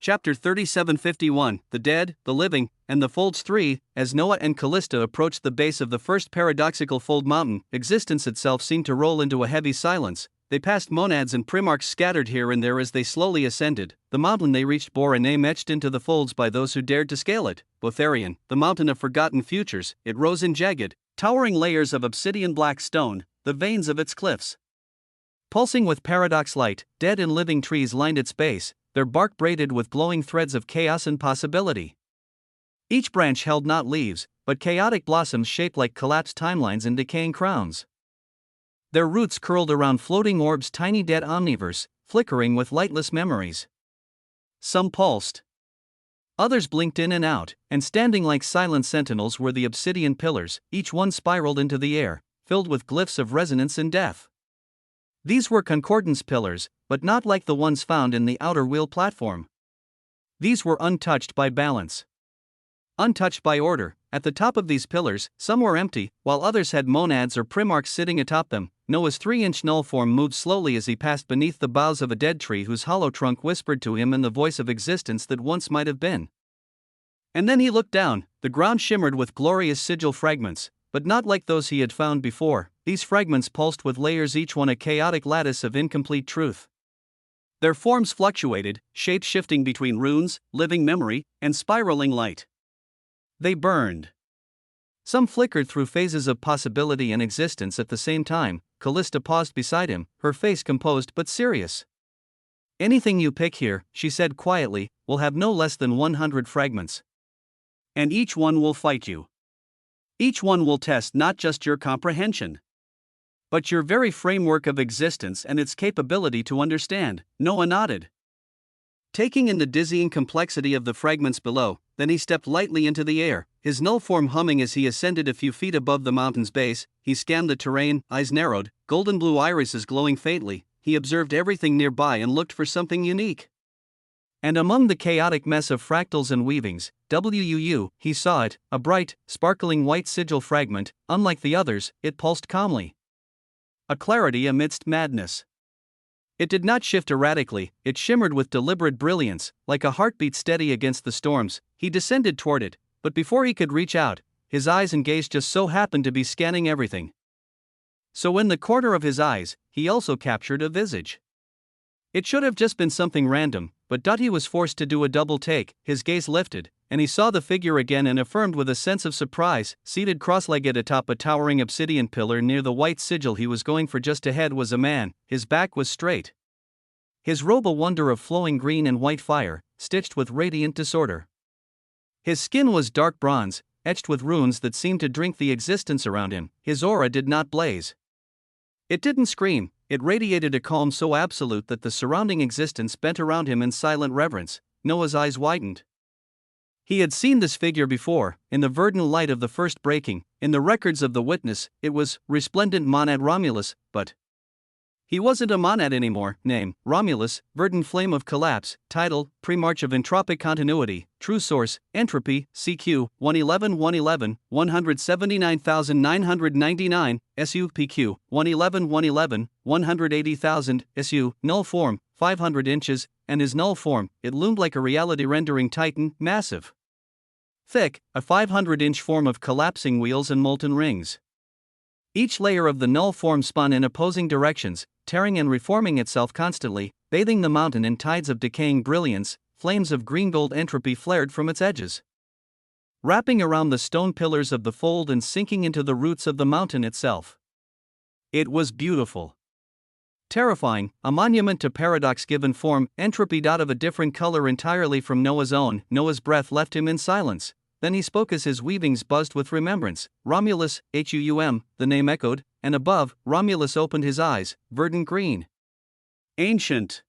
Chapter 3751, The Dead, the Living, and the Folds 3. As Noah and Callista approached the base of the first paradoxical fold mountain, existence itself seemed to roll into a heavy silence. They passed monads and primarchs scattered here and there as they slowly ascended. The mountain they reached bore a name etched into the folds by those who dared to scale it: Botharian, the mountain of forgotten futures. It rose in jagged, towering layers of obsidian black stone, the veins of its cliffs. Pulsing with paradox light, dead and living trees lined its base, their bark braided with glowing threads of chaos and possibility. Each branch held not leaves, but chaotic blossoms shaped like collapsed timelines and decaying crowns. Their roots curled around floating orbs, tiny dead omnivores, flickering with lightless memories. Some pulsed. Others blinked in and out, and standing like silent sentinels were the obsidian pillars, each one spiraled into the air, filled with glyphs of resonance and death. These were concordance pillars, but not like the ones found in the outer wheel platform. These were untouched by balance, untouched by order. At the top of these pillars, some were empty, while others had monads or primarchs sitting atop them. Noah's 3-inch null form moved slowly as he passed beneath the boughs of a dead tree whose hollow trunk whispered to him in the voice of existence that once might have been. And then he looked down. The ground shimmered with glorious sigil fragments, but not like those he had found before. These fragments pulsed with layers, each one a chaotic lattice of incomplete truth. Their forms fluctuated, shapes shifting between runes, living memory, and spiraling light. They burned. Some flickered through phases of possibility and existence at the same time. Callista paused beside him, her face composed but serious. "Anything you pick here," she said quietly, "will have no less than 100 fragments. And each one will fight you. Each one will test not just your comprehension, but your very framework of existence and its capability to understand." Noah nodded, taking in the dizzying complexity of the fragments below. Then he stepped lightly into the air, his null form humming as he ascended a few feet above the mountain's base. He scanned the terrain, eyes narrowed, golden blue irises glowing faintly. He observed everything nearby and looked for something unique. And among the chaotic mess of fractals and weavings, he saw it, a bright, sparkling white sigil fragment. Unlike the others, it pulsed calmly, a clarity amidst madness. It did not shift erratically, it shimmered with deliberate brilliance, like a heartbeat steady against the storms. He descended toward it, but before he could reach out, his eyes and gaze just so happened to be scanning everything. So in the corner of his eyes, he also captured a visage. It should have just been something random, but he was forced to do a double take. His gaze lifted, and he saw the figure again and affirmed with a sense of surprise, seated cross-legged atop a towering obsidian pillar near the white sigil he was going for just ahead was a man. His back was straight, his robe a wonder of flowing green and white fire, stitched with radiant disorder. His skin was dark bronze, etched with runes that seemed to drink the existence around him. His aura did not blaze. It didn't scream, it radiated a calm so absolute that the surrounding existence bent around him in silent reverence. Noah's eyes widened. He had seen this figure before, in the verdant light of the first breaking, in the records of the witness. It was resplendent monad Romulus, but he wasn't a monad anymore. Name: Romulus, verdant flame of collapse. Title: Premarch of entropic continuity. True source: entropy. CQ 111 111 179,999. SU PQ 111 111 180,000. SU null form 500 inches, and his null form, it loomed like a reality rendering titan, massive, thick, a 500-inch form of collapsing wheels and molten rings. Each layer of the null form spun in opposing directions, tearing and reforming itself constantly, bathing the mountain in tides of decaying brilliance. Flames of green-gold entropy flared from its edges, wrapping around the stone pillars of the fold and sinking into the roots of the mountain itself. It was beautiful, terrifying, a monument to paradox given form. Entropy of a different color entirely from Noah's own. Noah's breath left him in silence. Then he spoke as his weavings buzzed with remembrance. Romulus, Huum, the name echoed, and above, Romulus opened his eyes, verdant green, ancient,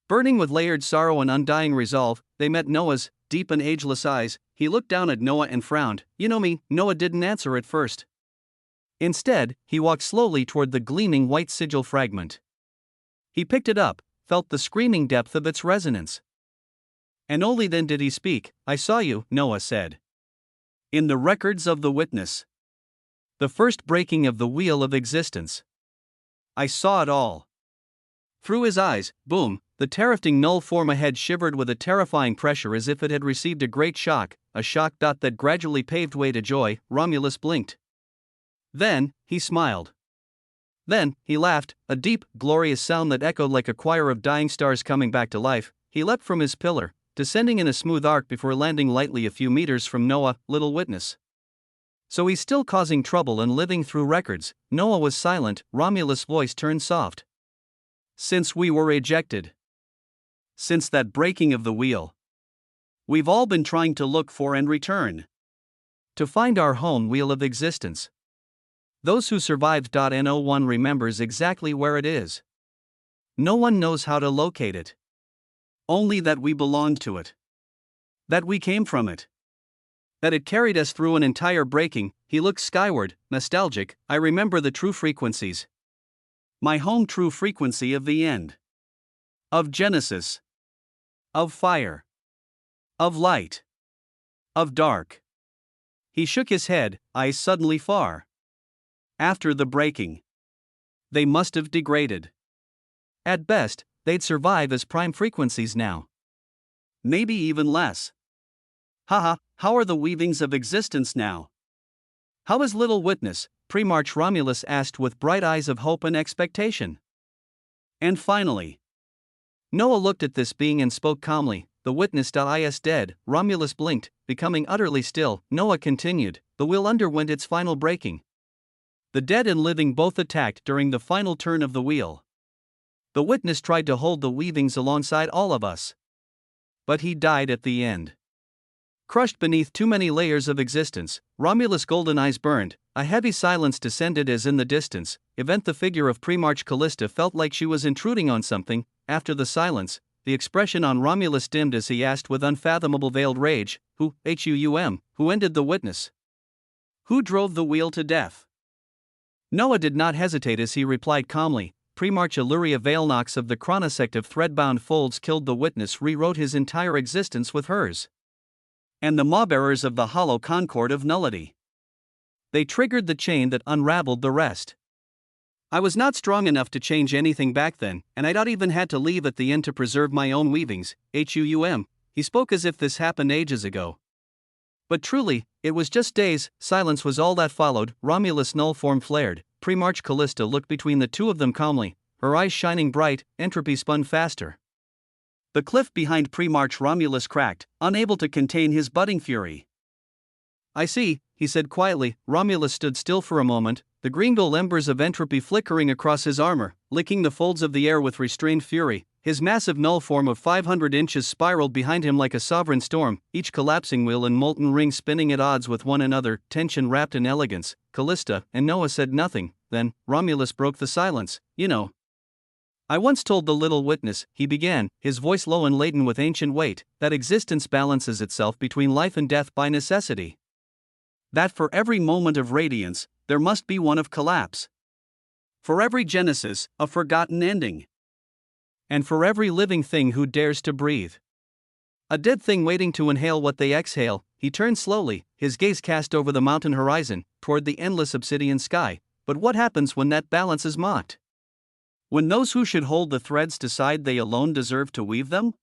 burning with layered sorrow and undying resolve. They met Noah's deep and ageless eyes. He looked down at Noah and frowned. "You know me." Noah didn't answer at first. Instead, he walked slowly toward the gleaming white sigil fragment. He picked it up, felt the screaming depth of its resonance. And only then did he speak. "I saw you," Noah said. "In the records of the witness. The first breaking of the wheel of existence. I saw it all." Through his eyes, boom, The terrifying null form ahead shivered with a terrifying pressure as if it had received a great shock, a shock that gradually paved way to joy. Romulus blinked. Then, he smiled. Then, he laughed, a deep, glorious sound that echoed like a choir of dying stars coming back to life. He leapt from his pillar, descending in a smooth arc before landing lightly a few meters from Noah, little witness. So he's still causing trouble and living through records. Noah was silent. Romulus' voice turned soft. Since we were ejected. Since that breaking of the wheel. We've all been trying to look for and return. To find our home wheel of existence. Those who survived. No one remembers exactly where it is. No one knows how to locate it. Only that we belonged to it. That we came from it. That it carried us through an entire breaking. He looked skyward, nostalgic. I remember the true frequencies. My home true frequency of the end. Of Genesis. Of fire. Of light. Of dark. He shook his head, eyes suddenly far. After the breaking. They must have degraded. At best, they'd survive as prime frequencies now. Maybe even less. Haha, how are the weavings of existence now? How is little witness? Pre-March Romulus asked with bright eyes of hope and expectation. And finally. Noah looked at this being and spoke calmly. The witness is dead. Romulus blinked, becoming utterly still. Noah continued. The wheel underwent its final breaking. The dead and living both attacked during the final turn of the wheel. The witness tried to hold the weavings alongside all of us. But he died at the end. Crushed beneath too many layers of existence, Romulus' golden eyes burned. A heavy silence descended as in the distance. The figure of Pre-March Callista felt like she was intruding on something. After the silence, the expression on Romulus dimmed as he asked with unfathomable veiled rage, Who ended the witness? Who drove the wheel to death? Noah did not hesitate as he replied calmly, Pre-March Illyria Veilnox of the chronosect of threadbound folds killed the witness, rewrote his entire existence with hers. And the mawbearers of the hollow concord of nullity. They triggered the chain that unraveled the rest. I was not strong enough to change anything back then, and I'd not even had to leave at the end to preserve my own weavings. He spoke as if this happened ages ago. But truly, it was just days. Silence was all that followed. Romulus' null form flared. Pre-March Callista looked between the two of them calmly, her eyes shining bright. Entropy spun faster. The cliff behind Pre-March Romulus cracked, unable to contain his budding fury. I see, he said quietly. Romulus stood still for a moment, the green gold embers of entropy flickering across his armor, licking the folds of the air with restrained fury. His massive null form of 500 inches spiraled behind him like a sovereign storm, each collapsing wheel and molten ring spinning at odds with one another, tension wrapped in elegance. Callista and Noah said nothing. Then, Romulus broke the silence. I once told the little witness, he began, his voice low and laden with ancient weight, that existence balances itself between life and death by necessity. That for every moment of radiance, there must be one of collapse. For every genesis, a forgotten ending. And for every living thing who dares to breathe. A dead thing waiting to inhale what they exhale. He turned slowly, his gaze cast over the mountain horizon, toward the endless obsidian sky. But what happens when that balance is mocked? When those who should hold the threads decide they alone deserve to weave them?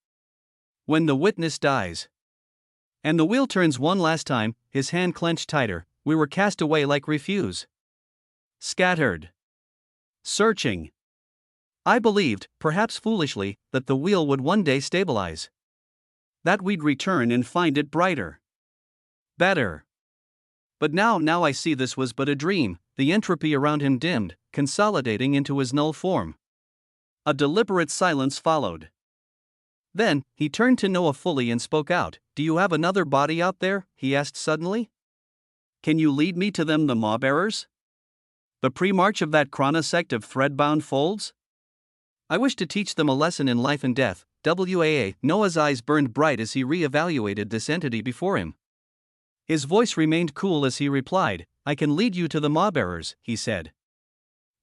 When the witness dies. And the wheel turns one last time, his hand clenched tighter. We were cast away like refuse. Scattered. Searching. I believed, perhaps foolishly, that the wheel would one day stabilize. That we'd return and find it brighter. Better. But now I see this was but a dream. The entropy around him dimmed, consolidating into his null form. A deliberate silence followed. Then, he turned to Noah fully and spoke out. Do you have another body out there? He asked suddenly. Can you lead me to them, the mawbearers? The pre-march of that chronosect of threadbound folds? I wish to teach them a lesson in life and death. Noah's eyes burned bright as he re-evaluated this entity before him. His voice remained cool as he replied, I can lead you to the mawbearers, he said.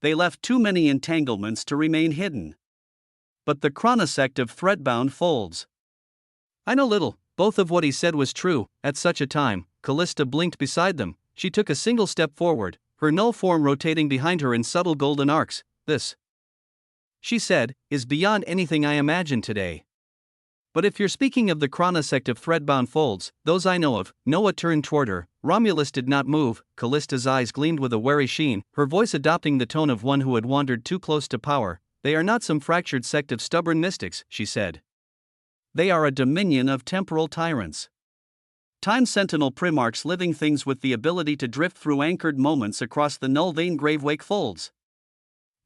They left too many entanglements to remain hidden. But the chronosect of threadbound folds. I know little, both of what he said was true. At such a time, Callista blinked beside them. She took a single step forward, her null form rotating behind her in subtle golden arcs. she said, is beyond anything I imagined today. But if you're speaking of the chronosect of threadbound folds, those I know of, Noah turned toward her. Romulus did not move. Callista's eyes gleamed with a wary sheen, her voice adopting the tone of one who had wandered too close to power. They are not some fractured sect of stubborn mystics, she said. They are a dominion of temporal tyrants. Time Sentinel Primarchs, living things with the ability to drift through anchored moments across the null vein gravewake folds.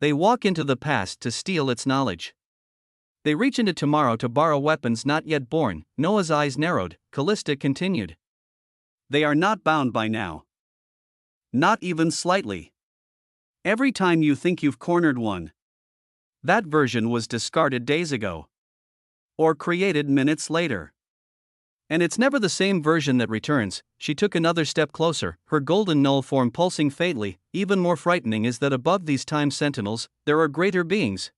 They walk into the past to steal its knowledge. They reach into tomorrow to borrow weapons not yet born. Noah's eyes narrowed. Callista continued. They are not bound by now. Not even slightly. Every time you think you've cornered one, that version was discarded days ago. Or created minutes later. And it's never the same version that returns. She took another step closer, her golden null form pulsing faintly. Even more frightening is that above these time sentinels, there are greater beings.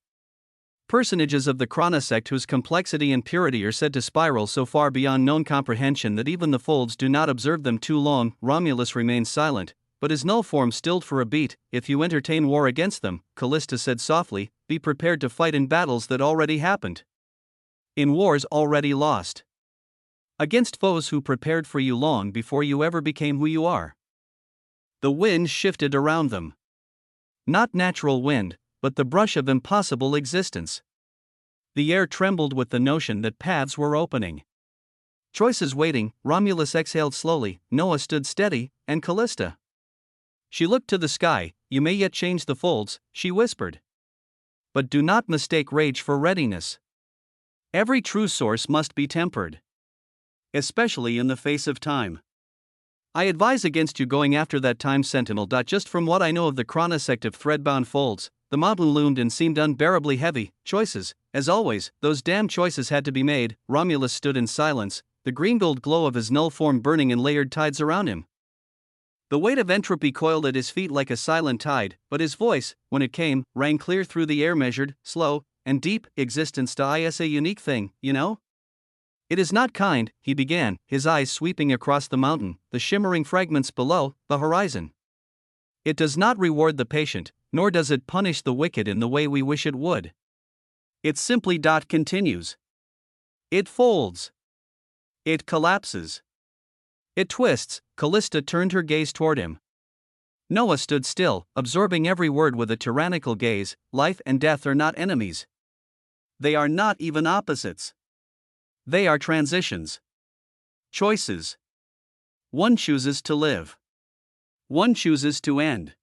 Personages of the chronosect whose complexity and purity are said to spiral so far beyond known comprehension that even the folds do not observe them too long. Romulus remains silent, but his null form stilled for a beat. If you entertain war against them, Callista said softly, be prepared to fight in battles that already happened. In wars already lost. Against foes who prepared for you long before you ever became who you are. The wind shifted around them. Not natural wind, but the brush of impossible existence. The air trembled with the notion that paths were opening. Choices waiting. Romulus exhaled slowly. Noah stood steady, and Callista. She looked to the sky. You may yet change the folds, she whispered. But do not mistake rage for readiness. Every true source must be tempered. Especially in the face of time. I advise against you going after that time sentinel. Just from what I know of the chronosect of threadbound folds, the mountain loomed and seemed unbearably heavy. Choices, as always, those damn choices had to be made. Romulus stood in silence, the green-gold glow of his null form burning in layered tides around him. The weight of entropy coiled at his feet like a silent tide, but his voice, when it came, rang clear through the air, measured, slow, and deep. Existence is a unique thing, you know? It is not kind, he began, his eyes sweeping across the mountain, the shimmering fragments below, the horizon. It does not reward the patient, nor does it punish the wicked in the way we wish it would. It simply continues. It folds. It collapses. It twists. Callista turned her gaze toward him. Noah stood still, absorbing every word with a tyrannical gaze. Life and death are not enemies. They are not even opposites. They are transitions. Choices. One chooses to live. One chooses to end.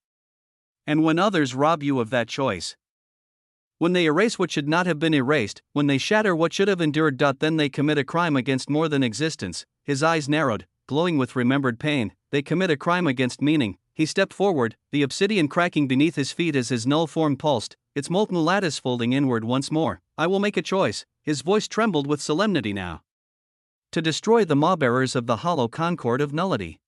And when others rob you of that choice, when they erase what should not have been erased, when they shatter what should have endured, then they commit a crime against more than existence. His eyes narrowed, glowing with remembered pain. They commit a crime against meaning. He stepped forward, the obsidian cracking beneath his feet as his null form pulsed, its molten lattice folding inward once more. I will make a choice. His voice trembled with solemnity now. To destroy the maw-bearers of the hollow concord of nullity.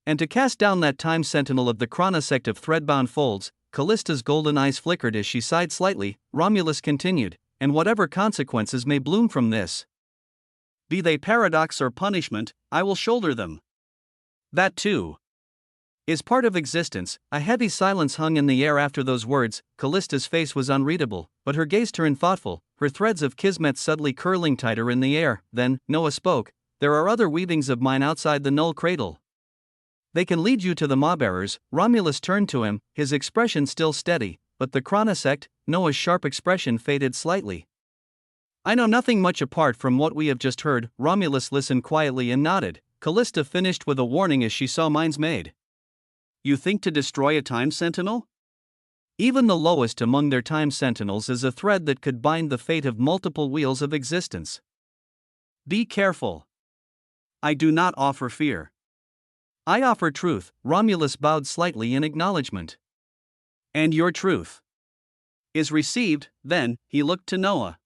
And to cast down that time sentinel of the chronosect of threadbound folds. Callista's golden eyes flickered as she sighed slightly. Romulus continued, and whatever consequences may bloom from this, be they paradox or punishment, I will shoulder them. That too is part of existence. A heavy silence hung in the air after those words. Callista's face was unreadable, but her gaze turned thoughtful, her threads of kismet subtly curling tighter in the air. Then, Noah spoke, there are other weavings of mine outside the null cradle. They can lead you to the maw-bearers. Romulus turned to him, his expression still steady, but the chronosect. Noah's sharp expression faded slightly. I know nothing much apart from what we have just heard. Romulus listened quietly and nodded. Callista finished with a warning as she saw minds made. You think to destroy a time sentinel? Even the lowest among their time sentinels is a thread that could bind the fate of multiple wheels of existence. Be careful. I do not offer fear. I offer truth. Romulus bowed slightly in acknowledgement. And your truth is received. Then, he looked to Noah.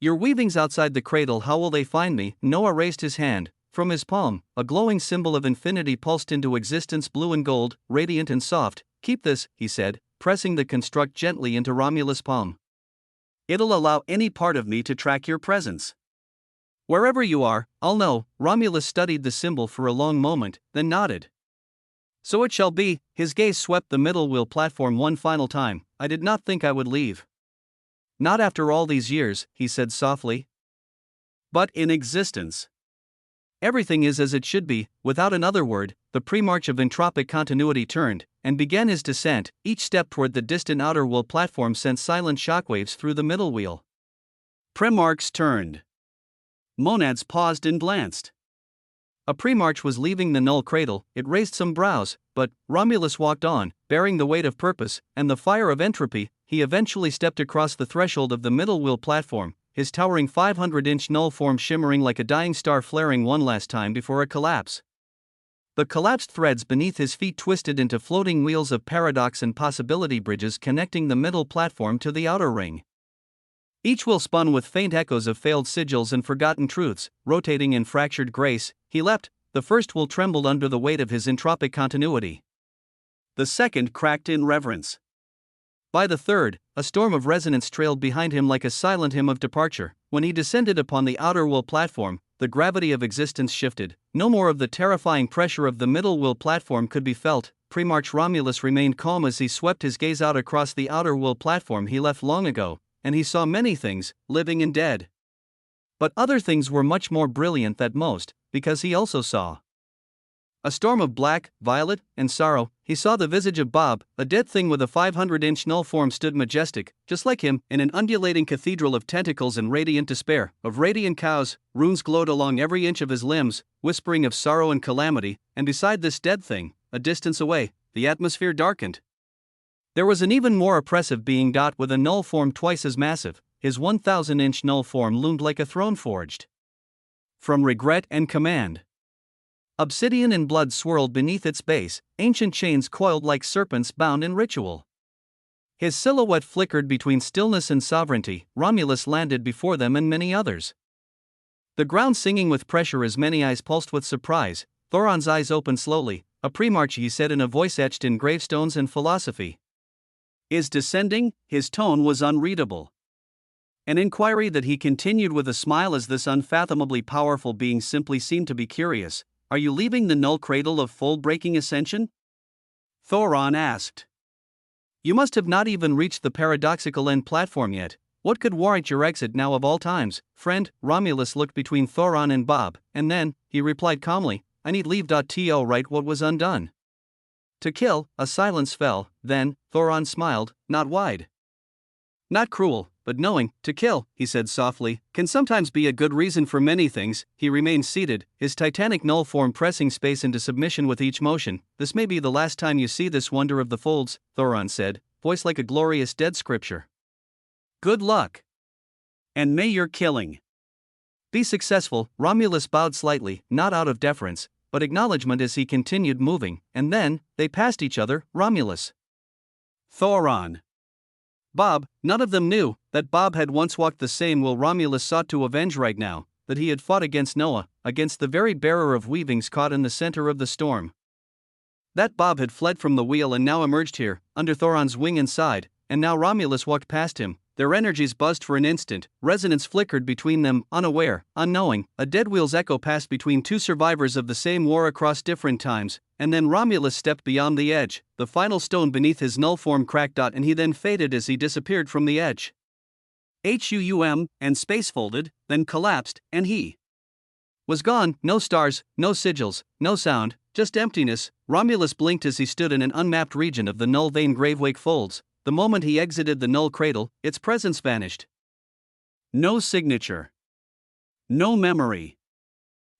Your weavings outside the cradle, how will they find me? Noah raised his hand. From his palm, a glowing symbol of infinity pulsed into existence, blue and gold, radiant and soft. Keep this, he said, pressing the construct gently into Romulus' palm. It'll allow any part of me to track your presence. Wherever you are, I'll know. Romulus studied the symbol for a long moment, then nodded. So it shall be. His gaze swept the middle wheel platform one final time. I did not think I would leave. Not after all these years, he said softly. But in existence. Everything is as it should be. Without another word, the premarch of entropic continuity turned, and began his descent. Each step toward the distant outer wheel platform sent silent shockwaves through the middle wheel. Premarchs turned. Monads paused and glanced. A premarch was leaving the null cradle. It raised some brows, but Romulus walked on, bearing the weight of purpose and the fire of entropy. He eventually stepped across the threshold of the middle wheel platform, his towering 500-inch null form shimmering like a dying star flaring one last time before a collapse. The collapsed threads beneath his feet twisted into floating wheels of paradox and possibility bridges connecting the middle platform to the outer ring. Each wheel spun with faint echoes of failed sigils and forgotten truths, rotating in fractured grace. He leapt. The first wheel trembled under the weight of his entropic continuity. The second cracked in reverence. By the third, a storm of resonance trailed behind him like a silent hymn of departure. When he descended upon the outer wheel platform, the gravity of existence shifted. No more of the terrifying pressure of the middle wheel platform could be felt. Premarch Romulus remained calm as he swept his gaze out across the outer wheel platform he left long ago, and he saw many things, living and dead. But other things were much more brilliant than most, because he also saw a storm of black, violet, and sorrow. He saw the visage of Bob, a dead thing with a 500-inch null form stood majestic, just like him, in an undulating cathedral of tentacles and radiant despair. Of radiant cows, runes glowed along every inch of his limbs, whispering of sorrow and calamity, and beside this dead thing, a distance away, the atmosphere darkened. There was an even more oppressive being. With a null form twice as massive, his 1,000-inch null form loomed like a throne forged from regret and command. Obsidian and blood swirled beneath its base, ancient chains coiled like serpents bound in ritual. His silhouette flickered between stillness and sovereignty. Romulus landed before them and many others. The ground singing with pressure as many eyes pulsed with surprise. Thoron's eyes opened slowly. A premarch, he said in a voice etched in gravestones and philosophy, is descending. His tone was unreadable. An inquiry that he continued with a smile as this unfathomably powerful being simply seemed to be curious. Are you leaving the null cradle of fold-breaking ascension? Thoron asked. You must have not even reached the paradoxical end platform yet. What could warrant your exit now of all times, friend? Romulus looked between Thoron and Bob, and then, he replied calmly, I need leave to right what was undone. To kill. A silence fell. Then, Thoron smiled, not wide, not cruel, but knowing. To kill, he said softly, can sometimes be a good reason for many things. He remained seated, his titanic null form pressing space into submission with each motion. This may be the last time you see this wonder of the folds, Thoron said, voice like a glorious dead scripture. Good luck. And may your killing be successful. Romulus bowed slightly, not out of deference, but acknowledgement as he continued moving, and then, they passed each other. Romulus. Thoron. Bob. None of them knew that Bob had once walked the same will Romulus sought to avenge right now, that he had fought against Noah, against the very bearer of weavings caught in the center of the storm. That Bob had fled from the wheel and now emerged here, under Thoron's wing and side, and now Romulus walked past him. Their energies buzzed for an instant, resonance flickered between them, unaware, unknowing. A dead wheel's echo passed between two survivors of the same war across different times, and then Romulus stepped beyond the edge. The final stone beneath his null form cracked, and he then faded as he disappeared from the edge. And space folded, then collapsed, and he was gone. No stars, no sigils, no sound, just emptiness. Romulus blinked as he stood in an unmapped region of the null vein gravewake folds. The moment he exited the null cradle, its presence vanished. No signature. No memory.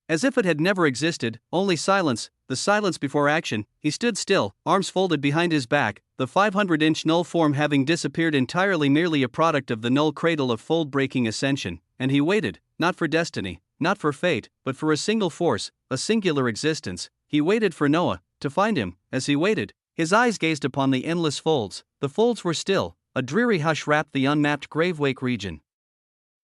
As if it had never existed, only silence, the silence before action. He stood still, arms folded behind his back, the 500-inch null form having disappeared entirely, merely a product of the null cradle of fold-breaking ascension, and he waited, not for destiny, not for fate, but for a single force, a singular existence. He waited for Noah to find him. As he waited, his eyes gazed upon the endless folds. The folds were still. A dreary hush wrapped the unmapped gravewake region.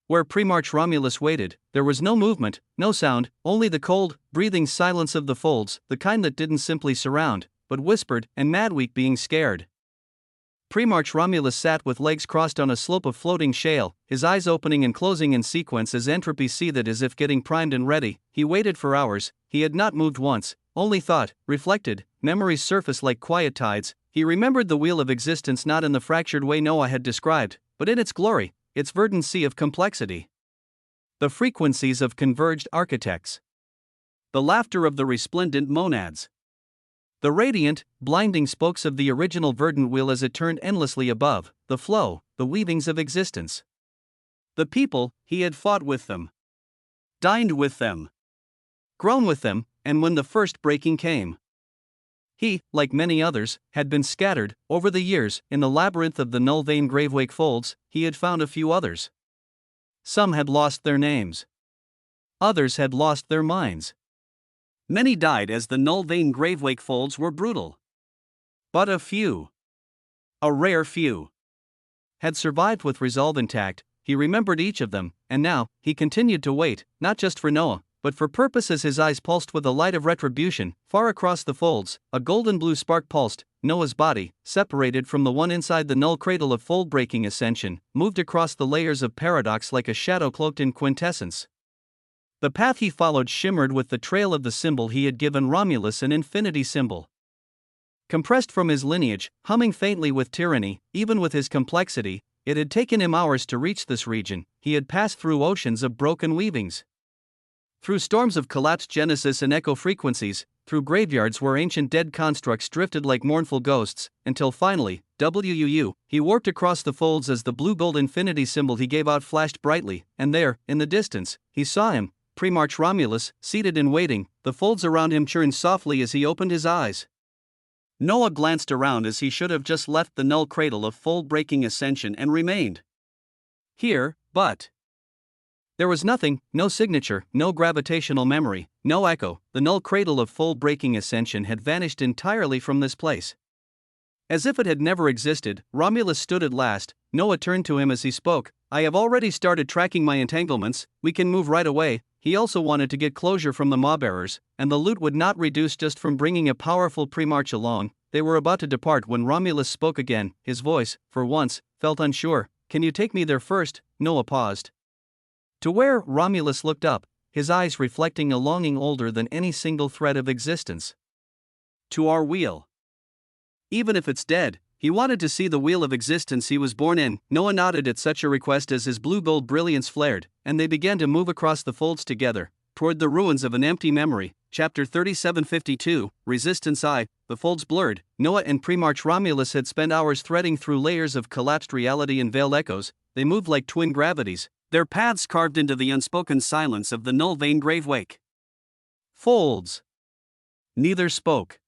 Where premarch Romulus waited, there was no movement, no sound, only the cold, breathing silence of the folds, the kind that didn't simply surround, but whispered, and madweak being scared. Premarch Romulus sat with legs crossed on a slope of floating shale, his eyes opening and closing in sequence as entropy seethed as if getting primed and ready. He waited for hours. He had not moved once, only thought, reflected. Memories surfaced like quiet tides. He remembered the wheel of existence not in the fractured way Noah had described, but in its glory, its verdant sea of complexity. The frequencies of converged architects. The laughter of the resplendent monads. The radiant, blinding spokes of the original verdant wheel as it turned endlessly above, the flow, the weavings of existence. The people, he had fought with them, dined with them, grown with them, and when the first breaking came, he, like many others, had been scattered. Over the years, in the labyrinth of the null vein gravewake folds, he had found a few others. Some had lost their names. Others had lost their minds. Many died as the null vein gravewake folds were brutal. But a few, a rare few, had survived with resolve intact. He remembered each of them, and now, he continued to wait, not just for Noah, but for purpose. As his eyes pulsed with the light of retribution, far across the folds, a golden blue spark pulsed. Noah's body, separated from the one inside the null cradle of fold-breaking ascension, moved across the layers of paradox like a shadow cloaked in quintessence. The path he followed shimmered with the trail of the symbol he had given Romulus, an infinity symbol. Compressed from his lineage, humming faintly with tyranny, even with his complexity, it had taken him hours to reach this region. He had passed through oceans of broken weavings, through storms of collapsed genesis and echo frequencies, through graveyards where ancient dead constructs drifted like mournful ghosts, until finally, he warped across the folds as the blue-gold infinity symbol he gave out flashed brightly, and there, in the distance, he saw him, Primarch Romulus, seated and waiting. The folds around him churned softly as he opened his eyes. Noah glanced around as he should have just left the null cradle of fold-breaking ascension and remained here, but there was nothing, no signature, no gravitational memory, no echo. The null cradle of fold-breaking ascension had vanished entirely from this place. As if it had never existed, Romulus stood at last. Noah turned to him as he spoke. I have already started tracking my entanglements, we can move right away. He also wanted to get closure from the maw-bearers, and the loot would not reduce just from bringing a powerful Primarch along. They were about to depart when Romulus spoke again. His voice, for once, felt unsure. Can you take me there first? Noah paused. To where? Romulus looked up, his eyes reflecting a longing older than any single thread of existence. To our wheel. Even if it's dead, he wanted to see the wheel of existence he was born in. Noah nodded at such a request as his blue-gold brilliance flared, and they began to move across the folds together, toward the ruins of an empty memory. Chapter 3752, Resistance I. The folds blurred. Noah and Primarch Romulus had spent hours threading through layers of collapsed reality and veiled echoes. They moved like twin gravities, their paths carved into the unspoken silence of the null vein gravewake. Folds. Neither spoke.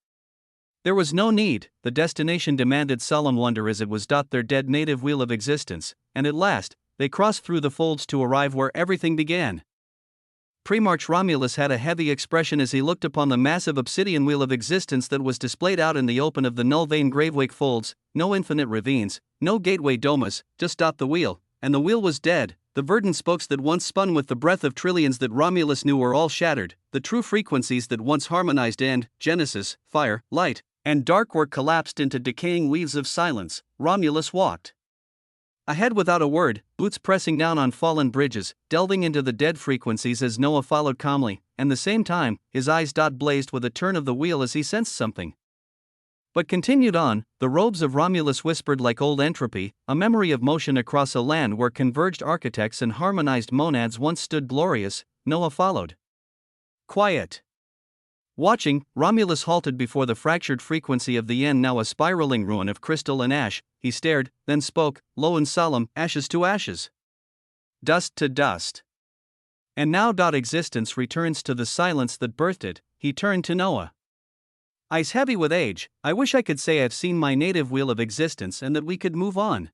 There was no need. The destination demanded solemn wonder as it was their dead native wheel of existence, and at last, they crossed through the folds to arrive where everything began. Primarch Romulus had a heavy expression as he looked upon the massive obsidian wheel of existence that was displayed out in the open of the null vein gravewake folds. No infinite ravines, no gateway domas, just the wheel, and the wheel was dead. The verdant spokes that once spun with the breath of trillions that Romulus knew were all shattered. The true frequencies that once harmonized end, Genesis, fire, light, and dark were collapsed into decaying weaves of silence. Romulus walked ahead without a word, boots pressing down on fallen bridges, delving into the dead frequencies as Noah followed calmly, and the same time, his eyes blazed with a turn of the wheel as he sensed something. But continued on. The robes of Romulus whispered like old entropy, a memory of motion across a land where converged architects and harmonized monads once stood glorious. Noah followed. Quiet. Watching, Romulus halted before the fractured frequency of the end, now a spiraling ruin of crystal and ash. He stared, then spoke, low and solemn, ashes to ashes. Dust to dust. And now. Existence returns to the silence that birthed it. He turned to Noah. Eyes heavy with age. I wish I could say I've seen my native wheel of existence and that we could move on.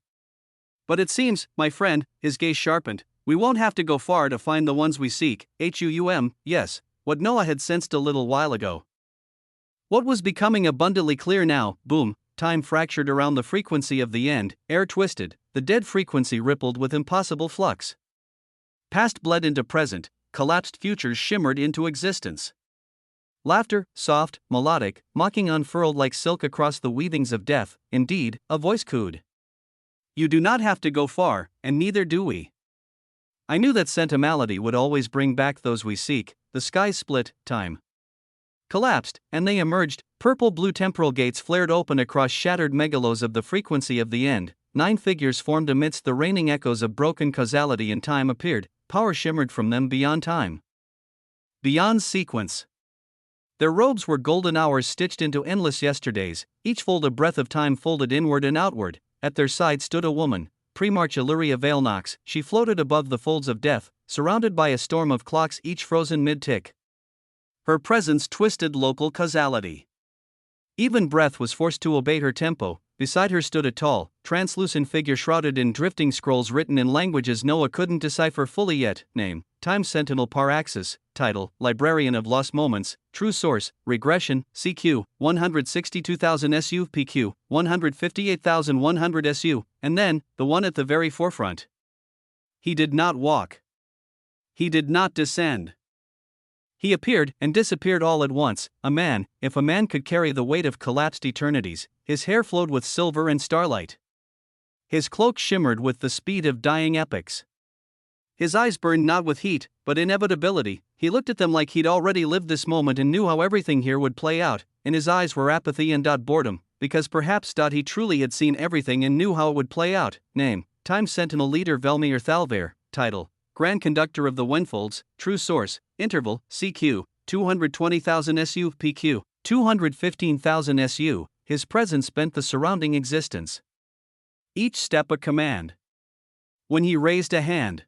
But it seems, my friend, his gaze sharpened, we won't have to go far to find the ones we seek. Yes. What Noah had sensed a little while ago. What was becoming abundantly clear now. Boom, time fractured around the frequency of the end, air twisted, the dead frequency rippled with impossible flux. Past bled into present, collapsed futures shimmered into existence. Laughter, soft, melodic, mocking unfurled like silk across the weavings of death. Indeed, a voice cooed. You do not have to go far, and neither do we. I knew that sentimentality would always bring back those we seek. The skies split, time collapsed, and they emerged. Purple-blue temporal gates flared open across shattered megalos of the frequency of the end. 9 figures formed amidst the raining echoes of broken causality, and time appeared, power shimmered from them beyond time. Beyond sequence. Their robes were golden hours stitched into endless yesterdays, each fold a breath of time folded inward and outward. At their side stood a woman, Primarch Illyria Veilnox. She floated above the folds of death, surrounded by a storm of clocks, each frozen mid-tick. Her presence twisted local causality. Even breath was forced to obey her tempo. Beside her stood a tall, translucent figure shrouded in drifting scrolls written in languages Noah couldn't decipher fully yet. Name: Time Sentinel Par Axis. Title: Librarian of Lost Moments. True Source: Regression, CQ, 162,000 SU, PQ, 158,100 SU, and then, the one at the very forefront. He did not walk. He did not descend. He appeared and disappeared all at once, a man, if a man could carry the weight of collapsed eternities. His hair flowed with silver and starlight. His cloak shimmered with the speed of dying epochs. His eyes burned not with heat, but inevitability. He looked at them like he'd already lived this moment and knew how everything here would play out. In his eyes were apathy and boredom, because perhaps he truly had seen everything and knew how it would play out. Name: Time Sentinel Leader Velmir Thalvair. Title: Grand Conductor of the Windfolds. True Source: Interval, CQ, 220,000 SU, PQ, 215,000 SU. His presence bent the surrounding existence. Each step a command. When he raised a hand,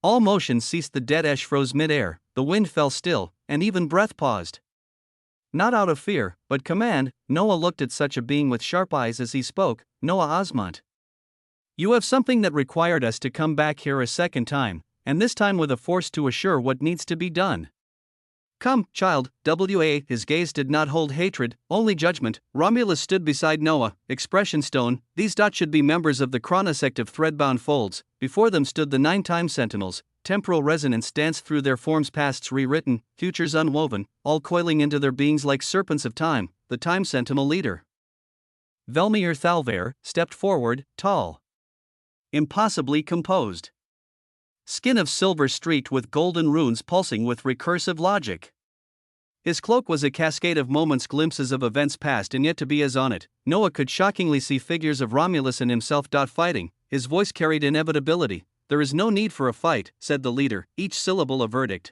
all motion ceased. The dead ash froze mid-air, the wind fell still, and even breath paused. Not out of fear, but command, Noah looked at such a being with sharp eyes as he spoke. Noah Osmont. You have something that required us to come back here a second time, and this time with a force to assure what needs to be done. Come, child, W.A. His gaze did not hold hatred, only judgment. Romulus stood beside Noah, expression stone. These should be members of the chronosect of threadbound folds. Before them stood the 9 time sentinels. Temporal resonance danced through their forms, pasts rewritten, futures unwoven, all coiling into their beings like serpents of time. The time sentinel leader, Velmir Thalvair, stepped forward, tall, impossibly composed. Skin of silver streaked with golden runes pulsing with recursive logic. His cloak was a cascade of moments, glimpses of events past and yet to be. As on it, Noah could shockingly see figures of Romulus and himself. Fighting. His voice carried inevitability. There is no need for a fight, said the leader, each syllable a verdict.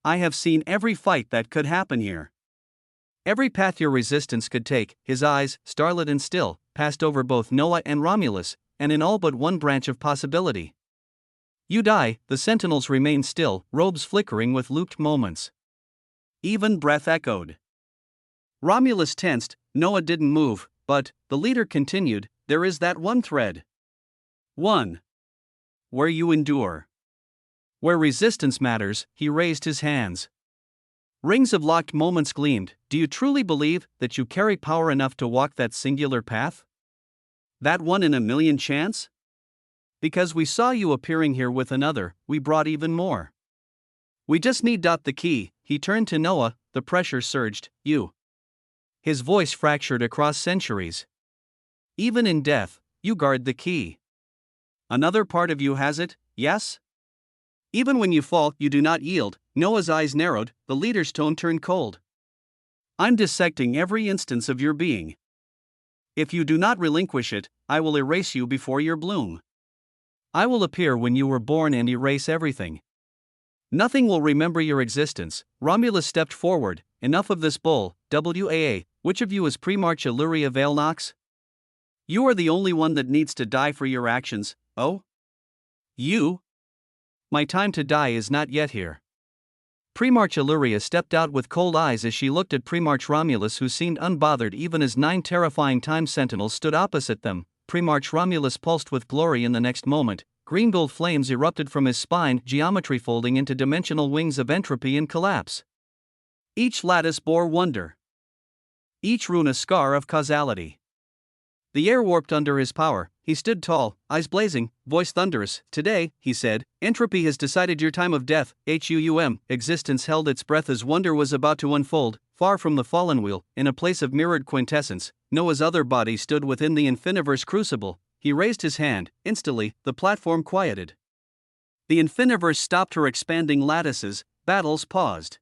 I have seen every fight that could happen here. Every path your resistance could take. His eyes, starlit and still, passed over both Noah and Romulus, and in all but one branch of possibility. You die. The sentinels remained still, robes flickering with looped moments. Even breath echoed. Romulus tensed. Noah didn't move, but, the leader continued, there is that one thread. One. Where you endure. Where resistance matters. He raised his hands. Rings of locked moments gleamed. Do you truly believe that you carry power enough to walk that singular path? That 1 in a million chance? Because we saw you appearing here with another, we brought even more. We just need the key. He turned to Noah, the pressure surged. You. His voice fractured across centuries. Even in death, you guard the key. Another part of you has it, yes? Even when you fall, you do not yield. Noah's eyes narrowed, the leader's tone turned cold. I'm dissecting every instance of your being. If you do not relinquish it, I will erase you before your bloom. I will appear when you were born and erase everything. Nothing will remember your existence. Romulus stepped forward. Enough of this bull. WAA, which of you is Primarch Illyria Veilnox? You are the only one that needs to die for your actions. Oh? You? My time to die is not yet here. Primarch Illyria stepped out with cold eyes as she looked at Primarch Romulus, who seemed unbothered even as 9 terrifying time sentinels stood opposite them. Primarch Romulus pulsed with glory. In the next moment, green gold flames erupted from his spine, geometry folding into dimensional wings of entropy and collapse. Each lattice bore wonder. Each rune a scar of causality. The air warped under his power. He stood tall, eyes blazing, voice thunderous. Today, he said, entropy has decided your time of death. Existence held its breath as wonder was about to unfold. Far from the fallen wheel, in a place of mirrored quintessence, Noah's other body stood within the infiniverse crucible. He raised his hand. Instantly, the platform quieted. The infiniverse stopped her expanding lattices. Battles paused.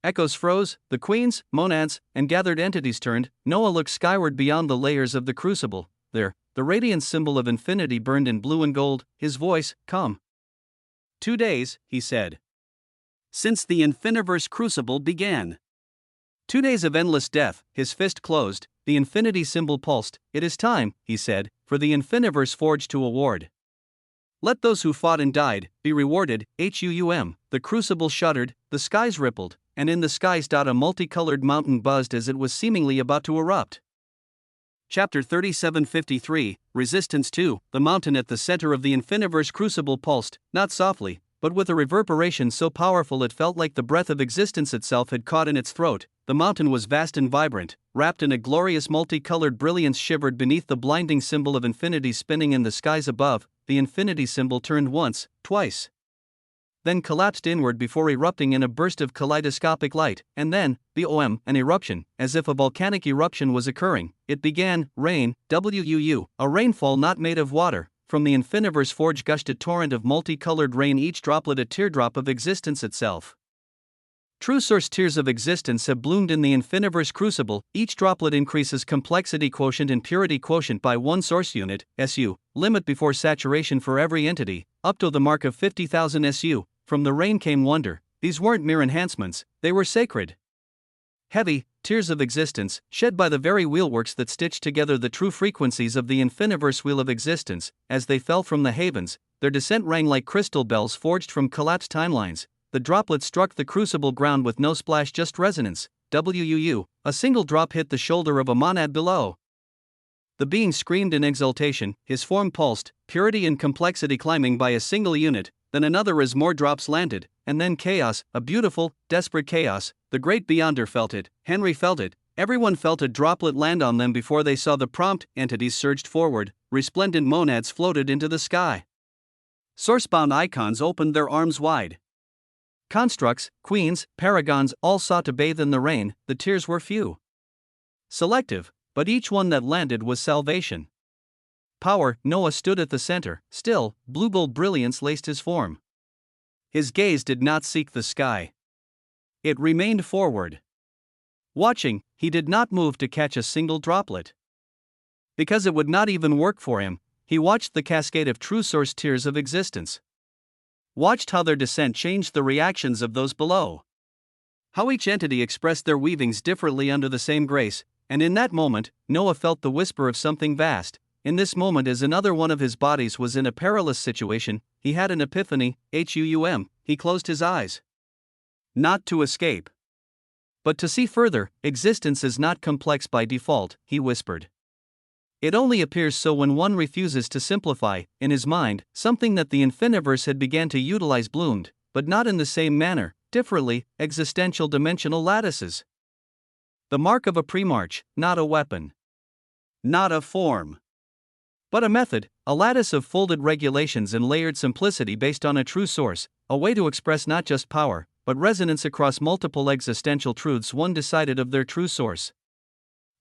Echoes froze. The queens, monads, and gathered entities turned. Noah looked skyward beyond the layers of the crucible. There, the radiance symbol of infinity burned in blue and gold, his voice, calm. 2 days, he said. Since the Infiniverse crucible began. 2 days of endless death, his fist closed, the infinity symbol pulsed. It is time, he said, for the Infiniverse Forge to award. Let those who fought and died be rewarded. The crucible shuddered, the skies rippled, and in the skies a multicolored mountain buzzed as it was seemingly about to erupt. Chapter 3753, Resistance 2. The mountain at the center of the Infiniverse crucible pulsed, not softly, but with a reverberation so powerful it felt like the breath of existence itself had caught in its throat. The mountain was vast and vibrant, wrapped in a glorious multicolored brilliance shivered beneath the blinding symbol of infinity spinning in the skies above. The infinity symbol turned once, twice, then collapsed inward before erupting in a burst of kaleidoscopic light, and then, boom, an eruption, as if a volcanic eruption was occurring. It began, rain, a rainfall not made of water. From the Infiniverse Forge gushed a torrent of multicolored rain, each droplet a teardrop of existence itself. True source tears of existence have bloomed in the Infiniverse crucible. Each droplet increases complexity quotient and purity quotient by 1 source unit, SU, limit before saturation for every entity, up to the mark of 50,000 SU. From the rain came wonder. These weren't mere enhancements, they were sacred. Heavy, tears of existence, shed by the very wheelworks that stitched together the true frequencies of the Infiniverse wheel of existence. As they fell from the havens, their descent rang like crystal bells forged from collapsed timelines. The droplets struck the crucible ground with no splash, just resonance. A single drop hit the shoulder of a monad below. The being screamed in exultation, his form pulsed, purity and complexity climbing by a single unit, then another as more drops landed, and then chaos, a beautiful, desperate chaos. The great Beyonder felt it, Henry felt it, everyone felt a droplet land on them before they saw the prompt. Entities surged forward, resplendent monads floated into the sky. Sourcebound icons opened their arms wide. Constructs, queens, paragons all sought to bathe in the rain. The tears were few, selective, but each one that landed was salvation. Power, Noah stood at the center, still, blue-gold brilliance laced his form. His gaze did not seek the sky. It remained forward. Watching, he did not move to catch a single droplet. Because it would not even work for him, he watched the cascade of true source tears of existence. Watched how their descent changed the reactions of those below. How each entity expressed their weavings differently under the same grace, and in that moment, Noah felt the whisper of something vast. In this moment, as another one of his bodies was in a perilous situation, he had an epiphany. He closed his eyes. Not to escape, but to see further. Existence is not complex by default, he whispered. It only appears so when one refuses to simplify. In his mind, something that the Infiniverse had began to utilize bloomed, but not in the same manner, differently. Existential dimensional lattices. The mark of a premarch, not a weapon. Not a form, but a method, a lattice of folded regulations and layered simplicity based on a true source, a way to express not just power, but resonance across multiple existential truths, one decided of their true source.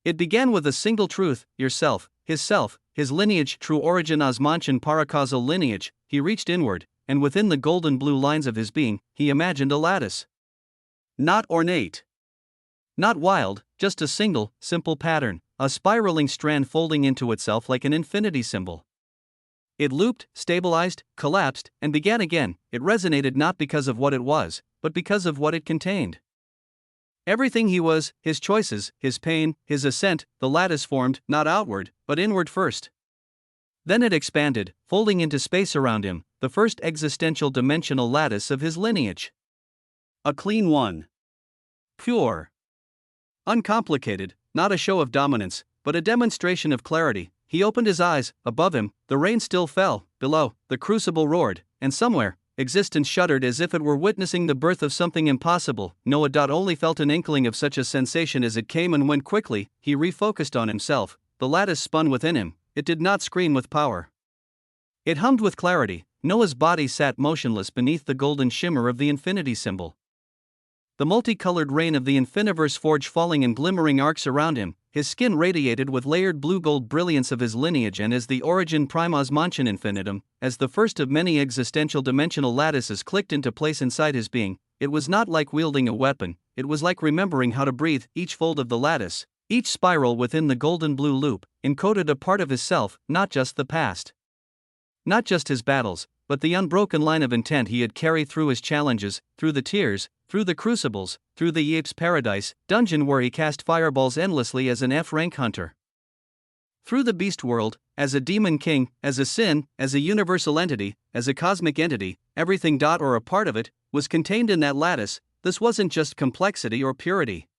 It began with a single truth: yourself, his lineage, true origin, Osmantian paracausal lineage. He reached inward, and within the golden blue lines of his being, he imagined a lattice. Not ornate, not wild, just a single, simple pattern, a spiraling strand folding into itself like an infinity symbol. It looped, stabilized, collapsed, and began again. It resonated not because of what it was, but because of what it contained. Everything he was, his choices, his pain, his ascent. The lattice formed, not outward, but inward first. Then it expanded, folding into space around him, the first existential dimensional lattice of his lineage. A clean one. Pure. Uncomplicated, not a show of dominance, but a demonstration of clarity. He opened his eyes. Above him, the rain still fell. Below, the crucible roared, and somewhere, existence shuddered as if it were witnessing the birth of something impossible. Noah only felt an inkling of such a sensation as it came and went quickly. He refocused on himself. The lattice spun within him. It did not scream with power. It hummed with clarity. Noah's body sat motionless beneath the golden shimmer of the infinity symbol. The multicolored rain of the Infiniverse Forge falling in glimmering arcs around him, his skin radiated with layered blue-gold brilliance of his lineage, and as the origin prime Osmantian infinitum, as the first of many existential dimensional lattices clicked into place inside his being, it was not like wielding a weapon, it was like remembering how to breathe. Each fold of the lattice, Each spiral within the golden blue loop encoded a part of his self, not just the past. Not just his battles, but the unbroken line of intent he had carried through his challenges, through the tears, through the crucibles, through the Yape's Paradise dungeon where he cast fireballs endlessly as an F-rank hunter. Through the beast world, as a demon king, as a sin, as a universal entity, as a cosmic entity, everything or a part of it was contained in that lattice. This wasn't just complexity or purity.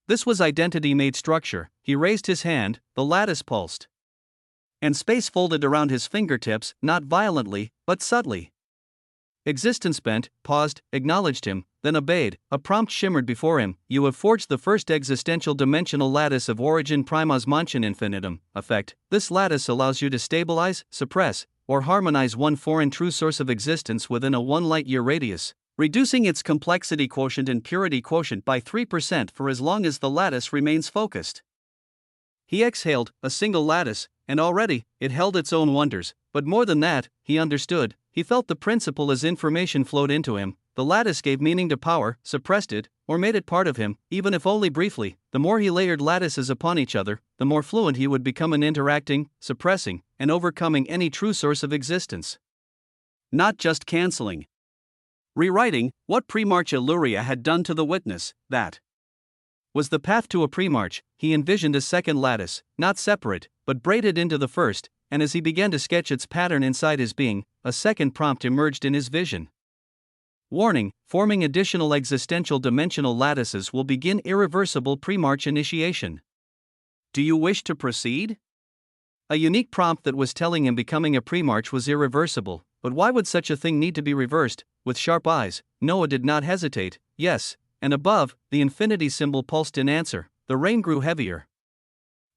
This was identity made structure. He raised his hand, the lattice pulsed. And space folded around his fingertips, not violently, but subtly. Existence bent, paused, acknowledged him, then obeyed. A prompt shimmered before him. You have forged the first existential dimensional lattice of origin primas mansion infinitum. Effect. This lattice allows you to stabilize, suppress, or harmonize one foreign true source of existence within a 1 light-year radius, reducing its complexity quotient and purity quotient by 3% for as long as the lattice remains focused. He exhaled, a single lattice, and already, it held its own wonders, but more than that, he understood. He felt the principle as information flowed into him. The lattice gave meaning to power, suppressed it, or made it part of him, even if only briefly. The more he layered lattices upon each other, the more fluent he would become in interacting, suppressing, and overcoming any true source of existence. Not just canceling. Rewriting what pre-March Illyria had done to the witness, that was the path to a pre-March. He envisioned a second lattice, not separate, but braided into the first, and as he began to sketch its pattern inside his being, a second prompt emerged in his vision. Warning: forming additional existential dimensional lattices will begin irreversible pre-March initiation. Do you wish to proceed? A unique prompt that was telling him becoming a pre-March was irreversible, but why would such a thing need to be reversed? With sharp eyes, Noah did not hesitate. Yes, and above, the infinity symbol pulsed in answer. The rain grew heavier.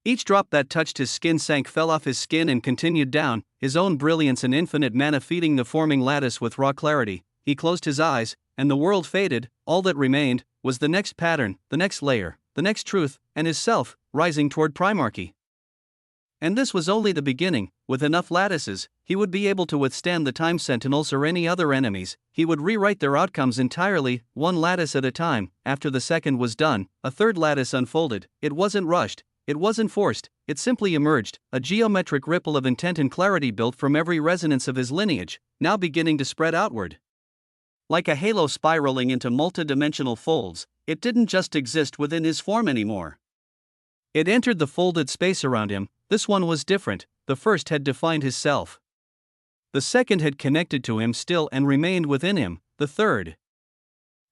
Each drop that touched his skin fell off his skin and continued down, his own brilliance and infinite mana feeding the forming lattice with raw clarity. He closed his eyes, and the world faded. All that remained was the next pattern, the next layer, the next truth, and his self, rising toward primarchy. And this was only the beginning. With enough lattices, he would be able to withstand the time sentinels or any other enemies. He would rewrite their outcomes entirely, one lattice at a time. After the second was done, a third lattice unfolded. It wasn't rushed, it wasn't forced, it simply emerged, a geometric ripple of intent and clarity built from every resonance of his lineage, now beginning to spread outward. Like a halo spiraling into multidimensional folds, it didn't just exist within his form anymore. It entered the folded space around him. This one was different. The first had defined his self. The second had connected to him still and remained within him. The third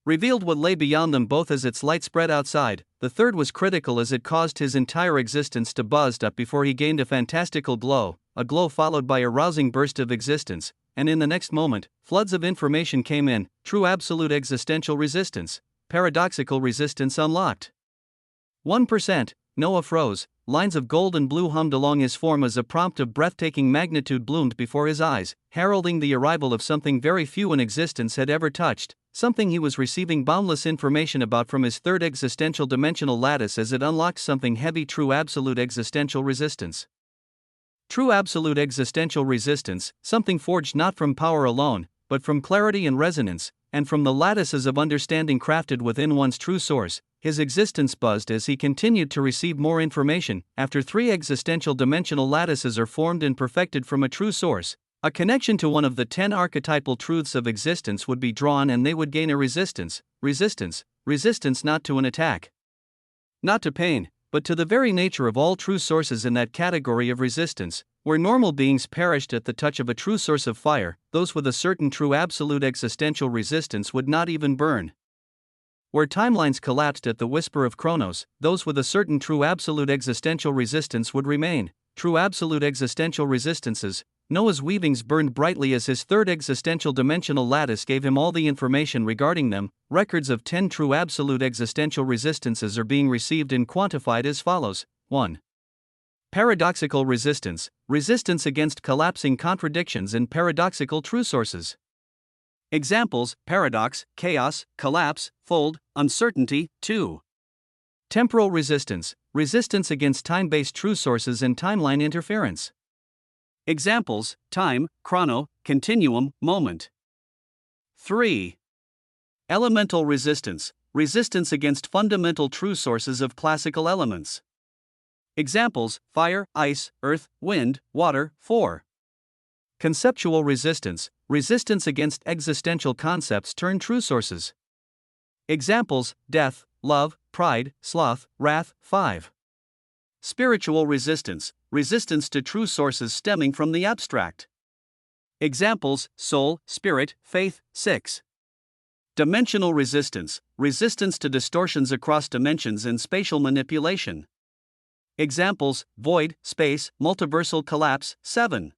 revealed what lay beyond them both as its light spread outside. The third was critical as it caused his entire existence to buzz up before he gained a fantastical glow, a glow followed by a rousing burst of existence, and in the next moment, floods of information came in. True absolute existential resistance, paradoxical resistance unlocked. 1%. Noah froze. Lines of gold and blue hummed along his form as a prompt of breathtaking magnitude bloomed before his eyes, heralding the arrival of something very few in existence had ever touched, something he was receiving boundless information about from his third existential dimensional lattice as it unlocked something heavy. True absolute existential resistance. True absolute existential resistance, something forged not from power alone, but from clarity and resonance, and from the lattices of understanding crafted within one's true source. His existence buzzed as he continued to receive more information. After 3 existential dimensional lattices are formed and perfected from a true source, a connection to one of the 10 archetypal truths of existence would be drawn and they would gain a resistance. Resistance not to an attack, not to pain, but to the very nature of all true sources in that category of resistance. Where normal beings perished at the touch of a true source of fire, those with a certain true absolute existential resistance would not even burn. Where timelines collapsed at the whisper of Chronos, those with a certain true absolute existential resistance would remain. True absolute existential resistances. Noah's weavings burned brightly as his third existential dimensional lattice gave him all the information regarding them. Records of 10 true absolute existential resistances are being received and quantified as follows. 1. Paradoxical resistance, resistance against collapsing contradictions and paradoxical true sources. Examples: paradox, chaos, collapse, fold, uncertainty. 2. Temporal resistance, resistance against time-based true sources and timeline interference. Examples: time, chrono, continuum, moment. 3. Elemental resistance, resistance against fundamental true sources of classical elements. Examples: fire, ice, earth, wind, water. 4. Conceptual resistance, resistance against existential concepts turned true sources. Examples: death, love, pride, sloth, wrath. 5. Spiritual resistance, resistance to true sources stemming from the abstract. Examples: soul, spirit, faith. 6. Dimensional resistance, resistance to distortions across dimensions and spatial manipulation. Examples: void, space, multiversal collapse. 7.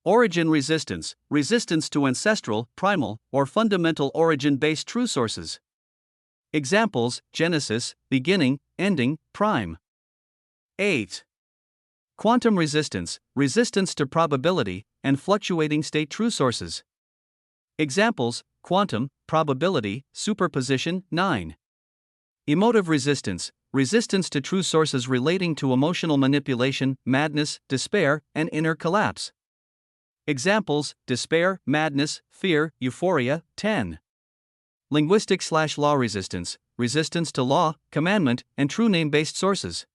Origin resistance, resistance to ancestral, primal, or fundamental origin-based true sources. Examples: Genesis, beginning, ending, prime. 8. Quantum resistance, resistance to probability and fluctuating state true sources. Examples: quantum, probability, superposition. 9. Emotive resistance, resistance to true sources relating to emotional manipulation, madness, despair, and inner collapse. Examples: despair, madness, fear, euphoria. 10. Linguistic/law resistance, resistance to law, commandment, and true name-based sources.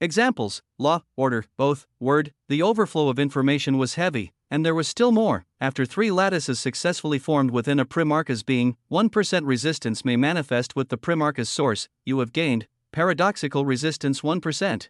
Examples: law, order, both, word. The overflow of information was heavy, and there was still more. After 3 lattices successfully formed within a Primarchus being, 1% resistance may manifest with the Primarchus source. You have gained paradoxical resistance 1%.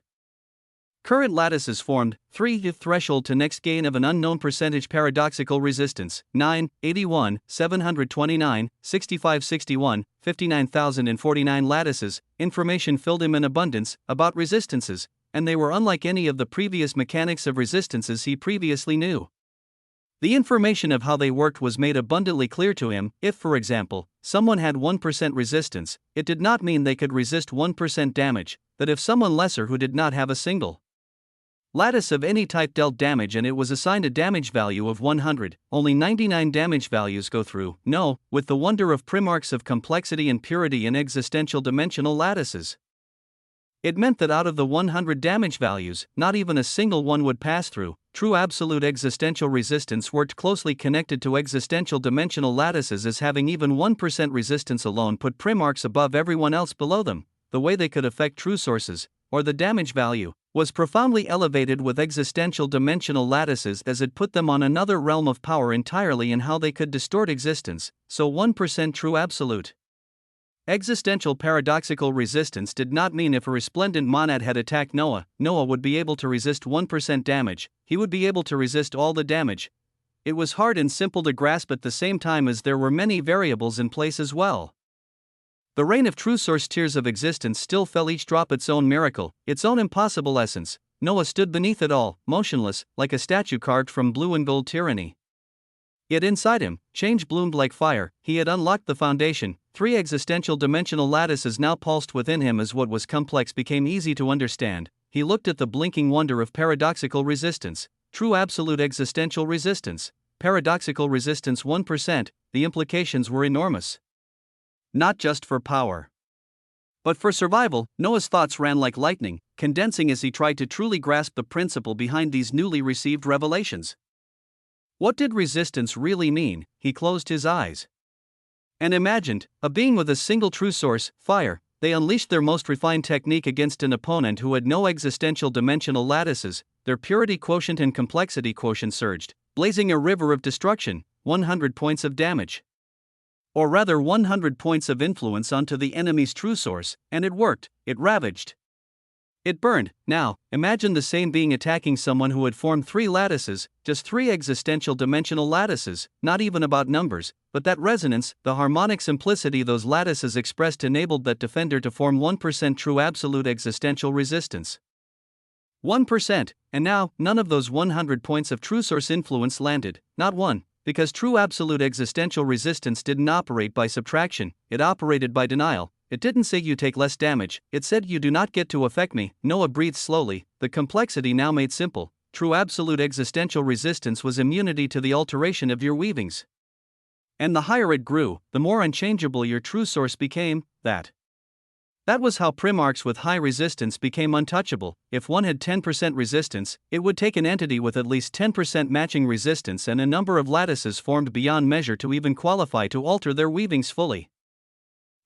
Current lattices formed, 3 threshold to next gain of an unknown percentage paradoxical resistance, 9, 81, 729, 6561, 59,049 lattices. Information filled him in abundance about resistances, and they were unlike any of the previous mechanics of resistances he previously knew. The information of how they worked was made abundantly clear to him. If, for example, someone had 1% resistance, it did not mean they could resist 1% damage, that if someone lesser who did not have a single lattice of any type dealt damage and it was assigned a damage value of 100, only 99 damage values go through. No, with the wonder of Primarchs of complexity and purity in existential dimensional lattices. It meant that out of the 100 damage values, not even a single one would pass through. True absolute existential resistance worked closely connected to existential dimensional lattices, as having even 1% resistance alone put Primarchs above everyone else below them. The way they could affect true sources, or the damage value, was profoundly elevated with existential dimensional lattices, as it put them on another realm of power entirely in how they could distort existence. So 1% true absolute existential paradoxical resistance did not mean if a resplendent monad had attacked Noah, Noah would be able to resist 1% damage, he would be able to resist all the damage. It was hard and simple to grasp at the same time, as there were many variables in place as well. The rain of true source tears of existence still fell, each drop its own miracle, its own impossible essence. Noah stood beneath it all, motionless, like a statue carved from blue and gold tyranny. Yet inside him, change bloomed like fire. He had unlocked the foundation. 3 existential dimensional lattices now pulsed within him as what was complex became easy to understand. He looked at the blinking wonder of paradoxical resistance, true absolute existential resistance, paradoxical resistance 1%. The implications were enormous. Not just for power, but for survival. Noah's thoughts ran like lightning, condensing as he tried to truly grasp the principle behind these newly received revelations. What did resistance really mean? He closed his eyes and imagined a being with a single true source, fire. They unleashed their most refined technique against an opponent who had no existential dimensional lattices. Their purity quotient and complexity quotient surged, blazing a river of destruction. 100 points of damage, or rather 100 points of influence onto the enemy's true source, and it worked. It ravaged. It burned. Now, imagine the same being attacking someone who had formed 3 lattices, just 3 existential dimensional lattices, not even about numbers, but that resonance, the harmonic simplicity those lattices expressed enabled that defender to form 1% true absolute existential resistance. 1%, and now, none of those 100 points of true source influence landed, not one, because true absolute existential resistance didn't operate by subtraction, it operated by denial. It didn't say you take less damage, it said you do not get to affect me. Noah breathed slowly, the complexity now made simple. True absolute existential resistance was immunity to the alteration of your weavings. And the higher it grew, the more unchangeable your true source became. That That was how Primarchs with high resistance became untouchable. If one had 10% resistance, it would take an entity with at least 10% matching resistance and a number of lattices formed beyond measure to even qualify to alter their weavings fully.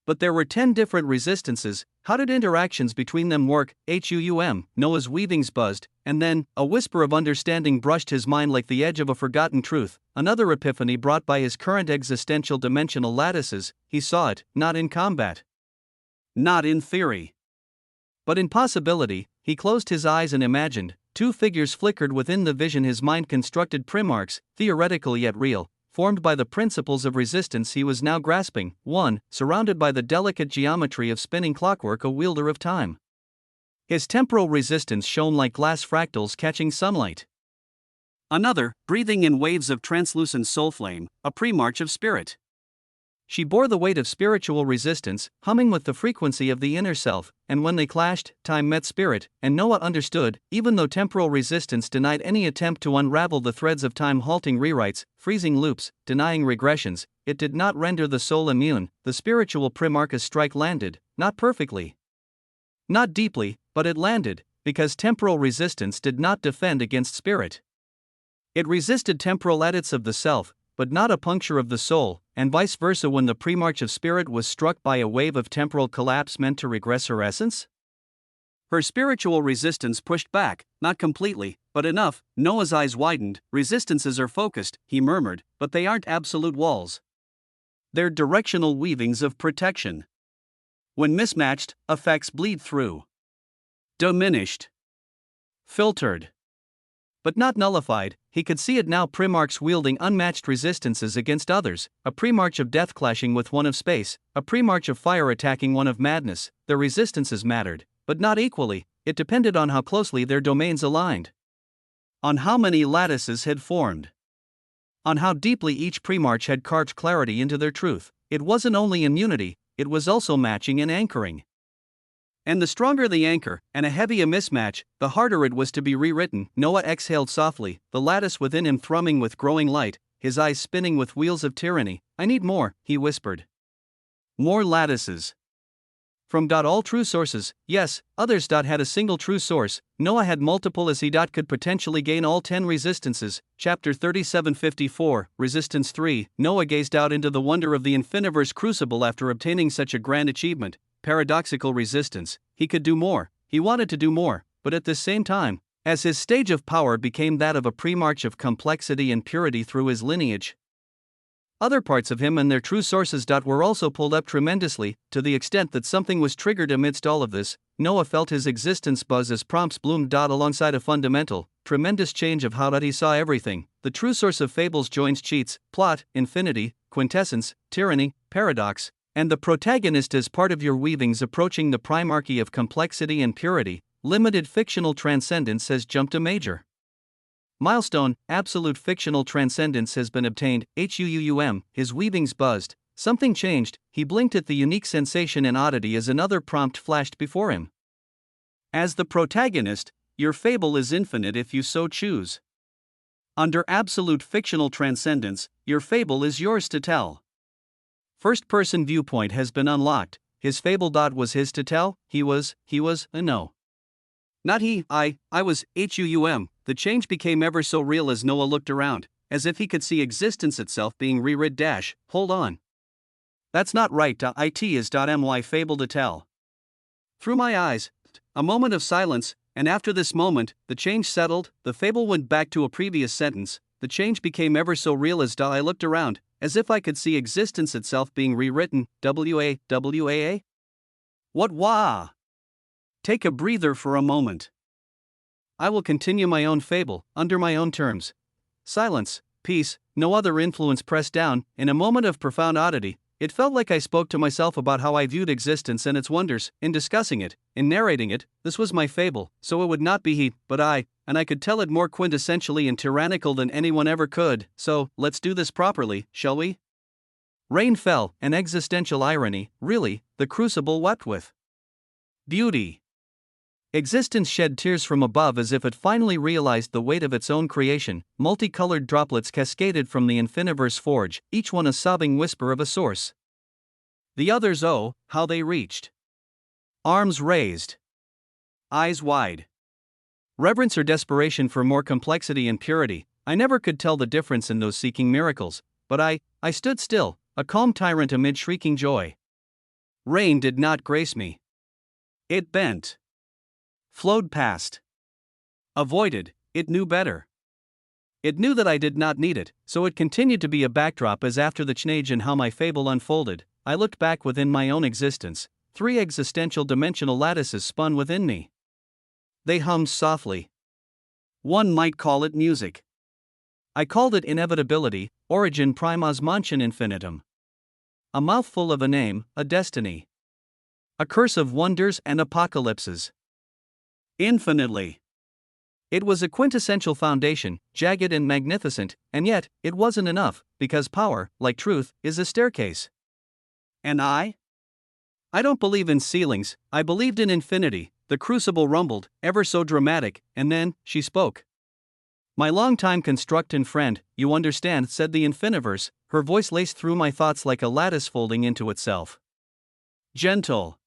But there were 10 different resistances. How did interactions between them work? Noah's weavings buzzed, and then, a whisper of understanding brushed his mind like the edge of a forgotten truth, another epiphany brought by his current existential dimensional lattices. He saw it, not in combat, not in theory, but in possibility. He closed his eyes and imagined. Two figures flickered within the vision his mind constructed: Primarchs, theoretical yet real, formed by the principles of resistance he was now grasping. One, surrounded by the delicate geometry of spinning clockwork, a wielder of time. His temporal resistance shone like glass fractals catching sunlight. Another, breathing in waves of translucent soul flame, a Primarch of spirit. She bore the weight of spiritual resistance, humming with the frequency of the inner self, and when they clashed, time met spirit, and Noah understood. Even though temporal resistance denied any attempt to unravel the threads of time, halting rewrites, freezing loops, denying regressions, it did not render the soul immune. The spiritual Primarch's strike landed, not perfectly, not deeply, but it landed, because temporal resistance did not defend against spirit. It resisted temporal edits of the self, but not a puncture of the soul, and vice versa. When the Primarch of spirit was struck by a wave of temporal collapse meant to regress her essence, her spiritual resistance pushed back, not completely, but enough. Noah's eyes widened. Resistances are focused, he murmured, but they aren't absolute walls. They're directional weavings of protection. When mismatched, effects bleed through. Diminished. Filtered. But not nullified. He could see it now. Primarchs wielding unmatched resistances against others, a Primarch of death clashing with one of space, a Primarch of fire attacking one of madness. Their resistances mattered, but not equally. It depended on how closely their domains aligned, on how many lattices had formed, on how deeply each Primarch had carved clarity into their truth. It wasn't only immunity, it was also matching and anchoring. And the stronger the anchor, and a heavy a mismatch, the harder it was to be rewritten. Noah exhaled softly, the lattice within him thrumming with growing light, his eyes spinning with wheels of tyranny. I need more, he whispered. More lattices. From all true sources, yes, others had a single true source. Noah had multiple as he could potentially gain all 10 resistances. Chapter 37:54, Resistance 3. Noah gazed out into the wonder of the Infiniverse crucible after obtaining such a grand achievement. Paradoxical resistance. He could do more, he wanted to do more, but at the same time, as his stage of power became that of a Primarch of complexity and purity through his lineage, other parts of him and their true sources were also pulled up tremendously, to the extent that something was triggered amidst all of this. Noah felt his existence buzz as prompts bloomed alongside a fundamental, tremendous change of how he saw everything. The true source of fables joins cheats, plot, infinity, quintessence, tyranny, paradox, and the protagonist as part of your weavings. Approaching the primarchy of complexity and purity, limited fictional transcendence has jumped a major milestone. Absolute fictional transcendence has been obtained. His weavings buzzed. Something changed. He blinked at the unique sensation and oddity as another prompt flashed before him. As the protagonist, your fable is infinite if you so choose. Under absolute fictional transcendence, your fable is yours to tell. First-person viewpoint has been unlocked. His fable was his to tell. He was no. Not he, I was. The change became ever so real as Noah looked around, as if he could see existence itself being rewrit. Hold on. That's not right. It is my fable to tell. Through my eyes, a moment of silence, and after this moment, the change settled. The fable went back to a previous sentence. The change became ever so real as I looked around, as if I could see existence itself being rewritten. WAA? What wah? Take a breather for a moment. I will continue my own fable, under my own terms. Silence, peace, no other influence pressed down. In a moment of profound oddity, it felt like I spoke to myself about how I viewed existence and its wonders. In discussing it, in narrating it, this was my fable, so it would not be he, but I, and I could tell it more quintessentially and tyrannical than anyone ever could. So, let's do this properly, shall we? Rain fell, an existential irony. Really, the crucible wept with beauty. Existence shed tears from above as if it finally realized the weight of its own creation. Multicolored droplets cascaded from the Infiniverse forge, each one a sobbing whisper of a source. The others, oh, how they reached. Arms raised. Eyes wide. Reverence or desperation for more complexity and purity. I never could tell the difference in those seeking miracles, but I stood still, a calm tyrant amid shrieking joy. Rain did not grace me. It bent. Flowed past. Avoided, it knew better. It knew that I did not need it, so it continued to be a backdrop as after the change in how my fable unfolded, I looked back within my own existence. 3 existential dimensional lattices spun within me. They hummed softly. One might call it music. I called it inevitability, origin primas manchin infinitum. A mouthful of a name, a destiny. A curse of wonders and apocalypses. Infinitely. It was a quintessential foundation, jagged and magnificent, and yet, it wasn't enough, because power, like truth, is a staircase. And I don't believe in ceilings, I believed in infinity. The crucible rumbled, ever so dramatic, and then, she spoke. My longtime construct and friend, you understand, said the infiniverse, her voice laced through my thoughts like a lattice folding into itself. Gentle.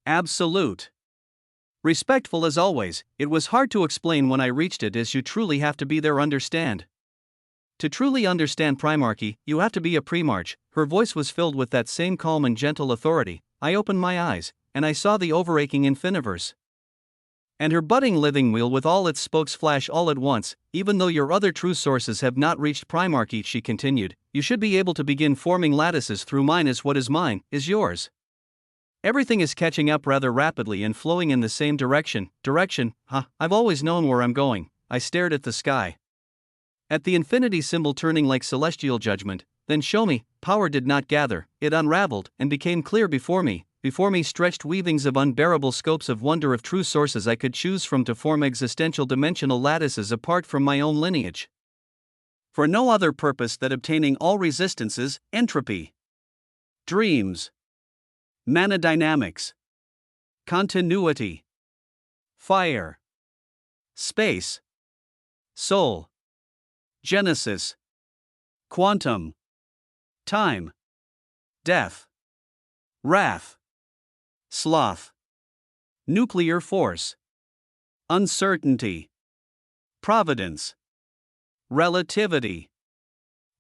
Absolute. Respectful as always, it was hard to explain when I reached it as you truly have to be there understand. To truly understand primarchy, you have to be a primarch. Her voice was filled with that same calm and gentle authority. I opened my eyes, and I saw the overaching infiniverse. And her budding living wheel with all its spokes flash all at once. Even though your other true sources have not reached primarchy, she continued, you should be able to begin forming lattices through mine, as what is mine, is yours. Everything is catching up rather rapidly and flowing in the same direction. I've always known where I'm going. I stared at the sky. At the infinity symbol turning like celestial judgment, then show me. Power did not gather, it unraveled and became clear before me. Before me stretched weavings of unbearable scopes of wonder of true sources I could choose from to form existential dimensional lattices apart from my own lineage. For no other purpose than obtaining all resistances, entropy, dreams, mana dynamics, continuity, fire, space, soul, genesis, quantum, time, death, wrath, sloth, nuclear force, uncertainty, providence, relativity,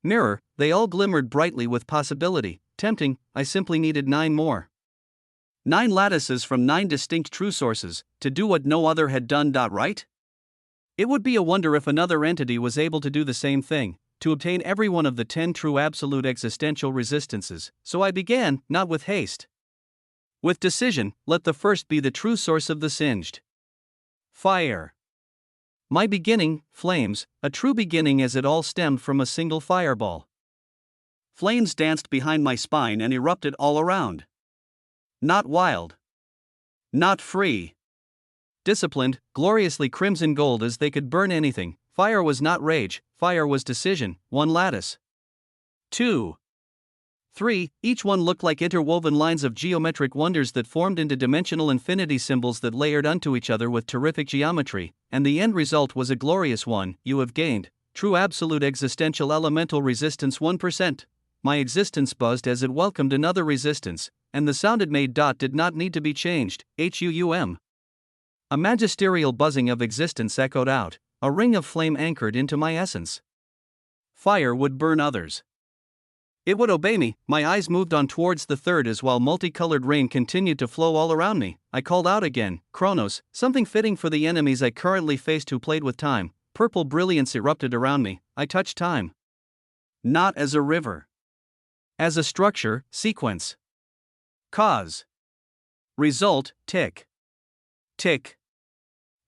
mirror. They all glimmered brightly with possibility, tempting. I simply needed 9 more. 9 lattices from 9 distinct true sources, to do what no other had done. Right? It would be a wonder if another entity was able to do the same thing, to obtain every one of the 10 true absolute existential resistances. So I began, not with haste. With decision, let the first be the true source of the singed. Fire. My beginning, flames, a true beginning as it all stemmed from a single fireball. Flames danced behind my spine and erupted all around. Not wild. Not free. Disciplined, gloriously crimson gold as they could burn anything. Fire was not rage, fire was decision. 1 lattice. 2. 3, each one looked like interwoven lines of geometric wonders that formed into dimensional infinity symbols that layered unto each other with terrific geometry, and the end result was a glorious one. You have gained true absolute existential elemental resistance 1%. My existence buzzed as it welcomed another resistance, and the sound it made. Did not need to be changed. HUUM. A magisterial buzzing of existence echoed out, a ring of flame anchored into my essence. Fire would burn others. It would obey me. My eyes moved on towards the third as while multicolored rain continued to flow all around me. I called out again, Chronos, something fitting for the enemies I currently faced who played with time. Purple brilliance erupted around me. I touched time. Not as a river. As a structure, sequence. Cause. Result, tick. Tick.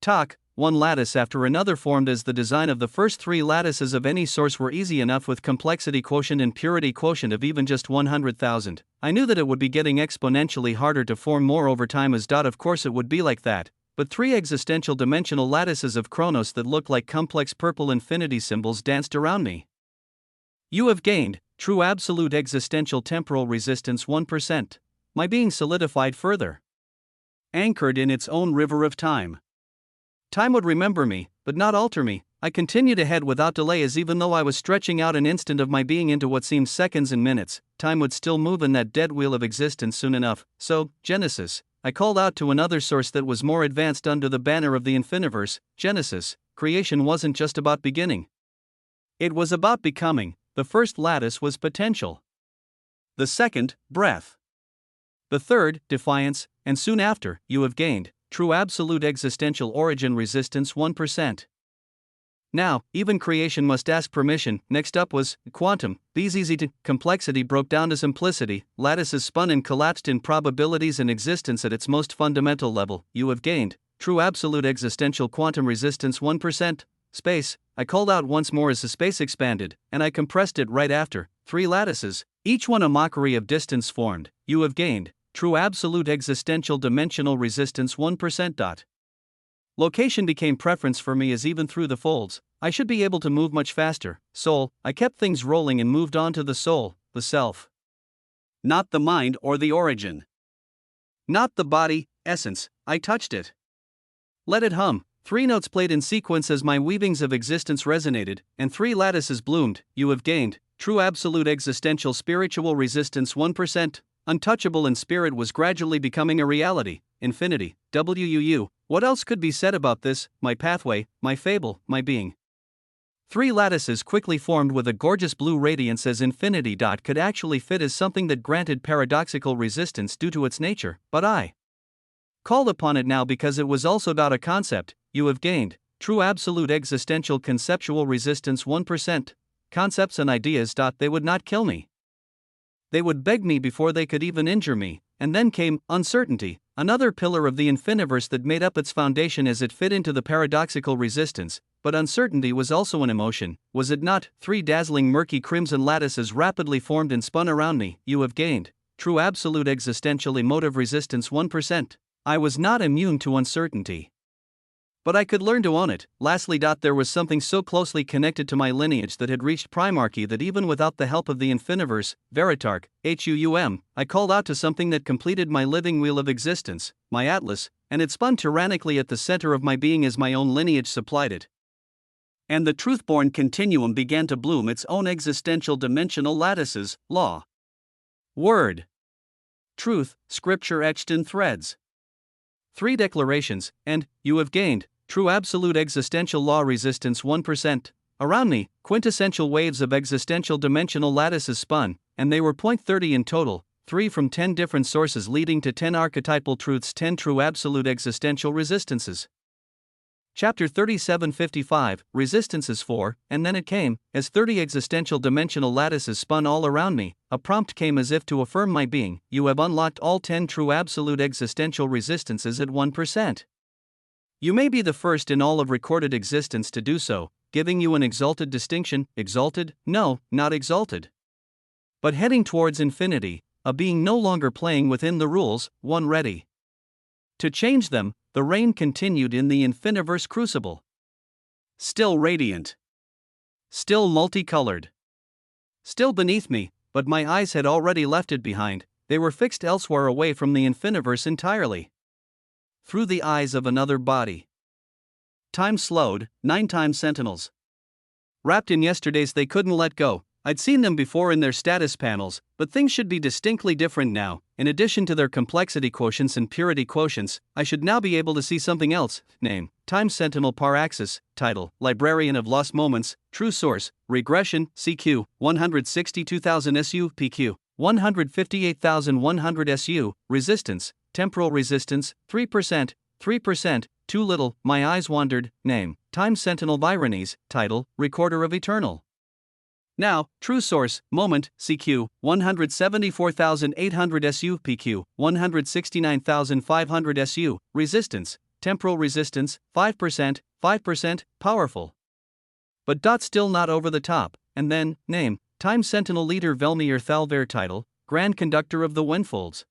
Tock. 1 lattice after another formed as the design of the first 3 lattices of any source were easy enough with complexity quotient and purity quotient of even just 100,000. I knew that it would be getting exponentially harder to form more over time as. Of course it would be like that, but 3 existential dimensional lattices of Chronos that looked like complex purple infinity symbols danced around me. You have gained true absolute existential temporal resistance 1%. My being solidified further. Anchored in its own river of time. Time would remember me, but not alter me. I continued ahead without delay as even though I was stretching out an instant of my being into what seemed seconds and minutes, time would still move in that dead wheel of existence soon enough. So, Genesis, I called out to another source that was more advanced under the banner of the Infiniverse, Genesis. Creation wasn't just about beginning. It was about becoming. The first lattice was potential. The second, breath. The third, defiance, and soon after, you have gained, true absolute existential origin resistance 1%. Now, even creation must ask permission. Next up was quantum. These easy to complexity broke down to simplicity. Lattices spun and collapsed in probabilities and existence at its most fundamental level. You have gained true absolute existential quantum resistance 1%. Space. I called out once more as the space expanded, and I compressed it right after. 3 lattices, each one a mockery of distance formed. You have gained true absolute existential dimensional resistance 1%. Location became preference for me as even through the folds, I should be able to move much faster. Soul, I kept things rolling and moved on to the soul, the self. Not the mind or the origin. Not the body, essence, I touched it. Let it hum. 3 notes played in sequence as my weavings of existence resonated, and 3 lattices bloomed. You have gained true absolute existential spiritual resistance 1%. Untouchable in spirit was gradually becoming a reality. Infinity. WUU. What else could be said about this? My pathway, my fable, my being. 3 lattices quickly formed with a gorgeous blue radiance as infinity. Could actually fit as something that granted paradoxical resistance due to its nature, but I called upon it now because it was also a concept. You have gained true absolute existential conceptual resistance 1%. Concepts and ideas. They would not kill me. They would beg me before they could even injure me. And then came uncertainty, another pillar of the Infiniverse that made up its foundation as it fit into the paradoxical resistance. But uncertainty was also an emotion, was it not? 3 dazzling murky crimson lattices rapidly formed and spun around me. You have gained true absolute existential emotive resistance 1%. I was not immune to uncertainty, but I could learn to own it. Lastly, there was something so closely connected to my lineage that had reached primarchy that even without the help of the Infiniverse, Veritarch, HUUM, I called out to something that completed my living wheel of existence, my atlas, and it spun tyrannically at the center of my being as my own lineage supplied it. And the truth-born continuum began to bloom its own existential dimensional lattices, law, word, truth, scripture etched in threads. 3 declarations, and you have gained true absolute existential law resistance 1%. Around me, quintessential waves of existential dimensional lattices spun, and they were 30 in total, 3 from 10 different sources leading to 10 archetypal truths, 10 true absolute existential resistances. Chapter 3755, Resistances 4, and then it came, as 30 existential dimensional lattices spun all around me, a prompt came as if to affirm my being. You have unlocked all 10 true absolute existential resistances at 1%. You may be the first in all of recorded existence to do so, giving you an exalted distinction. Exalted? No, not exalted. But heading towards infinity, a being no longer playing within the rules, one ready to change them. The rain continued in the Infiniverse crucible. Still radiant. Still multicolored. Still beneath me, but my eyes had already left it behind. They were fixed elsewhere away from the Infiniverse entirely. Through the eyes of another body. Time slowed, 9 time sentinels. Wrapped in yesterdays they couldn't let go. I'd seen them before in their status panels, but things should be distinctly different now. In addition to their complexity quotients and purity quotients, I should now be able to see something else. Name, Time Sentinel Par Axis. Title, Librarian of Lost Moments. True Source, Regression, CQ, 162,000 SU, PQ, 158,100 SU. Resistance, Temporal Resistance, 3%, 3%, too little. My eyes wandered. Name, Time Sentinel Virones. Title, Recorder of Eternal. Now, True Source, Moment, CQ, 174,800 SU, PQ, 169,500 SU. Resistance, Temporal Resistance, 5%, 5%, powerful. But still not over the top. And then, name, Time Sentinel Leader Velmir Thalver. Title, Grand Conductor of the Windfolds.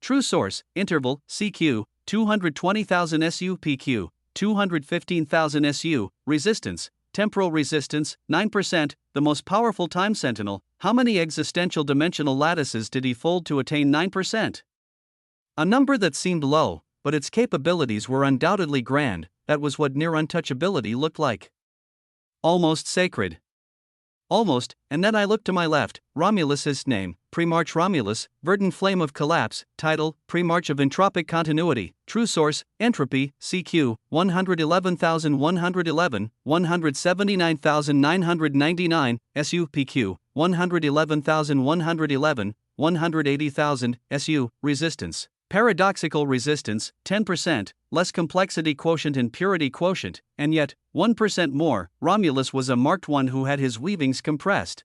True Source, Interval, CQ, 220,000 SU, PQ, 215,000 SU. Resistance, Temporal Resistance, 9%, the most powerful Time Sentinel. How many existential dimensional lattices did he fold to attain 9%? A number that seemed low, but its capabilities were undoubtedly grand. That was what near untouchability looked like. Almost sacred. almost, and then I looked to my left. Romulus's name, Pre-March Romulus, verdant flame of collapse, title, Pre-March of entropic continuity, true source, entropy, CQ, 111,111, 179,999, SU-PQ, 111,111, 180,000, SU, resistance. Paradoxical resistance, 10%, less complexity quotient and purity quotient, and yet, 1% more. Romulus was a marked one who had his weavings compressed.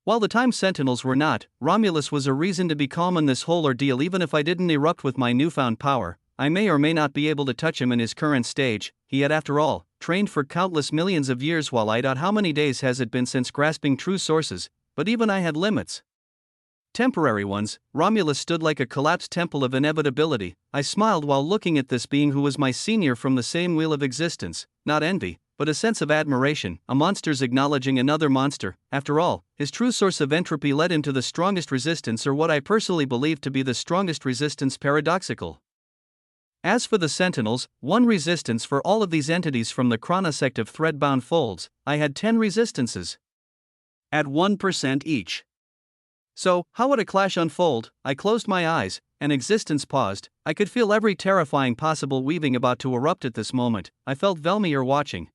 While the Time Sentinels were not, Romulus was a reason to be calm in this whole ordeal. Even if I didn't erupt with my newfound power, I may or may not be able to touch him in his current stage. He had, after all, trained for countless millions of years. While I doubt how many days has it been since grasping true sources, but even I had limits. Temporary ones. Romulus stood like a collapsed temple of inevitability. I smiled while looking at this being who was my senior from the same wheel of existence, not envy, but a sense of admiration, a monster's acknowledging another monster. After all, his true source of entropy led him to the strongest resistance, or what I personally believe to be the strongest resistance, paradoxical. As for the Sentinels, one resistance for all of these entities from the chronosect of thread-bound folds. I had 10 resistances. At 1% each. So, how would a clash unfold? I closed my eyes, and existence paused. I could feel every terrifying possible weaving about to erupt at this moment. I felt Velmir watching.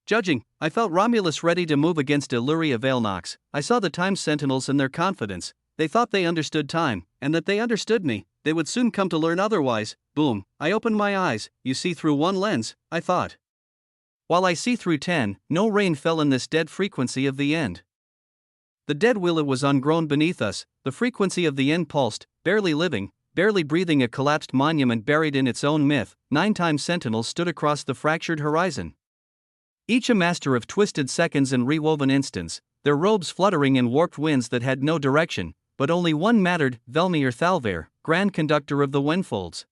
Judging, I felt Romulus ready to move against Illyria Veilnox. I saw the Time Sentinels and their confidence. They thought they understood time, and that they understood me. They would soon come to learn otherwise. Boom, I opened my eyes. You see through one lens, I thought. While I see through 10, no rain fell in this dead frequency of the end. The dead wheel, it was ungrown beneath us. The frequency of the end pulsed, barely living, barely breathing, a collapsed monument buried in its own myth. 9 Time Sentinels stood across the fractured horizon. Each a master of twisted seconds and rewoven instants, their robes fluttering in warped winds that had no direction, but only one mattered, Velmir Thalvair, Grand Conductor of the Windfolds.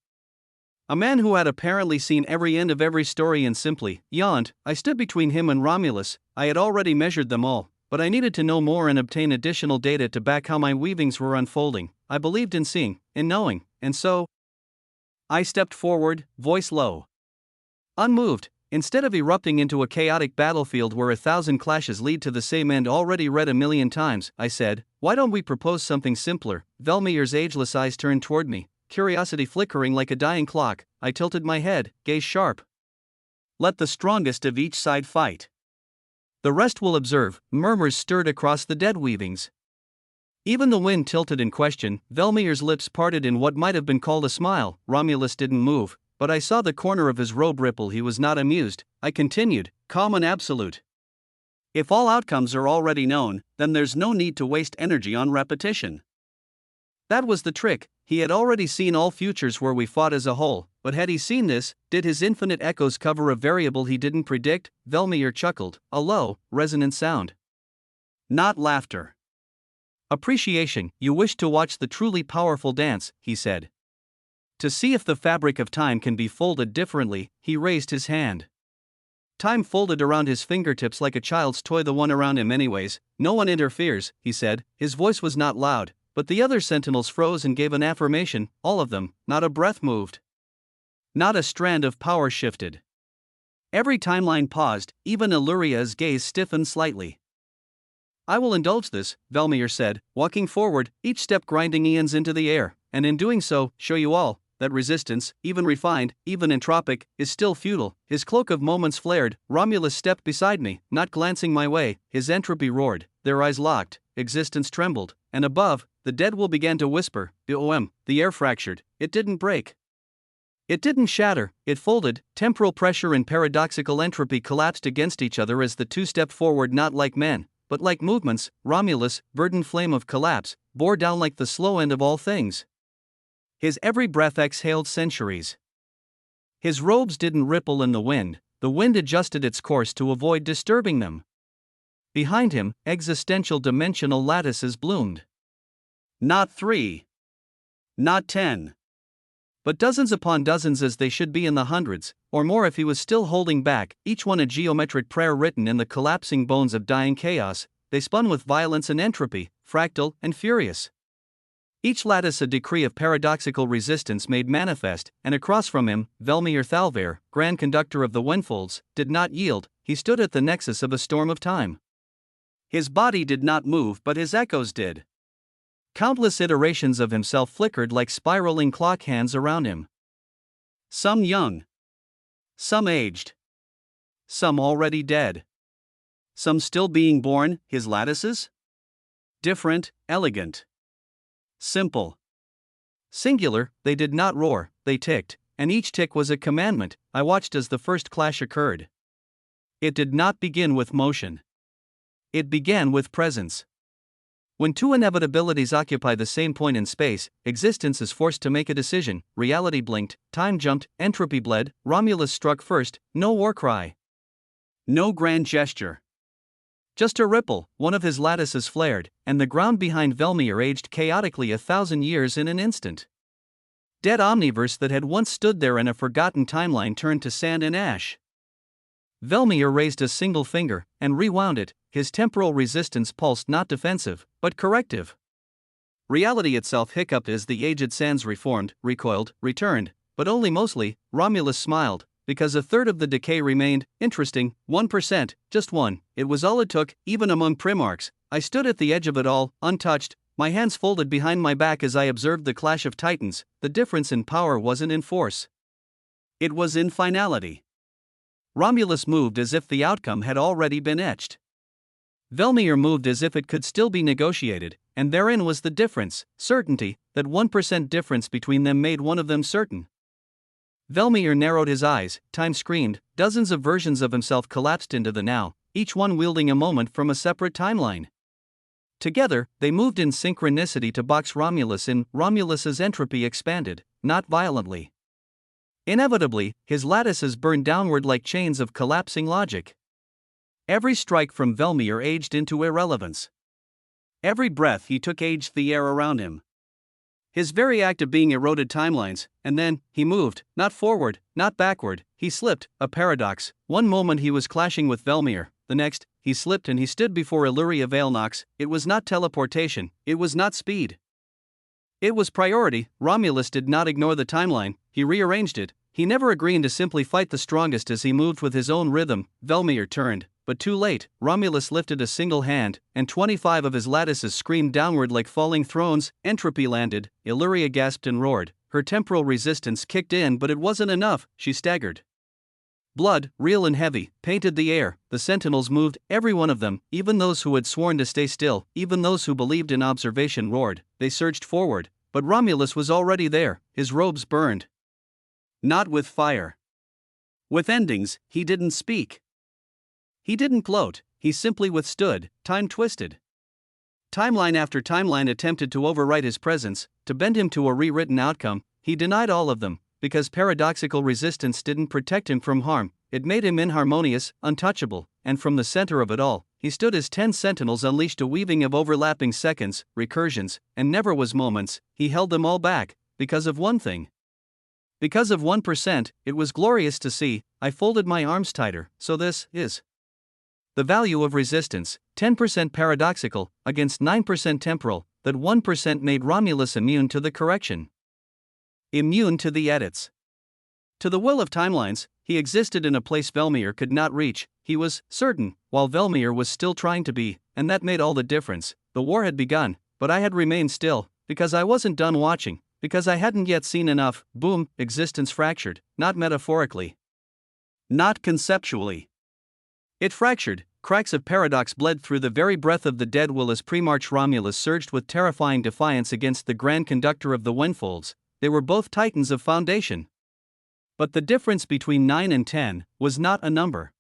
A man who had apparently seen every end of every story and simply yawned. I stood between him and Romulus. I had already measured them all, but I needed to know more and obtain additional data to back how my weavings were unfolding. I believed in seeing, in knowing, and so I stepped forward, voice low. Unmoved, instead of erupting into a chaotic battlefield where 1,000 clashes lead to the same end already read a million times, I said, why don't we propose something simpler? Velmir's ageless eyes turned toward me, curiosity flickering like a dying clock. I tilted my head, gaze sharp. Let the strongest of each side fight. The rest will observe. Murmurs stirred across the dead weavings. Even the wind tilted in question. Velmir's lips parted in what might have been called a smile. Romulus didn't move, but I saw the corner of his robe ripple. He was not amused. I continued, calm and absolute. If all outcomes are already known, then there's no need to waste energy on repetition. That was the trick. He had already seen all futures where we fought as a whole, but had he seen this? Did his infinite echoes cover a variable he didn't predict? Velmir chuckled, a low, resonant sound. Not laughter. Appreciation. You wish to watch the truly powerful dance, he said. To see if the fabric of time can be folded differently, he raised his hand. Time folded around his fingertips like a child's toy, the one around him anyways. No one interferes, he said. His voice was not loud, but the other sentinels froze and gave an affirmation, all of them. Not a breath moved. Not a strand of power shifted. Every timeline paused, even Illyria's gaze stiffened slightly. I will indulge this, Velmir said, walking forward, each step grinding eons into the air, and in doing so, show you all that resistance, even refined, even entropic, is still futile. His cloak of moments flared. Romulus stepped beside me, not glancing my way. His entropy roared, their eyes locked, existence trembled, and above, the dead will began to whisper, the air fractured, it didn't break. It didn't shatter, it folded. Temporal pressure and paradoxical entropy collapsed against each other as the two stepped forward, not like men, but like movements. Romulus, verdant flame of collapse, bore down like the slow end of all things. His every breath exhaled centuries. His robes didn't ripple in the wind adjusted its course to avoid disturbing them. Behind him, existential dimensional lattices bloomed. Not 3. Not 10. But dozens upon dozens, as they should be in the hundreds, or more if he was still holding back, each one a geometric prayer written in the collapsing bones of dying chaos. They spun with violence and entropy, fractal and furious. Each lattice a decree of paradoxical resistance made manifest, and across from him, Velmir Thalvair, Grand Conductor of the Windfolds, did not yield. He stood at the nexus of a storm of time. His body did not move, but his echoes did. Countless iterations of himself flickered like spiraling clock hands around him. Some young. Some aged. Some already dead. Some still being born, his lattices? Different, elegant. Simple. Singular, they did not roar, they ticked, and each tick was a commandment. I watched as the first clash occurred. It did not begin with motion. It began with presence. When two inevitabilities occupy the same point in space, existence is forced to make a decision. Reality blinked, time jumped, entropy bled, Romulus struck first, no war cry. No grand gesture. Just a ripple, one of his lattices flared, and the ground behind Velmir aged chaotically 1,000 years in an instant. Dead omniverse that had once stood there in a forgotten timeline turned to sand and ash. Velmir raised a single finger, and rewound it. His temporal resistance pulsed not defensive, but corrective. Reality itself hiccuped as the aged sands reformed, recoiled, returned, but only mostly. Romulus smiled, because a third of the decay remained. Interesting, 1%, just one. It was all it took, even among Primarchs. I stood at the edge of it all, untouched, my hands folded behind my back as I observed the clash of titans. The difference in power wasn't in force. It was in finality. Romulus moved as if the outcome had already been etched. Velmir moved as if it could still be negotiated, and therein was the difference, certainty. That 1% difference between them made one of them certain. Velmir narrowed his eyes, time screamed, dozens of versions of himself collapsed into the now, each one wielding a moment from a separate timeline. Together, they moved in synchronicity to box Romulus in. Romulus's entropy expanded, not violently. Inevitably, his lattices burned downward like chains of collapsing logic. Every strike from Velmir aged into irrelevance. Every breath he took aged the air around him. His very act of being eroded timelines, and then, he moved, not forward, not backward, he slipped, a paradox. One moment he was clashing with Velmir, the next, he slipped and he stood before Illyria Veilnox. It was not teleportation, it was not speed. It was priority. Romulus did not ignore the timeline, he rearranged it. He never agreed to simply fight the strongest as he moved with his own rhythm. Velmir turned, but too late. Romulus lifted a single hand, and 25 of his lattices screamed downward like falling thrones. Entropy landed, Illyria gasped and roared. Her temporal resistance kicked in, but it wasn't enough, she staggered. Blood, real and heavy, painted the air. The sentinels moved, every one of them, even those who had sworn to stay still, even those who believed in observation roared. They surged forward, but Romulus was already there, his robes burned. Not with fire. With endings, he didn't speak. He didn't gloat, he simply withstood. Time twisted. Timeline after timeline attempted to overwrite his presence, to bend him to a rewritten outcome. He denied all of them, because paradoxical resistance didn't protect him from harm, it made him inharmonious, untouchable, and from the center of it all, he stood as 10 sentinels unleashed a weaving of overlapping seconds, recursions, and never was moments. He held them all back, because of one thing. Because of 1%, it was glorious to see. I folded my arms tighter. So this is the value of resistance, 10% paradoxical, against 9% temporal. That 1% made Romulus immune to the correction. Immune to the edits. To the will of timelines, he existed in a place Velmir could not reach. He was certain, while Velmir was still trying to be, and that made all the difference. The war had begun, but I had remained still, because I wasn't done watching. Because I hadn't yet seen enough. Boom, existence fractured, not metaphorically. Not conceptually. It fractured, cracks of paradox bled through the very breath of the dead will as Primarch Romulus surged with terrifying defiance against the Grand Conductor of the Windfolds. They were both titans of foundation. But the difference between 9 and 10 was not a number.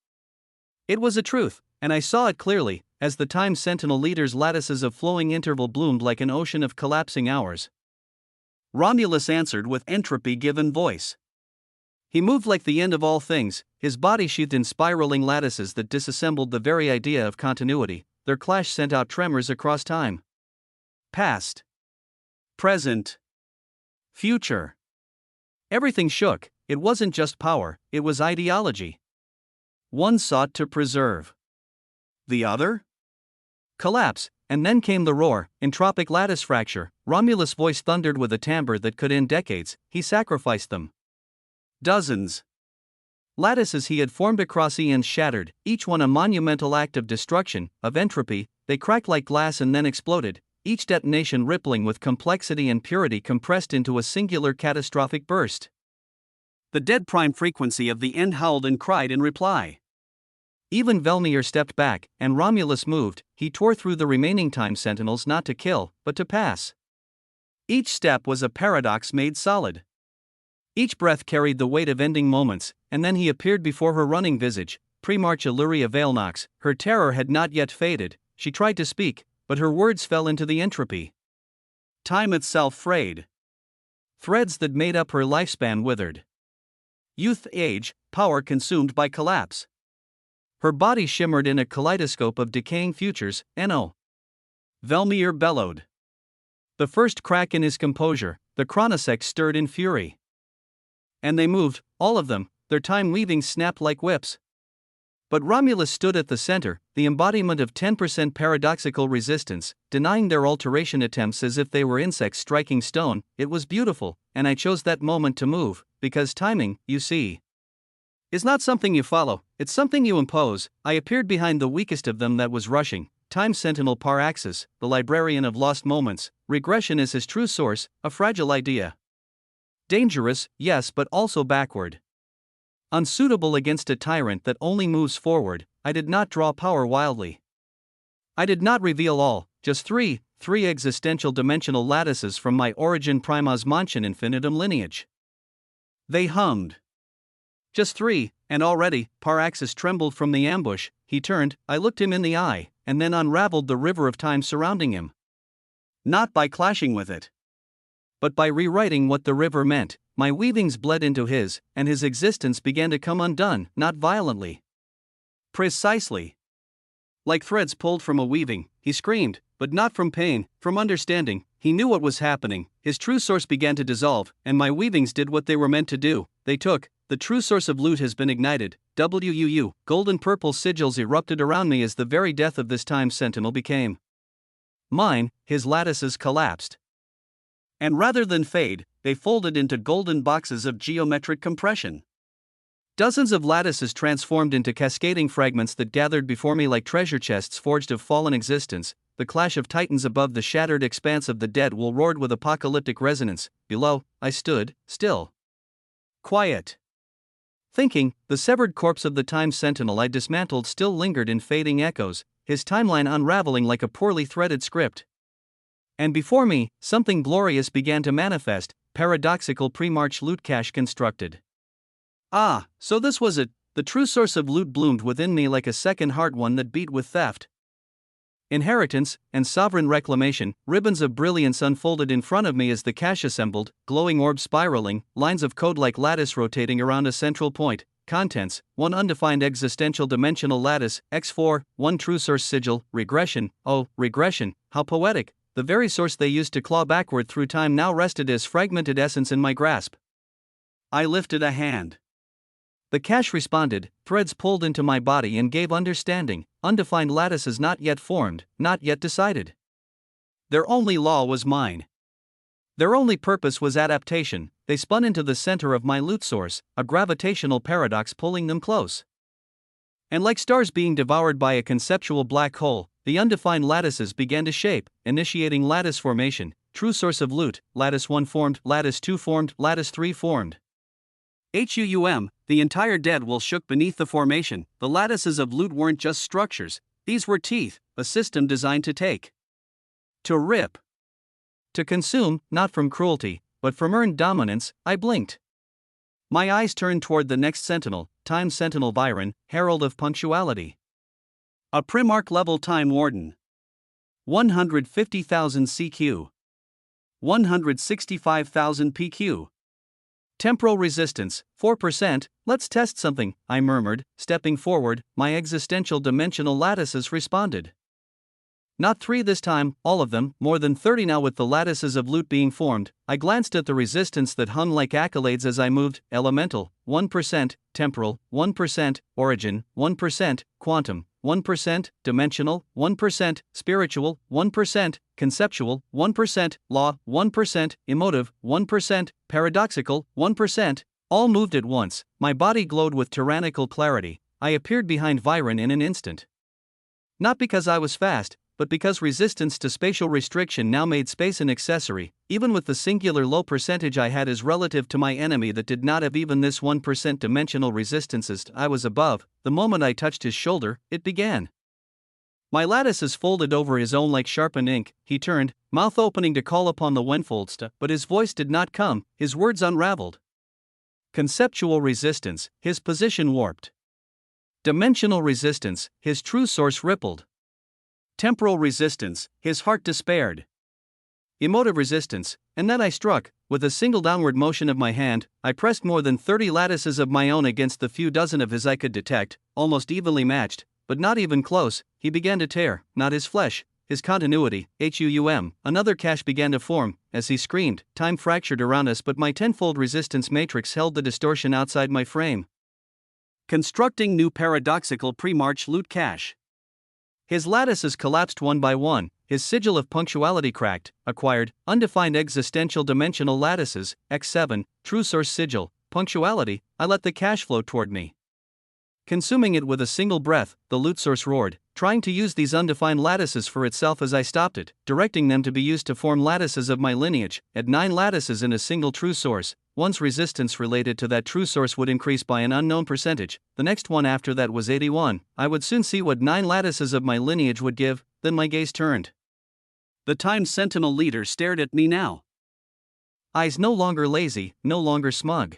It was a truth, and I saw it clearly, as the Time Sentinel leader's lattices of flowing interval bloomed like an ocean of collapsing hours. Romulus answered with entropy-given voice. He moved like the end of all things, his body sheathed in spiraling lattices that disassembled the very idea of continuity. Their clash sent out tremors across time. Past. Present. Future. Everything shook. It wasn't just power, it was ideology. One sought to preserve. The other? Collapse. And then came the roar, entropic lattice fracture. Romulus' voice thundered with a timbre that could end decades. He sacrificed them. Dozens. Lattices he had formed across eons shattered, each one a monumental act of destruction, of entropy. They cracked like glass and then exploded, each detonation rippling with complexity and purity compressed into a singular catastrophic burst. The dead prime frequency of the end howled and cried in reply. Even Velmir stepped back, and Romulus moved. He tore through the remaining time sentinels not to kill, but to pass. Each step was a paradox made solid. Each breath carried the weight of ending moments, and then he appeared before her running visage, Primarch Illyria Veilnox. Her terror had not yet faded. She tried to speak, but her words fell into the entropy. Time itself frayed. Threads that made up her lifespan withered. Youth, age, power consumed by collapse. Her body shimmered in a kaleidoscope of decaying futures. No. Velmir bellowed. The first crack in his composure, the chronosect stirred in fury. And they moved, all of them, their time weavings snapped like whips. But Romulus stood at the center, the embodiment of 10% paradoxical resistance, denying their alteration attempts as if they were insects striking stone. It was beautiful, and I chose that moment to move, because timing, you see, is not something you follow, it's something you impose. I appeared behind the weakest of them that was rushing, Time Sentinel par axis, the librarian of lost moments. Regression is his true source, a fragile idea. Dangerous, yes, but also backward. Unsuitable against a tyrant that only moves forward. I did not draw power wildly. I did not reveal all, just three existential dimensional lattices from my origin prime Osmantian infinitum lineage. They hummed. Just three, and already, Paraxis trembled from the ambush. He turned, I looked him in the eye, and then unraveled the river of time surrounding him. Not by clashing with it, but by rewriting what the river meant. My weavings bled into his, and his existence began to come undone, not violently. Precisely. Like threads pulled from a weaving, he screamed, but not from pain, from understanding. He knew what was happening. His true source began to dissolve, and my weavings did what they were meant to do. They took. The true source of loot has been ignited. Golden purple sigils erupted around me as the very death of this time sentinel became mine. His lattices collapsed. And rather than fade, they folded into golden boxes of geometric compression. Dozens of lattices transformed into cascading fragments that gathered before me like treasure chests forged of fallen existence. The clash of titans above the shattered expanse of the dead will roared with apocalyptic resonance. Below, I stood, still. Quiet. Thinking, the severed corpse of the time sentinel I dismantled still lingered in fading echoes, his timeline unraveling like a poorly threaded script. And before me, something glorious began to manifest, paradoxical Primarch loot cache constructed. Ah, so this was it. The true source of loot bloomed within me like a second heart, one that beat with theft, inheritance, and sovereign reclamation. Ribbons of brilliance unfolded in front of me as the cache assembled, glowing orbs spiraling, lines of code like lattice rotating around a central point. Contents, one undefined existential dimensional lattice, X4, one true source sigil. Regression, oh, regression, how poetic. The very source they used to claw backward through time now rested as fragmented essence in my grasp. I lifted a hand. The cache responded, threads pulled into my body and gave understanding, undefined lattices not yet formed, not yet decided. Their only law was mine. Their only purpose was adaptation. They spun into the center of my loot source, a gravitational paradox pulling them close. And like stars being devoured by a conceptual black hole, the undefined lattices began to shape, initiating lattice formation. True source of loot, lattice 1 formed, lattice 2 formed, lattice 3 formed. The entire dead will shook beneath the formation. The lattices of loot weren't just structures, these were teeth, a system designed to take, to rip, to consume, not from cruelty, but from earned dominance. I blinked. My eyes turned toward the next sentinel, Time Sentinel Viren, herald of punctuality. A Primarch level time warden. 150,000 CQ. 165,000 PQ. Temporal resistance, 4%, let's test something, I murmured, stepping forward. My existential dimensional lattices responded. Not 3 this time, all of them, more than 30 now with the lattices of loot being formed. I glanced at the resistance that hung like accolades as I moved. Elemental, 1%, temporal, 1%, origin, 1%, quantum, 1%, dimensional, 1%, spiritual, 1%, conceptual, 1%, law, 1%, emotive, 1%, paradoxical, 1%, All moved at once, my body glowed with tyrannical clarity, I appeared behind Viren in an instant. Not because I was fast, but because resistance to spatial restriction now made space an accessory, even with the singular low percentage I had as relative to my enemy that did not have even this 1% dimensional resistances. I was above. The moment I touched his shoulder, it began. My lattices folded over his own like sharpened ink. He turned, mouth opening to call upon the Wenfoldsta, but his voice did not come, his words unraveled. Conceptual resistance, his position warped. Dimensional resistance, his true source rippled. Temporal resistance, his heart despaired. Emotive resistance, and then I struck. With a single downward motion of my hand, I pressed more than 30 lattices of my own against the few dozen of his I could detect, almost evenly matched, but not even close. He began to tear, not his flesh, his continuity, HUUM. Another cache began to form. As he screamed, time fractured around us, but my tenfold resistance matrix held the distortion outside my frame. Constructing new paradoxical pre-March loot cache. His lattices collapsed one by one, his sigil of punctuality cracked. Acquired, undefined existential dimensional lattices, X7, true source sigil, punctuality. I let the cache flow toward me. Consuming it with a single breath, the loot source roared, trying to use these undefined lattices for itself as I stopped it, directing them to be used to form lattices of my lineage. At 9 lattices in a single true source, one's resistance related to that true source would increase by an unknown percentage. The next one after that was 81. I would soon see what 9 lattices of my lineage would give. Then my gaze turned. The Time Sentinel leader stared at me now. Eyes no longer lazy, no longer smug.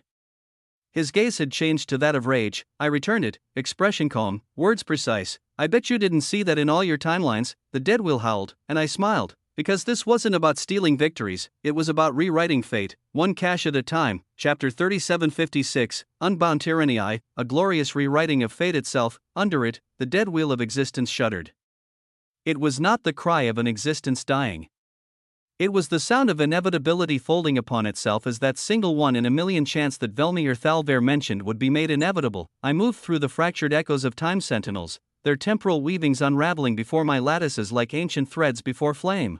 His gaze had changed to that of rage. I returned it, expression calm, words precise. I bet you didn't see that in all your timelines. The dead wheel howled, and I smiled. Because this wasn't about stealing victories, it was about rewriting fate, one cache at a time. Chapter 3756, Unbound Tyranny I, a glorious rewriting of fate itself. Under it, the dead wheel of existence shuddered. It was not the cry of an existence dying. It was the sound of inevitability folding upon itself as that single one in a million chance that Velmir Thalver mentioned would be made inevitable. I moved through the fractured echoes of time sentinels, their temporal weavings unraveling before my lattices like ancient threads before flame.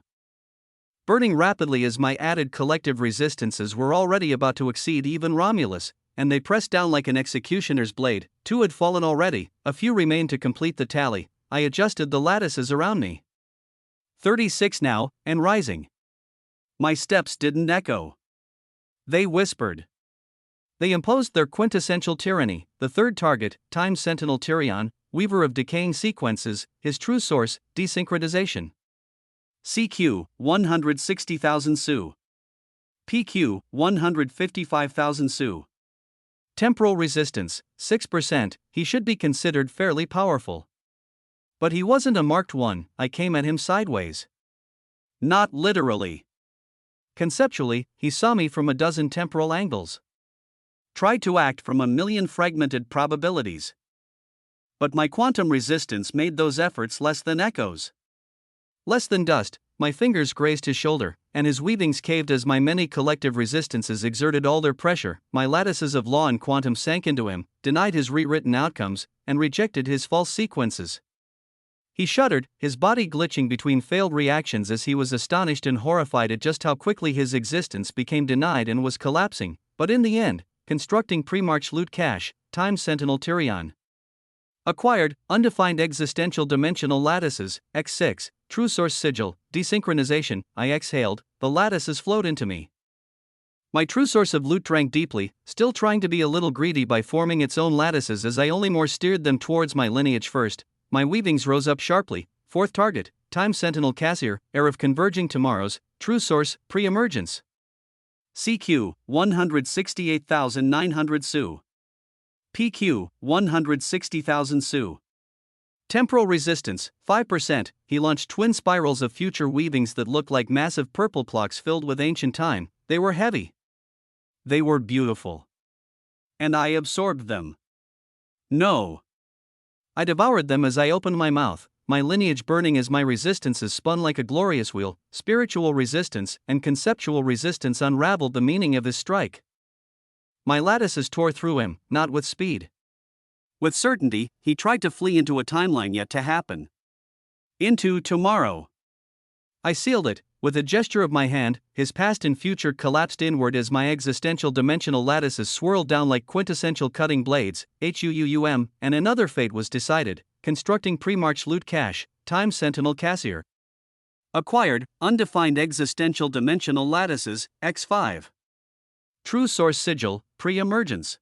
Burning rapidly as my added collective resistances were already about to exceed even Romulus, and they pressed down like an executioner's blade. 2 had fallen already, a few remained to complete the tally. I adjusted the lattices around me. 36 now, and rising. My steps didn't echo. They whispered. They imposed their quintessential tyranny. The third target, Time Sentinel Tyrion, weaver of decaying sequences, his true source, desynchronization. CQ, 160,000 Su. PQ, 155,000 Su. Temporal resistance, 6%, he should be considered fairly powerful. But he wasn't a marked one. I came at him sideways. Not literally. Conceptually, he saw me from a dozen temporal angles. Tried to act from a million fragmented probabilities. But my quantum resistance made those efforts less than echoes. Less than dust. My fingers grazed his shoulder, and his weavings caved as my many collective resistances exerted all their pressure. My lattices of law and quantum sank into him, denied his rewritten outcomes, and rejected his false sequences. He shuddered, his body glitching between failed reactions as he was astonished and horrified at just how quickly his existence became denied and was collapsing. But in the end, constructing pre-March loot cache, Time Sentinel Tyrion. Acquired, undefined existential dimensional lattices, X6, true source sigil, desynchronization. I exhaled, the lattices flowed into me. My true source of loot drank deeply, still trying to be a little greedy by forming its own lattices as I only more steered them towards my lineage first. My weavings rose up sharply. Fourth target, Time Sentinel Cassier, heir of converging tomorrows, true source, pre-emergence. CQ, 168,900 Su. PQ, 160,000 Su. Temporal resistance, 5%. He launched twin spirals of future weavings that looked like massive purple blocks filled with ancient time. They were heavy. They were beautiful. And I absorbed them. No. I devoured them as I opened my mouth, my lineage burning as my resistances spun like a glorious wheel. Spiritual resistance and conceptual resistance unraveled the meaning of his strike. My lattices tore through him, not with speed. With certainty, he tried to flee into a timeline yet to happen. Into tomorrow. I sealed it, With a gesture of my hand, his past and future collapsed inward as my existential dimensional lattices swirled down like quintessential cutting blades, HUUM, and another fate was decided, constructing pre-March loot cache, Time Sentinel Cassier. Acquired, undefined existential dimensional lattices, X5. True source sigil, pre-emergence.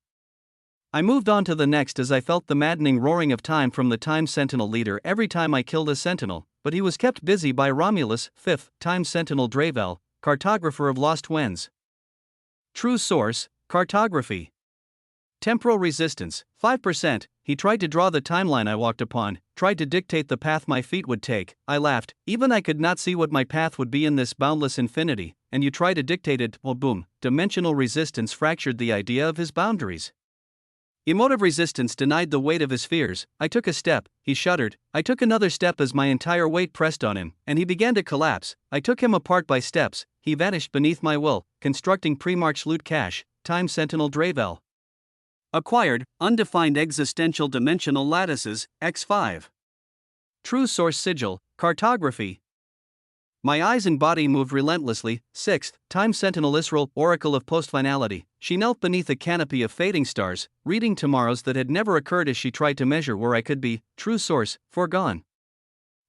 I moved on to the next as I felt the maddening roaring of time from the Time Sentinel leader every time I killed a sentinel, but he was kept busy by Romulus, 5th, Time Sentinel Dravel, cartographer of lost Wens. True source, cartography. Temporal resistance, 5%. He tried to draw the timeline I walked upon, tried to dictate the path my feet would take. I laughed, even I could not see what my path would be in this boundless infinity, and you try to dictate it, well boom, dimensional resistance fractured the idea of his boundaries. Emotive resistance denied the weight of his fears. I took a step, he shuddered. I took another step as my entire weight pressed on him, and he began to collapse. I took him apart by steps, he vanished beneath my will, constructing pre-March loot cache, Time Sentinel Dravel. Acquired, undefined existential dimensional lattices, X5. True source sigil, cartography. My eyes and body moved relentlessly. 6th, Time Sentinel Israel, Oracle of Post-Finality. She knelt beneath a canopy of fading stars, reading tomorrows that had never occurred as she tried to measure where I could be. True source, foregone.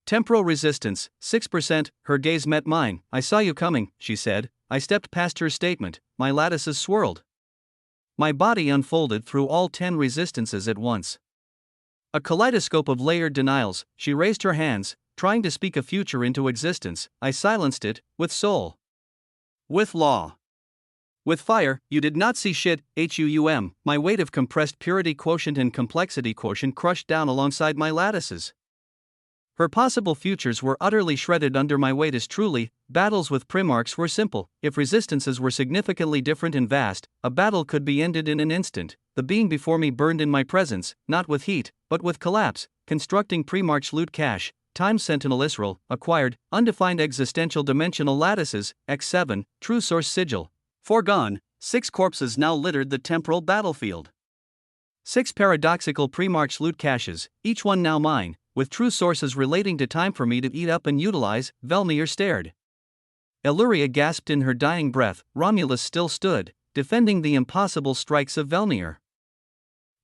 Temporal resistance, 6%. Her gaze met mine. I saw you coming, she said. I stepped past her statement. My lattices swirled. My body unfolded through all 10 resistances at once. A kaleidoscope of layered denials. She raised her hands, trying to speak a future into existence. I silenced it, with soul. With law. With fire, you did not see shit, HUUM. My weight of compressed purity quotient and complexity quotient crushed down alongside my lattices. Her possible futures were utterly shredded under my weight as truly, battles with Primarchs were simple. If resistances were significantly different and vast, a battle could be ended in an instant. The being before me burned in my presence, not with heat, but with collapse, constructing pre-March loot cache, Time Sentinel Israel, acquired, undefined existential dimensional lattices, X7, true source sigil. Foregone, 6 corpses now littered the temporal battlefield. 6 paradoxical pre-March loot caches, each one now mine, with true sources relating to time for me to eat up and utilize. Velmir stared. Illyria gasped in her dying breath. Romulus still stood, defending the impossible strikes of Velmir.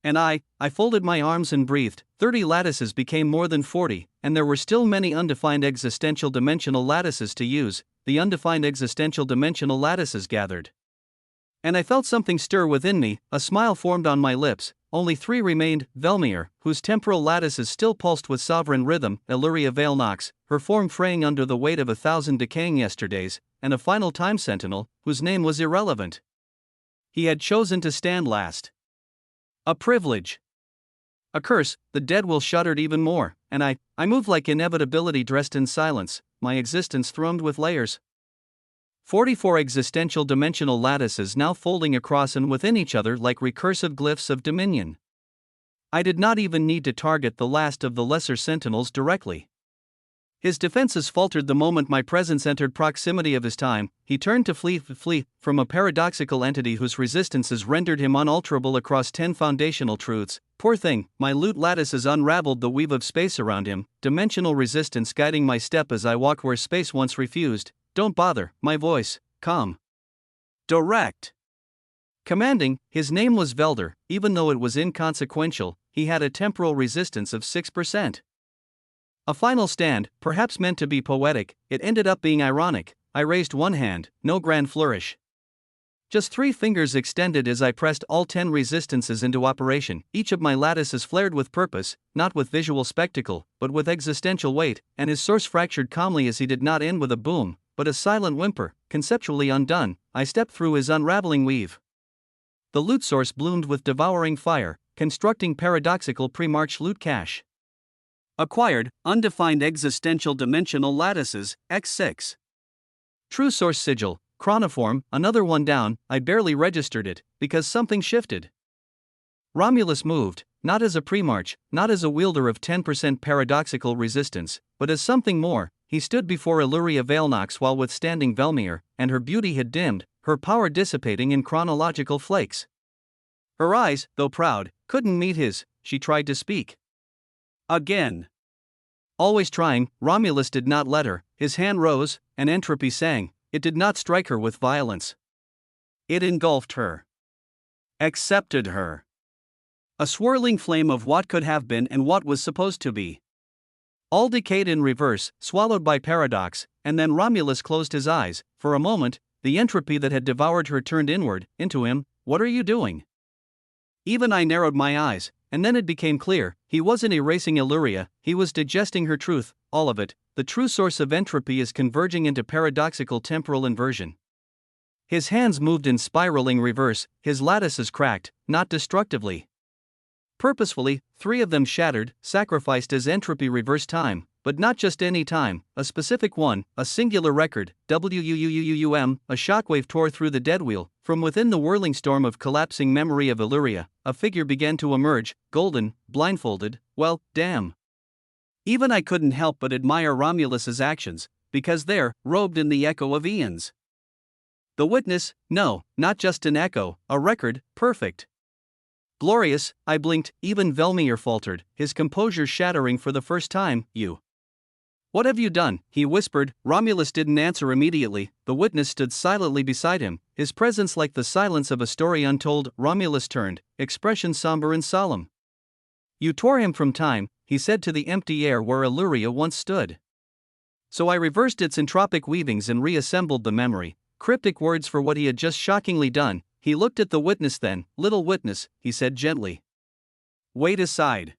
And I folded my arms and breathed. 30 lattices became more than 40, and there were still many undefined existential dimensional lattices to use. The undefined existential dimensional lattices gathered. And I felt something stir within me. A smile formed on my lips. Only 3 remained. Velmir, whose temporal lattices still pulsed with sovereign rhythm. Illyria Veilnox, her form fraying under the weight of 1,000 decaying yesterdays, and a final Time Sentinel, whose name was irrelevant. He had chosen to stand last. A privilege. A curse. The dead will shuddered even more, and I moved like inevitability dressed in silence. My existence thrummed with layers. 44 existential dimensional lattices now folding across and within each other like recursive glyphs of dominion. I did not even need to target the last of the lesser sentinels directly. His defenses faltered the moment my presence entered proximity of his time. He turned to flee from a paradoxical entity whose resistances rendered him unalterable across 10 foundational truths. Poor thing, my loot lattices unraveled the weave of space around him, dimensional resistance guiding my step as I walked where space once refused. Don't bother, my voice, calm. Direct. Commanding. His name was Velder. Even though it was inconsequential, he had a temporal resistance of 6%. A final stand, perhaps meant to be poetic, it ended up being ironic. I raised one hand, no grand flourish. Just 3 fingers extended as I pressed all 10 resistances into operation. Each of my lattices flared with purpose, not with visual spectacle, but with existential weight, and his source fractured calmly as he did not end with a boom, but a silent whimper, conceptually undone. I stepped through his unraveling weave. The loot source bloomed with devouring fire, constructing paradoxical pre-March loot cache. Acquired, undefined existential dimensional lattices, X6. True source sigil, chronoform, another one down. I barely registered it, because something shifted. Romulus moved, not as a pre-March, not as a wielder of 10% paradoxical resistance, but as something more. He stood before Illyria Veilnox while withstanding Velmir, and her beauty had dimmed, her power dissipating in chronological flakes. Her eyes, though proud, couldn't meet his. She tried to speak. Again. Always trying, Romulus did not let her. His hand rose, and entropy sang. It did not strike her with violence. It engulfed her. Accepted her. A swirling flame of what could have been and what was supposed to be. All decayed in reverse, swallowed by paradox, and then Romulus closed his eyes. For a moment, the entropy that had devoured her turned inward, into him. What are you doing? Even I narrowed my eyes, and then it became clear. He wasn't erasing Illyria, he was digesting her truth, all of it. The true source of entropy is converging into paradoxical temporal inversion. His hands moved in spiraling reverse, his lattices cracked, not destructively. Purposefully, 3 of them shattered, sacrificed as entropy reverse time, but not just any time, a specific one, a singular record. WUUUUM, a shockwave tore through the dead wheel. From within the whirling storm of collapsing memory of Illyria, a figure began to emerge, golden, blindfolded. Well, damn. Even I couldn't help but admire Romulus's actions, because there, robed in the echo of eons. The witness, no, not just an echo, a record, perfect. Glorious, I blinked, even Velmir faltered, his composure shattering for the first time. You. What have you done? He whispered. Romulus didn't answer immediately. The witness stood silently beside him, his presence like the silence of a story untold. Romulus turned, expression somber and solemn. You tore him from time, he said, to the empty air where Illyria once stood. So I reversed its entropic weavings and reassembled the memory. Cryptic words for what he had just shockingly done. He looked at the witness then. Little witness, he said gently. Wait aside.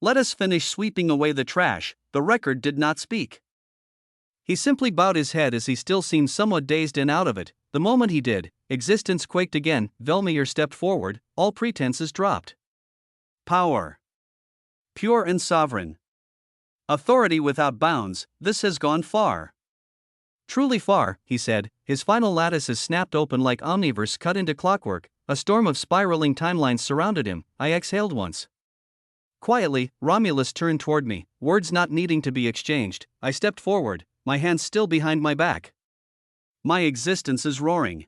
Let us finish sweeping away the trash. The record did not speak. He simply bowed his head as he still seemed somewhat dazed and out of it. The moment he did, existence quaked again. Velmir stepped forward, all pretenses dropped. Power. Pure and sovereign. Authority without bounds, this has gone far. Truly far, he said, his final lattices snapped open like omniverse cut into clockwork. A storm of spiraling timelines surrounded him. I exhaled once. Quietly, Romulus turned toward me, words not needing to be exchanged. I stepped forward, my hands still behind my back. My existence is roaring.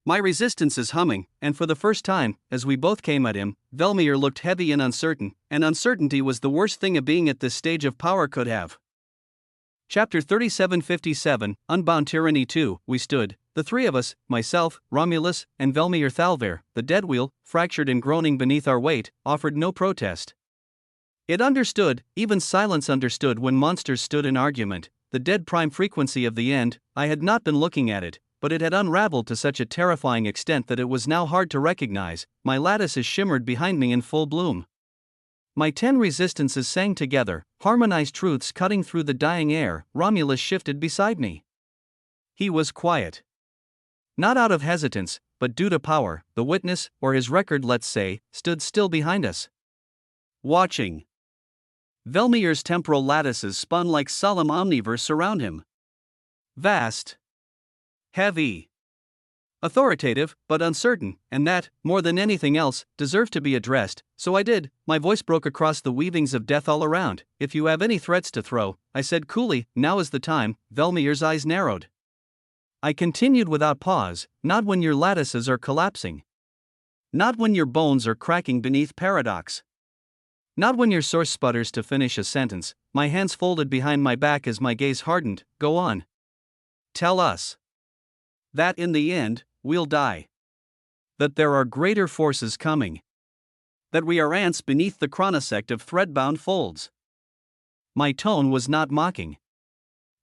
My resistance is humming, and for the first time, as we both came at him, Velmir looked heavy and uncertain, and uncertainty was the worst thing a being at this stage of power could have. Chapter 3757, Unbound Tyranny 2. We stood, the 3 of us, myself, Romulus, and Velmir Thalver. The dead wheel, fractured and groaning beneath our weight, offered no protest. It understood, even silence understood when monsters stood in argument. The dead prime frequency of the end. I had not been looking at it, but it had unraveled to such a terrifying extent that it was now hard to recognize. My lattices shimmered behind me in full bloom. My 10 resistances sang together, harmonized truths cutting through the dying air. Romulus shifted beside me. He was quiet. Not out of hesitance, but due to power. The witness, or his record let's say, stood still behind us. Watching. Velmir's temporal lattices spun like solemn omniverse around him. Vast. Heavy. Authoritative, but uncertain, and that, more than anything else, deserved to be addressed, so I did. My voice broke across the weavings of death all around. If you have any threats to throw, I said coolly, now is the time. Velmir's eyes narrowed. I continued without pause, not when your lattices are collapsing. Not when your bones are cracking beneath paradox. Not when your source sputters to finish a sentence. My hands folded behind my back as my gaze hardened. Go on. Tell us. That in the end, we'll die. That there are greater forces coming. That we are ants beneath the chronosect of thread-bound folds. My tone was not mocking.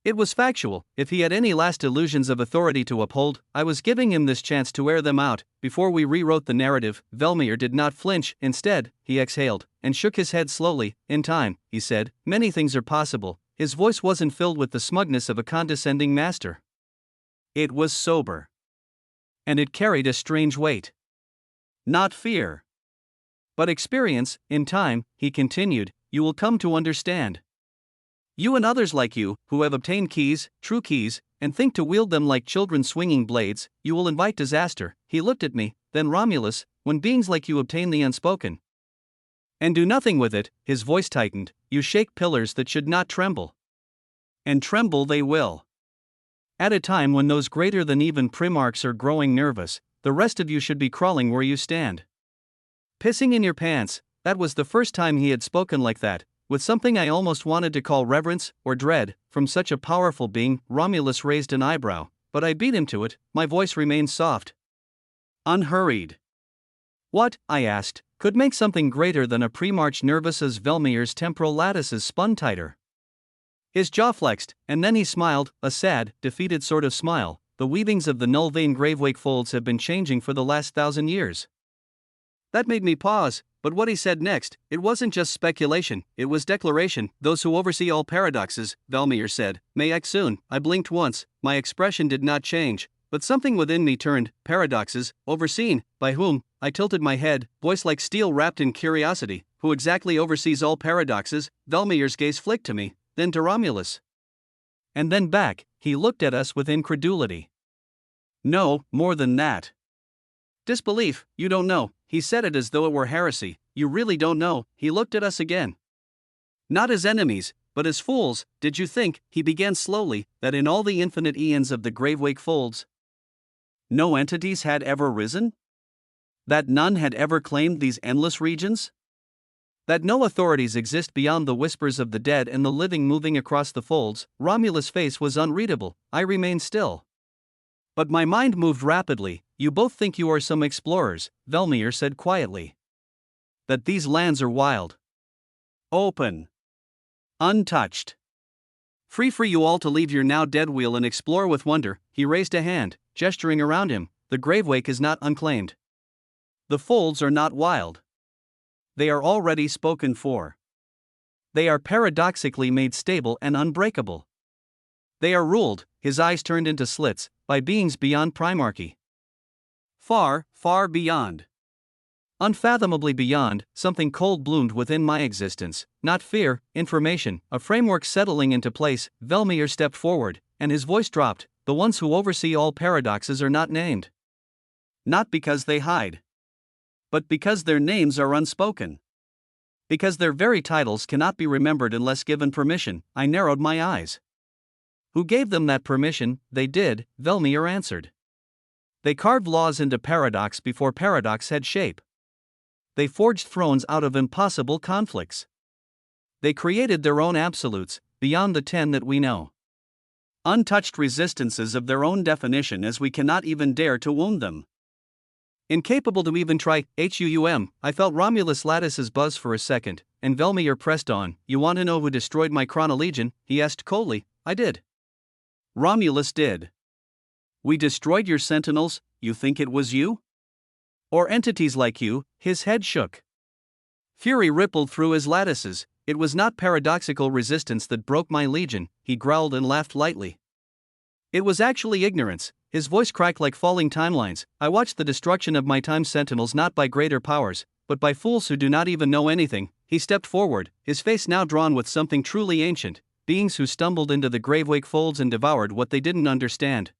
It was factual. If he had any last illusions of authority to uphold, I was giving him this chance to air them out. Before we rewrote the narrative, Velmir did not flinch. Instead, he exhaled, and shook his head slowly. In time, he said, many things are possible. His voice wasn't filled with the smugness of a condescending master. It was sober. And it carried a strange weight. Not fear. But experience. In time, he continued, you will come to understand. You and others like you, who have obtained keys, true keys, and think to wield them like children swinging blades, you will invite disaster. He looked at me, then Romulus, when beings like you obtain the unspoken. And do nothing with it, his voice tightened, you shake pillars that should not tremble. And tremble they will. At a time when those greater than even primarchs are growing nervous, the rest of you should be crawling where you stand. Pissing in your pants. That was the first time he had spoken like that, With something I almost wanted to call reverence or dread from such a powerful being. Romulus raised an eyebrow, but I beat him to it. My voice remained soft, unhurried. What, I asked, could make something greater than a pre-march nervous as Velmir's temporal lattices spun tighter? His jaw flexed, and then he smiled, a sad, defeated sort of smile. The weavings of the null vein gravewake folds have been changing for the last 1,000 years. That made me pause, but what he said next, it wasn't just speculation, it was declaration. Those who oversee all paradoxes, Velmir said, may act soon. I blinked once, my expression did not change, but something within me turned. Paradoxes, overseen, by whom? I tilted my head, voice like steel wrapped in curiosity. Who exactly oversees all paradoxes? Velmir's gaze flicked to me, then to Romulus. And then back. He looked at us with incredulity. No, more than that. Disbelief. You don't know. He said it as though it were heresy. You really don't know. He looked at us again. Not as enemies, but as fools. Did you think, he began slowly, that in all the infinite eons of the gravewake folds, no entities had ever risen? That none had ever claimed these endless regions? That no authorities exist beyond the whispers of the dead and the living moving across the folds? Romulus' face was unreadable. I remained still. But my mind moved rapidly. You both think you are some explorers, Velmir said quietly. That these lands are wild, open, untouched. Free for you all to leave your now dead wheel and explore with wonder. He raised a hand, gesturing around him. The gravewake is not unclaimed. The folds are not wild. They are already spoken for. They are paradoxically made stable and unbreakable. They are ruled, his eyes turned into slits, by beings beyond primarchy. Far, far beyond. Unfathomably beyond. Something cold bloomed within my existence, not fear, information, a framework settling into place. Velmir stepped forward, and his voice dropped. The ones who oversee all paradoxes are not named. Not because they hide, but because their names are unspoken. Because their very titles cannot be remembered unless given permission. I narrowed my eyes. Who gave them that permission? They did, Velmir answered. They carved laws into paradox before paradox had shape. They forged thrones out of impossible conflicts. They created their own absolutes, beyond the 10 that we know. Untouched resistances of their own definition as we cannot even dare to wound them. Incapable to even try. I felt Romulus' lattices buzz for a second, and Velmir pressed on. You want to know who destroyed my chronolegion? He asked coldly. I did. Romulus did. We destroyed your sentinels. You think it was you? Or entities like you? His head shook. Fury rippled through his lattices. It was not paradoxical resistance that broke my legion, he growled and laughed lightly. It was actually ignorance. His voice cracked like falling timelines. I watched the destruction of my time sentinels not by greater powers, but by fools who do not even know anything. He stepped forward, his face now drawn with something truly ancient, beings who stumbled into the gravewake folds and devoured what they didn't understand.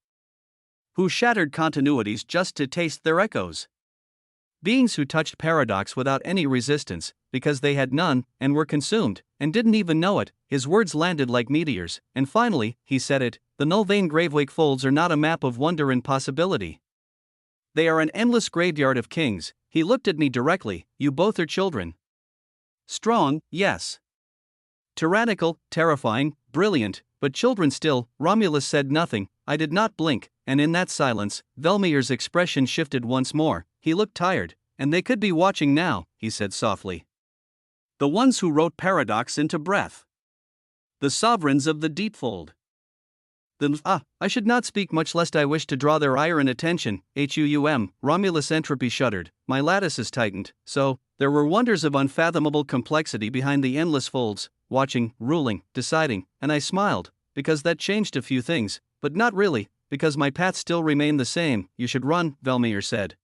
Who shattered continuities just to taste their echoes. Beings who touched paradox without any resistance, because they had none, and were consumed, and didn't even know it. His words landed like meteors, and finally, he said it, the null vein gravewake folds are not a map of wonder and possibility. They are an endless graveyard of kings. He looked at me directly. You both are children. Strong, yes. Tyrannical, terrifying, brilliant, but children still. Romulus said nothing. I did not blink, and in that silence, Velmir's expression shifted once more. He looked tired, and they could be watching now, he said softly. The ones who wrote paradox into breath. The sovereigns of the deepfold. I should not speak much lest I wish to draw their ire and attention. Romulus' entropy shuddered. My lattices tightened. So, there were wonders of unfathomable complexity behind the endless folds, watching, ruling, deciding, and I smiled, because that changed a few things, but not really, because my path still remained the same. You should run, Velmir said.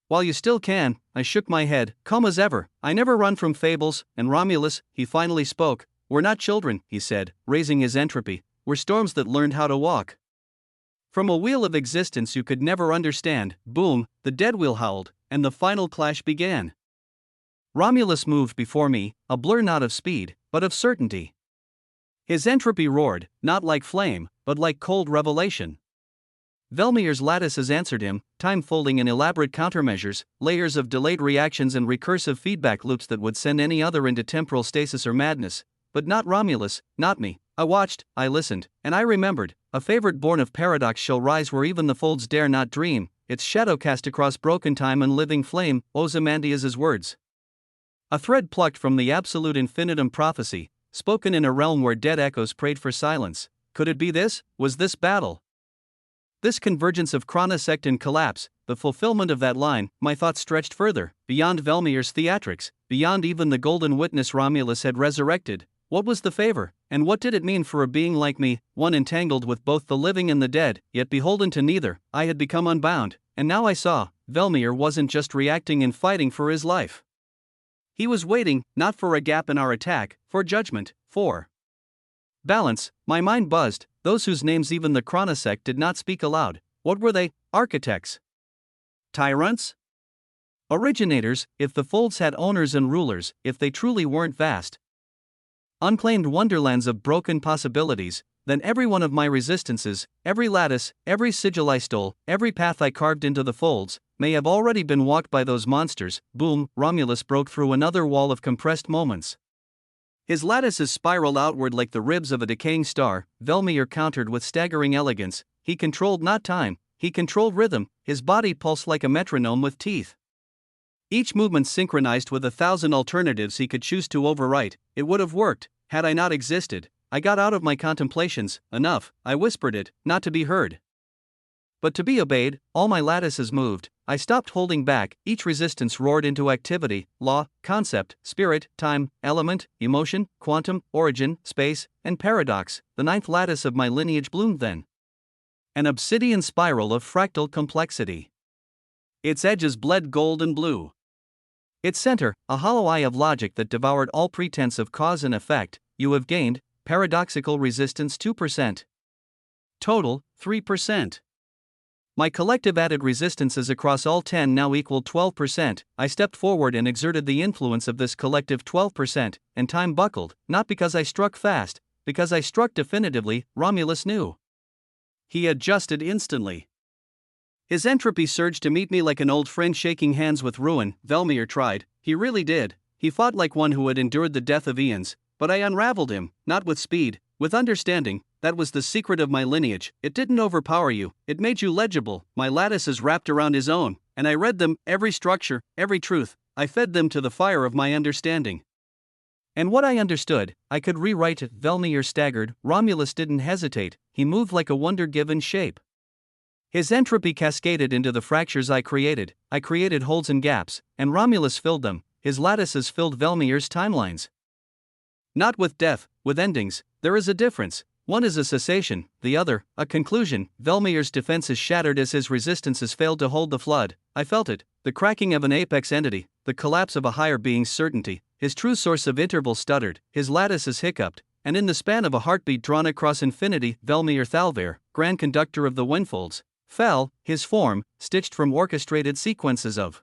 While you still can. I shook my head, calm as ever. I never run from fables, and Romulus, he finally spoke. We're not children, he said, raising his entropy. We're storms that learned how to walk. From a wheel of existence you could never understand. Boom, the dead wheel howled, and the final clash began. Romulus moved before me, a blur not of speed, but of certainty. His entropy roared, not like flame, but like cold revelation. Velmier's lattices answered him, time folding in elaborate countermeasures, layers of delayed reactions and recursive feedback loops that would send any other into temporal stasis or madness. But not Romulus, not me. I watched, I listened, and I remembered. A favorite born of paradox shall rise where even the folds dare not dream, its shadow cast across broken time and living flame, Ozymandias's words. A thread plucked from the absolute infinitum prophecy, spoken in a realm where dead echoes prayed for silence. Could it be this? Was this battle? This convergence of chronosect and collapse, the fulfillment of that line, my thoughts stretched further, beyond Velmier's theatrics, beyond even the golden witness Romulus had resurrected. What was the favor, and what did it mean for a being like me, one entangled with both the living and the dead, yet beholden to neither? I had become unbound, and now I saw, Velmier wasn't just reacting and fighting for his life. He was waiting, not for a gap in our attack, for judgment, for balance. My mind buzzed. Those whose names even the chronosect did not speak aloud. What were they? Architects? Tyrants? Originators, if the folds had owners and rulers, if they truly weren't vast, unclaimed wonderlands of broken possibilities, then every one of my resistances, every lattice, every sigil I stole, every path I carved into the folds, may have already been walked by those monsters. Boom, Romulus broke through another wall of compressed moments. His lattices spiraled outward like the ribs of a decaying star. Velmier countered with staggering elegance. He controlled not time, he controlled rhythm, his body pulsed like a metronome with teeth. Each movement synchronized with 1,000 alternatives he could choose to overwrite. It would have worked, had I not existed. I got out of my contemplations. Enough, I whispered it, not to be heard, but to be obeyed. All my lattices moved. I stopped holding back. Each resistance roared into activity, law, concept, spirit, time, element, emotion, quantum, origin, space, and paradox. The ninth lattice of my lineage bloomed then. An obsidian spiral of fractal complexity. Its edges bled gold and blue. Its center, a hollow eye of logic that devoured all pretense of cause and effect. You have gained, paradoxical resistance 2%. Total, 3%. My collective added resistances across all 10 now equaled 12%. I stepped forward and exerted the influence of this collective 12%, and time buckled, not because I struck fast, because I struck definitively. Romulus knew. He adjusted instantly. His entropy surged to meet me like an old friend shaking hands with ruin. Velmier tried, he really did. He fought like one who had endured the death of eons, but I unraveled him, not with speed, with understanding. That was the secret of my lineage. It didn't overpower you, it made you legible. My lattices wrapped around his own, and I read them, every structure, every truth. I fed them to the fire of my understanding. And what I understood, I could rewrite it. Velmier staggered. Romulus didn't hesitate, he moved like a wonder-given shape. His entropy cascaded into the fractures I created holes and gaps, and Romulus filled them. His lattices filled Velmier's timelines. Not with death, with endings. There is a difference. One is a cessation, the other, a conclusion. Velmier's defenses shattered as his resistances failed to hold the flood. I felt it, the cracking of an apex entity, the collapse of a higher being's certainty. His true source of interval stuttered, his lattices hiccuped, and in the span of a heartbeat drawn across infinity, Velmier Thalver, grand conductor of the windfolds, fell. His form, stitched from orchestrated sequences of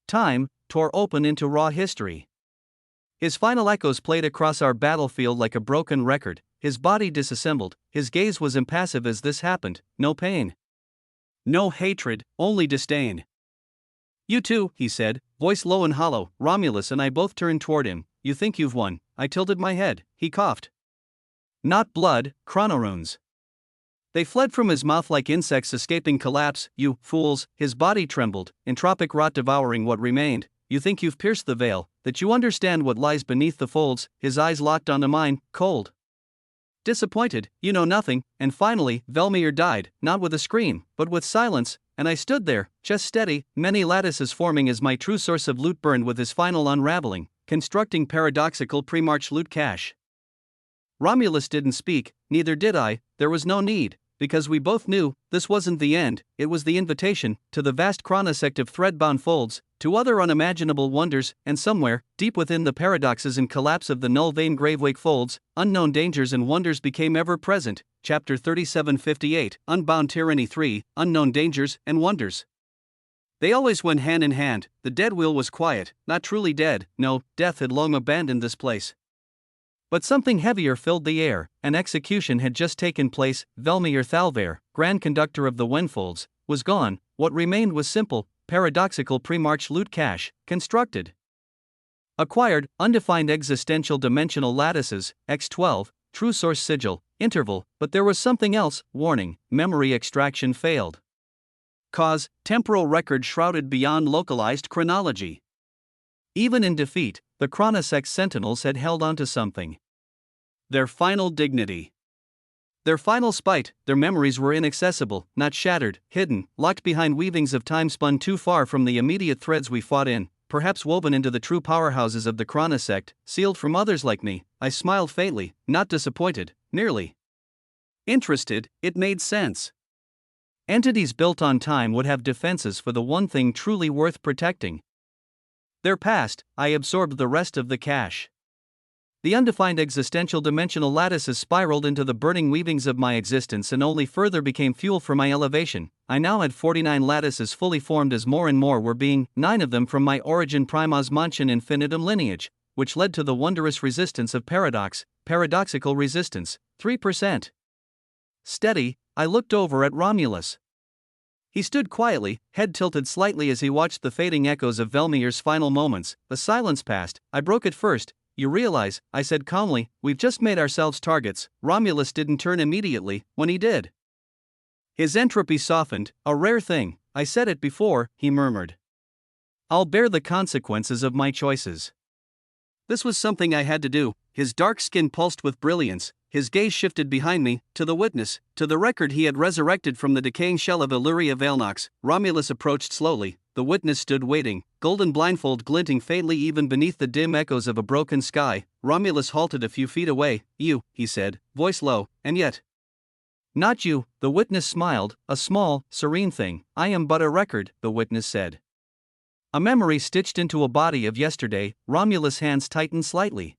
time, tore open into raw history. His final echoes played across our battlefield like a broken record. His body disassembled, his gaze was impassive as this happened. No pain, no hatred, only disdain. You too, he said, voice low and hollow. Romulus and I both turned toward him. You think you've won? I tilted my head. He coughed. Not blood, chronorunes. They fled from his mouth like insects escaping collapse. You fools. His body trembled, entropic rot devouring what remained. You think you've pierced the veil, that you understand what lies beneath the folds. His eyes locked onto mine, cold, disappointed. You know nothing. And finally, Velmier died, not with a scream, but with silence, and I stood there, chest steady, many lattices forming as my true source of loot burned with his final unraveling, constructing paradoxical pre-March loot cache. Romulus didn't speak, neither did I. There was no need, because we both knew, this wasn't the end, it was the invitation, to the vast chronosect of thread-bound folds, to other unimaginable wonders, and somewhere, deep within the paradoxes and collapse of the null vein gravewake folds, unknown dangers and wonders became ever-present. Chapter 3758, Unbound Tyranny 3, Unknown Dangers and Wonders. They always went hand in hand. The dead wheel was quiet, not truly dead, no, death had long abandoned this place. But something heavier filled the air. An execution had just taken place. Velmir Thalver, Grand Conductor of the Wenfolds, was gone. What remained was simple, paradoxical pre-March loot cache, constructed. Acquired, undefined existential dimensional lattices, X12, true source sigil, interval, but there was something else, warning, memory extraction failed. Cause, temporal record shrouded beyond localized chronology. Even in defeat, the Chronosect Sentinels had held onto something. Their final dignity. Their final spite. Their memories were inaccessible, not shattered, hidden, locked behind weavings of time spun too far from the immediate threads we fought in, perhaps woven into the true powerhouses of the Chronosect, sealed from others like me. I smiled faintly, not disappointed, nearly interested. It made sense. Entities built on time would have defenses for the one thing truly worth protecting. Their past. I absorbed the rest of the cache. The undefined existential dimensional lattices spiraled into the burning weavings of my existence and only further became fuel for my elevation. I now had 49 lattices fully formed as more and more were being, 9 of them from my origin primosmantian infinitum lineage, which led to the wondrous resistance of paradox, paradoxical resistance, 3%. Steady, I looked over at Romulus. He stood quietly, head tilted slightly as he watched the fading echoes of Velmir's final moments. A silence passed. I broke it first. You realize, I said calmly, we've just made ourselves targets. Romulus didn't turn immediately. When he did, his entropy softened. A rare thing. I said it before, he murmured. I'll bear the consequences of my choices. This was something I had to do. His dark skin pulsed with brilliance. His gaze shifted behind me, to the witness, to the record he had resurrected from the decaying shell of Illyria Valnox. Romulus approached slowly. The witness stood waiting, golden blindfold glinting faintly even beneath the dim echoes of a broken sky. Romulus halted a few feet away. You, he said, voice low, and yet. Not you, the witness smiled, a small, serene thing. I am but a record, the witness said. A memory stitched into a body of yesterday. Romulus' hands tightened slightly,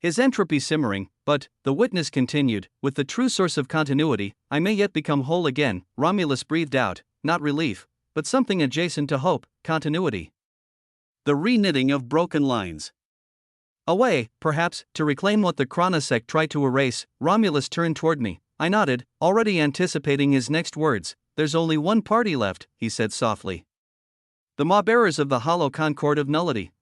his entropy simmering, but, the witness continued, with the true source of continuity, I may yet become whole again. Romulus breathed out, not relief, but something adjacent to hope, continuity. The reknitting of broken lines. A way, perhaps, to reclaim what the Chronosect tried to erase. Romulus turned toward me. I nodded, already anticipating his next words. There's only one party left, he said softly. The maw-bearers of the hollow concord of nullity.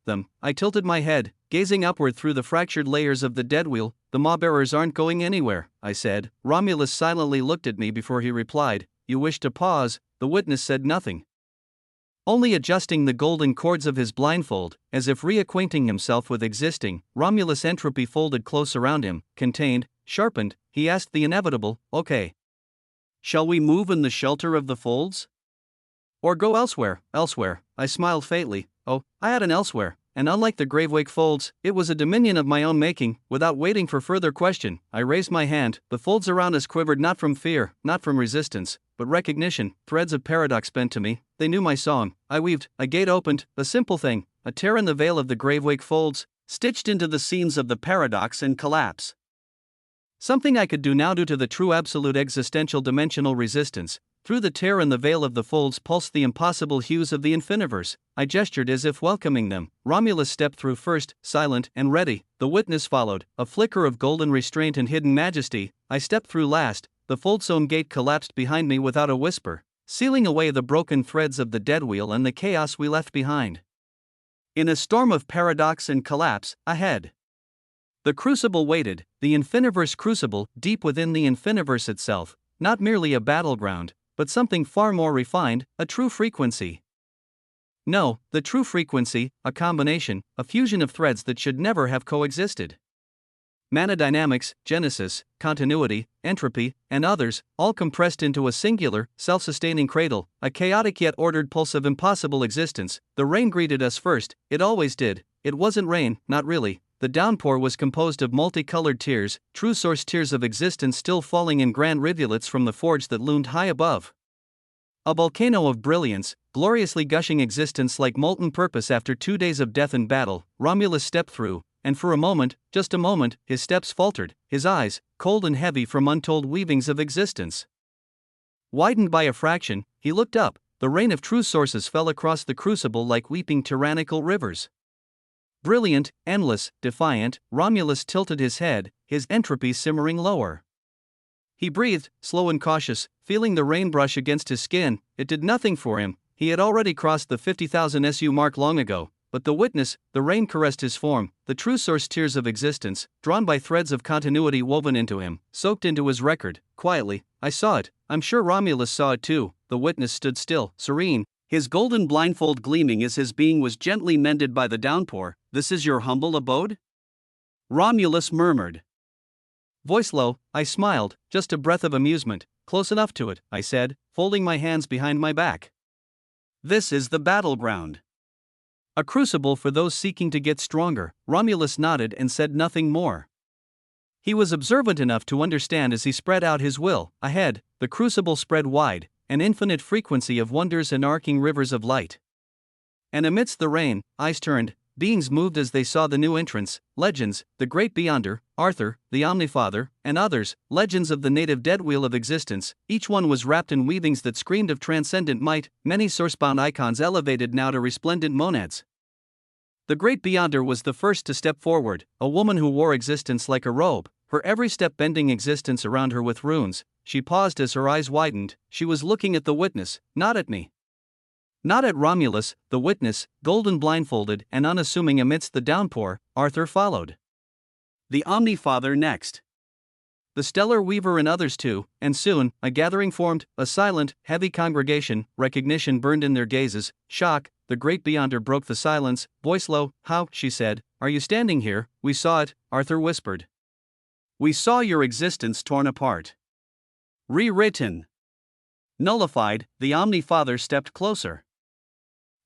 Them. I tilted my head, gazing upward through the fractured layers of the dead wheel. The maw-bearers aren't going anywhere, I said. Romulus silently looked at me before he replied. You wish to pause? The witness said nothing, only adjusting the golden cords of his blindfold, as if reacquainting himself with existing. Romulus' entropy folded close around him, contained, sharpened. He asked the inevitable, okay. Shall we move in the shelter of the folds? Or go elsewhere? Elsewhere. I smiled faintly. Oh, I had an elsewhere, and unlike the Gravewake folds, it was a dominion of my own making. Without waiting for further question, I raised my hand. The folds around us quivered not from fear, not from resistance, but recognition. Threads of paradox bent to me. They knew my song. I weaved. A gate opened. A simple thing. A tear in the veil of the Gravewake folds, stitched into the scenes of the paradox and collapse. Something I could do now due to the true absolute existential dimensional resistance. Through the tear in the veil of the folds pulsed the impossible hues of the infiniverse. I gestured as if welcoming them. Romulus stepped through first, silent and ready. The witness followed, a flicker of golden restraint and hidden majesty. I stepped through last. The fold-sewn gate collapsed behind me without a whisper, sealing away the broken threads of the dead wheel and the chaos we left behind. In a storm of paradox and collapse, ahead. The crucible waited, the infiniverse crucible, deep within the infiniverse itself, not merely a battleground, but something far more refined, a true frequency. No, the true frequency, a combination, a fusion of threads that should never have coexisted. Mana dynamics, genesis, continuity, entropy, and others, all compressed into a singular, self-sustaining cradle, a chaotic yet ordered pulse of impossible existence. The rain greeted us first, it always did. It wasn't rain, not really. The downpour was composed of multicolored tears, true source tears of existence still falling in grand rivulets from the forge that loomed high above. A volcano of brilliance, gloriously gushing existence like molten purpose after 2 days of death and battle. Romulus stepped through, and for a moment, just a moment, his steps faltered, his eyes, cold and heavy from untold weavings of existence, widened by a fraction. He looked up. The rain of true sources fell across the crucible like weeping tyrannical rivers. Brilliant, endless, defiant, Romulus tilted his head, his entropy simmering lower. He breathed, slow and cautious, feeling the rain brush against his skin. It did nothing for him. He had already crossed the 50,000 SU mark long ago. But the witness, the rain caressed his form, the true source tears of existence, drawn by threads of continuity woven into him, soaked into his record. Quietly, I saw it. I'm sure Romulus saw it too. The witness stood still, serene, his golden blindfold gleaming as his being was gently mended by the downpour. This is your humble abode? Romulus murmured. Voice low, I smiled, just a breath of amusement. Close enough to it, I said, folding my hands behind my back. This is the battleground. A crucible for those seeking to get stronger. Romulus nodded and said nothing more. He was observant enough to understand as he spread out his will. Ahead, the crucible spread wide, an infinite frequency of wonders and arcing rivers of light. And amidst the rain, eyes turned, beings moved as they saw the new entrance, legends, the great Beyonder, Arthur, the Omnifather, and others, legends of the native dead wheel of existence. Each one was wrapped in weavings that screamed of transcendent might, many sourcebound icons elevated now to resplendent monads. The great Beyonder was the first to step forward, a woman who wore existence like a robe, her every step bending existence around her with runes. She paused as her eyes widened. She was looking at the witness, not at me. Not at Romulus, the witness, golden blindfolded and unassuming amidst the downpour. Arthur followed. The Omnifather next. The stellar weaver and others too, and soon, a gathering formed, a silent, heavy congregation. Recognition burned in their gazes, shock. The great Beyonder broke the silence, voice low. How, she said, are you standing here? We saw it, Arthur whispered. We saw your existence torn apart. Rewritten. Nullified. The Omnifather stepped closer.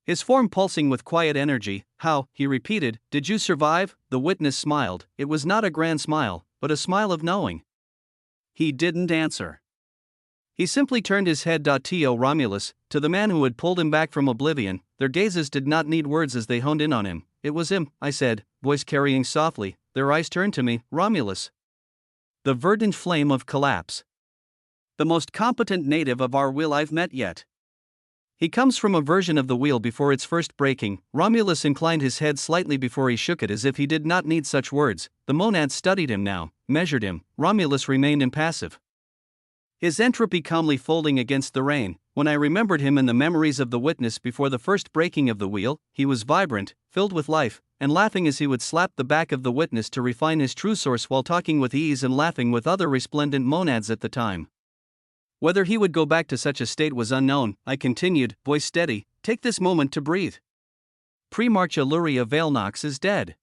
His form pulsing with quiet energy. How, he repeated, did you survive? The witness smiled. It was not a grand smile, but a smile of knowing. He didn't answer. He simply turned his head to Romulus, to the man who had pulled him back from oblivion. Their gazes did not need words as they honed in on him. It was him, I said, voice carrying softly. Their eyes turned to me. Romulus. The verdant flame of collapse. The most competent native of our wheel I've met yet. He comes from a version of the wheel before its first breaking. Romulus inclined his head slightly before he shook it as if he did not need such words. The monads studied him now, measured him. Romulus remained impassive. His entropy calmly folding against the rain. When I remembered him in the memories of the witness before the first breaking of the wheel, he was vibrant, filled with life, and laughing as he would slap the back of the witness to refine his true source while talking with ease and laughing with other resplendent monads at the time. Whether he would go back to such a state was unknown. I continued, voice steady, take this moment to breathe. Pre-March Illyria Veilnox is dead.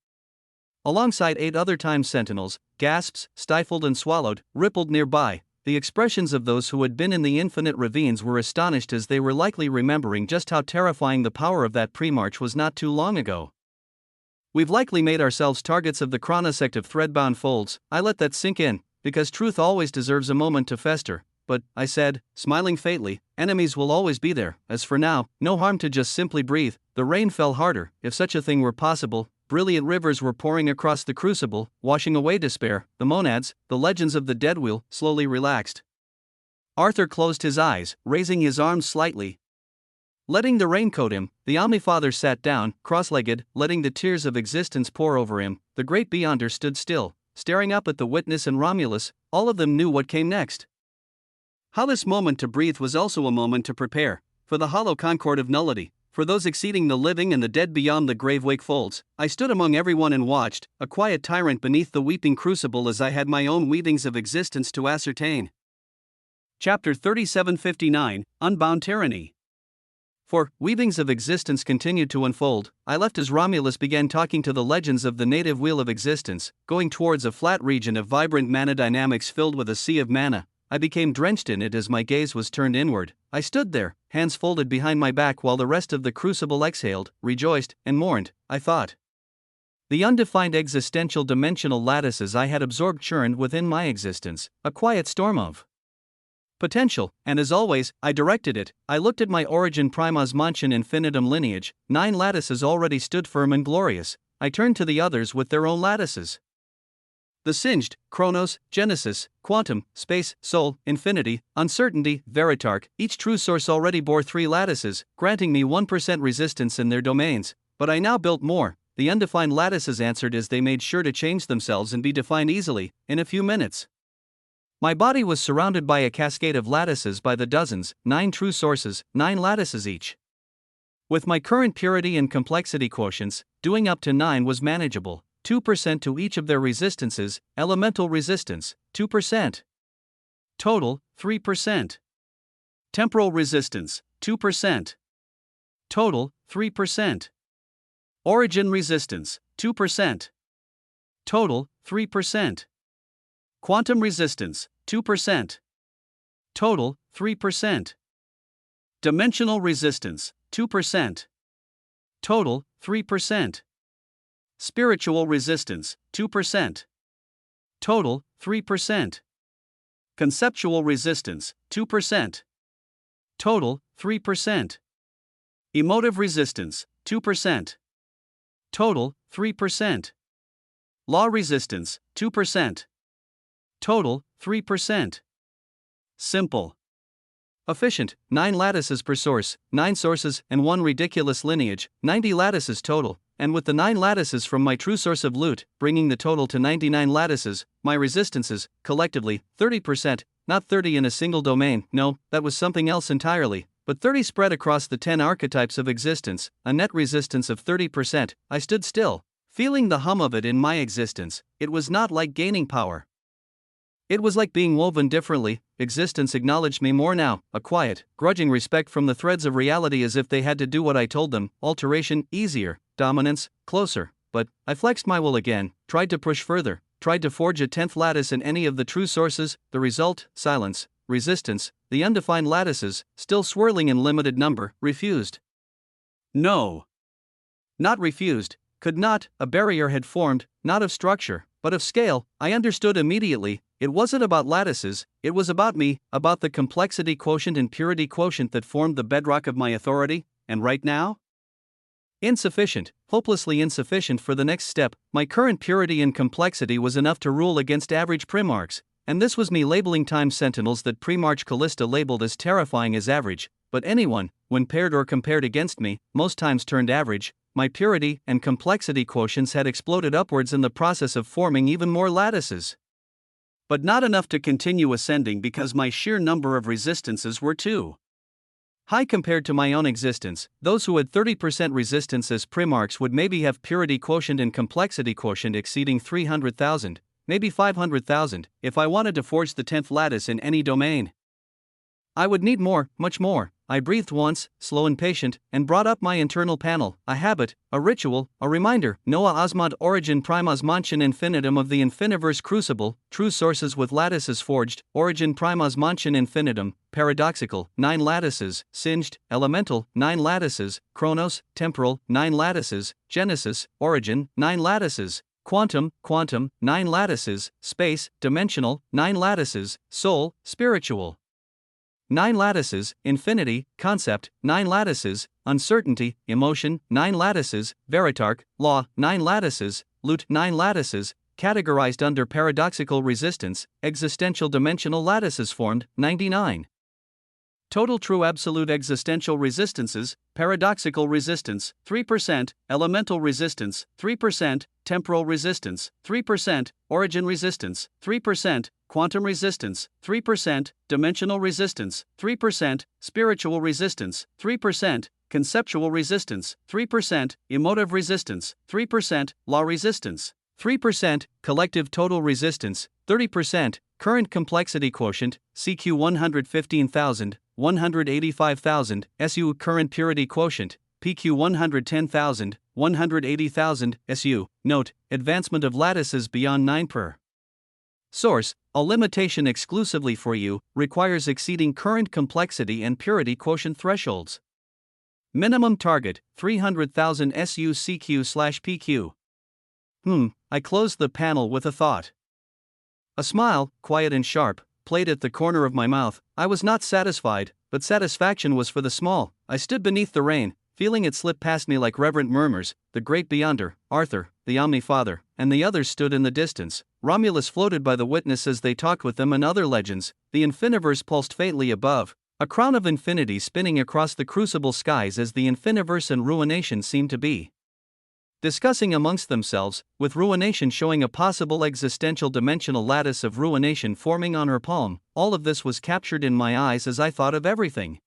Alongside 8 other time sentinels, gasps, stifled and swallowed, rippled nearby. The expressions of those who had been in the infinite ravines were astonished as they were likely remembering just how terrifying the power of that pre-march was not too long ago. We've likely made ourselves targets of the chronosect of threadbound folds. I let that sink in, because truth always deserves a moment to fester. But, I said, smiling faintly, enemies will always be there. As for now, no harm to just simply breathe. The rain fell harder, if such a thing were possible. Brilliant rivers were pouring across the crucible, washing away despair. The monads, the legends of the dead wheel, slowly relaxed. Arthur closed his eyes, raising his arms slightly. Letting the rain coat him, the Omnifather sat down, cross-legged, letting the tears of existence pour over him. The great Beyonder stood still, staring up at the witness and Romulus. All of them knew what came next. How this moment to breathe was also a moment to prepare for the hollow concord of nullity, for those exceeding the living and the dead beyond the grave-wake folds. I stood among everyone and watched, a quiet tyrant beneath the weeping crucible as I had my own weavings of existence to ascertain. Chapter 3759, Unbound Tyranny. For, weavings of existence continued to unfold. I left as Romulus began talking to the legends of the native wheel of existence, going towards a flat region of vibrant mana dynamics filled with a sea of mana. I became drenched in it as my gaze was turned inward. I stood there, hands folded behind my back while the rest of the crucible exhaled, rejoiced, and mourned. I thought. The undefined existential dimensional lattices I had absorbed churned within my existence, a quiet storm of potential, and as always, I directed it. I looked at my origin primas mansion infinitum lineage. 9 lattices already stood firm and glorious. I turned to the others with their own lattices. The singed, chronos, genesis, quantum, space, soul, infinity, uncertainty, veritarch, each true source already bore 3 lattices, granting me 1% resistance in their domains. But I now built more. the undefined lattices answered as they made sure to change themselves and be defined easily, in a few minutes. My body was surrounded by a cascade of lattices by the dozens, 9 true sources, 9 lattices each. With my current purity and complexity quotients, doing up to 9 was manageable, 2% to each of their resistances, elemental resistance, 2%. Total, 3%. Temporal resistance, 2%. Total, 3%. Origin resistance, 2%. Total, 3%. Quantum resistance, 2%. Total, 3%. Dimensional resistance, 2%. Total, 3%. Spiritual resistance, 2%. Total, 3%. Conceptual resistance, 2%. Total, 3%. Emotive resistance, 2%. Total, 3%. Law resistance, 2%. Total, 3%. Simple. Efficient, 9 lattices per source, 9 sources and 1 ridiculous lineage, 90 lattices total, and with the 9 lattices from my true source of loot, bringing the total to 99 lattices, my resistances, collectively, 30%, not 30 in a single domain, no, that was something else entirely, but 30 spread across the 10 archetypes of existence, a net resistance of 30%, I stood still, feeling the hum of it in my existence. It was not like gaining power. It was like being woven differently. Existence acknowledged me more now, a quiet, grudging respect from the threads of reality as if they had to do what I told them, alteration, easier, dominance, closer, but I flexed my will again, tried to push further, tried to forge a 10th lattice in any of the true sources, the result, silence, resistance, the undefined lattices, still swirling in limited number, refused. No. Not refused, could not, a barrier had formed, not of structure, but of scale. I understood immediately, it wasn't about lattices, it was about me, about the complexity quotient and purity quotient that formed the bedrock of my authority, and right now? Insufficient, hopelessly insufficient for the next step. My current purity and complexity was enough to rule against average primarchs, and this was me labeling time sentinels that Primarch Callista labeled as terrifying as average, but anyone, when paired or compared against me, most times turned average. My purity and complexity quotients had exploded upwards in the process of forming even more lattices. But not enough to continue ascending because my sheer number of resistances were too high compared to my own existence. Those who had 30% resistance as primarchs would maybe have purity quotient and complexity quotient exceeding 300,000, maybe 500,000, if I wanted to forge the 10th lattice in any domain. I would need more, much more. I breathed once, slow and patient, and brought up my internal panel, a habit, a ritual, a reminder. Noah Osmod Origin Primas Manchen Infinitum of the Infiniverse Crucible, true sources with lattices forged, Origin Primas Manchen Infinitum, paradoxical, 9 lattices, singed, elemental, 9 lattices, chronos, temporal, 9 lattices, genesis, origin, 9 lattices, quantum, 9 lattices, space, dimensional, 9 lattices, soul, spiritual. 9 lattices, infinity, concept, 9 lattices, uncertainty, emotion, 9 lattices, veritarch, law, 9 lattices, loot, 9 lattices, categorized under paradoxical resistance, existential dimensional lattices formed, 99. Total true absolute existential resistances, paradoxical resistance, 3%, elemental resistance, 3%, temporal resistance, 3%, origin resistance, 3%, quantum resistance, 3%, dimensional resistance, 3%, spiritual resistance, 3%, conceptual resistance, 3%, emotive resistance, 3%, law resistance, 3%, collective total resistance, 30%, current complexity quotient, CQ 115,000, 185,000, SU current purity quotient, PQ 110,000, 180,000, SU. Note, advancement of lattices beyond 9 per source, a limitation exclusively for you, requires exceeding current complexity and purity quotient thresholds. Minimum target, 300,000 SU CQ/PQ. I closed the panel with a thought. A smile, quiet and sharp, played at the corner of my mouth. I was not satisfied, but satisfaction was for the small. I stood beneath the rain, feeling it slip past me like reverent murmurs. The great Beyonder, Arthur, the Omni-Father, and the others stood in the distance. Romulus floated by the witness as they talked with them and other legends. The Infiniverse pulsed faintly above, a crown of infinity spinning across the crucible skies as the Infiniverse and ruination seemed to be. discussing amongst themselves, with ruination showing a possible existential dimensional lattice of ruination forming on her palm. All of this was captured in my eyes as I thought of everything.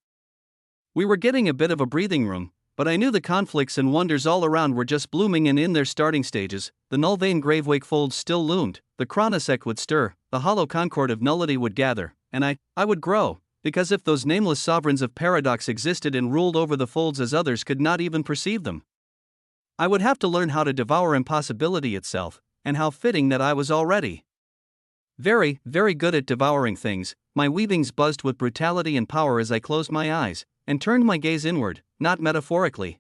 We were getting a bit of a breathing room, but I knew the conflicts and wonders all around were just blooming and in their starting stages. The null vein gravewake folds still loomed, the chronosec would stir, the hollow concord of nullity would gather, and I would grow, because if those nameless sovereigns of paradox existed and ruled over the folds as others could not even perceive them, I would have to learn how to devour impossibility itself, and how fitting that I was already very, very good at devouring things. My weavings buzzed with brutality and power as I closed my eyes, and turned my gaze inward, not metaphorically,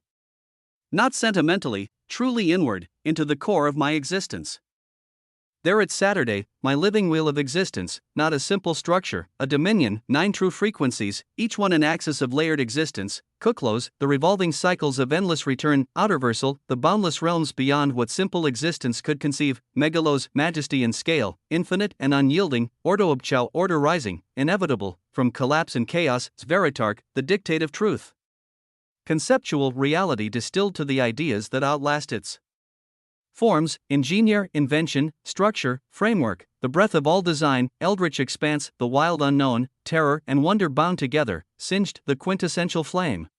not sentimentally, truly inward, into the core of my existence. There it's Saturday, my living wheel of existence, not a simple structure, a dominion, 9 true frequencies, each one an axis of layered existence, Kuklos, the revolving cycles of endless return, outerversal, the boundless realms beyond what simple existence could conceive, megalos, majesty and scale, infinite and unyielding, ordo-obchao, order rising, inevitable, from collapse and chaos, Sveritark, the dictate of truth. Conceptual reality distilled to the ideas that outlast its forms, ingenieur, invention, structure, framework, the breath of all design, eldritch expanse, the wild unknown, terror and wonder bound together, singed, the quintessential flame.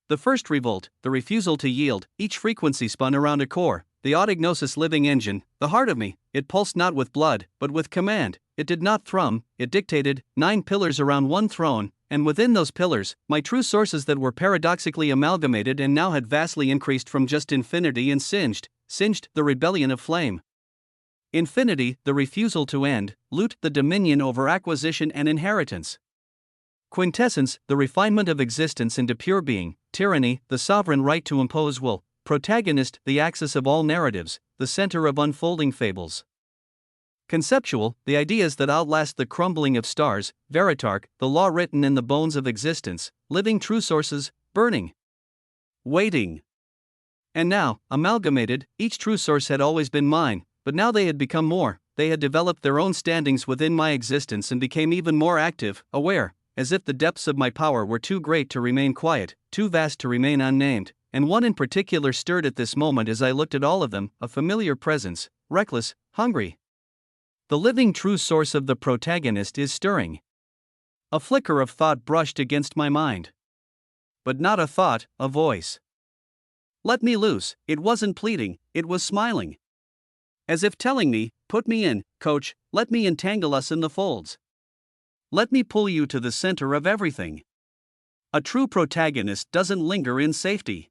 The first revolt, the refusal to yield, each frequency spun around a core, the autognosis living engine, the heart of me. It pulsed not with blood, but with command. It did not thrum, it dictated, 9 pillars around one throne, and within those pillars, my true sources that were paradoxically amalgamated and now had vastly increased from just infinity and singed, the rebellion of flame. Infinity, the refusal to end, loot, the dominion over acquisition and inheritance. Quintessence, the refinement of existence into pure being, tyranny, the sovereign right to impose will, protagonist, the axis of all narratives, the center of unfolding fables. Conceptual, the ideas that outlast the crumbling of stars, Veritark, the law written in the bones of existence, living true sources, burning, waiting. And now, amalgamated, each true source had always been mine, but now they had become more, they had developed their own standings within my existence and became even more active, aware, as if the depths of my power were too great to remain quiet, too vast to remain unnamed, and one in particular stirred at this moment as I looked at all of them, a familiar presence, reckless, hungry. The living true source of the protagonist is stirring. A flicker of thought brushed against my mind. But not a thought, a voice. Let me loose. It wasn't pleading, it was smiling. As if telling me, put me in, coach, let me entangle us in the folds. Let me pull you to the center of everything. A true protagonist doesn't linger in safety.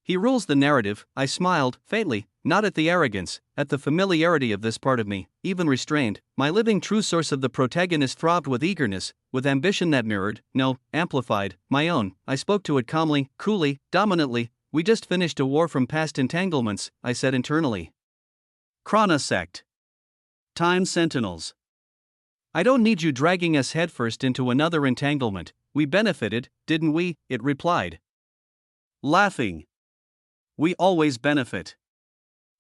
He rules the narrative. I smiled, faintly, not at the arrogance, at the familiarity of this part of me, even restrained. My living true source of the protagonist throbbed with eagerness, with ambition that mirrored, no, amplified, my own. I spoke to it calmly, coolly, dominantly. We just finished a war from past entanglements, I said internally. Chronosect. Time sentinels. I don't need you dragging us headfirst into another entanglement. We benefited, didn't we? It replied, laughing. We always benefit.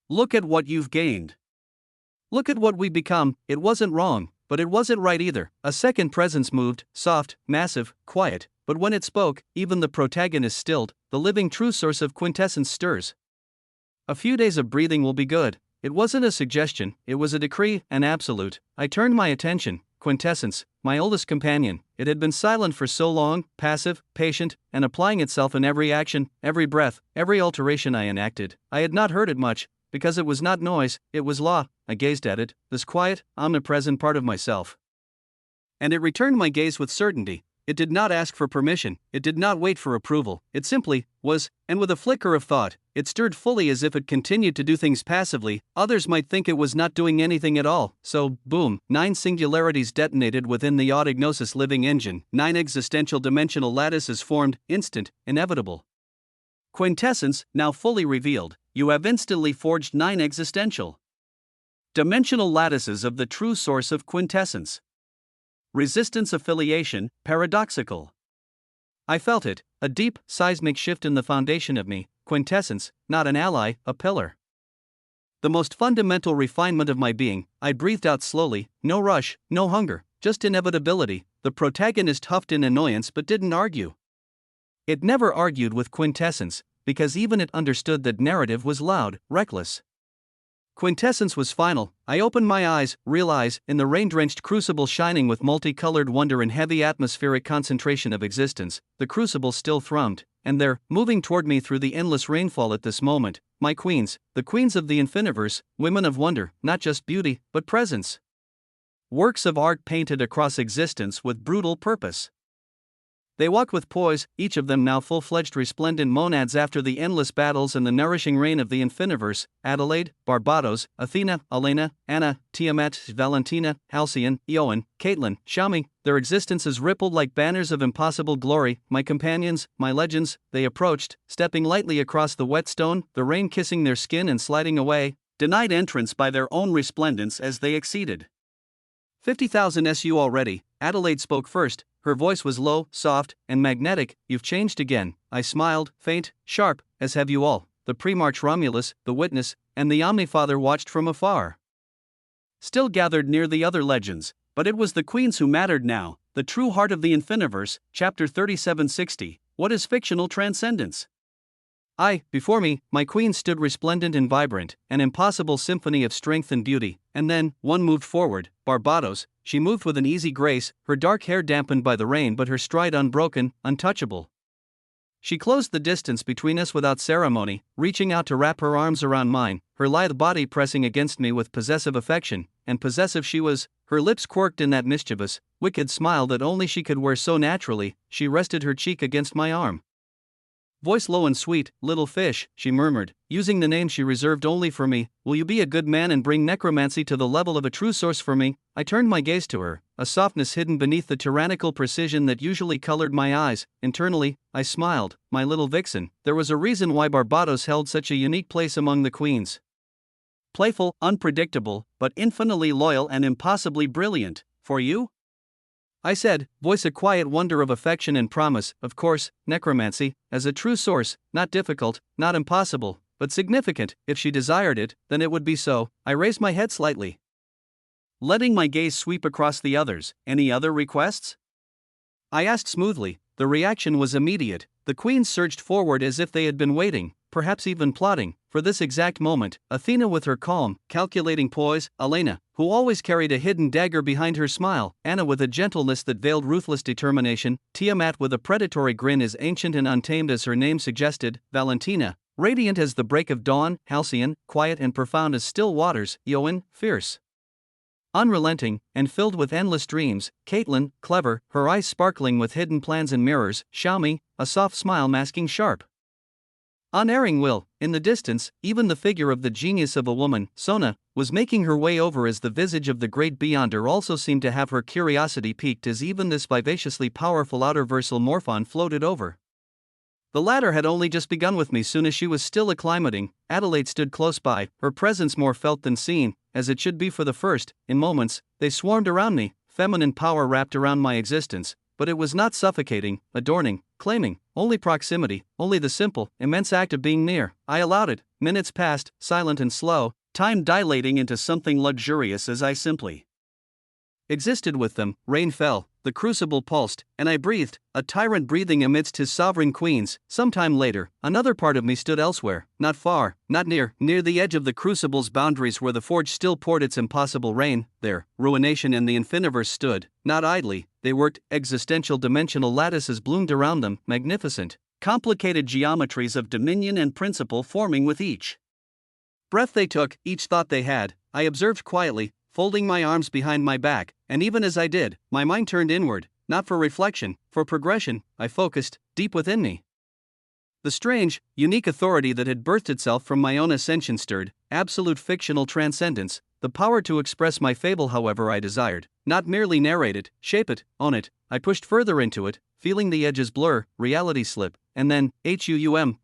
Look at what you've gained. Look at what we become. It wasn't wrong, but it wasn't right either. A second presence moved, soft, massive, quiet, but when it spoke, even the protagonist stilled. The living true source of quintessence stirs. A few days of breathing will be good. It wasn't a suggestion, it was a decree, an absolute. I turned my attention. Quintessence, my oldest companion, it had been silent for so long, passive, patient, and applying itself in every action, every breath, every alteration I enacted. I had not heard it much, because it was not noise, it was law. I gazed at it, this quiet, omnipresent part of myself. And it returned my gaze with certainty. It did not ask for permission, it did not wait for approval, it simply was, and with a flicker of thought, it stirred fully as if it continued to do things passively. Others might think it was not doing anything at all, so, boom, 9 singularities detonated within the autognosis living engine, 9 existential dimensional lattices formed, instant, inevitable. Quintessence, now fully revealed, you have instantly forged 9 existential dimensional lattices of the true source of quintessence. Resistance affiliation, paradoxical. I felt it, a deep, seismic shift in the foundation of me, quintessence, not an ally, a pillar. The most fundamental refinement of my being. I breathed out slowly, no rush, no hunger, just inevitability. The protagonist huffed in annoyance but didn't argue. It never argued with quintessence, because even it understood that narrative was loud, reckless. Quintessence was final. I opened my eyes, realize, in the rain-drenched crucible shining with multicolored wonder and heavy atmospheric concentration of existence, the crucible still thrummed, and there, moving toward me through the endless rainfall at this moment, my queens, the queens of the infiniverse, women of wonder, not just beauty, but presence. Works of art painted across existence with brutal purpose. They walked with poise, each of them now full-fledged resplendent monads after the endless battles and the nourishing rain of the infiniverse: Adelaide, Barbados, Athena, Elena, Anna, Tiamat, Valentina, Halcyon, Ioan, Caitlin, Shami. Their existences rippled like banners of impossible glory, my companions, my legends. They approached, stepping lightly across the wet stone, the rain kissing their skin and sliding away, denied entrance by their own resplendence as they exceeded 50,000 SU already. Adelaide spoke first. Her voice was low, soft, and magnetic. "You've changed again." I smiled, faint, sharp, as have you all. The pre-March Romulus, the Witness, and the Omnifather watched from afar, still gathered near the other legends, but it was the queens who mattered now, the true heart of the infiniverse. Chapter 3760. What is fictional transcendence? Before me, my queens stood resplendent and vibrant, an impossible symphony of strength and beauty, and then, one moved forward, Barbados. She moved with an easy grace, her dark hair dampened by the rain but her stride unbroken, untouchable. She closed the distance between us without ceremony, reaching out to wrap her arms around mine, her lithe body pressing against me with possessive affection, and possessive she was. Her lips quirked in that mischievous, wicked smile that only she could wear so naturally. She rested her cheek against my arm. Voice low and sweet, "Little fish," she murmured, using the name she reserved only for me. "Will you be a good man and bring necromancy to the level of a true source for me?" I turned my gaze to her, a softness hidden beneath the tyrannical precision that usually colored my eyes. Internally, I smiled. My little vixen. There was a reason why Barbados held such a unique place among the queens. Playful, unpredictable, but infinitely loyal and impossibly brilliant. For you? I said, voice a quiet wonder of affection and promise. Of course, necromancy, as a true source, not difficult, not impossible, but significant. If she desired it, then it would be so. I raised my head slightly, letting my gaze sweep across the others. "Any other requests?" I asked smoothly. The reaction was immediate. The queens surged forward as if they had been waiting, perhaps even plotting, for this exact moment. Athena with her calm, calculating poise, Elena, who always carried a hidden dagger behind her smile, Anna with a gentleness that veiled ruthless determination, Tiamat with a predatory grin as ancient and untamed as her name suggested, Valentina, radiant as the break of dawn, Halcyon, quiet and profound as still waters, Ioan, fierce, unrelenting, and filled with endless dreams, Caitlin, clever, her eyes sparkling with hidden plans and mirrors, Shami, a soft smile masking sharp, unerring will. In the distance, even the figure of the genius of a woman, Sona, was making her way over as the visage of the great beyonder also seemed to have her curiosity piqued as even this vivaciously powerful outer-versal morphon floated over. The latter had only just begun with me soon as she was still acclimating. Adelaide stood close by, her presence more felt than seen, as it should be for the first. In moments, they swarmed around me, feminine power wrapped around my existence, but it was not suffocating, adorning, claiming, only proximity, only the simple, immense act of being near. I allowed it. Minutes passed, silent and slow, time dilating into something luxurious as I simply existed with them. Rain fell, the crucible pulsed, and I breathed, a tyrant breathing amidst his sovereign queens. Some time later, another part of me stood elsewhere, not far, not near the edge of the crucible's boundaries where the forge still poured its impossible rain. There, ruination and the infiniverse stood, not idly, they worked. Existential dimensional lattices bloomed around them, magnificent, complicated geometries of dominion and principle forming with each breath they took, each thought they had. I observed quietly, folding my arms behind my back, and even as I did, my mind turned inward, not for reflection, for progression. I focused, deep within me. The strange, unique authority that had birthed itself from my own ascension stirred, absolute fictional transcendence, the power to express my fable however I desired, not merely narrate it, shape it, own it. I pushed further into it, feeling the edges blur, reality slip, and then,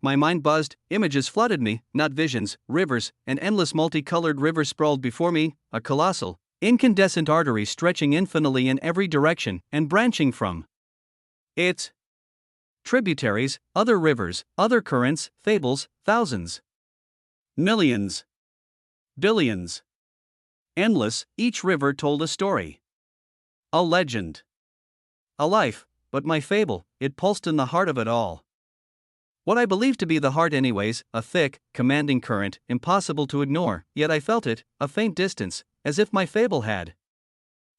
my mind buzzed, images flooded me, not visions, rivers, an endless multicolored river sprawled before me, a colossal, incandescent artery stretching infinitely in every direction and branching from its tributaries, other rivers, other currents, fables, thousands, millions, billions. Endless, each river told a story, a legend, a life, but my fable, it pulsed in the heart of it all. What I believed to be the heart anyways, a thick, commanding current, impossible to ignore, yet I felt it, a faint distance, as if my fable had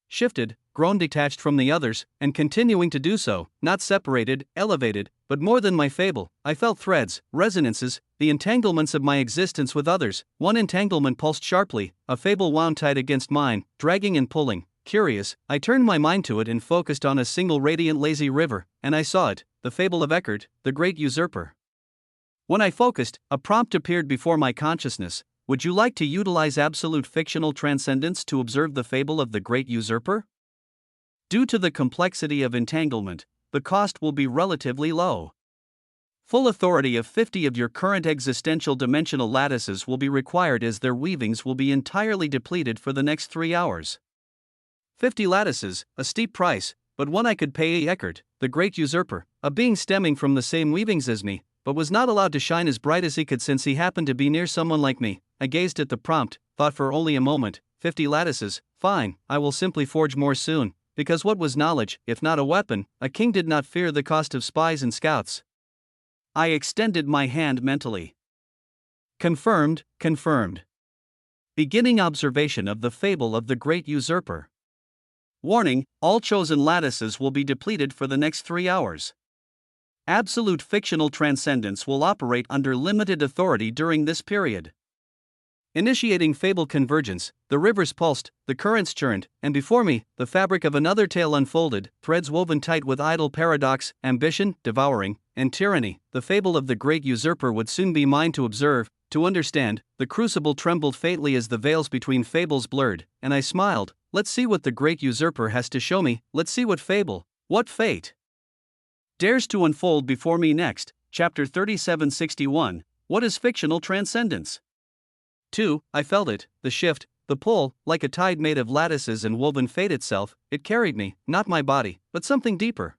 shifted, grown detached from the others, and continuing to do so, not separated, elevated, but more than my fable. I felt threads, resonances, the entanglements of my existence with others. One entanglement pulsed sharply, a fable wound tight against mine, dragging and pulling. Curious, I turned my mind to it and focused on a single radiant lazy river, and I saw it, the fable of Eckhart, the great usurper. When I focused, a prompt appeared before my consciousness. Would you like to utilize absolute fictional transcendence to observe the fable of the great usurper? Due to the complexity of entanglement, the cost will be relatively low. Full authority of 50 of your current existential dimensional lattices will be required, as their weavings will be entirely depleted for the next 3 hours. 50 lattices, a steep price, but one I could pay. Eckhart, the great usurper, a being stemming from the same weavings as me, but was not allowed to shine as bright as he could since he happened to be near someone like me. I gazed at the prompt, thought for only a moment. 50 lattices, fine, I will simply forge more soon, because what was knowledge, if not a weapon? A king did not fear the cost of spies and scouts. I extended my hand mentally. Confirmed. Beginning observation of the fable of the great usurper. Warning, all chosen lattices will be depleted for the next 3 hours. Absolute fictional transcendence will operate under limited authority during this period. Initiating fable convergence, the rivers pulsed, the currents churned, and before me, the fabric of another tale unfolded, threads woven tight with idle paradox, ambition, devouring, and tyranny. The fable of the great usurper would soon be mine to observe, to understand. The crucible trembled faintly as the veils between fables blurred, and I smiled. Let's see what the great usurper has to show me, let's see what fable, what fate dares to unfold before me next. Chapter 3761, What is Fictional Transcendence? 2. I felt it, the shift, the pull, like a tide made of lattices and woven fate itself. It carried me, not my body, but something deeper.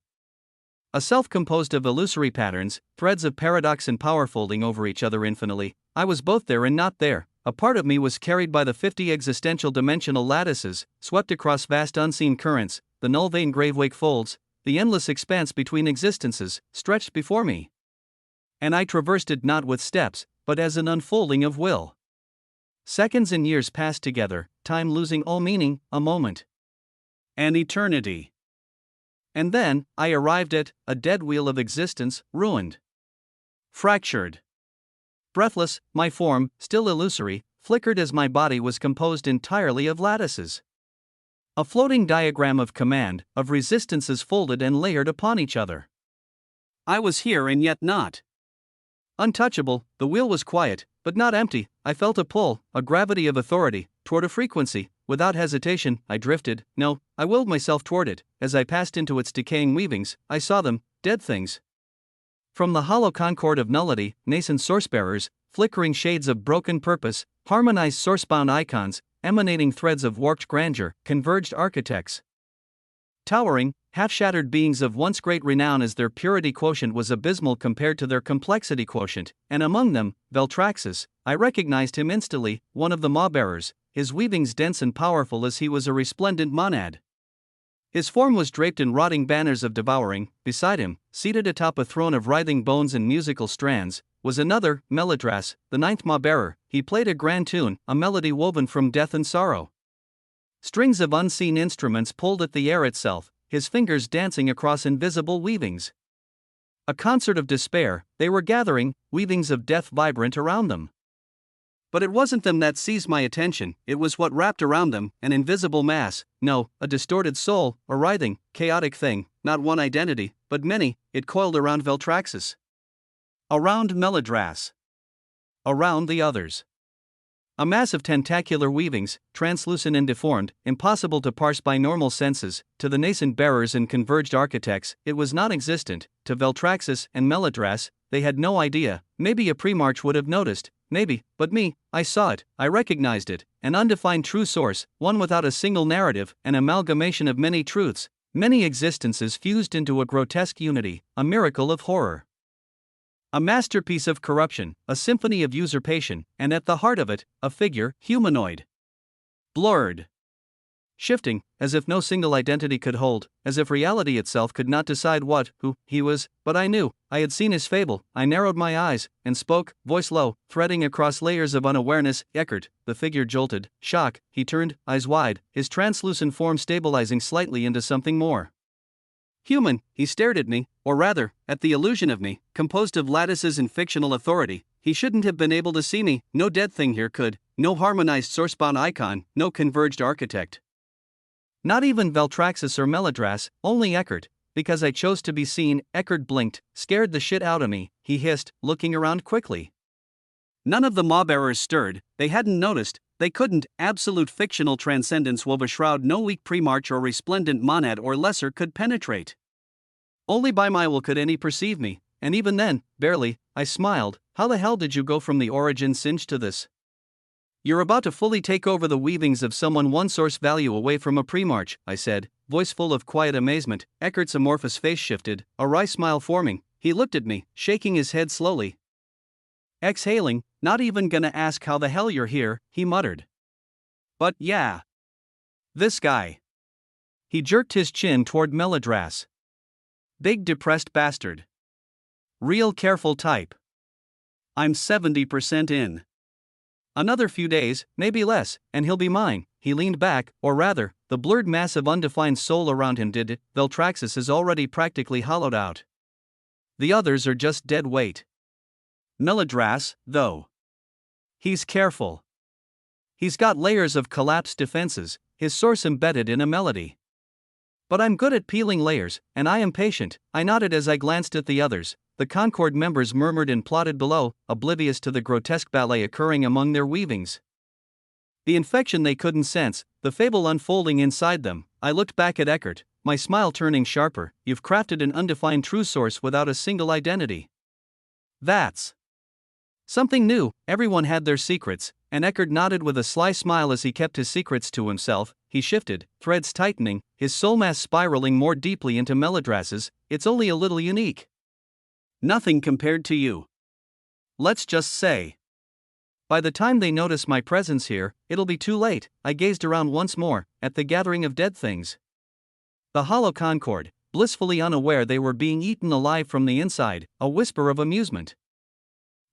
A self composed of illusory patterns, threads of paradox and power folding over each other infinitely. I was both there and not there. A part of me was carried by the 50 existential dimensional lattices, swept across vast unseen currents, the null vein gravewake folds, the endless expanse between existences, stretched before me. And I traversed it not with steps, but as an unfolding of will. Seconds and years passed together, time losing all meaning, a moment. An eternity. And then, I arrived at a dead wheel of existence, ruined. Fractured. Breathless, my form, still illusory, flickered as my body was composed entirely of lattices. A floating diagram of command, of resistances folded and layered upon each other. I was here and yet not. Untouchable, the wheel was quiet, but not empty. I felt a pull, a gravity of authority, toward a frequency. Without hesitation, I drifted. No, I willed myself toward it. As I passed into its decaying weavings, I saw them, dead things. From the hollow concord of nullity, nascent source-bearers, flickering shades of broken purpose, harmonized source-bound icons, emanating threads of warped grandeur, converged architects. Towering, half-shattered beings of once great renown, as their purity quotient was abysmal compared to their complexity quotient, and among them, Veltraxus. I recognized him instantly, one of the maw-bearers, his weavings dense and powerful as he was a resplendent monad. His form was draped in rotting banners of devouring. Beside him, seated atop a throne of writhing bones and musical strands, was another, Melodras, the ninth maw-bearer. He played a grand tune, a melody woven from death and sorrow. Strings of unseen instruments pulled at the air itself, his fingers dancing across invisible weavings. A concert of despair, they were gathering, weavings of death vibrant around them. But it wasn't them that seized my attention, it was what wrapped around them, an invisible mass, no, a distorted soul, a writhing, chaotic thing, not one identity, but many. It coiled around Veltraxus. Around Melodras. Around the others. A mass of tentacular weavings, translucent and deformed, impossible to parse by normal senses. To the nascent bearers and converged architects, it was non-existent. To Veltraxus and Melodras, they had no idea. Maybe a Primarch would have noticed, maybe, but me, I saw it, I recognized it, an undefined true source, one without a single narrative, an amalgamation of many truths, many existences fused into a grotesque unity, a miracle of horror. A masterpiece of corruption, a symphony of usurpation, and at the heart of it, a figure, humanoid. Blurred. shifting, as if no single identity could hold, as if reality itself could not decide who he was. But I knew, I had seen his fable. I narrowed my eyes, and spoke, voice low, threading across layers of unawareness. Eckert. The figure jolted. Shock. He turned, eyes wide, his translucent form stabilizing slightly into something more human. He stared at me, or rather, at the illusion of me, composed of lattices and fictional authority. He shouldn't have been able to see me. No dead thing here could. No harmonized sourcebound icon. No converged architect. Not even Veltraxis or Melodras, only Eckert. Because I chose to be seen. Eckert blinked, scared the shit out of me. He hissed, looking around quickly. None of the maw-bearers stirred. They hadn't noticed. They couldn't. Absolute fictional transcendence wove a shroud no weak premarch or resplendent monad or lesser could penetrate. Only by my will could any perceive me, and even then, barely. I smiled. How the hell did you go from the origin singe to this? You're about to fully take over the weavings of someone one source value away from a premarch, I said, voice full of quiet amazement. Eckert's amorphous face shifted, a wry smile forming. He looked at me, shaking his head slowly. Exhaling, not even gonna ask how the hell you're here, he muttered. But yeah. This guy. He jerked his chin toward Melodras. Big depressed bastard. Real careful type. I'm 70% in. Another few days, maybe less, and he'll be mine. He leaned back, or rather, the blurred mass of undefined soul around him did it. Veltraxis is already practically hollowed out. The others are just dead weight. Melodras, though. He's careful. He's got layers of collapsed defenses, his source embedded in a melody. But I'm good at peeling layers, and I am patient. I nodded as I glanced at the others. The Concord members murmured and plotted below, oblivious to the grotesque ballet occurring among their weavings. The infection they couldn't sense, the fable unfolding inside them. I looked back at Eckert, my smile turning sharper. You've crafted an undefined true source without a single identity. That's something new. Everyone had their secrets, and Eckert nodded with a sly smile as he kept his secrets to himself. He shifted, threads tightening, his soul mass spiraling more deeply into Melodras's. It's only a little unique. Nothing compared to you. Let's just say. By the time they notice my presence here, it'll be too late. I gazed around once more, at the gathering of dead things. The hollow Concord, blissfully unaware they were being eaten alive from the inside, a whisper of amusement.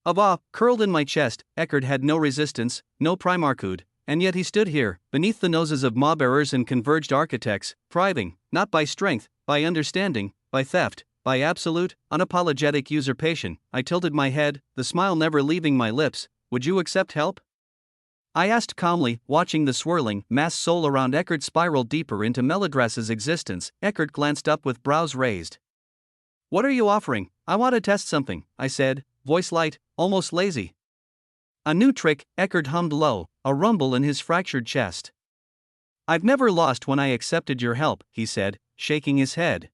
Of awe, curled in my chest. Eckert had no resistance, no primarchude, and yet he stood here, beneath the noses of maw-bearers and converged architects, thriving, not by strength, by understanding, by theft, by absolute, unapologetic usurpation. I tilted my head, the smile never leaving my lips. Would you accept help? I asked calmly, watching the swirling, mass soul around Eckert spiral deeper into Melodras's existence. Eckert glanced up with brows raised. What are you offering? I want to test something, I said, voice light, almost lazy. A new trick, Eckert hummed low, a rumble in his fractured chest. I've never lost when I accepted your help, he said, shaking his head.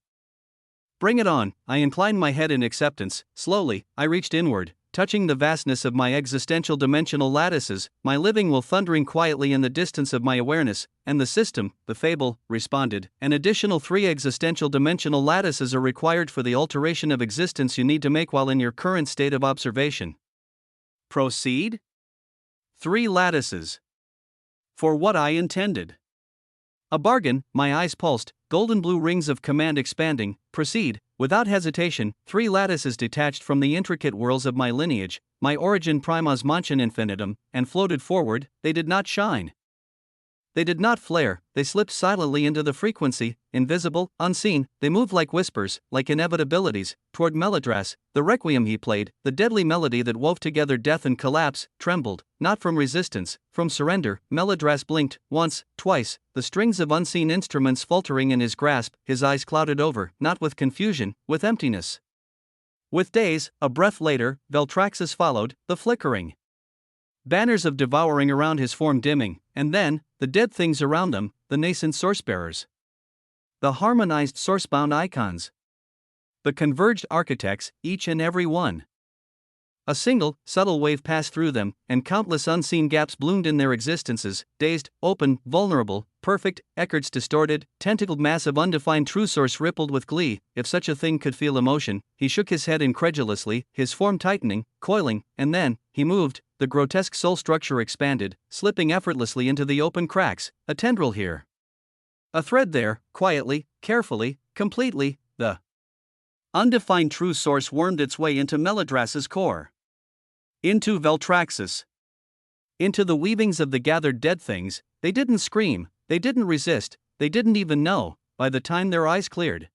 Bring it on. I inclined my head in acceptance. Slowly, I reached inward, touching the vastness of my existential dimensional lattices. My living will thundering quietly in the distance of my awareness, and the system, the fable, responded. An additional 3 existential dimensional lattices are required for the alteration of existence you need to make while in your current state of observation. Proceed? 3 lattices. For what I intended. A bargain. My eyes pulsed, golden blue rings of command expanding. Proceed. Without hesitation, 3 lattices detached from the intricate whorls of my lineage, my origin primas manchen infinitum, and floated forward. They did not shine. They did not flare. They slipped silently into the frequency, invisible, unseen. They moved like whispers, like inevitabilities, toward Melodras. The requiem he played, the deadly melody that wove together death and collapse, trembled, not from resistance, from surrender. Melodras blinked, once, twice, the strings of unseen instruments faltering in his grasp. His eyes clouded over, not with confusion, with emptiness. With days, a breath later, Veltraxis followed, the flickering banners of devouring around his form dimming, and then, the dead things around them, the nascent source-bearers. The harmonized source-bound icons. The converged architects, each and every one. A single, subtle wave passed through them, and countless unseen gaps bloomed in their existences, dazed, open, vulnerable, perfect. Eckert's distorted, tentacled mass of undefined true source rippled with glee, if such a thing could feel emotion. He shook his head incredulously, his form tightening, coiling, and then, he moved, the grotesque soul structure expanded, slipping effortlessly into the open cracks. A tendril here. A thread there, quietly, carefully, completely, the undefined true source wormed its way into Meladras's core. Into Veltraxis. Into the weavings of the gathered dead things. They didn't scream, they didn't resist, they didn't even know, by the time their eyes cleared.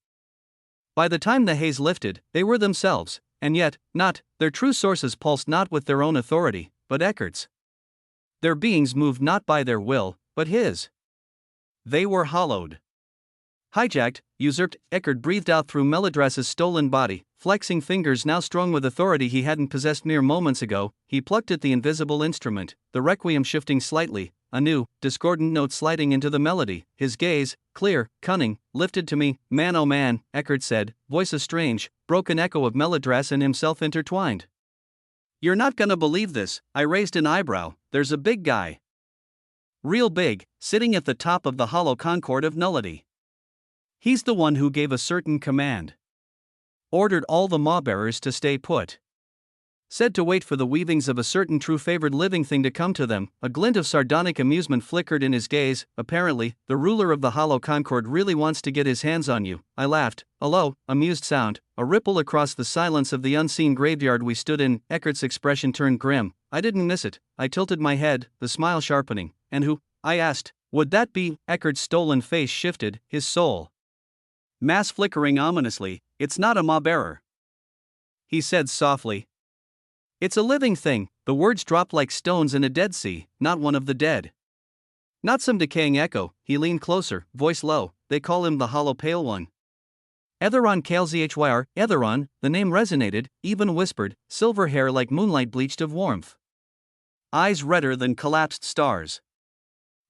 By the time the haze lifted, they were themselves, and yet, not, their true sources pulsed not with their own authority, but Eckart's. Their beings moved not by their will, but his. They were hollowed. Hijacked, usurped, Eckert breathed out through Meladras's stolen body, flexing fingers now strung with authority he hadn't possessed mere moments ago. He plucked at the invisible instrument, the requiem shifting slightly, a new, discordant note sliding into the melody. His gaze, clear, cunning, lifted to me. Man, oh man, Eckert said, voice a strange, broken echo of Meladras and himself intertwined. You're not gonna believe this, I raised an eyebrow. There's a big guy. Real big, sitting at the top of the hollow concord of nullity. He's the one who gave a certain command. Ordered all the maw-bearers to stay put. Said to wait for the weavings of a certain true favored living thing to come to them. A glint of sardonic amusement flickered in his gaze. Apparently, the ruler of the hollow concord really wants to get his hands on you. I laughed, a low, amused sound, a ripple across the silence of the unseen graveyard we stood in. Eckart's expression turned grim. I didn't miss it. I tilted my head, the smile sharpening. And who? I asked. Would that be? Eckart's stolen face shifted, his soul mass flickering ominously. It's not a maw-bearer, he said softly. It's a living thing. The words dropped like stones in a dead sea, not one of the dead. Not some decaying echo. He leaned closer, voice low. They call him the Hollow Pale One. Etheron Kalzhyr, Etheron, the name resonated, even whispered, silver hair like moonlight bleached of warmth. Eyes redder than collapsed stars.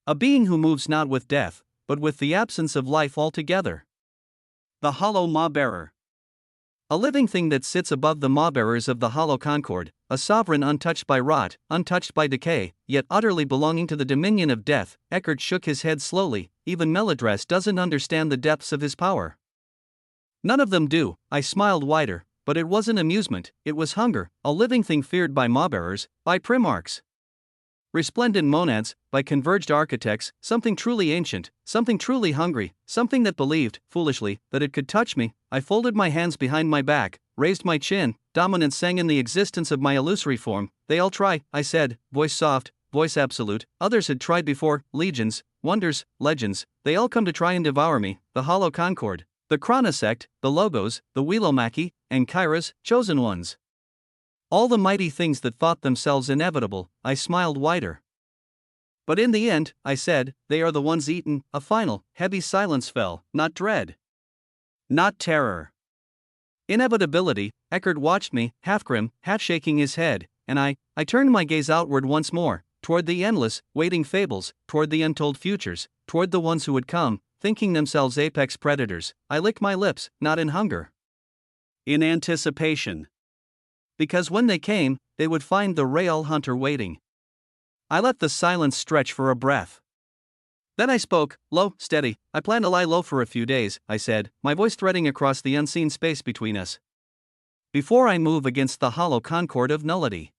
A being who moves not with death, but with the absence of life altogether. The Hollow Maw-bearer. A living thing that sits above the maw-bearers of the Hollow Concord, a sovereign untouched by rot, untouched by decay, yet utterly belonging to the dominion of death. Eckert shook his head slowly. Even Meladras doesn't understand the depths of his power. None of them do. I smiled wider, but it wasn't amusement, it was hunger, a living thing feared by maw-bearers, by primarchs. Resplendent monads, by converged architects, something truly ancient, something truly hungry, something that believed, foolishly, that it could touch me. I folded my hands behind my back, raised my chin, dominance sang in the existence of my illusory form. They all try, I said, voice soft, voice absolute. Others had tried before, legions, wonders, legends, they all come to try and devour me. The Hollow Concord, the Krana sect, the Logos, the Wilomaki, and Kyras, chosen ones. All the mighty things that thought themselves inevitable. I smiled wider. But in the end, I said, they are the ones eaten. A final, heavy silence fell, not dread. Not terror. Inevitability. Eckert watched me, half grim, half shaking his head, and I turned my gaze outward once more, toward the endless, waiting fables, toward the untold futures, toward the ones who would come, thinking themselves apex predators. I licked my lips, not in hunger. In anticipation. Because when they came, they would find the Rael hunter waiting. I let the silence stretch for a breath. Then I spoke, low, steady. I plan to lie low for a few days, I said, my voice threading across the unseen space between us. Before I move against the hollow concord of nullity.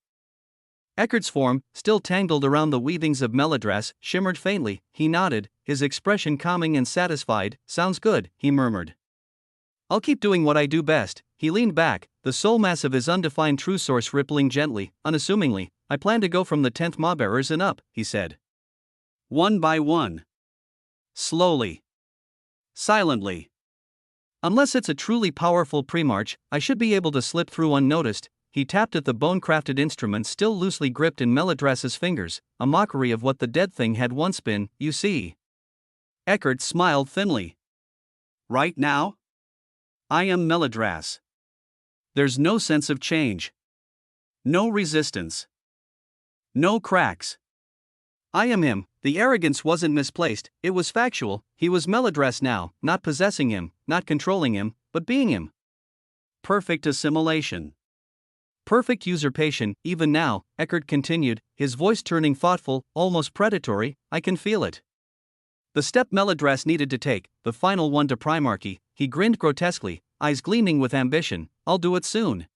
Eckart's form, still tangled around the weavings of Meladras, shimmered faintly. He nodded, his expression calming and satisfied. Sounds good, he murmured. I'll keep doing what I do best. He leaned back, the soul mass of his undefined true source rippling gently, unassumingly. I plan to go from the 10th maw-bearers and up, he said. One by one. Slowly. Silently. Unless it's a truly powerful premarch, I should be able to slip through unnoticed. He tapped at the bone-crafted instrument still loosely gripped in Meladras's fingers, a mockery of what the dead thing had once been, you see. Eckert smiled thinly. Right now? I am Meladras. There's no sense of change. No resistance. No cracks. I am him. The arrogance wasn't misplaced, it was factual. He was Meladras now, not possessing him, not controlling him, but being him. Perfect assimilation. Perfect usurpation. Even now, Eckert continued, his voice turning thoughtful, almost predatory. I can feel it. The step Meladras needed to take, the final one to primarchy. He grinned grotesquely, eyes gleaming with ambition. I'll do it soon.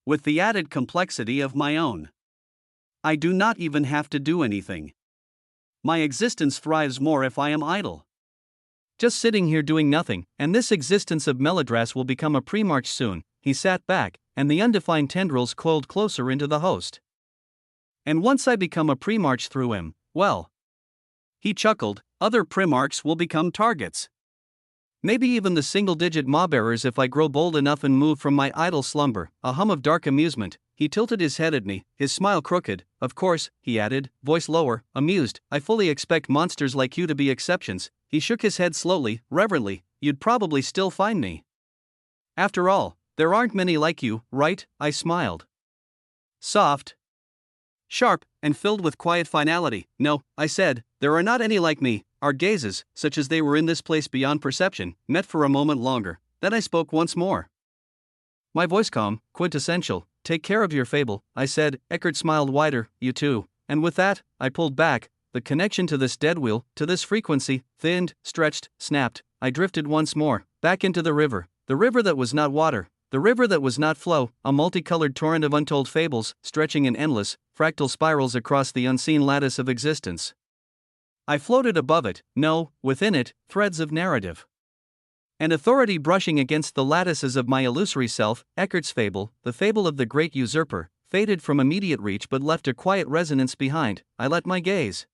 With the added complexity of my own. I do not even have to do anything. My existence thrives more if I am idle. Just sitting here doing nothing, and this existence of Melodras will become a pre-march soon. He sat back, and the undefined tendrils coiled closer into the host. And once I become a pre-march through him, well. He chuckled, other primarchs will become targets. Maybe even the single-digit maw-bearers if I grow bold enough and move from my idle slumber. A hum of dark amusement. He tilted his head at me, his smile crooked. Of course, he added, voice lower, amused, I fully expect monsters like you to be exceptions. He shook his head slowly, reverently. You'd probably still find me. After all, there aren't many like you, right? I smiled. Soft, sharp, and filled with quiet finality. No, I said, there are not any like me. Our gazes, such as they were in this place beyond perception, met for a moment longer. Then I spoke once more. My voice calm, quintessential. Take care of your fable, I said. Eckert smiled wider. You too. And with that, I pulled back. The connection to this dead wheel, to this frequency, thinned, stretched, snapped. I drifted once more, back into the river that was not water, the river that was not flow, a multicolored torrent of untold fables, stretching in endless, fractal spirals across the unseen lattice of existence. I floated above it, no, within it, threads of narrative. And authority brushing against the lattices of my illusory self. Eckert's fable, the fable of the great usurper, faded from immediate reach but left a quiet resonance behind. I let my gaze,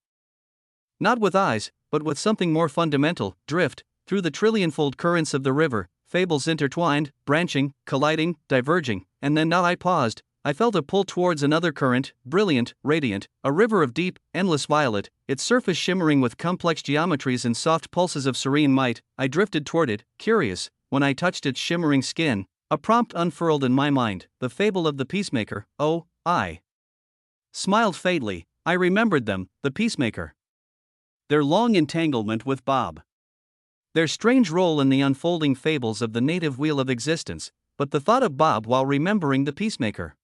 not with eyes, but with something more fundamental, drift through the trillionfold currents of the river, fables intertwined, branching, colliding, diverging, and then now I paused. I felt a pull towards another current, brilliant, radiant, a river of deep, endless violet, its surface shimmering with complex geometries and soft pulses of serene might. I drifted toward it, curious. When I touched its shimmering skin, a prompt unfurled in my mind, the fable of the peacemaker. Oh, I smiled faintly. I remembered them, the peacemaker. Their long entanglement with Bob. Their strange role in the unfolding fables of the native wheel of existence, but the thought of Bob while remembering the peacemaker.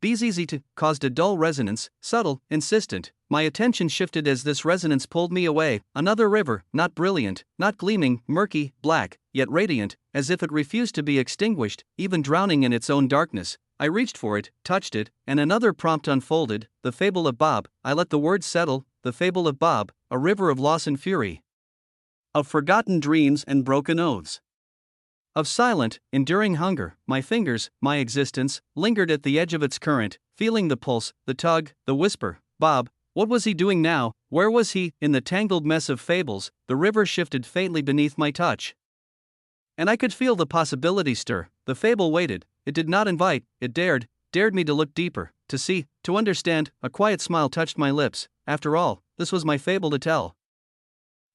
These easy to caused a dull resonance, subtle, insistent. My attention shifted as this resonance pulled me away. Another river, not brilliant, not gleaming, murky, black, yet radiant, as if it refused to be extinguished, even drowning in its own darkness. I reached for it, touched it, and another prompt unfolded, the fable of Bob. I let the words settle, the fable of Bob, a river of loss and fury. Of forgotten dreams and broken oaths. Of silent, enduring hunger. My fingers, my existence, lingered at the edge of its current, feeling the pulse, the tug, the whisper. Bob, what was he doing now? Where was he? In the tangled mess of fables, the river shifted faintly beneath my touch. And I could feel the possibility stir. The fable waited. It did not invite, it dared me to look deeper, to see, to understand. A quiet smile touched my lips. After all, this was my fable to tell.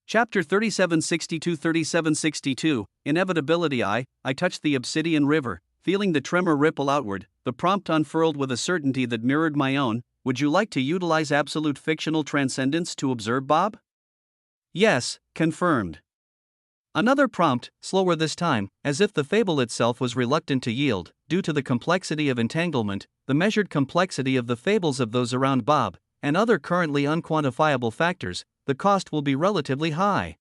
Chapter 3762. Inevitability. I touched the obsidian river, feeling the tremor ripple outward. The prompt unfurled with a certainty that mirrored my own. Would you like to utilize absolute fictional transcendence to observe Bob? Yes, confirmed. Another prompt, slower this time, as if the fable itself was reluctant to yield, due to the complexity of entanglement, the measured complexity of the fables of those around Bob, and other currently unquantifiable factors. The cost will be relatively high.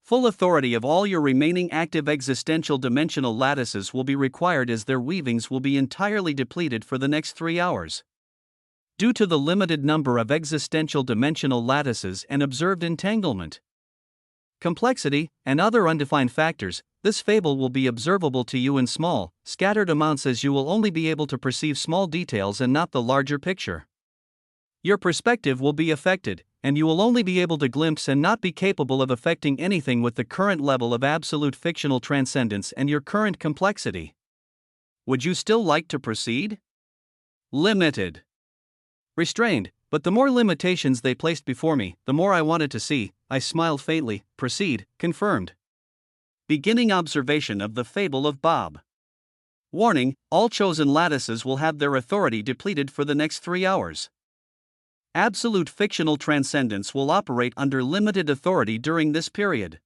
Full authority of all your remaining active existential dimensional lattices will be required as their weavings will be entirely depleted for the next 3 hours. Due to the limited number of existential dimensional lattices and observed entanglement, complexity, and other undefined factors, this fable will be observable to you in small, scattered amounts as you will only be able to perceive small details and not the larger picture. Your perspective will be affected, and you will only be able to glimpse and not be capable of affecting anything with the current level of absolute fictional transcendence and your current complexity. Would you still like to proceed? Limited. Restrained, but the more limitations they placed before me, the more I wanted to see. I smiled faintly. Proceed, confirmed. Beginning observation of the fable of Bob. Warning, all chosen lattices will have their authority depleted for the next 3 hours. Absolute fictional transcendence will operate under limited authority during this period.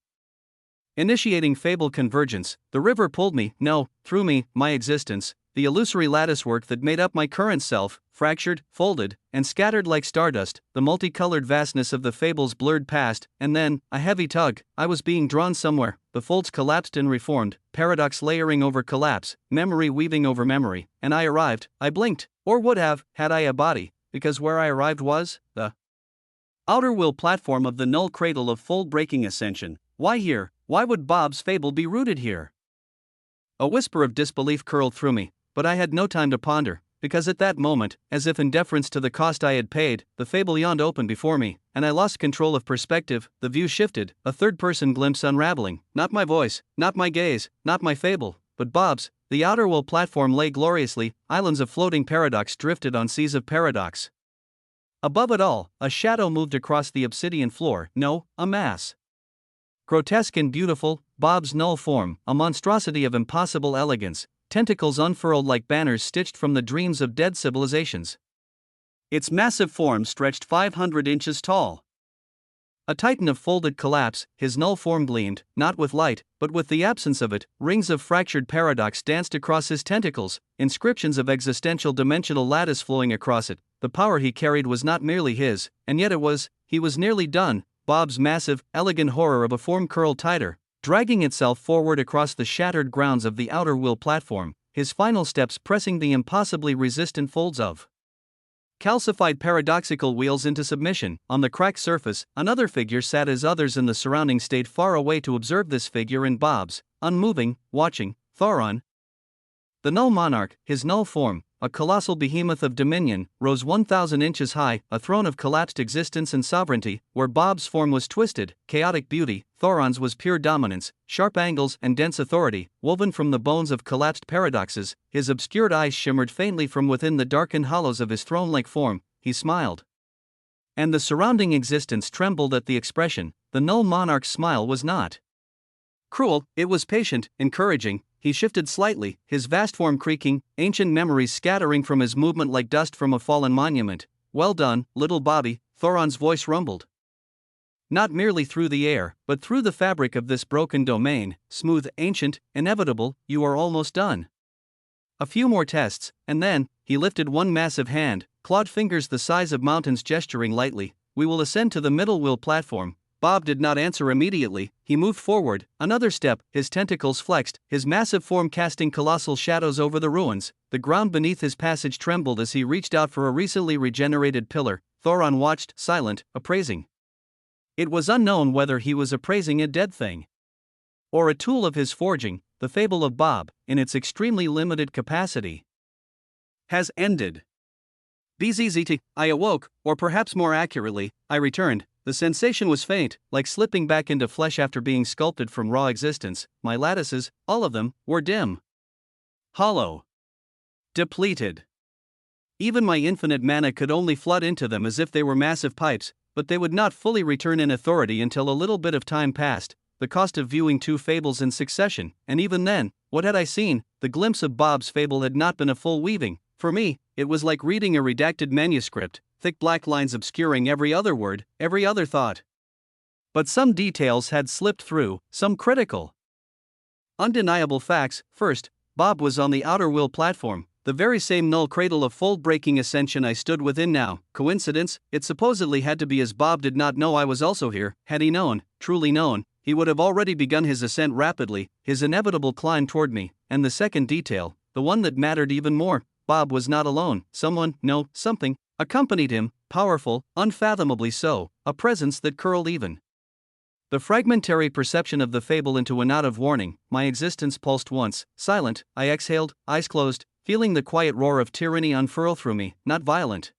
Initiating fable convergence, the river pulled me, no, through me, my existence, the illusory latticework that made up my current self, fractured, folded, and scattered like stardust. The multicolored vastness of the fables blurred past, and then, a heavy tug. I was being drawn somewhere. The folds collapsed and reformed, paradox layering over collapse, memory weaving over memory, and I arrived. I blinked, or would have, had I a body. Because where I arrived was the outer will platform of the null cradle of fold-breaking ascension. Why here? Why would Bob's fable be rooted here? A whisper of disbelief curled through me, but I had no time to ponder, because at that moment, as if in deference to the cost I had paid, the fable yawned open before me, and I lost control of perspective. The view shifted, a third-person glimpse unraveling, not my voice, not my gaze, not my fable, but Bob's. The outer wall platform lay gloriously, islands of floating paradox drifted on seas of paradox. Above it all, a shadow moved across the obsidian floor, no, a mass. Grotesque and beautiful, Bob's null form, a monstrosity of impossible elegance, tentacles unfurled like banners stitched from the dreams of dead civilizations. Its massive form stretched 500 inches tall. A titan of folded collapse, his null form gleamed, not with light, but with the absence of it. Rings of fractured paradox danced across his tentacles, inscriptions of existential dimensional lattice flowing across it. The power he carried was not merely his, and yet he was nearly done. Bob's massive, elegant horror of a form curled tighter, dragging itself forward across the shattered grounds of the outer wheel platform, his final steps pressing the impossibly resistant folds of calcified paradoxical wheels into submission. On the cracked surface, another figure sat as others in the surrounding stayed far away to observe this figure in Bob's, unmoving, watching, Thoron. The null monarch, his null form, a colossal behemoth of dominion, rose 1,000 inches high, a throne of collapsed existence and sovereignty. Where Bob's form was twisted, chaotic beauty, Thoron's was pure dominance, sharp angles and dense authority, woven from the bones of collapsed paradoxes. His obscured eyes shimmered faintly from within the darkened hollows of his throne-like form. He smiled, and the surrounding existence trembled at the expression. The null monarch's smile was not cruel, it was patient, encouraging. He shifted slightly, his vast form creaking, ancient memories scattering from his movement like dust from a fallen monument. Well done, little Bobby, Thoron's voice rumbled. Not merely through the air, but through the fabric of this broken domain, smooth, ancient, inevitable, you are almost done. A few more tests, and then, he lifted one massive hand, clawed fingers the size of mountains gesturing lightly. We will ascend to the middle wheel platform. Bob did not answer immediately. He moved forward, another step, his tentacles flexed, his massive form casting colossal shadows over the ruins. The ground beneath his passage trembled as he reached out for a recently regenerated pillar. Thoron watched, silent, appraising. It was unknown whether he was appraising a dead thing or a tool of his forging. The fable of Bob, in its extremely limited capacity, has ended. Bzzzt. I awoke, or perhaps more accurately, I returned. The sensation was faint, like slipping back into flesh after being sculpted from raw existence. My lattices, all of them, were dim, hollow, depleted. Even my infinite mana could only flood into them as if they were massive pipes, but they would not fully return in authority until a little bit of time passed. The cost of viewing two fables in succession, and even then, what had I seen? The glimpse of Bob's fable had not been a full weaving. For me, it was like reading a redacted manuscript, thick black lines obscuring every other word, every other thought. But some details had slipped through, some critical, undeniable facts. First, Bob was on the outer wheel platform, the very same null cradle of fold-breaking ascension I stood within now. Coincidence? It supposedly had to be, as Bob did not know I was also here. Had he known, truly known, he would have already begun his ascent rapidly, his inevitable climb toward me. And the second detail, the one that mattered even more, Bob was not alone. Someone, no, something, accompanied him, powerful, unfathomably so, a presence that curled even the fragmentary perception of the fable into a knot of warning. My existence pulsed once, silent. I exhaled, eyes closed, feeling the quiet roar of tyranny unfurl through me, not violent,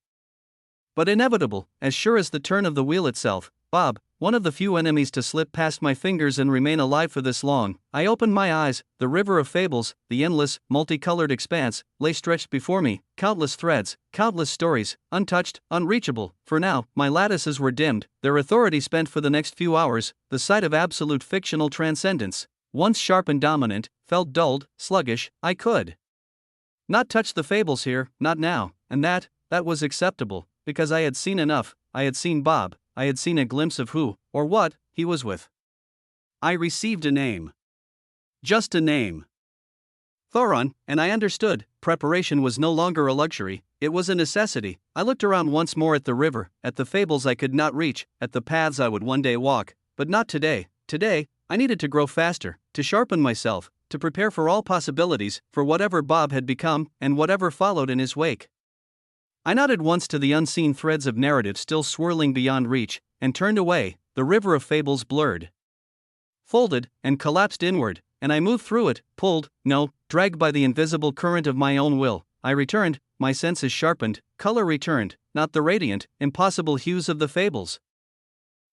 but inevitable, as sure as the turn of the wheel itself. Bob, one of the few enemies to slip past my fingers and remain alive for this long. I opened my eyes. The river of fables, the endless, multicolored expanse, lay stretched before me. Countless threads, countless stories, untouched, unreachable. For now, my lattices were dimmed, their authority spent for the next few hours. The sight of absolute fictional transcendence, once sharp and dominant, felt dulled, sluggish. I could not touch the fables here, not now, and that was acceptable, because I had seen enough. I had seen Bob. I had seen a glimpse of who, or what, he was with. I received a name. Just a name. Thoron, and I understood. Preparation was no longer a luxury, it was a necessity. I looked around once more at the river, at the fables I could not reach, at the paths I would one day walk, but not today. Today, I needed to grow faster, to sharpen myself, to prepare for all possibilities, for whatever Bob had become, and whatever followed in his wake. I nodded once to the unseen threads of narrative still swirling beyond reach, and turned away. The river of fables blurred. folded, and collapsed inward, and I moved through it, pulled, no, dragged by the invisible current of my own will. I returned, my senses sharpened, color returned, not the radiant, impossible hues of the fables,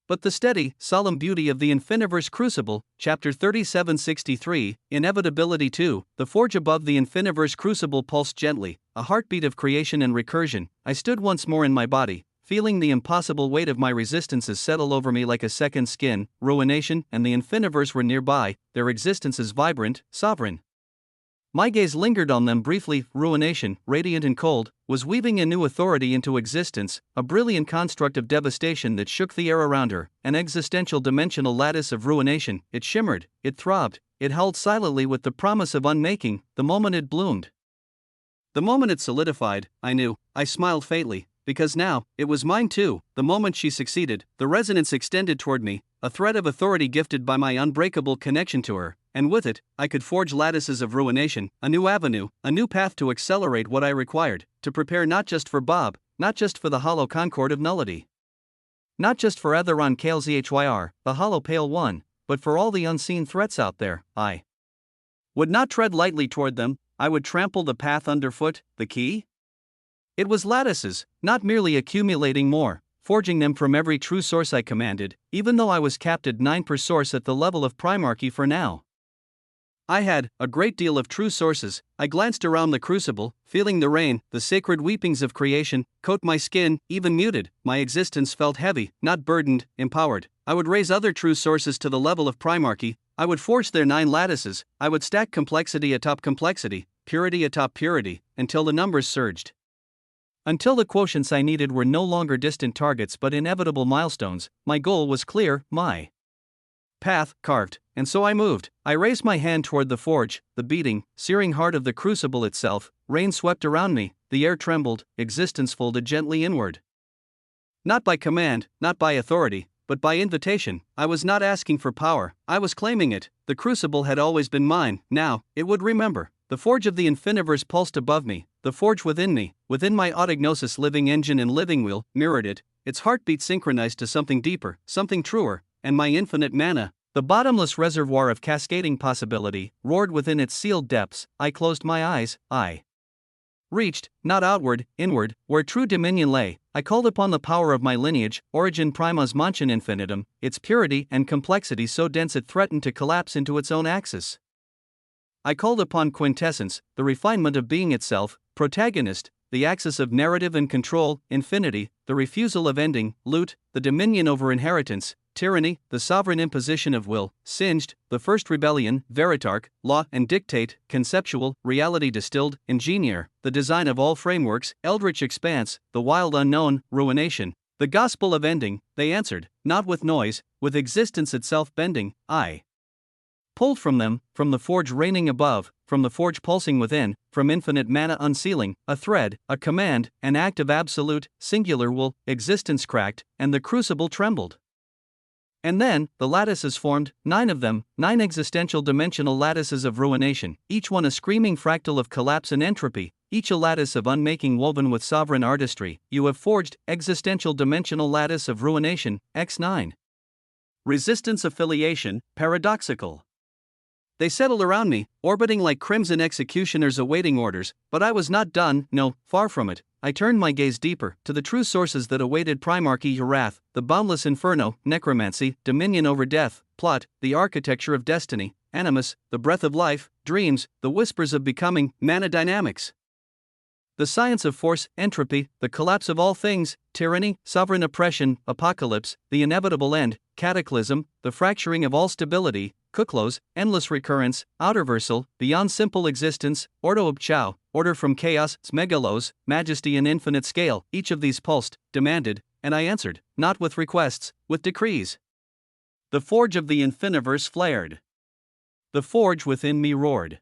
but the steady, solemn beauty of the Infiniverse Crucible. Chapter 3763, Inevitability 2. The forge above the Infiniverse Crucible pulsed gently, a heartbeat of creation and recursion. I stood once more in my body, feeling the impossible weight of my resistances settle over me like a second skin. Ruination and the Infiniverse were nearby, their existences vibrant, sovereign. My gaze lingered on them briefly. Ruination, radiant and cold, was weaving a new authority into existence, a brilliant construct of devastation that shook the air around her, an existential dimensional lattice of ruination. It shimmered, it throbbed, it held silently with the promise of unmaking. The moment it bloomed, the moment it solidified, I knew. I smiled faintly, because now, it was mine too. The moment she succeeded, the resonance extended toward me, a thread of authority gifted by my unbreakable connection to her, and with it, I could forge lattices of ruination, a new avenue, a new path to accelerate what I required, to prepare not just for Bob, not just for the hollow concord of nullity, not just for Etheron Kale Zhyr, the hollow pale one, but for all the unseen threats out there. I would not tread lightly toward them, I would trample the path underfoot. The key? It was lattices, not merely accumulating more, forging them from every true source I commanded, even though I was capped at 9 per source at the level of primarchy for now. I had a great deal of true sources. I glanced around the crucible, feeling the rain, the sacred weepings of creation, coat my skin. Even muted, my existence felt heavy, not burdened, empowered. I would raise other true sources to the level of primarchy. I would forge their 9 lattices. I would stack complexity atop complexity, purity atop purity, until the numbers surged. Until the quotients I needed were no longer distant targets but inevitable milestones. My goal was clear, my path carved, and so I moved. I raised my hand toward the forge, the beating, searing heart of the crucible itself. Rain swept around me, the air trembled, existence folded gently inward. Not by command, not by authority, but by invitation. I was not asking for power, I was claiming it. The crucible had always been mine, now, it would remember. The forge of the Infiniverse pulsed above me, the forge within me, within my autognosis living engine and living wheel, mirrored it, its heartbeat synchronized to something deeper, something truer, and my infinite mana, the bottomless reservoir of cascading possibility, roared within its sealed depths. I closed my eyes, I reached, not outward, inward, where true dominion lay. I called upon the power of my lineage, origin primus manchen infinitum, its purity and complexity so dense it threatened to collapse into its own axis. I called upon quintessence, the refinement of being itself, protagonist, the axis of narrative and control, infinity, the refusal of ending, loot, the dominion over inheritance, tyranny, the sovereign imposition of will, singed, the first rebellion, veritarch, law and dictate, conceptual, reality distilled, ingenieur, the design of all frameworks, eldritch expanse, the wild unknown, ruination, the gospel of ending. They answered, not with noise, with existence itself bending. I pulled from them, from the forge reigning above, from the forge pulsing within, from infinite mana unsealing, a thread, a command, an act of absolute, singular will. Existence cracked, and the crucible trembled. And then, the lattices formed, 9 of them, 9 existential dimensional lattices of ruination, each one a screaming fractal of collapse and entropy, each a lattice of unmaking woven with sovereign artistry. You have forged, existential dimensional lattice of ruination, X9. Resistance affiliation, paradoxical. They settled around me, orbiting like crimson executioners awaiting orders, but I was not done, no, far from it. I turned my gaze deeper, to the true sources that awaited primarchy, wrath, the boundless inferno, necromancy, dominion over death, plot, the architecture of destiny, animus, the breath of life, dreams, the whispers of becoming, mana dynamics. The science of force, entropy, the collapse of all things, tyranny, sovereign oppression, apocalypse, the inevitable end, cataclysm, the fracturing of all stability, kuklos, endless recurrence, outerversal, beyond simple existence, ordo ob chao, order from chaos, megalos, majesty and infinite scale. Each of these pulsed, demanded, and I answered, not with requests, with decrees. The forge of the Infiniverse flared. The forge within me roared.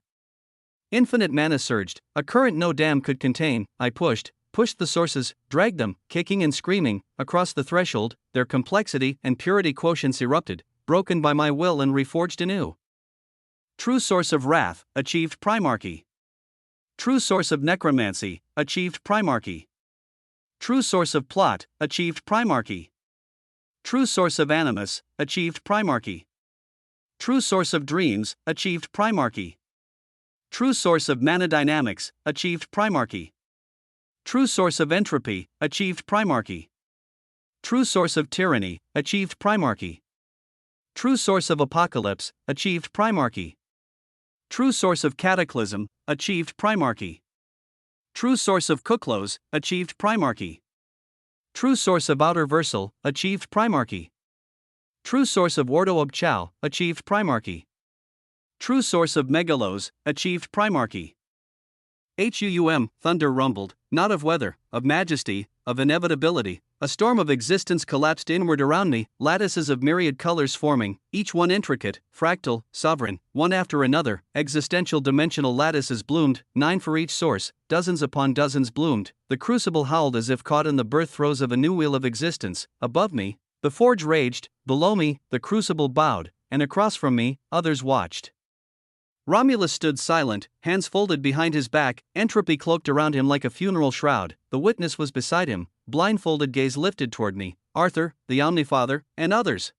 Infinite mana surged, a current no dam could contain. I pushed the sources, dragged them, kicking and screaming, across the threshold. Their complexity and purity quotients erupted, broken by my will and reforged anew. True source of wrath, achieved primarchy. True source of necromancy, achieved primarchy. True source of plot, achieved primarchy. True source of animus, achieved primarchy. True source of dreams, achieved primarchy. True source of manodynamics, achieved primarchy. True source of entropy, achieved primarchy. True source of tyranny, achieved primarchy. True source of apocalypse, achieved primarchy. True source of cataclysm, achieved primarchy. True source of Kuklos, achieved primarchy. True source of outer versal, achieved primarchy. True source of Ordo ob Chao, achieved primarchy. True source of megalos, achieved primarchy. Thunder rumbled, not of weather, of majesty, of inevitability. A storm of existence collapsed inward around me, lattices of myriad colors forming, each one intricate, fractal, sovereign, one after another. Existential dimensional lattices bloomed, 9 for each source, dozens upon dozens bloomed. The crucible howled as if caught in the birth throes of a new wheel of existence. Above me, the forge raged, below me, the crucible bowed, and across from me, others watched. Romulus stood silent, hands folded behind his back, entropy cloaked around him like a funeral shroud. The witness was beside him, blindfolded gaze lifted toward me. Arthur, the Omnifather, and others,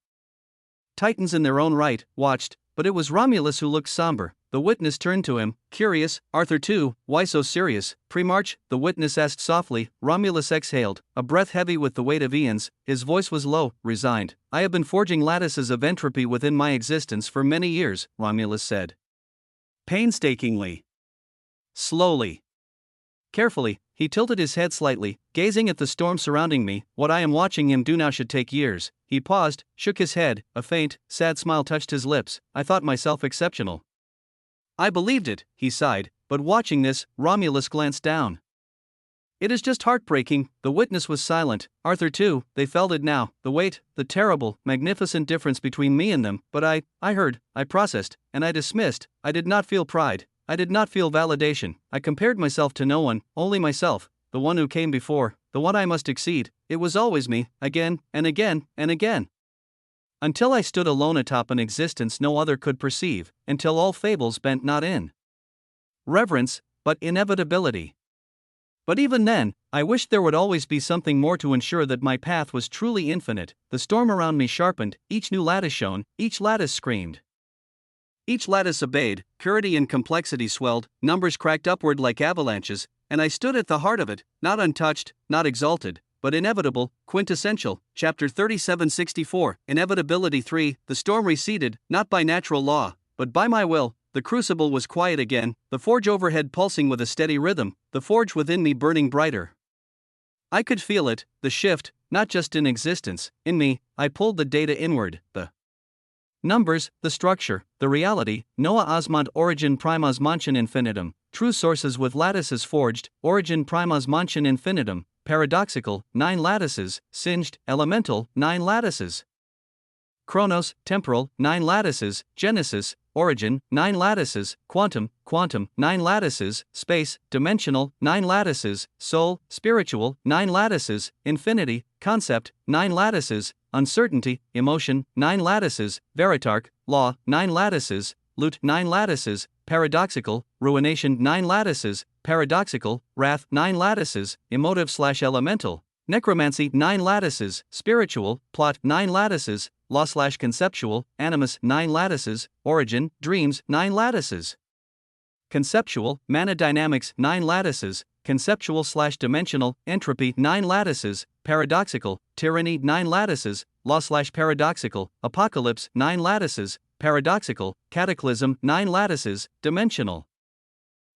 Titans in their own right, watched, but it was Romulus who looked somber. The witness turned to him, curious. Arthur too, why so serious? Pre-march, the witness asked softly. Romulus exhaled, a breath heavy with the weight of eons. His voice was low, resigned. I have been forging lattices of entropy within my existence for many years, Romulus said. Painstakingly. Slowly. Carefully, he tilted his head slightly, gazing at the storm surrounding me. What I am watching him do now should take years. He paused, shook his head, a faint, sad smile touched his lips. I thought myself exceptional. I believed it, he sighed, but watching this, Romulus glanced down. It is just heartbreaking. The witness was silent. Arthur too, they felt it now, the weight, the terrible, magnificent difference between me and them. But I heard, I processed, and I dismissed. I did not feel pride. I did not feel validation. I compared myself to no one, only myself, the one who came before, the one I must exceed. It was always me, again, and again, and again. Until I stood alone atop an existence no other could perceive, until all fables bent not in reverence, but inevitability. But even then, I wished there would always be something more to ensure that my path was truly infinite. The storm around me sharpened, each new lattice shone, each lattice screamed. Each lattice obeyed, purity and complexity swelled, numbers cracked upward like avalanches, and I stood at the heart of it, not untouched, not exalted, but inevitable, quintessential. Chapter 3764, Inevitability 3. The storm receded, not by natural law, but by my will. The crucible was quiet again, the forge overhead pulsing with a steady rhythm, the forge within me burning brighter. I could feel it, the shift, not just in existence, in me. I pulled the data inward, the numbers, the structure, the reality. Noah Osmond Origin Primas Manchen Infinitum. True sources with lattices forged. Origin Primas Manchen Infinitum. Paradoxical, 9 lattices. Singed, elemental, 9 lattices. Chronos, temporal, 9 lattices. Genesis, origin, 9 lattices. Quantum, 9 lattices. Space, dimensional, 9 lattices. Soul, spiritual, 9 lattices. Infinity, concept, 9 lattices. Uncertainty, emotion, 9 lattices. Veritarch, law, 9 lattices. Loot, 9 lattices. Paradoxical, ruination, 9 lattices. Paradoxical, wrath, 9 lattices. Emotive/elemental, necromancy, 9 lattices. Spiritual, plot, 9 lattices. Law/conceptual, animus, 9 lattices. Origin, dreams, 9 lattices. Conceptual, manodynamics, 9 lattices. Conceptual/dimensional, entropy, 9 lattices. Paradoxical, tyranny, 9 lattices. Law/paradoxical, apocalypse, 9 lattices. Paradoxical, cataclysm, 9 lattices. Dimensional,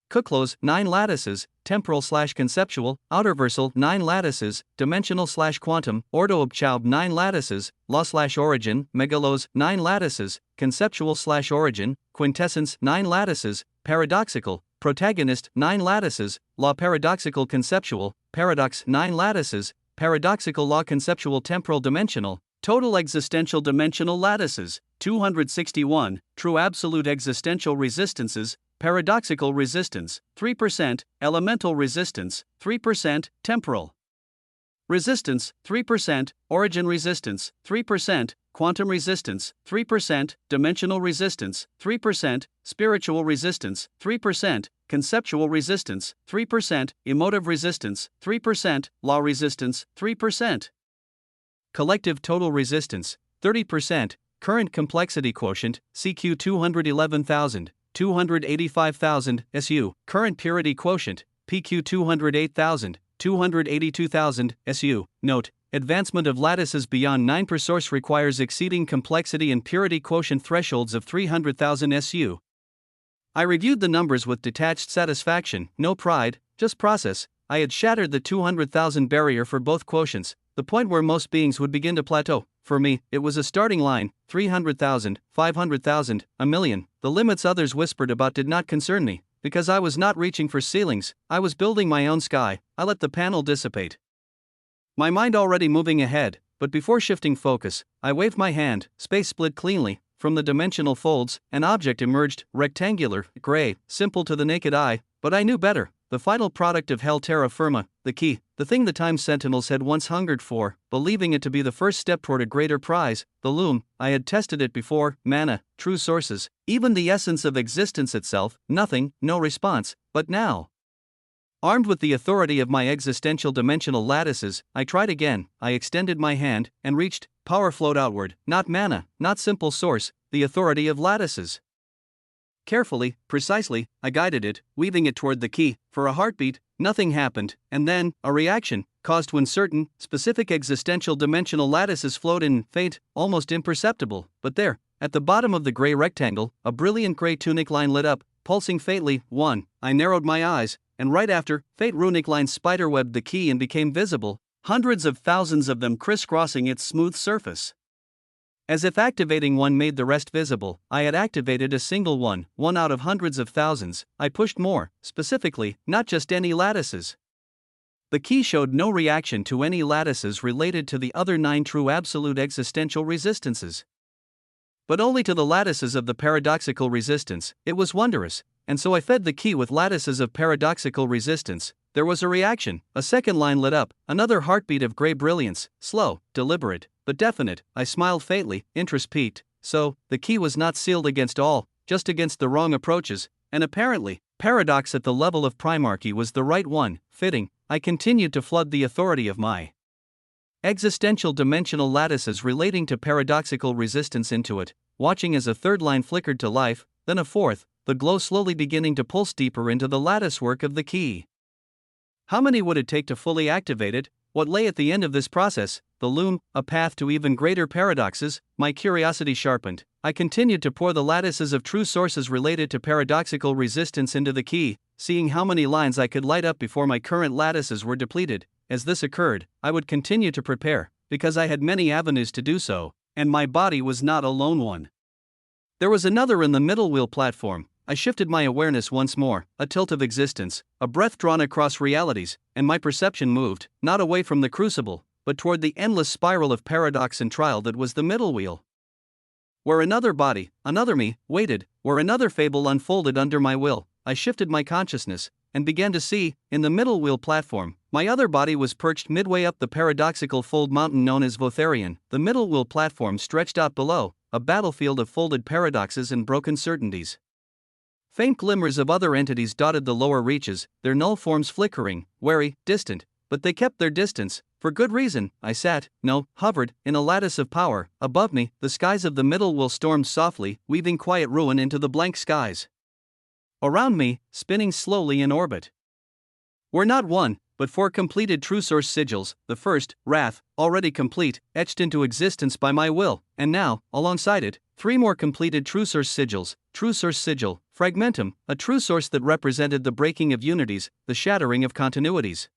Kuklos, 9 lattices. Temporal/conceptual, outerversal, 9 lattices. Dimensional/quantum, Ordo ob Chao, 9 lattices. Law/origin, megalos, 9 lattices. Conceptual/origin, quintessence, 9 lattices. Paradoxical, protagonist, 9 lattices. Law paradoxical conceptual, paradox, 9 lattices. Paradoxical law conceptual temporal dimensional. Total existential dimensional lattices, 261. True absolute existential resistances. Paradoxical resistance, 3%. Elemental resistance, 3%. Temporal resistance, 3%. Origin resistance, 3%. Quantum resistance, 3%. Dimensional resistance, 3%. Spiritual resistance, 3%. Conceptual resistance, 3%. Emotive resistance, 3%. Law resistance, 3%. Collective total resistance, 30%. current complexity quotient, CQ 211,000, 285,000 SU, current purity quotient, PQ 208,000, 282,000 SU. Note, advancement of lattices beyond 9 per source requires exceeding complexity and purity quotient thresholds of 300,000 SU. I reviewed the numbers with detached satisfaction, no pride, just process. I had shattered the 200,000 barrier for both quotients, the point where most beings would begin to plateau. For me, it was a starting line, 300,000, 500,000, a million. The limits others whispered about did not concern me, because I was not reaching for ceilings, I was building my own sky. I let the panel dissipate. My mind already moving ahead, but before shifting focus, I waved my hand, space split cleanly. From the dimensional folds, an object emerged, rectangular, gray, simple to the naked eye, but I knew better. The final product of hell terra firma, the key, the thing the time sentinels had once hungered for, believing it to be the first step toward a greater prize, the loom. I had tested it before, mana, true sources, even the essence of existence itself, nothing, no response, but now. Armed with the authority of my existential dimensional lattices, I tried again. I extended my hand, and reached. Power flowed outward, not mana, not simple source, the authority of lattices. Carefully, precisely, I guided it, weaving it toward the key. For a heartbeat, nothing happened, and then, a reaction, caused when certain, specific existential dimensional lattices flowed in, faint, almost imperceptible, but there, at the bottom of the gray rectangle, a brilliant gray tunic line lit up, pulsing faintly. I narrowed my eyes, and right after, faint runic lines spiderwebbed the key and became visible, hundreds of thousands of them crisscrossing its smooth surface. As if activating one made the rest visible, I had activated a single one out of hundreds of thousands. I pushed more, specifically, not just any lattices. The key showed no reaction to any lattices related to the other 9 true absolute existential resistances. But only to the lattices of the paradoxical resistance. It was wondrous, and so I fed the key with lattices of paradoxical resistance. There was a reaction, a second line lit up, another heartbeat of gray brilliance, slow, deliberate, but definite. I smiled faintly, interest peaked. So, the key was not sealed against all, just against the wrong approaches, and apparently, paradox at the level of primarchy was the right one. Fitting, I continued to flood the authority of my existential dimensional lattices relating to paradoxical resistance into it, watching as a third line flickered to life, then a fourth, the glow slowly beginning to pulse deeper into the latticework of the key. How many would it take to fully activate it? What lay at the end of this process? The loom, a path to even greater paradoxes. My curiosity sharpened. I continued to pour the lattices of true sources related to paradoxical resistance into the key, seeing how many lines I could light up before my current lattices were depleted. As this occurred, I would continue to prepare, because I had many avenues to do so, and my body was not a lone one. There was another in the middle wheel platform. I shifted my awareness once more, a tilt of existence, a breath drawn across realities, and my perception moved, not away from the crucible, but toward the endless spiral of paradox and trial that was the middle wheel. Where another body, another me, waited, where another fable unfolded under my will, I shifted my consciousness, and began to see, in the middle wheel platform, my other body was perched midway up the paradoxical fold mountain known as Votharion. The middle wheel platform stretched out below, a battlefield of folded paradoxes and broken certainties. Faint glimmers of other entities dotted the lower reaches, their null forms flickering, wary, distant, but they kept their distance, for good reason. I hovered, in a lattice of power. Above me, the skies of the middle wheel stormed softly, weaving quiet ruin into the blank skies. Around me, spinning slowly in orbit, were not one, but 4 completed true source sigils, the first, wrath, already complete, etched into existence by my will, and now, alongside it, 3 more completed true source sigils. True source sigil, fragmentum, a true source that represented the breaking of unities, the shattering of continuities.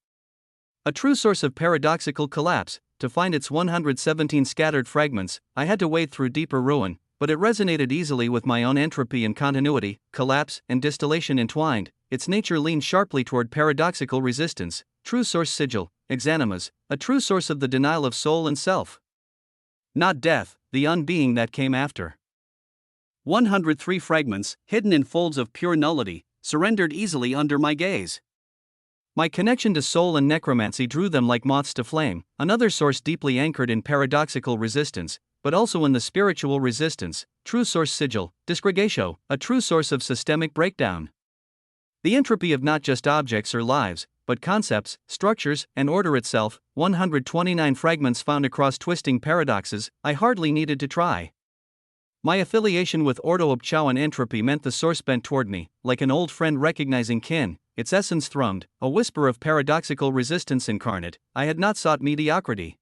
A true source of paradoxical collapse. To find its 117 scattered fragments, I had to wade through deeper ruin, but it resonated easily with my own entropy and continuity, collapse and distillation entwined. Its nature leaned sharply toward paradoxical resistance. True source sigil, exanimas, a true source of the denial of soul and self. Not death, the unbeing that came after. 103 fragments, hidden in folds of pure nullity, surrendered easily under my gaze. My connection to soul and necromancy drew them like moths to flame, another source deeply anchored in paradoxical resistance, but also in the spiritual resistance. True source sigil, disgregatio, a true source of systemic breakdown. The entropy of not just objects or lives, but concepts, structures, and order itself. 129 fragments found across twisting paradoxes. I hardly needed to try. My affiliation with Ordo Obchowan Entropy meant the source bent toward me, like an old friend recognizing kin. Its essence thrummed, a whisper of paradoxical resistance incarnate. I had not sought mediocrity.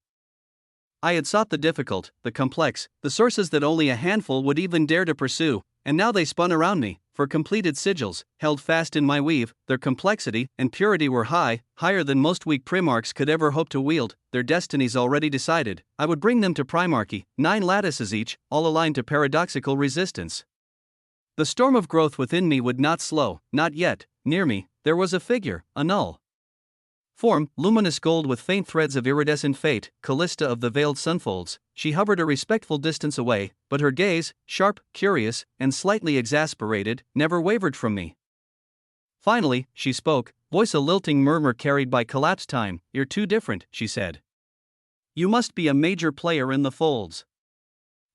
I had sought the difficult, the complex, the sources that only a handful would even dare to pursue, and now they spun around me, for completed sigils, held fast in my weave. Their complexity and purity were high, higher than most weak primarchs could ever hope to wield, their destinies already decided. I would bring them to primarchy, 9 lattices each, all aligned to paradoxical resistance. The storm of growth within me would not slow, not yet. Near me, there was a figure, a null form, luminous gold with faint threads of iridescent fate, Callista of the veiled sunfolds. She hovered a respectful distance away, but her gaze, sharp, curious, and slightly exasperated, never wavered from me. Finally, she spoke, voice a lilting murmur carried by collapse time. "You're too different," she said. "You must be a major player in the folds.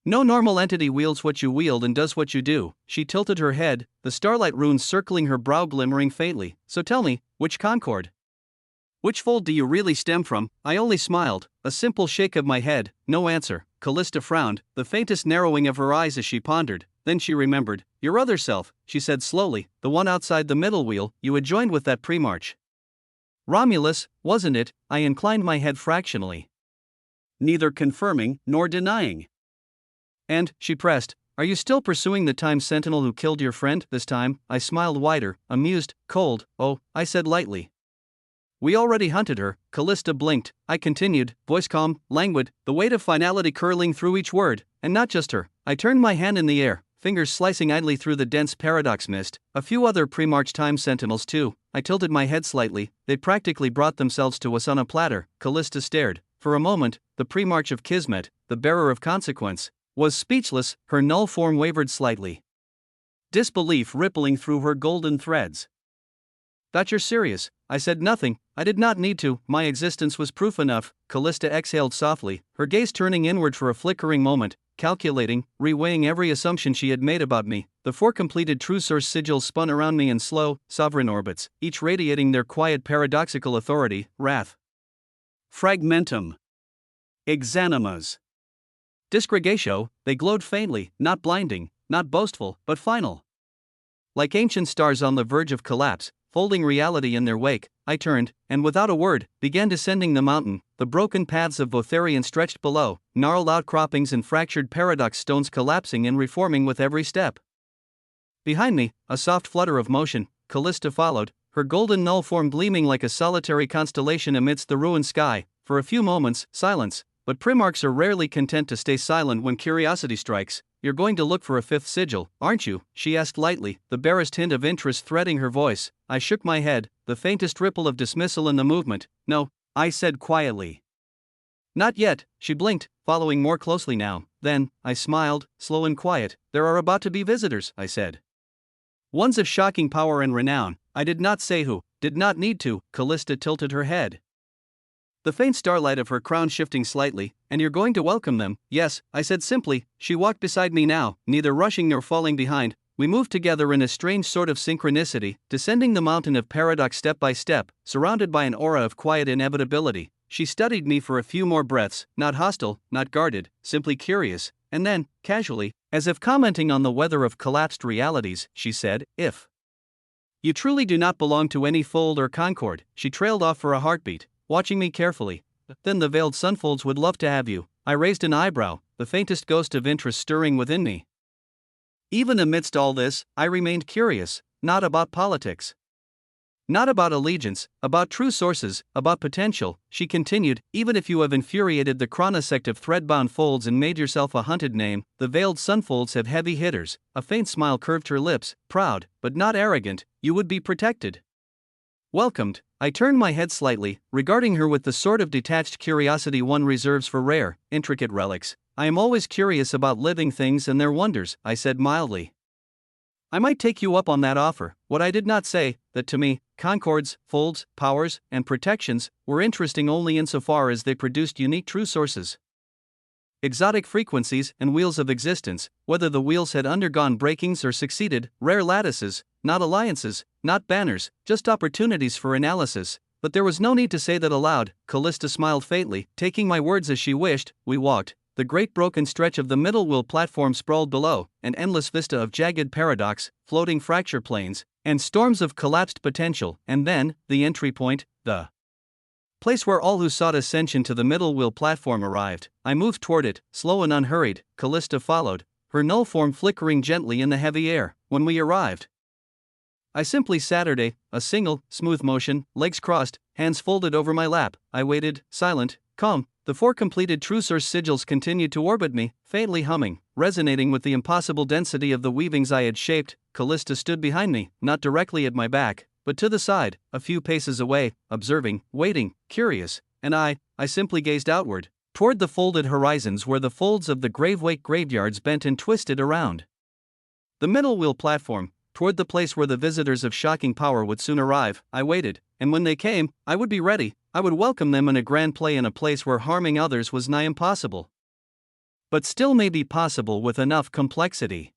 No normal entity wields what you wield and does what you do." She tilted her head, the starlight runes circling her brow glimmering faintly. "So tell me, which concord? Which fold do you really stem from?" I only smiled, a simple shake of my head, no answer. Callista frowned, the faintest narrowing of her eyes as she pondered. Then she remembered. "Your other self," she said slowly, "the one outside the middle wheel, you had joined with that pre-march. Romulus, wasn't it?" I inclined my head fractionally, neither confirming nor denying. "And," she pressed, "are you still pursuing the Time Sentinel who killed your friend?" This time, I smiled wider, amused, cold. "Oh," I said lightly. "We already hunted her." Callista blinked. I continued, voice calm, languid, the weight of finality curling through each word. "And not just her." I turned my hand in the air, fingers slicing idly through the dense paradox mist. "A few other pre-march Time Sentinels too." I tilted my head slightly. "They practically brought themselves to us on a platter." Callista stared. For a moment, the pre-march of Kismet, the bearer of consequence, was speechless. Her null form wavered slightly, disbelief rippling through her golden threads. "That you're serious?" I said nothing. I did not need to. My existence was proof enough. Callista exhaled softly, her gaze turning inward for a flickering moment, calculating, reweighing every assumption she had made about me. The 4 completed true source sigils spun around me in slow, sovereign orbits, each radiating their quiet paradoxical authority. Wrath, fragmentum, exanimas, disgregatio. They glowed faintly, not blinding, not boastful, but final. Like ancient stars on the verge of collapse, folding reality in their wake. I turned, and without a word, began descending the mountain. The broken paths of Botharian stretched below, gnarled outcroppings and fractured paradox stones collapsing and reforming with every step. Behind me, a soft flutter of motion. Callista followed, her golden null form gleaming like a solitary constellation amidst the ruined sky. For a few moments, silence. But primarchs are rarely content to stay silent when curiosity strikes. "You're going to look for a 5th sigil, aren't you?" she asked lightly, the barest hint of interest threading her voice. I shook my head, the faintest ripple of dismissal in the movement. "No," I said quietly. "Not yet." She blinked, following more closely now. Then, I smiled, slow and quiet. "There are about to be visitors," I said. "Ones of shocking power and renown." I did not say who, did not need to. Callista tilted her head, the faint starlight of her crown shifting slightly. "And you're going to welcome them?" "Yes," I said simply. She walked beside me now, neither rushing nor falling behind. We moved together in a strange sort of synchronicity, descending the mountain of paradox step by step, surrounded by an aura of quiet inevitability. She studied me for a few more breaths, not hostile, not guarded, simply curious, and then, casually, as if commenting on the weather of collapsed realities, she said, "If you truly do not belong to any fold or concord." She trailed off for a heartbeat, watching me carefully. "Then the veiled sunfolds would love to have you." I raised an eyebrow, the faintest ghost of interest stirring within me. Even amidst all this, I remained curious, not about politics, not about allegiance, about true sources, about potential. She continued, "Even if you have infuriated the chronosect of threadbound folds and made yourself a hunted name, the veiled sunfolds have heavy hitters." A faint smile curved her lips, proud, but not arrogant. "You would be protected, welcomed." I turned my head slightly, regarding her with the sort of detached curiosity one reserves for rare, intricate relics. "I am always curious about living things and their wonders," I said mildly. "I might take you up on that offer." What I did not say, that to me, concords, folds, powers, and protections were interesting only insofar as they produced unique true sources, exotic frequencies and wheels of existence, whether the wheels had undergone breakings or succeeded, rare lattices, not alliances, not banners, just opportunities for analysis. But there was no need to say that aloud. Callista smiled faintly, taking my words as she wished. We walked, the great broken stretch of the middle wheel platform sprawled below, an endless vista of jagged paradox, floating fracture planes, and storms of collapsed potential, and then, the entry point, the place where all who sought ascension to the middle wheel platform arrived. I moved toward it, slow and unhurried. Callista followed, her null form flickering gently in the heavy air. When we arrived, I simply sat, a single, smooth motion, legs crossed, hands folded over my lap. I waited, silent, calm. The 4 completed TrueSource sigils continued to orbit me, faintly humming, resonating with the impossible density of the weavings I had shaped. Callista stood behind me, not directly at my back, but to the side, a few paces away, observing, waiting, curious, and I simply gazed outward, toward the folded horizons where the folds of the gravewake graveyards bent and twisted around the middle wheel platform, toward the place where the visitors of shocking power would soon arrive. I waited, and when they came, I would be ready. I would welcome them in a grand play in a place where harming others was nigh impossible, but still may be possible with enough complexity.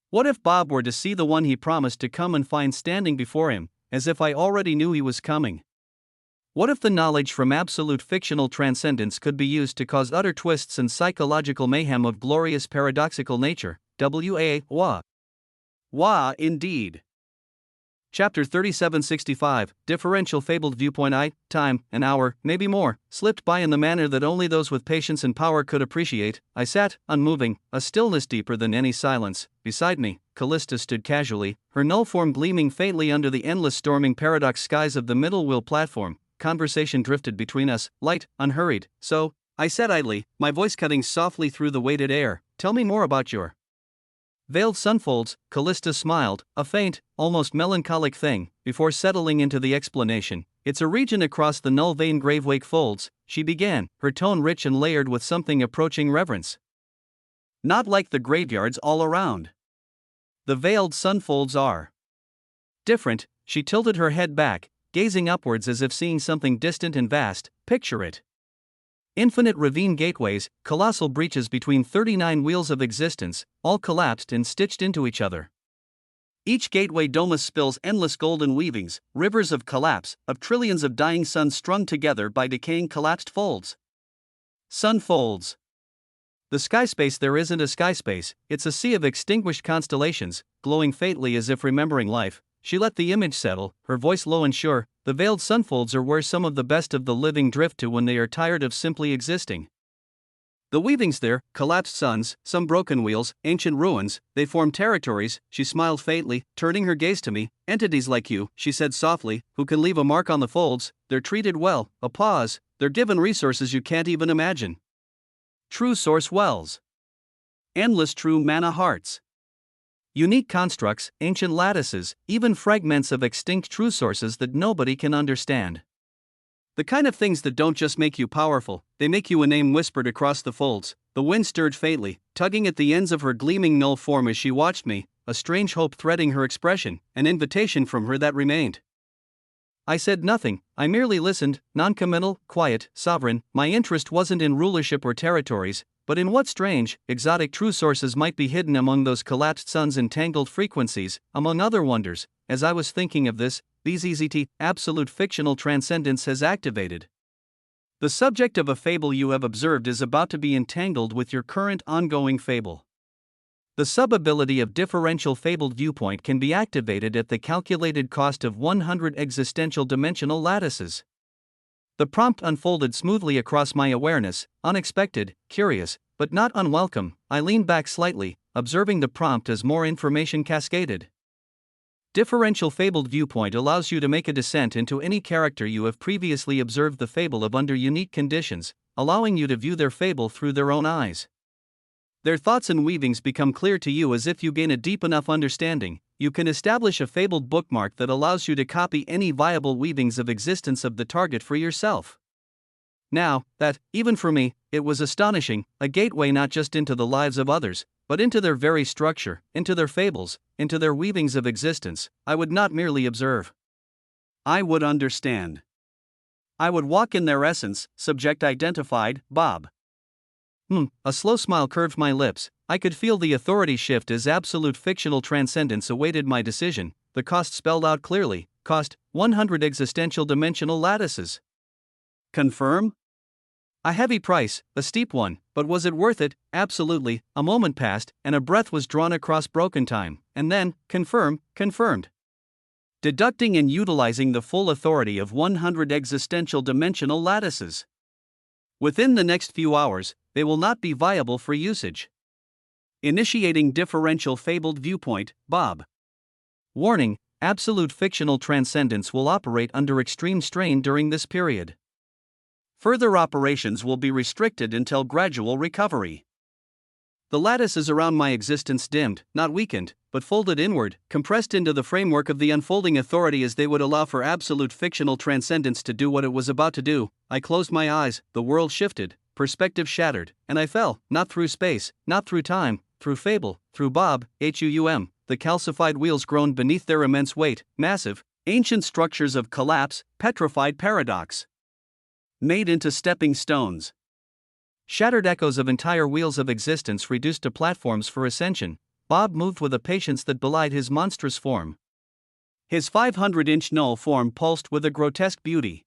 What if Bob were to see the one he promised to come and find standing before him, as if I already knew he was coming? What if the knowledge from absolute fictional transcendence could be used to cause utter twists and psychological mayhem of glorious paradoxical nature? Wah. Wah, indeed. Chapter 3765, Differential Fabled Viewpoint. Time, an hour, maybe more, slipped by in the manner that only those with patience and power could appreciate. I sat, unmoving, a stillness deeper than any silence. Beside me, Callista stood casually, her null form gleaming faintly under the endless storming paradox skies of the middle wheel platform. Conversation drifted between us, light, unhurried. So, I said idly, my voice cutting softly through the weighted air, tell me more about your veiled sunfolds. Callista smiled, a faint, almost melancholic thing, before settling into the explanation. It's a region across the null vein gravewake folds, she began, her tone rich and layered with something approaching reverence. Not like the graveyards all around. The veiled sunfolds are different. She tilted her head back, gazing upwards as if seeing something distant and vast. Picture it. Infinite ravine gateways, colossal breaches between 39 wheels of existence, all collapsed and stitched into each other. Each gateway domus spills endless golden weavings, rivers of collapse, of trillions of dying suns strung together by decaying collapsed folds. Sun folds. The sky space there isn't a sky space, it's a sea of extinguished constellations, glowing faintly as if remembering life. She let the image settle, her voice low and sure. The veiled sunfolds are where some of the best of the living drift to when they are tired of simply existing. The weavings there, collapsed suns, some broken wheels, ancient ruins, they form territories. She smiled faintly, turning her gaze to me. Entities like you, she said softly, who can leave a mark on the folds. They're treated well. A pause. They're given resources you can't even imagine. True source wells. Endless true mana hearts. Unique constructs, ancient lattices, even fragments of extinct true sources that nobody can understand. The kind of things that don't just make you powerful, they make you a name whispered across the folds. The wind stirred faintly, tugging at the ends of her gleaming null form as she watched me, a strange hope threading her expression, an invitation from her that remained. I said nothing, I merely listened, noncommittal, quiet, sovereign. My interest wasn't in rulership or territories, but in what strange, exotic true sources might be hidden among those collapsed suns and tangled frequencies, among other wonders. As I was thinking of this, BZZT, absolute fictional transcendence has activated. The subject of a fable you have observed is about to be entangled with your current ongoing fable. The sub-ability of differential fabled viewpoint can be activated at the calculated cost of 100 existential dimensional lattices. The prompt unfolded smoothly across my awareness, unexpected, curious, but not unwelcome. I leaned back slightly, observing the prompt as more information cascaded. Differential fabled viewpoint allows you to make a descent into any character you have previously observed the fable of under unique conditions, allowing you to view their fable through their own eyes. Their thoughts and weavings become clear to you as if you gain a deep enough understanding. You can establish a fabled bookmark that allows you to copy any viable weavings of existence of the target for yourself. Now, that, even for me, it was astonishing, a gateway not just into the lives of others, but into their very structure, into their fables, into their weavings of existence. I would not merely observe. I would understand. I would walk in their essence. Subject identified, Bob. A slow smile curved my lips. I could feel the authority shift as absolute fictional transcendence awaited my decision. The cost spelled out clearly. Cost, 100 existential dimensional lattices. Confirm? A heavy price, a steep one, but was it worth it? Absolutely. A moment passed, and a breath was drawn across broken time, and then, confirmed. Deducting and utilizing the full authority of 100 existential dimensional lattices. Within the next few hours, they will not be viable for usage. Initiating differential fabled viewpoint, Bob. Warning: absolute fictional transcendence will operate under extreme strain during this period. Further operations will be restricted until gradual recovery. The lattices around my existence dimmed, not weakened, but folded inward, compressed into the framework of the unfolding authority as they would allow for absolute fictional transcendence to do what it was about to do. I closed my eyes, the world shifted, perspective shattered, and I fell, not through space, not through time, through fable, through Bob, Huum. The calcified wheels groaned beneath their immense weight, massive, ancient structures of collapse, petrified paradox. Made into stepping stones. Shattered echoes of entire wheels of existence reduced to platforms for ascension. Bob moved with a patience that belied his monstrous form. His 500-inch null form pulsed with a grotesque beauty.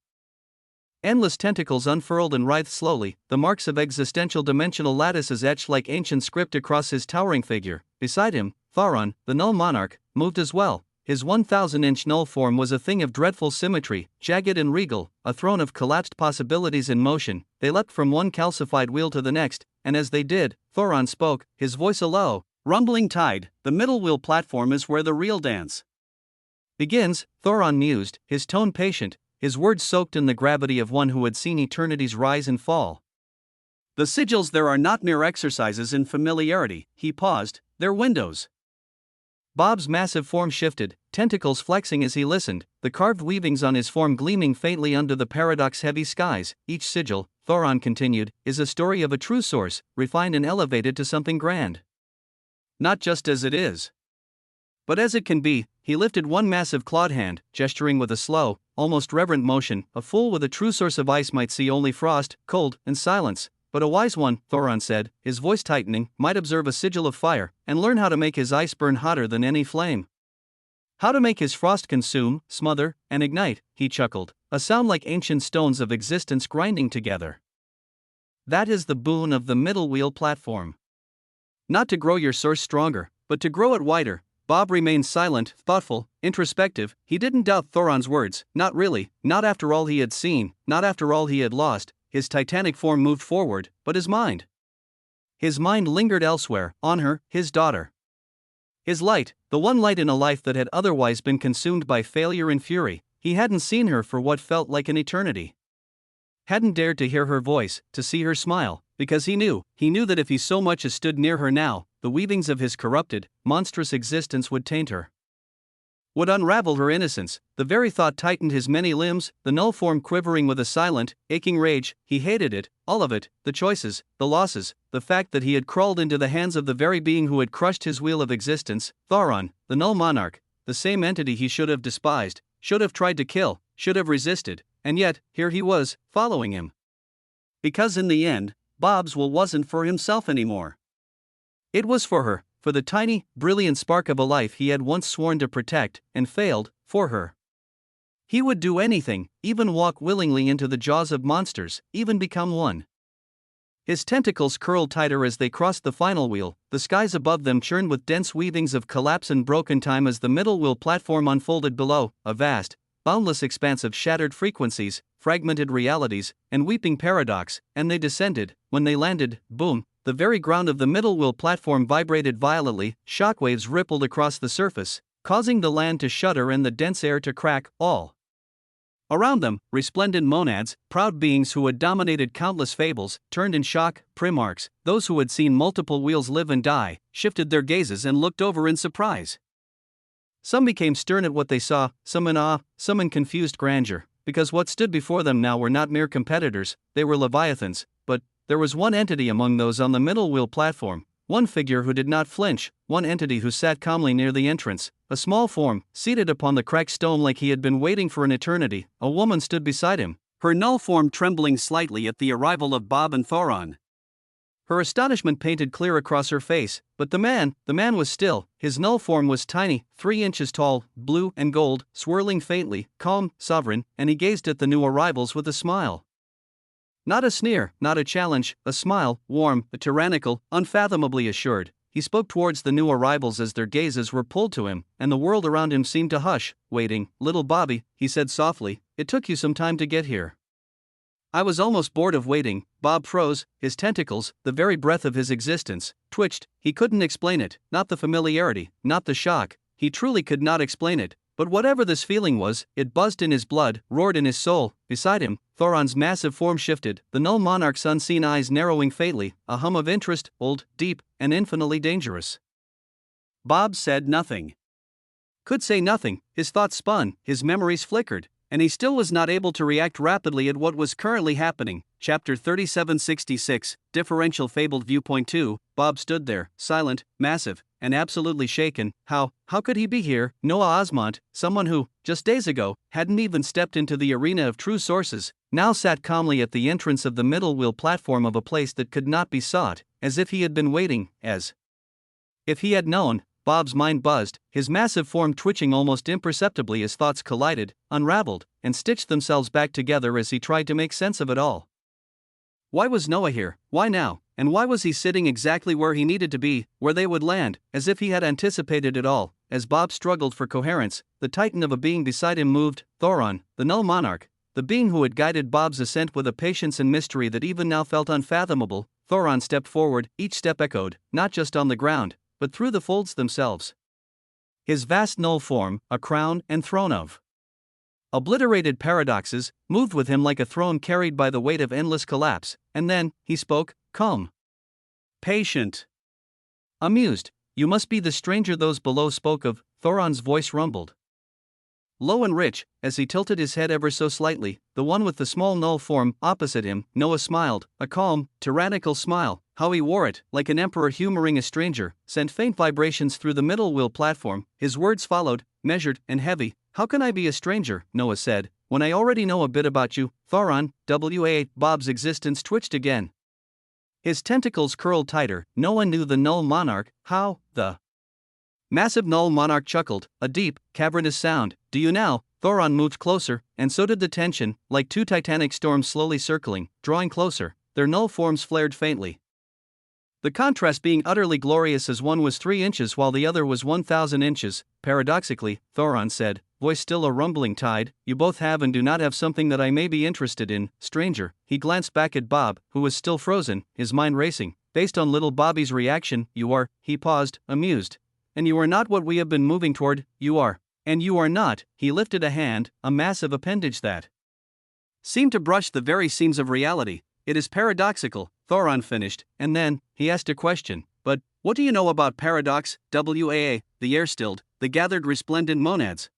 Endless tentacles unfurled and writhed slowly, the marks of existential dimensional lattices etched like ancient script across his towering figure. Beside him, Thoron, the null monarch, moved as well. His 1,000-inch null form was a thing of dreadful symmetry, jagged and regal, a throne of collapsed possibilities in motion. They leapt from one calcified wheel to the next, and as they did, Thoron spoke, his voice a low, rumbling tide. The middle wheel platform is where the real dance begins, Thoron mused, his tone patient, his words soaked in the gravity of one who had seen eternities rise and fall. The sigils there are not mere exercises in familiarity, he paused, they're windows. Bob's massive form shifted, tentacles flexing as he listened, the carved weavings on his form gleaming faintly under the paradox-heavy skies. Each sigil, Thoron continued, is a story of a true source, refined and elevated to something grand. Not just as it is, but as it can be. He lifted one massive clawed hand, gesturing with a slow, almost reverent motion. A fool with a true source of ice might see only frost, cold, and silence. But a wise one, Thoron said, his voice tightening, might observe a sigil of fire, and learn how to make his ice burn hotter than any flame. How to make his frost consume, smother, and ignite, he chuckled, a sound like ancient stones of existence grinding together. That is the boon of the middle wheel platform. Not to grow your source stronger, but to grow it wider. Bob remained silent, thoughtful, introspective. He didn't doubt Thoron's words, not really, not after all he had seen, not after all he had lost. His titanic form moved forward, but his mind lingered elsewhere, on her, his daughter. His light, the one light in a life that had otherwise been consumed by failure and fury. He hadn't seen her for what felt like an eternity. Hadn't dared to hear her voice, to see her smile, because he knew that if he so much as stood near her now, the weavings of his corrupted, monstrous existence would taint her. Would unravel her innocence. The very thought tightened his many limbs, the null form quivering with a silent, aching rage. He hated it, all of it, the choices, the losses, the fact that he had crawled into the hands of the very being who had crushed his wheel of existence. Thoron, the null monarch, the same entity he should have despised, should have tried to kill, should have resisted, and yet, here he was, following him. Because in the end, Bob's will wasn't for himself anymore. It was for her. For the tiny, brilliant spark of a life he had once sworn to protect, and failed, for her. He would do anything, even walk willingly into the jaws of monsters, even become one. His tentacles curled tighter as they crossed the final wheel, the skies above them churned with dense weavings of collapse and broken time as the middle wheel platform unfolded below, a vast, boundless expanse of shattered frequencies, fragmented realities, and weeping paradox, and they descended. When they landed, boom. The very ground of the middle wheel platform vibrated violently, shockwaves rippled across the surface, causing the land to shudder and the dense air to crack. All around them, resplendent monads, proud beings who had dominated countless fables, turned in shock. Primarchs, those who had seen multiple wheels live and die, shifted their gazes and looked over in surprise. Some became stern at what they saw, some in awe, some in confused grandeur, because what stood before them now were not mere competitors, they were leviathans. But there was one entity among those on the middle wheel platform, one figure who did not flinch, one entity who sat calmly near the entrance, a small form, seated upon the cracked stone like he had been waiting for an eternity. A woman stood beside him, her null form trembling slightly at the arrival of Bob and Thoron. Her astonishment painted clear across her face, but the man was still. His null form was tiny, 3 inches tall, blue and gold, swirling faintly, calm, sovereign, and he gazed at the new arrivals with a smile. Not a sneer, not a challenge, a smile, warm, tyrannical, unfathomably assured. He spoke towards the new arrivals as their gazes were pulled to him, and the world around him seemed to hush. Waiting, little Bobby, he said softly, it took you some time to get here. I was almost bored of waiting. Bob froze, his tentacles, the very breath of his existence, twitched. He couldn't explain it, not the familiarity, not the shock. He truly could not explain it. But whatever this feeling was, it buzzed in his blood, roared in his soul. Beside him, Thoron's massive form shifted, the null monarch's unseen eyes narrowing faintly, a hum of interest, old, deep, and infinitely dangerous. Bob said nothing. Could say nothing, his thoughts spun, his memories flickered, and he still was not able to react rapidly at what was currently happening. Chapter 3766, Differential Fabled Viewpoint 2, Bob stood there, silent, massive, and absolutely shaken. How could he be here? Noah Osmont, someone who, just days ago, hadn't even stepped into the arena of true sources, now sat calmly at the entrance of the middle wheel platform of a place that could not be sought, as if he had been waiting, as if he had known. Bob's mind buzzed, his massive form twitching almost imperceptibly as thoughts collided, unraveled, and stitched themselves back together as he tried to make sense of it all. Why was Noah here? Why now? And why was he sitting exactly where he needed to be, where they would land, as if he had anticipated it all? As Bob struggled for coherence, the titan of a being beside him moved. Thoron, the null monarch, the being who had guided Bob's ascent with a patience and mystery that even now felt unfathomable. Thoron stepped forward, each step echoed, not just on the ground, but through the folds themselves. His vast null form, a crown and throne of obliterated paradoxes, moved with him like a throne carried by the weight of endless collapse, and then, he spoke, calm, patient, amused. You must be the stranger those below spoke of. Thoron's voice rumbled, low and rich, as he tilted his head ever so slightly, the one with the small null form opposite him. Noah smiled, a calm, tyrannical smile. How he wore it, like an emperor humoring a stranger, sent faint vibrations through the middle wheel platform. His words followed, measured and heavy. How can I be a stranger, Noah said, when I already know a bit about you? Thoron, Bob's existence twitched again. His tentacles curled tighter. Noah knew the null monarch. How? The massive null monarch chuckled, a deep, cavernous sound. Do you now? Thoron moved closer, and so did the tension, like two titanic storms slowly circling, drawing closer. Their null forms flared faintly, the contrast being utterly glorious as one was 3 inches while the other was 1,000 inches. Paradoxically, Thoron said, voice still a rumbling tide, you both have and do not have something that I may be interested in, stranger. He glanced back at Bob, who was still frozen, his mind racing. Based on little Bobby's reaction, you are, he paused, amused. And you are not what we have been moving toward, you are. And you are not. He lifted a hand, a massive appendage that seemed to brush the very seams of reality. It is paradoxical, Thoron finished, and then, he asked a question. But, what do you know about paradox? The air stilled, the gathered resplendent monads.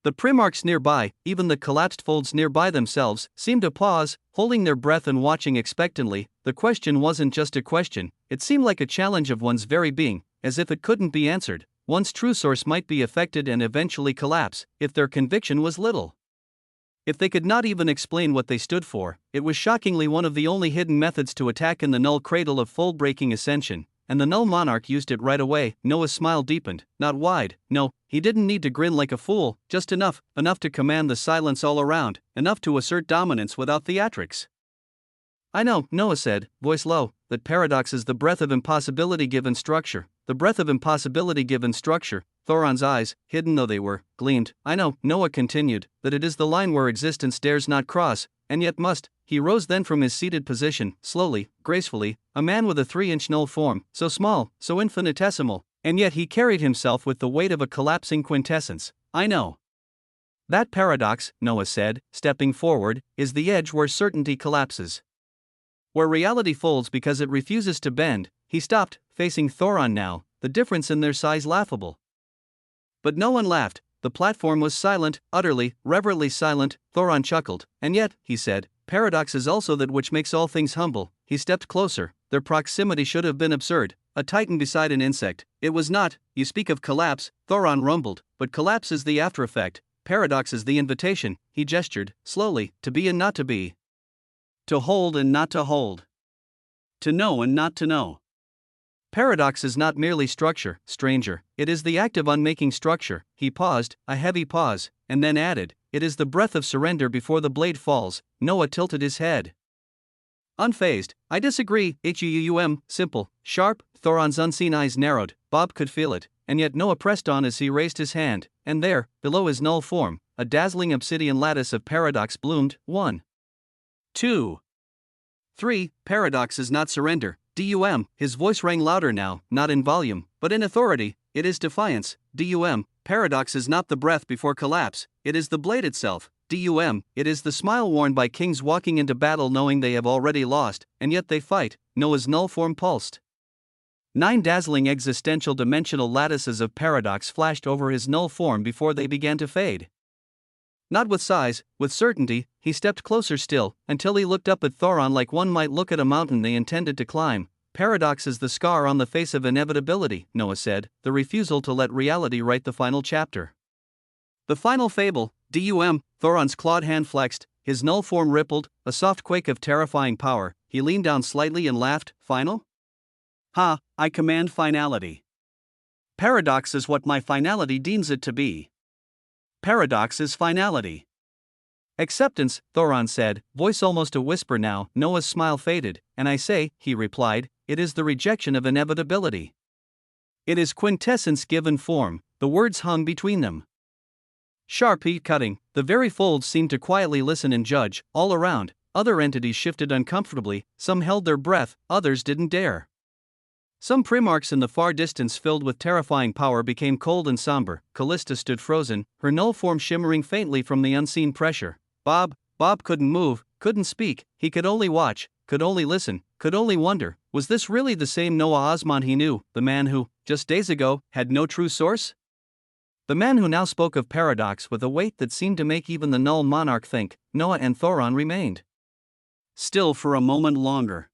The primarchs nearby, even the collapsed folds nearby themselves, seemed to pause, holding their breath and watching expectantly. The question wasn't just a question, it seemed like a challenge of one's very being, as if it couldn't be answered. One's true source might be affected and eventually collapse, if their conviction was little. If they could not even explain what they stood for, it was shockingly one of the only hidden methods to attack in the null cradle of fold-breaking ascension, and the null monarch used it right away. Noah's smile deepened, not wide, no, he didn't need to grin like a fool, just enough to command the silence all around, enough to assert dominance without theatrics. I know, Noah said, voice low, that paradox is the breath of impossibility given structure. The breath of impossibility given structure. Thoron's eyes, hidden though they were, gleamed. I know, Noah continued, that it is the line where existence dares not cross, and yet must. He rose then from his seated position, slowly, gracefully, a man with a 3-inch null form, so small, so infinitesimal, and yet he carried himself with the weight of a collapsing quintessence. I know. That paradox, Noah said, stepping forward, is the edge where certainty collapses, where reality folds because it refuses to bend. He stopped, facing Thoron now, the difference in their size laughable. But no one laughed. The platform was silent, utterly, reverently silent. Thoron chuckled. And yet, he said, paradox is also that which makes all things humble. He stepped closer. Their proximity should have been absurd. A titan beside an insect. It was not. You speak of collapse, Thoron rumbled, but collapse is the after effect. Paradox is the invitation. He gestured, slowly, to be and not to be. To hold and not to hold. To know and not to know. Paradox is not merely structure, stranger, it is the act of unmaking structure. He paused, a heavy pause, and then added, it is the breath of surrender before the blade falls. Noah tilted his head. Unfazed. I disagree. Simple, sharp. Thoron's unseen eyes narrowed. Bob could feel it, and yet Noah pressed on as he raised his hand, and there, below his null form, a dazzling obsidian lattice of paradox bloomed. 1, 2, 3. Paradox is not surrender. His voice rang louder now, not in volume, but in authority. It is defiance. Paradox is not the breath before collapse, it is the blade itself. It is the smile worn by kings walking into battle knowing they have already lost, and yet they fight. Noah's null form pulsed. 9 dazzling existential dimensional lattices of paradox flashed over his null form before they began to fade. Not with sighs, with certainty, he stepped closer still, until he looked up at Thoron like one might look at a mountain they intended to climb. Paradox is the scar on the face of inevitability, Noah said, the refusal to let reality write the final chapter. The final fable. Thoron's clawed hand flexed, his null form rippled, a soft quake of terrifying power. He leaned down slightly and laughed. Final? Ha, I command finality. Paradox is what my finality deems it to be. Paradox is finality. Acceptance, Thoron said, voice almost a whisper now. Noah's smile faded, and I say, he replied, it is the rejection of inevitability. It is quintessence given form. The words hung between them. Sharp heat cutting, the very folds seemed to quietly listen and judge. All around, other entities shifted uncomfortably, some held their breath, others didn't dare. Some primarchs in the far distance filled with terrifying power became cold and somber. Callista stood frozen, her null form shimmering faintly from the unseen pressure. Bob couldn't move, couldn't speak, he could only watch, could only listen, could only wonder, was this really the same Noah Osmond he knew, the man who, just days ago, had no true source? The man who now spoke of paradox with a weight that seemed to make even the null monarch think. Noah and Thoron remained still for a moment longer.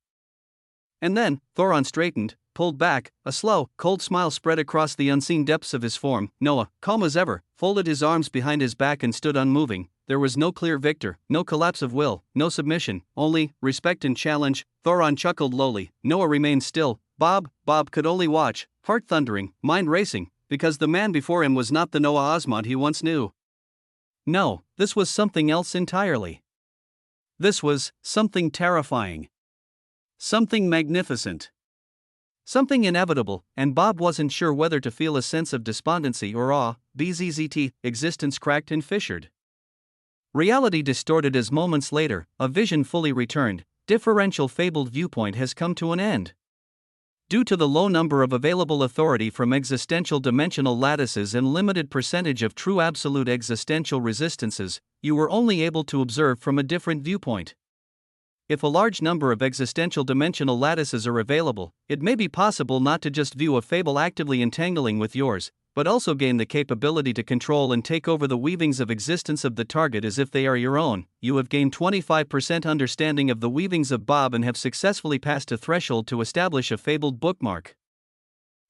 And then, Thoron straightened, pulled back, a slow, cold smile spread across the unseen depths of his form. Noah, calm as ever, folded his arms behind his back and stood unmoving. There was no clear victor, no collapse of will, no submission, only respect and challenge. Thoron chuckled lowly. Noah remained still. Bob could only watch, heart thundering, mind racing, because the man before him was not the Noah Osmond he once knew. No, this was something else entirely. This was something terrifying. Something magnificent. Something inevitable, and Bob wasn't sure whether to feel a sense of despondency or awe. Bzzzt, existence cracked and fissured. Reality distorted as moments later, a vision fully returned, differential fabled viewpoint has come to an end. Due to the low number of available authority from existential dimensional lattices and limited percentage of true absolute existential resistances, you were only able to observe from a different viewpoint. If a large number of existential dimensional lattices are available, it may be possible not to just view a fable actively entangling with yours, but also gain the capability to control and take over the weavings of existence of the target as if they are your own. You have gained 25% understanding of the weavings of Bob and have successfully passed a threshold to establish a fabled bookmark.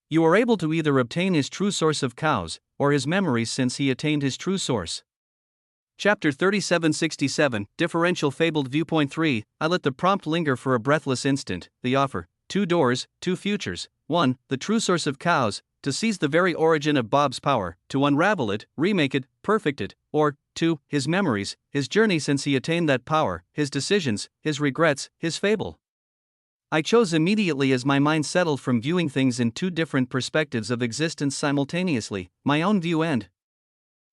You are able to either obtain his true source of cows, or his memories since he attained his true source. Chapter 3767, Differential Fabled Viewpoint 3. I let the prompt linger for a breathless instant. The offer: 2 doors, 2 futures. 1. The true source of cows, to seize the very origin of Bob's power, to unravel it, remake it, perfect it. Or, 2. His memories, his journey since he attained that power, his decisions, his regrets, his fable. I chose immediately as my mind settled from viewing things in 2 different perspectives of existence simultaneously, my own view and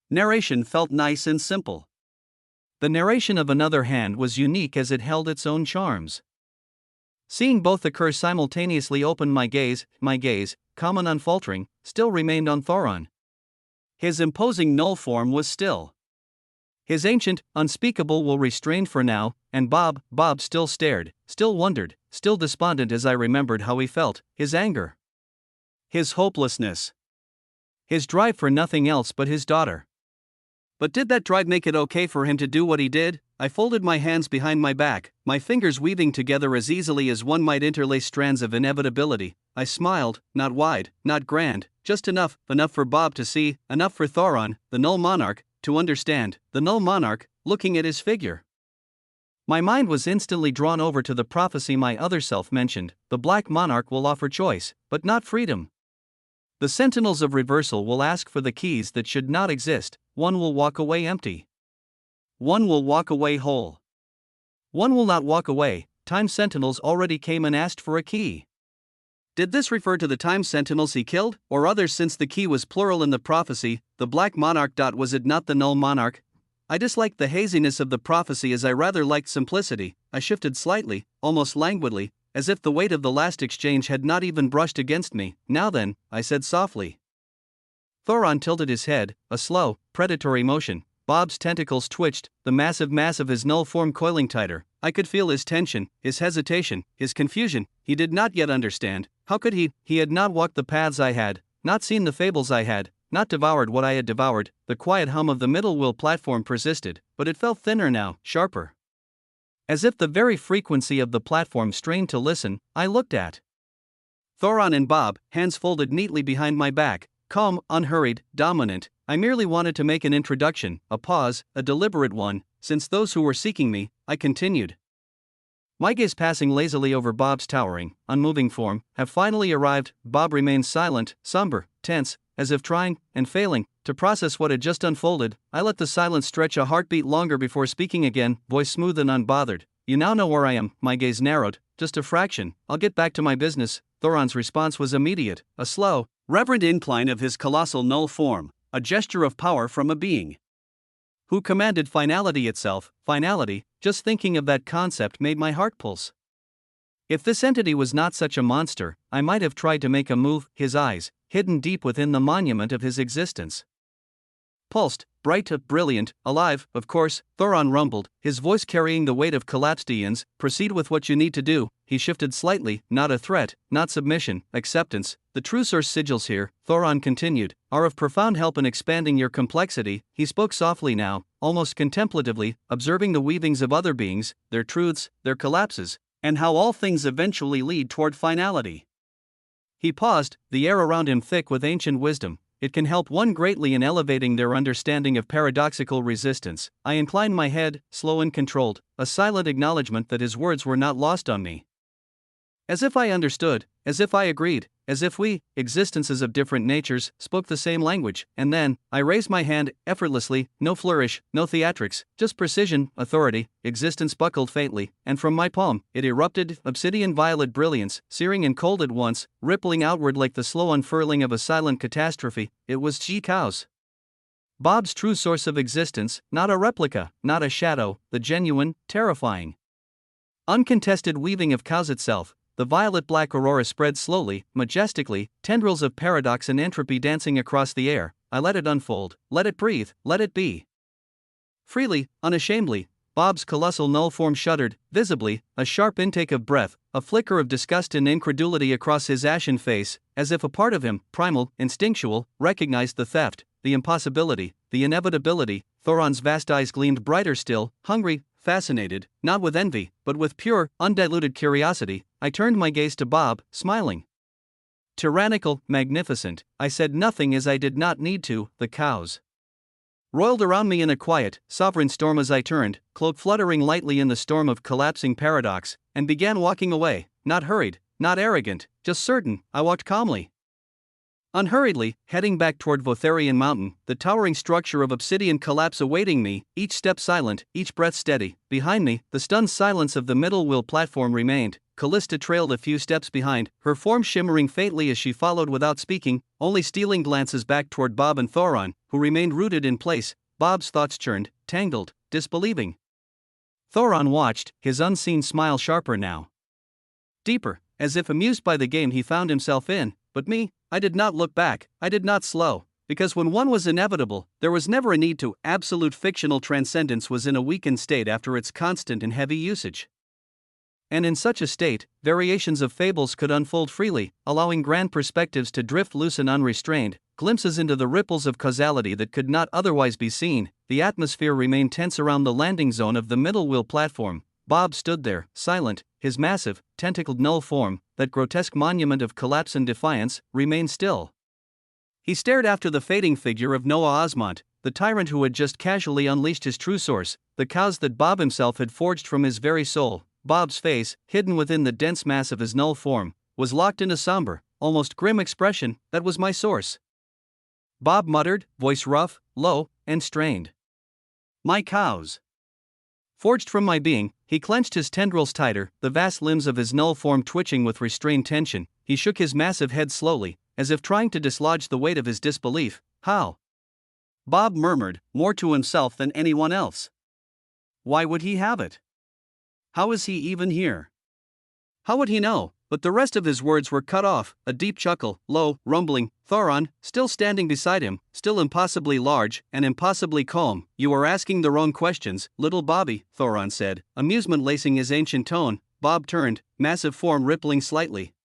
narration felt nice and simple. The narration of another hand was unique as it held its own charms. Seeing both occur simultaneously opened my gaze, calm and unfaltering, still remained on Thoron. His imposing null form was still. His ancient, unspeakable will restrained for now, and Bob still stared, still wondered, still despondent as I remembered how he felt, his anger, his hopelessness, his drive for nothing else but his daughter. But did that drive make it okay for him to do what he did? I folded my hands behind my back, my fingers weaving together as easily as one might interlace strands of inevitability. I smiled, not wide, not grand, just enough for Bob to see, enough for Thoron, the null monarch, to understand, the null monarch, looking at his figure. My mind was instantly drawn over to the prophecy my other self mentioned: the black monarch will offer choice, but not freedom. The sentinels of reversal will ask for the keys that should not exist. One will walk away empty. One will walk away whole. One will not walk away, time sentinels already came and asked for a key. Did this refer to the time sentinels he killed, or others, since the key was plural in the prophecy, the black monarch? Was it not the null monarch? I disliked the haziness of the prophecy as I rather liked simplicity. I shifted slightly, almost languidly, as if the weight of the last exchange had not even brushed against me. Now then, I said softly. Thoron tilted his head, a slow, predatory motion. Bob's tentacles twitched, the massive mass of his null form coiling tighter. I could feel his tension, his hesitation, his confusion. He did not yet understand. How could he? He had not walked the paths I had, not seen the fables I had, not devoured what I had devoured. The quiet hum of the middle wheel platform persisted, but it felt thinner now, sharper. As if the very frequency of the platform strained to listen, I looked at Thoron and Bob, hands folded neatly behind my back, calm, unhurried, dominant. I merely wanted to make an introduction, a pause, a deliberate one, since those who were seeking me. I continued. My gaze passing lazily over Bob's towering, unmoving form, have finally arrived. Bob remained silent, somber, tense, as if trying, and failing, to process what had just unfolded. I let the silence stretch a heartbeat longer before speaking again, voice smooth and unbothered. You now know where I am. My gaze narrowed, just a fraction. I'll get back to my business. Thoron's response was immediate, a slow, reverent incline of his colossal null form, a gesture of power from a being who commanded finality itself. Finality, just thinking of that concept made my heart pulse. If this entity was not such a monster, I might have tried to make a move. His eyes, hidden deep within the monument of his existence, pulsed, bright, brilliant, alive. Of course, Thoron rumbled, his voice carrying the weight of collapsed eons. Proceed with what you need to do. He shifted slightly, not a threat, not submission, acceptance. The true source sigils here, Thoron continued, are of profound help in expanding your complexity. He spoke softly now, almost contemplatively, observing the weavings of other beings, their truths, their collapses, and how all things eventually lead toward finality. He paused, the air around him thick with ancient wisdom. It can help one greatly in elevating their understanding of paradoxical resistance. I inclined my head, slow and controlled, a silent acknowledgement that his words were not lost on me. As if I understood, as if I agreed, as if we, existences of different natures, spoke the same language. And then, I raised my hand, effortlessly, no flourish, no theatrics, just precision, authority. Existence buckled faintly, and from my palm, it erupted, obsidian violet brilliance, searing and cold at once, rippling outward like the slow unfurling of a silent catastrophe. It was Chaos. Bob's true source of existence, not a replica, not a shadow, the genuine, terrifying, uncontested weaving of Chaos itself. The violet-black aurora spread slowly, majestically, tendrils of paradox and entropy dancing across the air. I let it unfold, let it breathe, let it be. Freely, unashamedly, Bob's colossal null form shuddered, visibly, a sharp intake of breath, a flicker of disgust and incredulity across his ashen face, as if a part of him, primal, instinctual, recognized the theft, the impossibility, the inevitability. Thoron's vast eyes gleamed brighter still, hungry, fascinated, not with envy, but with pure, undiluted curiosity. I turned my gaze to Bob, smiling. Tyrannical, magnificent. I said nothing as I did not need to. The cows roiled around me in a quiet, sovereign storm as I turned, cloak fluttering lightly in the storm of collapsing paradox, and began walking away, not hurried, not arrogant, just certain. I walked calmly, unhurriedly, heading back toward Votharian Mountain, the towering structure of obsidian collapse awaiting me, each step silent, each breath steady. Behind me, the stunned silence of the middle wheel platform remained. Callista trailed a few steps behind, her form shimmering faintly as she followed without speaking, only stealing glances back toward Bob and Thoron, who remained rooted in place. Bob's thoughts churned, tangled, disbelieving. Thoron watched, his unseen smile sharper now, deeper, as if amused by the game he found himself in. But me, I did not look back, I did not slow, because when one was inevitable, there was never a need to. Absolute fictional transcendence was in a weakened state after its constant and heavy usage. And in such a state, variations of fables could unfold freely, allowing grand perspectives to drift loose and unrestrained, glimpses into the ripples of causality that could not otherwise be seen. The atmosphere remained tense around the landing zone of the middle wheel platform. Bob stood there, silent, his massive, tentacled null form, that grotesque monument of collapse and defiance, remained still. He stared after the fading figure of Noah Osmont, the tyrant who had just casually unleashed his true source, the cows that Bob himself had forged from his very soul. Bob's face, hidden within the dense mass of his null form, was locked in a somber, almost grim expression. That was my source, Bob muttered, voice rough, low, and strained. My cows. Forged from my being. He clenched his tendrils tighter, the vast limbs of his null form twitching with restrained tension. He shook his massive head slowly, as if trying to dislodge the weight of his disbelief. How? Bob murmured, more to himself than anyone else. Why would he have it? How is he even here? How would he know? But the rest of his words were cut off. A deep chuckle, low, rumbling. Thoron, still standing beside him, still impossibly large and impossibly calm. You are asking the wrong questions, little Bobby, Thoron said, amusement lacing his ancient tone. Bob turned, massive form rippling slightly.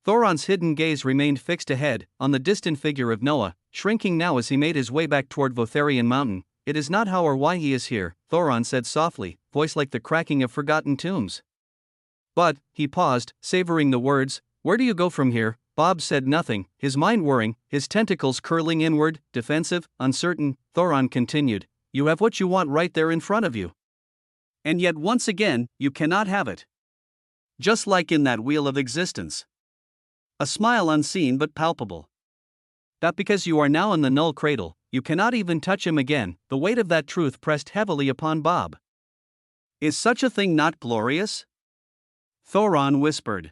Thoron's hidden gaze remained fixed ahead, on the distant figure of Noah, shrinking now as he made his way back toward Votharian Mountain. It is not how or why he is here, Thoron said softly, voice like the cracking of forgotten tombs. But, he paused, savoring the words. Where do you go from here? Bob said nothing, his mind whirring, his tentacles curling inward, defensive, uncertain. Thoron continued. You have what you want right there in front of you. And yet once again, you cannot have it. Just like in that wheel of existence. A smile unseen but palpable. That because you are now in the null cradle, you cannot even touch him again. The weight of that truth pressed heavily upon Bob. Is such a thing not glorious? Thoron whispered.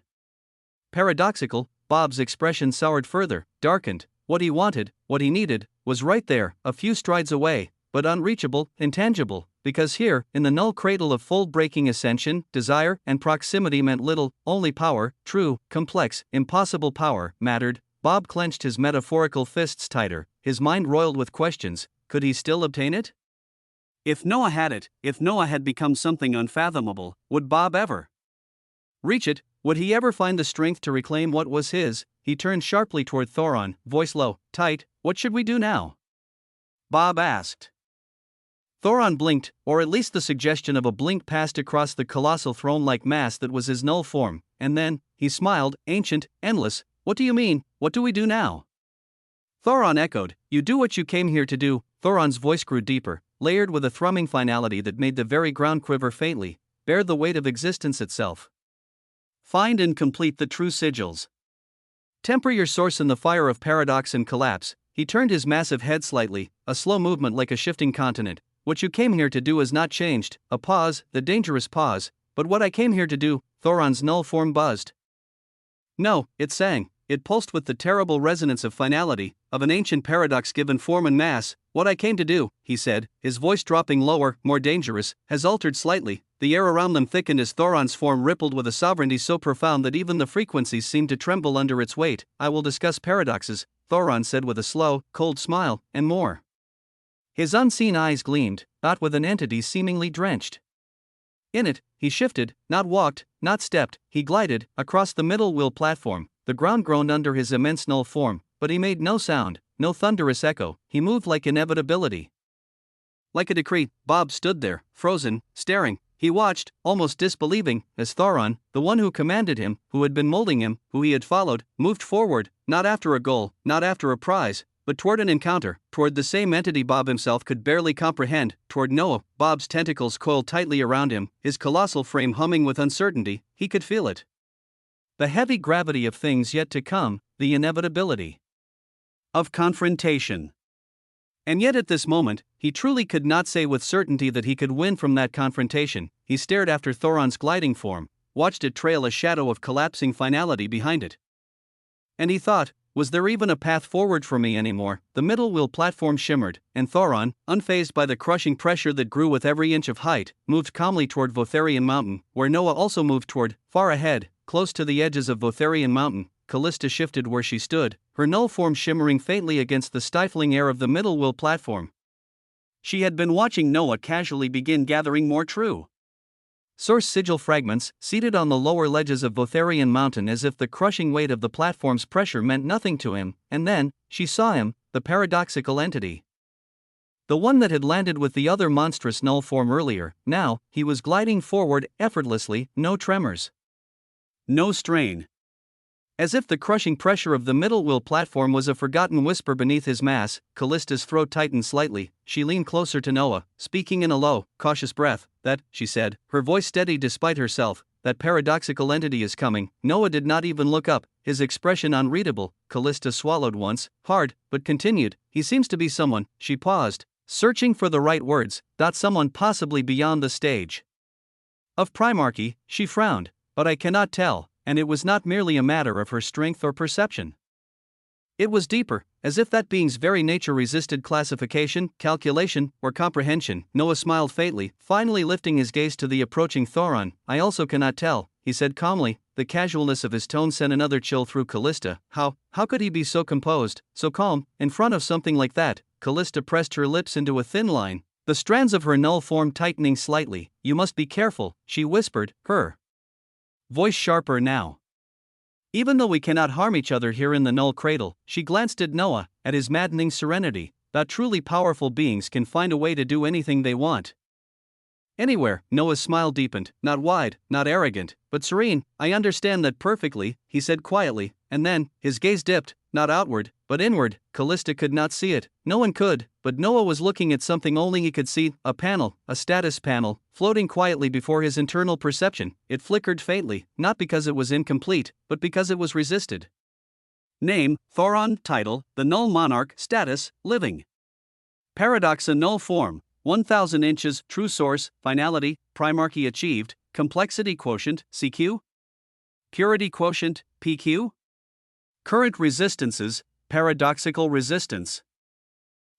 Paradoxical, Bob's expression soured further, darkened. What he wanted, what he needed, was right there, a few strides away, but unreachable, intangible, because here, in the null cradle of fold-breaking ascension, desire and proximity meant little, only power, true, complex, impossible power, mattered. Bob clenched his metaphorical fists tighter, his mind roiled with questions. Could he still obtain it? If Noah had it, if Noah had become something unfathomable, would Bob ever reach it? Would he ever find the strength to reclaim what was his? He turned sharply toward Thoron, voice low, tight. What should we do now? Bob asked. Thoron blinked, or at least the suggestion of a blink passed across the colossal throne-like mass that was his null form, and then, he smiled, ancient, endless. What do you mean, what do we do now? Thoron echoed, you do what you came here to do. Thoron's voice grew deeper, layered with a thrumming finality that made the very ground quiver faintly, bear the weight of existence itself. Find and complete the true sigils. Temper your source in the fire of paradox and collapse. He turned his massive head slightly, a slow movement like a shifting continent. What you came here to do has not changed. A pause, the dangerous pause. But what I came here to do, Thoron's null form buzzed. No, it sang. It pulsed with the terrible resonance of finality, of an ancient paradox given form and mass. What I came to do, he said, his voice dropping lower, more dangerous, has altered slightly. The air around them thickened as Thoron's form rippled with a sovereignty so profound that even the frequencies seemed to tremble under its weight. I will discuss paradoxes, Thoron said with a slow, cold smile, and more. His unseen eyes gleamed, not with an entity seemingly drenched. In it, he shifted, not walked, not stepped, he glided, across the middle wheel platform. The ground groaned under his immense null form, but he made no sound, no thunderous echo. He moved like inevitability. Like a decree, Bob stood there, frozen, staring. He watched, almost disbelieving, as Thoron, the one who commanded him, who had been molding him, who he had followed, moved forward, not after a goal, not after a prize, but toward an encounter, toward the same entity Bob himself could barely comprehend, toward Noah. Bob's tentacles coiled tightly around him, his colossal frame humming with uncertainty. He could feel it. The heavy gravity of things yet to come, the inevitability of confrontation. And yet at this moment, he truly could not say with certainty that he could win from that confrontation. He stared after Thoron's gliding form, watched it trail a shadow of collapsing finality behind it. And he thought, was there even a path forward for me anymore? The middle wheel platform shimmered, and Thoron, unfazed by the crushing pressure that grew with every inch of height, moved calmly toward Votharian Mountain, where Noah also moved toward. Far ahead, close to the edges of Votharian Mountain, Callista shifted where she stood, her null form shimmering faintly against the stifling air of the middle wheel platform. She had been watching Noah casually begin gathering more true source sigil fragments, seated on the lower ledges of Votharian Mountain as if the crushing weight of the platform's pressure meant nothing to him, and then, she saw him, the paradoxical entity. The one that had landed with the other monstrous null form earlier. Now, he was gliding forward effortlessly, no tremors. No strain. As if the crushing pressure of the middle wheel platform was a forgotten whisper beneath his mass. Callista's throat tightened slightly. She leaned closer to Noah, speaking in a low, cautious breath. That, she said, her voice steady despite herself, that paradoxical entity is coming. Noah did not even look up, his expression unreadable. Callista swallowed once, hard, but continued. He seems to be someone. She paused, searching for the right words, someone possibly beyond the stage of primarchy. She frowned, but I cannot tell, and it was not merely a matter of her strength or perception. It was deeper, as if that being's very nature resisted classification, calculation, or comprehension. Noah smiled faintly, finally lifting his gaze to the approaching Thoron. I also cannot tell, he said calmly. The casualness of his tone sent another chill through Callista. How could he be so composed, so calm, in front of something like that? Callista pressed her lips into a thin line, the strands of her null form tightening slightly. You must be careful, she whispered, her voice sharper now. Even though we cannot harm each other here in the null cradle, she glanced at Noah, at his maddening serenity. That truly powerful beings can find a way to do anything they want. Anywhere. Noah's smile deepened, not wide, not arrogant, but serene. I understand that perfectly, he said quietly, and then, his gaze dipped, not outward, but inward. Callista could not see it, no one could, but Noah was looking at something only he could see, a panel, a status panel, floating quietly before his internal perception. It flickered faintly, not because it was incomplete, but because it was resisted. Name, Thoron. Title, The Null Monarch. Status, living. Paradox, a null form. 1000 inches. True source, finality, primarchy achieved. Complexity quotient, CQ. Purity quotient, PQ. Current resistances, paradoxical resistance.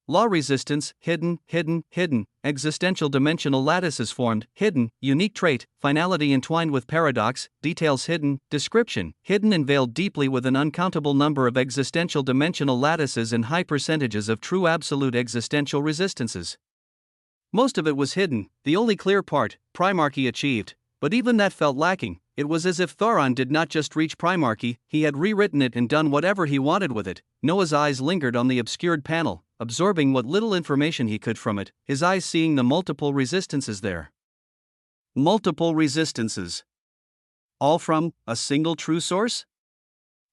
Law resistance, hidden. Existential dimensional lattices formed, hidden. Unique trait, finality entwined with paradox, details hidden. Description, hidden and veiled deeply with an uncountable number of existential dimensional lattices and high percentages of true absolute existential resistances. Most of it was hidden, the only clear part, primarchy achieved, but even that felt lacking. It was as if Thoron did not just reach primarchy, he had rewritten it and done whatever he wanted with it. Noah's eyes lingered on the obscured panel, absorbing what little information he could from it, his eyes seeing the multiple resistances there. Multiple resistances. All from a single true source?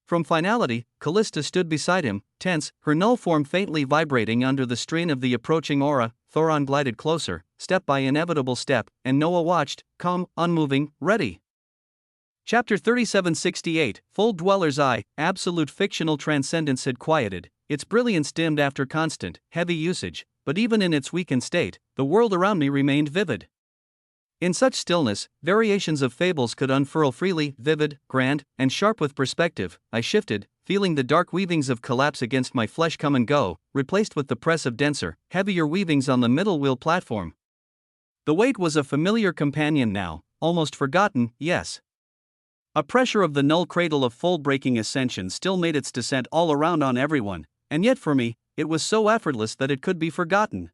From finality, Callista stood beside him, tense, her null form faintly vibrating under the strain of the approaching aura. Thoron glided closer, step by inevitable step, and Noah watched, calm, unmoving, ready. Chapter 3768, Full Dweller's Eye. Absolute fictional transcendence had quieted, its brilliance dimmed after constant, heavy usage, but even in its weakened state, the world around me remained vivid. In such stillness, variations of fables could unfurl freely, vivid, grand, and sharp with perspective. I shifted, feeling the dark weavings of collapse against my flesh come and go, replaced with the press of denser, heavier weavings on the middle wheel platform. The weight was a familiar companion now, almost forgotten, yes. A pressure of the null cradle of fold-breaking ascension still made its descent all around on everyone, and yet for me, it was so effortless that it could be forgotten.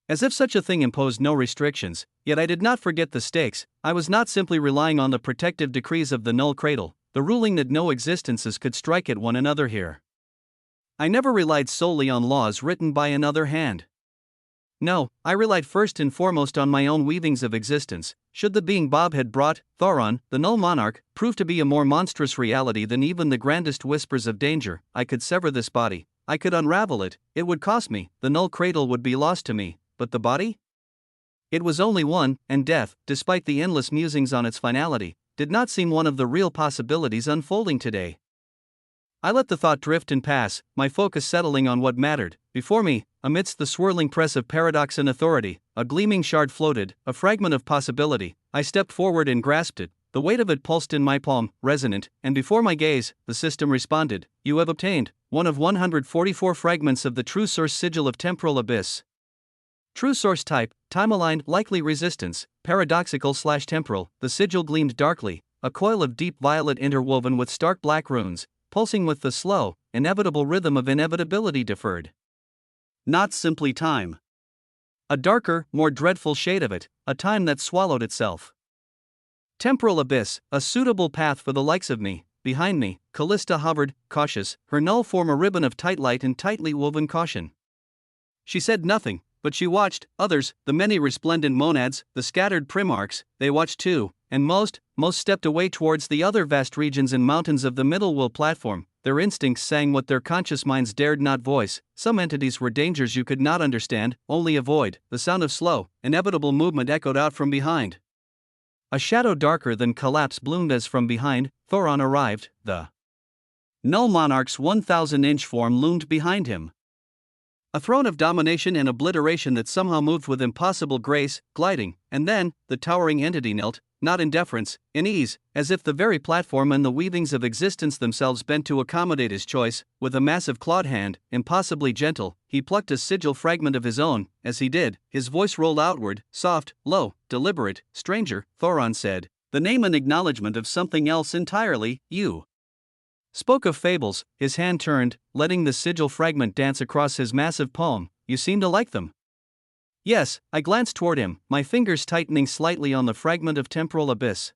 As if such a thing imposed no restrictions, yet I did not forget the stakes. I was not simply relying on the protective decrees of the null cradle, the ruling that no existences could strike at one another here. I never relied solely on laws written by another hand. No, I relied first and foremost on my own weavings of existence. Should the being Bob had brought, Thoron, the null monarch, prove to be a more monstrous reality than even the grandest whispers of danger, I could sever this body, I could unravel it, it would cost me, the null cradle would be lost to me, but the body? It was only one, and death, despite the endless musings on its finality, did not seem one of the real possibilities unfolding today. I let the thought drift and pass, my focus settling on what mattered. Before me, amidst the swirling press of paradox and authority, a gleaming shard floated, a fragment of possibility. I stepped forward and grasped it. The weight of it pulsed in my palm, resonant, and before my gaze, the system responded. You have obtained one of 144 fragments of the true source sigil of temporal abyss. True source type, time-aligned, likely resistance, paradoxical/temporal. The sigil gleamed darkly, a coil of deep violet interwoven with stark black runes, pulsing with the slow, inevitable rhythm of inevitability deferred. Not simply time. A darker, more dreadful shade of it, a time that swallowed itself. Temporal abyss, a suitable path for the likes of me. Behind me, Callista hovered, cautious, her null form a ribbon of tight light and tightly woven caution. She said nothing, but she watched. Others, the many resplendent monads, the scattered primarchs, they watched too, and most stepped away towards the other vast regions and mountains of the middle will platform. Their instincts sang what their conscious minds dared not voice. Some entities were dangers you could not understand, only avoid. The sound of slow, inevitable movement echoed out from behind. A shadow darker than collapse bloomed as from behind Thoron arrived. The null monarch's 1,000-inch form loomed behind him. A throne of domination and obliteration that somehow moved with impossible grace, gliding, and then, the towering entity knelt, not in deference, in ease, as if the very platform and the weavings of existence themselves bent to accommodate his choice. With a massive clawed hand, impossibly gentle, he plucked a sigil fragment of his own. As he did, his voice rolled outward, soft, low, deliberate. "Stranger," Thoron said, "the name and acknowledgement of something else entirely. You spoke of fables." His hand turned, letting the sigil fragment dance across his massive palm. "You seem to like them." "Yes." I glanced toward him, my fingers tightening slightly on the fragment of temporal abyss.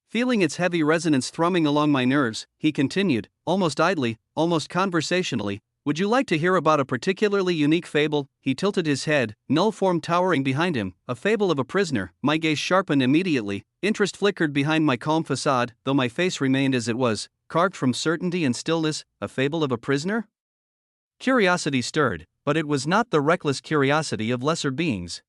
Feeling its heavy resonance thrumming along my nerves, he continued, almost idly, almost conversationally, "Would you like to hear about a particularly unique fable?" He tilted his head, null form towering behind him. "A fable of a prisoner." My gaze sharpened immediately, interest flickered behind my calm facade, though my face remained as it was, carved from certainty and stillness. A fable of a prisoner? Curiosity stirred, but it was not the reckless curiosity of lesser beings.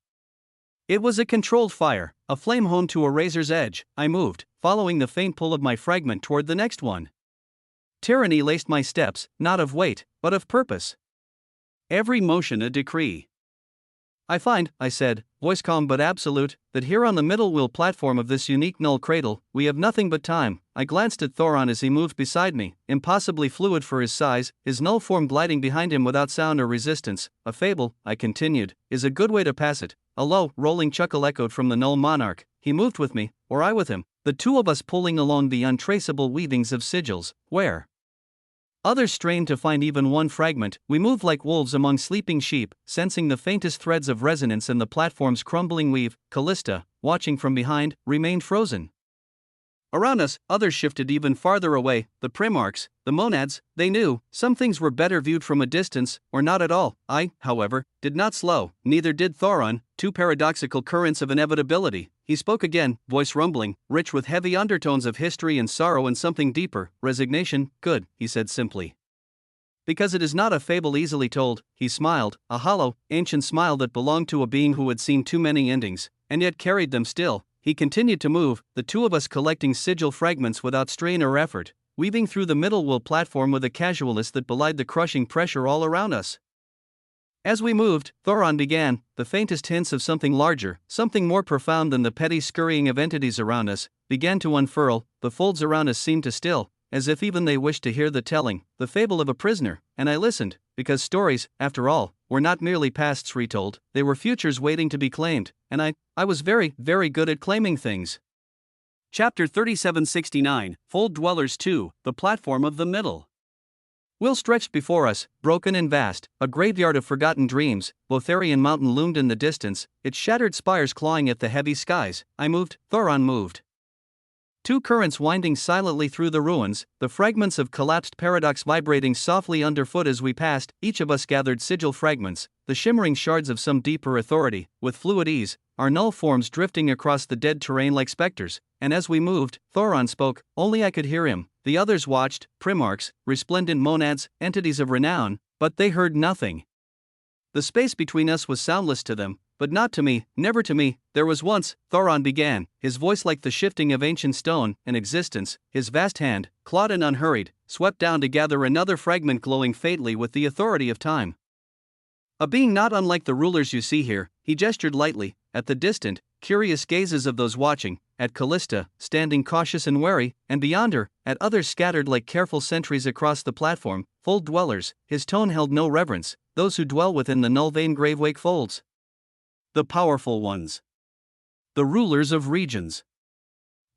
It was a controlled fire, a flame honed to a razor's edge. I moved, following the faint pull of my fragment toward the next one. Tyranny laced my steps, not of weight, but of purpose. Every motion a decree. "I find," I said, voice calm but absolute, "that here on the middle wheel platform of this unique null cradle, we have nothing but time." I glanced at Thoron as he moved beside me, impossibly fluid for his size, his null form gliding behind him without sound or resistance. "A fable," I continued, "is a good way to pass it." A low, rolling chuckle echoed from the null monarch. He moved with me, or I with him, the two of us pulling along the untraceable weavings of sigils, where others strained to find even one fragment. We moved like wolves among sleeping sheep, sensing the faintest threads of resonance in the platform's crumbling weave. Callista, watching from behind, remained frozen. Around us, others shifted even farther away. The primarchs, the monads, they knew, some things were better viewed from a distance, or not at all. I, however, did not slow, neither did Thoron, two paradoxical currents of inevitability. He spoke again, voice rumbling, rich with heavy undertones of history and sorrow and something deeper, resignation. "Good," he said simply. "Because it is not a fable easily told." He smiled, a hollow, ancient smile that belonged to a being who had seen too many endings, and yet carried them still. He continued to move, the two of us collecting sigil fragments without strain or effort, weaving through the middle wheel platform with a casualness that belied the crushing pressure all around us. As we moved, Thoron began, the faintest hints of something larger, something more profound than the petty scurrying of entities around us, began to unfurl. The folds around us seemed to still, as if even they wished to hear the telling. The fable of a prisoner, and I listened, because stories, after all, were not merely pasts retold, they were futures waiting to be claimed, and I was very, very good at claiming things. Chapter 3769, Fold Dwellers 2, The Platform of the Middle. Will stretched before us, broken and vast, a graveyard of forgotten dreams. Lotharian Mountain loomed in the distance, its shattered spires clawing at the heavy skies. I moved, Thoron moved. Two currents winding silently through the ruins, the fragments of collapsed paradox vibrating softly underfoot as we passed. Each of us gathered sigil fragments, the shimmering shards of some deeper authority. With fluid ease, our null forms drifting across the dead terrain like specters, and as we moved, Thoron spoke, only I could hear him. The others watched, primarchs, resplendent monads, entities of renown, but they heard nothing. The space between us was soundless to them, but not to me, never to me. "There was once," Thoron began, his voice like the shifting of ancient stone, an existence. His vast hand, clawed and unhurried, swept down to gather another fragment glowing faintly with the authority of time. "A being not unlike the rulers you see here." He gestured lightly, at the distant, curious gazes of those watching, at Callista, standing cautious and wary, and beyond her, at others scattered like careful sentries across the platform. "Fold dwellers." His tone held no reverence, "those who dwell within the null vein gravewake folds. The powerful ones. The rulers of regions.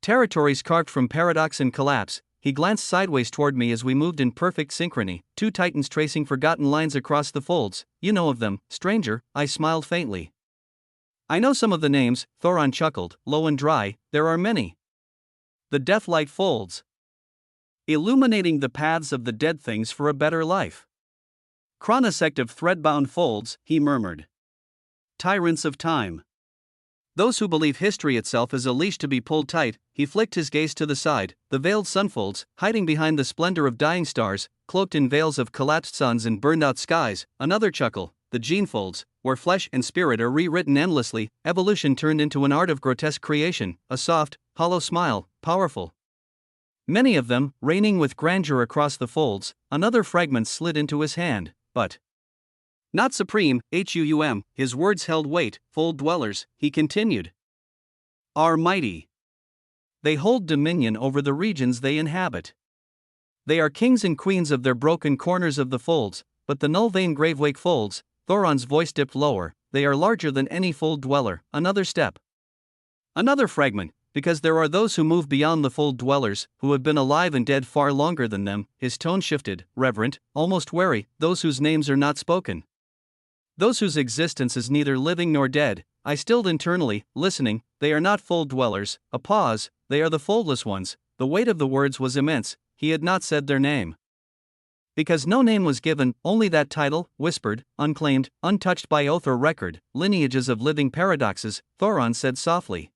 Territories carved from paradox and collapse." He glanced sideways toward me as we moved in perfect synchrony, two titans tracing forgotten lines across the folds. "You know of them, stranger," I smiled faintly. "I know some of the names," Thoron chuckled, low and dry, "there are many. The Deathlight folds. Illuminating the paths of the dead things for a better life. Chronosect of threadbound folds," he murmured. "Tyrants of time. Those who believe history itself is a leash to be pulled tight." He flicked his gaze to the side, the veiled sunfolds, hiding behind the splendor of dying stars, cloaked in veils of collapsed suns and burned-out skies. Another chuckle, "The gene folds, where flesh and spirit are rewritten endlessly, evolution turned into an art of grotesque creation." A soft, hollow smile, powerful. Many of them, reigning with grandeur across the folds. Another fragment slid into his hand, but Not supreme, his words held weight, fold dwellers, he continued, are mighty. They hold dominion over the regions they inhabit. They are kings and queens of their broken corners of the folds, but the null-vein gravewake folds, Thoron's voice dipped lower, they are larger than any fold dweller, another step. Another fragment, because there are those who move beyond the fold dwellers, who have been alive and dead far longer than them, his tone shifted, reverent, almost wary, those whose names are not spoken. Those whose existence is neither living nor dead, I stilled internally, listening, they are not fold dwellers, a pause, they are the foldless ones, the weight of the words was immense, he had not said their name. Because no name was given, only that title, whispered, unclaimed, untouched by oath or record, lineages of living paradoxes, Thoron said softly.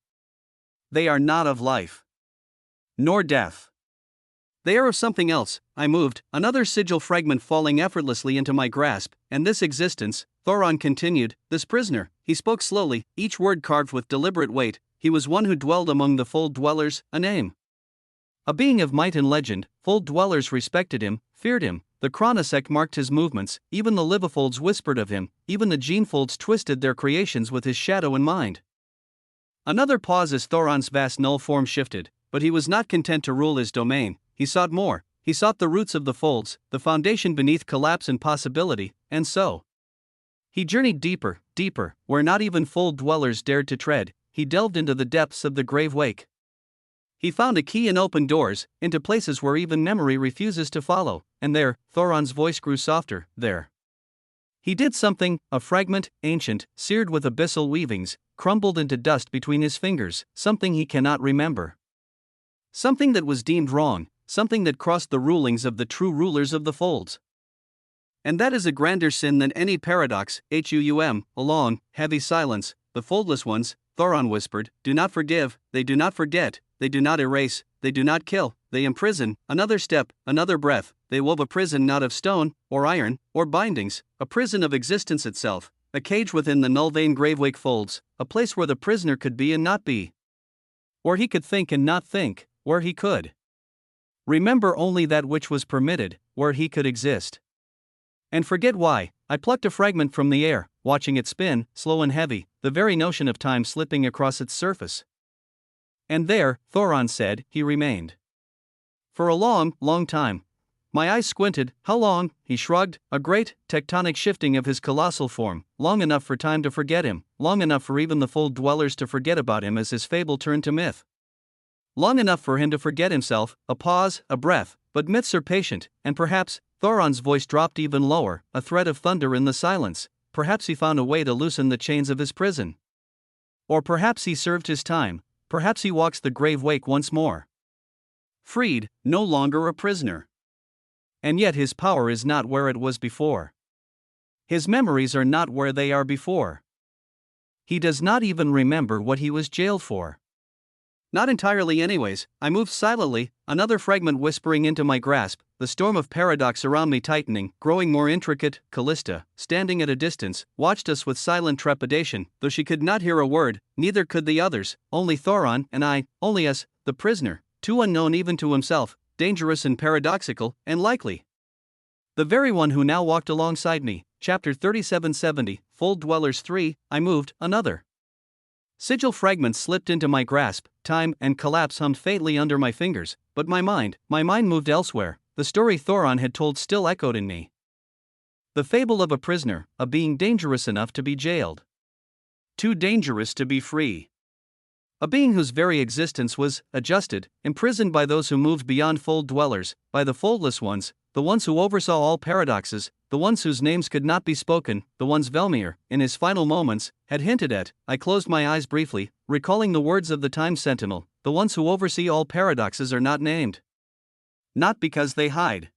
They are not of life. Nor death. They are of something else. I moved, another sigil fragment falling effortlessly into my grasp, and this existence, Thoron continued, this prisoner, he spoke slowly, each word carved with deliberate weight, he was one who dwelled among the fold dwellers, a name. A being of might and legend, fold dwellers respected him, feared him, the chronosect marked his movements, even the livifolds whispered of him, even the genefolds twisted their creations with his shadow in mind. Another pause as Thoron's vast null form shifted, but he was not content to rule his domain, he sought more, he sought the roots of the folds, the foundation beneath collapse and possibility, and so. He journeyed deeper, deeper, where not even fold dwellers dared to tread, he delved into the depths of the grave wake. He found a key and opened doors, into places where even memory refuses to follow, and there, Thoron's voice grew softer, there. He did something, a fragment, ancient, seared with abyssal weavings, crumbled into dust between his fingers, something he cannot remember. Something that was deemed wrong, something that crossed the rulings of the true rulers of the folds. And that is a grander sin than any paradox, a long, heavy silence, the foldless ones, Thoron whispered, do not forgive, they do not forget, they do not erase, they do not kill, they imprison, another step, another breath, they wove a prison not of stone, or iron, or bindings, a prison of existence itself, a cage within the null-vein gravewake folds, a place where the prisoner could be and not be. Where he could think and not think, where he could remember only that which was permitted, where he could exist. And forget why, I plucked a fragment from the air, watching it spin, slow and heavy, the very notion of time slipping across its surface. And there, Thoron said, he remained. For a long, long time. My eyes squinted, how long, he shrugged, a great, tectonic shifting of his colossal form, long enough for time to forget him, long enough for even the fold dwellers to forget about him as his fable turned to myth. Long enough for him to forget himself, a pause, a breath, but myths are patient, and perhaps, Thoron's voice dropped even lower, a thread of thunder in the silence, perhaps he found a way to loosen the chains of his prison. Or perhaps he served his time, perhaps he walks the grave wake once more. Freed, no longer a prisoner. And yet his power is not where it was before. His memories are not where they are before. He does not even remember what he was jailed for. Not entirely anyways, I moved silently, another fragment whispering into my grasp, the storm of paradox around me tightening, growing more intricate. Callista, standing at a distance, watched us with silent trepidation, though she could not hear a word, neither could the others, only Thoron and I, only us, the prisoner, too unknown even to himself, dangerous and paradoxical, and likely. The very one who now walked alongside me, chapter 3770, Fold Dwellers 3, I moved, another. Sigil fragments slipped into my grasp, time and collapse hummed faintly under my fingers, but my mind moved elsewhere, the story Thoron had told still echoed in me. The fable of a prisoner, a being dangerous enough to be jailed. Too dangerous to be free. A being whose very existence was adjusted, imprisoned by those who moved beyond fold dwellers, by the foldless ones, the ones who oversaw all paradoxes, the ones whose names could not be spoken, the ones Velmir, in his final moments, had hinted at. I closed my eyes briefly, recalling the words of the Time Sentinel, the ones who oversee all paradoxes are not named. Not because they hide,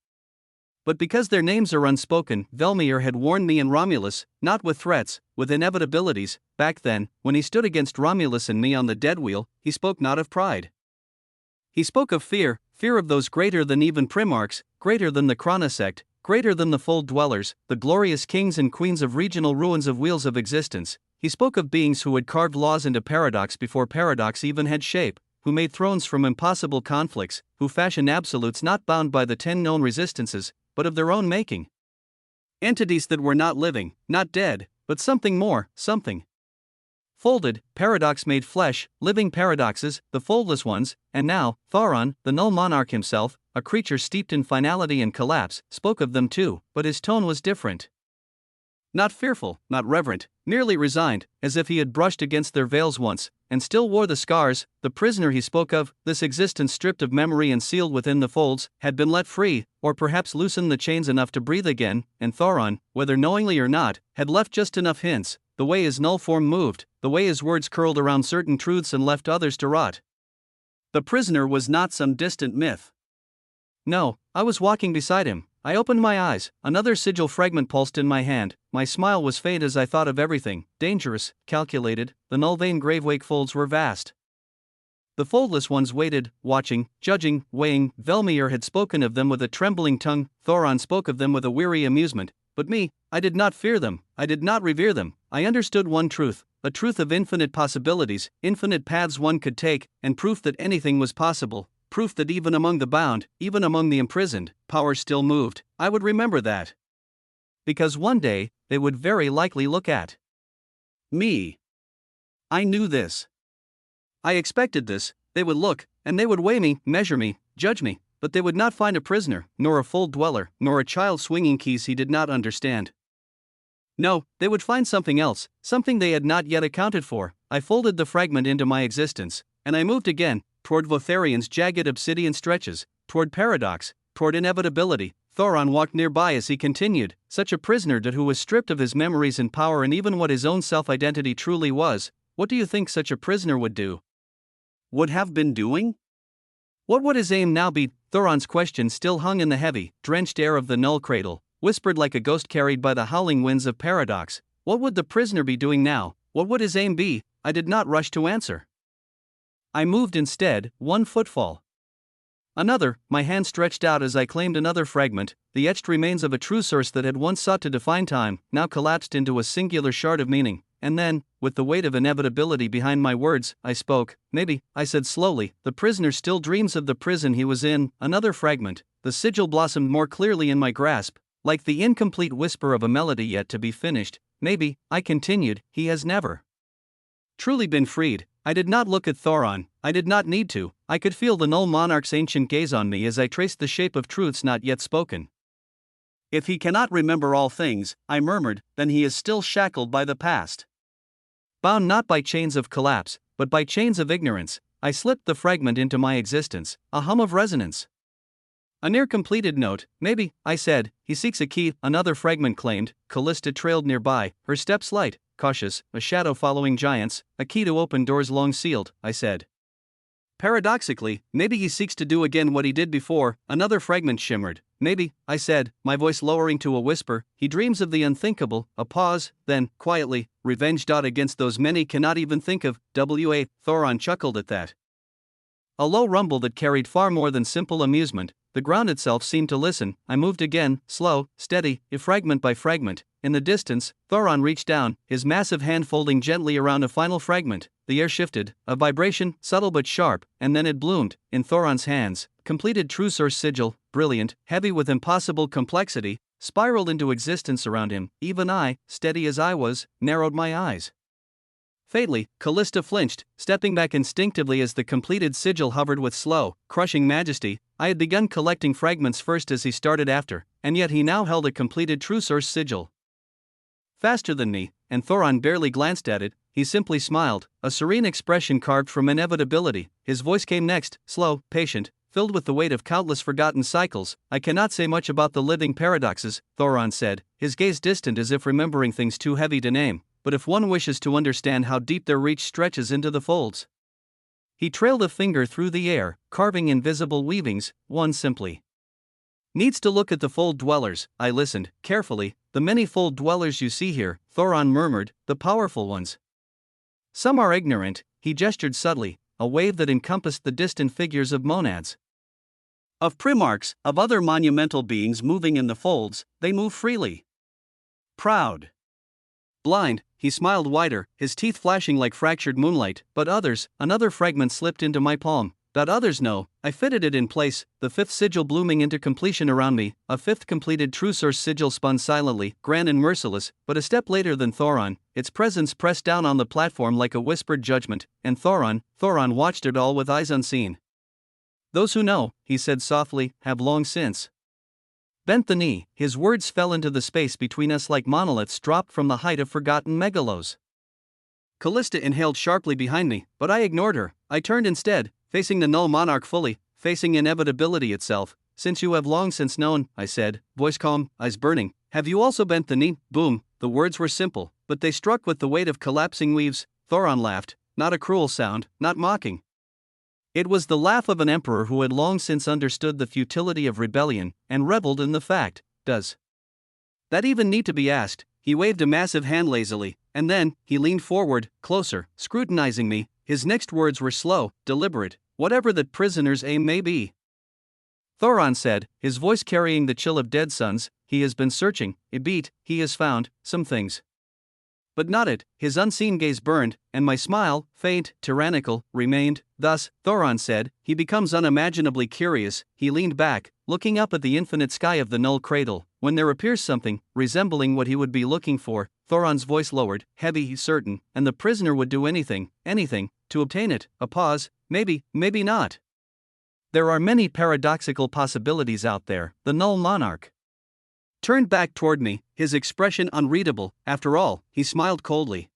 but because their names are unspoken. Velmir had warned me and Romulus, not with threats, with inevitabilities. Back then, when he stood against Romulus and me on the dead wheel, he spoke not of pride. He spoke of fear, fear of those greater than even Primarchs, greater than the chronosect, greater than the fold dwellers, the glorious kings and queens of regional ruins of wheels of existence. He spoke of beings who had carved laws into paradox before paradox even had shape, who made thrones from impossible conflicts, who fashioned absolutes not bound by the 10 known resistances, but of their own making. Entities that were not living, not dead, but something more, something. Folded, paradox made flesh, living paradoxes, the foldless ones, and now, Thoron, the null monarch himself, a creature steeped in finality and collapse, spoke of them too, but his tone was different. Not fearful, not reverent, merely resigned, as if he had brushed against their veils once, and still wore the scars. The prisoner he spoke of, this existence stripped of memory and sealed within the folds, had been let free, or perhaps loosened the chains enough to breathe again, and Thoron, whether knowingly or not, had left just enough hints, the way his null form moved, the way his words curled around certain truths and left others to rot. The prisoner was not some distant myth. No, I was walking beside him. I opened my eyes, another sigil fragment pulsed in my hand, my smile was faint as I thought of everything, dangerous, calculated, the null vein gravewake folds were vast. The foldless ones waited, watching, judging, weighing. Velmir had spoken of them with a trembling tongue, Thoron spoke of them with a weary amusement, but me, I did not fear them, I did not revere them, I understood one truth, a truth of infinite possibilities, infinite paths one could take, and proof that anything was possible. Proof that even among the bound, even among the imprisoned, power still moved. I would remember that. Because one day, they would very likely look at me. I knew this. I expected this. They would look, and they would weigh me, measure me, judge me, but they would not find a prisoner, nor a fold dweller, nor a child swinging keys he did not understand. No, they would find something else, something they had not yet accounted for. I folded the fragment into my existence, and I moved again, toward Votharion's jagged obsidian stretches, toward paradox, toward inevitability. Thoron walked nearby as he continued, such a prisoner who was stripped of his memories and power and even what his own self-identity truly was. What do you think such a prisoner would do? Would have been doing? What would his aim now be? Thoron's question still hung in the heavy, drenched air of the null cradle, whispered like a ghost carried by the howling winds of paradox. What would the prisoner be doing now? What would his aim be? I did not rush to answer. I moved instead, one footfall. Another, my hand stretched out as I claimed another fragment, the etched remains of a true source that had once sought to define time, now collapsed into a singular shard of meaning, and then, with the weight of inevitability behind my words, I spoke. Maybe, I said slowly, the prisoner still dreams of the prison he was in. Another fragment, the sigil blossomed more clearly in my grasp, like the incomplete whisper of a melody yet to be finished. Maybe, I continued, he has never truly been freed. I did not look at Thoron, I did not need to, I could feel the null monarch's ancient gaze on me as I traced the shape of truths not yet spoken. If he cannot remember all things, I murmured, then he is still shackled by the past. Bound not by chains of collapse, but by chains of ignorance, I slipped the fragment into my existence, a hum of resonance. A near-completed note. Maybe, I said, he seeks a key, another fragment claimed. Callista trailed nearby, her steps light, cautious, a shadow following giants, a key to open doors long sealed, I said. Paradoxically, maybe he seeks to do again what he did before. Another fragment shimmered. Maybe, I said, my voice lowering to a whisper, he dreams of the unthinkable. A pause, then, quietly, revenge. Against those many cannot even think of. W.A. Thoron chuckled at that. A low rumble that carried far more than simple amusement. The ground itself seemed to listen. I moved again, slow, steady, fragment by fragment. In the distance, Thoron reached down, his massive hand folding gently around a final fragment. The air shifted, a vibration, subtle but sharp, and then it bloomed, in Thoron's hands. Completed true source sigil, brilliant, heavy with impossible complexity, spiraled into existence around him. Even I, steady as I was, narrowed my eyes. Faintly, Callista flinched, stepping back instinctively as the completed sigil hovered with slow, crushing majesty. I had begun collecting fragments first as he started after, and yet he now held a completed true source sigil. Faster than me, and Thoron barely glanced at it, he simply smiled, a serene expression carved from inevitability. His voice came next, slow, patient, filled with the weight of countless forgotten cycles. I cannot say much about the living paradoxes, Thoron said, his gaze distant as if remembering things too heavy to name. But if one wishes to understand how deep their reach stretches into the folds. He trailed a finger through the air, carving invisible weavings. One simply needs to look at the fold dwellers. I listened, carefully. The many fold dwellers you see here, Thoron murmured, the powerful ones. Some are ignorant, he gestured subtly, a wave that encompassed the distant figures of monads. Of primarchs, of other monumental beings moving in the folds, they move freely. Proud. Blind, he smiled wider, his teeth flashing like fractured moonlight. But others, another fragment slipped into my palm. Others know. I fitted it in place, the fifth sigil blooming into completion around me, a fifth completed true source sigil spun silently, grand and merciless, but a step later than Thoron, its presence pressed down on the platform like a whispered judgment, and Thoron watched it all with eyes unseen. Those who know, he said softly, have long since bent the knee. His words fell into the space between us like monoliths dropped from the height of forgotten megalos. Callista inhaled sharply behind me, but I ignored her. I turned instead, facing the null monarch fully, facing inevitability itself. Since you have long since known, I said, voice calm, eyes burning, have you also bent the knee? Boom. The words were simple, but they struck with the weight of collapsing weaves. Thoron laughed, not a cruel sound, not mocking. It was the laugh of an emperor who had long since understood the futility of rebellion, and reveled in the fact. Does that even need to be asked? He waved a massive hand lazily, and then, he leaned forward, closer, scrutinizing me. His next words were slow, deliberate, whatever that prisoner's aim may be. Thoron said, his voice carrying the chill of dead suns, he has been searching, it beat, he has found, some things. But not it. His unseen gaze burned, and my smile, faint, tyrannical, remained. Thus, Thoron said, he becomes unimaginably curious. He leaned back, looking up at the infinite sky of the null cradle. When there appears something, resembling what he would be looking for, Thoron's voice lowered, heavy, certain, and the prisoner would do anything, to obtain it. A pause, maybe not. There are many paradoxical possibilities out there. The null monarch turned back toward me, his expression unreadable. After all, he smiled coldly.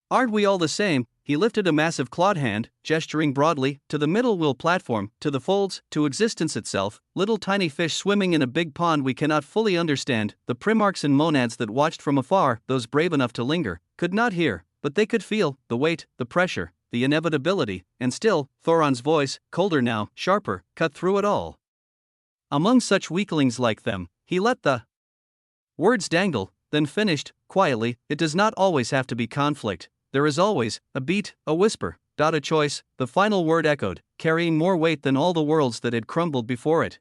Aren't we all the same? He lifted a massive clawed hand, gesturing broadly, to the middle wheel platform, to the folds, to existence itself, little tiny fish swimming in a big pond we cannot fully understand. The primarchs and monads that watched from afar, those brave enough to linger, could not hear, but they could feel the weight, the pressure, the inevitability, and still, Thoron's voice, colder now, sharper, cut through it all. Among such weaklings like them, he let the words dangle, then finished, quietly, it does not always have to be conflict. There is always a beat, a whisper, a choice. The final word echoed, carrying more weight than all the worlds that had crumbled before it.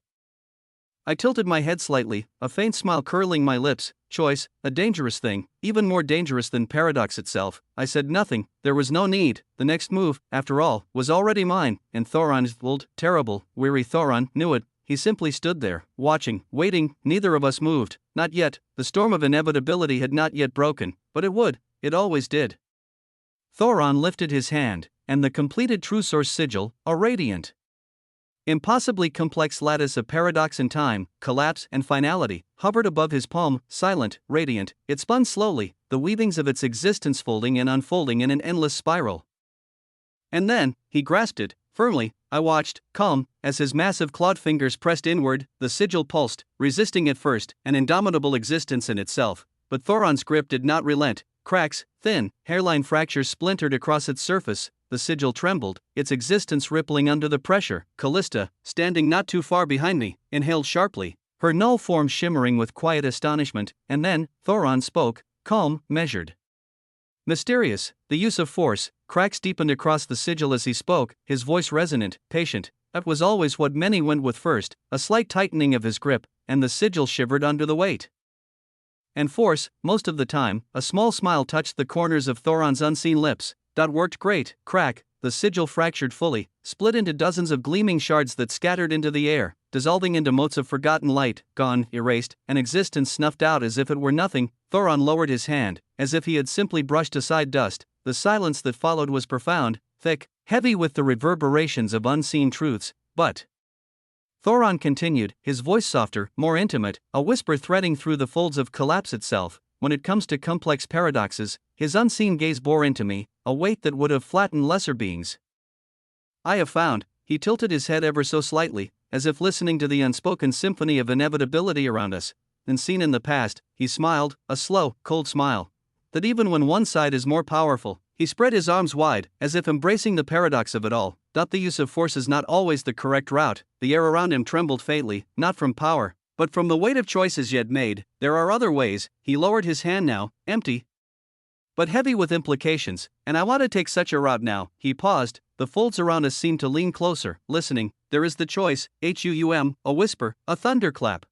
I tilted my head slightly, a faint smile curling my lips. Choice, a dangerous thing, even more dangerous than paradox itself. I said nothing, there was no need. The next move, after all, was already mine, and Thoron's old, terrible, weary Thoron knew it. He simply stood there, watching, waiting. Neither of us moved, not yet. The storm of inevitability had not yet broken, but it would, it always did. Thoron lifted his hand, and the completed true source sigil, a radiant, impossibly complex lattice of paradox and time, collapse and finality, hovered above his palm, silent, radiant. It spun slowly, the weavings of its existence folding and unfolding in an endless spiral. And then, he grasped it, firmly. I watched, calm, as his massive clawed fingers pressed inward. The sigil pulsed, resisting at first, an indomitable existence in itself. But Thoron's grip did not relent. Cracks, thin, hairline fractures splintered across its surface. The sigil trembled, its existence rippling under the pressure. Callista, standing not too far behind me, inhaled sharply, her null form shimmering with quiet astonishment, and then, Thoron spoke, calm, measured, mysterious. The use of force. Cracks deepened across the sigil as he spoke, his voice resonant, patient. That was always what many went with first, a slight tightening of his grip, and the sigil shivered under the weight. And force, most of the time. A small smile touched the corners of Thoron's unseen lips. That worked great. Crack, the sigil fractured fully, split into dozens of gleaming shards that scattered into the air, dissolving into motes of forgotten light, gone, erased, and existence snuffed out as if it were nothing. Thoron lowered his hand, as if he had simply brushed aside dust. The silence that followed was profound, thick, heavy with the reverberations of unseen truths, but Thoron continued, his voice softer, more intimate, a whisper threading through the folds of collapse itself. When it comes to complex paradoxes, his unseen gaze bore into me, a weight that would have flattened lesser beings. I have found, he tilted his head ever so slightly, as if listening to the unspoken symphony of inevitability around us. And seen in the past, he smiled, a slow, cold smile, that even when one side is more powerful, he spread his arms wide, as if embracing the paradox of it all. The use of force is not always the correct route. The air around him trembled faintly, not from power, but from the weight of choices yet made. There are other ways. He lowered his hand now, empty, but heavy with implications, and I want to take such a route now. He paused, the folds around us seemed to lean closer, listening. There is the choice, a whisper, a thunderclap.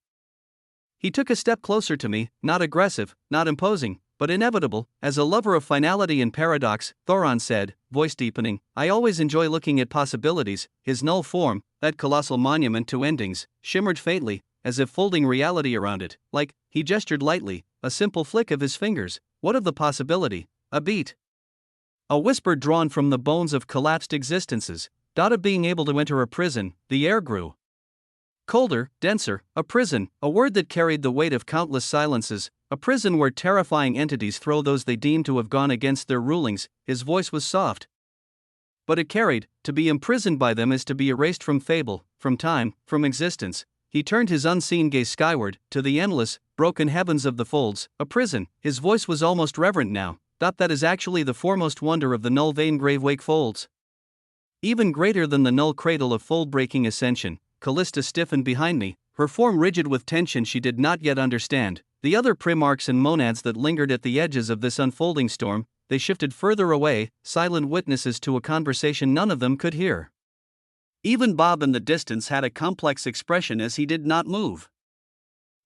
He took a step closer to me, not aggressive, not imposing, but inevitable. As a lover of finality and paradox, Thoron said, voice deepening, I always enjoy looking at possibilities. His null form, that colossal monument to endings, shimmered faintly, as if folding reality around it, like, he gestured lightly, a simple flick of his fingers. What of the possibility? A beat. A whisper drawn from the bones of collapsed existences. Thought of being able to enter a prison. The air grew colder, denser. A prison, a word that carried the weight of countless silences, a prison where terrifying entities throw those they deem to have gone against their rulings. His voice was soft, but it carried. To be imprisoned by them is to be erased from fable, from time, from existence. He turned his unseen gaze skyward, to the endless, broken heavens of the folds. A prison. His voice was almost reverent now. That is actually the foremost wonder of the null vein grave wake folds. Even greater than the null cradle of fold-breaking ascension. Callista stiffened behind me, her form rigid with tension she did not yet understand. The other primarchs and monads that lingered at the edges of this unfolding storm, they shifted further away, silent witnesses to a conversation none of them could hear. Even Bob in the distance had a complex expression as he did not move.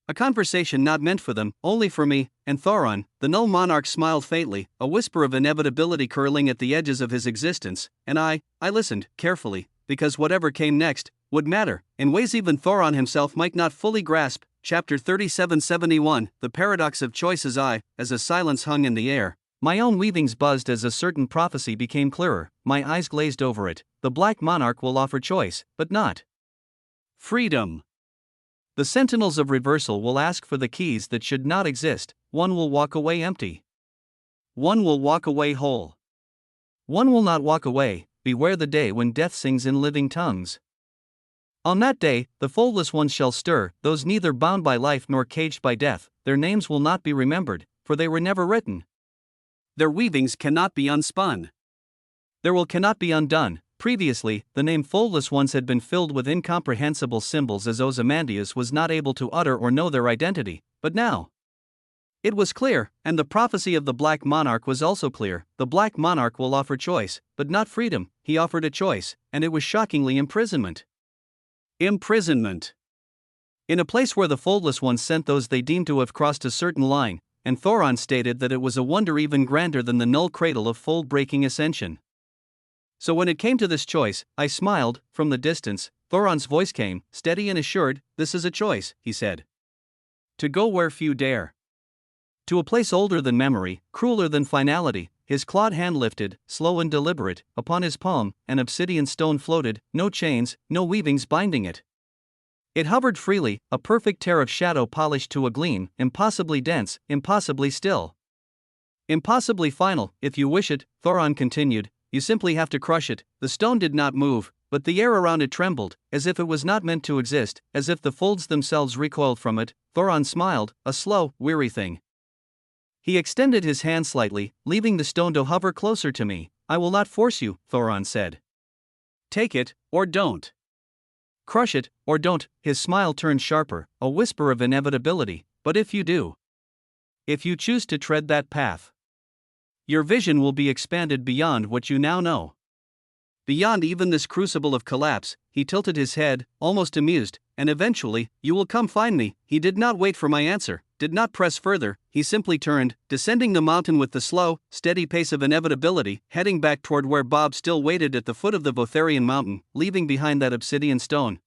A conversation not meant for them, only for me, and Thoron. The null monarch smiled faintly, a whisper of inevitability curling at the edges of his existence, and I listened, carefully, because whatever came next would matter, in ways even Thoron himself might not fully grasp. Chapter 3771, The Paradox of Choice. As a silence hung in the air, my own weavings buzzed as a certain prophecy became clearer, my eyes glazed over it. The Black Monarch will offer choice, but not freedom. The sentinels of reversal will ask for the keys that should not exist. One will walk away empty. One will walk away whole. One will not walk away. Beware the day when death sings in living tongues. On that day, the foldless ones shall stir, those neither bound by life nor caged by death. Their names will not be remembered, for they were never written. Their weavings cannot be unspun. Their will cannot be undone. Previously, the name foldless ones had been filled with incomprehensible symbols as Ozymandias was not able to utter or know their identity, but now it was clear, and the prophecy of the Black Monarch was also clear. The Black Monarch will offer choice, but not freedom. He offered a choice, and it was shockingly imprisonment. Imprisonment. In a place where the foldless ones sent those they deemed to have crossed a certain line, and Thoron stated that it was a wonder even grander than the null cradle of fold-breaking ascension. So when it came to this choice, I smiled. From the distance, Thoron's voice came, steady and assured. This is a choice, he said. To go where few dare. To a place older than memory, crueler than finality. His clawed hand lifted, slow and deliberate. Upon his palm, an obsidian stone floated, no chains, no weavings binding it. It hovered freely, a perfect tear of shadow polished to a gleam, impossibly dense, impossibly still. Impossibly final, if you wish it, Thoron continued. You simply have to crush it. The stone did not move, but the air around it trembled, as if it was not meant to exist, as if the folds themselves recoiled from it. Thoron smiled, a slow, weary thing. He extended his hand slightly, leaving the stone to hover closer to me. I will not force you, Thoron said. Take it, or don't. Crush it, or don't. His smile turned sharper, a whisper of inevitability. But if you do, if you choose to tread that path, your vision will be expanded beyond what you now know. Beyond even this crucible of collapse. He tilted his head, almost amused, and eventually, you will come find me. He did not wait for my answer, did not press further. He simply turned, descending the mountain with the slow, steady pace of inevitability, heading back toward where Bob still waited at the foot of the Botharian mountain, leaving behind that obsidian stone.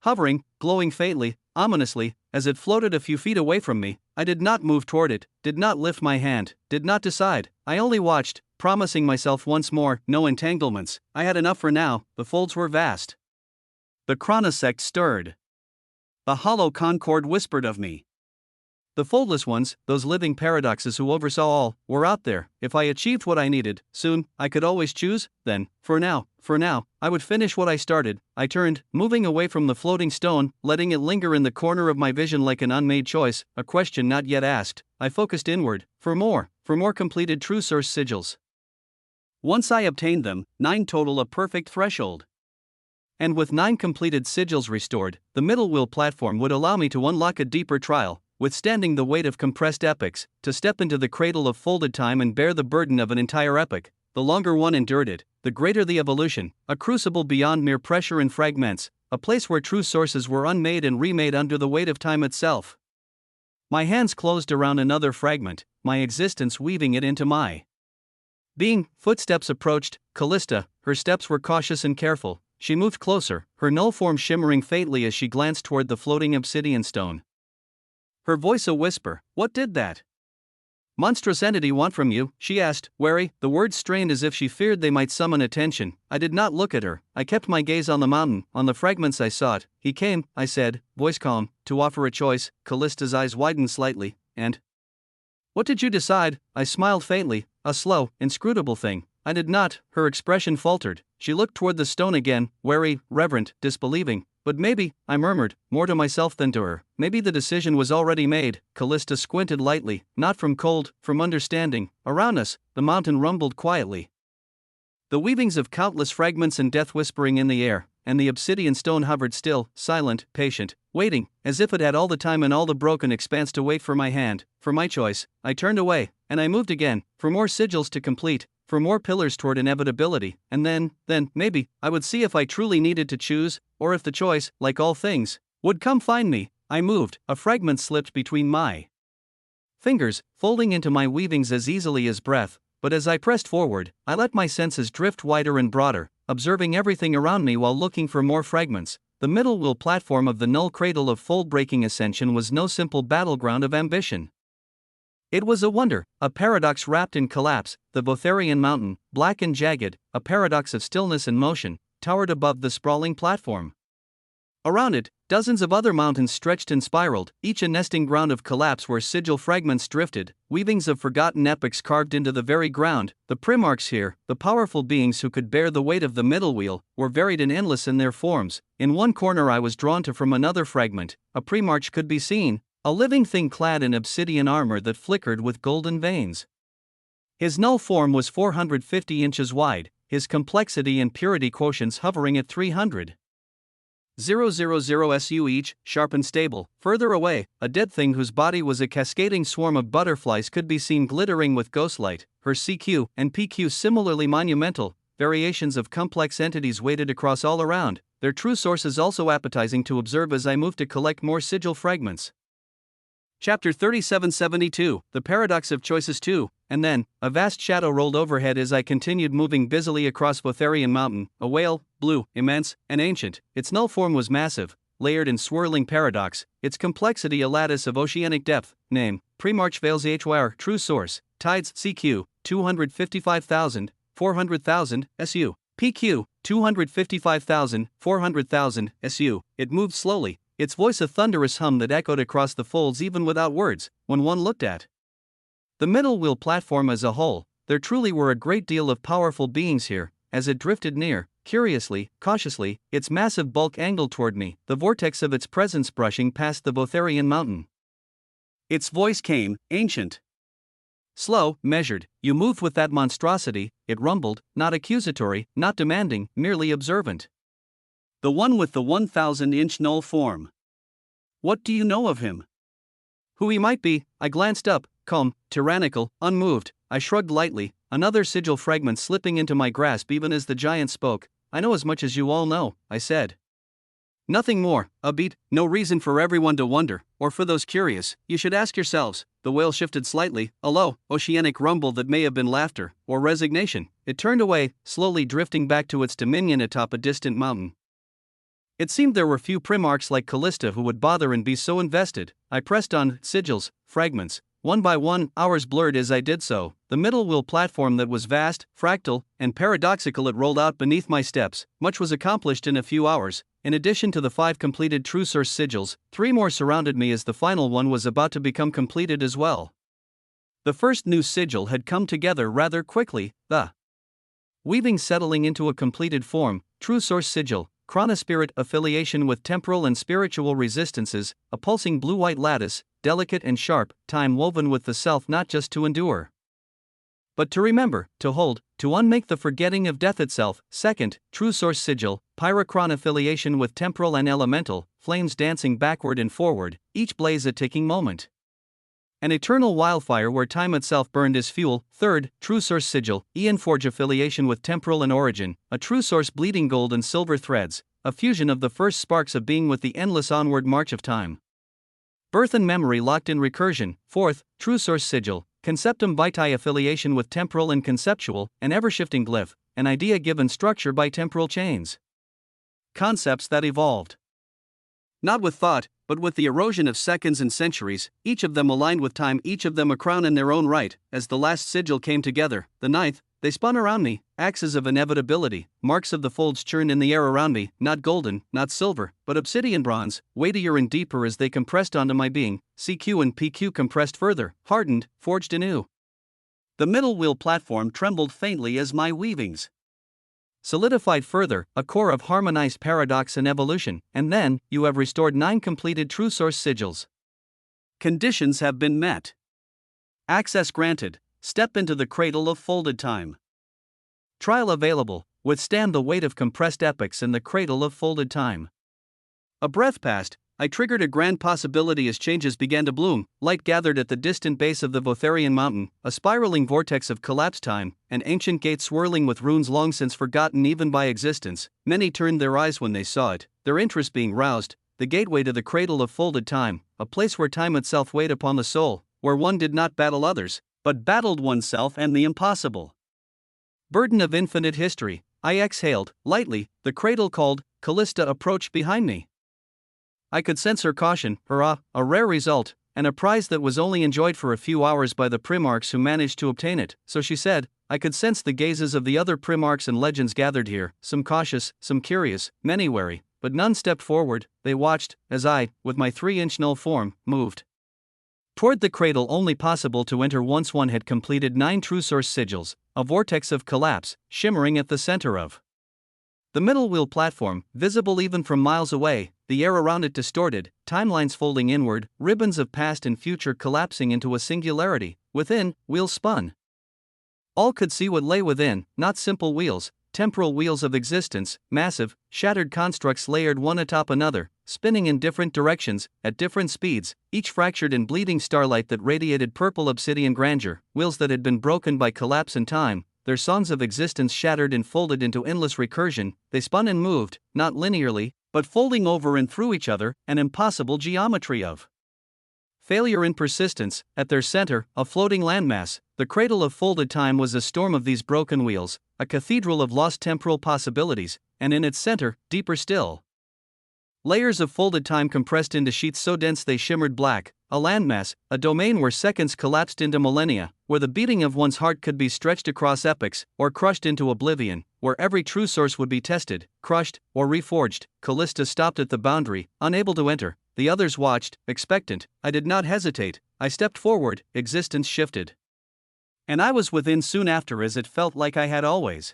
Hovering, glowing faintly, ominously, as it floated a few feet away from me, I did not move toward it, did not lift my hand, did not decide. I only watched, promising myself once more, no entanglements. I had enough for now. The folds were vast. The chronosect stirred. The hollow concord whispered of me. The foldless ones, those living paradoxes who oversaw all, were out there. If I achieved what I needed, soon, I could always choose, then, for now, I would finish what I started. I turned, moving away from the floating stone, letting it linger in the corner of my vision like an unmade choice, a question not yet asked. I focused inward, for more completed true source sigils. Once I obtained them, 9 total, a perfect threshold. And with 9 completed sigils restored, the middle wheel platform would allow me to unlock a deeper trial, withstanding the weight of compressed epochs, to step into the cradle of folded time and bear the burden of an entire epoch. The longer one endured it, the greater the evolution, a crucible beyond mere pressure and fragments, a place where true sources were unmade and remade under the weight of time itself. My hands closed around another fragment, my existence weaving it into my being. Footsteps approached. Callista, her steps were cautious and careful. She moved closer, her null form shimmering faintly as she glanced toward the floating obsidian stone. Her voice a whisper. "What did that monstrous entity want from you?" she asked, wary, the words strained as if she feared they might summon attention. I did not look at her. I kept my gaze on the mountain, on the fragments I sought. "He came," I said, voice calm, "to offer a choice." Callista's eyes widened slightly. "And what did you decide?" I smiled faintly. "A slow, inscrutable thing." I did not. Her expression faltered. She looked toward the stone again, wary, reverent, disbelieving. "But maybe," I murmured, more to myself than to her, "maybe the decision was already made." Callista squinted lightly, not from cold, from understanding. Around us, the mountain rumbled quietly. The weavings of countless fragments and death whispering in the air, and the obsidian stone hovered still, silent, patient, waiting, as if it had all the time and all the broken expanse to wait for my hand, for my choice. I turned away, and I moved again, for more sigils to complete, for more pillars toward inevitability, and then, maybe, I would see if I truly needed to choose, or if the choice, like all things, would come find me. I moved, a fragment slipped between my fingers, folding into my weavings as easily as breath, but as I pressed forward, I let my senses drift wider and broader, observing everything around me while looking for more fragments. The middle wheel platform of the null cradle of fold-breaking ascension was no simple battleground of ambition. It was a wonder, a paradox wrapped in collapse. The Botharian mountain, black and jagged, a paradox of stillness and motion, towered above the sprawling platform. Around it, dozens of other mountains stretched and spiraled, each a nesting ground of collapse where sigil fragments drifted, weavings of forgotten epics carved into the very ground. The primarchs here, the powerful beings who could bear the weight of the middle wheel, were varied and endless in their forms. In one corner I was drawn to from another fragment, a primarch could be seen, a living thing clad in obsidian armor that flickered with golden veins. His null form was 450 inches wide, his complexity and purity quotients hovering at 300,000 SU each, sharp and stable. Further away, a dead thing whose body was a cascading swarm of butterflies could be seen glittering with ghostlight, her CQ and PQ similarly monumental, variations of complex entities weighted across all around, their true sources also appetizing to observe as I moved to collect more sigil fragments. Chapter 3772, The Paradox of Choices 2, and then, a vast shadow rolled overhead as I continued moving busily across Botharian Mountain, a whale, blue, immense, and ancient. Its null form was massive, layered in swirling paradox, its complexity a lattice of oceanic depth. Name, Primarch Vales HYR, true source, tides CQ, 255,000, 400,000, SU. PQ, 255,000, 400,000, SU. It moved slowly, its voice a thunderous hum that echoed across the folds even without words. When one looked at the middle wheel platform as a whole, there truly were a great deal of powerful beings here. As it drifted near, curiously, cautiously, its massive bulk angled toward me, the vortex of its presence brushing past the Botharian mountain. Its voice came, ancient, slow, measured. "You moved with that monstrosity," it rumbled, not accusatory, not demanding, merely observant. "The one with the 1,000-inch null form. What do you know of him? Who he might be?" I glanced up, calm, tyrannical, unmoved. I shrugged lightly, another sigil fragment slipping into my grasp even as the giant spoke. "I know as much as you all know," I said. "Nothing more, a beat, no reason for everyone to wonder, or for those curious, you should ask yourselves." The whale shifted slightly, a low, oceanic rumble that may have been laughter, or resignation. It turned away, slowly drifting back to its dominion atop a distant mountain. It seemed there were few primarchs like Callista who would bother and be so invested. I pressed on, sigils, fragments, one by one, hours blurred as I did so. The middle wheel platform that was vast, fractal, and paradoxical it rolled out beneath my steps. Much was accomplished in a few hours. In addition to the 5 completed true source sigils, 3 more surrounded me as the final one was about to become completed as well. The first new sigil had come together rather quickly, the weaving settling into a completed form, true source sigil. Chronospirit affiliation with temporal and spiritual resistances, a pulsing blue-white lattice, delicate and sharp, time woven with the self not just to endure, but to remember, to hold, to unmake the forgetting of death itself. Second, true source sigil, pyrocron affiliation with temporal and elemental, flames dancing backward and forward, each blaze a ticking moment. An eternal wildfire where time itself burned as fuel. Third, true source sigil, Ian Forge affiliation with temporal and origin, a true source bleeding gold and silver threads, a fusion of the first sparks of being with the endless onward march of time. Birth and memory locked in recursion. Fourth, true source sigil, conceptum vitae affiliation with temporal and conceptual, an ever-shifting glyph, an idea given structure by temporal chains. Concepts that evolved. Not with thought, but with the erosion of seconds and centuries, each of them aligned with time, each of them a crown in their own right. As the last sigil came together, the ninth, they spun around me, axes of inevitability, marks of the folds churned in the air around me, not golden, not silver, but obsidian bronze, weightier and deeper as they compressed onto my being. CQ and PQ compressed further, hardened, forged anew. The middle wheel platform trembled faintly as my weavings solidified further, a core of harmonized paradox and evolution, and then, you have restored 9 completed true source sigils. Conditions have been met. Access granted. Step into the cradle of folded time. Trial available. Withstand the weight of compressed epochs in the cradle of folded time. A breath passed. I triggered a grand possibility as changes began to bloom. Light gathered at the distant base of the Votharian mountain, a spiraling vortex of collapsed time, an ancient gate swirling with runes long since forgotten even by existence. Many turned their eyes when they saw it, their interest being roused. The gateway to the cradle of folded time, a place where time itself weighed upon the soul, where one did not battle others, but battled oneself and the impossible burden of infinite history. I exhaled, lightly. The cradle called. Callista approached behind me. I could sense her caution, her awe, a rare result, and a prize that was only enjoyed for a few hours by the primarchs who managed to obtain it. So she said. I could sense the gazes of the other primarchs and legends gathered here, some cautious, some curious, many wary, but none stepped forward. They watched, as I, with my 3-inch null form, moved toward the cradle only possible to enter once one had completed 9 true source sigils, a vortex of collapse, shimmering at the center of the middle wheel platform, visible even from miles away, the air around it distorted, timelines folding inward, ribbons of past and future collapsing into a singularity. Within, wheels spun. All could see what lay within, not simple wheels, temporal wheels of existence, massive, shattered constructs layered one atop another, spinning in different directions, at different speeds, each fractured in bleeding starlight that radiated purple obsidian grandeur, wheels that had been broken by collapse and time, their songs of existence shattered and folded into endless recursion. They spun and moved, not linearly, but folding over and through each other, an impossible geometry of failure and persistence. At their center, a floating landmass, the cradle of folded time was a storm of these broken wheels, a cathedral of lost temporal possibilities, and in its center, deeper still, layers of folded time compressed into sheets so dense they shimmered black, a landmass, a domain where seconds collapsed into millennia, where the beating of one's heart could be stretched across epochs, or crushed into oblivion, where every true source would be tested, crushed, or reforged. Callista stopped at the boundary, unable to enter. The others watched, expectant. I did not hesitate. I stepped forward, existence shifted. And I was within soon after, as it felt like I had always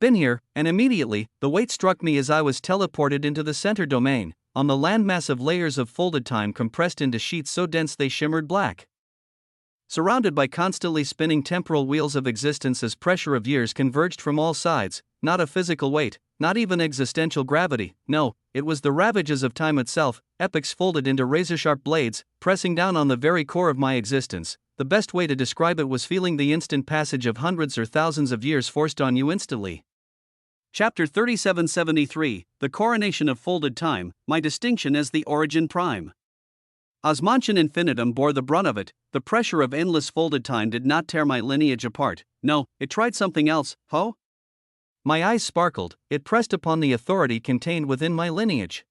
been here, and immediately, the weight struck me as I was teleported into the center domain, on the landmass of layers of folded time compressed into sheets so dense they shimmered black. Surrounded by constantly spinning temporal wheels of existence as pressure of years converged from all sides, not a physical weight, not even existential gravity, no, it was the ravages of time itself, epochs folded into razor-sharp blades, pressing down on the very core of my existence. The best way to describe it was feeling the instant passage of hundreds or thousands of years forced on you instantly. Chapter 3773, The Coronation of Folded Time, My Distinction as the Origin Prime. Osmantian infinitum bore the brunt of it. The pressure of endless folded time did not tear my lineage apart. No, it tried something else. Ho? My eyes sparkled. It pressed upon the authority contained within my lineage.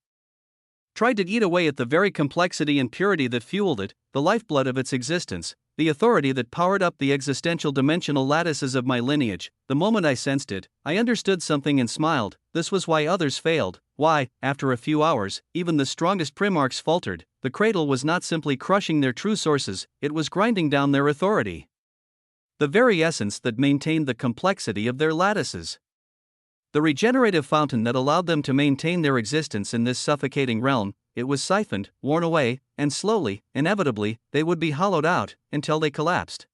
Tried to eat away at the very complexity and purity that fueled it, the lifeblood of its existence, the authority that powered up the existential dimensional lattices of my lineage. The moment I sensed it, I understood something and smiled. This was why others failed, why, after a few hours, even the strongest primarchs faltered. The cradle was not simply crushing their true sources, it was grinding down their authority. The very essence that maintained the complexity of their lattices. The regenerative fountain that allowed them to maintain their existence in this suffocating realm. It was siphoned, worn away, and slowly, inevitably, they would be hollowed out, until they collapsed.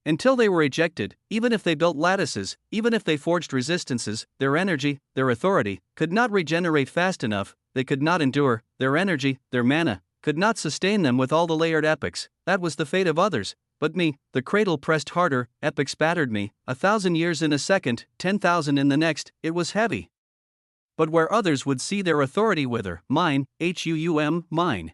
Until they were ejected. Even if they built lattices, even if they forged resistances, their energy, their authority, could not regenerate fast enough. They could not endure. Their energy, their mana, could not sustain them with all the layered epochs. That was the fate of others. But me, the cradle pressed harder, epochs battered me, 1,000 years in a second, 10,000 in the next. It was heavy. But where others would see their authority wither, mine, mine,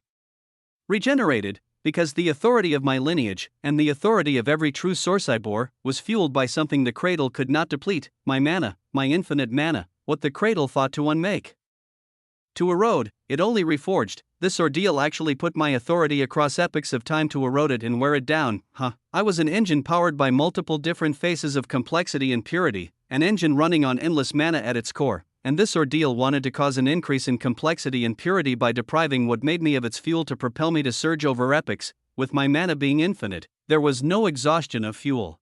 Regenerated, because the authority of my lineage, and the authority of every true source I bore, was fueled by something the cradle could not deplete, my mana, my infinite mana, what the cradle thought to unmake. To erode, it only reforged. This ordeal actually put my authority across epochs of time to erode it and wear it down. I was an engine powered by multiple different phases of complexity and purity, an engine running on endless mana at its core, and this ordeal wanted to cause an increase in complexity and purity by depriving what made me of its fuel to propel me to surge over epochs. With my mana being infinite, there was no exhaustion of fuel.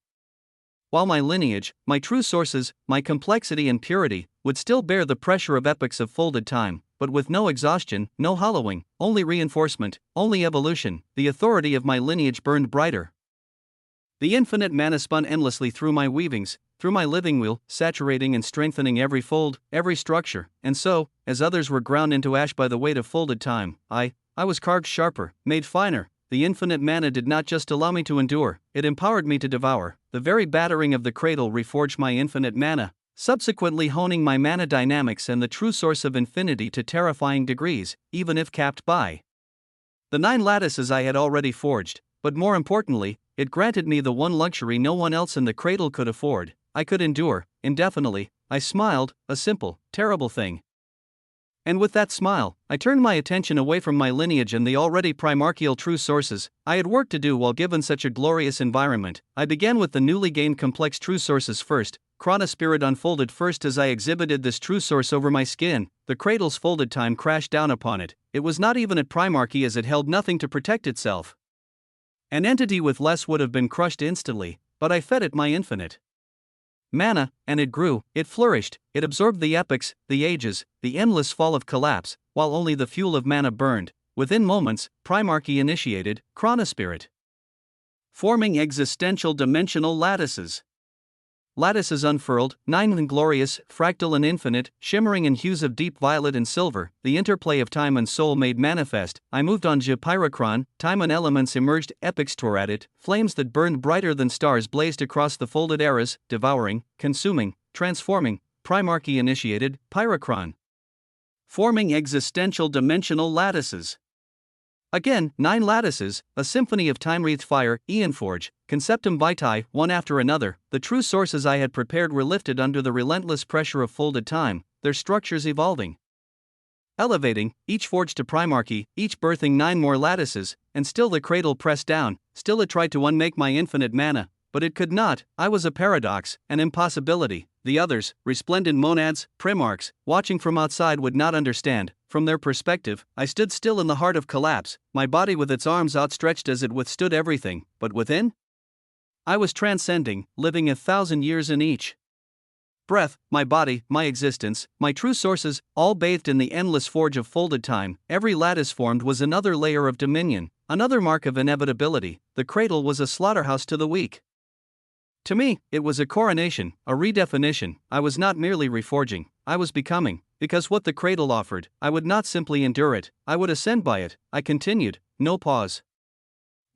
While my lineage, my true sources, my complexity and purity, would still bear the pressure of epochs of folded time, but with no exhaustion, no hollowing, only reinforcement, only evolution, the authority of my lineage burned brighter. The infinite mana spun endlessly through my weavings, through my living wheel, saturating and strengthening every fold, every structure, and so, as others were ground into ash by the weight of folded time, I was carved sharper, made finer. The infinite mana did not just allow me to endure, it empowered me to devour. The very battering of the cradle reforged my infinite mana, subsequently honing my mana dynamics and the true source of infinity to terrifying degrees, even if capped by the 9 lattices I had already forged. But more importantly, it granted me the one luxury no one else in the cradle could afford. I could endure, indefinitely. I smiled, a simple, terrible thing. And with that smile, I turned my attention away from my lineage and the already primordial true sources. I had work to do while given such a glorious environment. I began with the newly gained complex true sources first. Chrono Spirit unfolded first as I exhibited this true source over my skin. The cradle's folded time crashed down upon it. It was not even at primarchy as it held nothing to protect itself. An entity with less would have been crushed instantly, but I fed it my infinite mana, and it grew, it flourished, it absorbed the epochs, the ages, the endless fall of collapse, while only the fuel of mana burned. Within moments, primarchy initiated, Chrono Spirit, forming existential dimensional lattices. Lattices unfurled, 9 inglorious, fractal and infinite, shimmering in hues of deep violet and silver, the interplay of time and soul made manifest. I moved on Pyrocron, time and elements emerged, epochs tore at it, flames that burned brighter than stars blazed across the folded eras, devouring, consuming, transforming. Primarchy initiated, Pyrocron, forming existential dimensional lattices. Again, 9 lattices, a symphony of time-wreathed fire, Aeonforge, Conceptum Vitae, one after another. The true sources I had prepared were lifted under the relentless pressure of folded time, their structures evolving, elevating, each forged to primarchy, each birthing 9 more lattices, and still the cradle pressed down, still it tried to unmake my infinite mana, but it could not. I was a paradox, an impossibility. The others, resplendent monads, primarchs, watching from outside would not understand. From their perspective, I stood still in the heart of collapse, my body with its arms outstretched as it withstood everything, but within? I was transcending, living 1,000 years in each breath, my body, my existence, my true sources, all bathed in the endless forge of folded time. Every lattice formed was another layer of dominion, another mark of inevitability. The cradle was a slaughterhouse to the weak. To me, it was a coronation, a redefinition. I was not merely reforging, I was becoming, because what the cradle offered, I would not simply endure it, I would ascend by it. I continued, no pause,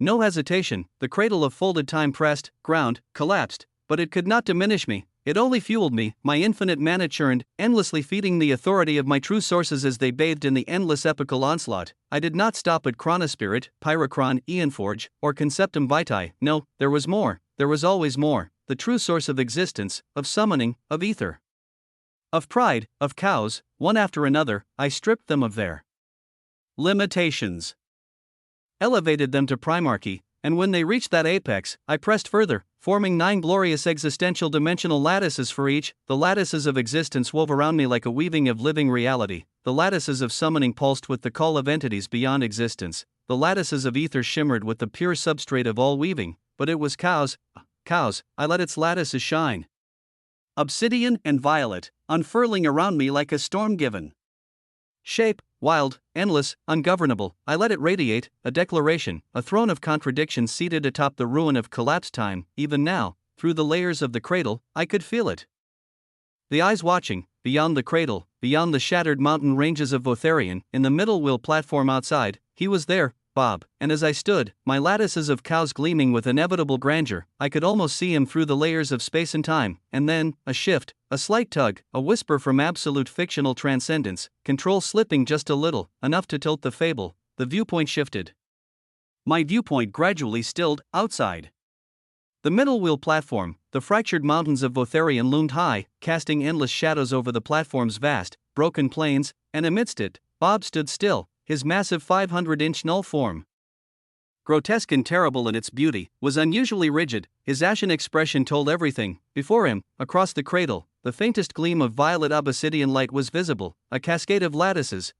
no hesitation. The cradle of folded time pressed, ground, collapsed, but it could not diminish me, it only fueled me. My infinite mana churned, endlessly feeding the authority of my true sources as they bathed in the endless epical onslaught. I did not stop at Chrono Spirit, Pyrocron, Aeonforge, or Conceptum Vitae. No, there was more. There was always more, the true source of existence, of summoning, of ether, of pride, of cows. One after another, I stripped them of their limitations, elevated them to primarchy, and when they reached that apex, I pressed further, forming 9 glorious existential dimensional lattices for each. The lattices of existence wove around me like a weaving of living reality. The lattices of summoning pulsed with the call of entities beyond existence. The lattices of ether shimmered with the pure substrate of all weaving. But it was cows, I let its lattices shine, obsidian and violet, unfurling around me like a storm-given shape, wild, endless, ungovernable. I let it radiate, a declaration, a throne of contradiction seated atop the ruin of collapsed time. Even now, through the layers of the cradle, I could feel it. The eyes watching, beyond the cradle, beyond the shattered mountain ranges of Votharion, in the middle wheel platform outside, he was there, Bob, and as I stood, my lattices of cows gleaming with inevitable grandeur, I could almost see him through the layers of space and time. And then, a shift, a slight tug, a whisper from absolute fictional transcendence, control slipping just a little, enough to tilt the fable. The viewpoint shifted. My viewpoint gradually stilled outside. The middle wheel platform, the fractured mountains of Votharion loomed high, casting endless shadows over the platform's vast, broken plains, and amidst it, Bob stood still, his massive 500-inch null form. Grotesque and terrible in its beauty, was unusually rigid, his ashen expression told everything. Before him, across the cradle, the faintest gleam of violet obsidian light was visible, a cascade of lattices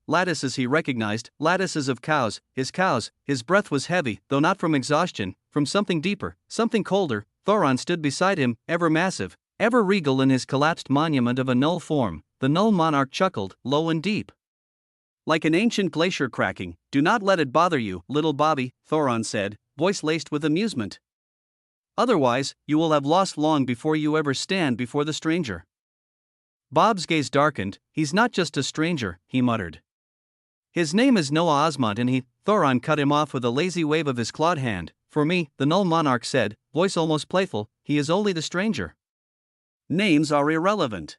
he recognized, lattices of cows. His breath was heavy, though not from exhaustion, from something deeper, something colder. Thoron stood beside him, ever massive, ever regal in his collapsed monument of a null form. The null monarch chuckled, low and deep, like an ancient glacier cracking. Do not let it bother you, little Bobby, Thoron said, voice laced with amusement. Otherwise, you will have lost long before you ever stand before the stranger. Bob's gaze darkened. He's not just a stranger, he muttered. His name is Noah Osmond and Thoron cut him off with a lazy wave of his clawed hand. For me, the null monarch said, voice almost playful, he is only the stranger. Names are irrelevant.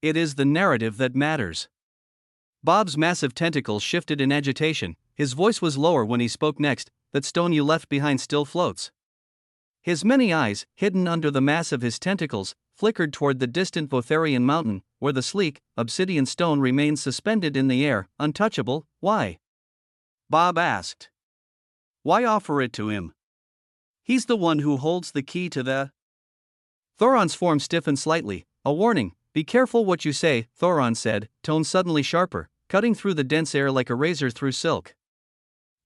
It is the narrative that matters. Bob's massive tentacles shifted in agitation, his voice was lower when he spoke next. That stone you left behind still floats. His many eyes, hidden under the mass of his tentacles, flickered toward the distant Votharion mountain, where the sleek, obsidian stone remained suspended in the air, untouchable. Why? Bob asked. Why offer it to him? He's the one who holds the key to the... Thoron's form stiffened slightly, a warning. Be careful what you say, Thoron said, tone suddenly sharper, cutting through the dense air like a razor through silk.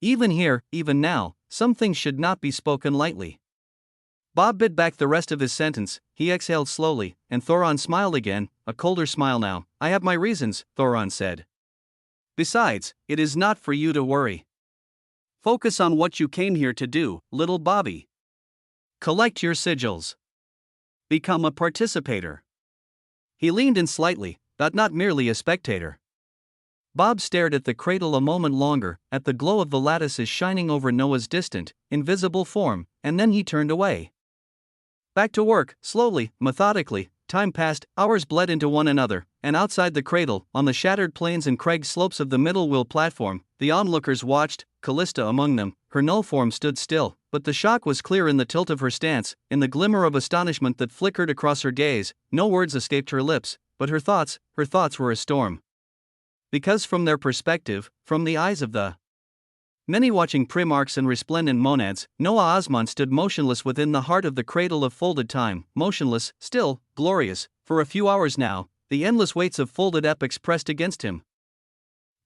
Even here, even now, some things should not be spoken lightly. Bob bit back the rest of his sentence. He exhaled slowly, and Thoron smiled again, a colder smile now. I have my reasons, Thoron said. Besides, it is not for you to worry. Focus on what you came here to do, little Bobby. Collect your sigils. Become a participator. He leaned in slightly, but not merely a spectator. Bob stared at the cradle a moment longer, at the glow of the lattices shining over Noah's distant, invisible form, and then he turned away. Back to work, slowly, methodically. Time passed, hours bled into one another, and outside the cradle, on the shattered plains and crag slopes of the middle wheel platform, the onlookers watched, Callista among them. Her null form stood still, but the shock was clear in the tilt of her stance, in the glimmer of astonishment that flickered across her gaze. No words escaped her lips, but her thoughts were a storm. Because from their perspective, from the eyes of the many watching Primarchs and resplendent monads, Noah Osmond stood motionless within the heart of the cradle of folded time, motionless, still, glorious. For a few hours now, the endless weights of folded epochs pressed against him.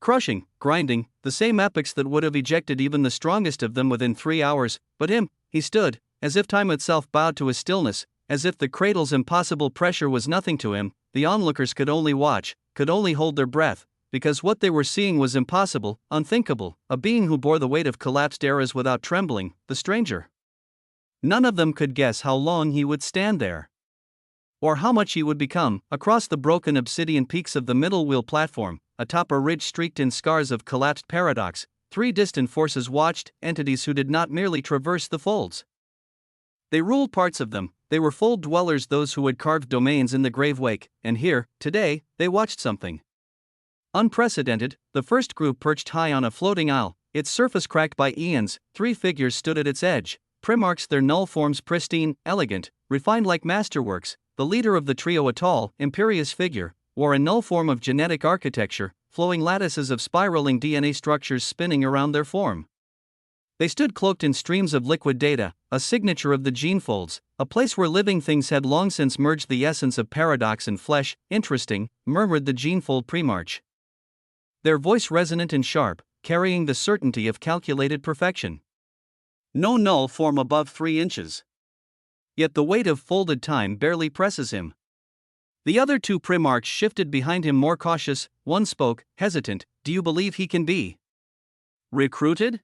Crushing, grinding, the same epochs that would have ejected even the strongest of them within 3 hours, but he stood, as if time itself bowed to his stillness, as if the cradle's impossible pressure was nothing to him. The onlookers could only watch, could only hold their breath, because what they were seeing was impossible, unthinkable, a being who bore the weight of collapsed eras without trembling, the stranger. None of them could guess how long he would stand there, or how much he would become. Across the broken obsidian peaks of the middle wheel platform, atop a ridge streaked in scars of collapsed paradox, 3 distant forces watched, entities who did not merely traverse the folds. They ruled parts of them. They were fold dwellers, those who had carved domains in the grave wake, and here, today, they watched something unprecedented. The first group perched high on a floating isle, its surface cracked by eons. 3 figures stood at its edge, Primarchs, their null forms pristine, elegant, refined like masterworks. The leader of the trio, a tall, imperious figure, wore a null form of genetic architecture, flowing lattices of spiraling DNA structures spinning around their form. They stood cloaked in streams of liquid data, a signature of the gene folds, a place where living things had long since merged the essence of paradox and flesh. Interesting, murmured the genefold Primarch, their voice resonant and sharp, carrying the certainty of calculated perfection. No null form above 3 inches. Yet the weight of folded time barely presses him. The other 2 Primarchs shifted behind him, more cautious. One spoke, hesitant. Do you believe he can be recruited?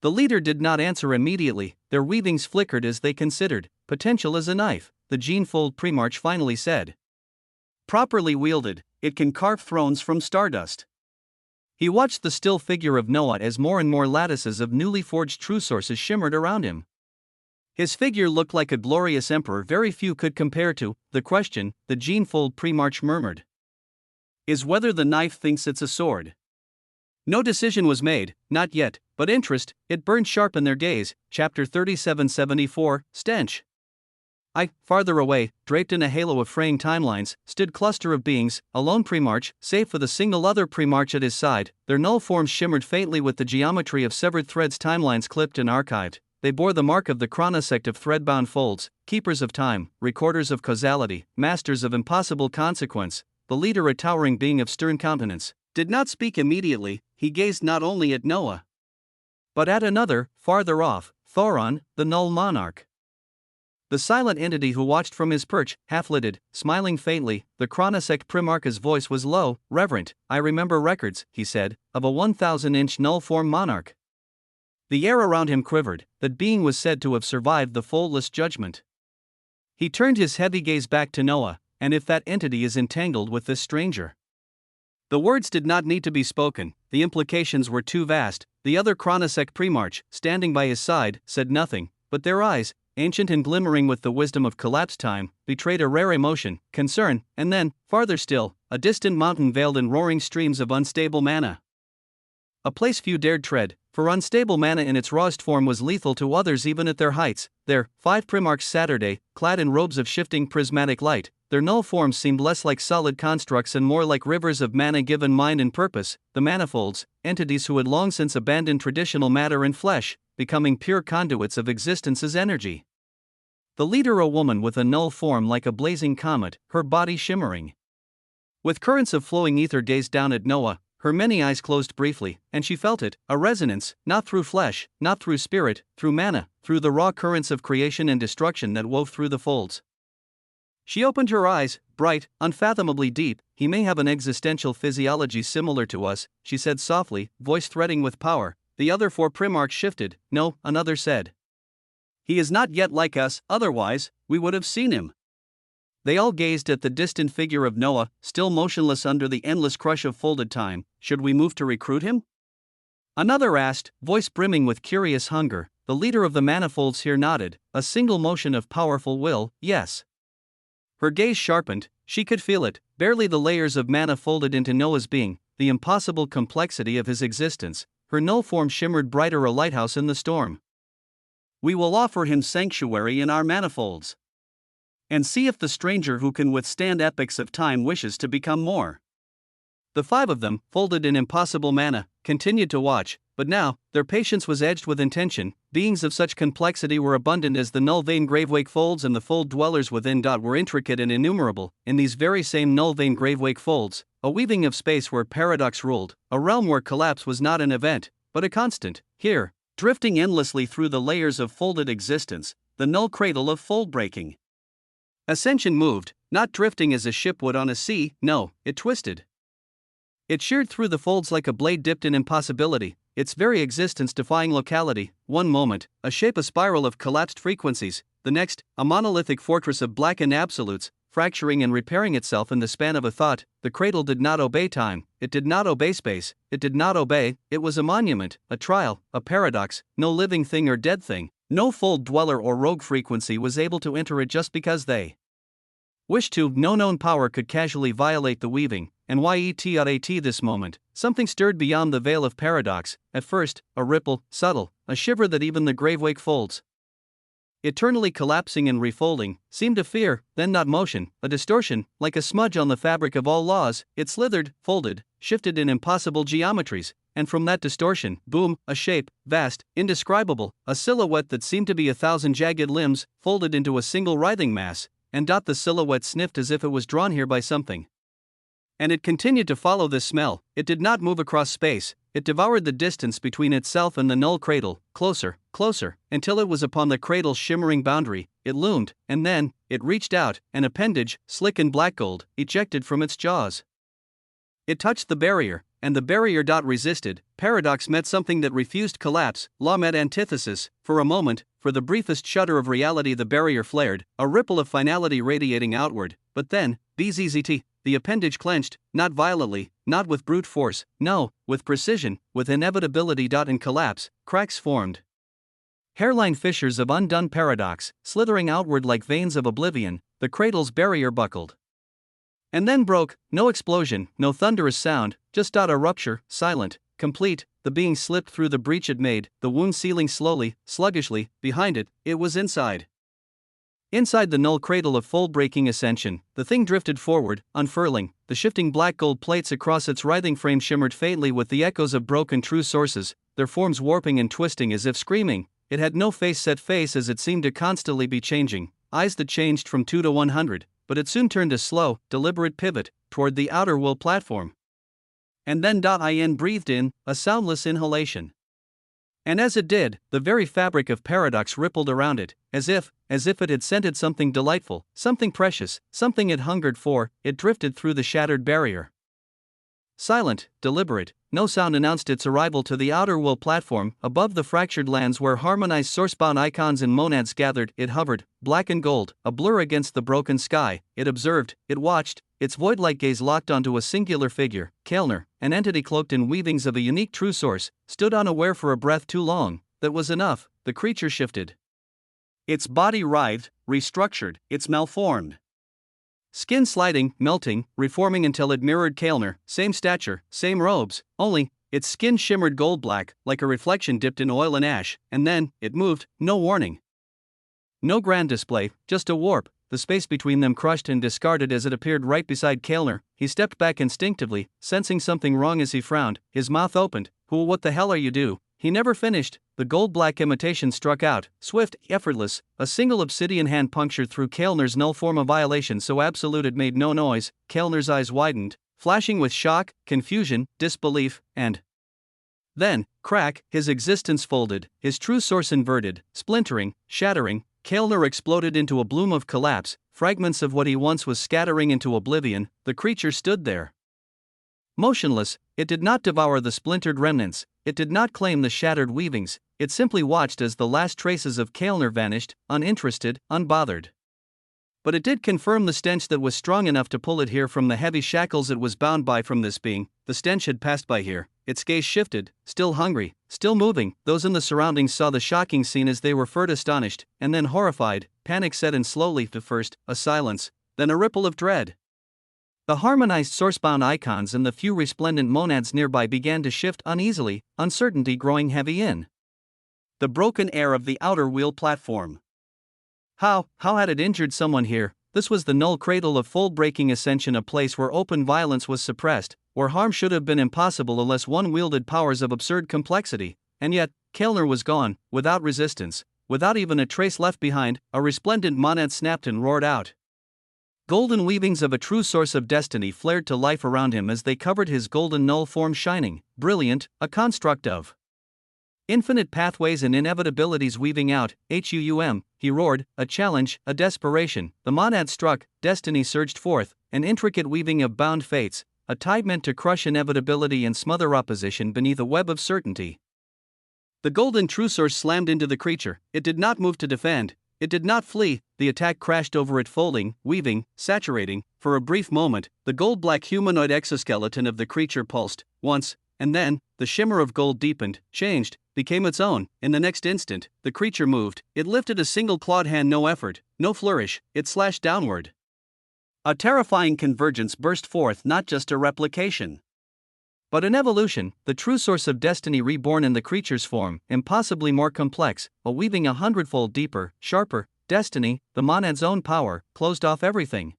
The leader did not answer immediately. Their weavings flickered as they considered. Potential is a knife, the genefold Primarch finally said. Properly wielded, it can carve thrones from stardust. He watched the still figure of Noah as more and more lattices of newly forged true sources shimmered around him. His figure looked like a glorious emperor very few could compare to. The question, the genefold Primarch murmured, is whether the knife thinks it's a sword. No decision was made, not yet. but interest, it burned sharp in their gaze. Chapter 3774, Stench. Farther away, draped in a halo of fraying timelines, stood cluster of beings, alone pre-march, save for the single other pre-march at his side. Their null forms shimmered faintly with the geometry of severed threads, timelines clipped and archived. They bore the mark of the chronosect of thread-bound folds, keepers of time, recorders of causality, masters of impossible consequence. The leader, a towering being of stern countenance, did not speak immediately. He gazed not only at Noah, but at another, farther off, Thoron, the null monarch. The silent entity who watched from his perch, half-lidded, smiling faintly. The chronosect primarch's voice was low, reverent. I remember records, he said, of a 1,000-inch null-form monarch. The air around him quivered. That being was said to have survived the foldless judgment. He turned his heavy gaze back to Noah. And if that entity is entangled with this stranger? The words did not need to be spoken, the implications were too vast. The other chronosect primarch, standing by his side, said nothing, but their eyes, ancient and glimmering with the wisdom of collapsed time, betrayed a rare emotion, concern, and then, farther still, a distant mountain veiled in roaring streams of unstable mana. A place few dared tread, for unstable mana in its rawest form was lethal to others even at their heights. There, 5 primarchs Saturday, clad in robes of shifting prismatic light, their null forms seemed less like solid constructs and more like rivers of mana given mind and purpose, the manifolds, entities who had long since abandoned traditional matter and flesh, becoming pure conduits of existence's energy. The leader, a woman with a null form like a blazing comet, her body shimmering. With currents of flowing ether, gazed down at Noah. Her many eyes closed briefly, and she felt it, a resonance, not through flesh, not through spirit, through mana, through the raw currents of creation and destruction that wove through the folds. She opened her eyes, bright, unfathomably deep. He may have an existential physiology similar to us, she said softly, voice threading with power. The other 4 primarchs shifted. No, another said. He is not yet like us, otherwise, we would have seen him. They all gazed at the distant figure of Noah, still motionless under the endless crush of folded time. Should we move to recruit him? Another asked, voice brimming with curious hunger. The leader of the manifolds here nodded, a single motion of powerful will, yes. Her gaze sharpened, she could feel it, barely the layers of mana folded into Noah's being, the impossible complexity of his existence. Her null form shimmered brighter, a lighthouse in the storm. We will offer him sanctuary in our manifolds. And see if the stranger who can withstand epochs of time wishes to become more. The 5 of them, folded in impossible mana, continued to watch, but now, their patience was edged with intention. Beings of such complexity were abundant as the null vein gravewake folds, and the fold dwellers within were intricate and innumerable. In these very same null vein gravewake folds, a weaving of space where paradox ruled, a realm where collapse was not an event, but a constant. Here, drifting endlessly through the layers of folded existence, the null cradle of fold breaking. Ascension moved, not drifting as a ship would on a sea, no, it twisted. It sheared through the folds like a blade dipped in impossibility, its very existence defying locality. One moment, a shape, a spiral of collapsed frequencies, the next, a monolithic fortress of blackened absolutes, fracturing and repairing itself in the span of a thought. The cradle did not obey time, it did not obey space, it did not obey, it was a monument, a trial, a paradox. No living thing or dead thing, no fold dweller or rogue frequency was able to enter it just because they wished to. No known power could casually violate the weaving, and yet this moment, something stirred beyond the veil of paradox. At first, a ripple, subtle, a shiver that even the gravewake folds, eternally collapsing and refolding, seemed to fear, then not motion, a distortion, like a smudge on the fabric of all laws. It slithered, folded, shifted in impossible geometries, and from that distortion, boom, a shape, vast, indescribable, a silhouette that seemed to be 1,000 jagged limbs, folded into a single writhing mass, and the silhouette sniffed as if it was drawn here by something. And it continued to follow this smell. It did not move across space, it devoured the distance between itself and the null cradle, closer, closer, until it was upon the cradle's shimmering boundary. It loomed, and then, it reached out, an appendage, slick and black gold, ejected from its jaws. It touched the barrier, and the barrier resisted. Paradox met something that refused collapse, law met antithesis. For a moment, for the briefest shudder of reality, the barrier flared, a ripple of finality radiating outward, but then, bzzzt, the appendage clenched, not violently, not with brute force, no, with precision, with inevitability. In collapse, cracks formed. Hairline fissures of undone paradox, slithering outward like veins of oblivion. The cradle's barrier buckled. And then broke, no explosion, no thunderous sound, just a rupture, silent, complete, the being slipped through the breach it made, the wound sealing slowly, sluggishly. Behind it, it was inside. Inside the null cradle of fold-breaking ascension, the thing drifted forward, unfurling. The shifting black gold plates across its writhing frame shimmered faintly with the echoes of broken true sources, their forms warping and twisting as if screaming. It had no set face as it seemed to constantly be changing, eyes that changed from 2 to 100, but it soon turned a slow, deliberate pivot toward the outer will platform. And then In breathed in, a soundless inhalation. And as it did, the very fabric of paradox rippled around it, as if it had scented something delightful, something precious, something it hungered for. It drifted through the shattered barrier. Silent, deliberate, no sound announced its arrival to the outer will platform. Above the fractured lands where harmonized sourcebound icons and monads gathered, it hovered, black and gold, a blur against the broken sky. It observed, it watched, its void-like gaze locked onto a singular figure. Kaelner, an entity cloaked in weavings of a unique true source, stood unaware for a breath too long. That was enough. The creature shifted. Its body writhed, restructured, its malformed skin sliding, melting, reforming until it mirrored Kaelner, same stature, same robes, only, its skin shimmered gold black, like a reflection dipped in oil and ash, and then, it moved, no warning. No grand display, just a warp, the space between them crushed and discarded as it appeared right beside Kaelner. He stepped back instinctively, sensing something wrong as he frowned, his mouth opened. What the hell are you do? He never finished. The gold-black imitation struck out, swift, effortless. A single obsidian hand punctured through Kaelner's null form of violation so absolute it made no noise. Kaelner's eyes widened, flashing with shock, confusion, disbelief, and then, crack, his existence folded, his true source inverted, splintering, shattering. Kaelner exploded into a bloom of collapse, fragments of what he once was scattering into oblivion. The creature stood there, motionless. It did not devour the splintered remnants, it did not claim the shattered weavings, it simply watched as the last traces of Kaelner vanished, uninterested, unbothered. But it did confirm the stench that was strong enough to pull it here from the heavy shackles it was bound by from this being. The stench had passed by here. Its gaze shifted, still hungry, still moving. Those in the surroundings saw the shocking scene as they were first astonished, and then horrified. Panic set in slowly. To first, a silence, then a ripple of dread. The harmonized sourcebound icons and the few resplendent monads nearby began to shift uneasily, uncertainty growing heavy in the broken air of the outer wheel platform. How had it injured someone here? This was the null cradle of fold-breaking ascension, a place where open violence was suppressed, where harm should have been impossible unless one wielded powers of absurd complexity. And yet, Kaelner was gone, without resistance, without even a trace left behind. A resplendent monad snapped and roared out. Golden weavings of a true source of destiny flared to life around him as they covered his golden null form, shining, brilliant, a construct of infinite pathways and inevitabilities weaving out. He roared, a challenge, a desperation. The monad struck, destiny surged forth, an intricate weaving of bound fates, a tide meant to crush inevitability and smother opposition beneath a web of certainty. The golden true source slammed into the creature. It did not move to defend. It did not flee. The attack crashed over it, folding, weaving, saturating. For a brief moment, the gold-black humanoid exoskeleton of the creature pulsed, once, and then, the shimmer of gold deepened, changed, became its own. In the next instant, the creature moved. It lifted a single clawed hand, no effort, no flourish. It slashed downward. A terrifying convergence burst forth, not just a replication, but an evolution, the true source of destiny reborn in the creature's form, impossibly more complex, a weaving 100-fold deeper, sharper. Destiny, the monad's own power, closed off everything.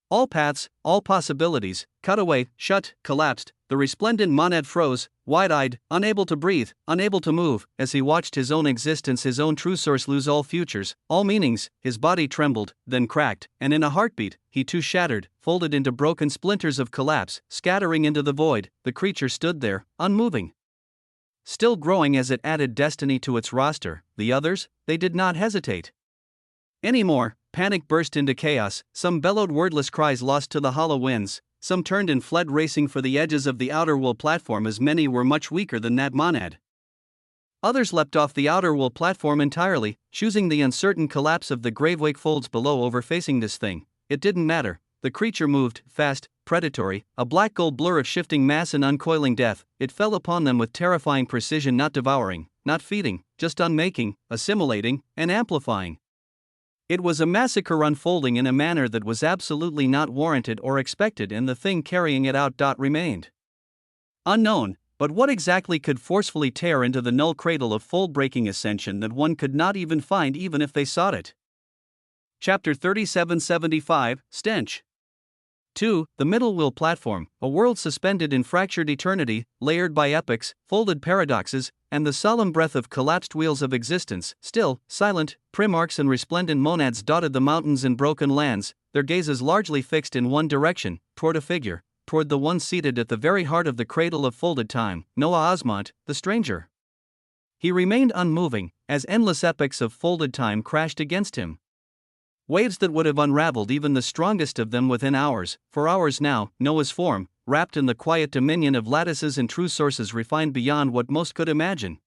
All paths, all possibilities, cut away, shut, collapsed. The resplendent monad froze, wide-eyed, unable to breathe, unable to move, as he watched his own existence, his own true source, lose all futures, all meanings. His body trembled, then cracked, and in a heartbeat, he too shattered, folded into broken splinters of collapse, scattering into the void. The creature stood there, unmoving, still growing as it added destiny to its roster. The others, they did not hesitate anymore. Panic burst into chaos. Some bellowed wordless cries lost to the hollow winds. Some turned and fled, racing for the edges of the outer will platform, as many were much weaker than that monad. Others leapt off the outer will platform entirely, choosing the uncertain collapse of the gravewake folds below over facing this thing. It didn't matter. The creature moved, fast, predatory, a black gold blur of shifting mass and uncoiling death. It fell upon them with terrifying precision, not devouring, not feeding, just unmaking, assimilating, and amplifying. It was a massacre unfolding in a manner that was absolutely not warranted or expected, and the thing carrying it out remained unknown. But what exactly could forcefully tear into the null cradle of fold-breaking ascension that one could not even find even if they sought it? Chapter 3775, Stench. 2. The middle will platform, a world suspended in fractured eternity, layered by epochs, folded paradoxes, and the solemn breath of collapsed wheels of existence. Still, silent, primarchs and resplendent monads dotted the mountains and broken lands, their gazes largely fixed in one direction, toward a figure, toward the one seated at the very heart of the cradle of folded time, Noah Osmont, the stranger. He remained unmoving, as endless epochs of folded time crashed against him. Waves that would have unraveled even the strongest of them within hours. For hours now, Noah's form, wrapped in the quiet dominion of lattices and true sources refined beyond what most could imagine,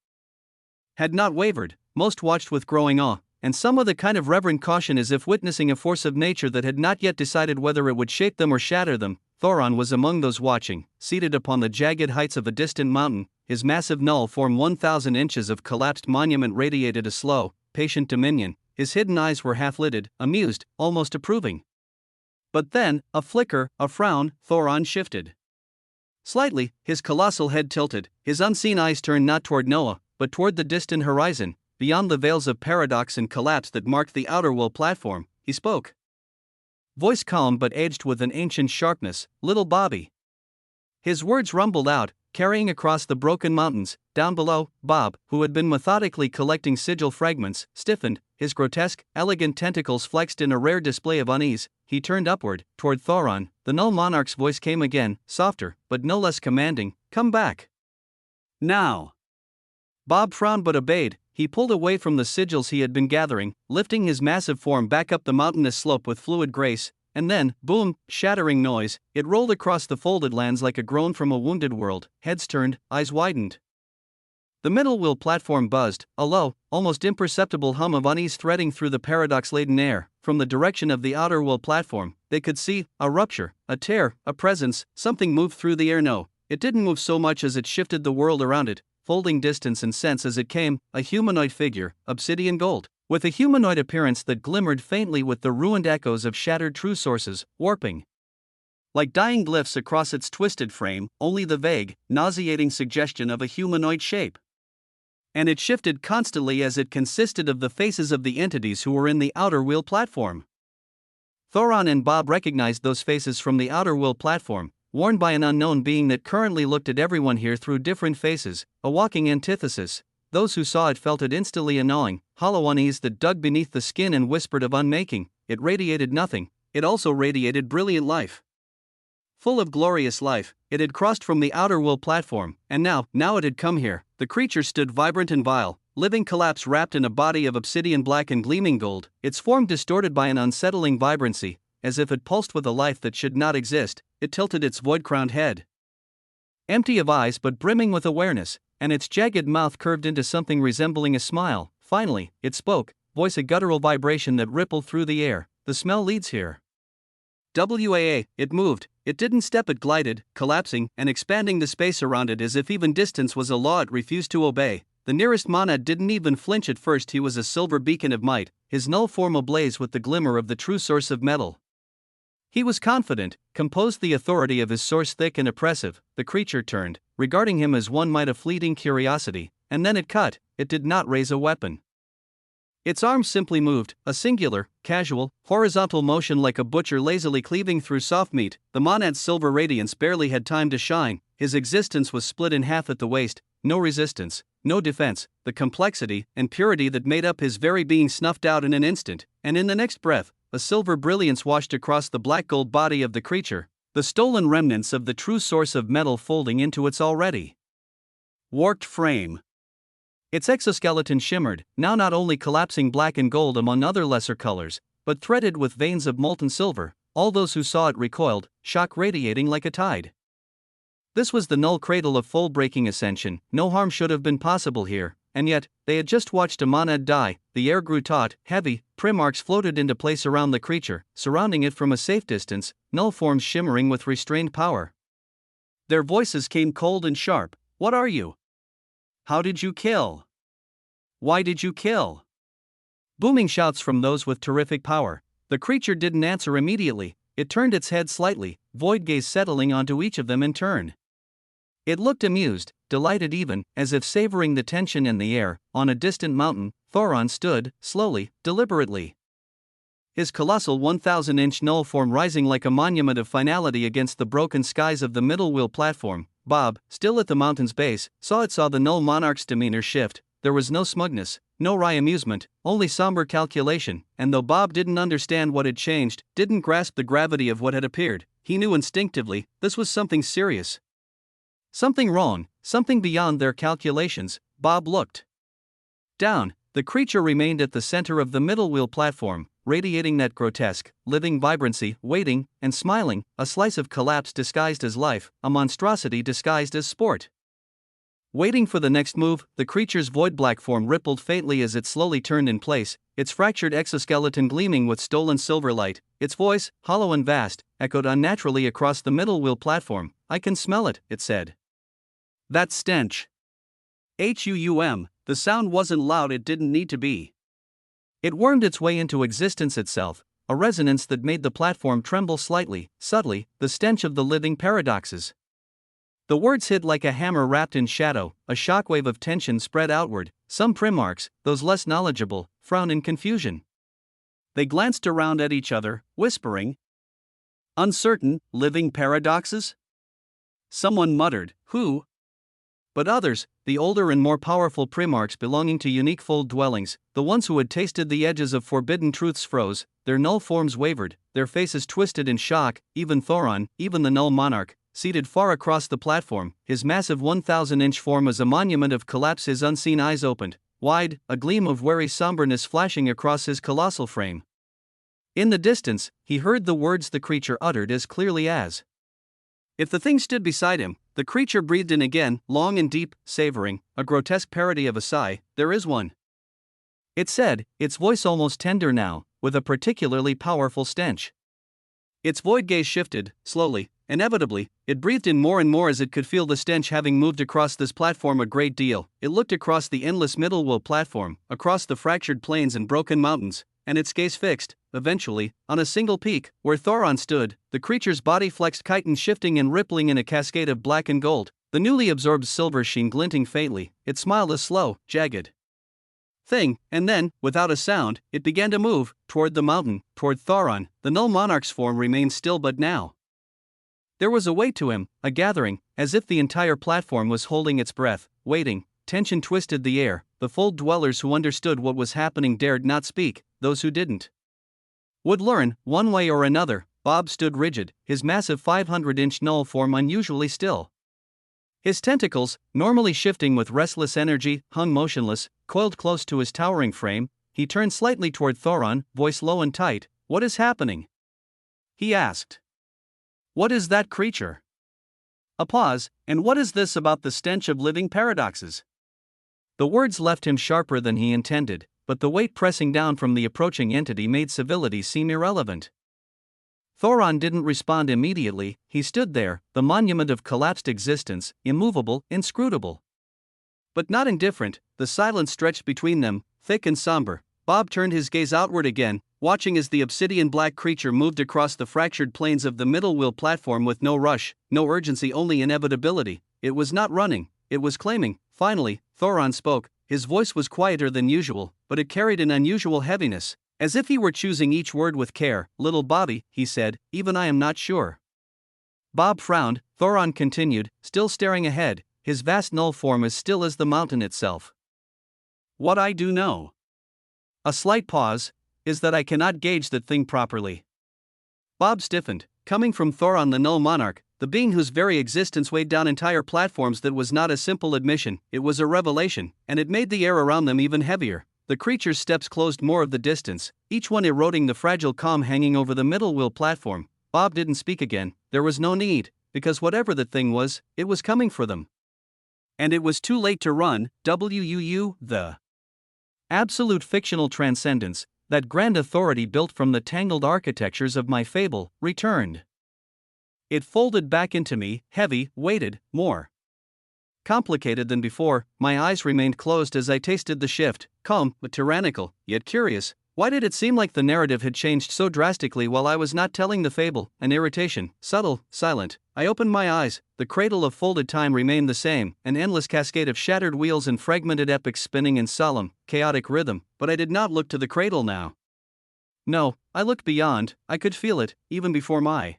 had not wavered. Most watched with growing awe, and some with a kind of reverent caution as if witnessing a force of nature that had not yet decided whether it would shape them or shatter them. Thoron was among those watching, seated upon the jagged heights of a distant mountain, his massive null form 1,000 inches of collapsed monument radiated a slow, patient dominion. His hidden eyes were half-lidded, amused, almost approving. But then, a flicker, a frown, Thoron shifted. Slightly, his colossal head tilted, his unseen eyes turned not toward Noah, but toward the distant horizon, beyond the veils of paradox and collapse that marked the outer will platform. He spoke. Voice calm but edged with an ancient sharpness, "Little Bobby." His words rumbled out, carrying across the broken mountains. Down below, Bob, who had been methodically collecting sigil fragments, stiffened, his grotesque, elegant tentacles flexed in a rare display of unease. He turned upward, toward Thoron. The null monarch's voice came again, softer, but no less commanding, "Come back. Now." Bob frowned but obeyed. He pulled away from the sigils he had been gathering, lifting his massive form back up the mountainous slope with fluid grace, and then, boom, shattering noise, it rolled across the folded lands like a groan from a wounded world. Heads turned, eyes widened. The middle will platform buzzed, a low, almost imperceptible hum of unease threading through the paradox-laden air. From the direction of the outer will platform, they could see a rupture, a tear, a presence. Something moved through the air. No, it didn't move so much as it shifted the world around it, folding distance and sense as it came. A humanoid figure, obsidian gold, with a humanoid appearance that glimmered faintly with the ruined echoes of shattered true sources, warping like dying glyphs across its twisted frame, only the vague, nauseating suggestion of a humanoid shape. And it shifted constantly as it consisted of the faces of the entities who were in the outer wheel platform. Thoron and Bob recognized those faces from the outer wheel platform, worn by an unknown being that currently looked at everyone here through different faces, a walking antithesis. Those who saw it felt it instantly, a gnawing, hollow unease that dug beneath the skin and whispered of unmaking. It radiated nothing, it also radiated brilliant life. Full of glorious life, it had crossed from the outer will platform, and now it had come here. The creature stood vibrant and vile, living collapse wrapped in a body of obsidian black and gleaming gold, its form distorted by an unsettling vibrancy, as if it pulsed with a life that should not exist. It tilted its void-crowned head, empty of eyes but brimming with awareness, and its jagged mouth curved into something resembling a smile. Finally, it spoke, voice a guttural vibration that rippled through the air. "The smell leads here." WAA, it moved, it didn't step, it glided, collapsing and expanding the space around it as if even distance was a law it refused to obey. The nearest monad didn't even flinch at first. He was a silver beacon of might, his null form ablaze with the glimmer of the true source of metal. He was confident, composed, the authority of his source thick and oppressive. The creature turned, regarding him as one might a fleeting curiosity, and then it cut. It did not raise a weapon. Its arms simply moved, a singular, casual, horizontal motion like a butcher lazily cleaving through soft meat. The monad's silver radiance barely had time to shine. His existence was split in half at the waist, no resistance, no defense. The complexity and purity that made up his very being snuffed out in an instant, and in the next breath, a silver brilliance washed across the black gold body of the creature, the stolen remnants of the true source of metal folding into its already warped frame. Its exoskeleton shimmered, now not only collapsing black and gold among other lesser colors, but threaded with veins of molten silver. All those who saw it recoiled, shock radiating like a tide. This was the null cradle of fold-breaking ascension. No harm should have been possible here, and yet, they had just watched a monad die. The air grew taut, heavy, primarchs floated into place around the creature, surrounding it from a safe distance, null forms shimmering with restrained power. Their voices came cold and sharp. "What are you? How did you kill? Why did you kill?" Booming shouts from those with terrific power. The creature didn't answer immediately. It turned its head slightly, void gaze settling onto each of them in turn. It looked amused, delighted even, as if savoring the tension in the air. On a distant mountain, Thoron stood, slowly, deliberately. His colossal 1,000-inch null form rising like a monument of finality against the broken skies of the middle wheel platform. Bob, still at the mountain's base, saw the null monarch's demeanor shift. There was no smugness, no wry amusement, only somber calculation, and though Bob didn't understand what had changed, didn't grasp the gravity of what had appeared, he knew instinctively this was something serious. Something wrong, something beyond their calculations. Bob looked down. The creature remained at the center of the middle wheel platform, radiating that grotesque, living vibrancy, waiting, and smiling, a slice of collapse disguised as life, a monstrosity disguised as sport. Waiting for the next move, the creature's void-black form rippled faintly as it slowly turned in place, its fractured exoskeleton gleaming with stolen silver light. Its voice, hollow and vast, echoed unnaturally across the middle wheel platform. "I can smell it," it said. "That stench. The sound wasn't loud, it didn't need to be. It wormed its way into existence itself, a resonance that made the platform tremble slightly, subtly, the stench of the living paradoxes." The words hit like a hammer wrapped in shadow, a shockwave of tension spread outward. Some primarchs, those less knowledgeable, frowned in confusion. They glanced around at each other, whispering, "Uncertain, living paradoxes?" Someone muttered, "Who?" But others, the older and more powerful primarchs belonging to unique fold dwellings, the ones who had tasted the edges of forbidden truths, froze. Their null forms wavered, their faces twisted in shock. Even Thoron, even the null monarch, seated far across the platform, his massive 1,000-inch form as a monument of collapse, his unseen eyes opened wide, a gleam of wary somberness flashing across his colossal frame. In the distance, he heard the words the creature uttered as clearly as if the thing stood beside him. The creature breathed in again, long and deep, savoring, a grotesque parody of a sigh. "There is one," it said, its voice almost tender now, with a particularly powerful stench. Its void gaze shifted, slowly, inevitably. It breathed in more and more as it could feel the stench having moved across this platform a great deal. It looked across the endless middle wheel platform, across the fractured plains and broken mountains, and its gaze fixed, eventually, on a single peak, where Thoron stood. The creature's body flexed, chitin shifting and rippling in a cascade of black and gold, the newly absorbed silver sheen glinting faintly. It smiled a slow, jagged thing, and then, without a sound, it began to move, toward the mountain, toward Thoron. The null monarch's form remained still, but now there was a weight to him, a gathering, as if the entire platform was holding its breath, waiting. Tension twisted the air. The fold dwellers who understood what was happening dared not speak. Those who didn't would learn, one way or another. Bob stood rigid, his massive 500-inch null form unusually still. His tentacles, normally shifting with restless energy, hung motionless, coiled close to his towering frame. He turned slightly toward Thoron, voice low and tight. "What is happening?" he asked. "What is that creature?" A pause. "And what is this about the stench of living paradoxes?" The words left him sharper than he intended, but the weight pressing down from the approaching entity made civility seem irrelevant. Thoron didn't respond immediately. He stood there, the monument of collapsed existence, immovable, inscrutable. But not indifferent. The silence stretched between them, thick and somber. Bob turned his gaze outward again, watching as the obsidian black creature moved across the fractured plains of the middle wheel platform with no rush, no urgency, only inevitability. It was not running, it was claiming. Finally, Thoron spoke. His voice was quieter than usual, but it carried an unusual heaviness, as if he were choosing each word with care. "Little Bobby," he said, "even I am not sure." Bob frowned. Thoron continued, still staring ahead, his vast null form as still as the mountain itself. "What I do know," a slight pause, "is that I cannot gauge that thing properly." Bob stiffened. Coming from Thoron the null monarch, the being whose very existence weighed down entire platforms, that was not a simple admission, it was a revelation, and it made the air around them even heavier. The creature's steps closed more of the distance, each one eroding the fragile calm hanging over the middle wheel platform. Bob didn't speak again. There was no need, because whatever the thing was, it was coming for them. And it was too late to run. The absolute fictional transcendence, that grand authority built from the tangled architectures of my fable, returned. It folded back into me, heavy, weighted, more complicated than before. My eyes remained closed as I tasted the shift, calm but tyrannical, yet curious. Why did it seem like the narrative had changed so drastically while I was not telling the fable? An irritation, subtle, silent. I opened my eyes. The cradle of folded time remained the same, an endless cascade of shattered wheels and fragmented epics spinning in solemn, chaotic rhythm, but I did not look to the cradle now. No, I looked beyond. I could feel it, even before my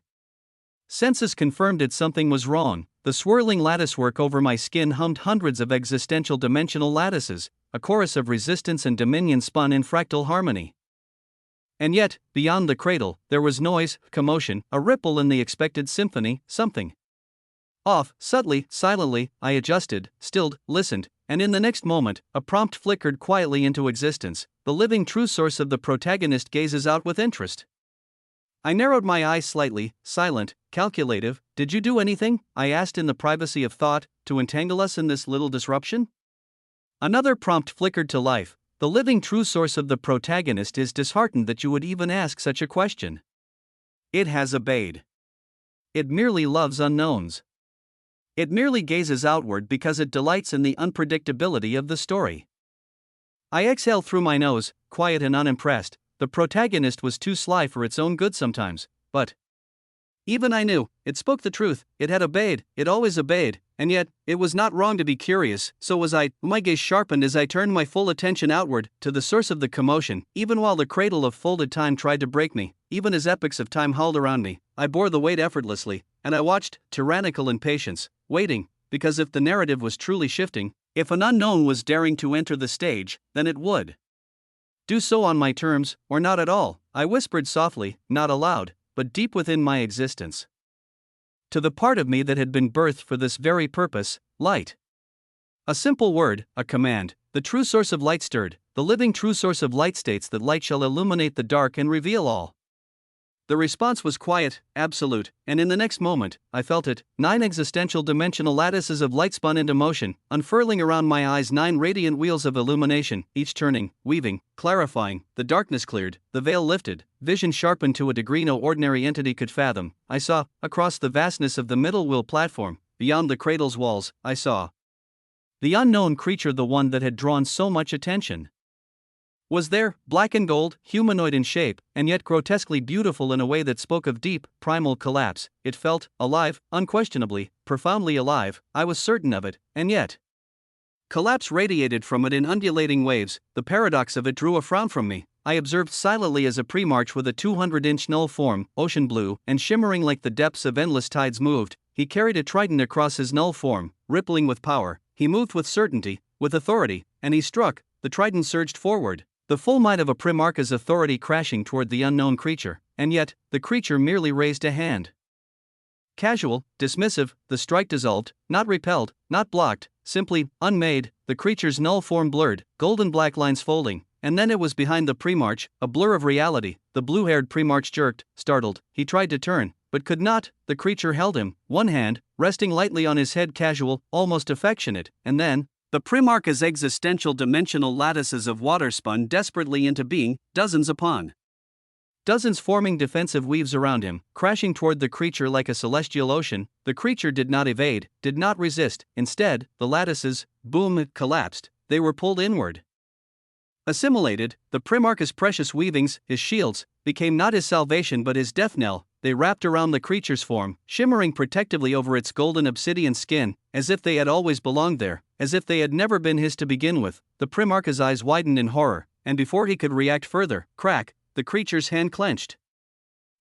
senses confirmed it. Something was wrong. The swirling latticework over my skin hummed hundreds of existential dimensional lattices, a chorus of resistance and dominion spun in fractal harmony. And yet, beyond the cradle, there was noise, commotion, a ripple in the expected symphony, something off. Subtly, silently, I adjusted, stilled, listened, and in the next moment, a prompt flickered quietly into existence. The living true source of the protagonist gazes out with interest. I narrowed my eyes slightly, silent, calculative. Did you do anything, I asked in the privacy of thought, to entangle us in this little disruption? Another prompt flickered to life. The living true source of the protagonist is disheartened that you would even ask such a question. It has obeyed. It merely loves unknowns. It merely gazes outward because it delights in the unpredictability of the story. I exhaled through my nose, quiet and unimpressed. The protagonist was too sly for its own good sometimes, but even I knew, it spoke the truth. It had obeyed, it always obeyed, and yet, it was not wrong to be curious. So was I. My gaze sharpened as I turned my full attention outward, to the source of the commotion. Even while the cradle of folded time tried to break me, even as epics of time howled around me, I bore the weight effortlessly, and I watched, tyrannical in patience, waiting, because if the narrative was truly shifting, if an unknown was daring to enter the stage, then it would do so on my terms, or not at all. I whispered softly, not aloud, but deep within my existence. To the part of me that had been birthed for this very purpose, light. A simple word, a command. The true source of light stirred. The living true source of light states that light shall illuminate the dark and reveal all. The response was quiet, absolute, and in the next moment, I felt it. 9 existential dimensional lattices of light spun into motion, unfurling around my eyes 9 radiant wheels of illumination, each turning, weaving, clarifying. The darkness cleared, the veil lifted, vision sharpened to a degree no ordinary entity could fathom. I saw, across the vastness of the middle wheel platform, beyond the cradle's walls, I saw the unknown creature, the one that had drawn so much attention. Was there, black and gold, humanoid in shape, and yet grotesquely beautiful in a way that spoke of deep, primal collapse. It felt alive, unquestionably, profoundly alive. I was certain of it, and yet collapse radiated from it in undulating waves. The paradox of it drew a frown from me. I observed silently as a pre-march with a 200-inch null form, ocean blue, and shimmering like the depths of endless tides moved. He carried a trident across his null form, rippling with power. He moved with certainty, with authority, and he struck. The trident surged forward, the full might of a Primarch's authority crashing toward the unknown creature, and yet, the creature merely raised a hand. Casual, dismissive, the strike dissolved, not repelled, not blocked, simply, unmade. The creature's null form blurred, golden black lines folding, and then it was behind the Primarch, a blur of reality. The blue-haired Primarch jerked, startled. He tried to turn, but could not. The creature held him, one hand, resting lightly on his head, casual, almost affectionate, and then the Primarch's existential dimensional lattices of water spun desperately into being, dozens upon dozens forming defensive weaves around him, crashing toward the creature like a celestial ocean. The creature did not evade, did not resist. Instead, the lattices, boom, collapsed. They were pulled inward. Assimilated, the Primarch's precious weavings, his shields, became not his salvation but his death knell. They wrapped around the creature's form, shimmering protectively over its golden obsidian skin, as if they had always belonged there, as if they had never been his to begin with. The Primarch's eyes widened in horror, and before he could react further, crack, the creature's hand clenched.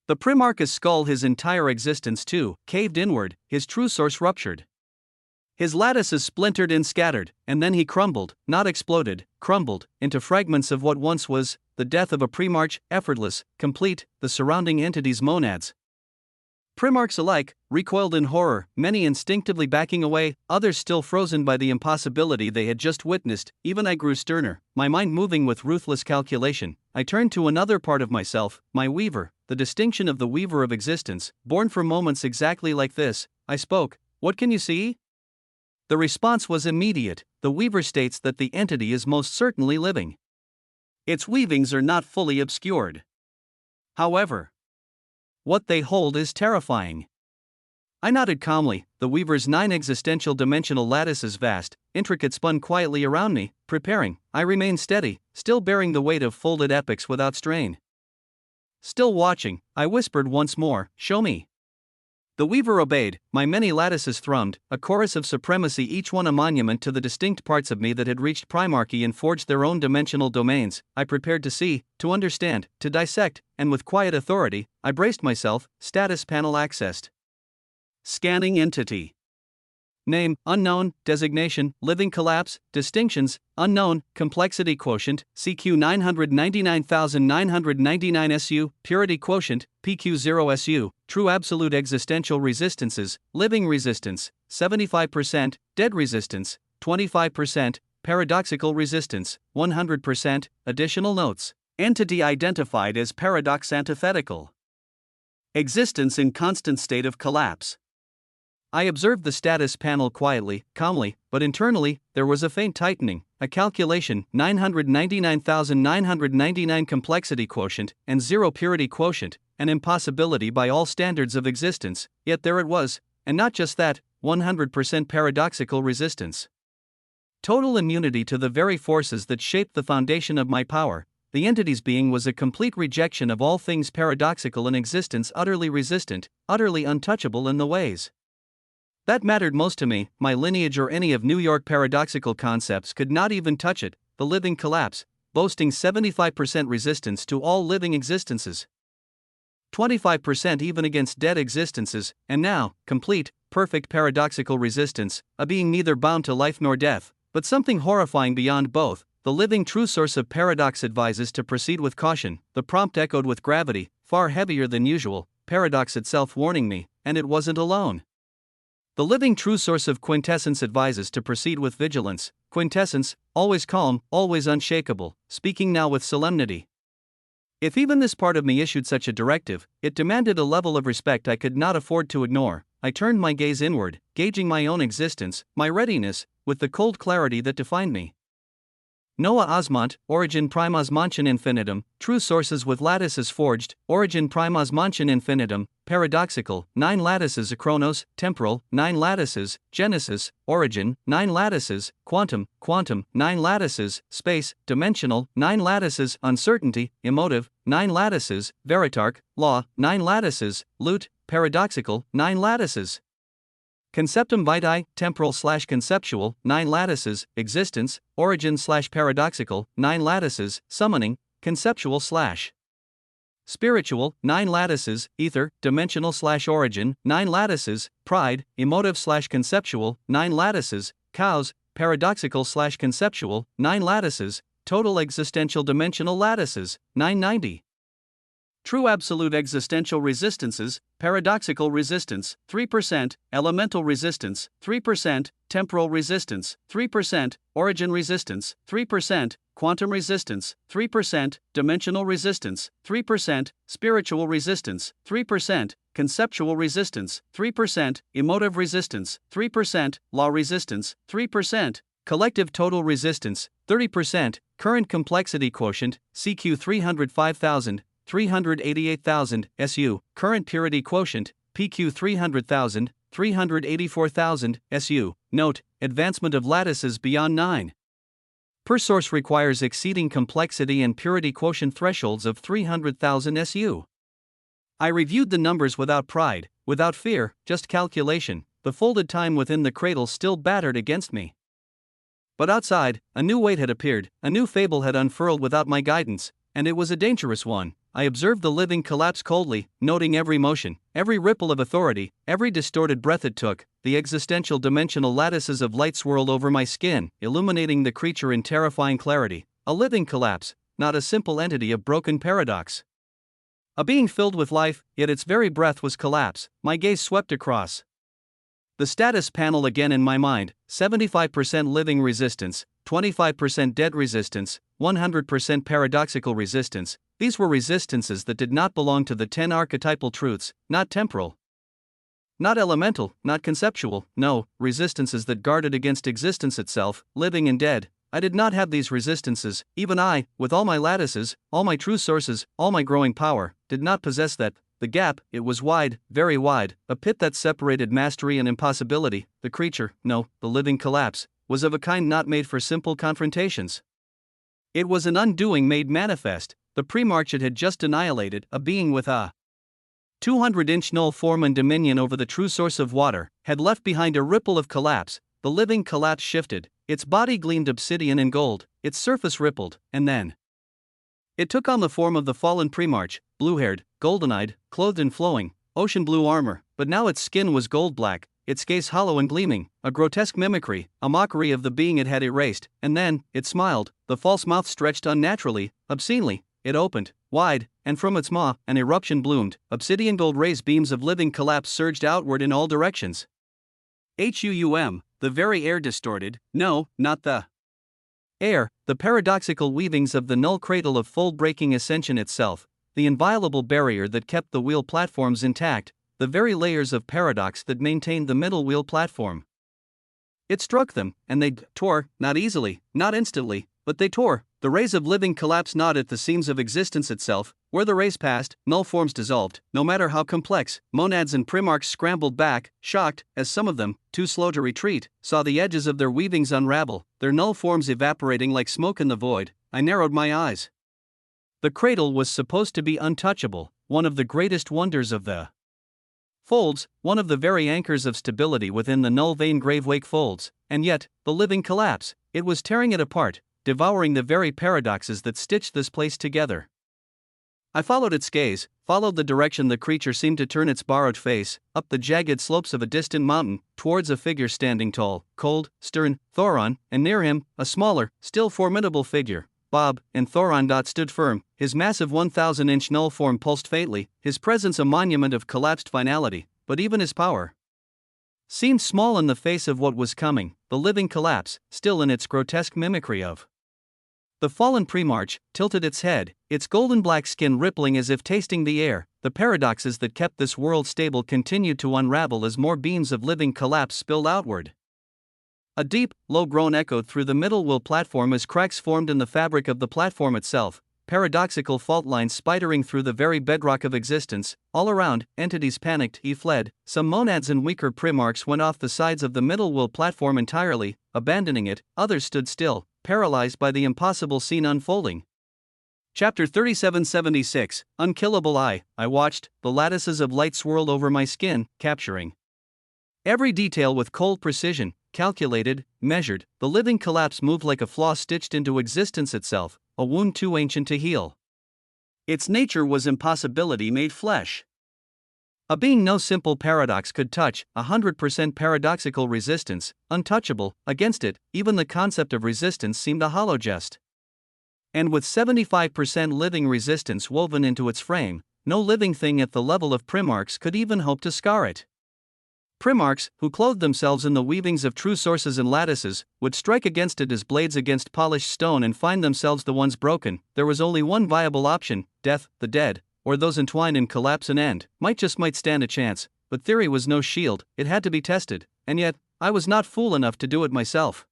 The Primarch's skull, his entire existence too, caved inward, his true source ruptured. His lattices splintered and scattered, and then he crumbled, not exploded, crumbled, into fragments of what once was the death of a Primarch, effortless, complete. The surrounding entities' monads, Primarchs alike, recoiled in horror, many instinctively backing away, others still frozen by the impossibility they had just witnessed. Even I grew sterner, my mind moving with ruthless calculation. I turned to another part of myself, my weaver, the distinction of the weaver of existence, born for moments exactly like this. I spoke. What can you see? The response was immediate. The weaver states that the entity is most certainly living. Its weavings are not fully obscured. However, what they hold is terrifying. I nodded calmly. The weaver's 9 existential dimensional lattices vast, intricate spun quietly around me, preparing. I remained steady, still bearing the weight of folded epics without strain. Still watching, I whispered once more, "Show me." The weaver obeyed, my many lattices thrummed, a chorus of supremacy, each one a monument to the distinct parts of me that had reached primarchy and forged their own dimensional domains. I prepared to see, to understand, to dissect, and with quiet authority, I braced myself. Status panel accessed. Scanning entity. Name, unknown. Designation, living collapse. Distinctions, unknown. Complexity quotient, CQ 999,999 SU. Purity quotient, PQ0 SU. True absolute existential resistances, living resistance, 75%, dead resistance, 25%, paradoxical resistance, 100%. Additional notes. Entity identified as paradox antithetical. Existence in constant state of collapse. I observed the status panel quietly, calmly, but internally, there was a faint tightening, a calculation, 999,999 complexity quotient, and 0 purity quotient, an impossibility by all standards of existence, yet there it was, and not just that, 100% paradoxical resistance. Total immunity to the very forces that shaped the foundation of my power. The entity's being was a complete rejection of all things paradoxical in existence, utterly resistant, utterly untouchable in the ways that mattered most to me. My lineage or any of New York paradoxical concepts could not even touch it. The living collapse, boasting 75% resistance to all living existences, 25% even against dead existences, and now, complete, perfect paradoxical resistance, a being neither bound to life nor death, but something horrifying beyond both. The living true source of paradox advises to proceed with caution. The prompt echoed with gravity, far heavier than usual, paradox itself warning me, and it wasn't alone. The living true source of quintessence advises to proceed with vigilance. Quintessence, always calm, always unshakable, speaking now with solemnity. If even this part of me issued such a directive, it demanded a level of respect I could not afford to ignore. I turned my gaze inward, gauging my own existence, my readiness, with the cold clarity that defined me. Noah Osmont, Origin Prime Osmontian Infinitum, true sources with lattices forged, Origin Prime Osmontian Infinitum, paradoxical, 9 lattices Chronos, temporal, 9 lattices, Genesis, origin, 9 lattices, quantum, 9 lattices, space, dimensional, 9 lattices, uncertainty, emotive, 9 lattices, veritarch, law, 9 lattices, loot, paradoxical, 9 lattices. Conceptum vitae, temporal/conceptual, 9 lattices, existence, origin/paradoxical, 9 lattices, summoning, conceptual/spiritual, 9 lattices, ether, dimensional/origin, 9 lattices, pride, emotive/conceptual, 9 lattices, cows, paradoxical/conceptual, 9 lattices, total existential dimensional lattices, 990. True absolute existential resistances, paradoxical resistance, 3%, elemental resistance, 3%, temporal resistance, 3%, origin resistance, 3%, quantum resistance, 3%, dimensional resistance, 3%, spiritual resistance, 3%, conceptual resistance, 3%, emotive resistance, 3%, law resistance, 3%, collective total resistance, 30%, current complexity quotient, CQ 305,000. 388,000 SU, current purity quotient, PQ 300,000, 384,000 SU. Note, advancement of lattices beyond 9 per source requires exceeding complexity and purity quotient thresholds of 300,000 SU. I reviewed the numbers without pride, without fear, just calculation. The folded time within the cradle still battered against me. But outside, a new weight had appeared, a new fable had unfurled without my guidance, and it was a dangerous one. I observed the living collapse coldly, noting every motion, every ripple of authority, every distorted breath it took. The existential dimensional lattices of light swirled over my skin, illuminating the creature in terrifying clarity. A living collapse, not a simple entity of broken paradox. A being filled with life, yet its very breath was collapse. My gaze swept across the status panel again in my mind, 75% living resistance, 25% dead resistance, 100% paradoxical resistance. These were resistances that did not belong to the 10 archetypal truths, not temporal, not elemental, not conceptual, no, resistances that guarded against existence itself, living and dead. I did not have these resistances, even I, with all my lattices, all my true sources, all my growing power, did not possess that. the gap, it was wide, very wide, a pit that separated mastery and impossibility. The creature, no, the living collapse, was of a kind not made for simple confrontations. It was an undoing made manifest. The pre-march it had just annihilated, a being with a 200-inch null form and dominion over the true source of water, had left behind a ripple of collapse. The living collapse shifted, its body gleamed obsidian and gold, its surface rippled, and then it took on the form of the fallen pre-march, blue-haired, golden-eyed, clothed in flowing, ocean blue armor, but now its skin was gold-black, its gaze hollow and gleaming, a grotesque mimicry, a mockery of the being it had erased, and then, it smiled, the false mouth stretched unnaturally, obscenely, it opened, wide, and from its maw, an eruption bloomed, obsidian gold rays beams of living collapse surged outward in all directions. The very air distorted, no, not the air, the paradoxical weavings of the null cradle of fold-breaking ascension itself, the inviolable barrier that kept the wheel platforms intact, the very layers of paradox that maintained the middle wheel platform. It struck them, and they tore, not easily, not instantly, but they tore. The rays of living collapse gnawed at the seams of existence itself. Where the rays passed, null forms dissolved, no matter how complex. Monads and primarchs scrambled back, shocked, as some of them, too slow to retreat, saw the edges of their weavings unravel, their null forms evaporating like smoke in the void. I narrowed my eyes. The cradle was supposed to be untouchable, one of the greatest wonders of the folds, one of the very anchors of stability within the null vein grave-wake folds, and yet, the living collapse, it was tearing it apart, devouring the very paradoxes that stitched this place together. I followed its gaze, followed the direction the creature seemed to turn its borrowed face, up the jagged slopes of a distant mountain, towards a figure standing tall, cold, stern, Thoron, and near him, a smaller, still formidable figure. Bob, and Thoron. Stood firm, his massive 1,000-inch null form pulsed faintly, his presence a monument of collapsed finality, but even his power seemed small in the face of what was coming, the living collapse, still in its grotesque mimicry of the fallen pre-march, tilted its head, its golden-black skin rippling as if tasting the air. The paradoxes that kept this world stable continued to unravel as more beams of living collapse spilled outward. A deep, low groan echoed through the middle wheel platform as cracks formed in the fabric of the platform itself, paradoxical fault lines spidering through the very bedrock of existence. All around, entities panicked, fled. Some monads and weaker primarchs went off the sides of the middle wheel platform entirely, abandoning it. Others stood still, paralyzed by the impossible scene unfolding. Chapter 3776, Unkillable I watched, the lattices of light swirled over my skin, capturing every detail with cold precision, calculated, measured. The living collapse moved like a flaw stitched into existence itself, a wound too ancient to heal. Its nature was impossibility made flesh. A being no simple paradox could touch, 100% paradoxical resistance, untouchable. Against it, even the concept of resistance seemed a hollow jest. And with 75% living resistance woven into its frame, no living thing at the level of primarchs could even hope to scar it. Primarchs, who clothed themselves in the weavings of true sources and lattices, would strike against it as blades against polished stone and find themselves the ones broken. There was only one viable option: death, the dead, or those entwined in collapse and end, might stand a chance, but theory was no shield, it had to be tested, and yet, I was not fool enough to do it myself.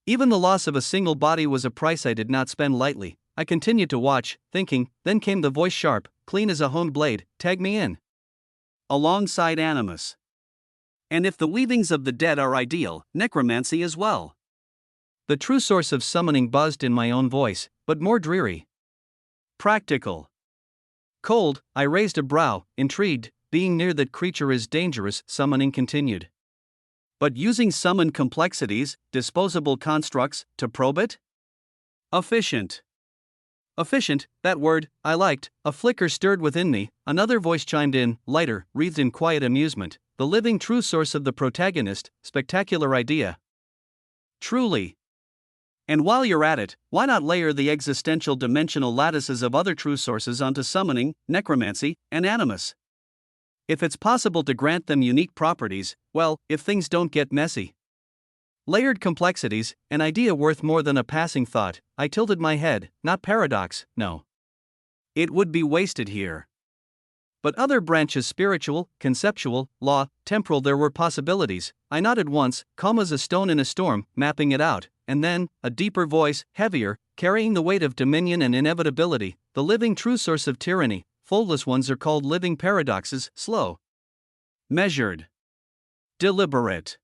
Even the loss of a single body was a price I did not spend lightly. I continued to watch, thinking, then came the voice sharp, clean as a honed blade: tag me in. Alongside Animus. And if the weavings of the dead are ideal, necromancy as well. The true source of summoning buzzed in my own voice, but more dreary. Practical. Cold, I raised a brow, intrigued. Being near that creature is dangerous, summoning continued. But using summoned complexities, disposable constructs, to probe it? Efficient. Efficient, that word, I liked. A flicker stirred within me, another voice chimed in, lighter, wreathed in quiet amusement. The living true source of the protagonist, spectacular idea. Truly. And while you're at it, why not layer the existential dimensional lattices of other true sources onto summoning, necromancy, and animus? If it's possible to grant them unique properties, well, if things don't get messy. Layered complexities, an idea worth more than a passing thought. I tilted my head, not paradox, no. It would be wasted here. But other branches: spiritual, conceptual, law, temporal. There were possibilities. I nodded once, calm as a stone in a storm, mapping it out, and then, a deeper voice, heavier, carrying the weight of dominion and inevitability, the living true source of tyranny, foldless ones are called living paradoxes, slow, measured, deliberate.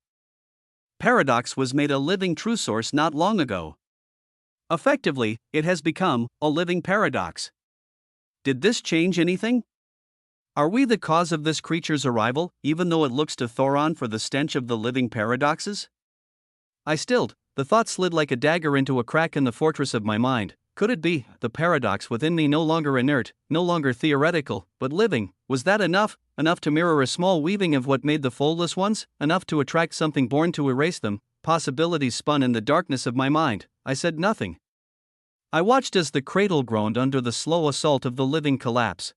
Paradox was made a living true source not long ago. Effectively, it has become a living paradox. Did this change anything? Are we the cause of this creature's arrival, even though it looks to Thoron for the stench of the living paradoxes? I stilled. The thought slid like a dagger into a crack in the fortress of my mind. Could it be, the paradox within me no longer inert, no longer theoretical, but living? Was that enough? Enough to mirror a small weaving of what made the foldless ones? Enough to attract something born to erase them? Possibilities spun in the darkness of my mind. I said nothing. I watched as the cradle groaned under the slow assault of the living collapse.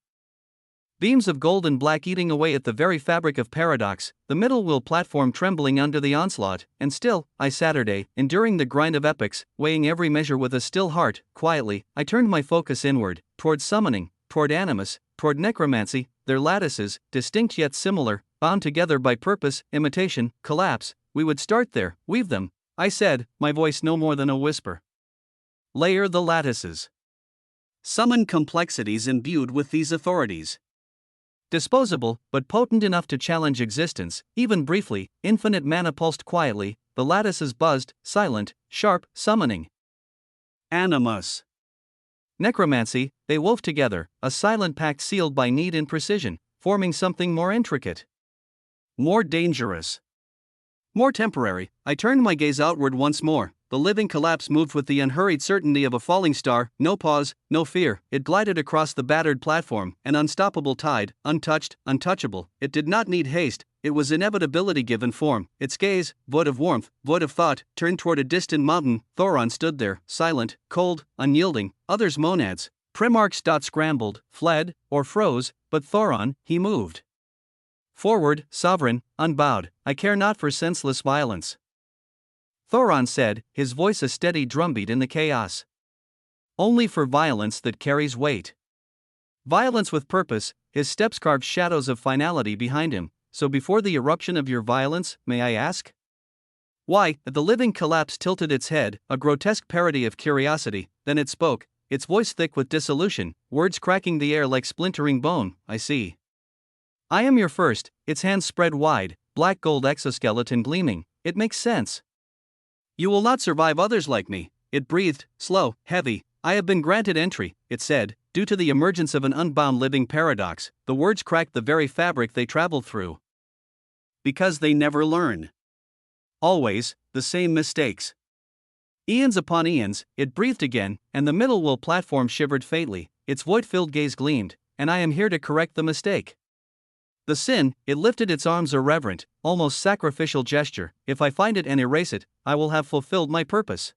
Beams of gold and black eating away at the very fabric of paradox, the middle wheel platform trembling under the onslaught, and still, Saturday, enduring the grind of epochs, weighing every measure with a still heart. Quietly, I turned my focus inward, toward summoning, toward animus, toward necromancy, their lattices, distinct yet similar, bound together by purpose, imitation, collapse. We would start there, weave them, I said, my voice no more than a whisper. Layer the lattices. Summon complexities imbued with these authorities. Disposable, but potent enough to challenge existence, even briefly, infinite mana pulsed quietly, the lattices buzzed, silent, sharp, summoning. Animus. Necromancy, they wove together, a silent pact sealed by need and precision, forming something more intricate. More dangerous. More temporary. I turned my gaze outward once more. The living collapse moved with the unhurried certainty of a falling star, no pause, no fear. It glided across the battered platform, an unstoppable tide, untouched, untouchable. It did not need haste, it was inevitability given form. Its gaze, void of warmth, void of thought, turned toward a distant mountain. Thoron stood there, silent, cold, unyielding. Others monads, Primarchs. Scrambled, fled, or froze, but Thoron, he moved. Forward, sovereign, unbowed. I care not for senseless violence. Thoron said, his voice a steady drumbeat in the chaos. Only for violence that carries weight. Violence with purpose. His steps carved shadows of finality behind him. So before the eruption of your violence, may I ask? Why? The living collapse tilted its head, a grotesque parody of curiosity, then it spoke, its voice thick with dissolution, words cracking the air like splintering bone. I see. I am your first. Its hands spread wide, black gold exoskeleton gleaming. It makes sense. You will not survive others like me. It breathed, slow, heavy. I have been granted entry, it said, due to the emergence of an unbound living paradox. The words cracked the very fabric they traveled through. Because they never learn. Always, the same mistakes. Eons upon eons, it breathed again, and the middle wheel platform shivered faintly. Its void-filled gaze gleamed, and I am here to correct the mistake. The sin, it lifted its arms, a reverent, almost sacrificial gesture. If I find it and erase it, I will have fulfilled my purpose.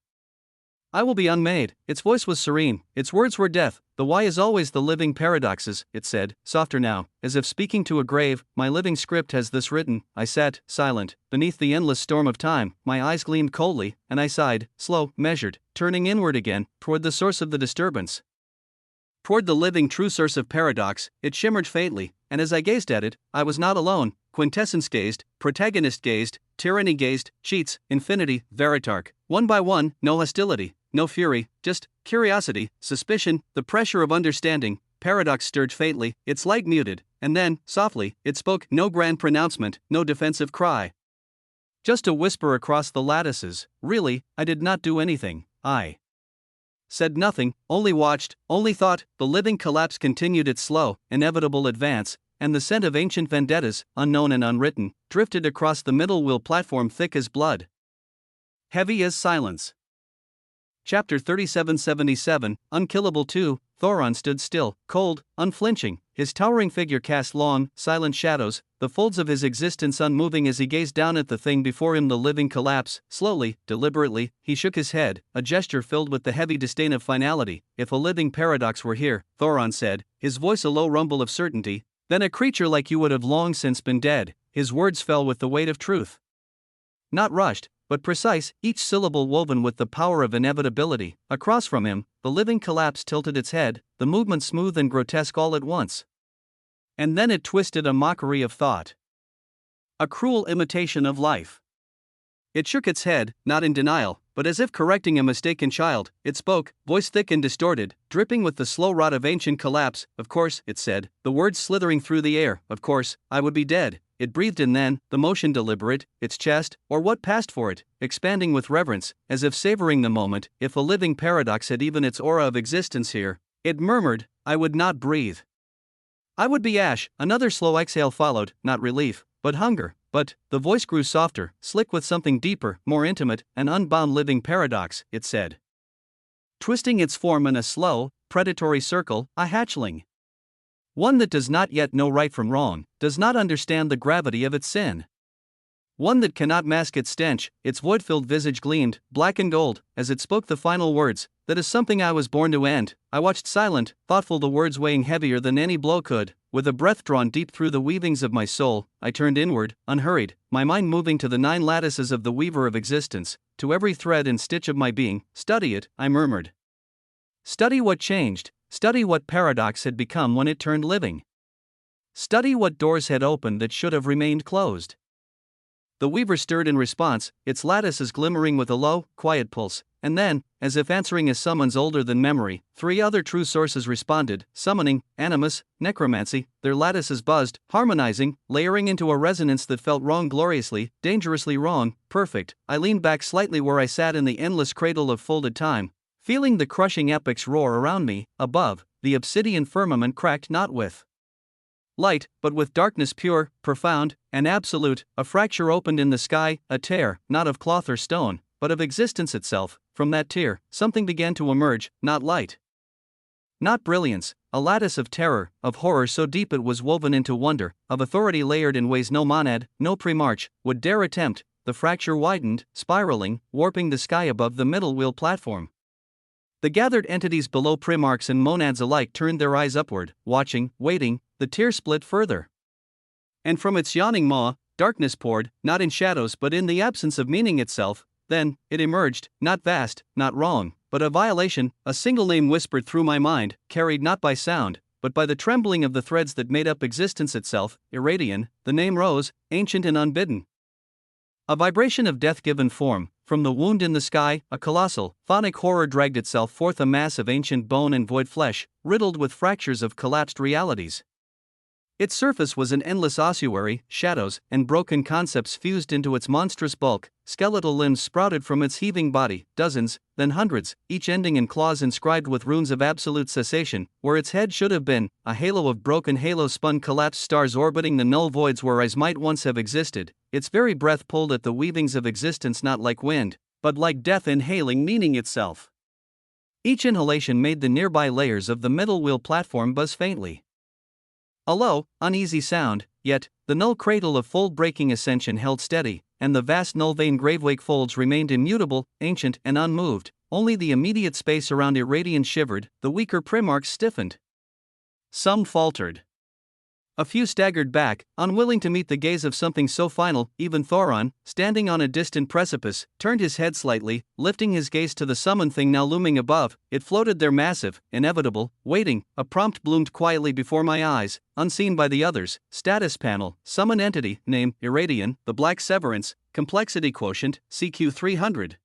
I will be unmade. Its voice was serene, its words were death. The why is always the living paradoxes, it said, softer now, as if speaking to a grave. My living script has this written. I sat, silent, beneath the endless storm of time. My eyes gleamed coldly, and I sighed, slow, measured, turning inward again, toward the source of the disturbance. Toward the living true source of paradox. It shimmered faintly, and as I gazed at it, I was not alone. Quintessence gazed, protagonist gazed, tyranny gazed, cheats, infinity, veritarch. One by one, no hostility, no fury, just curiosity, suspicion, the pressure of understanding. Paradox stirred faintly, its light muted, and then, softly, it spoke. No grand pronouncement, no defensive cry. Just a whisper across the lattices. Really, I did not do anything. I said nothing, only watched, only thought. The living collapse continued its slow, inevitable advance, and the scent of ancient vendettas, unknown and unwritten, drifted across the middle wheel platform thick as blood, heavy as silence. Chapter 3777, Unkillable 2. Thoron stood still, cold, unflinching. His towering figure cast long, silent shadows, the folds of his existence unmoving as he gazed down at the thing before him, the living collapse. Slowly, deliberately, he shook his head, a gesture filled with the heavy disdain of finality. If a living paradox were here, Thoron said, his voice a low rumble of certainty, then a creature like you would have long since been dead. His words fell with the weight of truth. Not rushed, but precise, each syllable woven with the power of inevitability. Across from him, the living collapse tilted its head, the movement smooth and grotesque all at once. And then it twisted, a mockery of thought. A cruel imitation of life. It shook its head, not in denial, but as if correcting a mistaken child, it spoke, voice thick and distorted, dripping with the slow rot of ancient collapse. Of course, it said, the words slithering through the air, of course, I would be dead. It breathed in then, the motion deliberate, its chest, or what passed for it, expanding with reverence, as if savoring the moment. If a living paradox had even its aura of existence here, it murmured, I would not breathe. I would be ash. Another slow exhale followed, not relief, but hunger. But the voice grew softer, slick with something deeper, more intimate, an unbound living paradox, it said. Twisting its form in a slow, predatory circle, a hatchling. One that does not yet know right from wrong, does not understand the gravity of its sin. One that cannot mask its stench. Its void-filled visage gleamed, black and gold, as it spoke the final words. That is something I was born to end. I watched silent, thoughtful, the words weighing heavier than any blow could. With a breath drawn deep through the weavings of my soul, I turned inward, unhurried, my mind moving to the 9 lattices of the weaver of existence, to every thread and stitch of my being. Study it, I murmured. Study what changed, study what paradox had become when it turned living. Study what doors had opened that should have remained closed. The weaver stirred in response, its lattices glimmering with a low, quiet pulse, and then, as if answering a summons older than memory, 3 other true sources responded, summoning, animus, necromancy. Their lattices buzzed, harmonizing, layering into a resonance that felt wrong, gloriously, dangerously wrong, perfect. I leaned back slightly where I sat in the endless cradle of folded time, feeling the crushing epics roar around me. Above, the obsidian firmament cracked not with light, but with darkness pure, profound, and absolute. A fracture opened in the sky, a tear, not of cloth or stone, but of existence itself. From that tear, something began to emerge, not light, not brilliance, a lattice of terror, of horror so deep it was woven into wonder, of authority layered in ways no monad, no premarch, would dare attempt. The fracture widened, spiraling, warping the sky above the middle wheel platform. The gathered entities below, primarchs and monads alike, turned their eyes upward, watching, waiting. The tear split further, and from its yawning maw, darkness poured, not in shadows but in the absence of meaning itself. Then, it emerged, not vast, not wrong, but a violation. A single name whispered through my mind, carried not by sound, but by the trembling of the threads that made up existence itself. Irradian. The name rose, ancient and unbidden. A vibration of death given form. From the wound in the sky, a colossal, phonic horror dragged itself forth, a mass of ancient bone and void flesh, riddled with fractures of collapsed realities. Its surface was an endless ossuary, shadows and broken concepts fused into its monstrous bulk. Skeletal limbs sprouted from its heaving body, dozens, then hundreds, each ending in claws inscribed with runes of absolute cessation. Where its head should have been, a halo of broken halo-spun collapsed stars orbiting the null voids where eyes might once have existed. Its very breath pulled at the weavings of existence, not like wind, but like death inhaling meaning itself. Each inhalation made the nearby layers of the middle wheel platform buzz faintly. A low, uneasy sound, yet, the null cradle of fold-breaking ascension held steady, and the vast null-vein gravewake folds remained immutable, ancient and unmoved. Only the immediate space around Irradian shivered, the weaker primarchs stiffened. Some faltered. A few staggered back, unwilling to meet the gaze of something so final. Even Thoron, standing on a distant precipice, turned his head slightly, lifting his gaze to the summoned thing now looming above. It floated there, massive, inevitable, waiting. A prompt bloomed quietly before my eyes, unseen by the others. Status panel, summoned entity, name, Irradian, the Black Severance, complexity quotient, CQ 300.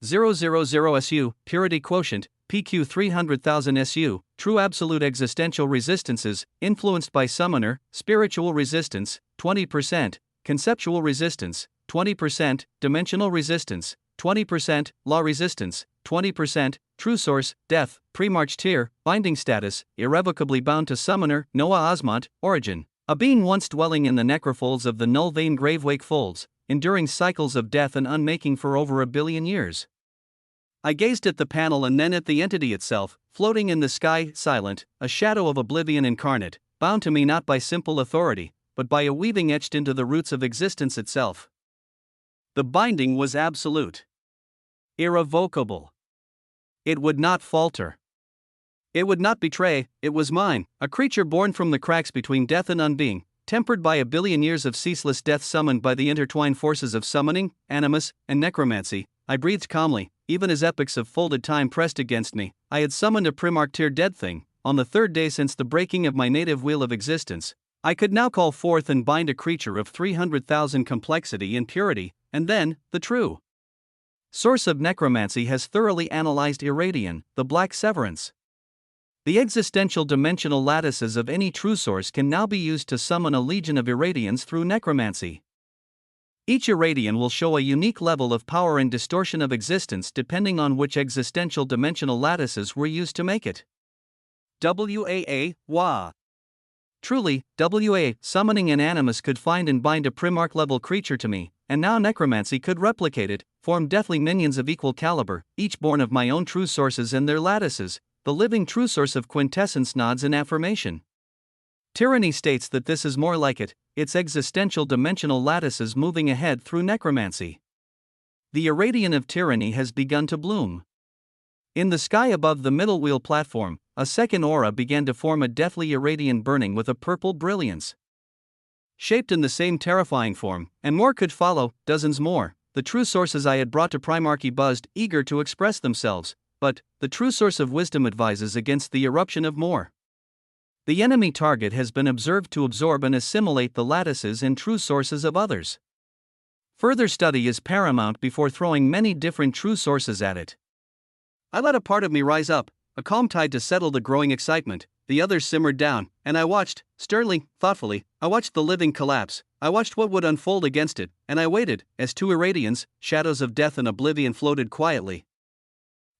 000 SU, purity quotient, PQ 300,000 SU, true absolute existential resistances, influenced by summoner, spiritual resistance, 20%, conceptual resistance, 20%, dimensional resistance, 20%, law resistance, 20%, true source, death, pre-march tier, binding status, irrevocably bound to summoner, Noah Osmont, origin. A being once dwelling in the necrofolds of the null vein gravewake folds, enduring cycles of death and unmaking for over 1 billion years. I gazed at the panel and then at the entity itself, floating in the sky, silent, a shadow of oblivion incarnate, bound to me not by simple authority, but by a weaving etched into the roots of existence itself. The binding was absolute, irrevocable. It would not falter. It would not betray. It was mine, a creature born from the cracks between death and unbeing, tempered by 1 billion years of ceaseless death, summoned by the intertwined forces of summoning, animus, and necromancy. I breathed calmly, even as epochs of folded time pressed against me. I had summoned a primarch-tier dead thing, on the 3rd day since the breaking of my native wheel of existence. I could now call forth and bind a creature of 300,000 complexity and purity, and then, the true Source of necromancy has thoroughly analyzed Irradian, the black severance. The existential dimensional lattices of any true source can now be used to summon a legion of Irradians through necromancy. Each Irradian will show a unique level of power and distortion of existence depending on which existential dimensional lattices were used to make it. WAA. Truly, WA, summoning an animus could find and bind a Primarch level creature to me, and now necromancy could replicate it, form deathly minions of equal caliber, each born of my own true sources and their lattices, the living true source of quintessence nods in affirmation. Tyranny states that this is more like it, its existential dimensional lattices moving ahead through necromancy. The Irradian of tyranny has begun to bloom. In the sky above the middle wheel platform, a second aura began to form, a deathly Irradian burning with a purple brilliance. Shaped in the same terrifying form, and more could follow, dozens more, the true sources I had brought to Primarchy buzzed, eager to express themselves, but the true source of wisdom advises against the eruption of more. The enemy target has been observed to absorb and assimilate the lattices and true sources of others. Further study is paramount before throwing many different true sources at it. I let a part of me rise up, a calm tide to settle the growing excitement. The others simmered down, and I watched, sternly, thoughtfully, I watched the living collapse, I watched what would unfold against it, and I waited, as two Irradians, shadows of death and oblivion, floated quietly.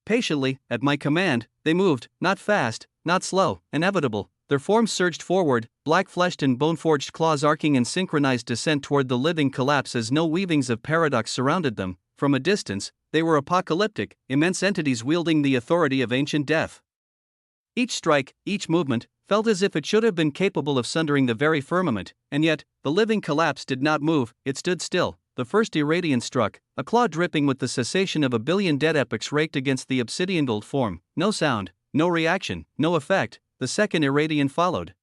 Patiently, at my command, they moved, not fast, not slow, inevitable. Their forms surged forward, black-fleshed and bone-forged claws arcing in synchronized descent toward the living collapse as no weavings of paradox surrounded them. From a distance, they were apocalyptic, immense entities wielding the authority of ancient death. Each strike, each movement, felt as if it should have been capable of sundering the very firmament, and yet, the living collapse did not move, it stood still. The first Irradian struck, a claw dripping with the cessation of a billion dead epochs raked against the obsidian gold form. No sound, no reaction, no effect. The second Irradian followed.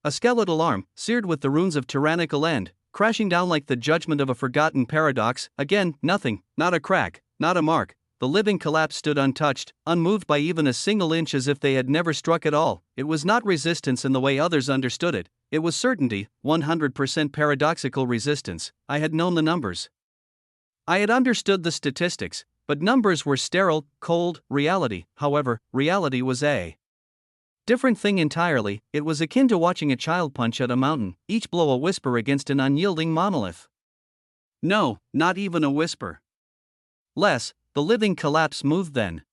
A skeletal arm, seared with the runes of tyrannical end, crashing down like the judgment of a forgotten paradox. Again, nothing, not a crack, not a mark. The living collapse stood untouched, unmoved by even a single inch, as if they had never struck at all. It was not resistance in the way others understood it, it was certainty, 100% paradoxical resistance. I had known the numbers. I had understood the statistics, but numbers were sterile, cold. Reality, however, reality was a different thing entirely. It was akin to watching a child punch at a mountain, each blow a whisper against an unyielding monolith. No, not even a whisper. Less. The living collapse moved then.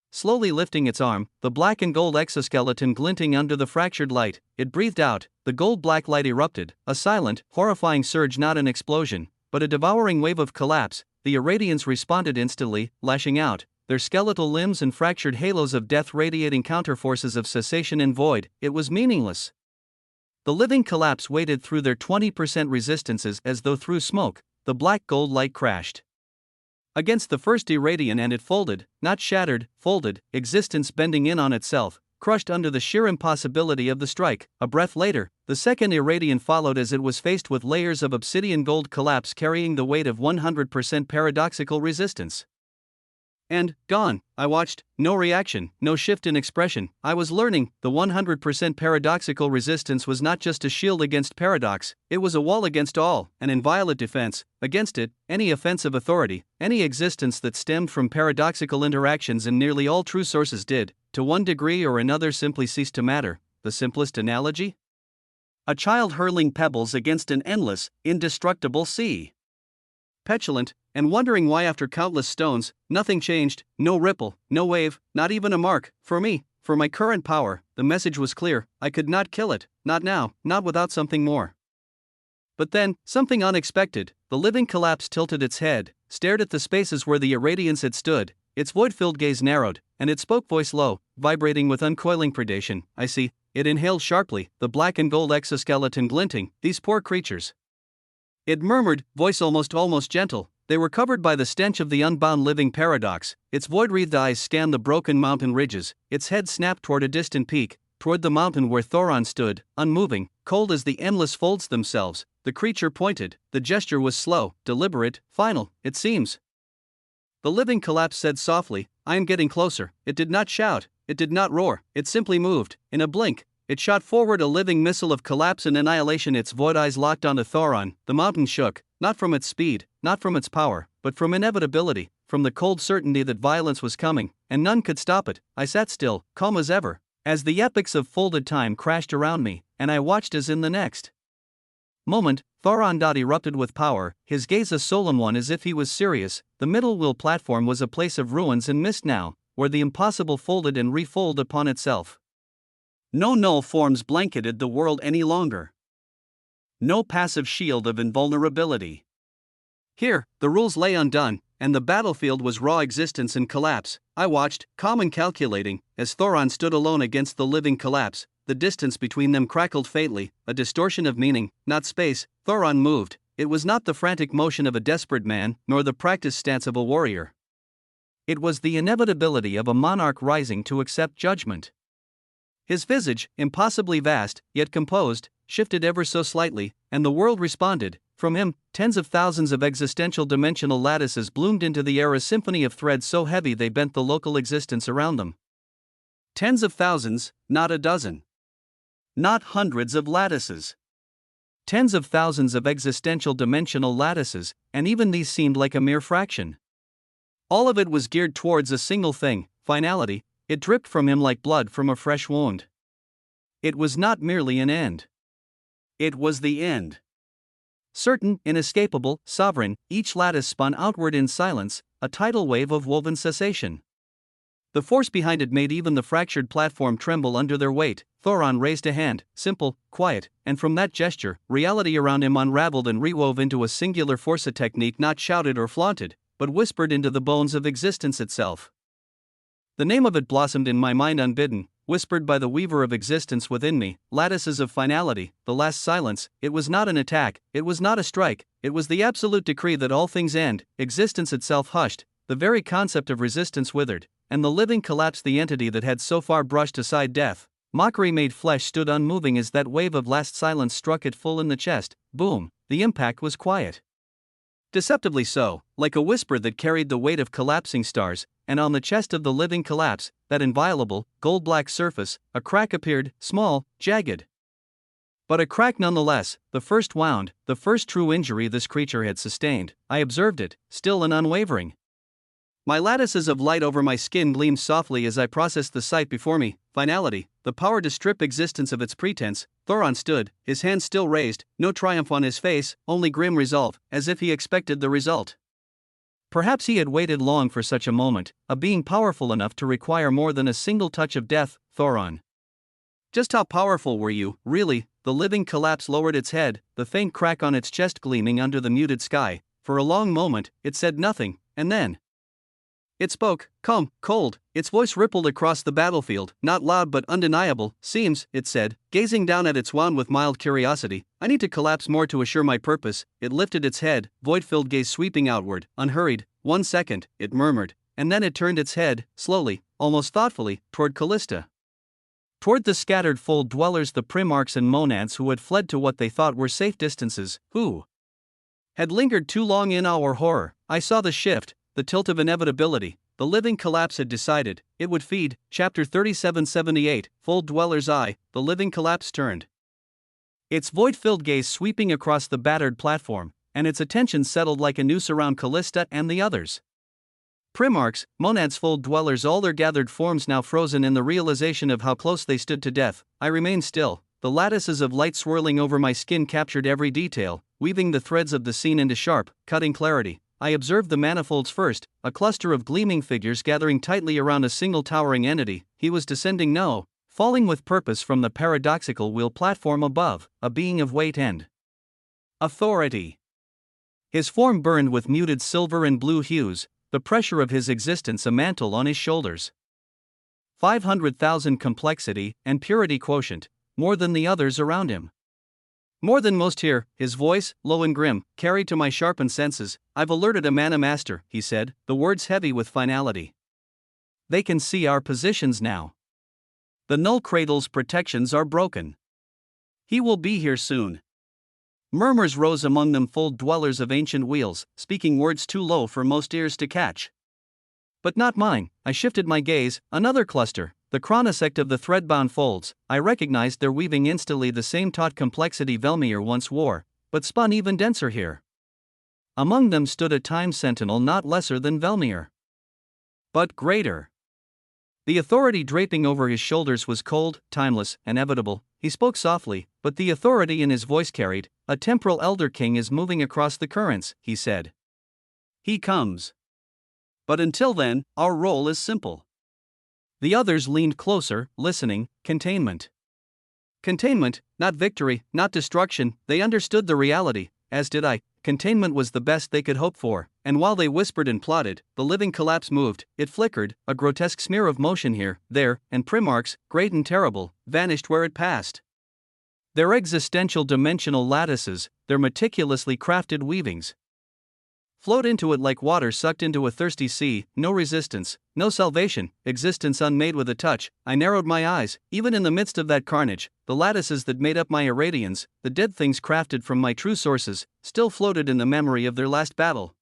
Slowly lifting its arm, the black and gold exoskeleton glinting under the fractured light, it breathed out. The gold-black light erupted, a silent, horrifying surge, not an explosion, but a devouring wave of collapse. The Irradians responded instantly, lashing out, their skeletal limbs and fractured halos of death radiating counterforces of cessation and void. It was meaningless. The living collapse waded through their 20% resistances as though through smoke. The black gold light crashed against the first Irradian, and it folded, not shattered, folded, existence bending in on itself, crushed under the sheer impossibility of the strike. A breath later, the second Irradian followed as it was faced with layers of obsidian gold collapse carrying the weight of 100% paradoxical resistance. And, gone. I watched, no reaction, no shift in expression. I was learning, the 100% paradoxical resistance was not just a shield against paradox, it was a wall against all, an inviolate defense. Against it, any offensive authority, any existence that stemmed from paradoxical interactions, and nearly all true sources did, to one degree or another, simply cease to matter. The simplest analogy? A child hurling pebbles against an endless, indestructible sea. Petulant, and wondering why after countless stones, nothing changed, no ripple, no wave, not even a mark. For me, for my current power, the message was clear: I could not kill it, not now, not without something more. But then, something unexpected. The living collapse tilted its head, stared at the spaces where the Irradians had stood, its void-filled gaze narrowed, and it spoke, voice low, vibrating with uncoiling predation. I see. It inhaled sharply, the black and gold exoskeleton glinting. These poor creatures. It murmured, voice almost gentle. They were covered by the stench of the unbound living paradox. Its void-wreathed eyes scanned the broken mountain ridges. Its head snapped toward a distant peak, toward the mountain where Thoron stood, unmoving, cold as the endless folds themselves. The creature pointed. The gesture was slow, deliberate, final, it seems. The living collapse said softly, I am getting closer. It did not shout, it did not roar, it simply moved. In a blink, it shot forward, a living missile of collapse and annihilation. Its void eyes locked onto Thoron. The mountain shook, Not from its speed, not from its power, but from inevitability, from the cold certainty that violence was coming, and none could stop it. I sat still, calm as ever, as the epochs of folded time crashed around me, and I watched as in the next moment, Thoron erupted with power, his gaze a solemn one as if he was serious. The middle wheel platform was a place of ruins and mist now, where the impossible folded and refolded upon itself. No null forms blanketed the world any longer. No passive shield of invulnerability. Here, the rules lay undone, and the battlefield was raw existence and collapse. I watched, calm and calculating, as Thoron stood alone against the living collapse. The distance between them crackled faintly, a distortion of meaning, not space. Thoron moved. It was not the frantic motion of a desperate man, nor the practiced stance of a warrior. It was the inevitability of a monarch rising to accept judgment. His visage, impossibly vast, yet composed, shifted ever so slightly, and the world responded. From him, tens of thousands of existential dimensional lattices bloomed into the air, a symphony of threads so heavy they bent the local existence around them. Tens of thousands, not a dozen. Not hundreds of lattices. Tens of thousands of existential dimensional lattices, and even these seemed like a mere fraction. All of it was geared towards a single thing, finality. It dripped from him like blood from a fresh wound. It was not merely an end. It was the end. Certain, inescapable, sovereign, each lattice spun outward in silence, a tidal wave of woven cessation. The force behind it made even the fractured platform tremble under their weight. Thoron raised a hand, simple, quiet, and from that gesture, reality around him unraveled and rewove into a singular force, a technique not shouted or flaunted, but whispered into the bones of existence itself. The name of it blossomed in my mind unbidden, whispered by the weaver of existence within me, lattices of finality, the last silence. It was not an attack, it was not a strike, it was the absolute decree that all things end. Existence itself hushed, the very concept of resistance withered, and the living collapsed. The entity that had so far brushed aside death, mockery made flesh, stood unmoving as that wave of last silence struck it full in the chest. Boom, the impact was quiet. Deceptively so, like a whisper that carried the weight of collapsing stars, and on the chest of the living collapse, that inviolable, gold-black surface, a crack appeared, small, jagged. But a crack nonetheless, the first wound, the first true injury this creature had sustained. I observed it, still and unwavering. My lattices of light over my skin gleamed softly as I processed the sight before me. Finality, the power to strip existence of its pretense. Thoron stood, his hand still raised, no triumph on his face, only grim resolve, as if he expected the result. Perhaps he had waited long for such a moment, a being powerful enough to require more than a single touch of death. Thoron, just how powerful were you, really? The living collapse lowered its head, the faint crack on its chest gleaming under the muted sky. For a long moment, it said nothing, and then it spoke, calm, cold. Its voice rippled across the battlefield, not loud but undeniable. Seems, it said, gazing down at its wound with mild curiosity, I need to collapse more to assure my purpose. It lifted its head, void-filled gaze sweeping outward, unhurried. 1 second, it murmured, and then it turned its head, slowly, almost thoughtfully, toward Callista. Toward the scattered fold dwellers, the primarchs and monads who had fled to what they thought were safe distances, who had lingered too long in awe or horror. I saw the shift, the tilt of inevitability. The living collapse had decided, it would feed. Chapter 3778, Fold Dweller's Eye. The living collapse turned its void-filled gaze sweeping across the battered platform, and its attention settled like a noose around Callista and the others. Primarchs, monads, fold dwellers, all their gathered forms now frozen in the realization of how close they stood to death. I remained still, the lattices of light swirling over my skin captured every detail, weaving the threads of the scene into sharp, cutting clarity. I observed the manifolds first, a cluster of gleaming figures gathering tightly around a single towering entity. He was descending, no, falling with purpose from the paradoxical wheel platform above, a being of weight and authority. His form burned with muted silver and blue hues, the pressure of his existence a mantle on his shoulders. 500,000 complexity and purity quotient, more than the others around him. More than most here. His voice, low and grim, carried to my sharpened senses. I've alerted Amana Master, he said, the words heavy with finality. They can see our positions now. The null cradle's protections are broken. He will be here soon. Murmurs rose among them, fold dwellers of ancient wheels, speaking words too low for most ears to catch. But not mine. I shifted my gaze, another cluster, the chronosect of the thread-bound folds. I recognized their weaving instantly, the same taut complexity Velmir once wore, but spun even denser here. Among them stood a time sentinel not lesser than Velmir, but greater. The authority draping over his shoulders was cold, timeless, inevitable. He spoke softly, but the authority in his voice carried. A temporal elder king is moving across the currents, he said. He comes. But until then, our role is simple. The others leaned closer, listening. Containment. Containment, not victory, not destruction. They understood the reality, as did I. Containment was the best they could hope for, and while they whispered and plotted, the living collapse moved. It flickered, a grotesque smear of motion here, there, and Primarchs, great and terrible, vanished where it passed. Their existential dimensional lattices, their meticulously crafted weavings, flowed into it like water sucked into a thirsty sea. No resistance, no salvation, existence unmade with a touch. I narrowed my eyes. Even in the midst of that carnage, the lattices that made up my Irradians, the dead things crafted from my true sources, still floated in the memory of their last battle.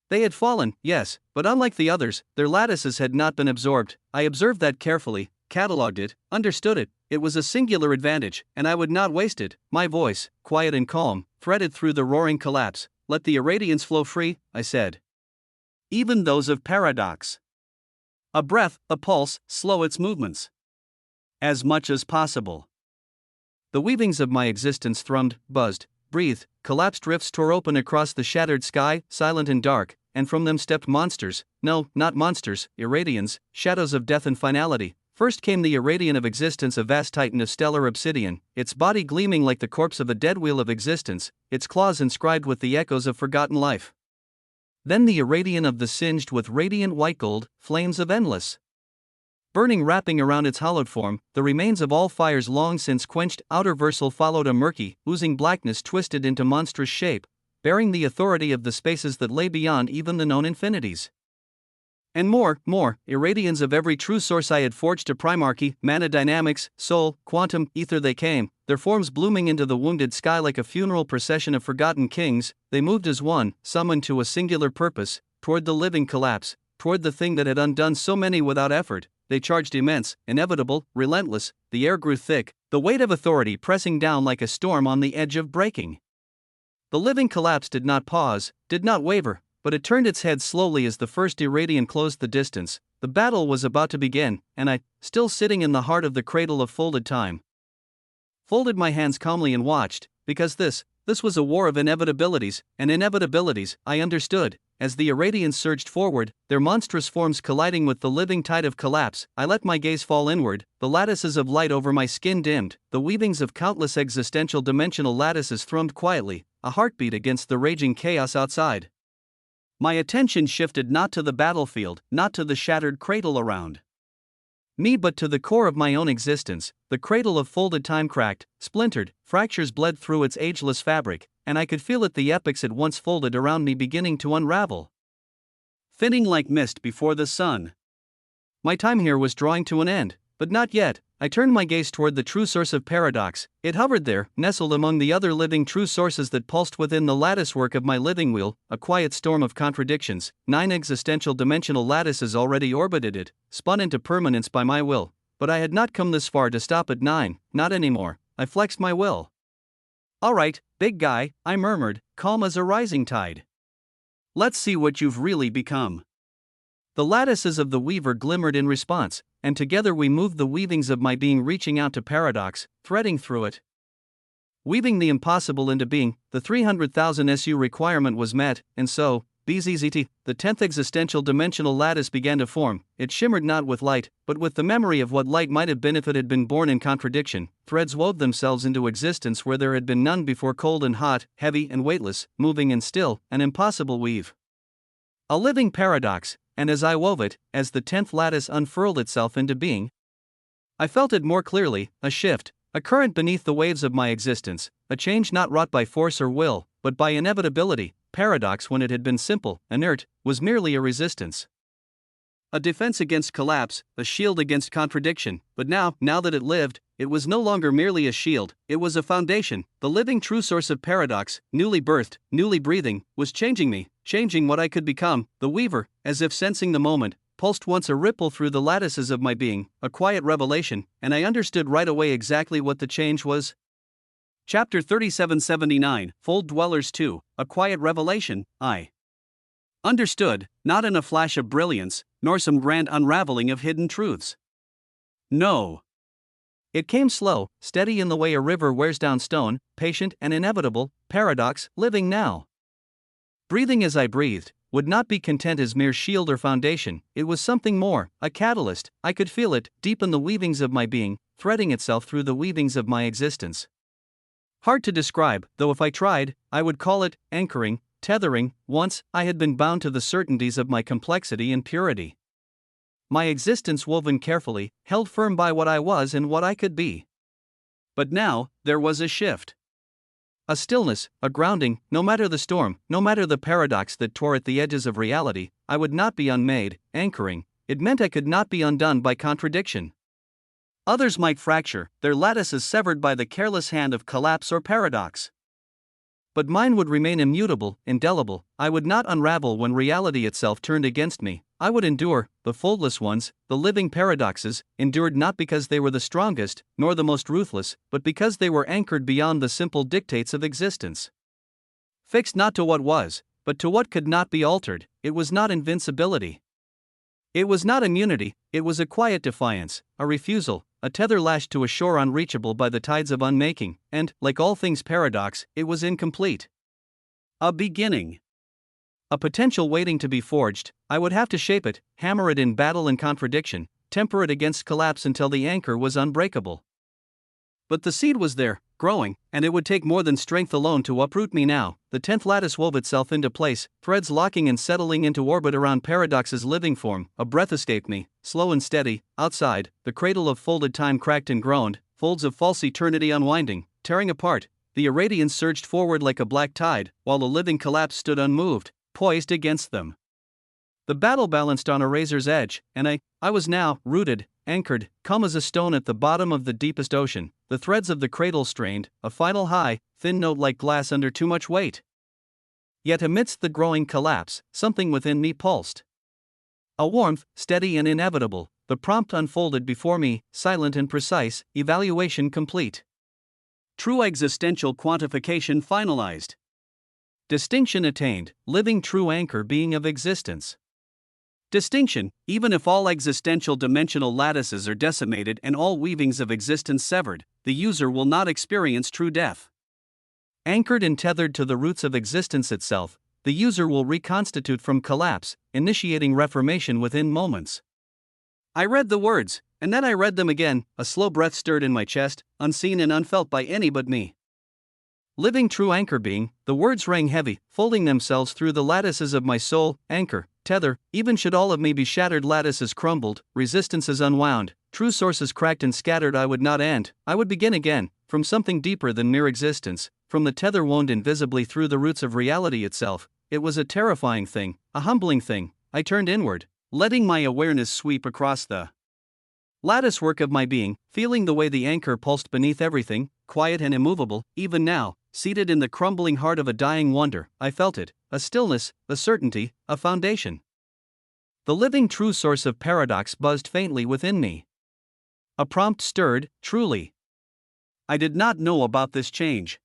They had fallen, yes, but unlike the others, their lattices had not been absorbed. I observed that carefully, catalogued it, understood it. It was a singular advantage, and I would not waste it. My voice, quiet and calm, threaded through the roaring collapse. Let the Irradians flow free, I said. Even those of paradox. A breath, a pulse, slow its movements. As much as possible. The weavings of my existence thrummed, buzzed, breathed. Collapsed rifts tore open across the shattered sky, silent and dark, and from them stepped monsters. No, not monsters, Irradians, shadows of death and finality. First came the Irradian of existence, a vast titan of stellar obsidian, its body gleaming like the corpse of a dead wheel of existence, its claws inscribed with the echoes of forgotten life. Then the Irradian of the singed with radiant white gold, flames of endless burning wrapping around its hollowed form, the remains of all fires long since quenched. Outer versal followed a murky, oozing blackness twisted into monstrous shape, bearing the authority of the spaces that lay beyond even the known infinities. And more, Irradians of every true source I had forged to primarchy, mana dynamics, soul, quantum, ether. They came, their forms blooming into the wounded sky like a funeral procession of forgotten kings. They moved as one, summoned to a singular purpose, toward the living collapse, toward the thing that had undone so many without effort. They charged immense, inevitable, relentless. The air grew thick, the weight of authority pressing down like a storm on the edge of breaking. The living collapse did not pause, did not waver, but it turned its head slowly as the first Irradian closed the distance. The battle was about to begin, and I, still sitting in the heart of the cradle of folded time, folded my hands calmly and watched, because this was a war of inevitabilities, and inevitabilities, I understood. As the Irradians surged forward, their monstrous forms colliding with the living tide of collapse, I let my gaze fall inward. The lattices of light over my skin dimmed, the weavings of countless existential dimensional lattices thrummed quietly, a heartbeat against the raging chaos outside. My attention shifted not to the battlefield, not to the shattered cradle around me, but to the core of my own existence. The cradle of folded time cracked, splintered, fractures bled through its ageless fabric, and I could feel it, the epics it once folded around me, beginning to unravel, thinning like mist before the sun. My time here was drawing to an end, but not yet. I turned my gaze toward the true source of paradox. It hovered there, nestled among the other living true sources that pulsed within the latticework of my living wheel, a quiet storm of contradictions. 9 existential dimensional lattices already orbited it, spun into permanence by my will. But I had not come this far to stop at 9, not anymore. I flexed my will. All right, big guy, I murmured, calm as a rising tide. Let's see what you've really become. The lattices of the weaver glimmered in response, and together we moved the weavings of my being, reaching out to paradox, threading through it, weaving the impossible into being. The 300,000 SU requirement was met, and so, BZZT, the 10th existential dimensional lattice began to form. It shimmered not with light, but with the memory of what light might have been if it had been born in contradiction. Threads wove themselves into existence where there had been none before, cold and hot, heavy and weightless, moving and still, an impossible weave. A living paradox. And as I wove it, as the 10th lattice unfurled itself into being, I felt it more clearly, a shift, a current beneath the waves of my existence, a change not wrought by force or will, but by inevitability. Paradox, when it had been simple, inert, was merely a resistance, a defense against collapse, a shield against contradiction. But now that it lived, it was no longer merely a shield, it was a foundation. The living true source of paradox, newly birthed, newly breathing, was changing me, changing what I could become. The weaver, as if sensing the moment, pulsed once a ripple through the lattices of my being, a quiet revelation, and I understood right away exactly what the change was. Chapter 3779, Fold Dwellers 2, A Quiet Revelation. I understood, not in a flash of brilliance, nor some grand unraveling of hidden truths. No. It came slow, steady in the way a river wears down stone, patient and inevitable, paradox, living now. Breathing as I breathed, would not be content as mere shield or foundation, it was something more, a catalyst. I could feel it, deep in the weavings of my being, threading itself through the weavings of my existence. Hard to describe, though if I tried, I would call it anchoring, tethering. Once, I had been bound to the certainties of my complexity and purity. My existence woven carefully, held firm by what I was and what I could be. But now, there was a shift. A stillness, a grounding. No matter the storm, no matter the paradox that tore at the edges of reality, I would not be unmade. Anchoring, it meant I could not be undone by contradiction. Others might fracture, their lattices severed by the careless hand of collapse or paradox. But mine would remain immutable, indelible. I would not unravel when reality itself turned against me. I would endure. The foldless ones, the living paradoxes, endured not because they were the strongest, nor the most ruthless, but because they were anchored beyond the simple dictates of existence. Fixed not to what was, but to what could not be altered. It was not invincibility. It was not immunity, it was a quiet defiance, a refusal, a tether lashed to a shore unreachable by the tides of unmaking, and, like all things paradox, it was incomplete. A beginning. A potential waiting to be forged. I would have to shape it, hammer it in battle and contradiction, temper it against collapse until the anchor was unbreakable. But the seed was there, growing, and it would take more than strength alone to uproot me now. The 10th lattice wove itself into place, threads locking and settling into orbit around paradox's living form. A breath escaped me, slow and steady. Outside, the cradle of folded time cracked and groaned, folds of false eternity unwinding, tearing apart. The irradiance surged forward like a black tide, while the living collapse stood unmoved, poised against them. The battle balanced on a razor's edge, and I was now rooted, anchored, calm as a stone at the bottom of the deepest ocean. The threads of the cradle strained, a final high, thin note like glass under too much weight. Yet amidst the growing collapse, something within me pulsed. A warmth, steady and inevitable. The prompt unfolded before me, silent and precise, evaluation complete. True existential quantification finalized. Distinction attained, living true anchor being of existence. Distinction, even if all existential dimensional lattices are decimated and all weavings of existence severed, the user will not experience true death. Anchored and tethered to the roots of existence itself, the user will reconstitute from collapse, initiating reformation within moments. I read the words, and then I read them again. A slow breath stirred in my chest, unseen and unfelt by any but me. Living true anchor being, the words rang heavy, folding themselves through the lattices of my soul. Anchor, tether, even should all of me be shattered, lattices crumbled, resistances unwound, true sources cracked and scattered, I would not end, I would begin again, from something deeper than mere existence, from the tether wound invisibly through the roots of reality itself. It was a terrifying thing, a humbling thing. I turned inward, letting my awareness sweep across the latticework of my being, feeling the way the anchor pulsed beneath everything, quiet and immovable. Even now, seated in the crumbling heart of a dying wonder, I felt it, a stillness, a certainty, a foundation. The living true source of paradox buzzed faintly within me. A prompt stirred, truly. I did not know about this change.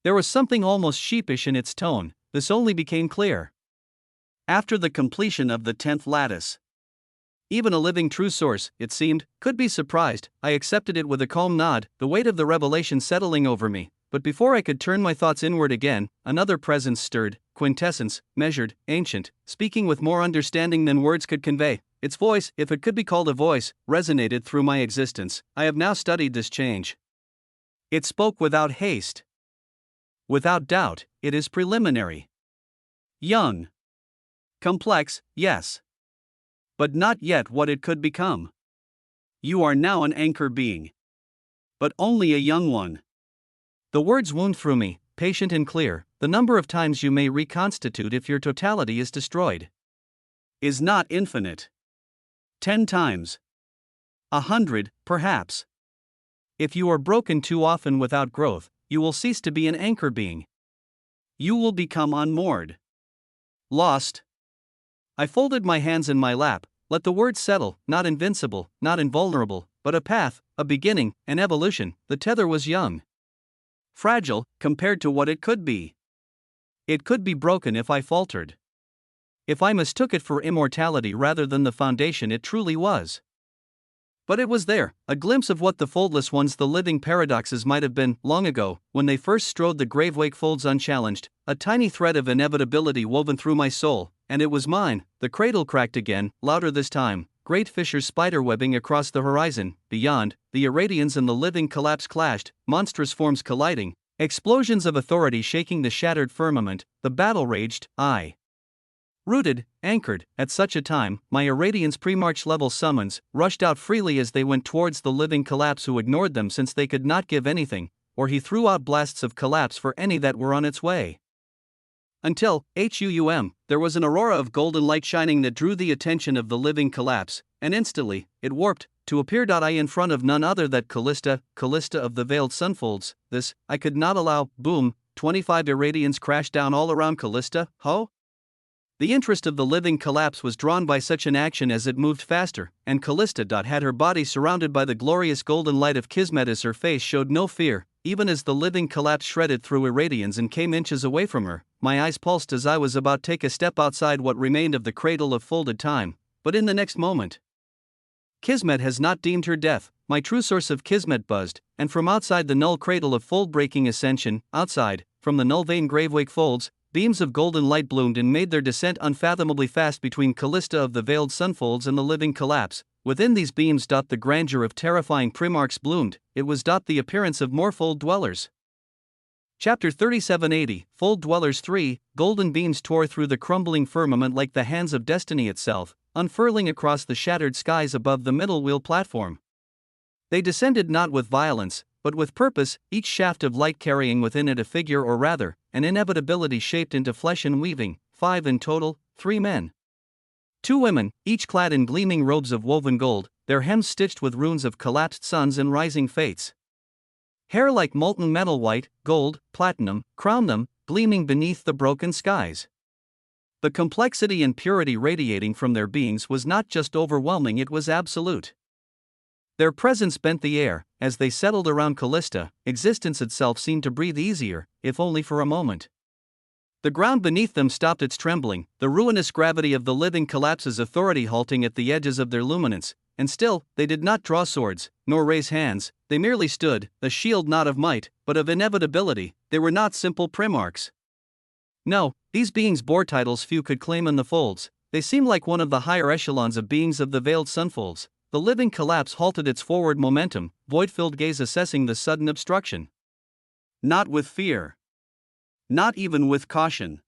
There was something almost sheepish in its tone. This only became clear after the completion of the 10th lattice. Even a living true source, it seemed, could be surprised. I accepted it with a calm nod, the weight of the revelation settling over me. But before I could turn my thoughts inward again, another presence stirred, quintessence, measured, ancient, speaking with more understanding than words could convey. Its voice, if it could be called a voice, resonated through my existence. I have now studied this change. It spoke without haste. Without doubt, it is preliminary. Young. Complex, yes. But not yet what it could become. You are now an anchor being. But only a young one. The words wound through me, patient and clear. The number of times you may reconstitute if your totality is destroyed is not infinite. 10 times. 100, perhaps. If you are broken too often without growth, you will cease to be an anchor being. You will become unmoored. Lost. I folded my hands in my lap, let the words settle, not invincible, not invulnerable, but a path, a beginning, an evolution. The tether was young. Fragile, compared to what it could be. It could be broken if I faltered. If I mistook it for immortality rather than the foundation it truly was. But it was there, a glimpse of what the foldless ones, the living paradoxes, might have been, long ago, when they first strode the grave-wake folds unchallenged, a tiny thread of inevitability woven through my soul, and it was mine. The cradle cracked again, louder this time, great fissures spider-webbing across the horizon. Beyond, the Irradians and the living collapse clashed, monstrous forms colliding, explosions of authority shaking the shattered firmament. The battle raged. Rooted, anchored, at such a time, my Irradians' pre-march level summons rushed out freely as they went towards the living collapse, who ignored them since they could not give anything, or he threw out blasts of collapse for any that were on its way. Until, there was an aurora of golden light shining that drew the attention of the living collapse, and instantly, it warped, to appear in front of none other than Callista of the veiled sunfolds. This, I could not allow. Boom, 25 Irradians crashed down all around Callista. The interest of the living collapse was drawn by such an action as it moved faster, and Callista had her body surrounded by the glorious golden light of Kismet as her face showed no fear. Even as the living collapse shredded through Irradians and came inches away from her, my eyes pulsed as I was about to take a step outside what remained of the cradle of folded time. But in the next moment, Kismet has not deemed her death. My true source of Kismet buzzed, and from outside the null cradle of fold-breaking ascension, outside, from the null vein gravewake folds, beams of golden light bloomed and made their descent unfathomably fast between Callista of the veiled sunfolds and the living collapse. Within these beams, the grandeur of terrifying primarchs bloomed. It was the appearance of more fold dwellers. Chapter 3780, Fold Dwellers 3. Golden beams tore through the crumbling firmament like the hands of destiny itself, unfurling across the shattered skies above the middle wheel platform. They descended not with violence, but with purpose, each shaft of light carrying within it a figure, or rather, an inevitability shaped into flesh and weaving. 5 in total, 3 men. 2 women, each clad in gleaming robes of woven gold, their hems stitched with runes of collapsed suns and rising fates. Hair like molten metal, white, gold, platinum, crowned them, gleaming beneath the broken skies. The complexity and purity radiating from their beings was not just overwhelming, it was absolute. Their presence bent the air. As they settled around Callista, existence itself seemed to breathe easier, if only for a moment. The ground beneath them stopped its trembling, the ruinous gravity of the living collapse's authority halting at the edges of their luminance, and still, they did not draw swords, nor raise hands. They merely stood, a shield not of might, but of inevitability. They were not simple primarchs. No, these beings bore titles few could claim in the folds. They seemed like one of the higher echelons of beings of the veiled sunfolds. The living collapse halted its forward momentum, void-filled gaze assessing the sudden obstruction. Not with fear. Not even with caution.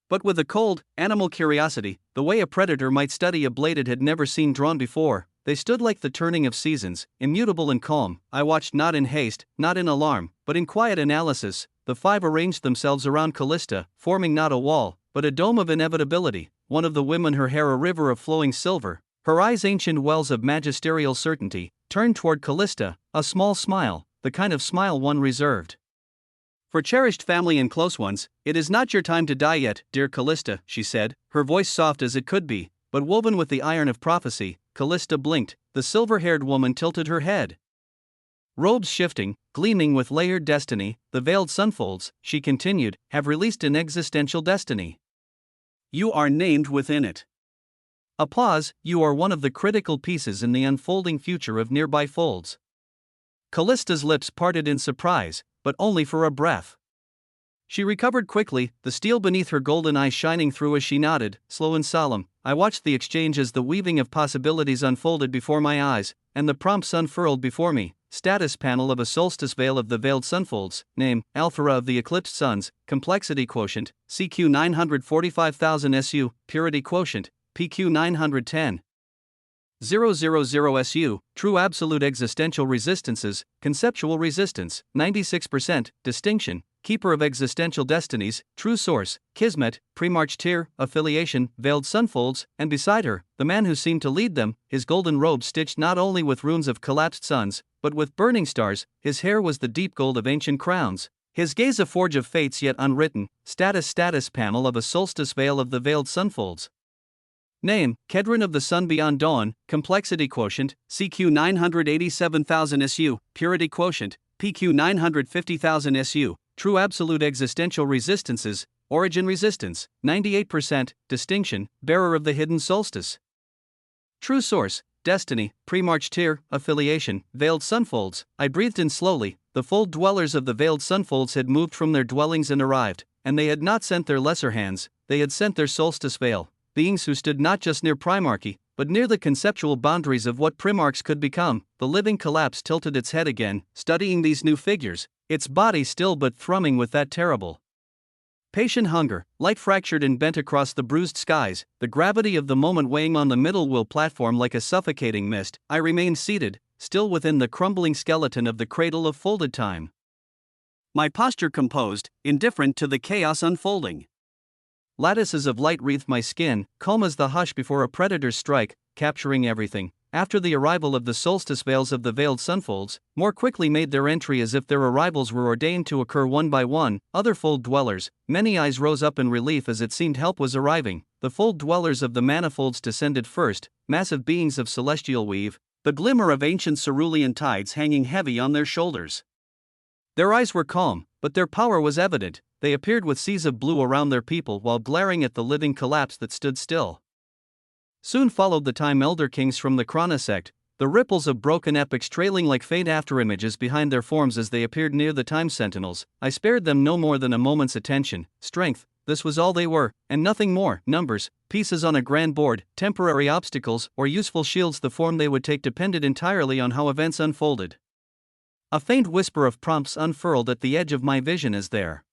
But with a cold, animal curiosity, the way a predator might study a blade it had never seen drawn before. They stood like the turning of seasons, immutable and calm. I watched not in haste, not in alarm, but in quiet analysis. The 5 arranged themselves around Callista, forming not a wall, but a dome of inevitability. One of the women, her hair a river of flowing silver, her eyes ancient wells of magisterial certainty, turned toward Callista, a small smile, the kind of smile one reserved for cherished family and close ones. "It is not your time to die yet, dear Callista," she said, her voice soft as it could be, but woven with the iron of prophecy. Callista blinked. The silver-haired woman tilted her head. Robes shifting, gleaming with layered destiny, the veiled sunfolds, she continued, have released an existential destiny. You are named within it. Applause, you are one of the critical pieces in the unfolding future of nearby folds. Callista's lips parted in surprise, but only for a breath. She recovered quickly, the steel beneath her golden eyes shining through as she nodded, slow and solemn. I watched the exchange as the weaving of possibilities unfolded before my eyes, and the prompts unfurled before me. Status panel of a solstice veil of the veiled sunfolds. Name, Alphara of the eclipsed suns. Complexity quotient, CQ 945,000 SU. Purity quotient, PQ 910. 000 SU, true absolute existential resistances, conceptual resistance, 96%, distinction, keeper of existential destinies, true source, Kismet, Premarch tier, affiliation, veiled sunfolds, and beside her, the man who seemed to lead them, his golden robe stitched not only with runes of collapsed suns, but with burning stars. His hair was the deep gold of ancient crowns, his gaze a forge of fates yet unwritten. Status panel of a solstice veil of the veiled sunfolds. Name, Kedron of the Sun Beyond Dawn. Complexity quotient, CQ 987,000 SU. Purity quotient, PQ 950,000 SU, true absolute existential resistances, origin resistance, 98%, distinction, bearer of the hidden solstice. True source, destiny, pre-March tier, affiliation, veiled sunfolds. I breathed in slowly. The fold dwellers of the veiled sunfolds had moved from their dwellings and arrived, and they had not sent their lesser hands, they had sent their solstice veil, beings who stood not just near primarchy, but near the conceptual boundaries of what primarchs could become. The living collapse tilted its head again, studying these new figures, its body still but thrumming with that terrible patient hunger, light fractured and bent across the bruised skies, the gravity of the moment weighing on the middle wheel platform like a suffocating mist. I remained seated, still within the crumbling skeleton of the cradle of folded time. My posture composed, indifferent to the chaos unfolding. Lattices of light wreathed my skin, calm as the hush before a predator's strike, capturing everything. After the arrival of the solstice veils of the veiled sunfolds, more quickly made their entry as if their arrivals were ordained to occur one by one, other fold dwellers, many eyes rose up in relief as it seemed help was arriving. The fold dwellers of the manifolds descended first, massive beings of celestial weave, the glimmer of ancient cerulean tides hanging heavy on their shoulders. Their eyes were calm, but their power was evident. They appeared with seas of blue around their people while glaring at the living collapse that stood still. Soon followed the Time Elder Kings from the Krana sect, the ripples of broken epics trailing like faint afterimages behind their forms as they appeared near the Time Sentinels. I spared them no more than a moment's attention. Strength, this was all they were, and nothing more. Numbers, pieces on a grand board, temporary obstacles, or useful shields. The form they would take depended entirely on how events unfolded. A faint whisper of prompts unfurled at the edge of my vision as their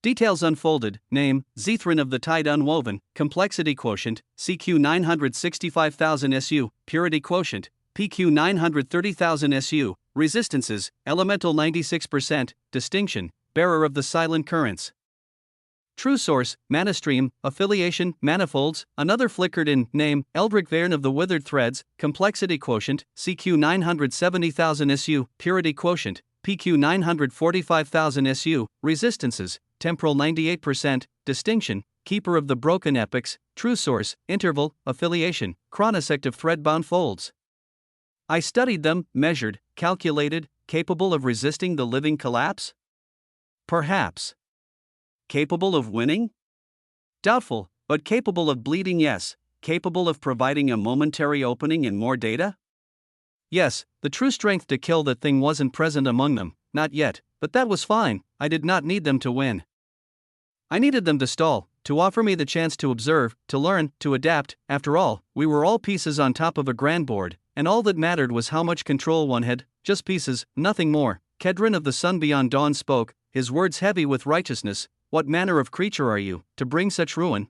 details unfolded. Name, Zethrin of the Tide unwoven, complexity quotient, CQ 965,000 SU, purity quotient, PQ 930,000 SU, resistances, elemental 96%, distinction, bearer of the silent currents. True source, mana stream, affiliation, manifolds. Another flickered in. Name, Eldrick Vairn of the withered threads, complexity quotient, CQ 970,000 SU, purity quotient, PQ 945,000 SU, resistances, temporal 98%, distinction, keeper of the broken epics. True source, interval, affiliation, chronosect of thread-bound folds. I studied them, measured, calculated, capable of resisting the living collapse? Perhaps. Capable of winning? Doubtful, but capable of bleeding, yes. Capable of providing a momentary opening and more data? Yes, the true strength to kill that thing wasn't present among them, not yet, but that was fine. I did not need them to win. I needed them to stall, to offer me the chance to observe, to learn, to adapt. After all, we were all pieces on top of a grand board, and all that mattered was how much control one had, just pieces, nothing more. Kedron of the Sun Beyond Dawn spoke, his words heavy with righteousness. What manner of creature are you, to bring such ruin?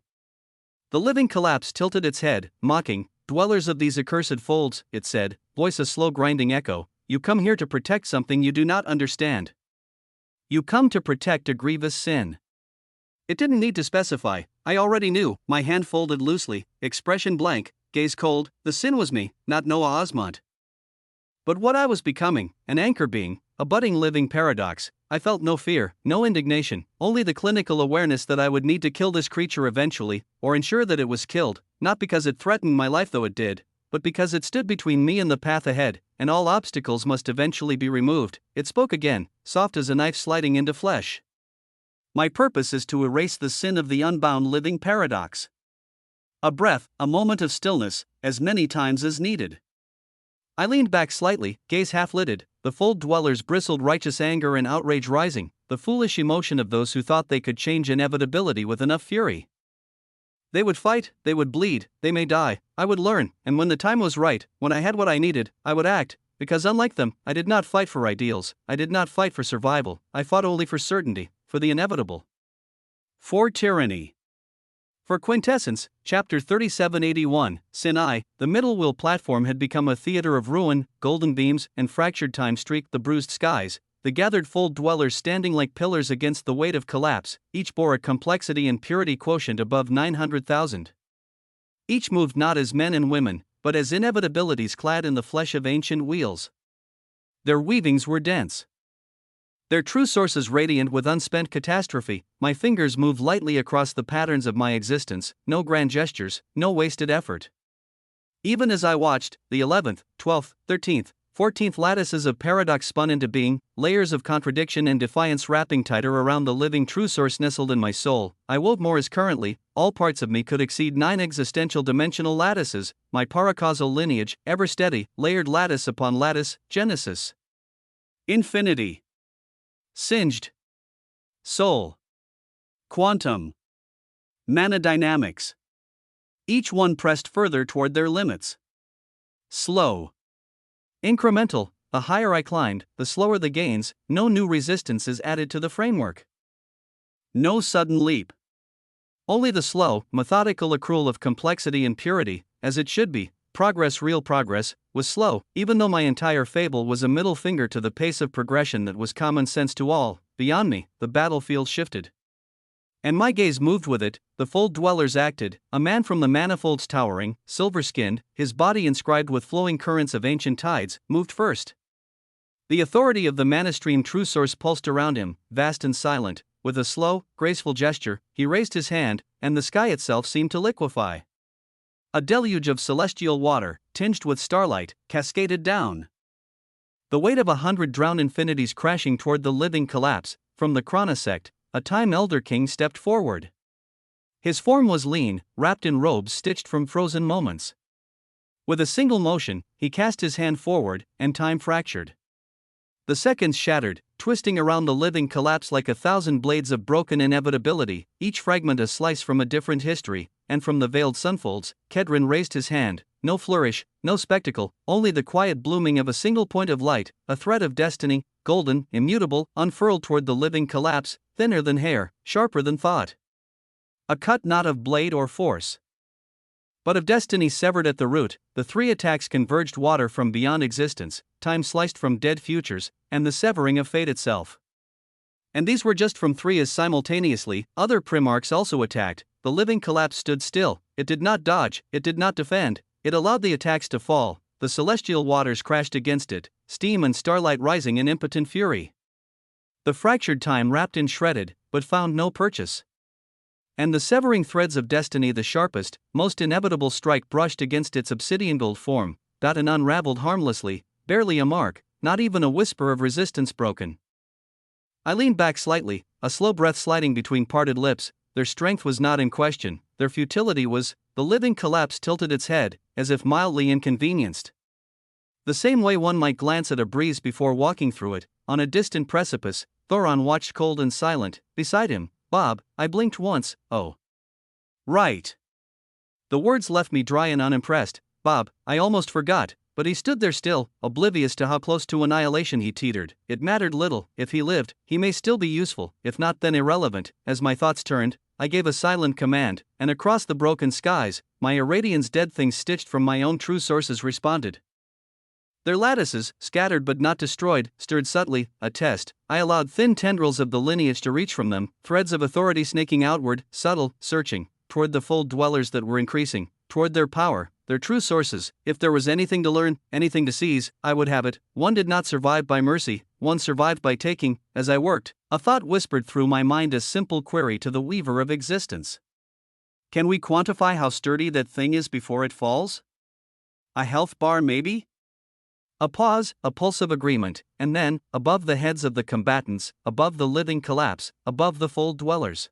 The living collapse tilted its head, mocking. Dwellers of these accursed folds, it said, voice a slow grinding echo, you come here to protect something you do not understand. You come to protect a grievous sin. It didn't need to specify, I already knew. My hand folded loosely, expression blank, gaze cold. The sin was me, not Noah Osmond. But what I was becoming, an anchor being, a budding living paradox. I felt no fear, no indignation, only the clinical awareness that I would need to kill this creature eventually, or ensure that it was killed, not because it threatened my life though it did, but because it stood between me and the path ahead, and all obstacles must eventually be removed. It spoke again, soft as a knife sliding into flesh. My purpose is to erase the sin of the unbound living paradox. A breath, a moment of stillness, as many times as needed. I leaned back slightly, gaze half-lidded. The fold dwellers bristled, righteous anger and outrage rising, the foolish emotion of those who thought they could change inevitability with enough fury. They would fight, they would bleed, they may die. I would learn, and when the time was right, when I had what I needed, I would act, because unlike them, I did not fight for ideals, I did not fight for survival, I fought only for certainty, for the inevitable. For tyranny. For quintessence, chapter 3781, Sinai, the middle wheel platform had become a theater of ruin, golden beams and fractured time streaked the bruised skies, the gathered fold dwellers standing like pillars against the weight of collapse, each bore a complexity and purity quotient above 900,000. Each moved not as men and women, but as inevitabilities clad in the flesh of ancient wheels. Their weavings were dense. Their true sources radiant with unspent catastrophe. My fingers moved lightly across the patterns of my existence, no grand gestures, no wasted effort. Even as I watched, the 11th, 12th, 13th, 14th lattices of paradox spun into being, layers of contradiction and defiance wrapping tighter around the living true source nestled in my soul. I woke more as currently, all parts of me could exceed 9 existential dimensional lattices, my paracausal lineage, ever steady, layered lattice upon lattice, Genesis. Infinity. Singed. Soul. Quantum. Mana dynamics. Each one pressed further toward their limits. Slow. Incremental, the higher I climbed, the slower the gains, no new resistance is added to the framework. No sudden leap. Only the slow, methodical accrual of complexity and purity, as it should be. Progress, real progress, was slow, even though my entire fable was a middle finger to the pace of progression that was common sense to all. Beyond me, the battlefield shifted. And my gaze moved with it. The fold dwellers acted, a man from the manifolds towering, silver-skinned, his body inscribed with flowing currents of ancient tides, moved first. The authority of the manastream true source pulsed around him, vast and silent. With a slow, graceful gesture, he raised his hand, and the sky itself seemed to liquefy. A deluge of celestial water, tinged with starlight, cascaded down. The weight of 100 drowned infinities crashing toward the living collapse. From the chronosect, a time elder king stepped forward. His form was lean, wrapped in robes stitched from frozen moments. With a single motion, he cast his hand forward, and time fractured. The seconds shattered, twisting around the living collapse like 1,000 blades of broken inevitability, each fragment a slice from a different history, and from the veiled sunfolds, Kedron raised his hand. No flourish, no spectacle, only the quiet blooming of a single point of light, a thread of destiny, golden, immutable, unfurled toward the living collapse, thinner than hair, sharper than thought. A cut not of blade or force, but of destiny severed at the root. The 3 attacks converged water from beyond existence, time sliced from dead futures, and the severing of fate itself. And these were just from 3 as simultaneously, other primarchs also attacked. The living collapse stood still, it did not dodge, it did not defend. It allowed the attacks to fall. The celestial waters crashed against it, steam and starlight rising in impotent fury. The fractured time wrapped and shredded, but found no purchase. And the severing threads of destiny, the sharpest, most inevitable strike brushed against its obsidian gold form, and unraveled harmlessly, barely a mark, not even a whisper of resistance broken. I leaned back slightly, a slow breath sliding between parted lips. Their strength was not in question, their futility was. The living collapse tilted its head, as if mildly inconvenienced. The same way one might glance at a breeze before walking through it. On a distant precipice, Thoron watched cold and silent. Beside him, Bob. I blinked once. Oh. Right. The words left me dry and unimpressed. Bob, I almost forgot, but he stood there still, oblivious to how close to annihilation he teetered. It mattered little. If he lived, he may still be useful, if not then irrelevant. As my thoughts turned, I gave a silent command, and across the broken skies, my Irradians, dead things stitched from my own true sources, responded. Their lattices, scattered but not destroyed, stirred subtly. A test. I allowed thin tendrils of the lineage to reach from them, threads of authority snaking outward, subtle, searching, toward the fold dwellers that were increasing, toward their power, their true sources. If there was anything to learn, anything to seize, I would have it. One did not survive by mercy, one survived by taking. As I worked, a thought whispered through my mind, a simple query to the weaver of existence. Can we quantify how sturdy that thing is before it falls? A health bar, maybe? A pause, a pulse of agreement, and then, above the heads of the combatants, above the living collapse, above the fold dwellers,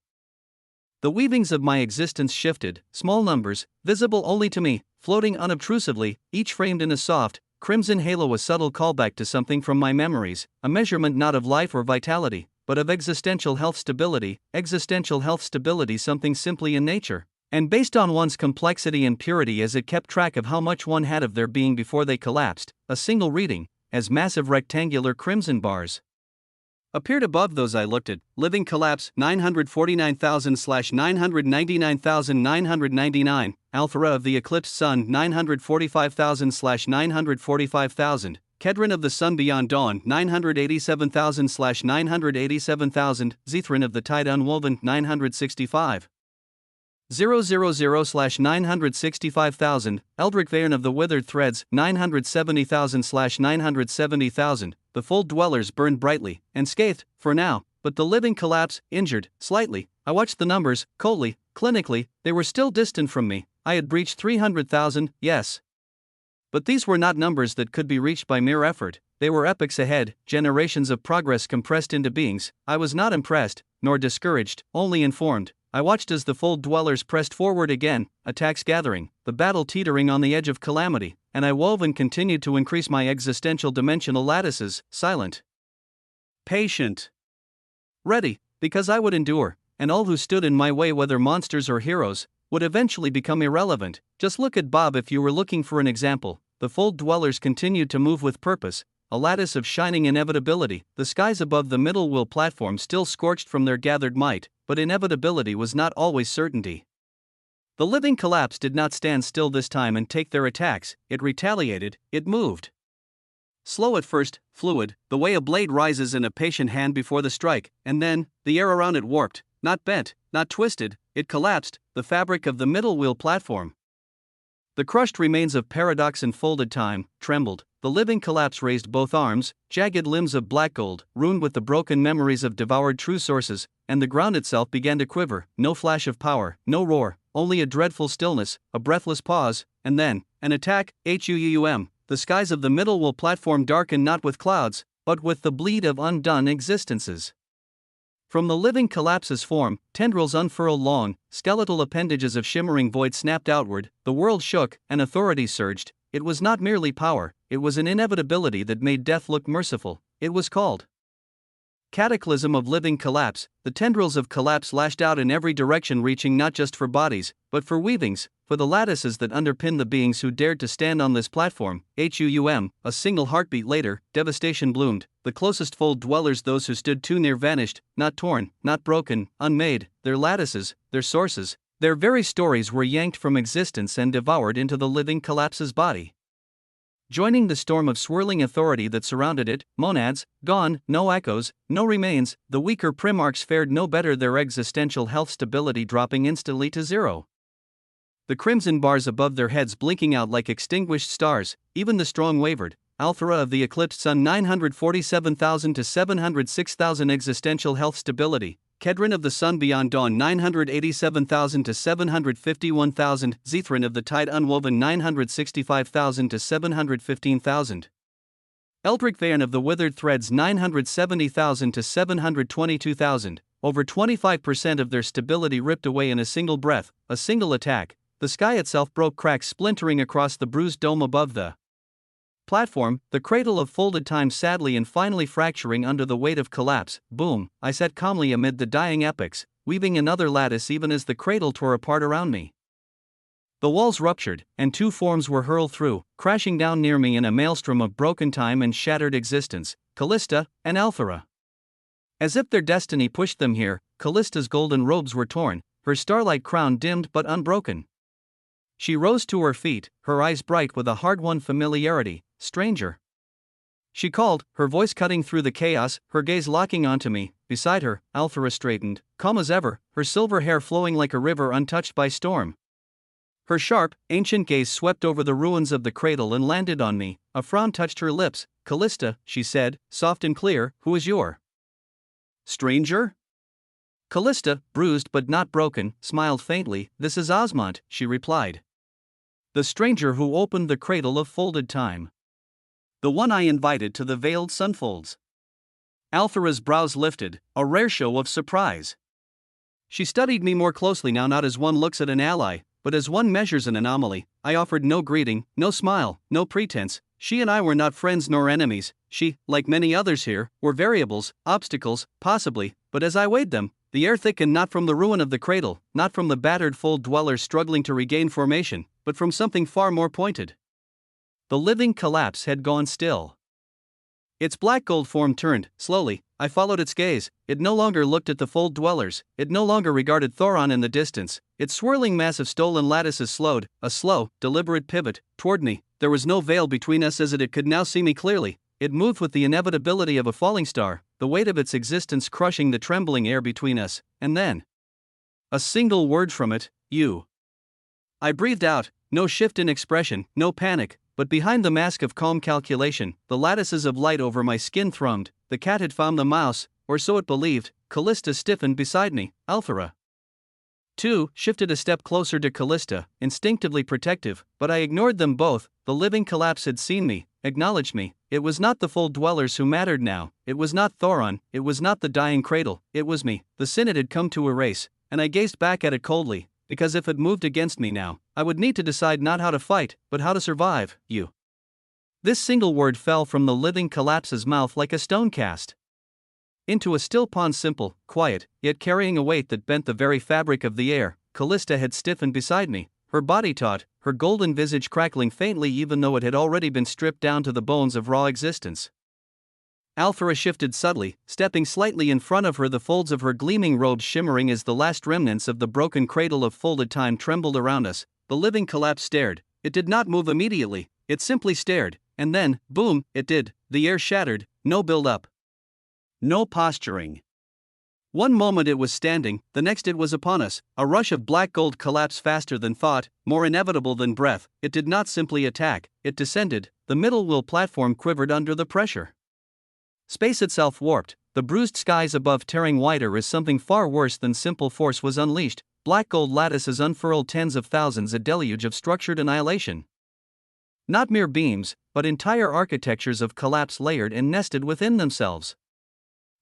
the weavings of my existence shifted, small numbers, visible only to me, floating unobtrusively, each framed in a soft, crimson halo, a subtle callback to something from my memories, a measurement not of life or vitality, but of existential health stability, something simply in nature, and based on one's complexity and purity, as it kept track of how much one had of their being before they collapsed. A single reading, as massive rectangular crimson bars appeared above those I looked at. Living collapse 949,999,999. Althera of the eclipsed sun 945,000/945,000. Kedron of the sun beyond dawn 987,000/987,000. Zethrin of the tide unwoven 965. 000/965,000, Eldric Vairn of the withered threads 970,000/970,000. The fold dwellers burned brightly, and scathed, for now, but the living collapse, injured, slightly. I watched the numbers, coldly, clinically, they were still distant from me. I had breached 300,000, yes. But these were not numbers that could be reached by mere effort, they were epochs ahead, generations of progress compressed into beings. I was not impressed, nor discouraged, only informed. I watched as the fold dwellers pressed forward again, attacks gathering, the battle teetering on the edge of calamity, and I wove and continued to increase my existential dimensional lattices, silent, patient, ready, because I would endure, and all who stood in my way, whether monsters or heroes, would eventually become irrelevant. Just look at Bob if you were looking for an example. The fold dwellers continued to move with purpose, a lattice of shining inevitability. The skies above the middle wheel platform still scorched from their gathered might, but inevitability was not always certainty. The living collapse did not stand still this time and take their attacks, it retaliated, it moved. Slow at first, fluid, the way a blade rises in a patient hand before the strike, and then, the air around it warped, not bent, not twisted, it collapsed, the fabric of the middle wheel platform. The crushed remains of paradox and folded time trembled. The living collapse raised both arms, jagged limbs of black gold, ruined with the broken memories of devoured true sources, and the ground itself began to quiver. No flash of power, no roar, only a dreadful stillness, a breathless pause, and then, an attack. HUUM. The skies of the middle wheel platform darkened not with clouds, but with the bleed of undone existences. From the living collapse's form, tendrils unfurled, long, skeletal appendages of shimmering void snapped outward, the world shook, and authority surged. It was not merely power, it was an inevitability that made death look merciful. It was called cataclysm of living collapse. The tendrils of collapse lashed out in every direction, reaching not just for bodies, but for weavings, for the lattices that underpinned the beings who dared to stand on this platform. HUUM. A single heartbeat later, devastation bloomed. The closest fold dwellers, those who stood too near, vanished, not torn, not broken, unmade. Their lattices, their sources, their very stories were yanked from existence and devoured into the living collapse's body. Joining the storm of swirling authority that surrounded it, monads, gone, no echoes, no remains. The weaker primarchs fared no better, their existential health stability dropping instantly to zero. The crimson bars above their heads blinking out like extinguished stars. Even the strong wavered. Althera of the eclipsed sun, 947,000 to 706,000 existential health stability. Kedron of the sun beyond dawn, 987,000 to 751,000. Zethrin of the tide unwoven, 965,000 to 715,000. Eldric Vayan of the withered threads, 970,000 to 722,000. Over 25% of their stability ripped away in a single breath, a single attack. The sky itself broke, cracks splintering across the bruised dome above the platform, the cradle of folded time sadly and finally fracturing under the weight of collapse. Boom! I sat calmly amid the dying epochs, weaving another lattice even as the cradle tore apart around me. The walls ruptured, and two forms were hurled through, crashing down near me in a maelstrom of broken time and shattered existence, Callista and Althera. As if their destiny pushed them here, Callista's golden robes were torn, her starlight crown dimmed but unbroken. She rose to her feet, her eyes bright with a hard-won familiarity. Stranger. She called, her voice cutting through the chaos, her gaze locking onto me. Beside her, Althera straightened, calm as ever, her silver hair flowing like a river untouched by storm. Her sharp, ancient gaze swept over the ruins of the cradle and landed on me. A frown touched her lips. Callista, she said, soft and clear, who is your stranger? Callista, bruised but not broken, smiled faintly. This is Osmond, she replied. The stranger who opened the cradle of folded time. The one I invited to the veiled sunfolds. Althera's brows lifted, a rare show of surprise. She studied me more closely now, not as one looks at an ally, but as one measures an anomaly. I offered no greeting, no smile, no pretense. She and I were not friends nor enemies. She, like many others here, were variables, obstacles, possibly, but as I weighed them, the air thickened not from the ruin of the cradle, not from the battered fold dwellers struggling to regain formation, but from something far more pointed. The living collapse had gone still. Its black gold form turned, slowly. I followed its gaze. It no longer looked at the fold dwellers, it no longer regarded Thoron in the distance. Its swirling mass of stolen lattices slowed, a slow, deliberate pivot, toward me. There was no veil between us as it could now see me clearly. It moved with the inevitability of a falling star, the weight of its existence crushing the trembling air between us, and then a single word from it, you. I breathed out, no shift in expression, no panic, but behind the mask of calm calculation, the lattices of light over my skin thrummed. The cat had found the mouse, or so it believed. Callista stiffened beside me. Althera. 2 shifted a step closer to Callista, instinctively protective, but I ignored them both. The living collapse had seen me, acknowledged me. It was not the full dwellers who mattered now, it was not Thoron, it was not the dying cradle, it was me. The sin it had come to erase, and I gazed back at it coldly, because if it moved against me now, I would need to decide not how to fight, but how to survive. You. This single word fell from the living collapse's mouth like a stone cast into a still pond, simple, quiet, yet carrying a weight that bent the very fabric of the air. Callista had stiffened beside me, her body taut, her golden visage crackling faintly even though it had already been stripped down to the bones of raw existence. Althera shifted subtly, stepping slightly in front of her, the folds of her gleaming robe shimmering as the last remnants of the broken cradle of folded time trembled around us. The living collapse stared. It did not move immediately, it simply stared, and then, boom, it did. The air shattered, no build-up. No posturing. One moment it was standing, the next it was upon us, a rush of black gold collapse faster than thought, more inevitable than breath. It did not simply attack, it descended, the middle wheel platform quivered under the pressure. Space itself warped, the bruised skies above tearing wider as something far worse than simple force was unleashed. Black gold lattices unfurled tens of thousands, a deluge of structured annihilation. Not mere beams, but entire architectures of collapse layered and nested within themselves.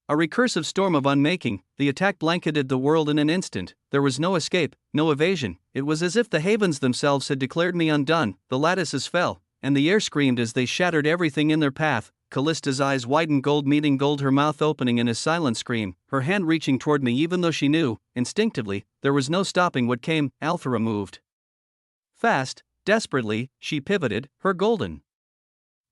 A recursive storm of unmaking, the attack blanketed the world in an instant. There was no escape, no evasion. It was as if the havens themselves had declared me undone. The lattices fell, and the air screamed as they shattered everything in their path. Callista's eyes widened, gold meeting gold, her mouth opening in a silent scream, her hand reaching toward me even though she knew, instinctively, there was no stopping what came. Althera moved. Fast, desperately, she pivoted, her golden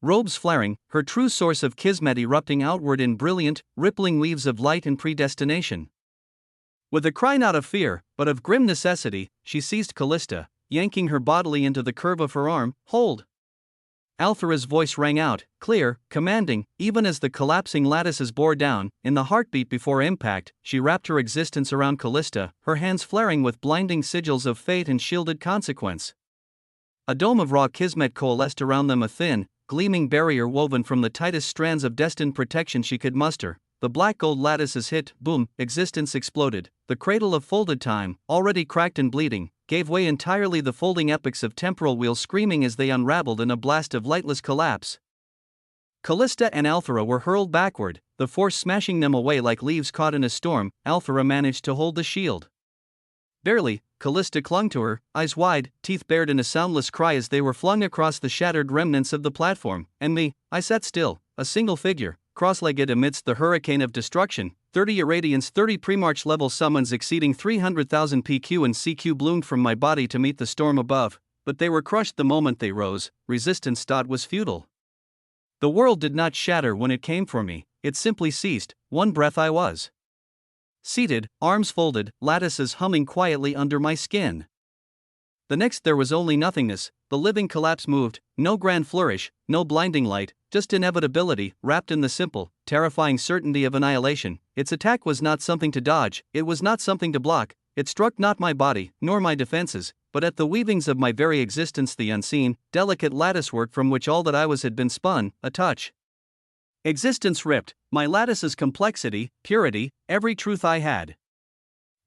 robes flaring, her true source of kismet erupting outward in brilliant, rippling weaves of light and predestination. With a cry not of fear, but of grim necessity, she seized Callista, yanking her bodily into the curve of her arm. Hold! Althera's voice rang out, clear, commanding, even as the collapsing lattices bore down. In the heartbeat before impact, she wrapped her existence around Callista, her hands flaring with blinding sigils of fate and shielded consequence. A dome of raw kismet coalesced around them, a thin, gleaming barrier woven from the tightest strands of destined protection she could muster. The black gold lattices hit, boom, existence exploded. The cradle of folded time, already cracked and bleeding, gave way entirely, the folding epics of temporal wheels screaming as they unraveled in a blast of lightless collapse. Callista and Althera were hurled backward, the force smashing them away like leaves caught in a storm. Althera managed to hold the shield. Barely, Callista clung to her, eyes wide, teeth bared in a soundless cry as they were flung across the shattered remnants of the platform. And me, I sat still, a single figure, cross-legged amidst the hurricane of destruction. 30 irradiance, 30 pre-march level summons exceeding 300,000 PQ and CQ bloomed from my body to meet the storm above, but they were crushed the moment they rose. Resistance was futile. The world did not shatter when it came for me, it simply ceased. One breath I was seated, arms folded, lattices humming quietly under my skin. The next there was only nothingness. The living collapse moved, no grand flourish, no blinding light, just inevitability, wrapped in the simple, terrifying certainty of annihilation. Its attack was not something to dodge, it was not something to block, it struck not my body, nor my defenses, but at the weavings of my very existence, the unseen, delicate latticework from which all that I was had been spun. A touch. Existence ripped, my lattice's complexity, purity, every truth I had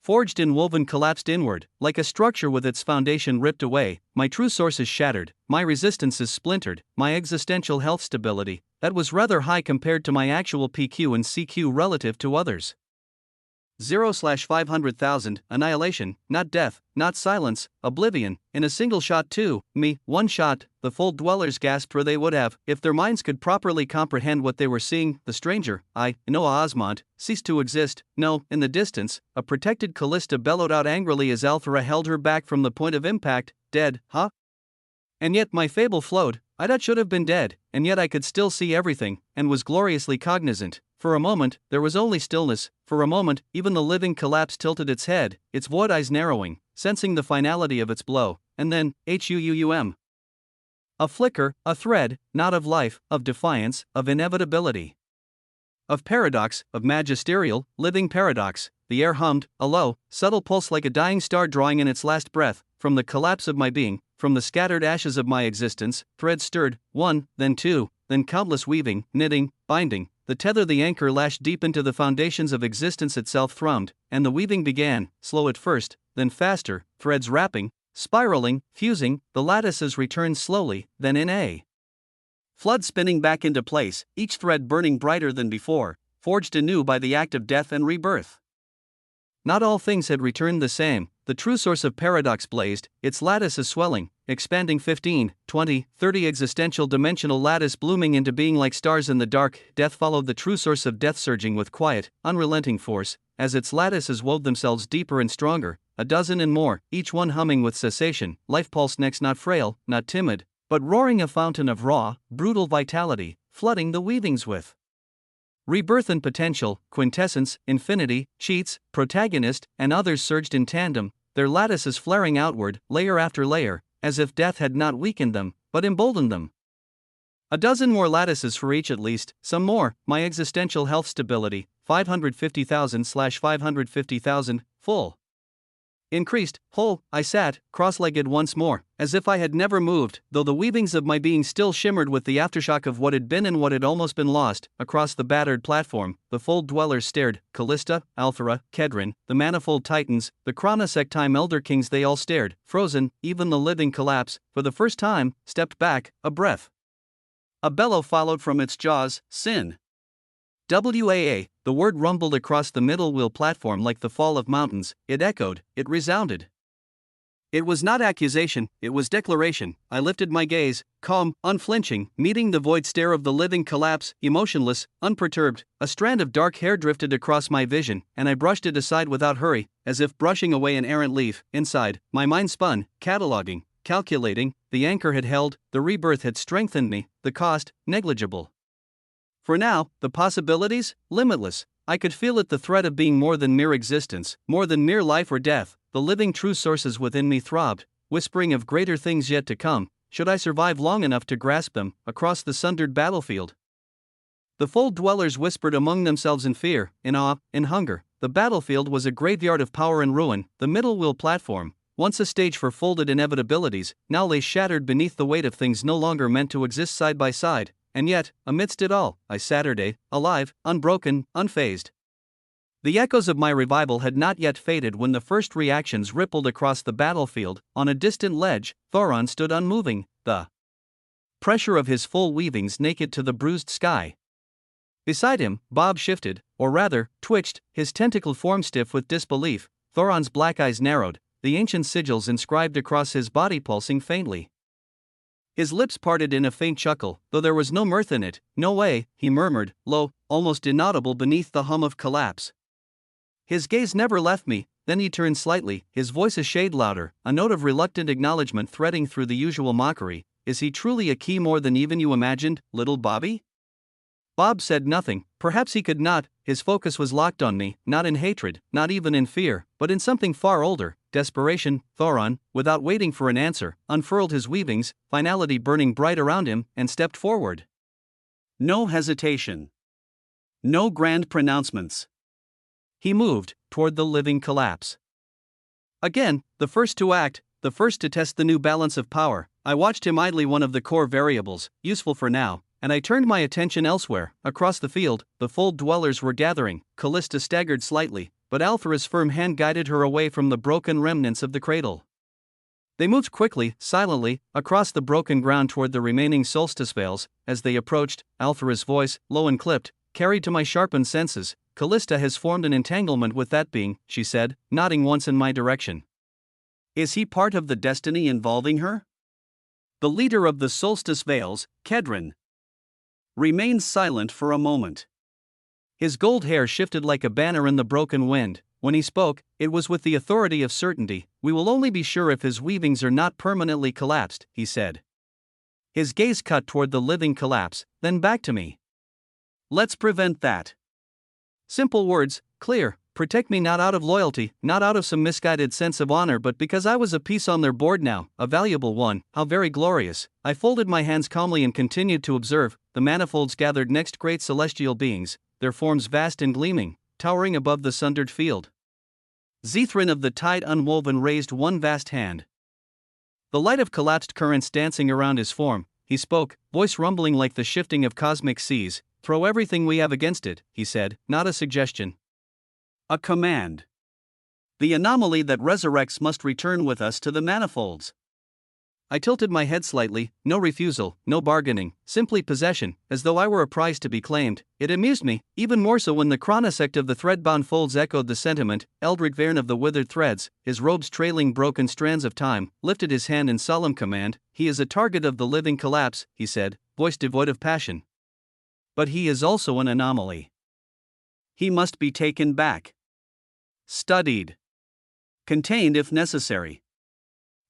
forged and woven collapsed inward, like a structure with its foundation ripped away. My true sources shattered, my resistances splintered, my existential health stability, that was rather high compared to my actual PQ and CQ relative to others. 0/500,000, annihilation, not death, not silence, oblivion, in a single shot too, me, one shot. The full dwellers gasped, for they would have, if their minds could properly comprehend what they were seeing. The stranger, Noah Osmond, ceased to exist. No, in the distance, a protected Callista bellowed out angrily as Althera held her back from the point of impact. Dead, huh? And yet my fable flowed. I should have been dead, and yet I could still see everything, and was gloriously cognizant. For a moment, there was only stillness. For a moment, even the living collapse tilted its head, its void eyes narrowing, sensing the finality of its blow. And then, HUUM. A flicker, a thread, not of life, of defiance, of inevitability. Of paradox, of magisterial, living paradox. The air hummed, a low, subtle pulse like a dying star drawing in its last breath. From the collapse of my being, from the scattered ashes of my existence, threads stirred, one, then two, then countless weaving, knitting, binding. the tether the anchor lashed deep into the foundations of existence itself thrummed, and the weaving began, slow at first, then faster, threads wrapping, spiraling, fusing, the lattices returned slowly, then in a flood spinning back into place, each thread burning brighter than before, forged anew by the act of death and rebirth. Not all things had returned the same, the true source of paradox blazed, its lattices swelling, expanding 15, 20, 30 existential dimensional lattice blooming into being like stars in the dark. Death followed the true source of death surging with quiet, unrelenting force, as its lattices wove themselves deeper and stronger, a dozen and more, each one humming with cessation, life pulse next not frail, not timid, but roaring a fountain of raw, brutal vitality, flooding the weavings with rebirth and potential. Quintessence, infinity, cheats, protagonist, and others surged in tandem, their lattices flaring outward, layer after layer, as if death had not weakened them, but emboldened them. A dozen more lattices for each at least, some more, my existential health stability, 550,000/550,000, full. Increased, whole, I sat, cross-legged once more, as if I had never moved, though the weavings of my being still shimmered with the aftershock of what had been and what had almost been lost. Across the battered platform, the fold dwellers stared, Callista, Althara, Kedron, the manifold titans, the chronosectime elder kings, they all stared, frozen. Even the living collapse, for the first time, stepped back, a breath. A bellow followed from its jaws, sin. WAA, the word rumbled across the middle wheel platform like the fall of mountains, it echoed, it resounded. It was not accusation, it was declaration. I lifted my gaze, calm, unflinching, meeting the void stare of the living collapse, emotionless, unperturbed. A strand of dark hair drifted across my vision, and I brushed it aside without hurry, as if brushing away an errant leaf. Inside, my mind spun, cataloging, calculating. The anchor had held, the rebirth had strengthened me, the cost, negligible. For now, the possibilities, limitless. I could feel it, the threat of being more than mere existence, more than mere life or death. The living true sources within me throbbed, whispering of greater things yet to come, should I survive long enough to grasp them, across the sundered battlefield. The fold dwellers whispered among themselves in fear, in awe, in hunger. The battlefield was a graveyard of power and ruin. The middle wheel platform, once a stage for folded inevitabilities, now lay shattered beneath the weight of things no longer meant to exist side by side. And yet, amidst it all, I Saturday, alive, unbroken, unfazed. The echoes of my revival had not yet faded when the first reactions rippled across the battlefield. On a distant ledge, Thoron stood unmoving, the pressure of his full weavings naked to the bruised sky. Beside him, Bob shifted, or rather, twitched, his tentacled form stiff with disbelief. Thoron's black eyes narrowed, the ancient sigils inscribed across his body pulsing faintly. His lips parted in a faint chuckle, though there was no mirth in it. No way, he murmured, low, almost inaudible beneath the hum of collapse. His gaze never left me, then he turned slightly, his voice a shade louder, a note of reluctant acknowledgement threading through the usual mockery. Is he truly a key more than even you imagined, little Bobby? Bob said nothing, perhaps he could not. His focus was locked on me, not in hatred, not even in fear, but in something far older, desperation. Thoron, without waiting for an answer, unfurled his weavings, finality burning bright around him, and stepped forward. No hesitation. No grand pronouncements. He moved toward the living collapse. Again, the first to act, the first to test the new balance of power. I watched him idly, one of the core variables, useful for now, and I turned my attention elsewhere. Across the field, the fold dwellers were gathering. Callista staggered slightly, but Althara's firm hand guided her away from the broken remnants of the cradle. They moved quickly, silently, across the broken ground toward the remaining solstice veils. As they approached, Althara's voice, low and clipped, carried to my sharpened senses. Callista has formed an entanglement with that being, she said, nodding once in my direction. Is he part of the destiny involving her? The leader of the solstice veils, Kedron, remained silent for a moment. His gold hair shifted like a banner in the broken wind. When he spoke, it was with the authority of certainty. We will only be sure if his weavings are not permanently collapsed, he said. His gaze cut toward the living collapse, then back to me. Let's prevent that. Simple words, clear. Protect me not out of loyalty, not out of some misguided sense of honor, but because I was a piece on their board now, a valuable one. How very glorious. I folded my hands calmly and continued to observe. The manifolds gathered next, great celestial beings, their forms vast and gleaming, towering above the sundered field. Zethrin of the tide unwoven raised one vast hand. The light of collapsed currents dancing around his form, he spoke, voice rumbling like the shifting of cosmic seas. Throw everything we have against it, he said, not a suggestion. A command. The anomaly that resurrects must return with us to the manifolds. I tilted my head slightly, no refusal, no bargaining, simply possession, as though I were a prize to be claimed. It amused me, even more so when the chronosect of the thread-bound folds echoed the sentiment. Eldrick Verne of the withered threads, his robes trailing broken strands of time, lifted his hand in solemn command. He is a target of the living collapse, he said, voice devoid of passion. But he is also an anomaly. He must be taken back. Studied. Contained if necessary.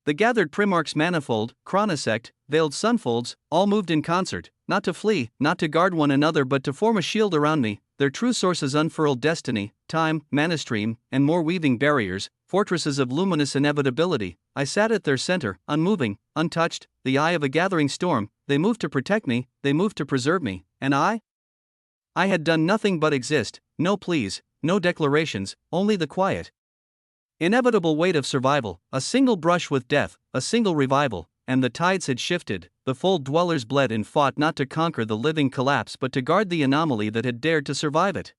The gathered Primarch's manifold, chronosect, veiled sunfolds, all moved in concert, not to flee, not to guard one another but to form a shield around me. Their true sources unfurled destiny, time, manastream, and more weaving barriers, fortresses of luminous inevitability. I sat at their center, unmoving, untouched, the eye of a gathering storm. They moved to protect me, they moved to preserve me, and I had done nothing but exist, no pleas, no declarations, only the quiet, inevitable weight of survival, a single brush with death, a single revival, and the tides had shifted. The fold dwellers bled and fought not to conquer the living collapse but to guard the anomaly that had dared to survive it.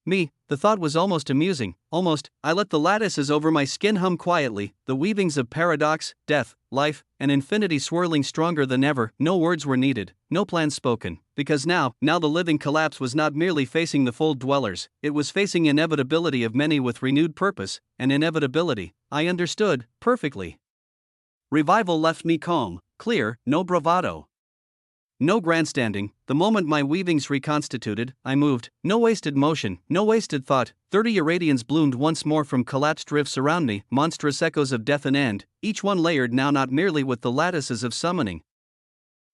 Me, the thought was almost amusing, almost. I let the lattices over my skin hum quietly, the weavings of paradox, death, life, and infinity swirling stronger than ever. No words were needed, no plans spoken, because now the living collapse was not merely facing the fold dwellers, it was facing inevitability of many with renewed purpose, and inevitability, I understood, perfectly. Revival left me calm, clear, no bravado. No grandstanding. The moment my weavings reconstituted, I moved. No wasted motion, no wasted thought. 30 Irradians bloomed once more from collapsed rifts around me, monstrous echoes of death and end, each one layered now not merely with the lattices of summoning,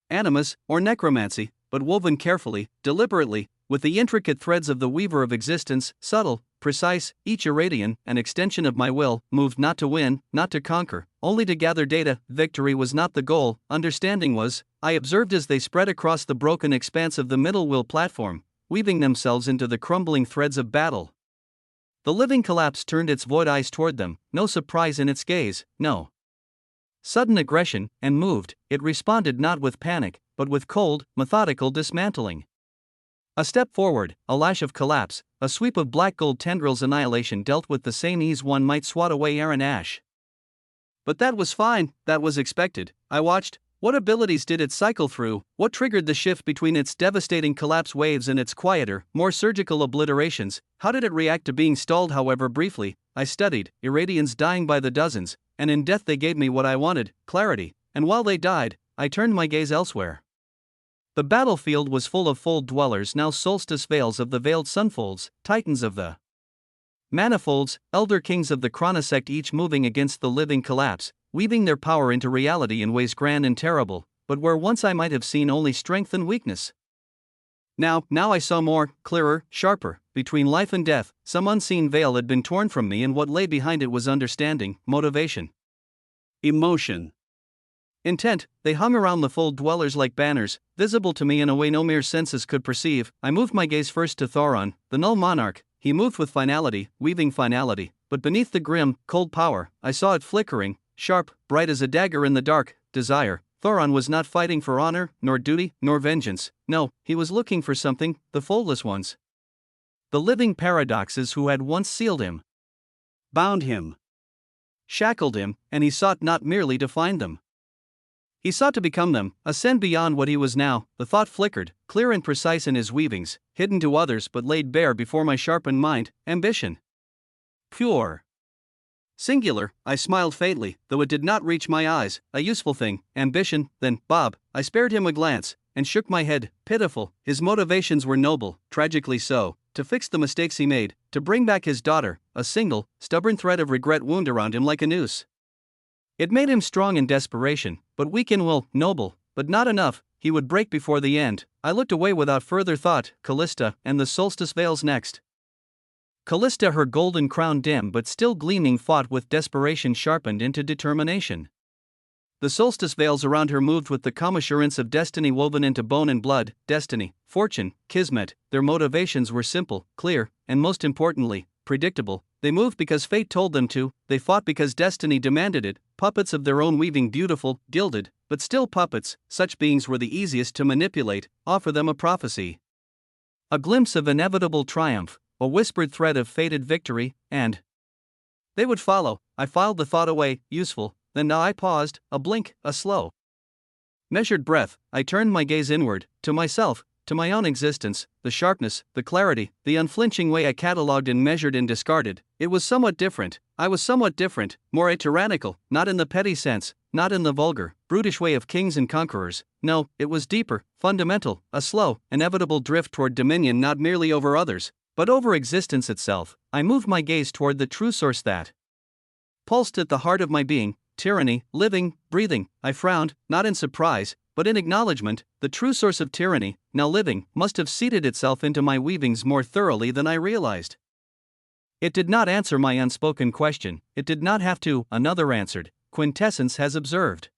animus, or necromancy, but woven carefully, deliberately, with the intricate threads of the weaver of existence, subtle, precise. Each Irradian, an extension of my will, moved not to win, not to conquer, only to gather data. Victory was not the goal, understanding was. I observed as they spread across the broken expanse of the middle will platform, weaving themselves into the crumbling threads of battle. The living collapse turned its void eyes toward them, no surprise in its gaze, no sudden aggression, and moved. It responded not with panic, but with cold, methodical dismantling. A step forward, a lash of collapse, a sweep of black gold tendrils. Annihilation dealt with the same ease one might swat away air and ash. But that was fine, that was expected. I watched. What abilities did it cycle through? What triggered the shift between its devastating collapse waves and its quieter, more surgical obliterations? How did it react to being stalled, however briefly? I studied, Irradians dying by the dozens, and in death they gave me what I wanted, clarity, and while they died, I turned my gaze elsewhere. The battlefield was full of fold dwellers, now solstice veils of the veiled sunfolds, titans of the manifolds, elder kings of the chronosect, each moving against the living collapse, weaving their power into reality in ways grand and terrible, but where once I might have seen only strength and weakness. Now I saw more, clearer, sharper. Between life and death, some unseen veil had been torn from me, and what lay behind it was understanding, motivation, emotion, intent. They hung around the fold dwellers like banners, visible to me in a way no mere senses could perceive. I moved my gaze first to Thoron, the null monarch. He moved with finality, weaving finality, but beneath the grim, cold power, I saw it flickering, sharp, bright as a dagger in the dark, desire. Thoron was not fighting for honor, nor duty, nor vengeance. No, he was looking for something, the foldless ones. The living paradoxes who had once sealed him, bound him, shackled him, and he sought not merely to find them. He sought to become them, ascend beyond what he was now. The thought flickered, clear and precise in his weavings, hidden to others but laid bare before my sharpened mind. Ambition. Pure. Singular. I smiled faintly, though it did not reach my eyes. A useful thing, ambition. Then, Bob. I spared him a glance, and shook my head. Pitiful. His motivations were noble, tragically so. To fix the mistakes he made, to bring back his daughter. A single, stubborn thread of regret wound around him like a noose. It made him strong in desperation, but weak in will, noble, but not enough. He would break before the end. I looked away without further thought. Callista, and the solstice veils next. Callista, her golden crown dim but still gleaming, fought with desperation sharpened into determination. The solstice veils around her moved with the calm assurance of destiny woven into bone and blood. Destiny, fortune, kismet. Their motivations were simple, clear, and most importantly, predictable. They moved because fate told them to, they fought because destiny demanded it, puppets of their own weaving, beautiful, gilded, but still puppets. Such beings were the easiest to manipulate. Offer them a prophecy. A glimpse of inevitable triumph, a whispered threat of fated victory, and they would follow. I filed the thought away, useful, then now I paused, a blink, a slow, measured breath. I turned my gaze inward, to myself, to my own existence, the sharpness, the clarity, the unflinching way I catalogued and measured and discarded. It was somewhat different. I was somewhat different, more tyrannical, not in the petty sense, not in the vulgar, brutish way of kings and conquerors. No, it was deeper, fundamental, a slow, inevitable drift toward dominion not merely over others, but over existence itself. I moved my gaze toward the true source that pulsed at the heart of my being, tyranny, living, breathing. I frowned, not in surprise, but in acknowledgement. The true source of tyranny, now living, must have seeded itself into my weavings more thoroughly than I realized. It did not answer my unspoken question, it did not have to. Another answered. Quintessence has observed.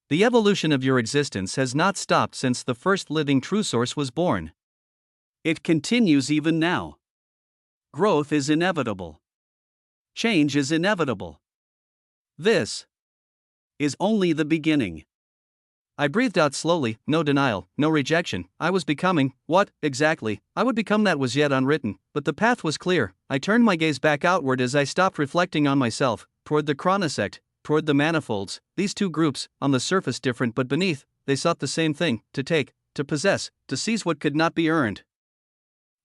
The evolution of your existence has not stopped since the first living true source was born. It continues even now. Growth is inevitable. Change is inevitable. This is only the beginning. I breathed out slowly, no denial, no rejection. I was becoming, what, exactly, I would become that was yet unwritten, but the path was clear. I turned my gaze back outward as I stopped reflecting on myself, toward the chronosect, toward the manifolds, these two groups, on the surface different but beneath, they sought the same thing, to take, to possess, to seize what could not be earned.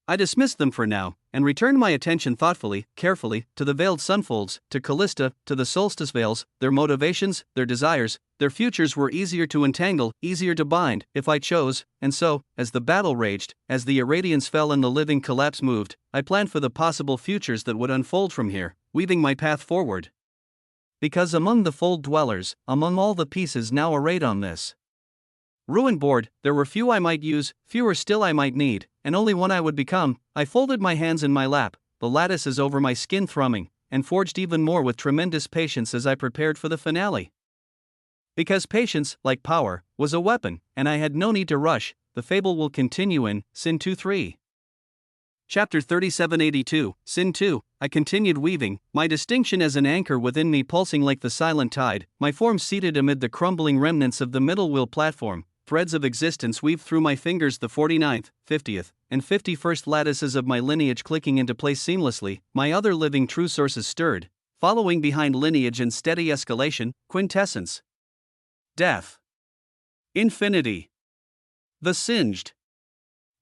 I dismissed them for now, and returned my attention thoughtfully, carefully, to the veiled sunfolds, to Callista, to the solstice veils. Their motivations, their desires, their futures were easier to entangle, easier to bind, if I chose, and so, as the battle raged, as the irradiance fell and the living collapse moved, I planned for the possible futures that would unfold from here, weaving my path forward. Because among the fold dwellers, among all the pieces now arrayed on this ruined board, there were few I might use, fewer still I might need, and only one I would become. I folded my hands in my lap, the lattices over my skin thrumming, and forged even more with tremendous patience as I prepared for the finale. Because patience, like power, was a weapon, and I had no need to rush. The fable will continue in Sin 2:3. Chapter 3782, Sin 2. I continued weaving, my distinction as an anchor within me pulsing like the silent tide, my form seated amid the crumbling remnants of the middle wheel platform. Threads of existence weave through my fingers, the 49th, 50th, and 51st lattices of my lineage clicking into place seamlessly. My other living true sources stirred, following behind lineage in steady escalation. Quintessence. Death. Infinity. The singed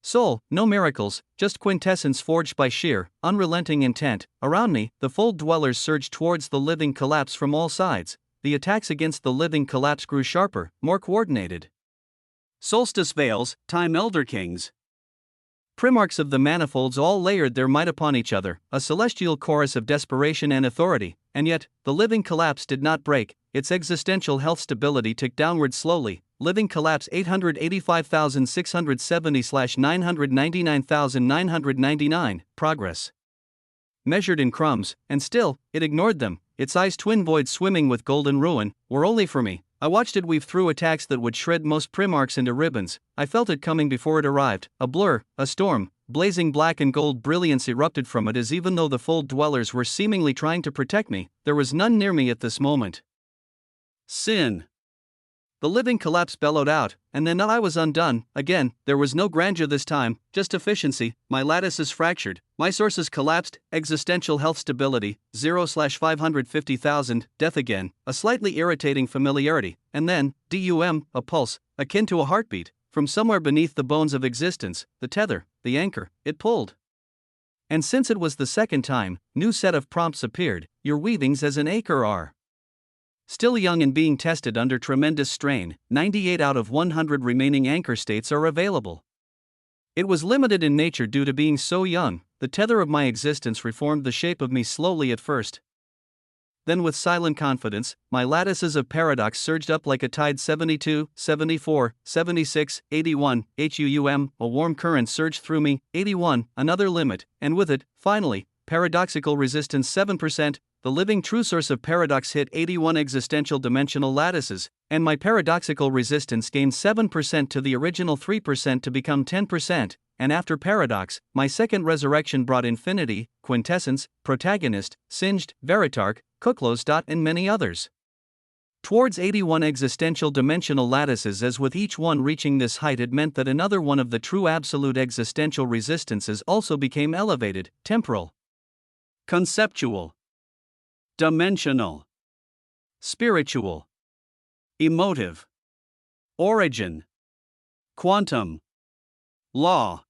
soul. No miracles, just quintessence forged by sheer, unrelenting intent. Around me, the fold dwellers surged towards the living collapse from all sides. The attacks against the living collapse grew sharper, more coordinated. Solstice veils, time elder kings. Primarchs of the manifolds all layered their might upon each other, a celestial chorus of desperation and authority, and yet, the living collapse did not break. Its existential health stability ticked downward slowly. Living collapse 885,670/999,999. Progress measured in crumbs, and still, it ignored them. Its eyes, twin voids swimming with golden ruin, were only for me. I watched it weave through attacks that would shred most Primarchs into ribbons. I felt it coming before it arrived, a blur, a storm. Blazing black and gold brilliance erupted from it as even though the fold dwellers were seemingly trying to protect me, there was none near me at this moment. Sin. The living collapse bellowed out, and then I was undone. Again, there was no grandeur this time, just efficiency. My lattices fractured, my sources collapsed, existential health stability, 0/550,000, death again, a slightly irritating familiarity, and then, a pulse, akin to a heartbeat, from somewhere beneath the bones of existence, the tether, the anchor, it pulled. And since it was the second time, new set of prompts appeared. Your weavings as an acre are still young and being tested under tremendous strain. 98 out of 100 remaining anchor states are available. It was limited in nature due to being so young. The tether of my existence reformed the shape of me slowly at first. Then with silent confidence, my lattices of paradox surged up like a tide. 72, 74, 76, 81, a warm current surged through me. 81, another limit, and with it, finally, paradoxical resistance 7%. The living true source of paradox hit 81 existential dimensional lattices, and my paradoxical resistance gained 7% to the original 3% to become 10%, and after paradox, my second resurrection brought infinity, quintessence, protagonist, singed, veritarch, Kuklos. And many others. towards 81 existential dimensional lattices, as with each one reaching this height it meant that another one of the true absolute existential resistances also became elevated, temporal, conceptual, dimensional, spiritual, emotive, origin, quantum, law,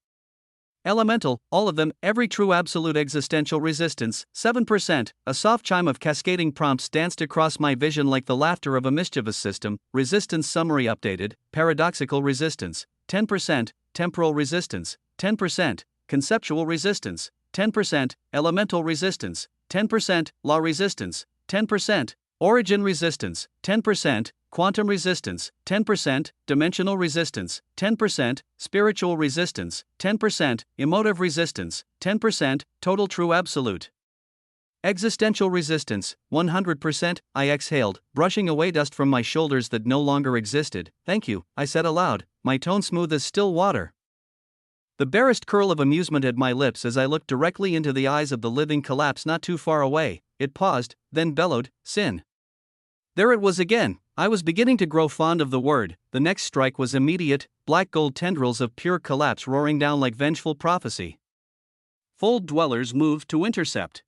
elemental, all of them, every true absolute existential resistance. 7%. A soft chime of cascading prompts danced across my vision like the laughter of a mischievous system. Resistance summary updated. Paradoxical resistance, 10%. Temporal resistance, 10%. Conceptual resistance, 10%. Elemental resistance, 10%. Law resistance, 10%. Origin resistance, 10%. Quantum resistance, 10%, dimensional resistance, 10%, spiritual resistance, 10%, emotive resistance, 10%, total true absolute. Existential resistance, 100%, I exhaled, brushing away dust from my shoulders that no longer existed. Thank you, I said aloud, my tone smooth as still water. The barest curl of amusement at my lips as I looked directly into the eyes of the living collapse not too far away. It paused, then bellowed, sin. There it was again. I was beginning to grow fond of the word. The next strike was immediate, black gold tendrils of pure collapse roaring down like vengeful prophecy. Fold dwellers moved to intercept.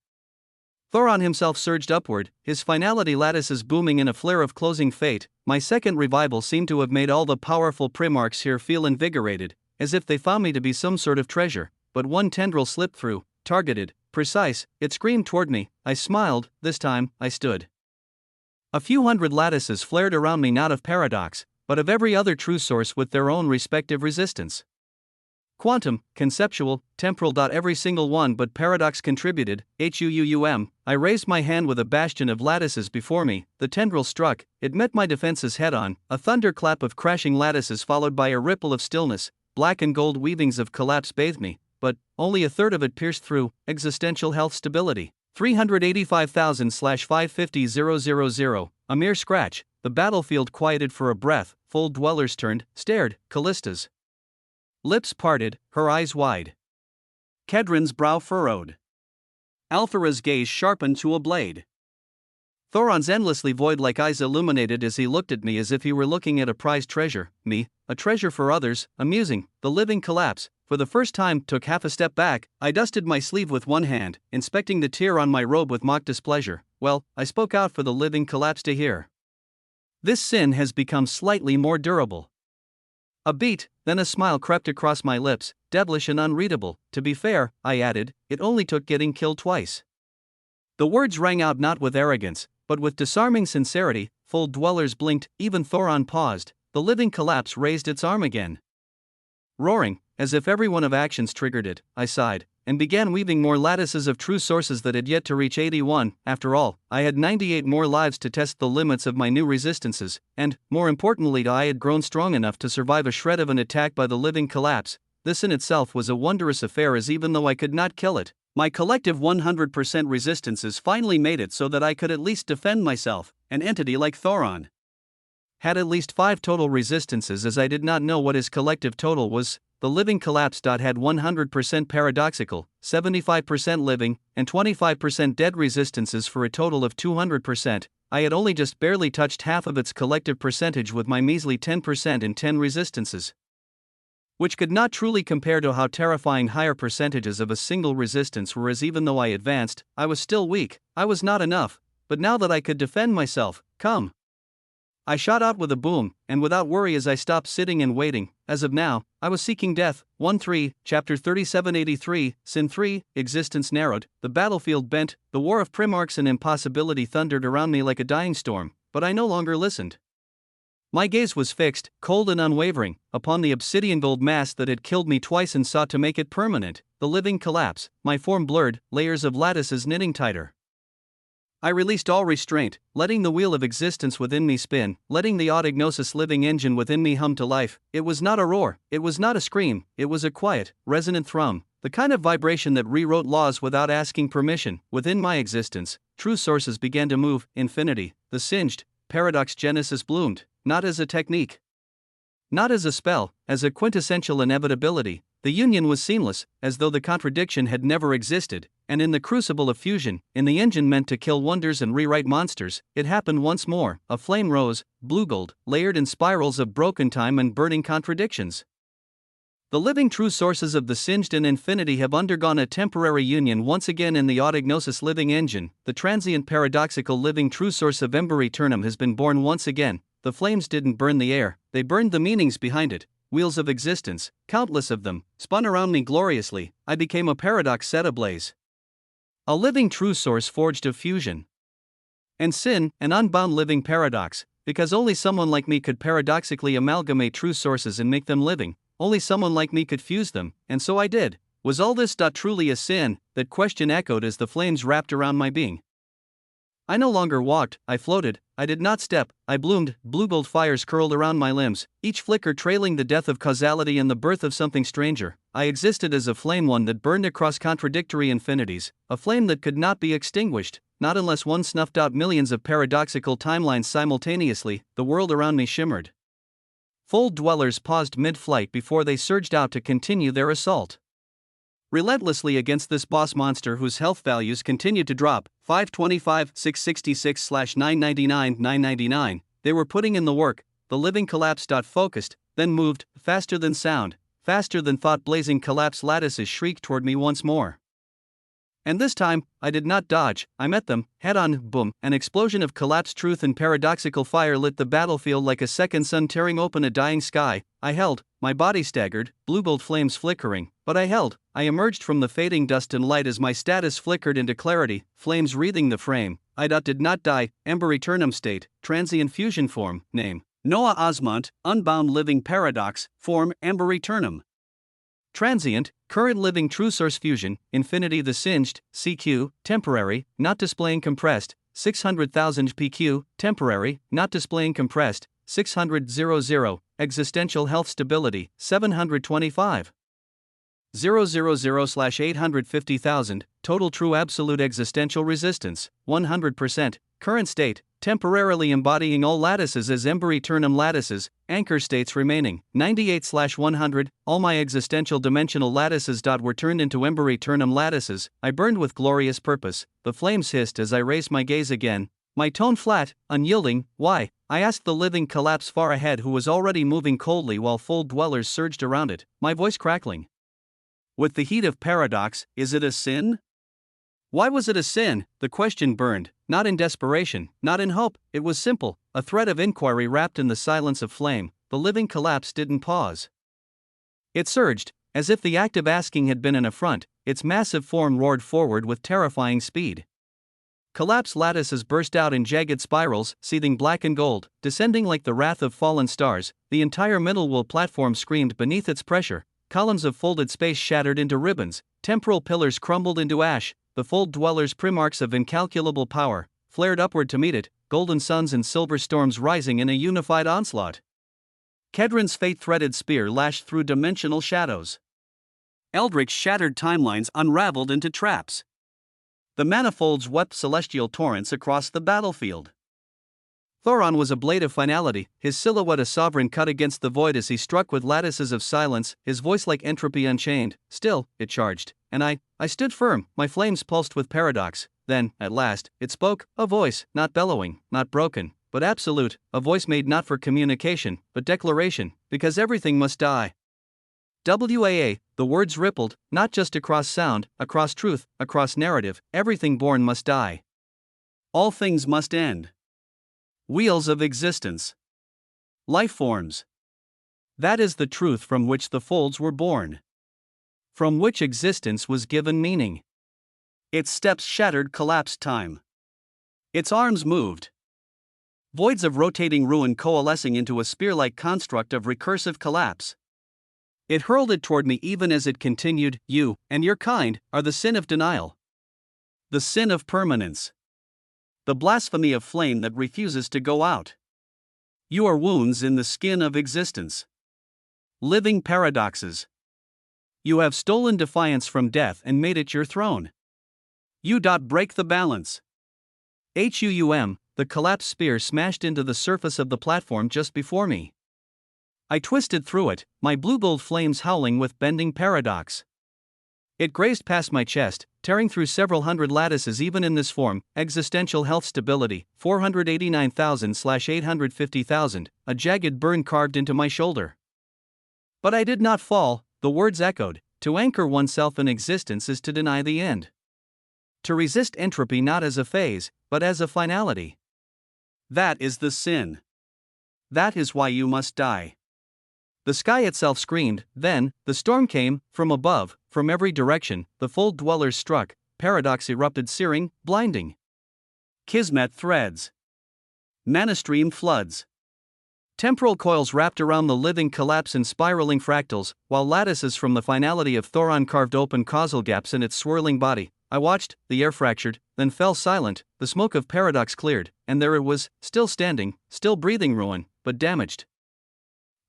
Thoron himself surged upward, his finality lattices booming in a flare of closing fate. My second revival seemed to have made all the powerful primarchs here feel invigorated, as if they found me to be some sort of treasure. But one tendril slipped through, targeted, precise, it screamed toward me. I smiled. This time, I stood. A few hundred lattices flared around me, not of paradox, but of every other true source with their own respective resistance. Quantum, conceptual, temporal. Every single one but paradox contributed. HUUUM. I raised my hand with a bastion of lattices before me. The tendril struck, it met my defenses head on, a thunderclap of crashing lattices followed by a ripple of stillness. Black and gold weavings of collapse bathed me, but only a third of it pierced through. Existential health stability. 385,000/550,000. A mere scratch. The battlefield quieted for a breath. Full dwellers turned, stared. Callista's lips parted, her eyes wide. Kedron's brow furrowed. Alphora's gaze sharpened to a blade. Thoron's endlessly void-like eyes illuminated as he looked at me as if he were looking at a prized treasure. Me, a treasure for others, amusing. The living collapse, for the first time, took half a step back. I dusted my sleeve with one hand, inspecting the tear on my robe with mock displeasure. Well, I spoke out for the living collapse to hear. This sin has become slightly more durable. A beat, then a smile crept across my lips, devilish and unreadable. To be fair, I added, it only took getting killed twice. The words rang out not with arrogance, but with disarming sincerity. Full dwellers blinked, even Thoron paused. The living collapse raised its arm again. Roaring, as if every one of actions triggered it, I sighed, and began weaving more lattices of true sources that had yet to reach 81. After all, I had 98 more lives to test the limits of my new resistances, and, more importantly, I had grown strong enough to survive a shred of an attack by the living collapse. This in itself was a wondrous affair, as even though I could not kill it, my collective 100% resistances finally made it so that I could at least defend myself. An entity like Thoron had at least 5 total resistances, as I did not know what his collective total was. The living collapse. Had 100% paradoxical, 75% living, and 25% dead resistances for a total of 200%. I had only just barely touched half of its collective percentage with my measly 10% and 10 resistances, which could not truly compare to how terrifying higher percentages of a single resistance were, as even though I advanced, I was still weak. I was not enough, but now that I could defend myself, come. I shot out with a boom, and without worry as I stopped sitting and waiting. As of now, I was seeking death. 1-3, Chapter 3783, Sin 3, Existence narrowed, the battlefield bent, the war of primarchs and impossibility thundered around me like a dying storm, but I no longer listened. My gaze was fixed, cold and unwavering, upon the obsidian gold mass that had killed me twice and sought to make it permanent. The living collapse, my form blurred, layers of lattices knitting tighter. I released all restraint, letting the wheel of existence within me spin, letting the autognosis living engine within me hum to life. It was not a roar, it was not a scream, it was a quiet, resonant thrum, the kind of vibration that rewrote laws without asking permission. Within my existence, true sources began to move. Infinity, the singed, paradox genesis bloomed, not as a technique, not as a spell, as a quintessential inevitability. the union was seamless, as though the contradiction had never existed, and in the crucible of fusion, in the engine meant to kill wonders and rewrite monsters, it happened once more. A flame rose, blue gold, layered in spirals of broken time and burning contradictions. The living true sources of the singed and infinity have undergone a temporary union once again in the autognosis living engine. The transient paradoxical living true source of ember eternum has been born once again. The flames didn't burn the air, they burned the meanings behind it. Wheels of existence, countless of them, spun around me gloriously. I became a paradox set ablaze. A living true source forged of fusion and sin, an unbound living paradox, because only someone like me could paradoxically amalgamate true sources and make them living. Only someone like me could fuse them, and so I did. Was all this truly a sin? That question echoed as the flames wrapped around my being. I no longer walked, I floated, I did not step, I bloomed. Blue gold fires curled around my limbs, each flicker trailing the death of causality and the birth of something stranger. I existed as a flame, one that burned across contradictory infinities, a flame that could not be extinguished, not unless one snuffed out millions of paradoxical timelines simultaneously. The world around me shimmered. Fold dwellers paused mid-flight before they surged out to continue their assault relentlessly against this boss monster whose health values continued to drop. 525, 666/999, 999. They were putting in the work. The living collapse. Focused, then moved, faster than sound, faster than thought. Blazing collapse lattices shrieked toward me once more. And this time, I did not dodge, I met them, head on. Boom, an explosion of collapsed truth and paradoxical fire lit the battlefield like a second sun tearing open a dying sky. I held, my body staggered, blue gold flames flickering, but I held. I emerged from the fading dust and light as my status flickered into clarity, flames wreathing the frame. I did not die. Ember eternum state, transient fusion form, name Noah Osmont, unbound living paradox, form Ember eternum. Transient, current living true source fusion, infinity. The singed, CQ, temporary, not displaying compressed, 600,000 PQ, temporary, not displaying compressed, 600,000, existential health stability, 725. 000/850,000, total true absolute existential resistance, 100%, current state, temporarily embodying all lattices as ember eternum lattices, anchor states remaining, 98/100, all my existential dimensional lattices. Were turned into ember eternum lattices. I burned with glorious purpose. The flames hissed as I raised my gaze again, my tone flat, unyielding. Why? I asked the living collapse far ahead, who was already moving coldly while fold dwellers surged around it, my voice crackling with the heat of paradox. Is it a sin? Why was it a sin? The question burned, not in desperation, not in hope. It was simple, a thread of inquiry wrapped in the silence of flame. The living collapse didn't pause. It surged, as if the act of asking had been an affront. Its massive form roared forward with terrifying speed. Collapse lattices burst out in jagged spirals, seething black and gold, descending like the wrath of fallen stars. The entire middle wall platform screamed beneath its pressure. Columns of folded space shattered into ribbons, temporal pillars crumbled into ash. The fold dwellers' primarchs of incalculable power flared upward to meet it, golden suns and silver storms rising in a unified onslaught. Kedron's fate-threaded spear lashed through dimensional shadows. Eldric's shattered timelines unraveled into traps. The manifolds wept celestial torrents across the battlefield. Thoron was a blade of finality, his silhouette a sovereign cut against the void as he struck with lattices of silence, his voice like entropy unchained. Still, it charged, and I stood firm, my flames pulsed with paradox. Then, at last, it spoke, a voice, not bellowing, not broken, but absolute, a voice made not for communication, but declaration, because everything must die. WAA, the words rippled, not just across sound, across truth, across narrative. Everything born must die. All things must end. Wheels of existence. Life forms. That is the truth from which the folds were born. From which existence was given meaning. Its steps shattered collapsed time. Its arms moved. Voids of rotating ruin coalescing into a spear-like construct of recursive collapse. It hurled it toward me even as it continued. You, and your kind, are the sin of denial. The sin of permanence. The blasphemy of flame that refuses to go out. You are wounds in the skin of existence. Living paradoxes. You have stolen defiance from death and made it your throne. You break the balance. HUUM, the collapsed spear smashed into the surface of the platform just before me. I twisted through it, my blue-gold flames howling with bending paradox. It grazed past my chest, tearing through several hundred lattices even in this form. Existential health stability, 489,000/850,000, a jagged burn carved into my shoulder. But I did not fall, the words echoed. To anchor oneself in existence is to deny the end. To resist entropy not as a phase, but as a finality. That is the sin. That is why you must die. The sky itself screamed, then, the storm came, from above, from every direction, the fold dwellers struck, paradox erupted searing, blinding. Kismet threads. Mana stream floods. Temporal coils wrapped around the living collapse in spiraling fractals, while lattices from the finality of Thoron carved open causal gaps in its swirling body. I watched, the air fractured, then fell silent, the smoke of paradox cleared, and there it was, still standing, still breathing ruin, but damaged.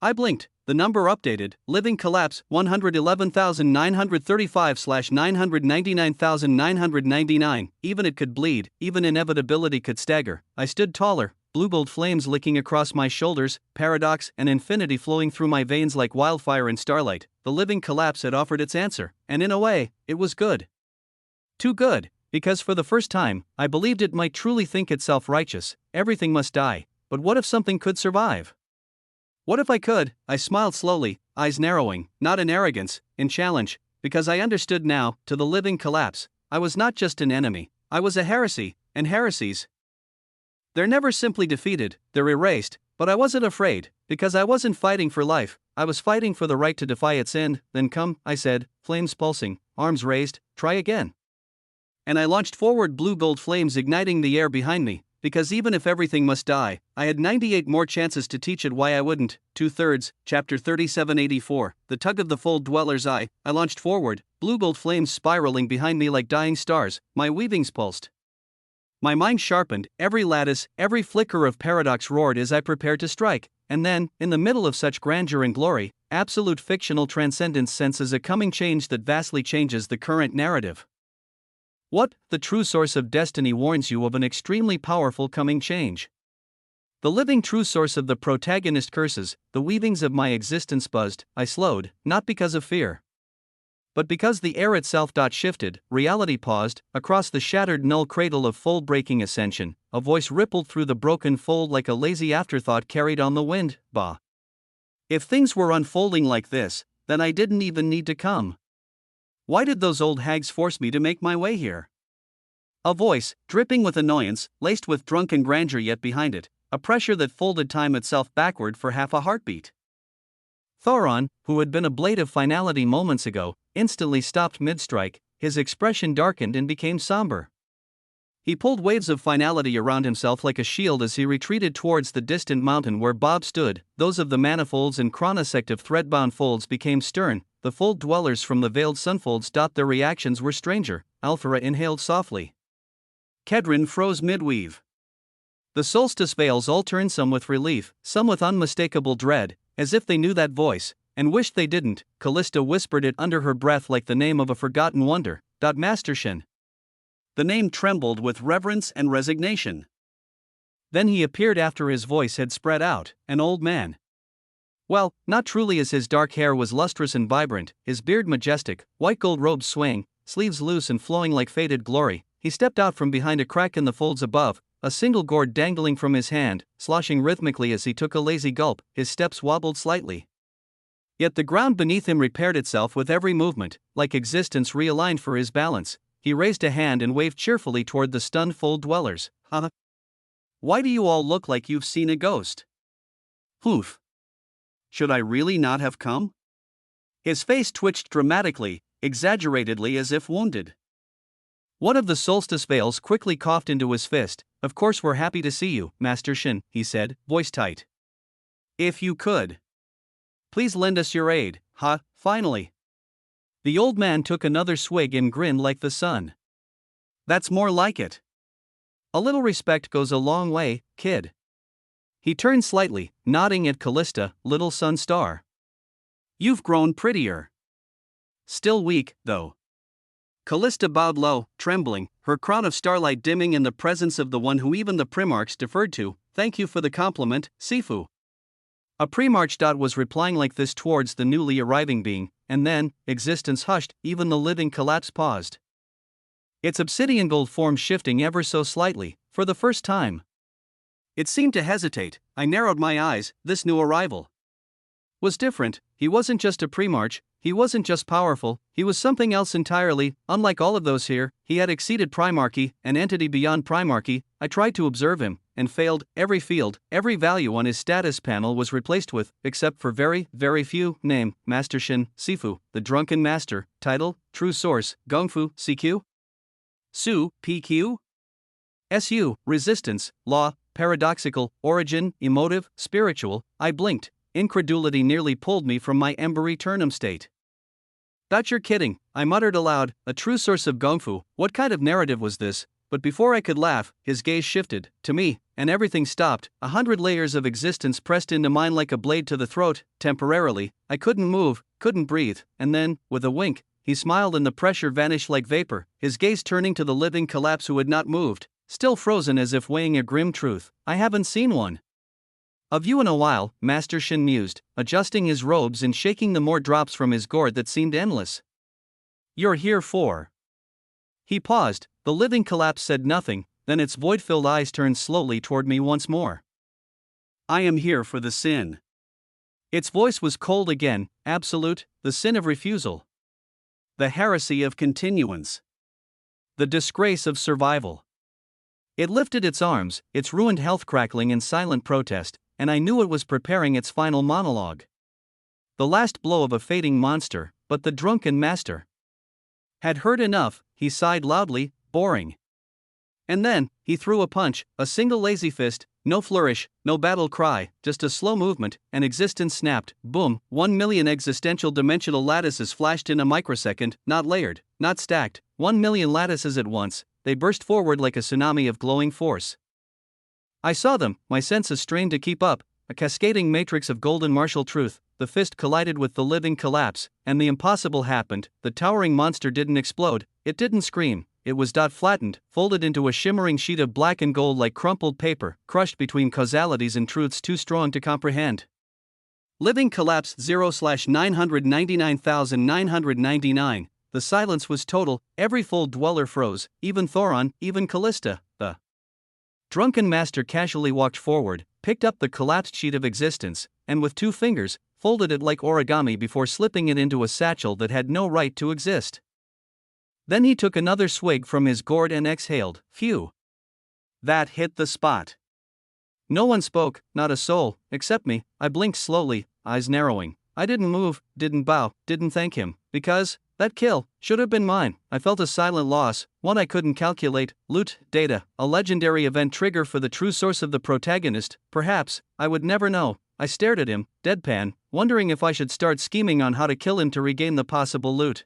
I blinked, the number updated, living collapse 111,935/999,999, even it could bleed, even inevitability could stagger. I stood taller, blue-gold flames licking across my shoulders, paradox and infinity flowing through my veins like wildfire in starlight. The living collapse had offered its answer, and in a way, it was good. Too good, because for the first time, I believed it might truly think itself righteous. Everything must die, but what if something could survive? What if I could? I smiled slowly, eyes narrowing, not in arrogance, in challenge, because I understood now, to the living collapse, I was not just an enemy, I was a heresy, and heresies. They're never simply defeated, they're erased, but I wasn't afraid, because I wasn't fighting for life, I was fighting for the right to defy its end. Then come, I said, flames pulsing, arms raised, try again. And I launched forward, blue-gold flames igniting the air behind me. Because even if everything must die, I had 98 more chances to teach it why I wouldn't. 2/3, chapter 3784, the tug of the fold dweller's eye. I launched forward, blue-gold flames spiraling behind me like dying stars, my weavings pulsed. My mind sharpened, every lattice, every flicker of paradox roared as I prepared to strike, and then, in the middle of such grandeur and glory, absolute fictional transcendence senses a coming change that vastly changes the current narrative. What? The true source of destiny warns you of an extremely powerful coming change. The living true source of the protagonist curses, the weavings of my existence buzzed. I slowed, not because of fear, but because the air itself shifted, reality paused, across the shattered null cradle of fold-breaking ascension, a voice rippled through the broken fold like a lazy afterthought carried on the wind. Bah. If things were unfolding like this, then I didn't even need to come. Why did those old hags force me to make my way here? A voice, dripping with annoyance, laced with drunken grandeur yet behind it, a pressure that folded time itself backward for half a heartbeat. Thoron, who had been a blade of finality moments ago, instantly stopped mid-strike, his expression darkened and became somber. He pulled waves of finality around himself like a shield as he retreated towards the distant mountain where Bob stood. Those of the manifolds and chronosective thread-bound folds became stern. The fold dwellers from the veiled sunfolds. Their reactions were stranger. Alphara inhaled softly. Kedron froze midweave. The solstice veils all turned, some with relief, some with unmistakable dread, as if they knew that voice, and wished they didn't. Callista whispered it under her breath like the name of a forgotten wonder. Mastershin. The name trembled with reverence and resignation. Then he appeared after his voice had spread out, an old man. Well, not truly, as his dark hair was lustrous and vibrant, his beard majestic, white gold robes swaying, sleeves loose and flowing like faded glory. He stepped out from behind a crack in the folds above, a single gourd dangling from his hand, sloshing rhythmically as he took a lazy gulp. His steps wobbled slightly. Yet the ground beneath him repaired itself with every movement, like existence realigned for his balance. He raised a hand and waved cheerfully toward the stunned fold dwellers. Huh? Why do you all look like you've seen a ghost? Poof. Should I really not have come? His face twitched dramatically, exaggeratedly, as if wounded. One of the solstice veils quickly coughed into his fist. Of course we're happy to see you, Master Shin, he said, voice tight. If you could, please lend us your aid, finally. The old man took another swig and grinned like the sun. That's more like it. A little respect goes a long way, kid. He turned slightly, nodding at Callista, little sun star. You've grown prettier. Still weak, though. Callista bowed low, trembling, her crown of starlight dimming in the presence of the one who even the Primarchs deferred to. Thank you for the compliment, Sifu. A pre-march dot was replying like this towards the newly arriving being, and then, existence hushed, even the living collapse paused. Its obsidian gold form shifting ever so slightly, for the first time. It seemed to hesitate. I narrowed my eyes. This new arrival was different. He wasn't just a pre-march, he wasn't just powerful, he was something else entirely. Unlike all of those here, he had exceeded primarchy, an entity beyond primarchy. I tried to observe him, and failed. Every field, every value on his status panel was replaced with, except for very, very few. Name, Master Shin, Sifu, the Drunken Master. Title, True Source, Gongfu, CQ. Su, PQ. SU, Resistance, Law, Paradoxical, Origin, Emotive, Spiritual. I blinked. Incredulity nearly pulled me from my embereternum state. "That you're kidding," I muttered aloud. A true source of Gongfu, what kind of narrative was this? But before I could laugh, his gaze shifted, to me, and everything stopped. 100 layers of existence pressed into mine like a blade to the throat. Temporarily, I couldn't move, couldn't breathe, and then, with a wink, he smiled and the pressure vanished like vapor, his gaze turning to the living collapse who had not moved, still frozen as if weighing a grim truth. "I haven't seen one of you in a while," Master Shin mused, adjusting his robes and shaking the more drops from his gourd that seemed endless. "You're here for..." He paused. The living collapse said nothing, then its void-filled eyes turned slowly toward me once more. "I am here for the sin." Its voice was cold again, absolute, the sin of refusal. The heresy of continuance. The disgrace of survival. It lifted its arms, its ruined health crackling in silent protest, and I knew it was preparing its final monologue. The last blow of a fading monster, but the drunken master had heard enough. He sighed loudly. Boring. And then, he threw a punch, a single lazy fist, no flourish, no battle cry, just a slow movement, and existence snapped. Boom, 1,000,000 existential dimensional lattices flashed in a microsecond, not layered, not stacked, 1,000,000 lattices at once. They burst forward like a tsunami of glowing force. I saw them, my senses strained to keep up, a cascading matrix of golden martial truth. The fist collided with the living collapse, and the impossible happened. The towering monster didn't explode, it didn't scream, it was flattened, folded into a shimmering sheet of black and gold like crumpled paper, crushed between causalities and truths too strong to comprehend. Living collapse 0/999,999. The silence was total, every full dweller froze, even Thoron, even Callista. The drunken master casually walked forward, picked up the collapsed sheet of existence, and with 2 fingers, folded it like origami before slipping it into a satchel that had no right to exist. Then he took another swig from his gourd and exhaled. Phew. That hit the spot. No one spoke, not a soul, except me. I blinked slowly, eyes narrowing. I didn't move, didn't bow, didn't thank him, because that kill should have been mine. I felt a silent loss, one I couldn't calculate. Loot, data, a legendary event trigger for the true source of the protagonist, perhaps, I would never know. I stared at him, deadpan, wondering if I should start scheming on how to kill him to regain the possible loot.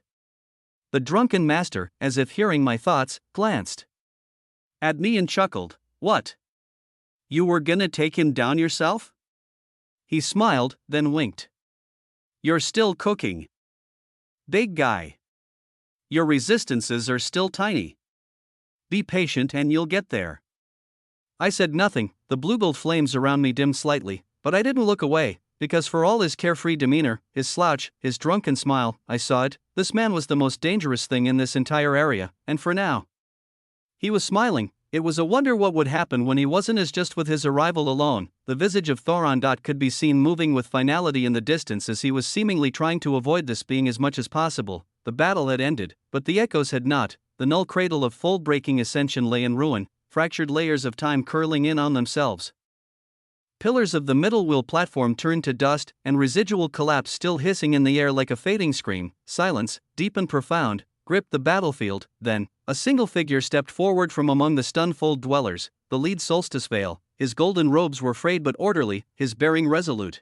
The drunken master, as if hearing my thoughts, glanced at me and chuckled. "What? You were gonna take him down yourself?" He smiled, then winked. "You're still cooking, big guy. Your resistances are still tiny. Be patient and you'll get there." I said nothing. The blue gold flames around me dimmed slightly, but I didn't look away, because for all his carefree demeanor, his slouch, his drunken smile, I saw it, this man was the most dangerous thing in this entire area, and for now. He was smiling. It was a wonder what would happen when he wasn't as just with his arrival alone. The visage of Thoron could be seen moving with finality in the distance as he was seemingly trying to avoid this being as much as possible. The battle had ended, but the echoes had not. The null cradle of fold-breaking ascension lay in ruin, fractured layers of time curling in on themselves. Pillars of the middle wheel platform turned to dust, and residual collapse still hissing in the air like a fading scream. Silence, deep and profound, gripped the battlefield. Then, a single figure stepped forward from among the stunned fold dwellers, the lead solstice veil. His golden robes were frayed but orderly, his bearing resolute.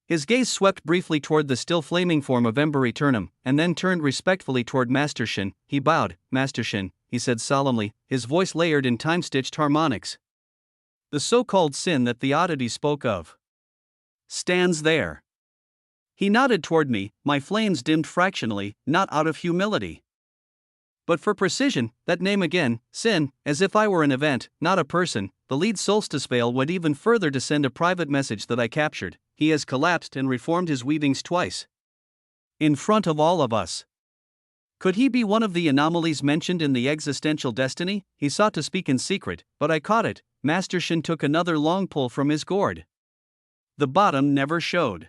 His gaze swept briefly toward the still flaming form of Ember Eternum, and then turned respectfully toward Master Shin. He bowed. "Master Shin," he said solemnly, his voice layered in time-stitched harmonics. "The so-called sin that the oddity spoke of stands there." He nodded toward me, my flames dimmed fractionally, not out of humility, but for precision. That name again, sin, as if I were an event, not a person. The lead solstice veil went even further to send a private message that I captured. he has collapsed and reformed his weavings twice. In front of all of us. Could he be one of the anomalies mentioned in the existential destiny? He sought to speak in secret, but I caught it. Master Shin took another long pull from his gourd. The bottom never showed.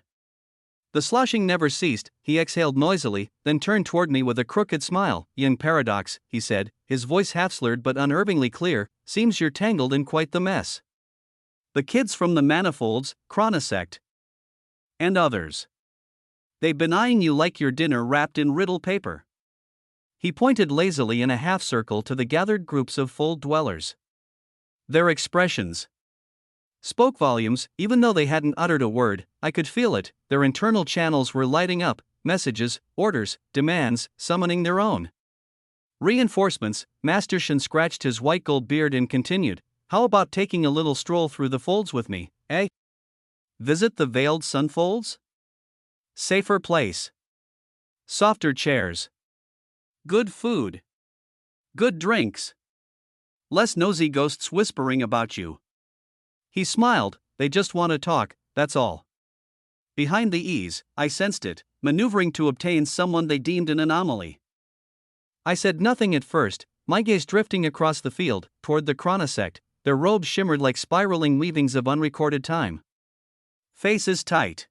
The sloshing never ceased. He exhaled noisily, then turned toward me with a crooked smile. Young Paradox, he said, his voice half-slurred but unervingly clear, seems you're tangled in quite the mess. The kids from the Manifolds, Chronosect, and others. They've been eyeing you like your dinner wrapped in riddle paper. He pointed lazily in a half-circle to the gathered groups of fold dwellers. Their expressions spoke volumes. Even though they hadn't uttered a word, I could feel it. Their internal channels were lighting up, messages, orders, demands, summoning their own reinforcements. Master Shin scratched his white gold beard and continued, how about taking a little stroll through the folds with me, eh? Visit the veiled sunfolds? Safer place. Softer chairs. Good food. Good drinks. Less nosy ghosts whispering about you. He smiled, they just want to talk, that's all. Behind the ease, I sensed it, maneuvering to obtain someone they deemed an anomaly. I said nothing at first, my gaze drifting across the field, toward the Chronosect. Their robes shimmered like spiraling weavings of unrecorded time. Faces tight.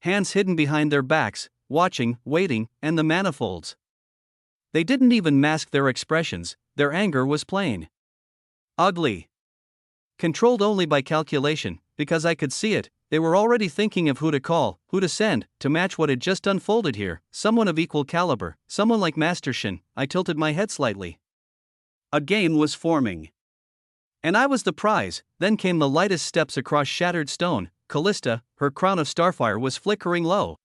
Hands hidden behind their backs, watching, waiting, and the Manifolds. They didn't even mask their expressions, their anger was plain. Ugly. Controlled only by calculation, because I could see it, they were already thinking of who to call, who to send, to match what had just unfolded here, someone of equal caliber, someone like Master Shin. I tilted my head slightly. A game was forming. And I was the prize. Then came the lightest steps across shattered stone. Callista, her crown of starfire was flickering low.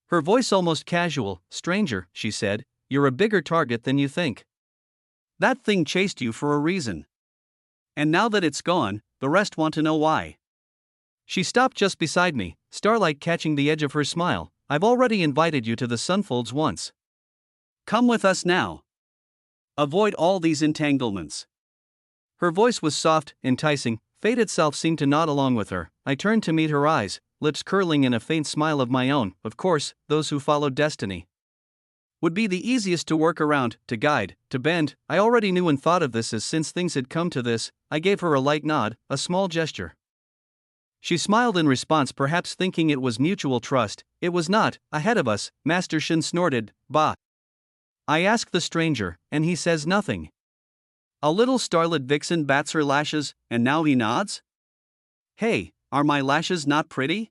Her voice almost casual. Stranger, she said, you're a bigger target than you think. That thing chased you for a reason. And now that it's gone, the rest want to know why. She stopped just beside me, starlight catching the edge of her smile. I've already invited you to the sunfolds once. Come with us now. Avoid all these entanglements. Her voice was soft, enticing. Fate itself seemed to nod along with her. I turned to meet her eyes, lips curling in a faint smile of my own. Of course, those who followed destiny would be the easiest to work around, to guide, to bend. I already knew and thought of this as since things had come to this. I gave her a light nod, a small gesture. She smiled in response, perhaps thinking it was mutual trust. It was not. Ahead of us, Master Shin snorted, bah. I ask the stranger, and he says nothing. A little starlit vixen bats her lashes, and now he nods? Hey, are my lashes not pretty?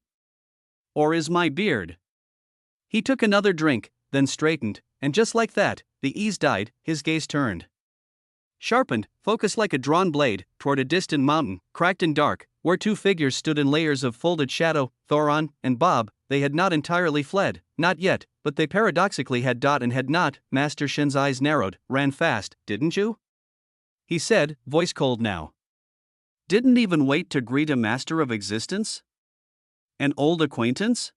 Or is my beard? He took another drink, then straightened, and just like that, the ease died, his gaze turned. Sharpened, focused like a drawn blade, toward a distant mountain, cracked and dark, where two figures stood in layers of folded shadow, Thoron and Bob. They had not entirely fled, not yet, but they paradoxically had and had not. Master Shin's eyes narrowed, ran fast, didn't you? He said, voice cold now. Didn't even wait to greet a master of existence? An old acquaintance?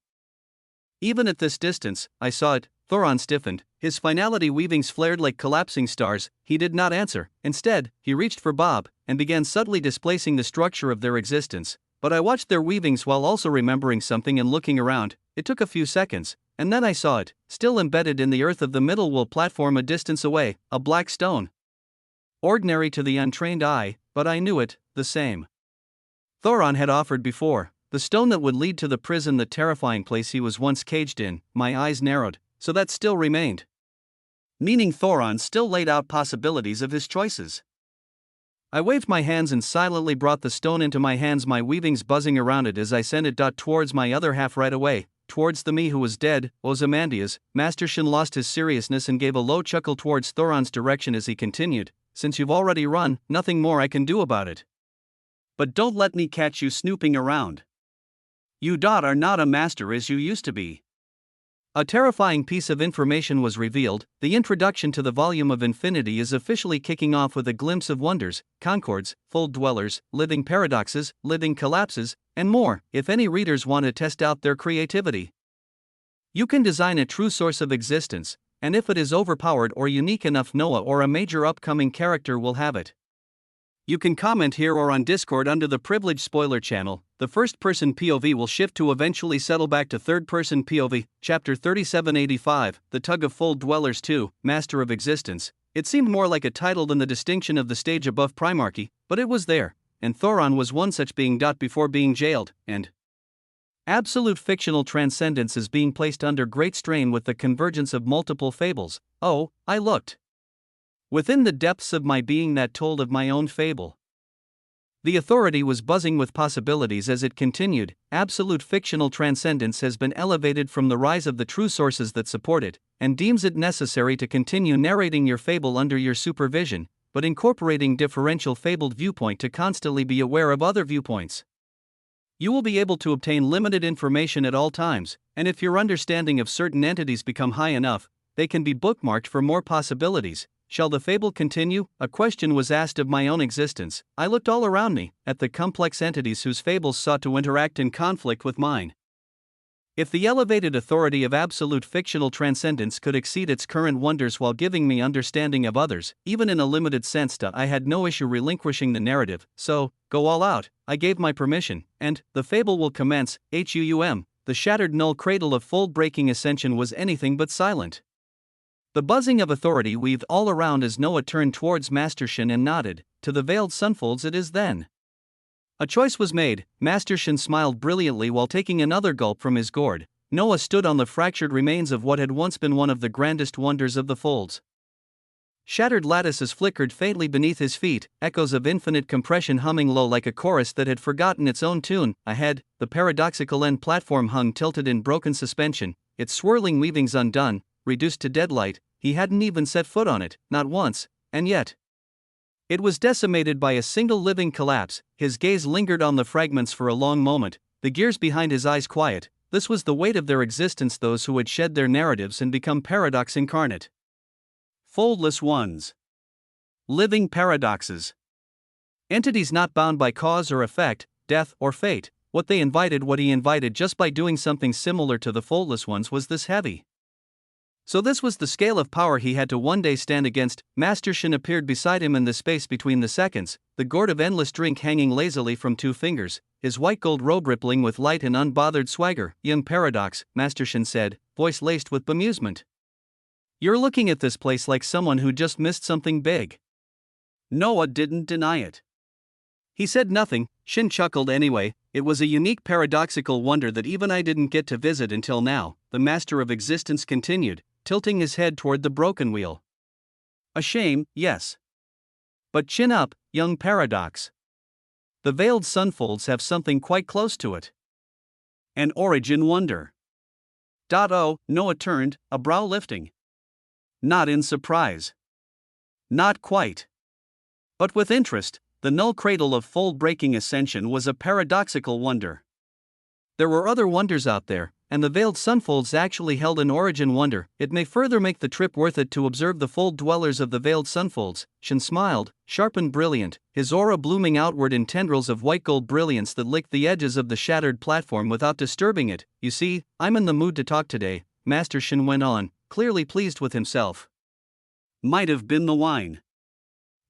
Even at this distance, I saw it. Thoron stiffened, his finality weavings flared like collapsing stars. He did not answer. Instead, he reached for Bob, and began subtly displacing the structure of their existence. But I watched their weavings while also remembering something and looking around. It took a few seconds, and then I saw it, still embedded in the earth of the middle wall platform a distance away, a black stone. Ordinary to the untrained eye, but I knew it, the same. Thoron had offered before, the stone that would lead to the prison, the terrifying place he was once caged in. My eyes narrowed. So that still remained. Meaning Thoron still laid out possibilities of his choices. I waved my hands and silently brought the stone into my hands, my weavings buzzing around it as I sent it towards my other half right away, towards the me who was dead, Ozymandias. Master Shin lost his seriousness and gave a low chuckle towards Thoron's direction as he continued, since you've already run, nothing more I can do about it. But don't let me catch you snooping around. You are not a master as you used to be. A terrifying piece of information was revealed. The introduction to the volume of infinity is officially kicking off with a glimpse of wonders, concords, fold dwellers, living paradoxes, living collapses, and more, if any readers want to test out their creativity. You can design a true source of existence, and if it is overpowered or unique enough, Noah or a major upcoming character will have it. You can comment here or on Discord under the privileged spoiler channel. The first-person POV will shift to eventually settle back to third-person POV. Chapter 3785, The Tug of Fold Dwellers 2, Master of Existence. It seemed more like a title than the distinction of the stage above Primarchy, but it was there, and Thoron was one such being. Before being jailed, and absolute fictional transcendence is being placed under great strain with the convergence of multiple fables. Oh, I looked within the depths of my being that told of my own fable. The authority was buzzing with possibilities as it continued. Absolute fictional transcendence has been elevated from the rise of the true sources that support it, and deems it necessary to continue narrating your fable under your supervision, but incorporating differential fabled viewpoint to constantly be aware of other viewpoints. You will be able to obtain limited information at all times, and if your understanding of certain entities become high enough, they can be bookmarked for more possibilities. Shall the fable continue? A question was asked of my own existence. I looked all around me, at the complex entities whose fables sought to interact in conflict with mine. If the elevated authority of absolute fictional transcendence could exceed its current wonders while giving me understanding of others, even in a limited sense, I had no issue relinquishing the narrative, so, go all out. I gave my permission, and the fable will commence. The shattered null cradle of fold-breaking ascension was anything but silent. The buzzing of authority weaved all around as Noah turned towards Master Shin and nodded. To the veiled sunfolds it is then. A choice was made. Master Shin smiled brilliantly while taking another gulp from his gourd. Noah stood on the fractured remains of what had once been one of the grandest wonders of the folds. Shattered lattices flickered faintly beneath his feet, echoes of infinite compression humming low like a chorus that had forgotten its own tune. Ahead, the paradoxical end platform hung tilted in broken suspension, its swirling weavings undone, reduced to deadlight. He hadn't even set foot on it, not once, and yet it was decimated by a single living collapse. His gaze lingered on the fragments for a long moment, the gears behind his eyes quiet. This was the weight of their existence, those who had shed their narratives and become paradox incarnate. Foldless ones. Living paradoxes. Entities not bound by cause or effect, death or fate. What he invited just by doing something similar to the foldless ones was this heavy. So this was the scale of power he had to one day stand against. Master Shin appeared beside him in the space between the seconds, the gourd of endless drink hanging lazily from 2 fingers, his white gold robe rippling with light and unbothered swagger. Young Paradox, Master Shin said, voice laced with bemusement. You're looking at this place like someone who just missed something big. Noah didn't deny it. He said nothing. Shin chuckled anyway. It was a unique paradoxical wonder that even I didn't get to visit until now, the Master of Existence continued, tilting his head toward the broken wheel. A shame, yes. But chin up, young Paradox. The veiled sunfolds have something quite close to it. An origin wonder. Oh, Noah turned, a brow lifting. Not in surprise. Not quite. But with interest. The null cradle of fold-breaking ascension was a paradoxical wonder. There were other wonders out there, and the veiled sunfolds actually held an origin wonder. It may further make the trip worth it to observe the fold dwellers of the veiled sunfolds. Shin smiled, sharp and brilliant, his aura blooming outward in tendrils of white gold brilliance that licked the edges of the shattered platform without disturbing it. You see, I'm in the mood to talk today, Master Shin went on, clearly pleased with himself. Might have been the wine.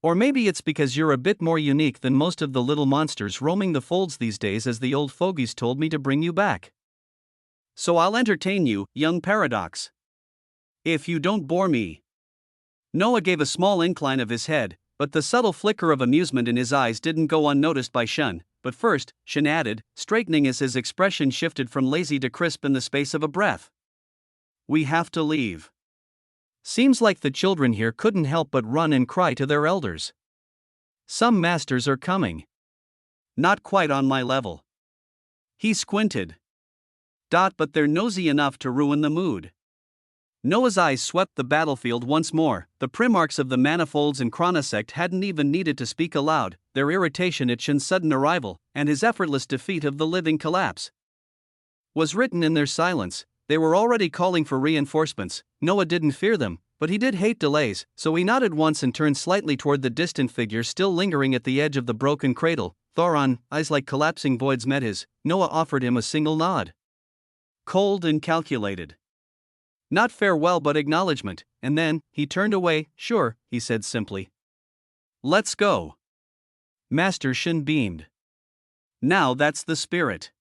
Or maybe it's because you're a bit more unique than most of the little monsters roaming the folds these days, as the old fogies told me to bring you back. So I'll entertain you, young Paradox. If you don't bore me. Noah gave a small incline of his head, but the subtle flicker of amusement in his eyes didn't go unnoticed by Shin. But first, Shin added, straightening as his expression shifted from lazy to crisp in the space of a breath. We have to leave. Seems like the children here couldn't help but run and cry to their elders. Some masters are coming. Not quite on my level. He squinted. But they're nosy enough to ruin the mood. Noah's eyes swept the battlefield once more. The primarchs of the Manifolds and Chronosect hadn't even needed to speak aloud, their irritation at Shin's sudden arrival, and his effortless defeat of the living collapse, was written in their silence. They were already calling for reinforcements. Noah didn't fear them, but he did hate delays, so he nodded once and turned slightly toward the distant figure still lingering at the edge of the broken cradle. Thoron, eyes like collapsing voids met his. Noah offered him a single nod. Cold and calculated. Not farewell but acknowledgement, and then, he turned away. Sure, he said simply. Let's go. Master Shin beamed. Now that's the spirit.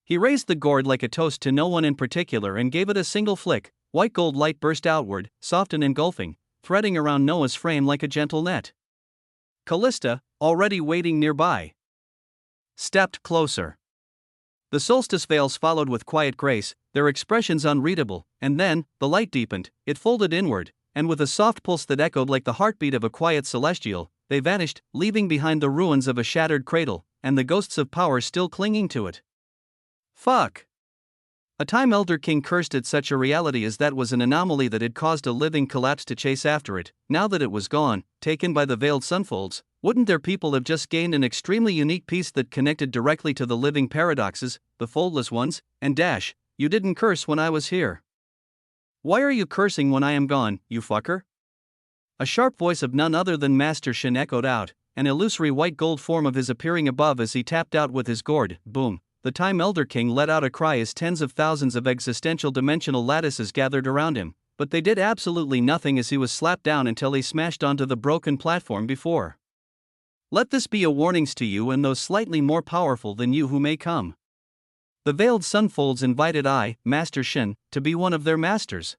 He raised the gourd like a toast to no one in particular and gave it a single flick. White gold light burst outward, soft and engulfing, threading around Noah's frame like a gentle net. Callista, already waiting nearby, stepped closer. The solstice veils followed with quiet grace, their expressions unreadable, and then, the light deepened, it folded inward, and with a soft pulse that echoed like the heartbeat of a quiet celestial, they vanished, leaving behind the ruins of a shattered cradle, and the ghosts of power still clinging to it. Fuck! A Time Elder King cursed at such a reality as that was an anomaly that had caused a living collapse to chase after it. Now that it was gone, taken by the veiled sunfolds, wouldn't their people have just gained an extremely unique piece that connected directly to the living paradoxes, the foldless ones, and dash, you didn't curse when I was here. Why are you cursing when I am gone, you fucker? A sharp voice of none other than Master Shin echoed out, an illusory white gold form of his appearing above as he tapped out with his gourd. Boom. The Time Elder King let out a cry as tens of thousands of existential dimensional lattices gathered around him, but they did absolutely nothing as he was slapped down until he smashed onto the broken platform before. Let this be a warning to you and those slightly more powerful than you who may come. The veiled sunfolds invited I, Master Shin, to be one of their masters.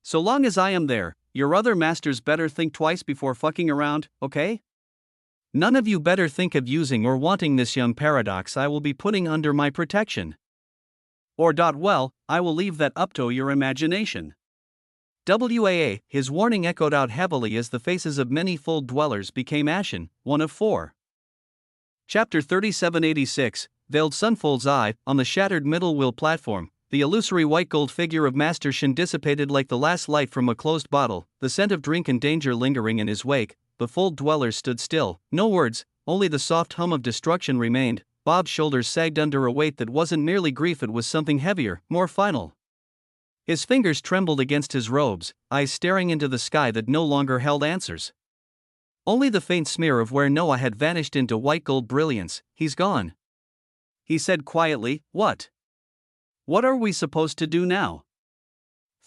So long as I am there, your other masters better think twice before fucking around, okay? None of you better think of using or wanting this young paradox I will be putting under my protection. Or well, I will leave that up to your imagination. WAA, his warning echoed out heavily as the faces of many fold dwellers became ashen, one of four. Chapter 3786, Veiled Sunfold's Eye. On the shattered middle wheel platform, the illusory white gold figure of Master Shin dissipated like the last light from a closed bottle, the scent of drink and danger lingering in his wake. The fold dwellers stood still, no words, only the soft hum of destruction remained. Bob's shoulders sagged under a weight that wasn't merely grief, it was something heavier, more final. His fingers trembled against his robes, eyes staring into the sky that no longer held answers. Only the faint smear of where Noah had vanished into white gold brilliance. He's gone. He said quietly, What? What are we supposed to do now?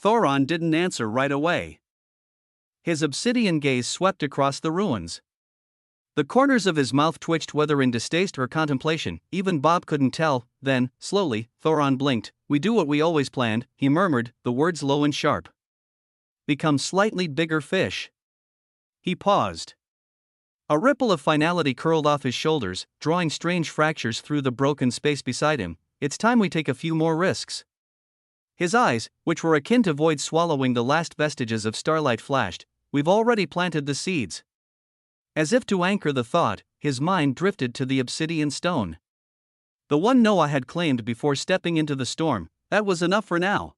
Thoron didn't answer right away. His obsidian gaze swept across the ruins. The corners of his mouth twitched, whether in distaste or contemplation, even Bob couldn't tell. Then, slowly, Thoron blinked. We do what we always planned, he murmured, the words low and sharp. Become slightly bigger fish. He paused. A ripple of finality curled off his shoulders, drawing strange fractures through the broken space beside him. It's time we take a few more risks. His eyes, which were akin to void swallowing the last vestiges of starlight, flashed. We've already planted the seeds. As if to anchor the thought, his mind drifted to the obsidian stone. The one Noah had claimed before stepping into the storm. That was enough for now.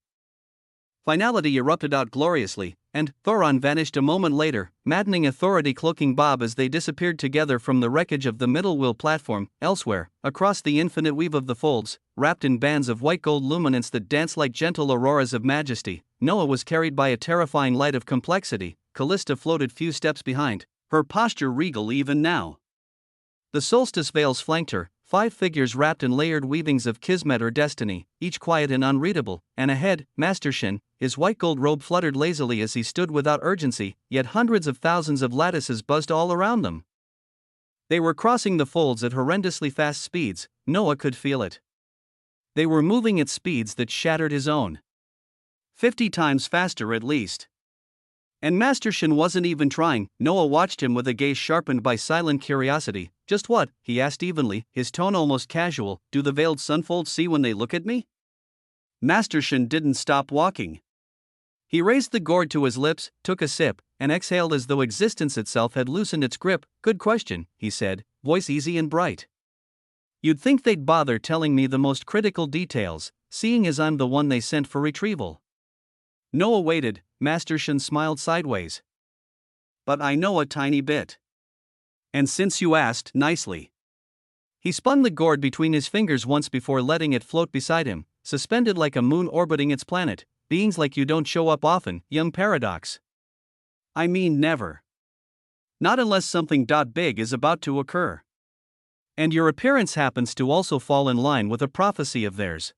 Finality erupted out gloriously, and Thoron vanished a moment later, maddening authority cloaking Bob as they disappeared together from the wreckage of the middle wheel platform. Elsewhere, across the infinite weave of the folds, wrapped in bands of white gold luminance that danced like gentle auroras of majesty, Noah was carried by a terrifying light of complexity. Callista floated few steps behind, her posture regal even now. The solstice veils flanked her, 5 figures wrapped in layered weavings of kismet or destiny, each quiet and unreadable, and ahead, Master Shin, his white gold robe fluttered lazily as he stood without urgency, yet hundreds of thousands of lattices buzzed all around them. They were crossing the folds at horrendously fast speeds. Noah could feel it. They were moving at speeds that shattered his own. 50 times faster at least. And Master Shin wasn't even trying. Noah watched him with a gaze sharpened by silent curiosity. Just what? He asked evenly, his tone almost casual. Do the veiled sunfolds see when they look at me? Master Shin didn't stop walking. He raised the gourd to his lips, took a sip, and exhaled as though existence itself had loosened its grip. Good question, he said, voice easy and bright. You'd think they'd bother telling me the most critical details, seeing as I'm the one they sent for retrieval. Noah waited. Master Shin smiled sideways. But I know a tiny bit. And since you asked nicely. He spun the gourd between his fingers once before letting it float beside him, suspended like a moon orbiting its planet. Beings like you don't show up often, young paradox. I mean never. Not unless something big is about to occur. And your appearance happens to also fall in line with a prophecy of theirs.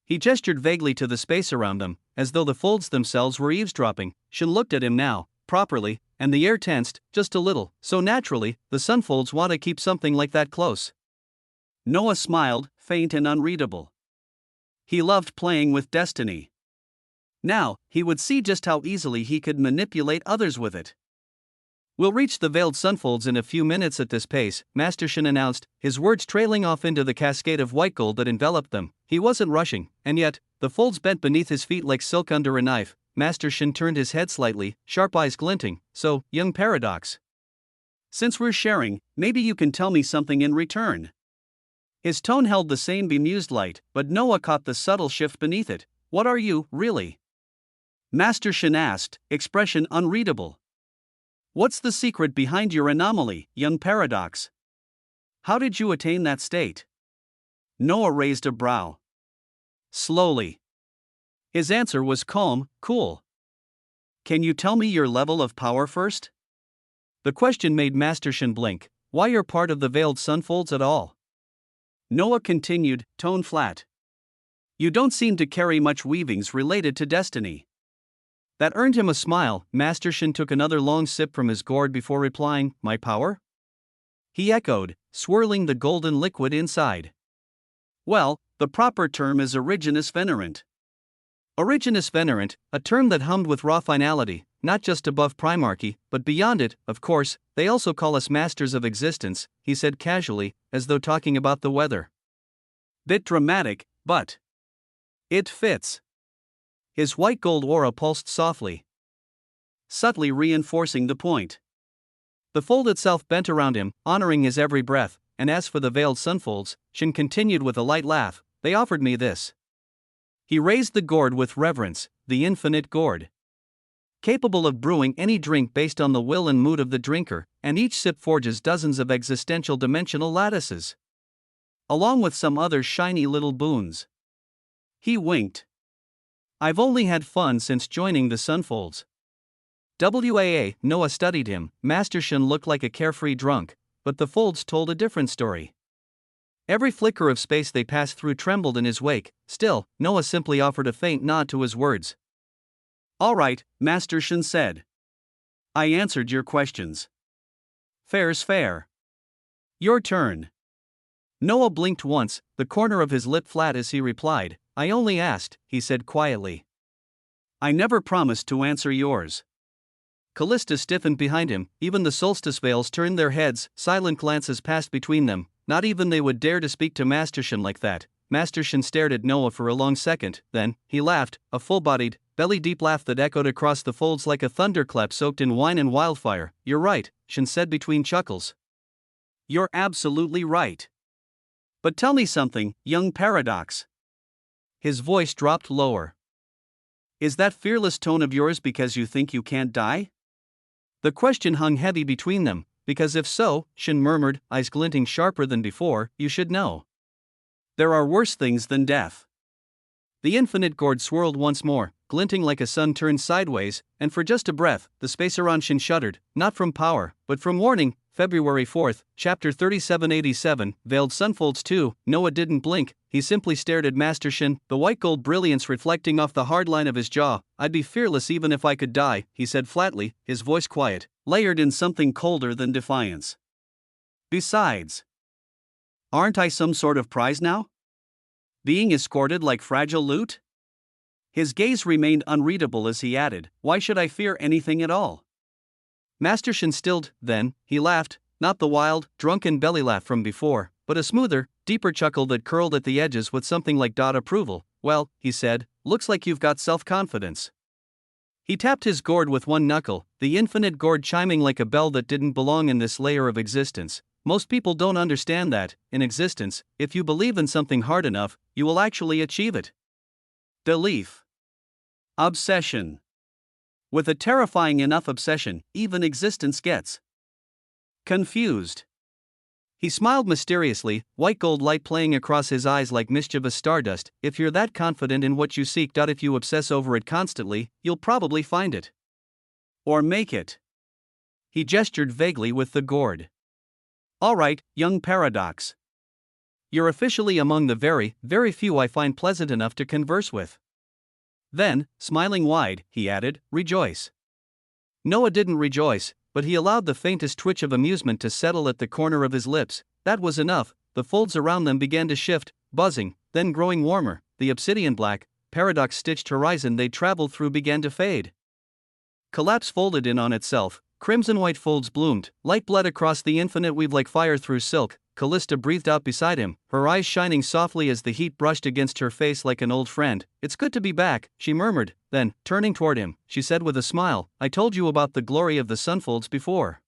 He gestured vaguely to the space around them, as though the folds themselves were eavesdropping. Shin looked at him now, properly, and the air tensed, just a little, so naturally, the sunfolds want to keep something like that close. Noah smiled, faint and unreadable. He loved playing with destiny. Now, he would see just how easily he could manipulate others with it. "We'll reach the veiled sunfolds in a few minutes at this pace," Master Shin announced, his words trailing off into the cascade of white gold that enveloped them. He wasn't rushing, and yet, the folds bent beneath his feet like silk under a knife. Master Shin turned his head slightly, sharp eyes glinting. "So, young Paradox, since we're sharing, maybe you can tell me something in return." His tone held the same bemused light, but Noah caught the subtle shift beneath it. "What are you, really?" Master Shin asked, expression unreadable. "What's the secret behind your anomaly, young Paradox? How did you attain that state?" Noah raised a brow. Slowly. His answer was calm, cool. "Can you tell me your level of power first?" The question made Master Shin blink. "Why you're part of the veiled sunfolds at all?" Noah continued, tone flat. "You don't seem to carry much weavings related to destiny." That earned him a smile. Master Shin took another long sip from his gourd before replying, "My power?" He echoed, swirling the golden liquid inside. "Well, the proper term is Originus Venerant." Originus Venerant, a term that hummed with raw finality, not just above primarchy, but beyond it. "Of course, they also call us masters of existence," he said casually, as though talking about the weather. Bit dramatic, but it fits. His white gold aura pulsed softly, subtly reinforcing the point. The fold itself bent around him, honoring his every breath, and as for the veiled sunfolds, Shin continued with a light laugh, "They offered me this." He raised the gourd with reverence, the infinite gourd, capable of brewing any drink based on the will and mood of the drinker, and each sip forges dozens of existential dimensional lattices, along with some other shiny little boons. He winked. "I've only had fun since joining the sunfolds." Noah studied him. Master Shin looked like a carefree drunk, but the folds told a different story. Every flicker of space they passed through trembled in his wake. Still, Noah simply offered a faint nod to his words. "All right," Master Shin said. "I answered your questions. Fair's fair. Your turn." Noah blinked once, the corner of his lip flat as he replied, "I only asked," he said quietly. "I never promised to answer yours." Callista stiffened behind him. Even the solstice veils turned their heads. Silent glances passed between them. Not even they would dare to speak to Master Shin like that. Master Shin stared at Noah for a long second, then, he laughed, a full-bodied, belly-deep laugh that echoed across the folds like a thunderclap soaked in wine and wildfire. "You're right," Shin said between chuckles. "You're absolutely right. But tell me something, young Paradox." His voice dropped lower. "Is that fearless tone of yours because you think you can't die?" The question hung heavy between them, because if so, Shin murmured, eyes glinting sharper than before, "You should know. There are worse things than death." The infinite gourd swirled once more, glinting like a sun turned sideways, and for just a breath, the space around Shin shuddered, not from power, but from warning. February 4th, Chapter 3787, Veiled Sunfolds 2. Noah didn't blink, he simply stared at Master Shin, the white gold brilliance reflecting off the hard line of his jaw. "I'd be fearless even if I could die," he said flatly, his voice quiet, layered in something colder than defiance. "Besides, aren't I some sort of prize now? Being escorted like fragile loot?" His gaze remained unreadable as he added, "Why should I fear anything at all?" Master Shin stilled, then, he laughed, not the wild, drunken belly laugh from before, but a smoother, deeper chuckle that curled at the edges with something like approval. "Well," he said, "looks like you've got self-confidence." He tapped his gourd with one knuckle, the infinite gourd chiming like a bell that didn't belong in this layer of existence. "Most people don't understand that, in existence, if you believe in something hard enough, you will actually achieve it." Belief. Obsession. With a terrifying enough obsession, even existence gets confused. He smiled mysteriously, white gold light playing across his eyes like mischievous stardust. "If you're that confident in what you seek, if you obsess over it constantly, you'll probably find it. Or make it." He gestured vaguely with the gourd. "All right, young Paradox. You're officially among the very, very few I find pleasant enough to converse with." Then, smiling wide, he added, "Rejoice. Noah didn't rejoice, but he allowed the faintest twitch of amusement to settle at the corner of his lips. That was enough. The folds around them began to shift, buzzing, then growing warmer. The obsidian black, paradox-stitched horizon they traveled through began to fade. Collapse folded in on itself. Crimson-white folds bloomed. Light bled across the infinite weave like fire through silk. Callista breathed out beside him, her eyes shining softly as the heat brushed against her face like an old friend. "It's good to be back," she murmured. Then, turning toward him, she said with a smile, "I told you about the glory of the sunfolds before.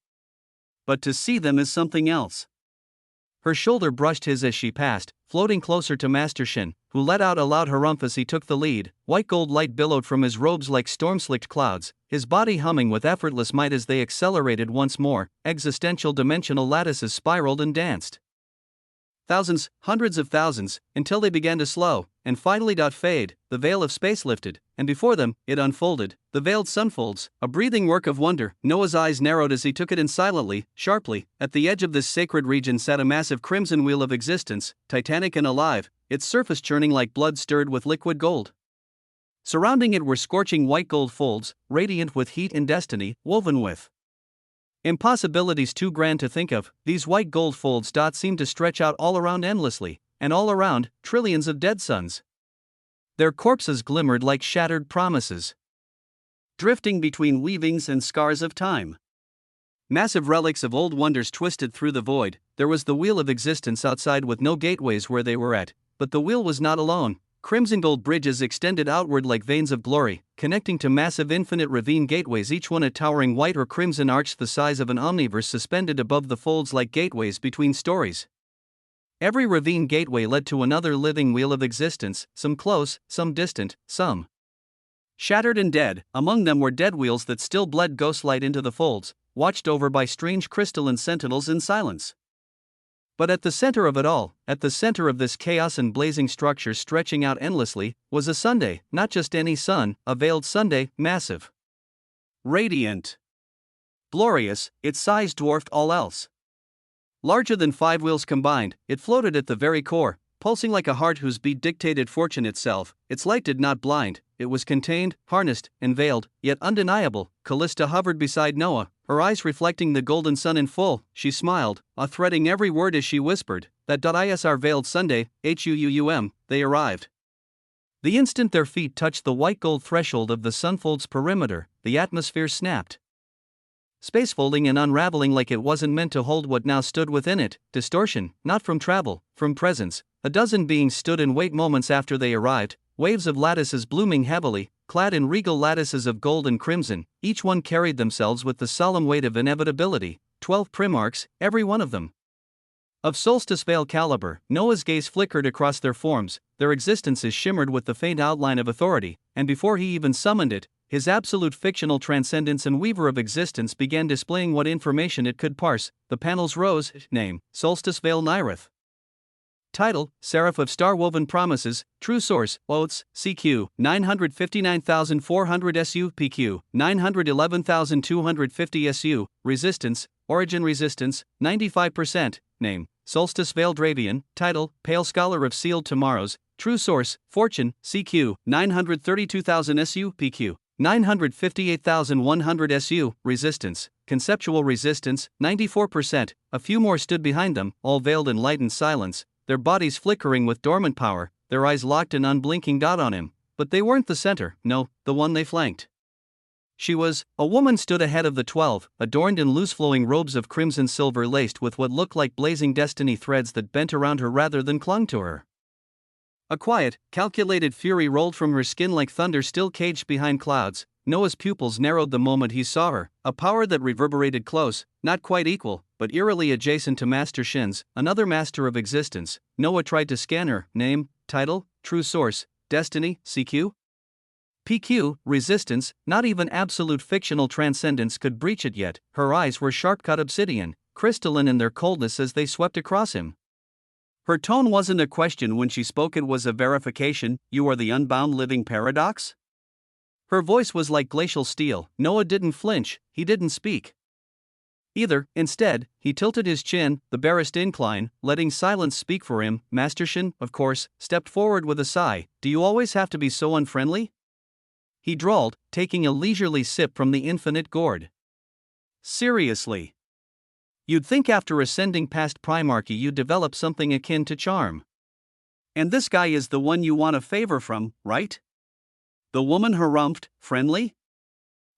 But to see them is something else." Her shoulder brushed his as she passed, floating closer to Master Shin, who let out a loud harumph as he took the lead. White gold light billowed from his robes like storm-slicked clouds, his body humming with effortless might as they accelerated once more. Existential dimensional lattices spiraled and danced. Thousands, hundreds of thousands, until they began to slow, and finally fade. The veil of space lifted, and before them, it unfolded. The veiled sunfolds, a breathing work of wonder. Noah's eyes narrowed as he took it in silently, sharply. At the edge of this sacred region sat a massive crimson wheel of existence, titanic and alive, its surface churning like blood stirred with liquid gold. Surrounding it were scorching white gold folds, radiant with heat and destiny, woven with impossibilities too grand to think of. These white gold folds seemed to stretch out all around endlessly, and all around, trillions of dead suns. Their corpses glimmered like shattered promises, drifting between weavings and scars of time. Massive relics of old wonders twisted through the void. There was the wheel of existence outside with no gateways where they were at, but the wheel was not alone. Crimson gold bridges extended outward like veins of glory, connecting to massive infinite ravine gateways, each one a towering white or crimson arch the size of an omniverse suspended above the folds like gateways between stories. Every ravine gateway led to another living wheel of existence, some close, some distant, some shattered and dead. Among them were dead wheels that still bled ghostlight into the folds, watched over by strange crystalline sentinels in silence. But at the center of it all, at the center of this chaos and blazing structure stretching out endlessly, was a Sunday, not just any sun, a veiled Sunday, massive, radiant, glorious. Its size dwarfed all else. Larger than 5 wheels combined, it floated at the very core, pulsing like a heart whose beat dictated fortune itself. Its light did not blind, it was contained, harnessed, and veiled, yet undeniable. Callista hovered beside Noah, her eyes reflecting the golden sun in full. She smiled, threading every word as she whispered, "That is our veiled Sunday, HUUM, they arrived." The instant their feet touched the white gold threshold of the sunfold's perimeter, the atmosphere snapped. Space folding and unraveling like it wasn't meant to hold what now stood within it. Distortion, not from travel, from presence. A dozen beings stood in wait moments after they arrived, waves of lattices blooming heavily, clad in regal lattices of gold and crimson. Each one carried themselves with the solemn weight of inevitability. 12 primarchs, every one of them of solstice veil caliber. Noah's gaze flickered across their forms, their existences shimmered with the faint outline of authority, and before he even summoned it, his absolute fictional transcendence and weaver of existence began displaying what information it could parse. The panels rose. Name, Solstice Veil Nyrith. Title, Seraph of Star-Woven Promises. True Source, Oaths, CQ, 959,400 SU, PQ, 911,250 SU. Resistance, Origin Resistance, 95%. Name, Solstice Veil Dravian. Title, Pale Scholar of Sealed Tomorrows. True Source, Fortune, CQ, 932,000 SU, PQ, 958,100 SU. Resistance, Conceptual Resistance, 94%. A few more stood behind them, all veiled in light and silence, their bodies flickering with dormant power, their eyes locked in unblinking on him. But they weren't the center, no, the one they flanked. She was, a woman stood ahead of the 12, adorned in loose-flowing robes of crimson silver laced with what looked like blazing destiny threads that bent around her rather than clung to her. A quiet, calculated fury rolled from her skin like thunder still caged behind clouds. Noah's pupils narrowed the moment he saw her, a power that reverberated close, not quite equal, but eerily adjacent to Master Shin's, another master of existence. Noah tried to scan her. Name, title, true source, destiny, CQ? PQ, resistance. Not even absolute fictional transcendence could breach it yet. Her eyes were sharp-cut obsidian, crystalline in their coldness as they swept across him. Her tone wasn't a question when she spoke, it was a verification. You are the unbound living paradox? Her voice was like glacial steel. Noah didn't flinch, he didn't speak either. Instead, he tilted his chin, the barest incline, letting silence speak for him. Master Shin, of course, stepped forward with a sigh. Do you always have to be so unfriendly? he drawled, taking a leisurely sip from the infinite gourd. Seriously. You'd think after ascending past primarchy you'd develop something akin to charm. And this guy is the one you want a favor from, right? The woman harumphed, friendly?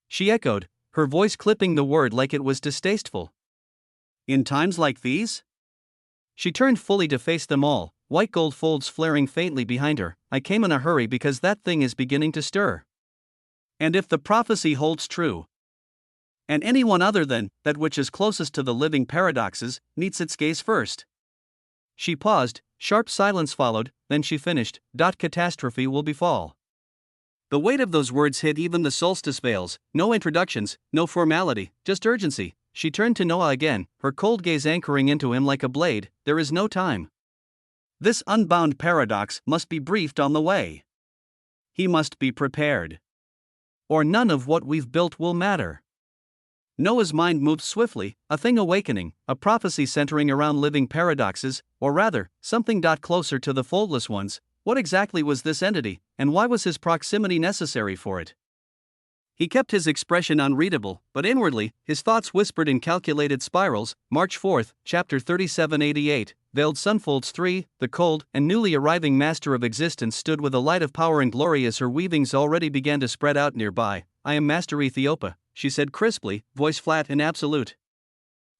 She echoed, her voice clipping the word like it was distasteful. In times like these? She turned fully to face them all, white gold folds flaring faintly behind her. I came in a hurry because that thing is beginning to stir. And if the prophecy holds true, and anyone other than that which is closest to the living paradoxes meets its gaze first. She paused, sharp silence followed, then she finished, catastrophe will befall. The weight of those words hit even the solstice veils, no introductions, no formality, just urgency. She turned to Noah again, her cold gaze anchoring into him like a blade. There is no time. This unbound paradox must be briefed on the way. He must be prepared. Or none of what we've built will matter. Noah's mind moved swiftly, a thing awakening, a prophecy centering around living paradoxes, or rather, something closer to the foldless ones. What exactly was this entity, and why was his proximity necessary for it? He kept his expression unreadable, but inwardly, his thoughts whispered in calculated spirals. March 4, chapter 3788, Veiled Sunfolds 3, the cold and newly arriving master of existence stood with a light of power and glory as her weavings already began to spread out nearby. I am Master Ethiopia, she said crisply, voice flat and absolute.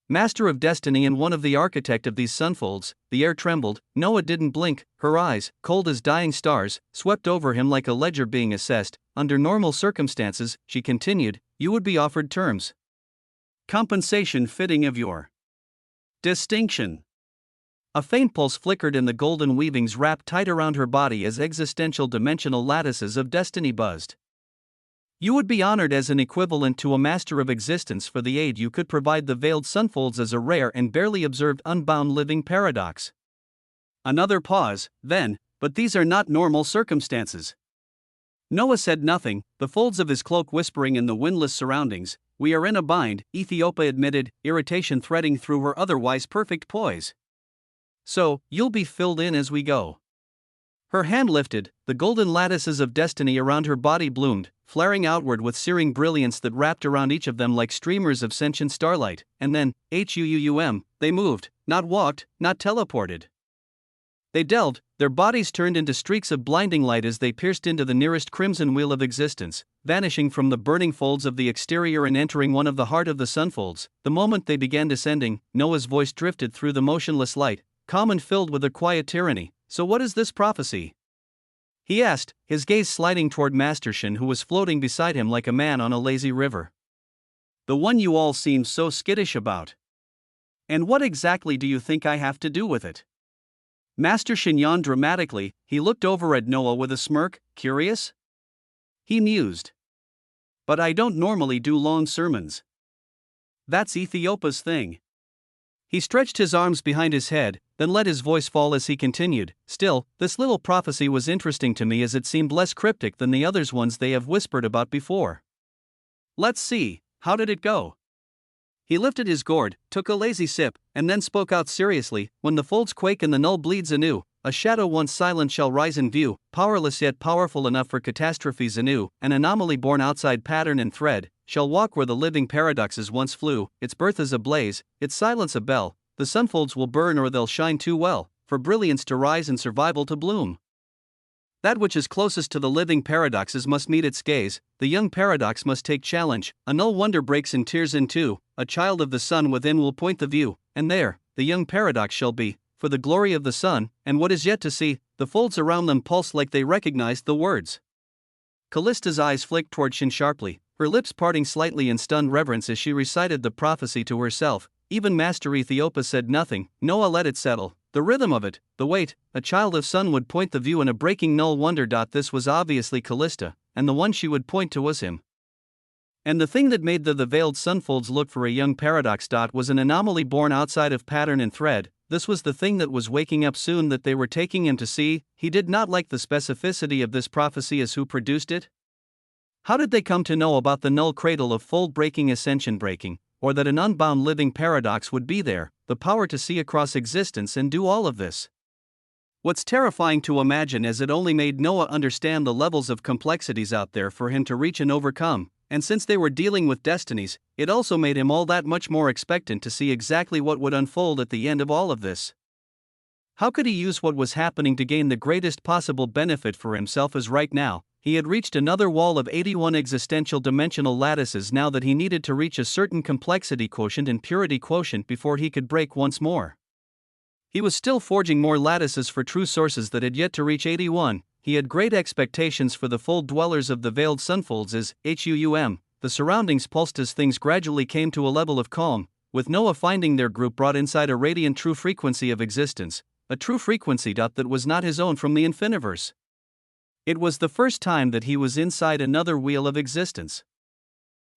Master of destiny and one of the architect of these sunfolds. The air trembled. Noah didn't blink, her eyes, cold as dying stars, swept over him like a ledger being assessed. Under normal circumstances, she continued, you would be offered terms. Compensation fitting of your distinction. A faint pulse flickered in the golden weavings wrapped tight around her body as existential dimensional lattices of destiny buzzed. You would be honored as an equivalent to a master of existence for the aid you could provide the veiled sunfolds as a rare and barely observed unbound living paradox. Another pause, then, but these are not normal circumstances. Noah said nothing, the folds of his cloak whispering in the windless surroundings. We are in a bind, Ethiopia admitted, irritation threading through her otherwise perfect poise. So, you'll be filled in as we go. Her hand lifted, the golden lattices of destiny around her body bloomed, flaring outward with searing brilliance that wrapped around each of them like streamers of sentient starlight, and then, they moved, not walked, not teleported. They delved, their bodies turned into streaks of blinding light as they pierced into the nearest crimson wheel of existence, vanishing from the burning folds of the exterior and entering one of the heart of the sunfolds. The moment they began descending, Noah's voice drifted through the motionless light, calm and filled with a quiet tyranny. So what is this prophecy? He asked, his gaze sliding toward Master Shin, who was floating beside him like a man on a lazy river. The one you all seem so skittish about. And what exactly do you think I have to do with it? Master Shin yawned dramatically. He looked over at Noah with a smirk, curious? He mused. But I don't normally do long sermons. That's Ethiopia's thing. He stretched his arms behind his head, then let his voice fall as he continued, still, this little prophecy was interesting to me as it seemed less cryptic than the others ones they have whispered about before. Let's see, how did it go? He lifted his gourd, took a lazy sip, and then spoke out seriously, when the folds quake and the null bleeds anew, a shadow once silent shall rise in view, powerless yet powerful enough for catastrophes anew, an anomaly born outside pattern and thread, shall walk where the living paradoxes once flew, its birth is a blaze, its silence a bell, the sunfolds will burn or they'll shine too well, for brilliance to rise and survival to bloom. That which is closest to the living paradoxes must meet its gaze, the young paradox must take challenge, a null wonder breaks in tears in two, a child of the sun within will point the view, and there, the young paradox shall be, for the glory of the sun, and what is yet to see, the folds around them pulse like they recognized the words. Callista's eyes flicked toward Shin sharply, her lips parting slightly in stunned reverence as she recited the prophecy to herself. Even Master Ethiopia said nothing. Noah let it settle, the rhythm of it, the weight. A child of sun would point the view in a breaking null wonder. This was obviously Callista, and the one she would point to was him. And the thing that made the veiled sunfolds look for a young paradox. Was an anomaly born outside of pattern and thread. This was the thing that was waking up soon that they were taking him to see. He did not like the specificity of this prophecy as who produced it. How did they come to know about the null cradle of fold breaking ascension breaking, or that an unbound living paradox would be there, the power to see across existence and do all of this? What's terrifying to imagine is it only made Noah understand the levels of complexities out there for him to reach and overcome, and since they were dealing with destinies, it also made him all that much more expectant to see exactly what would unfold at the end of all of this. How could he use what was happening to gain the greatest possible benefit for himself? As right now, he had reached another wall of 81 existential dimensional lattices now that he needed to reach a certain complexity quotient and purity quotient before he could break once more. He was still forging more lattices for true sources that had yet to reach 81. He had great expectations for the full dwellers of the veiled sunfolds as the surroundings pulsed as things gradually came to a level of calm, with Noah finding their group brought inside a radiant true frequency of existence, a true frequency that was not his own from the infiniverse. It was the first time that he was inside another wheel of existence.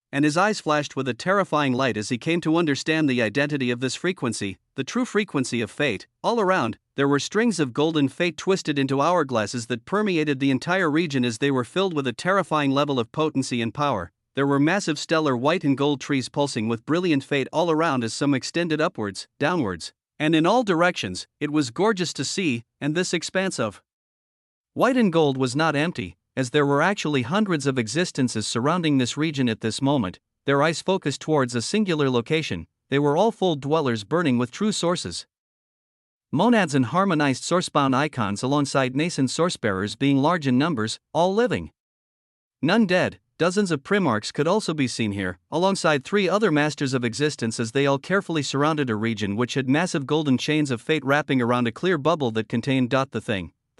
And his eyes flashed with a terrifying light as he came to understand the identity of this frequency, the true frequency of fate. All around, there were strings of golden fate twisted into hourglasses that permeated the entire region as they were filled with a terrifying level of potency and power. There were massive stellar white and gold trees pulsing with brilliant fate all around as some extended upwards, downwards, and in all directions. It was gorgeous to see, and this expanse of white and gold was not empty, as there were actually hundreds of existences surrounding this region at this moment, their eyes focused towards a singular location. They were all full dwellers burning with true sources. Monads and harmonized sourcebound icons alongside nascent sourcebearers being large in numbers, all living. None dead. Dozens of primarchs could also be seen here, alongside 3 other masters of existence as they all carefully surrounded a region which had massive golden chains of fate wrapping around a clear bubble that contained the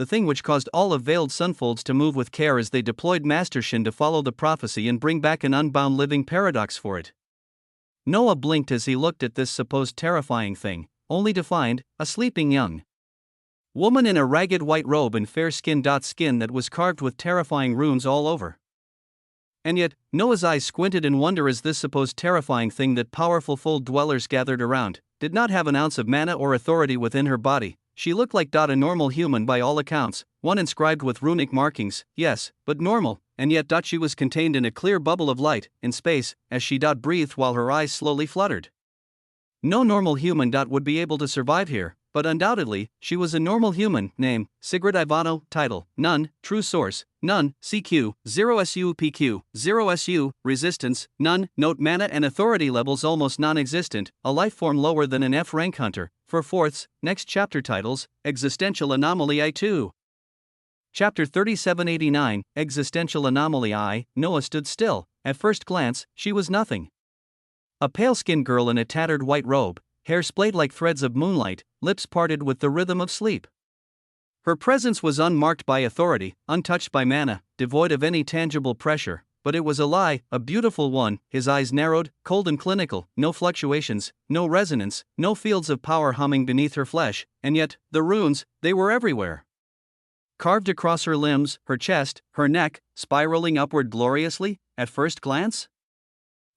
thing which caused all of veiled sunfolds to move with care as they deployed Master Shin to follow the prophecy and bring back an unbound living paradox for it. Noah blinked as he looked at this supposed terrifying thing, only to find a sleeping young woman in a ragged white robe and fair skin that was carved with terrifying runes all over. And yet, Noah's eyes squinted in wonder as this supposed terrifying thing that powerful full dwellers gathered around did not have an ounce of mana or authority within her body. She looked like a normal human by all accounts, one inscribed with runic markings, yes, but normal, and yet she was contained in a clear bubble of light, in space, as she breathed while her eyes slowly fluttered. No normal human would be able to survive here, but undoubtedly, she was a normal human. Name, Sigrid Ivano. Title, none. True source, none. CQ, 0SU. PQ, 0SU. Resistance, none. Note, mana and authority levels almost non-existent, a life form lower than an F rank hunter. For fourths, next chapter titles, Existential Anomaly I2. Chapter 3789, Existential Anomaly I. Noah stood still. At first glance, she was nothing. A pale-skinned girl in a tattered white robe, hair splayed like threads of moonlight, lips parted with the rhythm of sleep. Her presence was unmarked by authority, untouched by mana, devoid of any tangible pressure, but it was a lie, a beautiful one. His eyes narrowed, cold and clinical, no fluctuations, no resonance, no fields of power humming beneath her flesh, and yet, the runes, they were everywhere. Carved across her limbs, her chest, her neck, spiraling upward gloriously, at first glance?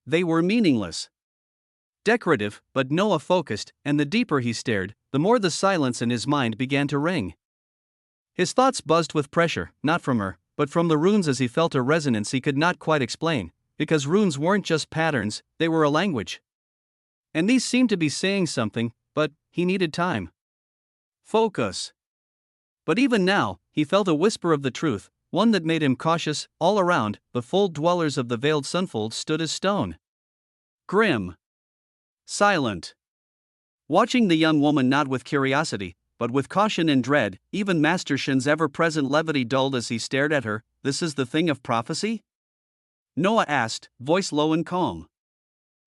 They were meaningless. Decorative, but Noah focused, and the deeper he stared, the more the silence in his mind began to ring. His thoughts buzzed with pressure, not from her, but from the runes as he felt a resonance he could not quite explain, because runes weren't just patterns, they were a language. And these seemed to be saying something, but he needed time. Focus. But even now, he felt a whisper of the truth, one that made him cautious. All around, the full dwellers of the veiled sunfolds stood as stone. Grim. Silent. Watching the young woman not with curiosity, but with caution and dread, even Master Shin's ever-present levity dulled as he stared at her. This is the thing of prophecy? Noah asked, voice low and calm.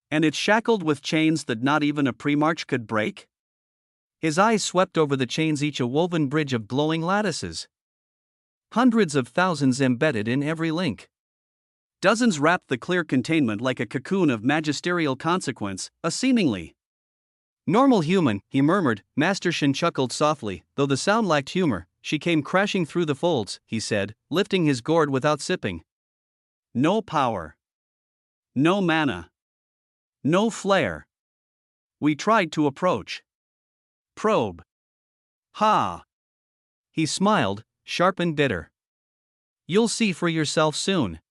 And it's shackled with chains that not even a primarch could break? His eyes swept over the chains, each a woven bridge of glowing lattices. Hundreds of thousands embedded in every link. Dozens wrapped the clear containment like a cocoon of magisterial consequence, a seemingly normal human, he murmured. Master Shin chuckled softly, though the sound lacked humor. She came crashing through the folds, he said, lifting his gourd without sipping. No power. No mana. No flare. We tried to approach. Probe. Ha! He smiled, sharp and bitter. You'll see for yourself soon.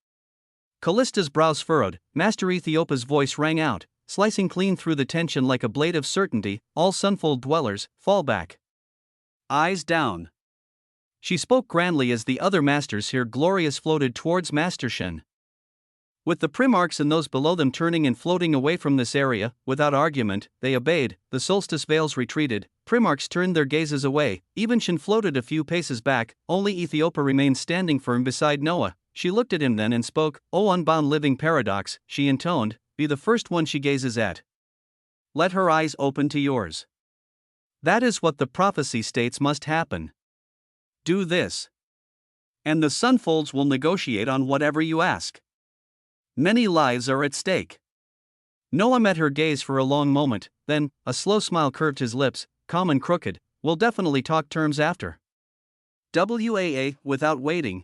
Callista's brows furrowed. Master Ethiopa's voice rang out, slicing clean through the tension like a blade of certainty. All sunfold dwellers, fall back. Eyes down. She spoke grandly as the other masters here glorious floated towards Master Shen. With the Primarchs and those below them turning and floating away from this area, without argument, they obeyed. The solstice veils retreated, Primarchs turned their gazes away, even Shen floated a few paces back, only Ethiopia remained standing firm beside Noah. She looked at him then and spoke, "O unbound living paradox," she intoned, "be the first one she gazes at. Let her eyes open to yours. That is what the prophecy states must happen. Do this. And the sunfolds will negotiate on whatever you ask. Many lives are at stake." Noah met her gaze for a long moment, then, a slow smile curved his lips, calm and crooked. "We'll definitely talk terms after. WAA, without waiting."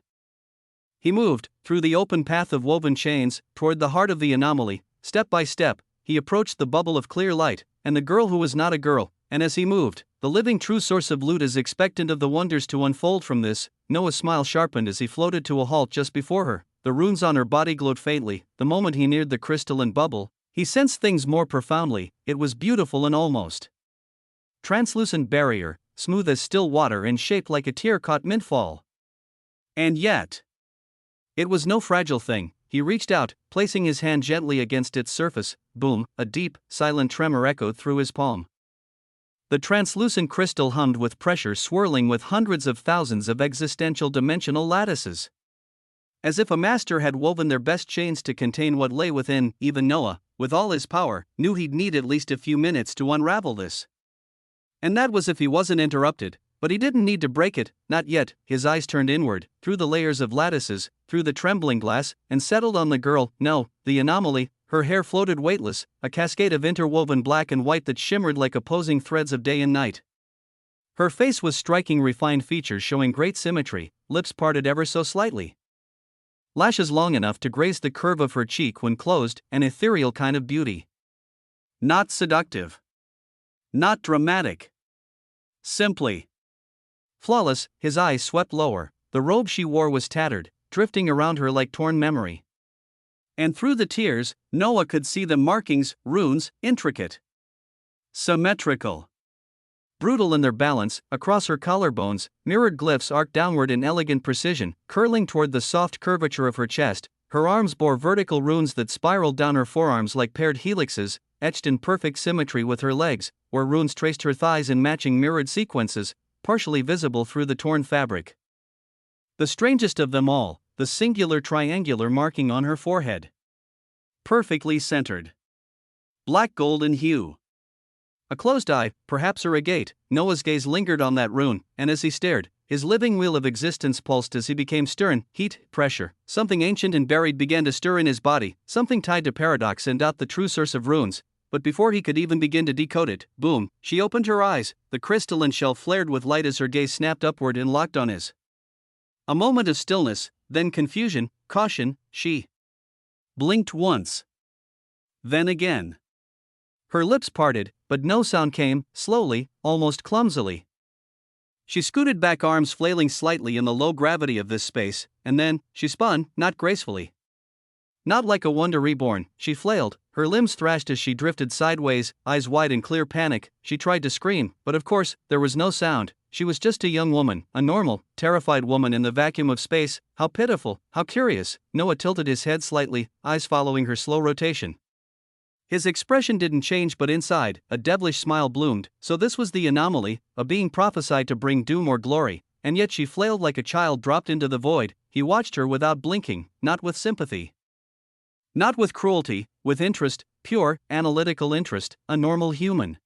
He moved, through the open path of woven chains, toward the heart of the anomaly. Step by step, he approached the bubble of clear light, and the girl who was not a girl, and as he moved, the living true source of loot is expectant of the wonders to unfold from this. Noah's smile sharpened as he floated to a halt just before her. The runes on her body glowed faintly. The moment he neared the crystalline bubble, he sensed things more profoundly. It was beautiful and almost translucent barrier, smooth as still water and shaped like a tear-caught mintfall. And yet, it was no fragile thing. He reached out, placing his hand gently against its surface. Boom, a deep, silent tremor echoed through his palm. The translucent crystal hummed with pressure, swirling with hundreds of thousands of existential dimensional lattices. As if a master had woven their best chains to contain what lay within. Even Noah, with all his power, knew he'd need at least a few minutes to unravel this. And that was if he wasn't interrupted, but he didn't need to break it, not yet. His eyes turned inward, through the layers of lattices, through the trembling glass, and settled on the girl. No, the anomaly. Her hair floated weightless, a cascade of interwoven black and white that shimmered like opposing threads of day and night. Her face was striking, refined features showing great symmetry, lips parted ever so slightly. Lashes long enough to graze the curve of her cheek when closed, an ethereal kind of beauty. Not seductive. Not dramatic. Simply flawless. His eyes swept lower. The robe she wore was tattered, drifting around her like torn memory. And through the tears, Noah could see the markings, runes, intricate, symmetrical, brutal in their balance. Across her collarbones, mirrored glyphs arced downward in elegant precision, curling toward the soft curvature of her chest. Her arms bore vertical runes that spiraled down her forearms like paired helixes, etched in perfect symmetry with her legs, where runes traced her thighs in matching mirrored sequences, partially visible through the torn fabric. The strangest of them all, the singular triangular marking on her forehead. Perfectly centered. Black gold in hue. A closed eye, perhaps a agate. Noah's gaze lingered on that rune, and as he stared, his living wheel of existence pulsed as he became stern. Heat, pressure, something ancient and buried began to stir in his body, something tied to paradox and out the true source of runes. But before he could even begin to decode it, boom, she opened her eyes. The crystalline shell flared with light as her gaze snapped upward and locked on his. A moment of stillness, then confusion, caution. She blinked once. Then again. Her lips parted, but no sound came. Slowly, almost clumsily, she scooted back, arms flailing slightly in the low gravity of this space, and then, she spun, not gracefully. Not like a wonder reborn, she flailed, her limbs thrashed as she drifted sideways, eyes wide in clear panic. She tried to scream, but of course, there was no sound. She was just a young woman, a normal, terrified woman in the vacuum of space. How pitiful, how curious. Noah tilted his head slightly, eyes following her slow rotation. His expression didn't change, but inside, a devilish smile bloomed. So this was the anomaly, a being prophesied to bring doom or glory, and yet she flailed like a child dropped into the void. He watched her without blinking, not with sympathy, not with cruelty, with interest, pure, analytical interest, a normal human.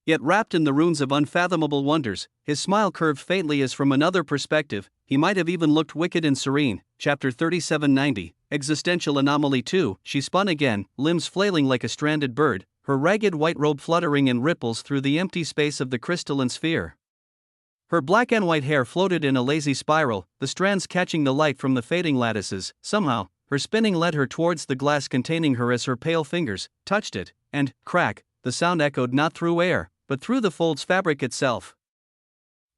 Yet wrapped in the runes of unfathomable wonders, his smile curved faintly as from another perspective. He might have even looked wicked and serene. Chapter 3790, Existential Anomaly 2. She spun again, limbs flailing like a stranded bird, her ragged white robe fluttering in ripples through the empty space of the crystalline sphere. Her black and white hair floated in a lazy spiral, the strands catching the light from the fading lattices. Somehow, her spinning led her towards the glass containing her as her pale fingers touched it, and, crack, the sound echoed not through air, but through the fold's fabric itself.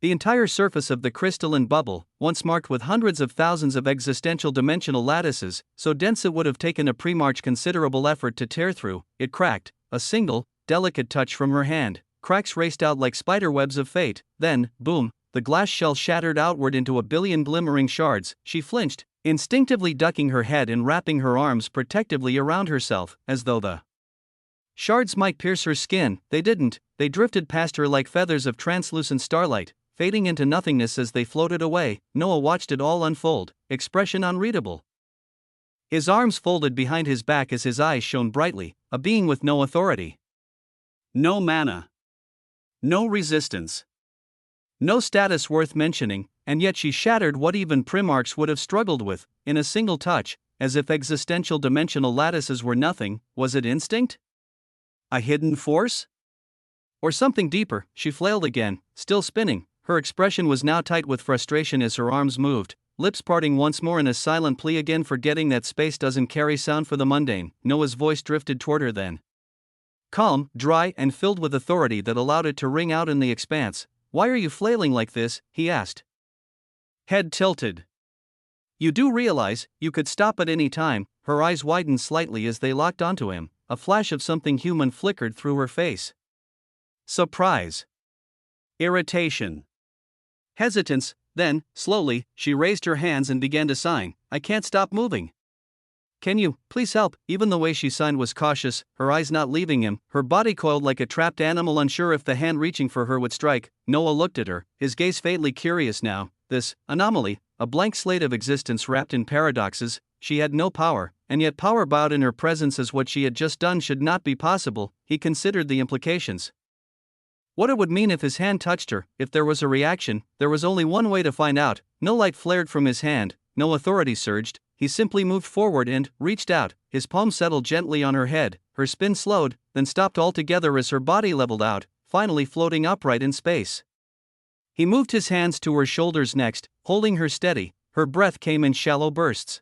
The entire surface of the crystalline bubble, once marked with hundreds of thousands of existential dimensional lattices, so dense it would have taken a Primarch considerable effort to tear through, it cracked. A single, delicate touch from her hand. Cracks raced out like spider webs of fate. Then, boom, the the glass shell shattered outward into a billion glimmering shards. She flinched, instinctively ducking her head and wrapping her arms protectively around herself, as though the shards might pierce her skin. They didn't, they drifted past her like feathers of translucent starlight, fading into nothingness as they floated away. Noah watched it all unfold, expression unreadable. His arms folded behind his back as his eyes shone brightly, a being with no authority. No mana. No resistance. No status worth mentioning, and yet she shattered what even Primarchs would have struggled with, in a single touch, as if existential dimensional lattices were nothing. Was it instinct? A hidden force? Or something deeper? She flailed again, still spinning. Her expression was now tight with frustration as her arms moved, lips parting once more in a silent plea, again forgetting that space doesn't carry sound for the mundane. Noah's voice drifted toward her then. Calm, dry, and filled with authority that allowed it to ring out in the expanse. "Why are you flailing like this?" he asked. Head tilted. "You do realize, you could stop at any time." Her eyes widened slightly as they locked onto him. A flash of something human flickered through her face. Surprise. Irritation. Hesitance. Then, slowly, she raised her hands and began to sign. "I can't stop moving. Can you, please help?" Even the way she signed was cautious, her eyes not leaving him, her body coiled like a trapped animal, unsure if the hand reaching for her would strike. Noah looked at her, his gaze faintly curious now. This anomaly, a blank slate of existence wrapped in paradoxes. She had no power, and yet power bowed in her presence as what she had just done should not be possible. He considered the implications. What it would mean if his hand touched her, if there was a reaction. There was only one way to find out. No light flared from his hand, no authority surged. He simply moved forward and reached out. His palm settled gently on her head. Her spin slowed, then stopped altogether as her body leveled out, finally floating upright in space. He moved his hands to her shoulders next, holding her steady. Her breath came in shallow bursts.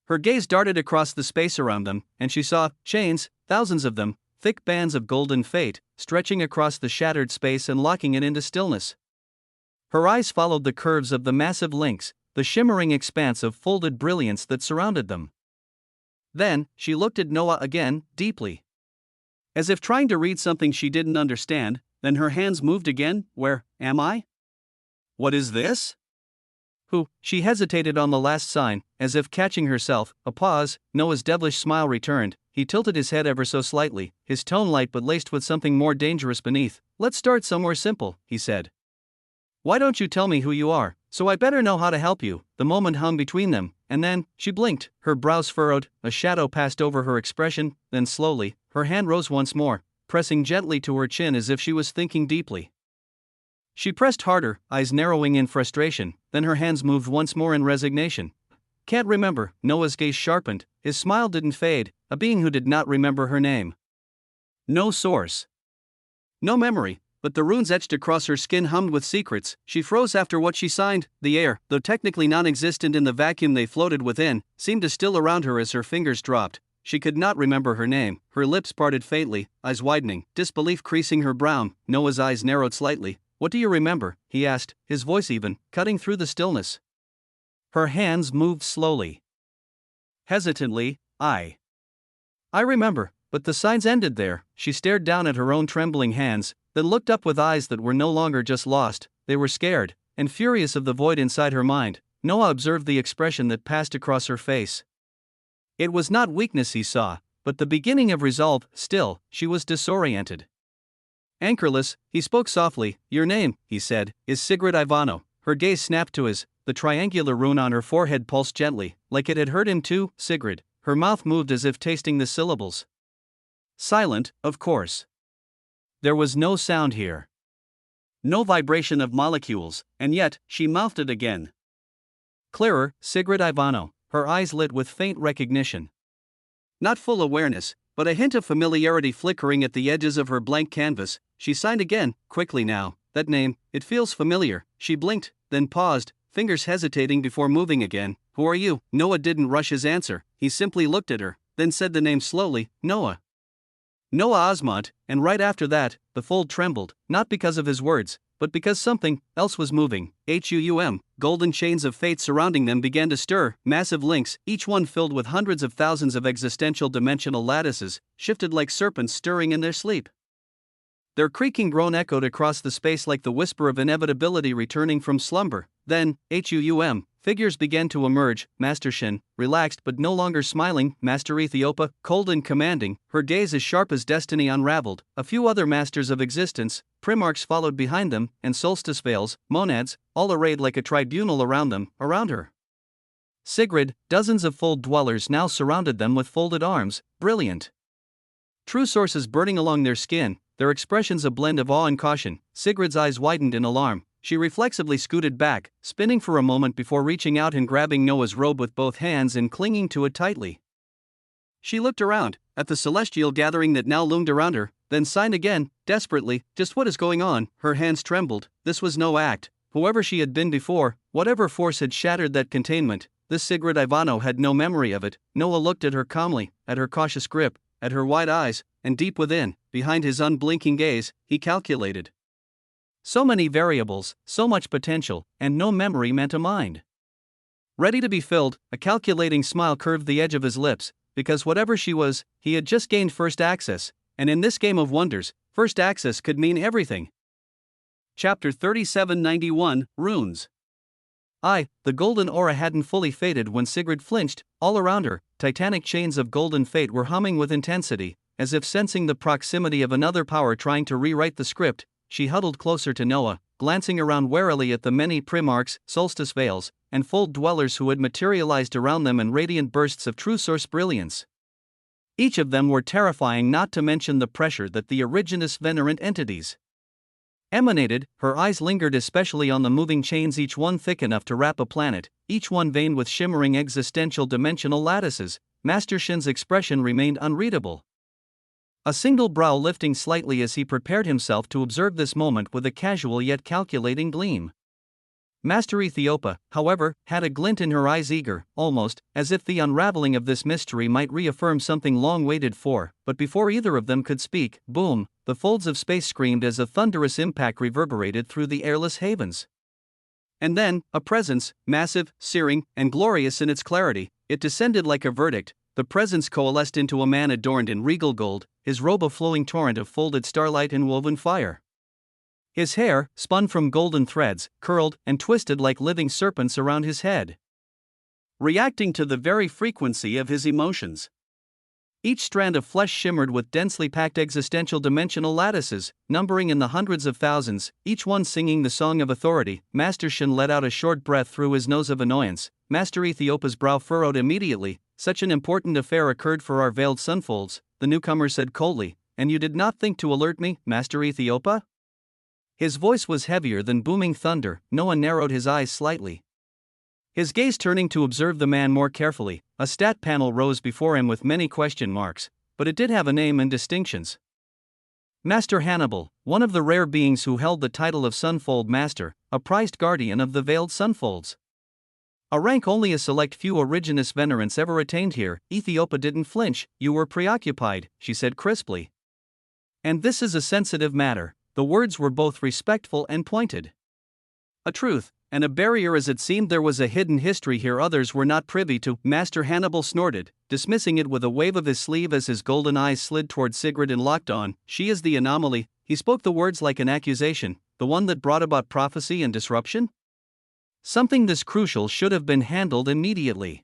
Her gaze darted across the space around them, and she saw chains, thousands of them, thick bands of golden fate, stretching across the shattered space and locking it into stillness. Her eyes followed the curves of the massive links, the shimmering expanse of folded brilliance that surrounded them. Then, she looked at Noah again, deeply. As if trying to read something she didn't understand. Then her hands moved again. "Where am I? What is this? Who?" She hesitated on the last sign, as if catching herself. A pause. Noah's devilish smile returned. He tilted his head ever so slightly, his tone light but laced with something more dangerous beneath. "Let's start somewhere simple," he said. "Why don't you tell me who you are, so I better know how to help you?" The moment hung between them, and then, she blinked, her brows furrowed, a shadow passed over her expression. Then slowly, her hand rose once more, pressing gently to her chin as if she was thinking deeply. She pressed harder, eyes narrowing in frustration, then her hands moved once more in resignation. "Can't remember." Noah's gaze sharpened, his smile didn't fade. A being who did not remember her name. No source. No memory, but the runes etched across her skin hummed with secrets. She froze after what she signed. The air, though technically non-existent in the vacuum they floated within, seemed to still around her as her fingers dropped. She could not remember her name. Her lips parted faintly, eyes widening, disbelief creasing her brow. Noah's eyes narrowed slightly. "What do you remember?" he asked, his voice even, cutting through the stillness. Her hands moved slowly. Hesitantly. I remember, but the signs ended there." She stared down at her own trembling hands, then looked up with eyes that were no longer just lost, they were scared, and furious of the void inside her mind. Noah observed the expression that passed across her face. It was not weakness he saw, but the beginning of resolve. Still, she was disoriented. Anchorless, he spoke softly. "Your name," he said, "is Sigrid Ivano." Her gaze snapped to his. The triangular rune on her forehead pulsed gently, like it had hurt him too. "Sigrid." Her mouth moved as if tasting the syllables. Silent, of course. There was no sound here. No vibration of molecules, and yet, she mouthed it again. Clearer. "Sigrid Ivano." Her eyes lit with faint recognition. Not full awareness, but a hint of familiarity flickering at the edges of her blank canvas. She signed again, quickly now. "That name, it feels familiar." She blinked, then paused, fingers hesitating before moving again. "Who are you?" Noah didn't rush his answer, he simply looked at her, then said the name slowly. "Noah." Noah Osmont, and right after that, the fold trembled, not because of his words, but because something else was moving. Golden chains of fate surrounding them began to stir. Massive links, each one filled with hundreds of thousands of existential dimensional lattices, shifted like serpents stirring in their sleep. Their creaking groan echoed across the space like the whisper of inevitability returning from slumber. Then, figures began to emerge, Master Shin, relaxed but no longer smiling, Master Ethiopia, cold and commanding, her gaze as sharp as destiny unraveled, a few other masters of existence, primarchs followed behind them, and solstice veils, monads, all arrayed like a tribunal around her. Sigrid, dozens of fold dwellers now surrounded them with folded arms, brilliant true sources burning along their skin, their expressions a blend of awe and caution. Sigrid's eyes widened in alarm. She reflexively scooted back, spinning for a moment before reaching out and grabbing Noah's robe with both hands and clinging to it tightly. She looked around, at the celestial gathering that now loomed around her, then sighed again, desperately, just what is going on? Her hands trembled. This was no act. Whoever she had been before, whatever force had shattered that containment, this Sigrid Ivano had no memory of it. Noah looked at her calmly, at her cautious grip, at her wide eyes, and deep within, behind his unblinking gaze, he calculated. So many variables, so much potential, and no memory meant a mind ready to be filled. A calculating smile curved the edge of his lips, because whatever she was, he had just gained first access, and in this game of wonders, first access could mean everything. Chapter 3791, Runes. The golden aura hadn't fully faded when Sigrid flinched. All around her, titanic chains of golden fate were humming with intensity, as if sensing the proximity of another power trying to rewrite the script. She huddled closer to Noah, glancing around warily at the many primarchs, solstice veils, and fold dwellers who had materialized around them in radiant bursts of true source brilliance. Each of them were terrifying, not to mention the pressure that the originous venerant entities emanated. Her eyes lingered especially on the moving chains, each one thick enough to wrap a planet, each one veined with shimmering existential dimensional lattices. Master Shin's expression remained unreadable, a single brow lifting slightly as he prepared himself to observe this moment with a casual yet calculating gleam. Master Ethiopia, however, had a glint in her eyes, eager, almost, as if the unraveling of this mystery might reaffirm something long waited for. But before either of them could speak, boom, the folds of space screamed as a thunderous impact reverberated through the airless havens. And then, a presence, massive, searing, and glorious in its clarity, it descended like a verdict. The presence coalesced into a man adorned in regal gold, his robe a flowing torrent of folded starlight and woven fire. His hair, spun from golden threads, curled and twisted like living serpents around his head, reacting to the very frequency of his emotions. Each strand of flesh shimmered with densely packed existential dimensional lattices, numbering in the hundreds of thousands, each one singing the song of authority. Master Shin let out a short breath through his nose of annoyance. Master Ethiopia's brow furrowed immediately. Such an important affair occurred for our veiled sunfolds, the newcomer said coldly, and you did not think to alert me, Master Ethiopia? His voice was heavier than booming thunder. Noah narrowed his eyes slightly, his gaze turning to observe the man more carefully. A stat panel rose before him with many question marks, but it did have a name and distinctions. Master Hannibal, one of the rare beings who held the title of Sunfold Master, a prized guardian of the veiled sunfolds. A rank only a select few originous venerants ever attained here. Ethiopia didn't flinch. You were preoccupied, she said crisply. And this is a sensitive matter. The words were both respectful and pointed. A truth, and a barrier as it seemed. There was a hidden history here others were not privy to. Master Hannibal snorted, dismissing it with a wave of his sleeve as his golden eyes slid toward Sigrid and locked on. She is the anomaly. He spoke the words like an accusation, the one that brought about prophecy and disruption. Something this crucial should have been handled immediately.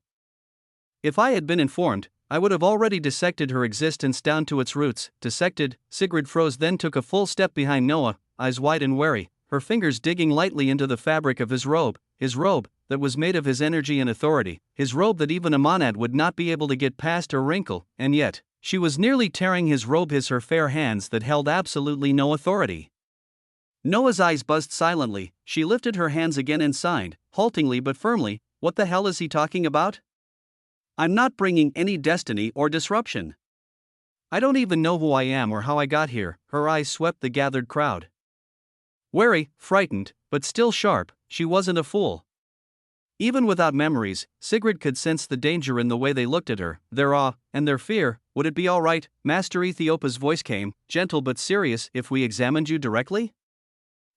If I had been informed, I would have already dissected her existence down to its roots. Dissected. Sigrid froze, then took a full step behind Noah, eyes wide and wary, her fingers digging lightly into the fabric of his robe that was made of his energy and authority, his robe that even a monad would not be able to get past or wrinkle. And yet, she was nearly tearing his robe, her fair hands that held absolutely no authority. Noah's eyes buzzed silently. She lifted her hands again and signed, haltingly but firmly, what the hell is he talking about? I'm not bringing any destiny or disruption. I don't even know who I am or how I got here. Her eyes swept the gathered crowd. Wary, frightened, but still sharp, she wasn't a fool. Even without memories, Sigrid could sense the danger in the way they looked at her, their awe, and their fear. Would it be all right? Master Ethiopia's voice came, gentle but serious, if we examined you directly?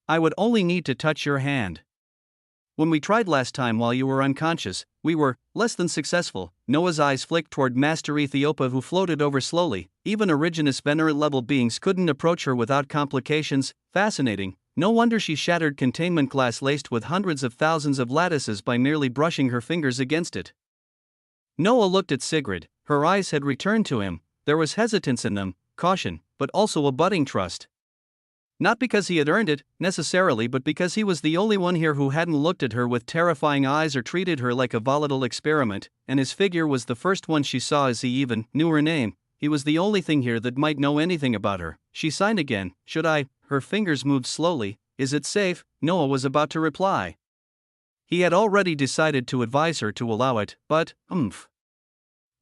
I would only need to touch your hand. When we tried last time while you were unconscious, we were less than successful. Noah's eyes flicked toward Master Ethiopia, who floated over slowly. Even Originus Venerant level beings couldn't approach her without complications. Fascinating. No wonder she shattered containment glass laced with hundreds of thousands of lattices by merely brushing her fingers against it. Noah looked at Sigrid. Her eyes had returned to him. There was hesitance in them, caution, but also a budding trust. Not because he had earned it, necessarily, but because he was the only one here who hadn't looked at her with terrifying eyes or treated her like a volatile experiment, and his figure was the first one she saw as he even knew her name. He was the only thing here that might know anything about her. She signed again. Should I? Her fingers moved slowly. Is it safe? Noah was about to reply. He had already decided to advise her to allow it, but,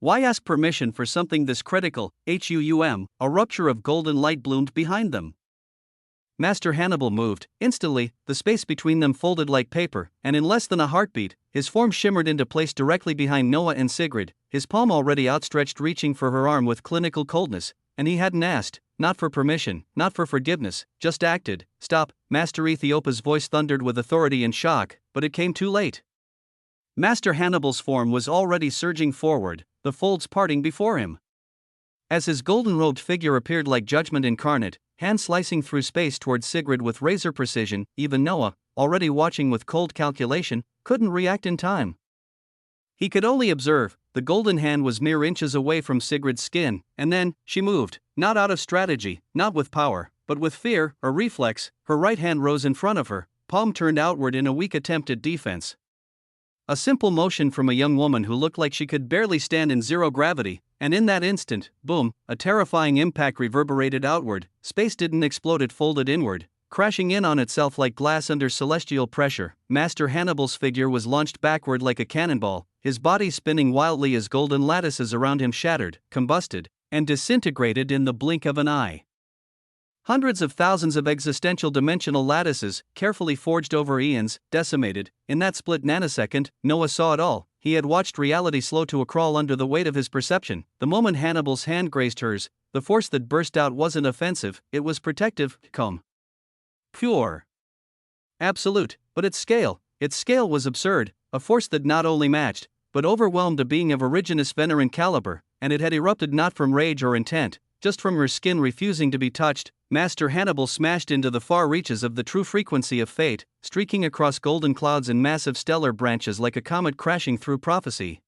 why ask permission for something this critical? A rupture of golden light bloomed behind them. Master Hannibal moved. Instantly, the space between them folded like paper, and in less than a heartbeat, his form shimmered into place directly behind Noah and Sigrid, his palm already outstretched reaching for her arm with clinical coldness, and he hadn't asked, not for permission, not for forgiveness, just acted. Stop, Master Ethiopia's voice thundered with authority and shock, but it came too late. Master Hannibal's form was already surging forward, the folds parting before him. As his golden-robed figure appeared like judgment incarnate, hand slicing through space towards Sigrid with razor precision, even Noah, already watching with cold calculation, couldn't react in time. He could only observe. The golden hand was mere inches away from Sigrid's skin, and then, she moved, not out of strategy, not with power, but with fear, a reflex. Her right hand rose in front of her, palm turned outward in a weak attempt at defense. A simple motion from a young woman who looked like she could barely stand in zero gravity, and in that instant, boom, a terrifying impact reverberated outward. Space didn't explode, it folded inward, crashing in on itself like glass under celestial pressure. Master Hannibal's figure was launched backward like a cannonball, his body spinning wildly as golden lattices around him shattered, combusted, and disintegrated in the blink of an eye. Hundreds of thousands of existential dimensional lattices, carefully forged over eons, decimated. In that split nanosecond, Noah saw it all. He had watched reality slow to a crawl under the weight of his perception. The moment Hannibal's hand grazed hers, the force that burst out wasn't offensive, it was protective, calm. Pure. Absolute, but its scale was absurd, a force that not only matched, but overwhelmed a being of Originus Venerant caliber, and it had erupted not from rage or intent, just from her skin refusing to be touched. Master Hannibal smashed into the far reaches of the true frequency of fate, streaking across golden clouds and massive stellar branches like a comet crashing through prophecy.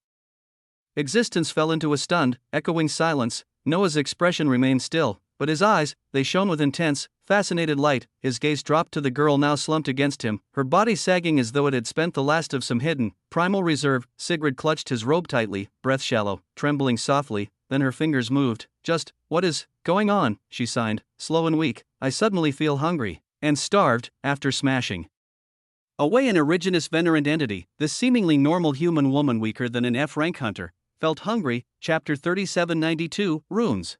Existence fell into a stunned, echoing silence. Noah's expression remained still, but his eyes, they shone with intense, fascinated light. His gaze dropped to the girl now slumped against him, her body sagging as though it had spent the last of some hidden, primal reserve. Sigrid clutched his robe tightly, breath shallow, trembling softly, then her fingers moved. Just, what is going on? She signed, slow and weak. I suddenly feel hungry. And starved, after smashing away an Originus Venerant entity, this seemingly normal human woman weaker than an F-rank hunter, felt hungry. Chapter 3792, Runes.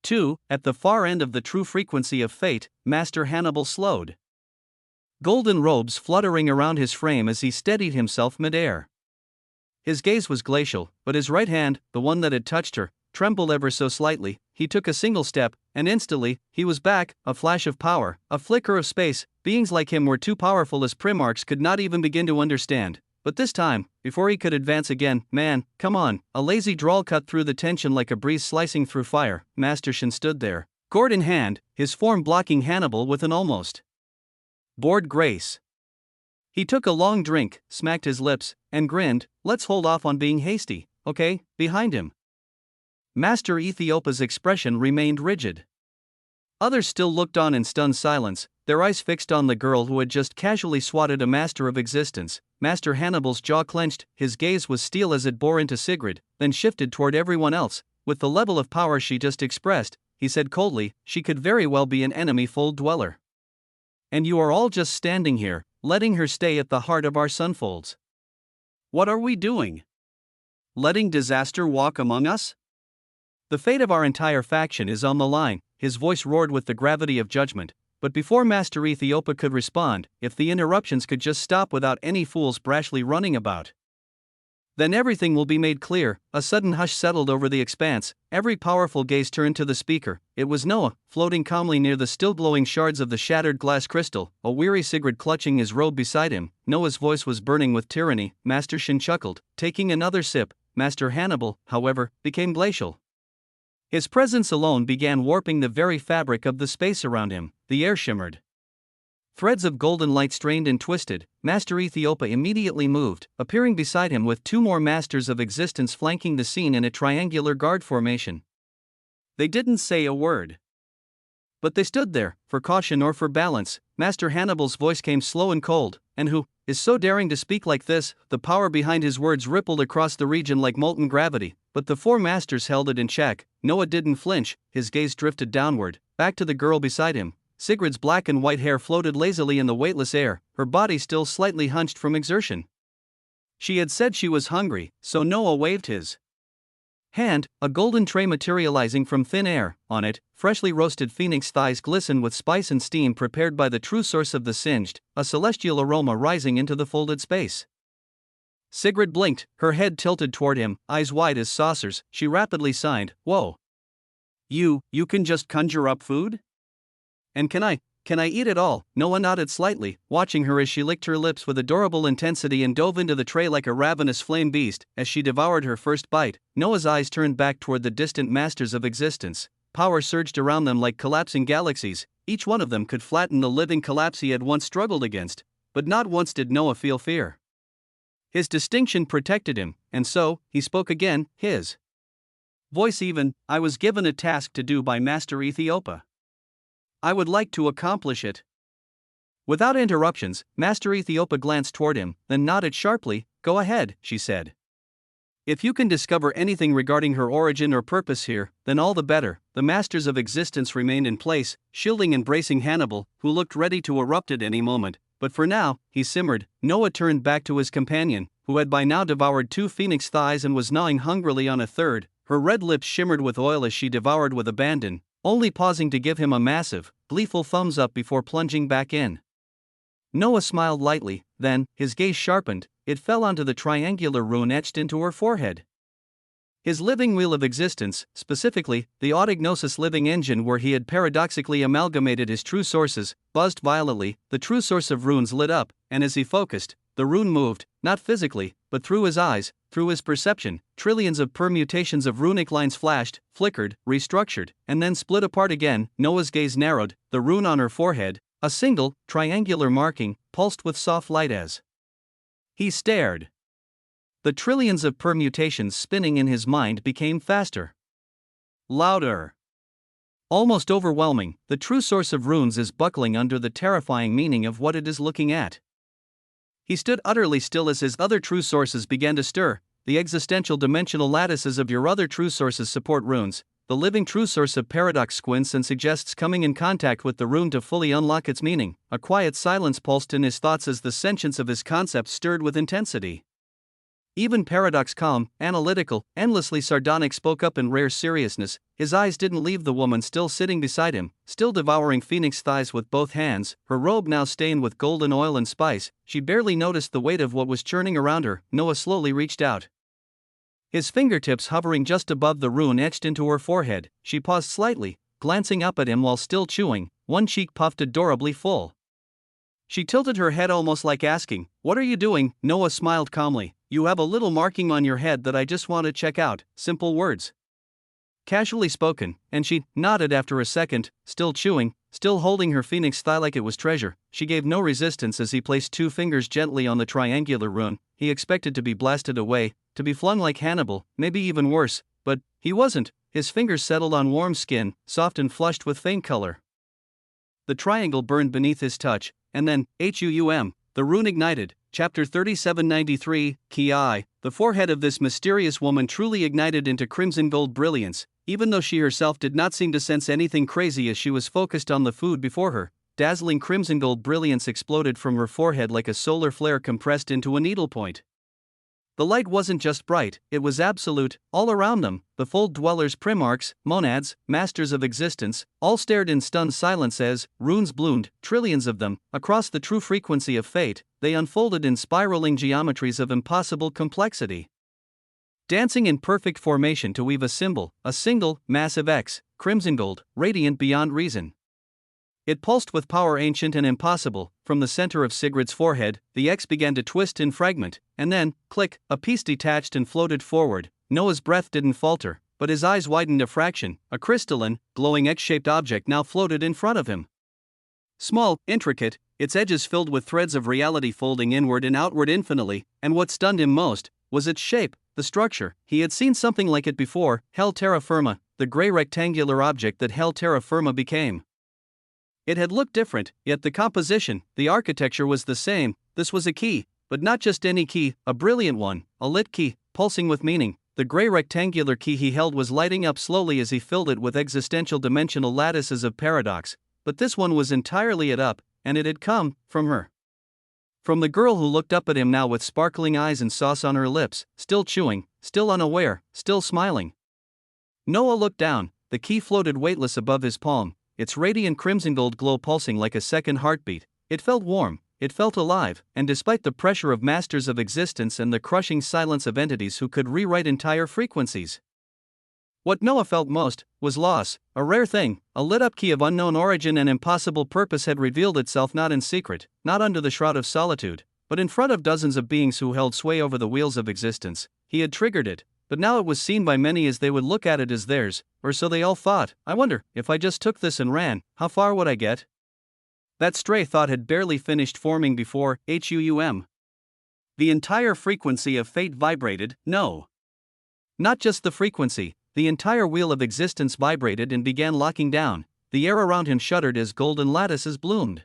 2. At the far end of the true frequency of fate, Master Hannibal slowed. Golden robes fluttering around his frame as he steadied himself mid-air. His gaze was glacial, but his right hand, the one that had touched her, trembled ever so slightly. He took a single step, and instantly, he was back, a flash of power, a flicker of space. Beings like him were too powerful as Primarchs could not even begin to understand. But this time, before he could advance again, man, come on, a lazy drawl cut through the tension like a breeze slicing through fire. Master Shin stood there, gourd in hand, his form blocking Hannibal with an almost bored grace. He took a long drink, smacked his lips, and grinned. Let's hold off on being hasty, okay? Behind him. Master Ethiopia's expression remained rigid. Others still looked on in stunned silence, their eyes fixed on the girl who had just casually swatted a master of existence. Master Hannibal's jaw clenched, his gaze was steel as it bore into Sigrid, then shifted toward everyone else. With the level of power she just expressed, he said coldly, she could very well be an enemy fold dweller. And you are all just standing here, letting her stay at the heart of our sunfolds. What are we doing? Letting disaster walk among us? The fate of our entire faction is on the line. His voice roared with the gravity of judgment, but before Master Ethiopia could respond, if the interruptions could just stop without any fools brashly running about. Then everything will be made clear. A sudden hush settled over the expanse. Every powerful gaze turned to the speaker. It was Noah, floating calmly near the still glowing shards of the shattered glass crystal, a weary Sigrid clutching his robe beside him. Noah's voice was burning with tyranny. Master Shin chuckled, taking another sip. Master Hannibal, however, became glacial. His presence alone began warping the very fabric of the space around him. The air shimmered. Threads of golden light strained and twisted. Master Ethiopia immediately moved, appearing beside him with two more masters of existence flanking the scene in a triangular guard formation. They didn't say a word, but they stood there, for caution or for balance. Master Hannibal's voice came slow and cold. And who is so daring to speak like this? The power behind his words rippled across the region like molten gravity, but the four masters held it in check. Noah didn't flinch, his gaze drifted downward, back to the girl beside him. Sigrid's black and white hair floated lazily in the weightless air, her body still slightly hunched from exertion. She had said she was hungry, so Noah waved his hand, a golden tray materializing from thin air. On it, freshly roasted phoenix thighs glistened with spice and steam prepared by the true source of the singed, a celestial aroma rising into the folded space. Sigrid blinked, her head tilted toward him, eyes wide as saucers. She rapidly signed, "Whoa. You can just conjure up food? And can I eat it all?" Noah nodded slightly, watching her as she licked her lips with adorable intensity and dove into the tray like a ravenous flame beast. As she devoured her first bite, Noah's eyes turned back toward the distant masters of existence. Power surged around them like collapsing galaxies. Each one of them could flatten the living collapse he had once struggled against, but not once did Noah feel fear. His distinction protected him, and so, he spoke again, his voice even. "I was given a task to do by Master Ethiopia. I would like to accomplish it." Without interruptions, Master Ethiopia glanced toward him, then nodded sharply. "Go ahead," she said. "If you can discover anything regarding her origin or purpose here, then all the better." The masters of existence remained in place, shielding and bracing Hannibal, who looked ready to erupt at any moment. But for now, he simmered. Noah turned back to his companion, who had by now devoured two phoenix thighs and was gnawing hungrily on a third. Her red lips shimmered with oil as she devoured with abandon, only pausing to give him a massive, gleeful thumbs up before plunging back in. Noah smiled lightly, then, his gaze sharpened. It fell onto the triangular rune etched into her forehead. His living wheel of existence, specifically, the autognosis living engine where he had paradoxically amalgamated his true sources, buzzed violently. The true source of runes lit up, and as he focused, the rune moved, not physically, but through his eyes, through his perception. Trillions of permutations of runic lines flashed, flickered, restructured, and then split apart again. Noah's gaze narrowed. The rune on her forehead, a single, triangular marking, pulsed with soft light as he stared. The trillions of permutations spinning in his mind became faster, louder, almost overwhelming. The true source of runes is buckling under the terrifying meaning of what it is looking at. He stood utterly still as his other true sources began to stir. The existential dimensional lattices of your other true sources support runes. The living true source of paradox squints and suggests coming in contact with the rune to fully unlock its meaning. A quiet silence pulsed in his thoughts as the sentience of his concepts stirred with intensity. Even Paradox, calm, analytical, endlessly sardonic, spoke up in rare seriousness. His eyes didn't leave the woman still sitting beside him, still devouring phoenix thighs with both hands, her robe now stained with golden oil and spice. She barely noticed the weight of what was churning around her. Noah slowly reached out, his fingertips hovering just above the rune etched into her forehead. She paused slightly, glancing up at him while still chewing, one cheek puffed adorably full. She tilted her head almost like asking, "What are you doing?" Noah smiled calmly. "You have a little marking on your head that I just want to check out." Simple words, casually spoken, and she nodded after a second, still chewing, still holding her phoenix thigh like it was treasure. She gave no resistance as he placed two fingers gently on the triangular rune. He expected to be blasted away, to be flung like Hannibal, maybe even worse, but he wasn't. His fingers settled on warm skin, soft and flushed with faint color. The triangle burned beneath his touch, and then, the rune ignited. Chapter 3793, Ki I. The forehead of this mysterious woman truly ignited into crimson gold brilliance, even though she herself did not seem to sense anything crazy as she was focused on the food before her. Dazzling crimson gold brilliance exploded from her forehead like a solar flare compressed into a needlepoint. The light wasn't just bright, it was absolute. All around them, the fold dwellers, primarchs, monads, masters of existence, all stared in stunned silence as runes bloomed, trillions of them, across the true frequency of fate. They unfolded in spiraling geometries of impossible complexity. dancing in perfect formation to weave a symbol, a single, massive X, crimson gold, radiant beyond reason. It pulsed with power ancient and impossible. From the center of Sigrid's forehead, the X began to twist in fragment, and then, click, a piece detached and floated forward. Noah's breath didn't falter, but his eyes widened a fraction. A crystalline, glowing X-shaped object now floated in front of him. Small, intricate, its edges filled with threads of reality folding inward and outward infinitely, and what stunned him most was its shape, the structure. He had seen something like it before, hell terra firma, the gray rectangular object that hell terra firma became. It had looked different, yet the composition, the architecture was the same. This was a key, but not just any key, a brilliant one, a lit key, pulsing with meaning. The gray rectangular key he held was lighting up slowly as he filled it with existential dimensional lattices of paradox, but this one was entirely lit up, and it had come from her. From the girl who looked up at him now with sparkling eyes and sauce on her lips, still chewing, still unaware, still smiling. Noah looked down. The key floated weightless above his palm, its radiant crimson gold glow pulsing like a second heartbeat. It felt warm, it felt alive, and despite the pressure of masters of existence and the crushing silence of entities who could rewrite entire frequencies. What Noah felt most was loss, a rare thing. A lit-up key of unknown origin and impossible purpose had revealed itself not in secret, not under the shroud of solitude, but in front of dozens of beings who held sway over the wheels of existence. He had triggered it, but now it was seen by many as they would look at it as theirs, or so they all thought. I wonder, if I just took this and ran, how far would I get? That stray thought had barely finished forming before, HUUM. The entire frequency of fate vibrated. No. Not just the frequency, the entire wheel of existence vibrated and began locking down. The air around him shuddered as golden lattices bloomed.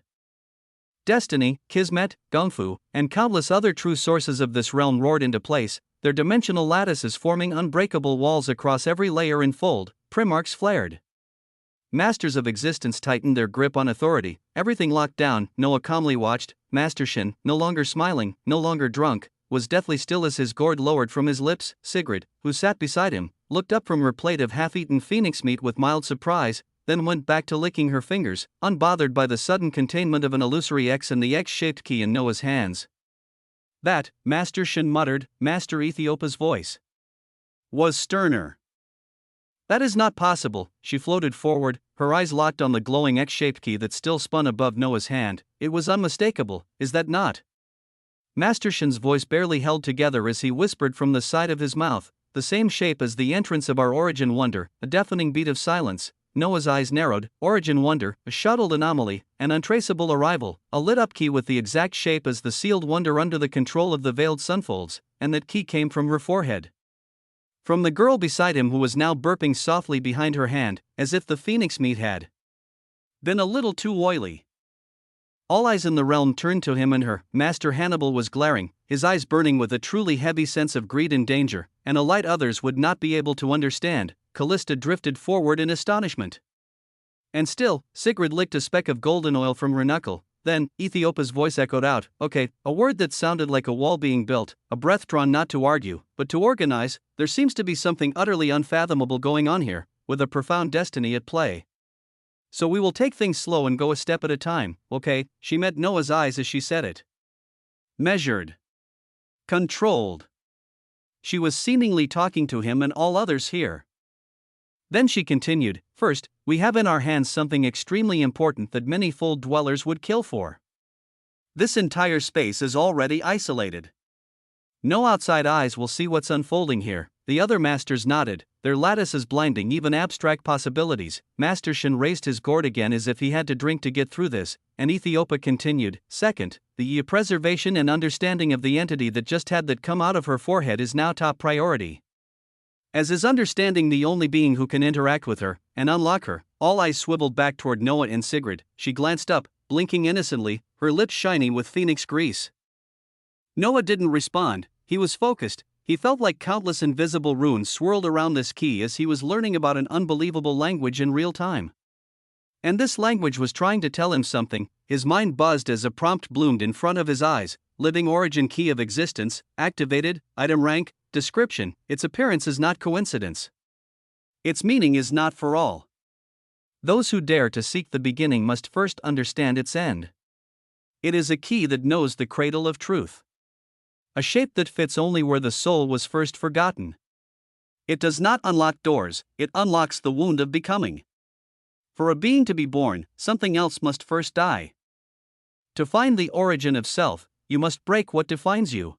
Destiny, Kismet, Gongfu, and countless other true sources of this realm roared into place, their dimensional lattices forming unbreakable walls across every layer and fold. Primarchs flared. Masters of existence tightened their grip on authority. Everything locked down. Noah calmly watched. Master Shin, no longer smiling, no longer drunk, was deathly still as his gourd lowered from his lips. Sigrid, who sat beside him, looked up from her plate of half-eaten phoenix meat with mild surprise, then went back to licking her fingers, unbothered by the sudden containment of an illusory X and the X-shaped key in Noah's hands. That, Master Shin muttered, Master Ethiopa's voice was sterner. That is not possible. She floated forward, her eyes locked on the glowing X-shaped key that still spun above Noah's hand. It was unmistakable, is that not? Master Shin's voice barely held together as he whispered from the side of his mouth, the same shape as the entrance of our origin wonder, a deafening beat of silence. Noah's eyes narrowed. Origin wonder, a shuttled anomaly, an untraceable arrival, a lit-up key with the exact shape as the sealed wonder under the control of the veiled sunfolds, and that key came from her forehead. From the girl beside him who was now burping softly behind her hand, as if the phoenix meat had been a little too oily. All eyes in the realm turned to him and her. Master Hannibal was glaring, his eyes burning with a truly heavy sense of greed and danger, and a light others would not be able to understand. Callista drifted forward in astonishment. And still, Sigrid licked a speck of golden oil from her knuckle. Then, Ethiopa's voice echoed out, okay, a word that sounded like a wall being built, a breath drawn not to argue, but to organize. There seems to be something utterly unfathomable going on here, with a profound destiny at play. So we will take things slow and go a step at a time, okay? She met Noah's eyes as she said it. Measured. Controlled. She was seemingly talking to him and all others here. Then she continued, first, we have in our hands something extremely important that many fold dwellers would kill for. This entire space is already isolated. No outside eyes will see what's unfolding here. The other masters nodded, their lattices blinding even abstract possibilities. Master Shin raised his gourd again as if he had to drink to get through this, and Ethiopa continued, second, the preservation and understanding of the entity that just had that come out of her forehead is now top priority. As is understanding the only being who can interact with her and unlock her. All eyes swiveled back toward Noah and Sigrid. She glanced up, blinking innocently, her lips shiny with phoenix grease. Noah didn't respond. He was focused. He felt like countless invisible runes swirled around this key as he was learning about an unbelievable language in real time. And this language was trying to tell him something. His mind buzzed as a prompt bloomed in front of his eyes. Living origin key of existence, activated, item rank, description. Its appearance is not coincidence. Its meaning is not for all. Those who dare to seek the beginning must first understand its end. It is a key that knows the cradle of truth. A shape that fits only where the soul was first forgotten. It does not unlock doors, it unlocks the wound of becoming. For a being to be born, something else must first die. To find the origin of self, you must break what defines you.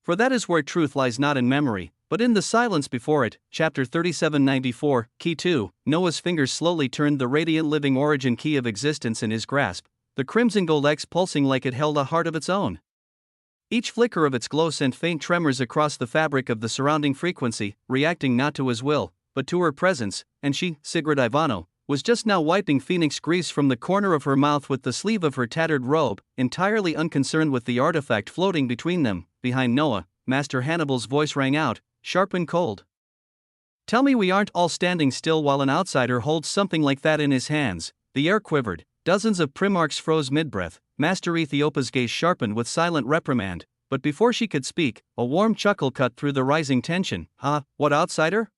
For that is where truth lies, not in memory, but in the silence before it. Chapter 3794, Key 2. Noah's fingers slowly turned the radiant living origin key of existence in his grasp, the crimson gold X pulsing like it held a heart of its own. Each flicker of its glow sent faint tremors across the fabric of the surrounding frequency, reacting not to his will, but to her presence, and she, Sigrid Ivano, was just now wiping phoenix grease from the corner of her mouth with the sleeve of her tattered robe, entirely unconcerned with the artifact floating between them. Behind Noah, Master Hannibal's voice rang out, sharp and cold. Tell me we aren't all standing still while an outsider holds something like that in his hands. The air quivered, dozens of primarchs froze mid-breath. Master Ethiopa's gaze sharpened with silent reprimand, but before she could speak, a warm chuckle cut through the rising tension. What outsider?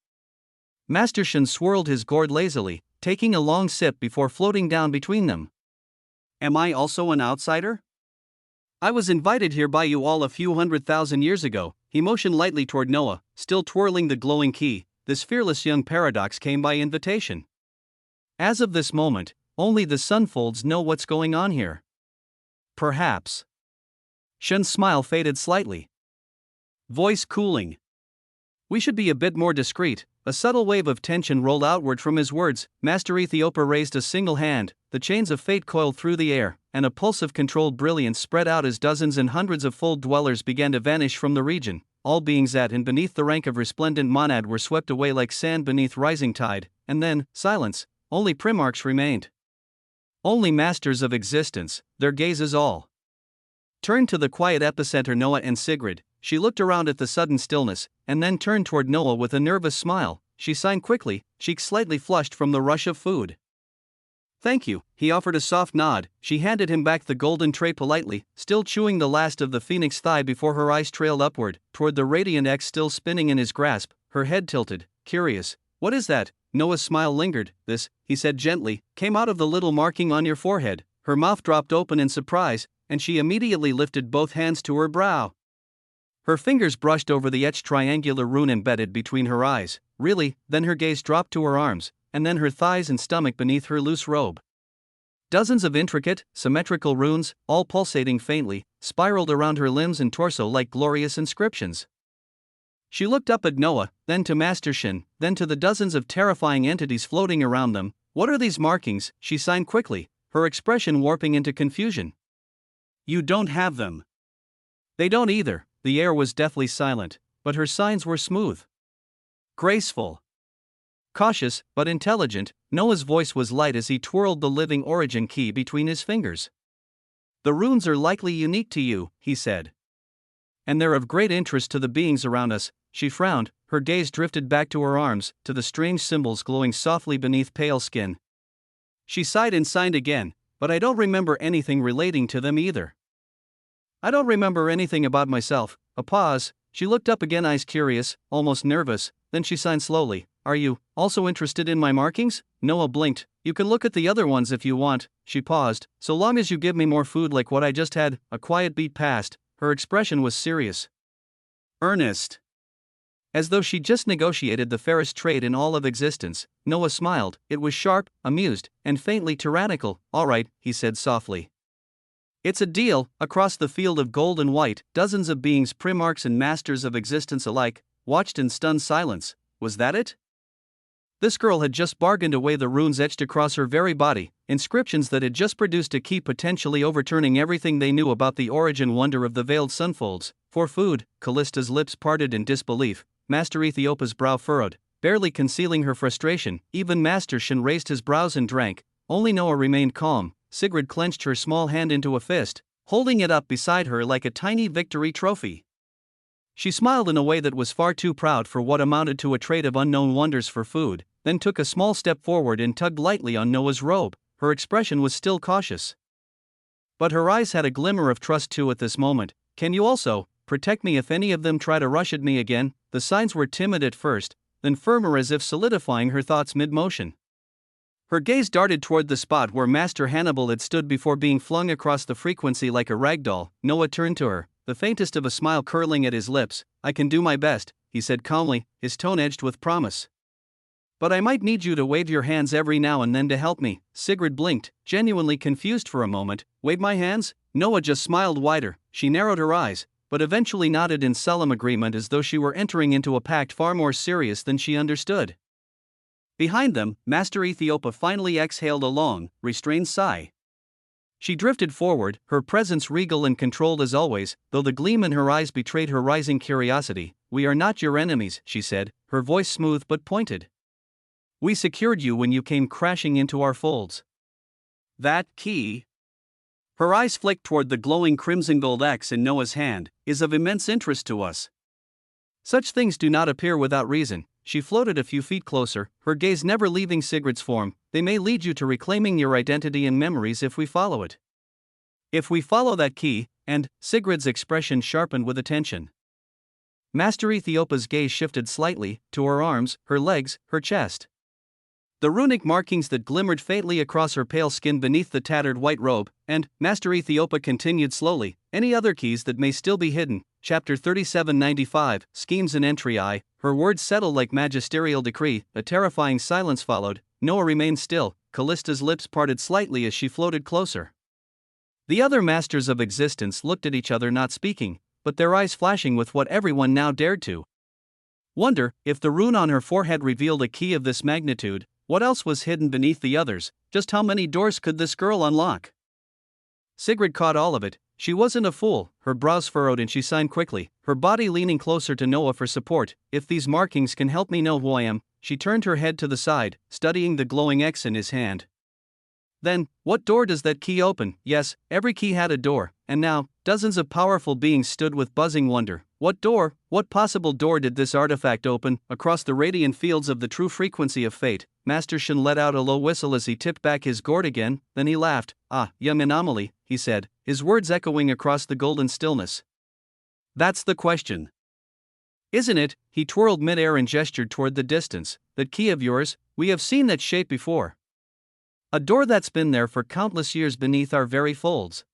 Master Shen swirled his gourd lazily, taking a long sip before floating down between them. Am I also an outsider? I was invited here by you all a few 100,000 years ago. He motioned lightly toward Noah, still twirling the glowing key. This fearless young paradox came by invitation. As of this moment, only the sunfolds know what's going on here. Perhaps. Shen's smile faded slightly. Voice cooling. We should be a bit more discreet. A subtle wave of tension rolled outward from his words. Master Ethiopa raised a single hand, the chains of fate coiled through the air, and a pulse of controlled brilliance spread out as dozens and hundreds of fold dwellers began to vanish from the region. All beings at and beneath the rank of resplendent monad were swept away like sand beneath rising tide, and then, silence. Only primarchs remained. Only masters of existence, their gazes all turned to the quiet epicenter Noah and Sigrid. She looked around at the sudden stillness, and then turned toward Noah with a nervous smile. She signed quickly, cheeks slightly flushed from the rush of food. Thank you, he offered a soft nod. She handed him back the golden tray politely, still chewing the last of the phoenix thigh before her eyes trailed upward, toward the radiant X still spinning in his grasp, her head tilted, curious. What is that? Noah's smile lingered. This, he said gently, came out of the little marking on your forehead. Her mouth dropped open in surprise, and she immediately lifted both hands to her brow. Her fingers brushed over the etched triangular rune embedded between her eyes. Really, then her gaze dropped to her arms, and then her thighs and stomach beneath her loose robe. Dozens of intricate, symmetrical runes, all pulsating faintly, spiraled around her limbs and torso like glorious inscriptions. She looked up at Noah, then to Master Shen, then to the dozens of terrifying entities floating around them. What are these markings? She signed quickly, her expression warping into confusion. You don't have them. They don't either. The air was deathly silent, but her signs were smooth, graceful, cautious, but intelligent. Noah's voice was light as he twirled the living origin key between his fingers. The runes are likely unique to you, he said. And they're of great interest to the beings around us. She frowned, her gaze drifted back to her arms, to the strange symbols glowing softly beneath pale skin. She sighed and signed again, but I don't remember anything relating to them either. I don't remember anything about myself. A pause. She looked up again, eyes curious, almost nervous, then she signed slowly. Are you also interested in my markings? Noah blinked. You can look at the other ones if you want. She paused. So long as you give me more food like what I just had. A quiet beat passed. Her expression was serious, earnest, as though she just negotiated the fairest trade in all of existence. Noah smiled. It was sharp, amused, and faintly tyrannical. All right, he said softly. It's a deal. Across the field of gold and white, dozens of beings, primarchs and masters of existence alike, watched in stunned silence. Was that it? This girl had just bargained away the runes etched across her very body, inscriptions that had just produced a key potentially overturning everything they knew about the origin wonder of the veiled sunfolds. For food, Callista's lips parted in disbelief, Master Ethiopa's brow furrowed, barely concealing her frustration. Even Master Shen raised his brows and drank. Only Noah remained calm. Sigrid clenched her small hand into a fist, holding it up beside her like a tiny victory trophy. She smiled in a way that was far too proud for what amounted to a trade of unknown wonders for food, then took a small step forward and tugged lightly on Noah's robe. Her expression was still cautious, but her eyes had a glimmer of trust too at this moment. Can you also protect me if any of them try to rush at me again? The signs were timid at first, then firmer, as if solidifying her thoughts mid-motion. Her gaze darted toward the spot where Master Hannibal had stood before being flung across the frequency like a ragdoll. Noah turned to her, the faintest of a smile curling at his lips. I can do my best, he said calmly, his tone edged with promise. But I might need you to wave your hands every now and then to help me. Sigrid blinked, genuinely confused for a moment. Wave my hands? Noah just smiled wider. She narrowed her eyes, but eventually nodded in solemn agreement as though she were entering into a pact far more serious than she understood. Behind them, Master Ethiopia finally exhaled a long, restrained sigh. She drifted forward, her presence regal and controlled as always, though the gleam in her eyes betrayed her rising curiosity. We are not your enemies, she said, her voice smooth but pointed. We secured you when you came crashing into our folds. That key? Her eyes flicked toward the glowing crimson gold X in Noah's hand, is of immense interest to us. Such things do not appear without reason. She floated a few feet closer, her gaze never leaving Sigrid's form. They may lead you to reclaiming your identity and memories if we follow it. If we follow that key, and Sigrid's expression sharpened with attention. Master Ethiopia's gaze shifted slightly, to her arms, her legs, her chest. The runic markings that glimmered faintly across her pale skin beneath the tattered white robe, and Master Ethiopia continued slowly, any other keys that may still be hidden. Chapter 3795, Schemes and Entry. Her words settled like magisterial decree. A terrifying silence followed. Noah remained still, Callista's lips parted slightly as she floated closer. The other masters of existence looked at each other not speaking, but their eyes flashing with what everyone now dared to wonder. If the rune on her forehead revealed a key of this magnitude, what else was hidden beneath the others? Just how many doors could this girl unlock? Sigrid caught all of it. She wasn't a fool. Her brows furrowed and she signed quickly, her body leaning closer to Noah for support. If these markings can help me know who I am. She turned her head to the side, studying the glowing X in his hand. Then, what door does that key open? Yes, every key had a door, and now, dozens of powerful beings stood with buzzing wonder. What door, what possible door did this artifact open? Across the radiant fields of the true frequency of fate, Master Shen let out a low whistle as he tipped back his gourd again, then he laughed. Ah, young anomaly, he said, his words echoing across the golden stillness. That's the question. Isn't it? He twirled midair and gestured toward the distance. That key of yours, we have seen that shape before. A door that's been there for countless years beneath our very folds.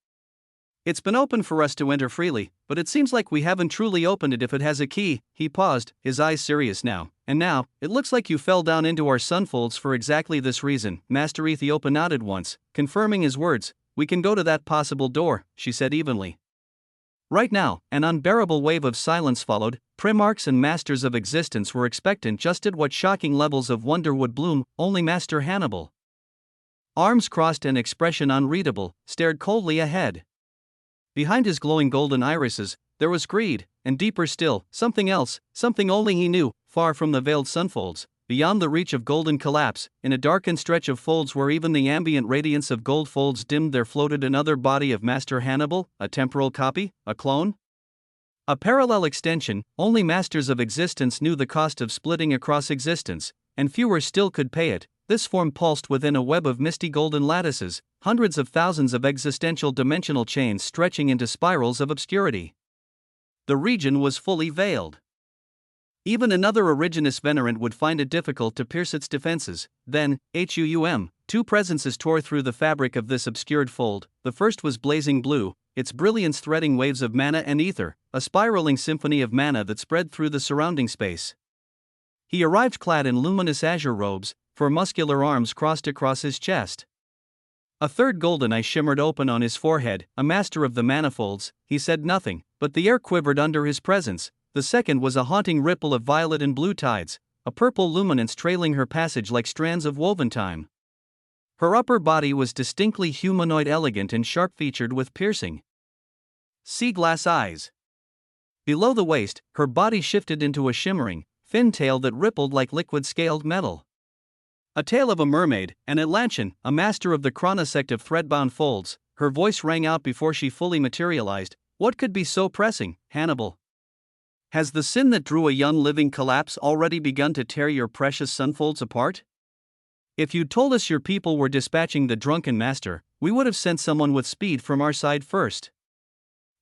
It's been open for us to enter freely, but it seems like we haven't truly opened it if it has a key. He paused, his eyes serious now. And now, it looks like you fell down into our sunfolds for exactly this reason. Master Ethiopia nodded once, confirming his words. We can go to that possible door, she said evenly. Right now, an unbearable wave of silence followed. Primarchs and masters of existence were expectant just at what shocking levels of wonder would bloom. Only Master Hannibal, arms crossed and expression unreadable, stared coldly ahead. Behind his glowing golden irises, there was greed, and deeper still, something else, something only he knew. Far from the veiled sunfolds, beyond the reach of golden collapse, in a darkened stretch of folds where even the ambient radiance of gold folds dimmed, there floated another body of Master Hannibal, a temporal copy, a clone? A parallel extension. Only masters of existence knew the cost of splitting across existence, and fewer still could pay it. This form pulsed within a web of misty golden lattices, hundreds of thousands of existential dimensional chains stretching into spirals of obscurity. The region was fully veiled. Even another Originus Venerant would find it difficult to pierce its defenses. Then, two presences tore through the fabric of this obscured fold. The first was blazing blue, its brilliance threading waves of mana and ether, a spiraling symphony of mana that spread through the surrounding space. He arrived clad in luminous azure robes, four muscular arms crossed across his chest. A third golden eye shimmered open on his forehead, a master of the manifolds. He said nothing, but the air quivered under his presence. The second was a haunting ripple of violet and blue tides, a purple luminance trailing her passage like strands of woven time. Her upper body was distinctly humanoid, elegant and sharp-featured with piercing sea glass eyes. Below the waist, her body shifted into a shimmering, fin tail that rippled like liquid-scaled metal. A tale of a mermaid, an Atlantean, a master of the chronosect of threadbound folds. Her voice rang out before she fully materialized. What could be so pressing, Hannibal? Has the sin that drew a young living collapse already begun to tear your precious sunfolds apart? If you'd told us your people were dispatching the drunken master, we would have sent someone with speed from our side first.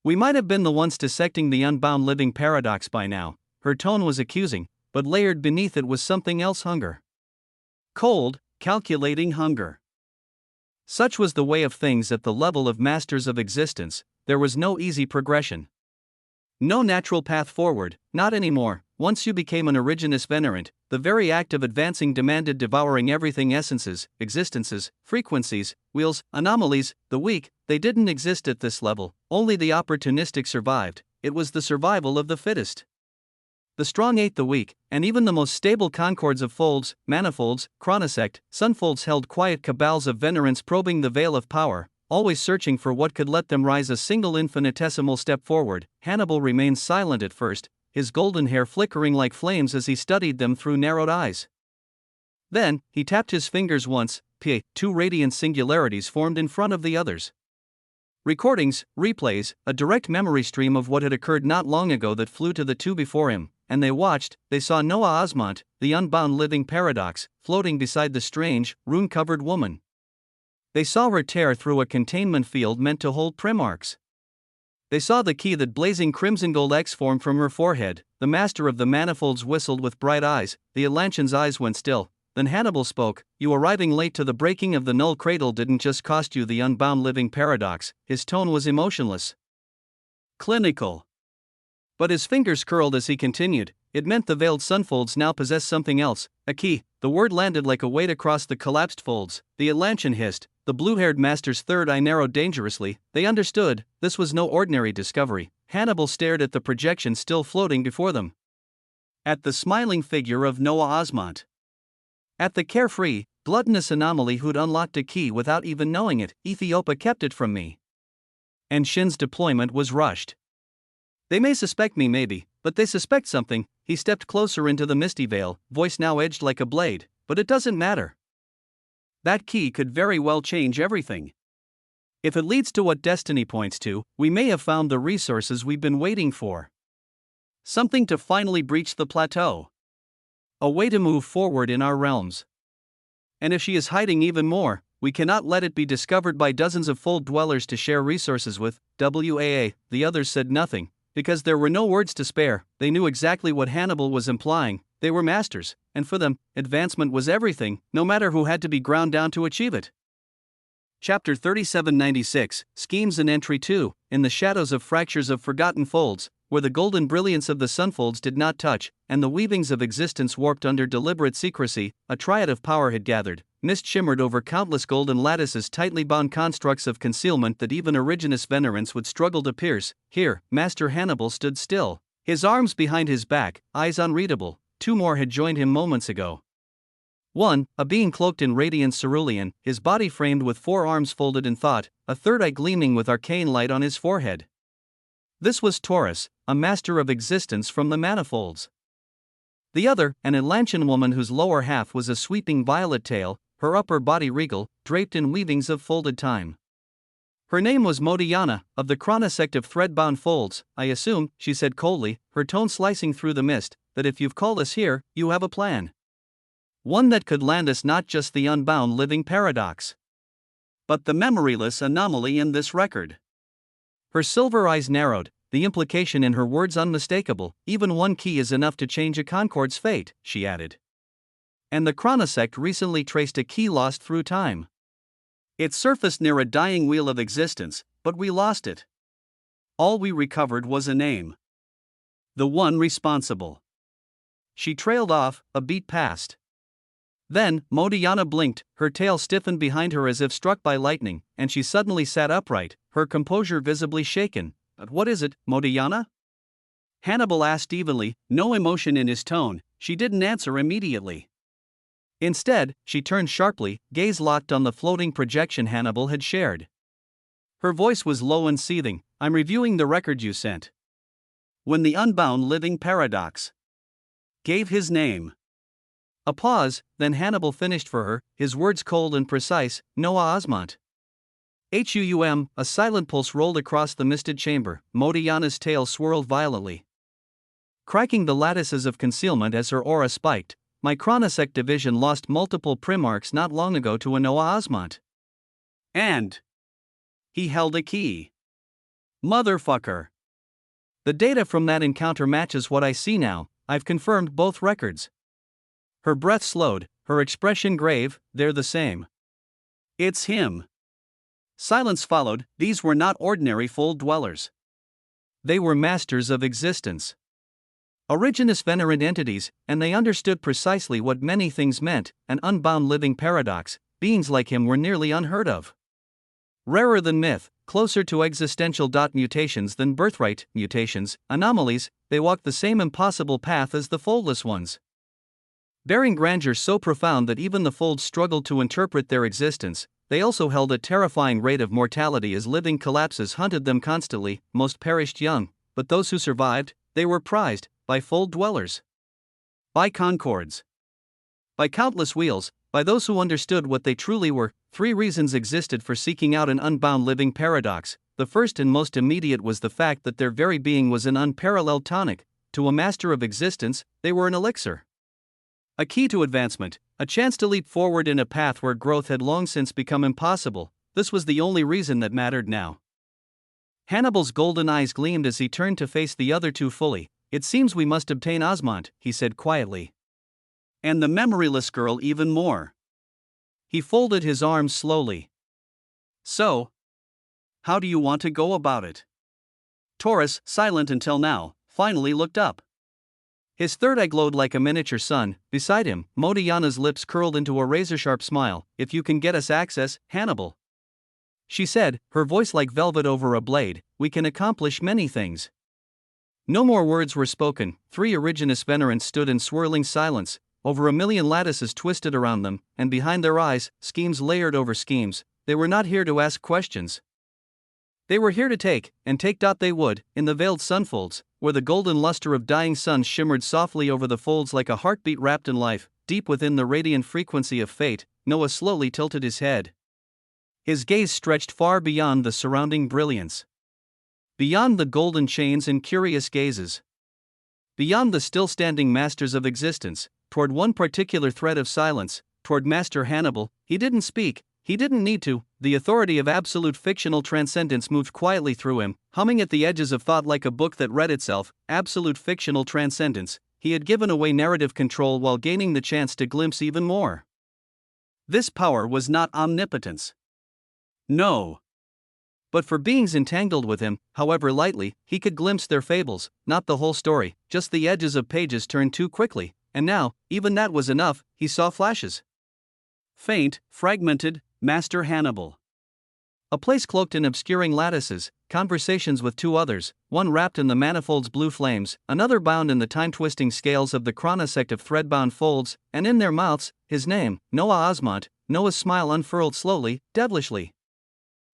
We might have been the ones dissecting the unbound living paradox by now. Her tone was accusing, but layered beneath it was something else: hunger. Cold, calculating hunger. Such was the way of things at the level of masters of existence. There was no easy progression. No natural path forward, not anymore. once you became an originus venerant, the very act of advancing demanded devouring everything essences, existences, frequencies, wheels, anomalies, the weak, they didn't exist at this level, only the opportunistic survived, it was the survival of the fittest. The strong ate the weak, and even the most stable concords of folds, manifolds, chronosect, sunfolds held quiet cabals of venerants probing the veil of power, always searching for what could let them rise a single infinitesimal step forward. Hannibal remained silent at first, his golden hair flickering like flames as he studied them through narrowed eyes. Then, he tapped his fingers once, two radiant singularities formed in front of the others. Recordings, replays, a direct memory stream of what had occurred not long ago that flew to the two before him, and they watched. They saw Noah Osmont, the unbound living paradox, floating beside the strange, rune-covered woman. They saw her tear through a containment field meant to hold Primarchs. They saw the key that blazing crimson gold X formed from her forehead. The master of the manifolds whistled with bright eyes, the Atlantean's eyes went still. Then Hannibal spoke. You arriving late to the breaking of the null cradle didn't just cost you the unbound living paradox. His tone was emotionless, clinical. But his fingers curled as he continued. It meant the veiled sunfolds now possessed something else, a key. The word landed like a weight across the collapsed folds. The Atlantean hissed. The blue-haired master's third eye narrowed dangerously. They understood, this was no ordinary discovery. Hannibal stared at the projection still floating before them. At the smiling figure of Noah Osmont. At the carefree, gluttonous anomaly who'd unlocked a key without even knowing it. Ethiopia kept it from me. And Shin's deployment was rushed. They may suspect me maybe, but they suspect something. He stepped closer into the misty veil, voice now edged like a blade, but it doesn't matter. That key could very well change everything. If it leads to what destiny points to, we may have found the resources we've been waiting for. Something to finally breach the plateau. A way to move forward in our realms. And if she is hiding even more, we cannot let it be discovered by dozens of fold dwellers to share resources with. WAA, the others said nothing, because there were no words to spare. They knew exactly what Hannibal was implying. They were masters, and for them, advancement was everything, no matter who had to be ground down to achieve it. Chapter 3796, Schemes and Entry 2, in the shadows of fractures of forgotten folds, where the golden brilliance of the sunfolds did not touch, and the weavings of existence warped under deliberate secrecy, a triad of power had gathered. Mist shimmered over countless golden lattices, tightly bound constructs of concealment that even originus venerants would struggle to pierce. Here, Master Hannibal stood still, his arms behind his back, eyes unreadable. Two more had joined him moments ago. One, a being cloaked in radiant cerulean, his body framed with four arms folded in thought, a third eye gleaming with arcane light on his forehead. This was Taurus, a master of existence from the manifolds. The other, an Atlantean woman whose lower half was a sweeping violet tail, her upper body regal, draped in weavings of folded time. Her name was Modiana, of the chronosect of thread-bound folds. I assume, she said coldly, her tone slicing through the mist, that if you've called us here, you have a plan. One that could land us not just the unbound living paradox, but the memoryless anomaly in this record. Her silver eyes narrowed, the implication in her words unmistakable. Even one key is enough to change a concord's fate, she added. And the chronosect recently traced a key lost through time. It surfaced near a dying wheel of existence, but we lost it. All we recovered was a name. The one responsible. She trailed off, a beat past. Then, Modiana blinked, her tail stiffened behind her as if struck by lightning, and she suddenly sat upright, her composure visibly shaken. But what is it, Modiana? Hannibal asked evenly, no emotion in his tone. She didn't answer immediately. Instead, she turned sharply, gaze locked on the floating projection Hannibal had shared. Her voice was low and seething. I'm reviewing the record you sent. When the unbound living paradox gave his name. A pause, then Hannibal finished for her, his words cold and precise. Noah Osmont. A silent pulse rolled across the misted chamber. Modiana's tail swirled violently, cracking the lattices of concealment as her aura spiked. My chronosect division lost multiple Primarchs not long ago to a Noah Osmont. And he held a key. Motherfucker. The data from that encounter matches what I see now. I've confirmed both records. Her breath slowed, her expression grave. They're the same. It's him. Silence followed. These were not ordinary fold dwellers. They were masters of existence. Originus venerant entities, and they understood precisely what many things meant: an unbound living paradox. Beings like him were nearly unheard of. Rarer than myth, closer to existential mutations than birthright mutations, anomalies, they walked the same impossible path as the foldless ones. Bearing grandeur so profound that even the folds struggled to interpret their existence, they also held a terrifying rate of mortality as living collapses hunted them constantly. Most perished young, but those who survived, they were prized by fold dwellers, by concords, by countless wheels, by those who understood what they truly were. 3 reasons existed for seeking out an unbound living paradox. The first and most immediate was the fact that their very being was an unparalleled tonic. To a master of existence, they were an elixir, a key to advancement, a chance to leap forward in a path where growth had long since become impossible. This was the only reason that mattered now. Hannibal's golden eyes gleamed as he turned to face the other two fully. "It seems we must obtain Osmond," he said quietly. "And the memoryless girl even more." He folded his arms slowly. "So, how do you want to go about it?" Taurus, silent until now, finally looked up. His third eye glowed like a miniature sun. Beside him, Modiana's lips curled into a razor-sharp smile. "If you can get us access, Hannibal," she said, her voice like velvet over a blade, "we can accomplish many things." No more words were spoken. 3 Originus venerants stood in swirling silence. Over 1,000,000 lattices twisted around them, and behind their eyes, schemes layered over schemes. They were not here to ask questions. They were here to take, and take. They would, in the veiled sunfolds, where the golden luster of dying suns shimmered softly over the folds like a heartbeat wrapped in life, deep within the radiant frequency of fate. Noah slowly tilted his head. His gaze stretched far beyond the surrounding brilliance, beyond the golden chains and curious gazes, beyond the still-standing masters of existence, toward one particular thread of silence, toward Master Hannibal. He didn't speak. He didn't need to. The authority of absolute fictional transcendence moved quietly through him, humming at the edges of thought like a book that read itself. Absolute fictional transcendence. He had given away narrative control while gaining the chance to glimpse even more. This power was not omnipotence. No. But for beings entangled with him, however lightly, he could glimpse their fables, not the whole story, just the edges of pages turned too quickly, and now, even that was enough. He saw flashes. Faint, fragmented, Master Hannibal. A place cloaked in obscuring lattices, conversations with 2 others, one wrapped in the manifold's blue flames, another bound in the time-twisting scales of the chronosect of thread-bound folds, and in their mouths, his name, Noah Osmond. Noah's smile unfurled slowly, devilishly.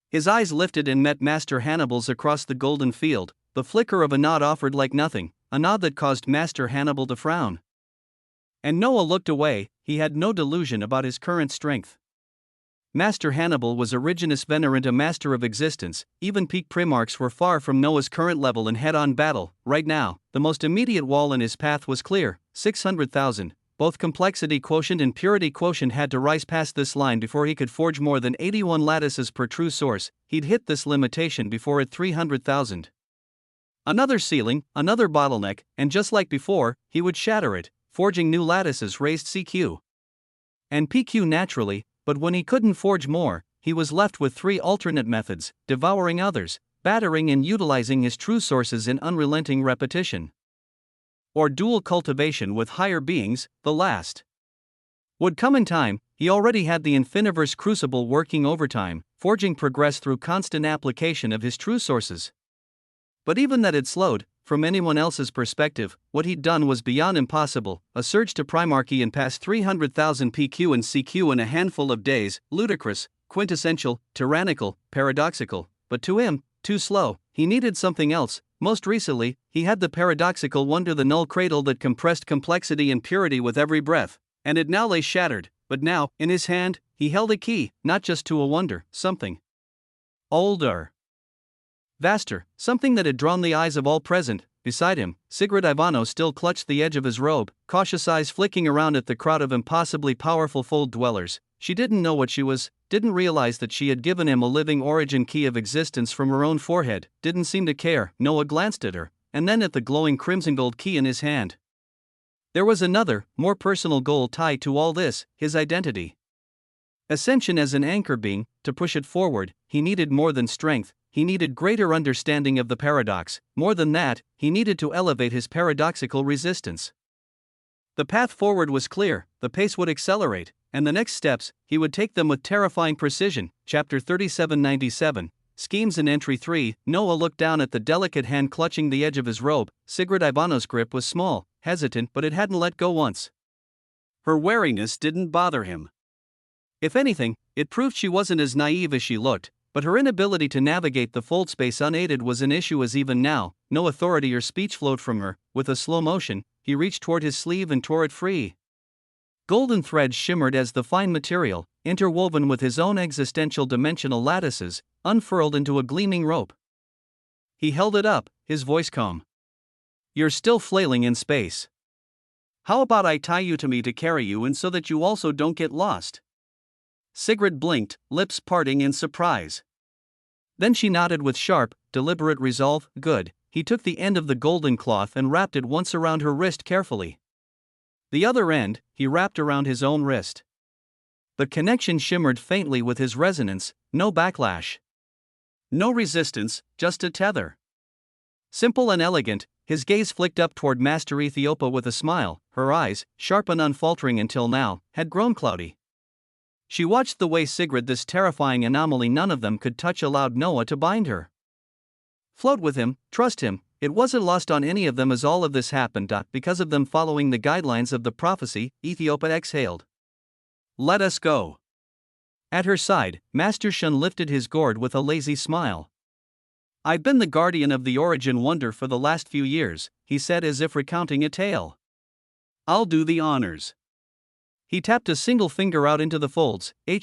His eyes lifted and met Master Hannibal's across the golden field. The flicker of a nod offered like nothing, a nod that caused Master Hannibal to frown. And Noah looked away. He had no delusion about his current strength. Master Hannibal was Originus venerant, a master of existence. Even peak primarchs were far from Noah's current level in head-on battle. Right now, the most immediate wall in his path was clear: 600,000. Both complexity quotient and purity quotient had to rise past this line before he could forge more than 81 lattices per true source. He'd hit this limitation before at 300,000. Another ceiling, another bottleneck, and just like before, he would shatter it, forging new lattices raised CQ and PQ naturally. But when he couldn't forge more, he was left with 3 alternate methods: devouring others, battering and utilizing his true sources in unrelenting repetition, or dual cultivation with higher beings. The last would come in time. He already had the Infiniverse crucible working overtime, forging progress through constant application of his true sources. But even that had slowed. From anyone else's perspective, what he'd done was beyond impossible: a surge to primarchy and past 300,000 PQ and CQ in a handful of days. Ludicrous, quintessential, tyrannical, paradoxical, but to him, too slow. He needed something else. Most recently, he had the paradoxical wonder, the null cradle that compressed complexity and purity with every breath, and it now lay shattered. But now, in his hand, he held a key, not just to a wonder, something older, vaster, something that had drawn the eyes of all present. Beside him, Sigrid Ivano still clutched the edge of his robe, cautious eyes flicking around at the crowd of impossibly powerful fold dwellers. She didn't know what she was, didn't realize that she had given him a living origin key of existence from her own forehead, didn't seem to care. Noah glanced at her, and then at the glowing crimson gold key in his hand. There was another, more personal goal tied to all this: his identity. Ascension as an anchor being. To push it forward, he needed more than strength. he needed greater understanding of the paradox. More than that, he needed to elevate his paradoxical resistance. The path forward was clear, the pace would accelerate, and the next steps, he would take them with terrifying precision. Chapter 3797, Schemes in Entry 3. Noah looked down at the delicate hand clutching the edge of his robe. Sigrid Ivano's grip was small, hesitant, but it hadn't let go once. Her wariness didn't bother him. If anything, it proved she wasn't as naive as she looked, but her inability to navigate the fold space unaided was an issue as even now, no authority or speech flowed from her. With a slow motion, he reached toward his sleeve and tore it free. Golden threads shimmered as the fine material, interwoven with his own existential dimensional lattices, unfurled into a gleaming rope. He held it up, his voice calm. "You're still flailing in space. How about I tie you to me to carry you in so that you also don't get lost?" Sigrid blinked, lips parting in surprise. Then she nodded with sharp, deliberate resolve. "Good." He took the end of the golden cloth and wrapped it once around her wrist carefully. The other end, he wrapped around his own wrist. The connection shimmered faintly with his resonance, no backlash. No resistance, just a tether. Simple and elegant, his gaze flicked up toward Master Ethiopia with a smile. Her eyes, sharp and unfaltering until now, had grown cloudy. She watched the way Sigrid, this terrifying anomaly none of them could touch, allowed Noah to bind her. Float with him, trust him. It wasn't lost on any of them as all of this happened. Because of them following the guidelines of the prophecy, Ethiopia exhaled. "Let us go." At her side, Master Shun lifted his gourd with a lazy smile. "I've been the guardian of the origin wonder for the last few years," he said as if recounting a tale. "I'll do the honors." He tapped a single finger out into the folds. A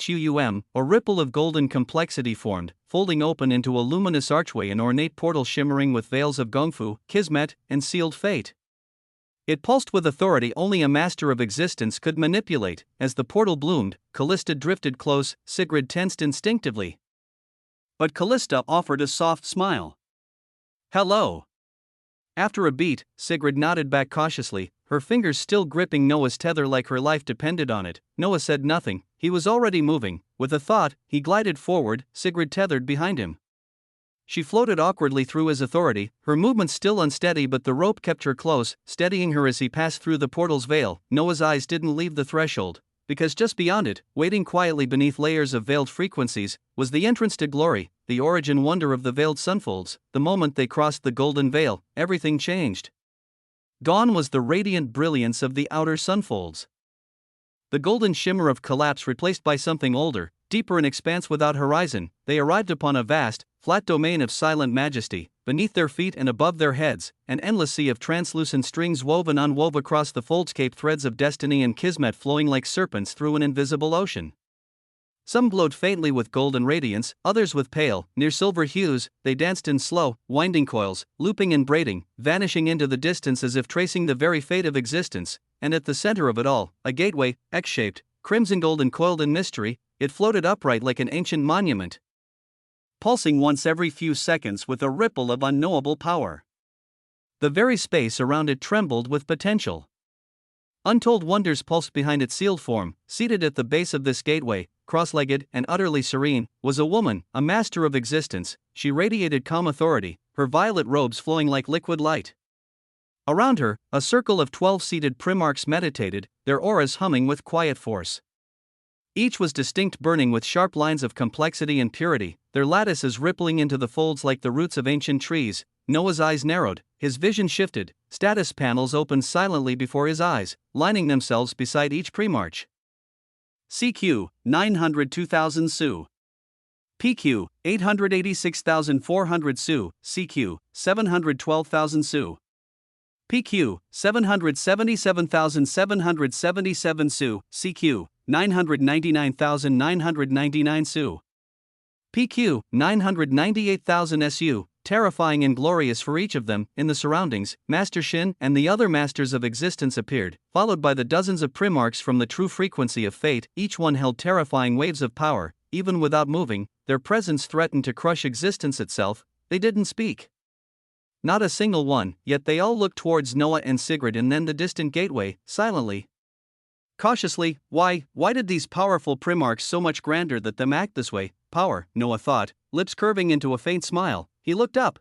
ripple of golden complexity formed, folding open into a luminous archway, an ornate portal shimmering with veils of gongfu, kismet, and sealed fate. It pulsed with authority only a master of existence could manipulate. As the portal bloomed, Callista drifted close. Sigrid tensed instinctively. But Callista offered a soft smile. "Hello." After a beat, Sigrid nodded back cautiously, her fingers still gripping Noah's tether like her life depended on it. Noah said nothing, he was already moving. With a thought, he glided forward, Sigrid tethered behind him. She floated awkwardly through his authority, her movements still unsteady, but the rope kept her close, steadying her as he passed through the portal's veil. Noah's eyes didn't leave the threshold, because just beyond it, waiting quietly beneath layers of veiled frequencies, was the entrance to glory, the origin wonder of the veiled sunfolds. The moment they crossed the golden veil, everything changed. Gone was the radiant brilliance of the outer sunfolds. The golden shimmer of collapse replaced by something older, deeper in expanse without horizon. They arrived upon a vast, flat domain of silent majesty. Beneath their feet and above their heads, an endless sea of translucent strings wove and unwove across the foldscape, threads of destiny and kismet flowing like serpents through an invisible ocean. Some glowed faintly with golden radiance, others with pale, near-silver hues. They danced in slow, winding coils, looping and braiding, vanishing into the distance as if tracing the very fate of existence. And at the center of it all, a gateway, X-shaped, crimson-gold and coiled in mystery, it floated upright like an ancient monument, pulsing once every few seconds with a ripple of unknowable power. The very space around it trembled with potential. Untold wonders pulsed behind its sealed form. Seated at the base of this gateway, cross-legged and utterly serene, was a woman, a master of existence. She radiated calm authority, her violet robes flowing like liquid light. Around her, a circle of 12 seated primarchs meditated, their auras humming with quiet force. Each was distinct, burning with sharp lines of complexity and purity, their lattices rippling into the folds like the roots of ancient trees. Noah's eyes narrowed, his vision shifted, status panels opened silently before his eyes, lining themselves beside each primarch. CQ, 902,000 Su. PQ, 886,400 Su. CQ, 712,000 Su. PQ, 777,777 Su. CQ, 999,999 Su. PQ, 998,000 Su. Terrifying and glorious for each of them, in the surroundings, Master Shin and the other masters of existence appeared, followed by the dozens of primarchs from the true frequency of fate. Each one held terrifying waves of power, even without moving, their presence threatened to crush existence itself. They didn't speak. Not a single one, yet they all looked towards Noah and Sigrid and then the distant gateway, silently. Cautiously, why did these powerful primarchs so much grander than them act this way? Power, Noah thought, lips curving into a faint smile, he looked up.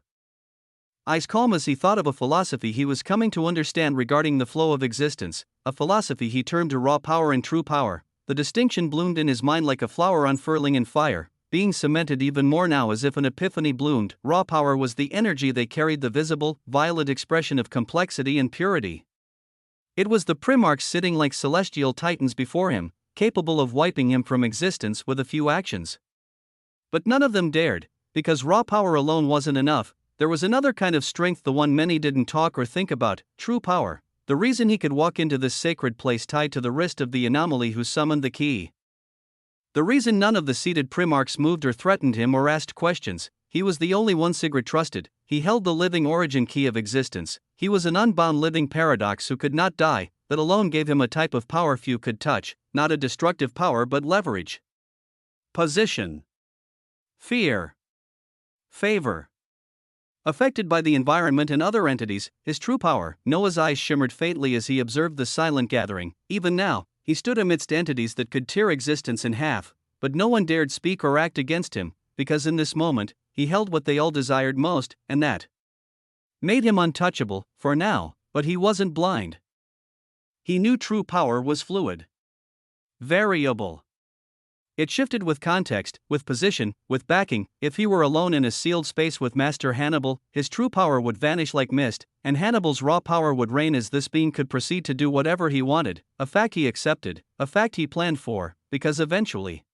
Eyes calm as he thought of a philosophy he was coming to understand regarding the flow of existence, a philosophy he termed raw power and true power. The distinction bloomed in his mind like a flower unfurling in fire, being cemented even more now as if an epiphany bloomed. Raw power was the energy they carried, the visible, violet expression of complexity and purity. It was the Primarchs sitting like celestial titans before him, capable of wiping him from existence with a few actions. But none of them dared, because raw power alone wasn't enough. There was another kind of strength, the one many didn't talk or think about, true power. The reason he could walk into this sacred place tied to the wrist of the anomaly who summoned the key. The reason none of the seated Primarchs moved or threatened him or asked questions. He was the only one Sigrid trusted. He held the living origin key of existence. He was an unbound living paradox who could not die, that alone gave him a type of power few could touch, not a destructive power but leverage. Position. Fear. Favor. Affected by the environment and other entities, his true power. Noah's eyes shimmered faintly as he observed the silent gathering. Even now, he stood amidst entities that could tear existence in half, but no one dared speak or act against him, because in this moment, he held what they all desired most, and that made him untouchable, for now, but he wasn't blind. He knew true power was fluid. Variable. It shifted with context, with position, with backing. If he were alone in a sealed space with Master Hannibal, his true power would vanish like mist, and Hannibal's raw power would reign as this being could proceed to do whatever he wanted, a fact he accepted, a fact he planned for, because eventually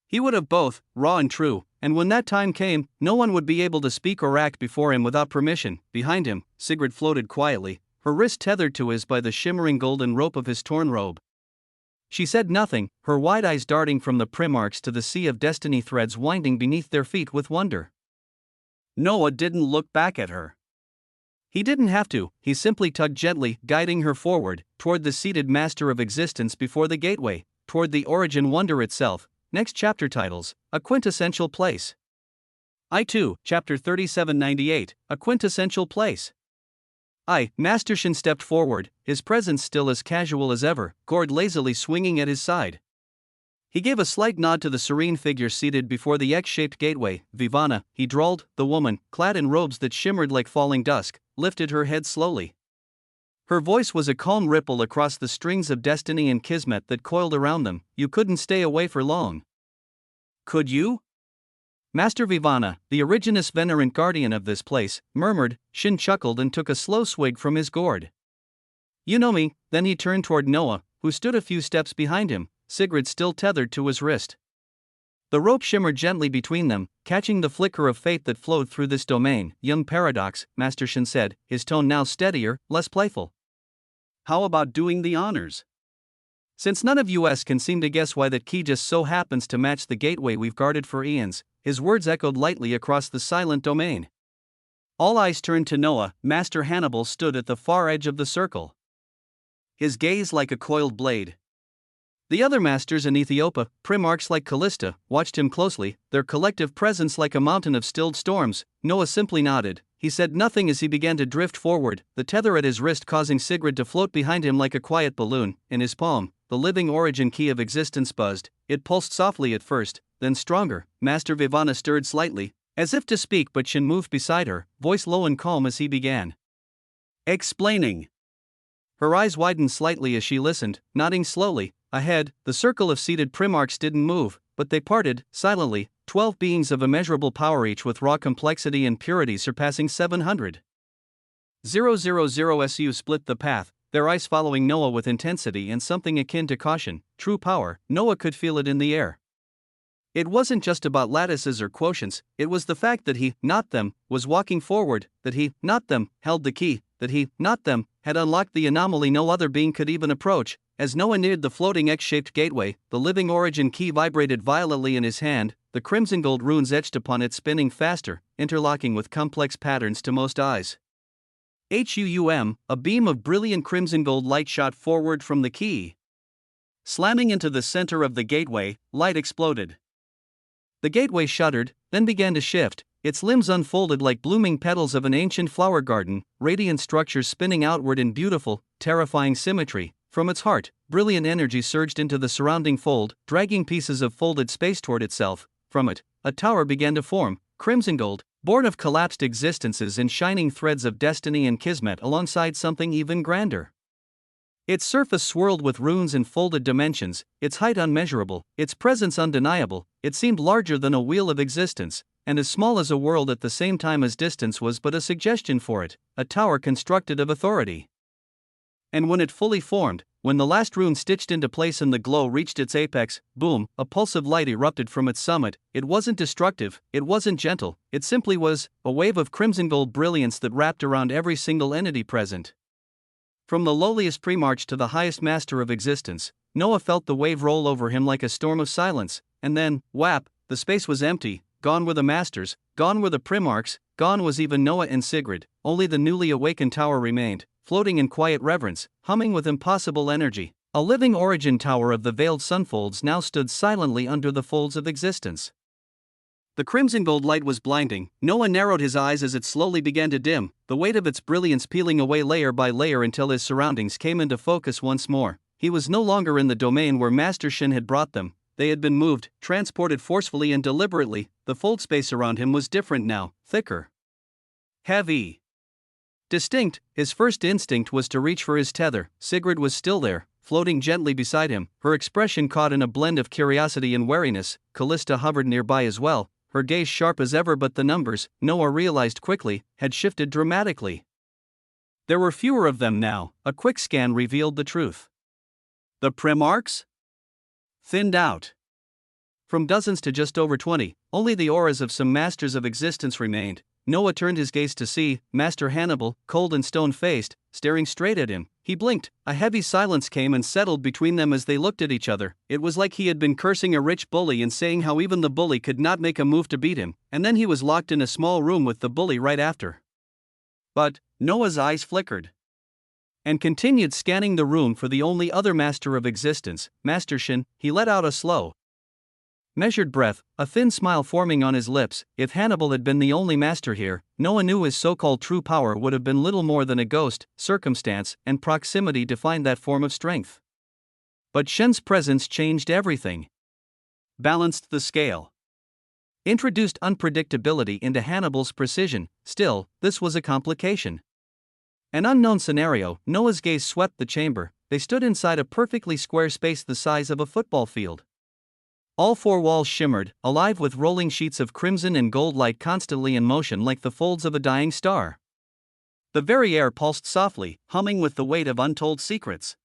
he would have both, raw and true, and when that time came, no one would be able to speak or act before him without permission. Behind him, Sigrid floated quietly, her wrist tethered to his by the shimmering golden rope of his torn robe. She said nothing, her wide eyes darting from the Primarchs to the sea of destiny threads winding beneath their feet with wonder. Noah didn't look back at her. He didn't have to, he simply tugged gently, guiding her forward, toward the seated master of existence before the gateway, toward the origin wonder itself. Next chapter titles, A Quintessential Place. I-2, Chapter 3798, A Quintessential Place. Masterson stepped forward, his presence still as casual as ever, Gord lazily swinging at his side. He gave a slight nod to the serene figure seated before the X-shaped gateway. Vivana, he drawled. The woman, clad in robes that shimmered like falling dusk, lifted her head slowly. Her voice was a calm ripple across the strings of destiny and kismet that coiled around them. You couldn't stay away for long. Could you? Master Vivana, the originus venerant guardian of this place, murmured. Shin chuckled and took a slow swig from his gourd. You know me. Then he turned toward Noah, who stood a few steps behind him, Sigrid still tethered to his wrist. The rope shimmered gently between them, catching the flicker of fate that flowed through this domain. Young paradox, Master Shin said, his tone now steadier, less playful. How about doing the honors? Since none of us can seem to guess why that key just so happens to match the gateway we've guarded for eons, his words echoed lightly across the silent domain. All eyes turned to Noah. Master Hannibal stood at the far edge of the circle, his gaze like a coiled blade. The other masters in Ethiopia, Primarchs like Callista, watched him closely, their collective presence like a mountain of stilled storms. Noah simply nodded. He said nothing as he began to drift forward, the tether at his wrist causing Sigrid to float behind him like a quiet balloon. In his palm, the living origin key of existence buzzed. It pulsed softly at first, then stronger. Master Vivana stirred slightly, as if to speak, but Shin moved beside her, voice low and calm as he began explaining. Her eyes widened slightly as she listened, nodding slowly. Ahead, the circle of seated Primarchs didn't move, but they parted, silently, 12 beings of immeasurable power, each with raw complexity and purity surpassing 700. 000 SU split the path, their eyes following Noah with intensity and something akin to caution. True power, Noah could feel it in the air. It wasn't just about lattices or quotients, it was the fact that he, not them, was walking forward, that he, not them, held the key, that he, not them, had unlocked the anomaly no other being could even approach. As Noah neared the floating X-shaped gateway, the living origin key vibrated violently in his hand, the crimson gold runes etched upon it spinning faster, interlocking with complex patterns to most eyes. A beam of brilliant crimson gold light shot forward from the key. Slamming into the center of the gateway, light exploded. The gateway shuddered, then began to shift, its limbs unfolded like blooming petals of an ancient flower garden, radiant structures spinning outward in beautiful, terrifying symmetry. From its heart, brilliant energy surged into the surrounding fold, dragging pieces of folded space toward itself. From it, a tower began to form, crimson gold, born of collapsed existences and shining threads of destiny and kismet alongside something even grander. Its surface swirled with runes and folded dimensions, its height unmeasurable, its presence undeniable. It seemed larger than a wheel of existence, and as small as a world at the same time as distance was but a suggestion for it, a tower constructed of authority. And when it fully formed, when the last rune stitched into place and the glow reached its apex, boom, a pulse of light erupted from its summit. It wasn't destructive, it wasn't gentle, it simply was a wave of crimson gold brilliance that wrapped around every single entity present. From the lowliest primarch to the highest master of existence, Noah felt the wave roll over him like a storm of silence, and then, whap, the space was empty. Gone were the masters, gone were the primarchs, gone was even Noah and Sigrid. Only the newly awakened tower remained, floating in quiet reverence, humming with impossible energy. A living origin tower of the veiled sunfolds now stood silently under the folds of existence. The crimson gold light was blinding. Noah narrowed his eyes as it slowly began to dim, the weight of its brilliance peeling away layer by layer until his surroundings came into focus once more. He was no longer in the domain where Master Shin had brought them. They had been moved, transported forcefully and deliberately. The fold space around him was different now, thicker, heavy, distinct. His first instinct was to reach for his tether. Sigrid was still there, floating gently beside him, her expression caught in a blend of curiosity and wariness. Callista hovered nearby as well, her gaze sharp as ever, but the numbers, Noah realized quickly, had shifted dramatically. There were fewer of them now. A quick scan revealed the truth. The primarchs? Thinned out. From dozens to just over 20, only the auras of some masters of existence remained. Noah turned his gaze to see Master Hannibal, cold and stone-faced, staring straight at him. He blinked. A heavy silence came and settled between them as they looked at each other. It was like he had been cursing a rich bully and saying how even the bully could not make a move to beat him, and then he was locked in a small room with the bully right after. But Noah's eyes flickered and continued scanning the room for the only other master of existence, Master Shin. He let out a slow, measured breath, a thin smile forming on his lips. If Hannibal had been the only master here, Noah knew his so-called true power would have been little more than a ghost. Circumstance and proximity defined that form of strength. But Shen's presence changed everything. Balanced the scale. Introduced unpredictability into Hannibal's precision. Still, this was a complication. An unknown scenario. Noah's gaze swept the chamber. They stood inside a perfectly square space the size of a football field. All four walls shimmered, alive with rolling sheets of crimson and gold light constantly in motion like the folds of a dying star. The very air pulsed softly, humming with the weight of untold secrets.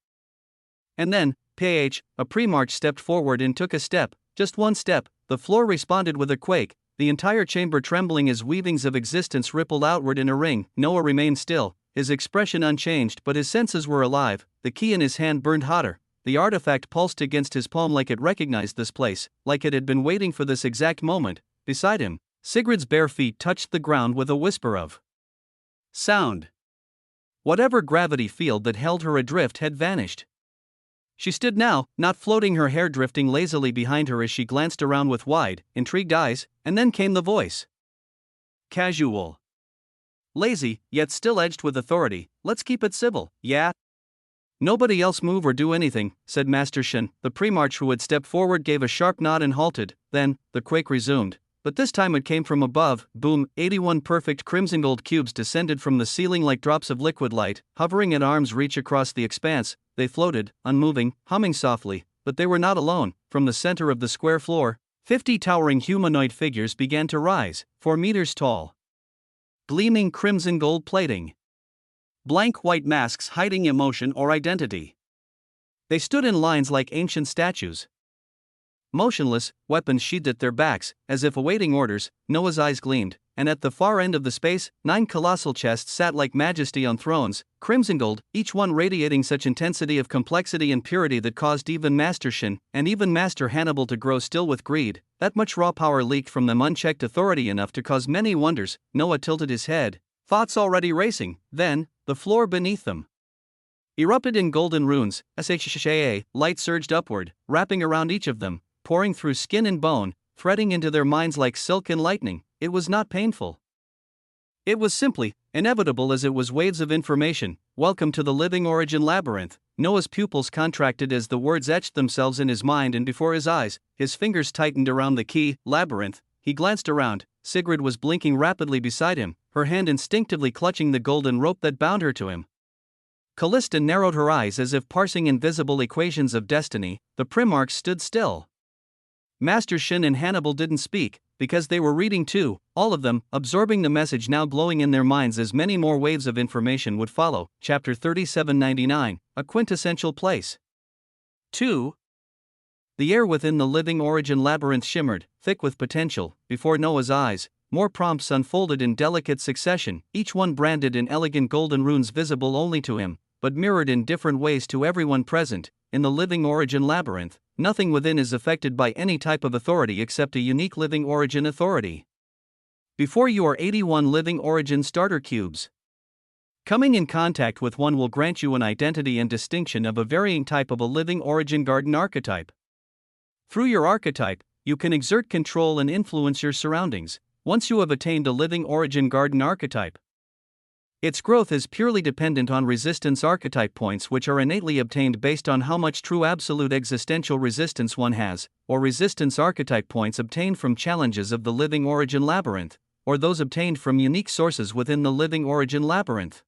And then, a primarch stepped forward and took a step, just one step. The floor responded with a quake, the entire chamber trembling as weavings of existence rippled outward in a ring. Noah remained still, his expression unchanged, but his senses were alive. The key in his hand burned hotter. The artifact pulsed against his palm like it recognized this place, like it had been waiting for this exact moment. Beside him, Sigrid's bare feet touched the ground with a whisper of sound. Whatever gravity field that held her adrift had vanished. She stood now, not floating, her hair drifting lazily behind her as she glanced around with wide, intrigued eyes, and then came the voice. Casual. Lazy, yet still edged with authority. Let's keep it civil, yeah? Nobody else move or do anything, said Master Shin. The primarch who had stepped forward gave a sharp nod and halted. Then, the quake resumed. But this time it came from above. Boom, 81 perfect crimson gold cubes descended from the ceiling like drops of liquid light, hovering at arm's reach across the expanse. They floated, unmoving, humming softly, but they were not alone. From the center of the square floor, 50 towering humanoid figures began to rise, 4 meters tall. Gleaming crimson gold plating. Blank white masks hiding emotion or identity. They stood in lines like ancient statues. Motionless, weapons sheathed at their backs, as if awaiting orders. Noah's eyes gleamed, and at the far end of the space, 9 colossal chests sat like majesty on thrones, crimson gold, each one radiating such intensity of complexity and purity that caused even Master Shin, and even Master Hannibal to grow still with greed. That much raw power leaked from them, unchecked authority enough to cause many wonders. Noah tilted his head, thoughts already racing. Then, the floor beneath them erupted in golden runes. Light surged upward, wrapping around each of them, pouring through skin and bone, threading into their minds like silk and lightning. It was not painful. It was simply inevitable, as it was waves of information. Welcome to the living origin labyrinth. Noah's pupils contracted as the words etched themselves in his mind and before his eyes. His fingers tightened around the key, labyrinth. He glanced around. Sigrid was blinking rapidly beside him, her hand instinctively clutching the golden rope that bound her to him. Callista narrowed her eyes as if parsing invisible equations of destiny. The Primarchs stood still. Master Shin and Hannibal didn't speak, because they were reading too, all of them, absorbing the message now glowing in their minds as many more waves of information would follow. Chapter 3799, A Quintessential Place. 2. The air within the living origin labyrinth shimmered, thick with potential, before Noah's eyes. More prompts unfolded in delicate succession, each one branded in elegant golden runes visible only to him, but mirrored in different ways to everyone present. In the living origin labyrinth, nothing within is affected by any type of authority except a unique living origin authority. Before you are 81 living origin starter cubes. Coming in contact with one will grant you an identity and distinction of a varying type of a living origin garden archetype. Through your archetype, you can exert control and influence your surroundings, once you have attained a living origin garden archetype. Its growth is purely dependent on resistance archetype points, which are innately obtained based on how much true absolute existential resistance one has, or resistance archetype points obtained from challenges of the living origin labyrinth, or those obtained from unique sources within the living origin labyrinth.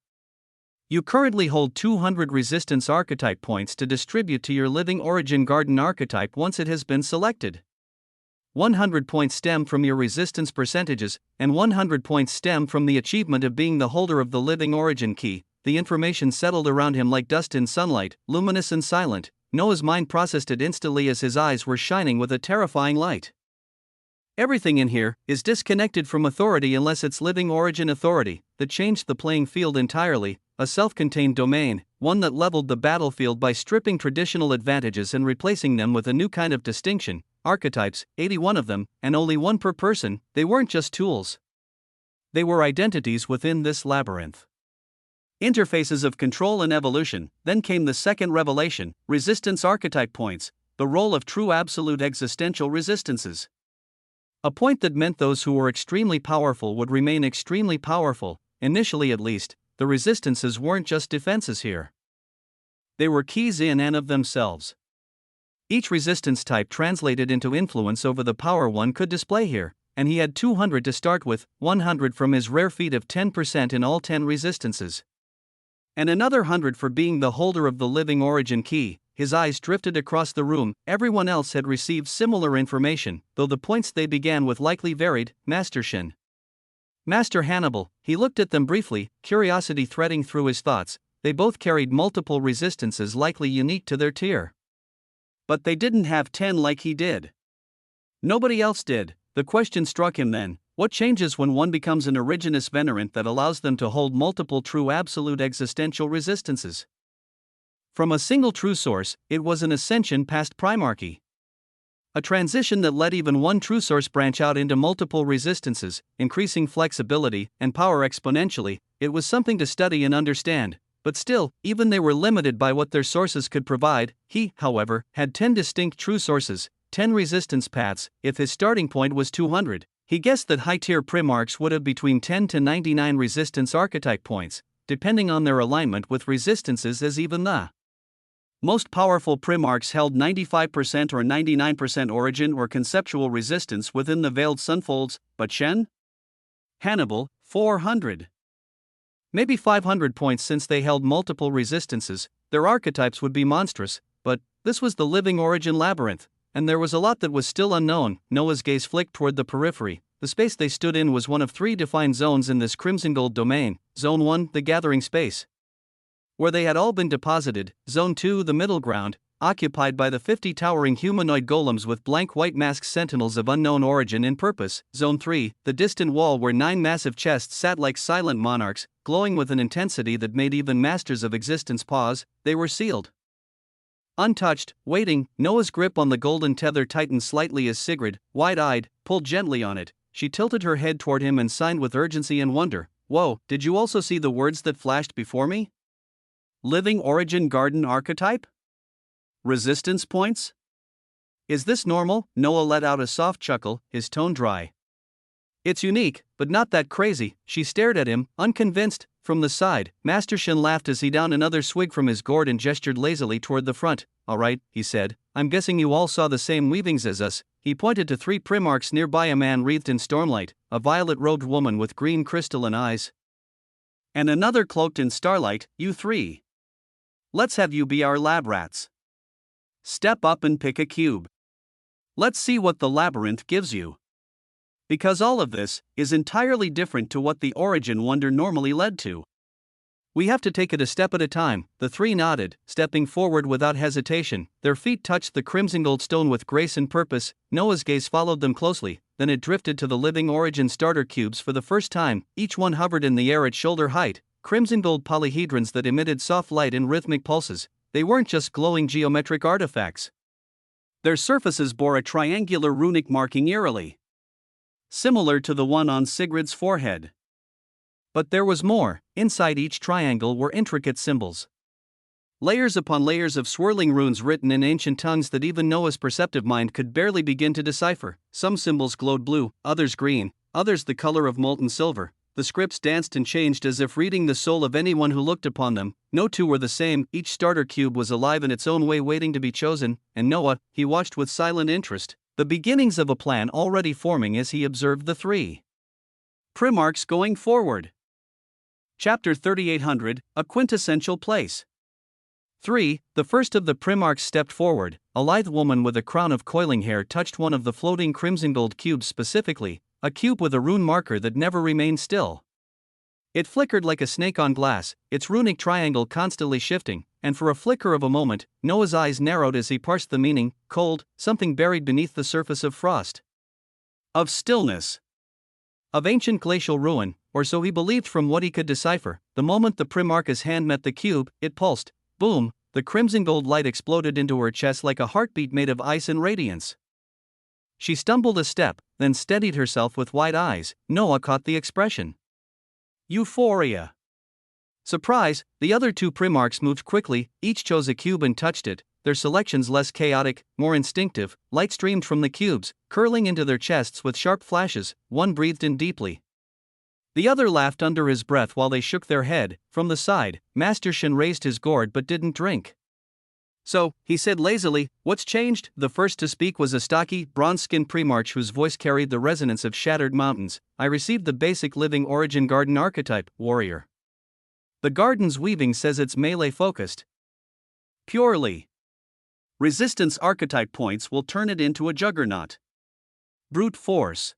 You currently hold 200 resistance archetype points to distribute to your living origin garden archetype once it has been selected. 100 points stem from your resistance percentages, and 100 points stem from the achievement of being the holder of the living origin key. The information settled around him like dust in sunlight, luminous and silent. Noah's mind processed it instantly as his eyes were shining with a terrifying light. Everything in here is disconnected from authority unless it's living origin authority, that changed the playing field entirely, a self-contained domain, one that leveled the battlefield by stripping traditional advantages and replacing them with a new kind of distinction. Archetypes, 81 of them, and only one per person. They weren't just tools. They were identities within this labyrinth. Interfaces of control and evolution. Then came the second revelation, resistance archetype points, the role of true absolute existential resistances. A point that meant those who were extremely powerful would remain extremely powerful, initially at least. The resistances weren't just defenses here. They were keys in and of themselves. Each resistance type translated into influence over the power one could display here, and he had 200 to start with, 100 from his rare feat of 10% in all 10 resistances. And another 100 for being the holder of the living origin key. His eyes drifted across the room. Everyone else had received similar information, though the points they began with likely varied. Master Shin, Master Hannibal. He looked at them briefly, curiosity threading through his thoughts. They both carried multiple resistances likely unique to their tier. But they didn't have 10 like he did. Nobody else did. The question struck him then, what changes when one becomes an Originus Venerant that allows them to hold multiple true absolute existential resistances? From a single true source, it was an ascension past primarchy. A transition that let even one true source branch out into multiple resistances, increasing flexibility and power exponentially. It was something to study and understand. But still, even they were limited by what their sources could provide. He, however, had 10 distinct true sources, 10 resistance paths. If his starting point was 200, he guessed that high-tier Primarchs would have between 10 to 99 resistance archetype points, depending on their alignment with resistances as even the most powerful Primarchs held 95% or 99% origin or conceptual resistance within the veiled sunfolds, but Shen? Hannibal, 400. Maybe 500 points since they held multiple resistances. Their archetypes would be monstrous, but this was the living origin labyrinth, and there was a lot that was still unknown. Noah's gaze flicked toward the periphery. The space they stood in was one of 3 defined zones in this crimson gold domain. Zone 1, the gathering space, where they had all been deposited. Zone 2, the middle ground, occupied by the 50 towering humanoid golems with blank white masked sentinels of unknown origin and purpose. Zone 3, the distant wall where 9 massive chests sat like silent monarchs, glowing with an intensity that made even masters of existence pause. They were sealed, untouched, waiting. Noah's grip on the golden tether tightened slightly as Sigrid, wide-eyed, pulled gently on it. She tilted her head toward him and signed with urgency and wonder. Whoa, did you also see the words that flashed before me? Living origin garden archetype? Resistance points? Is this normal? Noah let out a soft chuckle, his tone dry. It's unique, but not that crazy. She stared at him, unconvinced. From the side, Master Shin laughed as he downed another swig from his gourd and gestured lazily toward the front. "All right," he said, "I'm guessing you all saw the same weavings as us." He pointed to 3 Primarchs nearby, a man wreathed in stormlight, a violet-robed woman with green crystalline eyes, and another cloaked in starlight. "You 3. Let's have you be our lab rats. Step up and pick a cube. Let's see what the labyrinth gives you." Because all of this is entirely different to what the Origin Wonder normally led to. "We have to take it a step at a time," the 3 nodded, stepping forward without hesitation. Their feet touched the crimson gold stone with grace and purpose. Noah's gaze followed them closely, then it drifted to the living Origin starter cubes for the first time. Each one hovered in the air at shoulder height, crimson gold polyhedrons that emitted soft light and rhythmic pulses. They weren't just glowing geometric artifacts. Their surfaces bore a triangular runic marking eerily similar to the one on Sigrid's forehead. But there was more. Inside each triangle were intricate symbols. Layers upon layers of swirling runes written in ancient tongues that even Noah's perceptive mind could barely begin to decipher. Some symbols glowed blue, others green, others the color of molten silver. The scripts danced and changed as if reading the soul of anyone who looked upon them. No two were the same. Each starter cube was alive in its own way, waiting to be chosen, and Noah, he watched with silent interest, the beginnings of a plan already forming as he observed the 3 Primarchs going forward. Chapter 3800, A Quintessential Place. 3. The first of the Primarchs stepped forward. A lithe woman with a crown of coiling hair touched one of the floating crimson gold cubes specifically, a cube with a rune marker that never remained still. It flickered like a snake on glass, its runic triangle constantly shifting, and for a flicker of a moment, Noah's eyes narrowed as he parsed the meaning. Cold, something buried beneath the surface of frost. Of stillness. Of ancient glacial ruin, or so he believed from what he could decipher. The moment the Primarch's hand met the cube, it pulsed. Boom, the crimson gold light exploded into her chest like a heartbeat made of ice and radiance. She stumbled a step, then steadied herself with wide eyes. Noah caught the expression. Euphoria. Surprise. The other 2 Primarchs moved quickly, each chose a cube and touched it, their selections less chaotic, more instinctive. Light streamed from the cubes, curling into their chests with sharp flashes. One breathed in deeply. The other laughed under his breath while they shook their head. From the side, Master Shin raised his gourd but didn't drink. "So," he said lazily, "what's changed?" The first to speak was a stocky, bronze-skinned Primarch whose voice carried the resonance of shattered mountains. "I received the basic living Origin garden archetype, warrior. The garden's weaving says it's melee-focused. Purely. Resistance archetype points will turn it into a juggernaut. Brute force.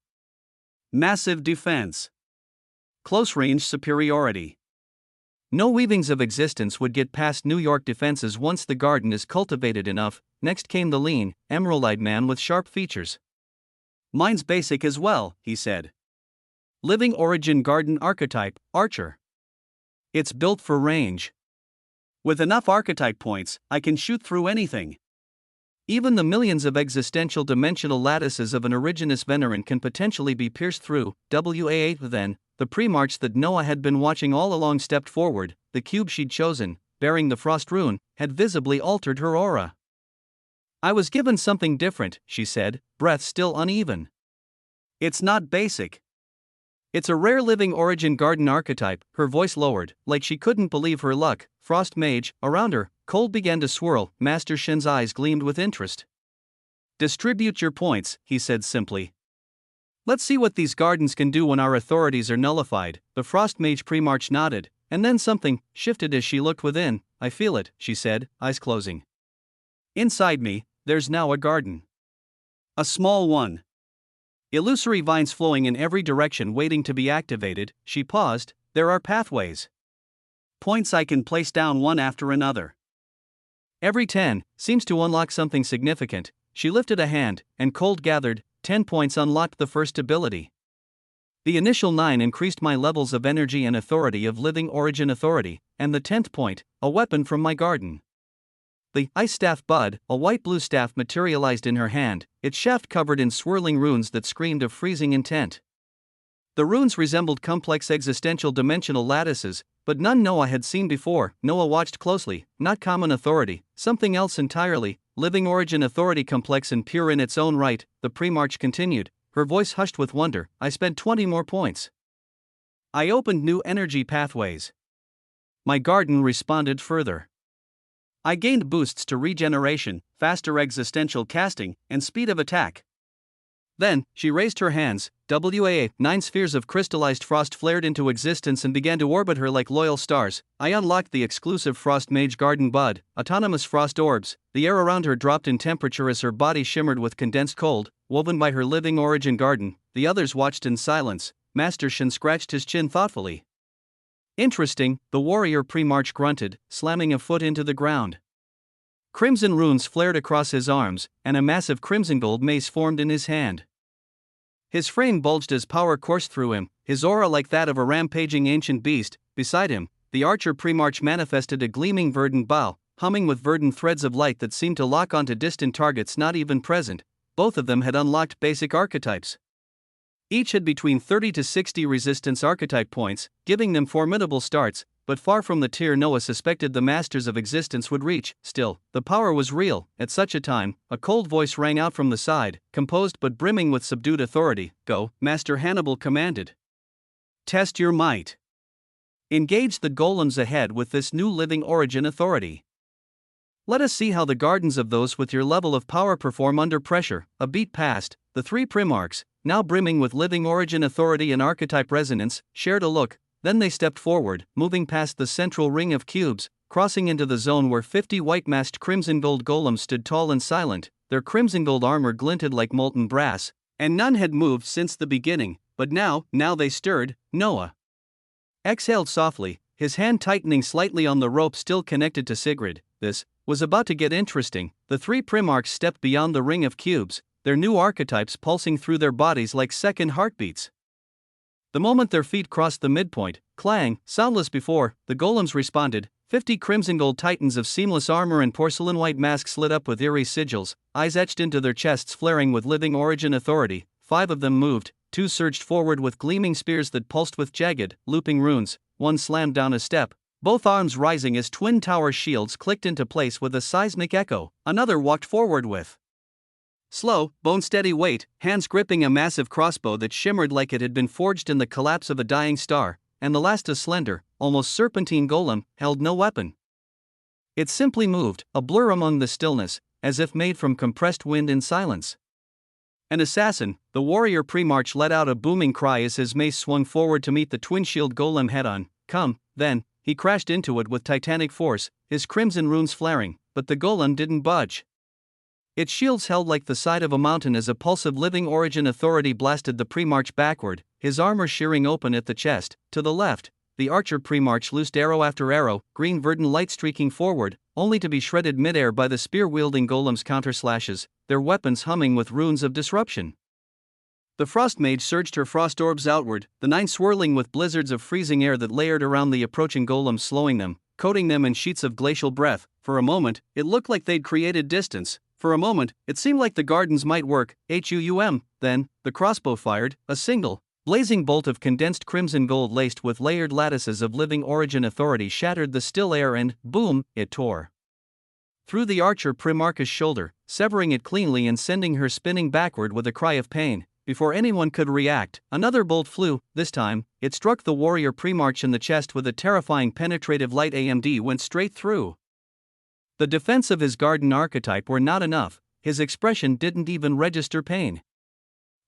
Massive defense. Close-range superiority. No weavings of existence would get past New York defenses once the garden is cultivated enough." Next came the lean, emerald-eyed man with sharp features. "Mine's basic as well," he said. "Living Origin garden archetype, archer. It's built for range. With enough archetype points, I can shoot through anything. Even the millions of existential dimensional lattices of an Originus Veneran can potentially be pierced through." WA8 then, the Primarch that Noah had been watching all along stepped forward. The cube she'd chosen, bearing the frost rune, had visibly altered her aura. "I was given something different," she said, breath still uneven. "It's not basic. It's a rare living Origin garden archetype." Her voice lowered, like she couldn't believe her luck. "Frost mage." Around her, cold began to swirl. Master Shin's eyes gleamed with interest. "Distribute your points," he said simply. "Let's see what these gardens can do when our authorities are nullified." The Frost Mage Primarch nodded, and then something shifted as she looked within. "I feel it," she said, eyes closing. "Inside me, there's now a garden. A small one. Illusory vines flowing in every direction waiting to be activated." She paused. "There are pathways. Points I can place down one after another. Every 10 seems to unlock something significant." She lifted a hand, and cold gathered. 10 points unlocked the first ability. The initial 9 increased my levels of energy and authority of living Origin authority, and the 10th point, a weapon from my garden. The ice staff bud, a white-blue staff, materialized in her hand, its shaft covered in swirling runes that screamed of freezing intent. The runes resembled complex existential dimensional lattices, but none Noah had seen before. Noah watched closely. Not common authority, something else entirely. Living Origin authority, complex and pure in its own right. The Primarch continued, her voice hushed with wonder. "I spent 20 more points. I opened new energy pathways. My garden responded further. I gained boosts to regeneration, faster existential casting, and speed of attack. Then, she raised her hands. WAA, 9 spheres of crystallized frost flared into existence and began to orbit her like loyal stars. I unlocked the exclusive Frost Mage Garden Bud, autonomous frost orbs. The air around her dropped in temperature as her body shimmered with condensed cold, woven by her living origin garden. The others watched in silence. Master Shin scratched his chin thoughtfully. Interesting, the warrior pre-march grunted, slamming a foot into the ground. Crimson runes flared across his arms, and a massive crimson gold mace formed in his hand. His frame bulged as power coursed through him, his aura like that of a rampaging ancient beast. Beside him, the archer pre-march manifested a gleaming verdant bow, humming with verdant threads of light that seemed to lock onto distant targets not even present. Both of them had unlocked basic archetypes. Each had between 30 to 60 resistance archetype points, giving them formidable starts, but far from the tier Noah suspected the masters of existence would reach. Still, the power was real. At such a time, a cold voice rang out from the side, composed but brimming with subdued authority. Go, Master Hannibal commanded. Test your might. Engage the golems ahead with this new living origin authority. Let us see how the gardens of those with your level of power perform under pressure. A beat past, the 3 primarchs, now brimming with living origin authority and archetype resonance, shared a look. Then they stepped forward, moving past the central ring of cubes, crossing into the zone where 50 white-masked crimson gold golems stood tall and silent. Their crimson gold armor glinted like molten brass, and none had moved since the beginning. But now they stirred. Noah exhaled softly, his hand tightening slightly on the rope still connected to Sigrid. This was about to get interesting. The 3 primarchs stepped beyond the ring of cubes, their new archetypes pulsing through their bodies like second heartbeats. The moment their feet crossed the midpoint, clang, soundless before, the golems responded. 50 crimson gold titans of seamless armor and porcelain white masks lit up with eerie sigils, eyes etched into their chests flaring with living origin authority. 5 of them moved, 2 surged forward with gleaming spears that pulsed with jagged, looping runes, 1 slammed down a step, both arms rising as twin tower shields clicked into place with a seismic echo. Another walked forward with slow, bone-steady weight, hands gripping a massive crossbow that shimmered like it had been forged in the collapse of a dying star, and the last a slender, almost serpentine golem, held no weapon. It simply moved, a blur among the stillness, as if made from compressed wind in silence. An assassin, the warrior pre-march let out a booming cry as his mace swung forward to meet the twin-shield golem head-on. Come, then, he crashed into it with titanic force, his crimson runes flaring, but the golem didn't budge. Its shields held like the side of a mountain as a pulse of living origin authority blasted the pre-march backward, his armor shearing open at the chest. To the left, the archer pre-march loosed arrow after arrow, green verdant light streaking forward, only to be shredded midair by the spear-wielding golem's counter-slashes, their weapons humming with runes of disruption. The frost mage surged her frost orbs outward, the 9 swirling with blizzards of freezing air that layered around the approaching golems, slowing them, coating them in sheets of glacial breath. For a moment, it looked like they'd created distance. For a moment, it seemed like the gardens might work. Then, the crossbow fired, a single, blazing bolt of condensed crimson gold laced with layered lattices of living origin authority shattered the still air and, boom, it tore through the archer primarch's shoulder, severing it cleanly and sending her spinning backward with a cry of pain. Before anyone could react, another bolt flew. This time, it struck the warrior primarch in the chest with a terrifying penetrative light. AMD went straight through. The defense of his garden archetype were not enough, his expression didn't even register pain.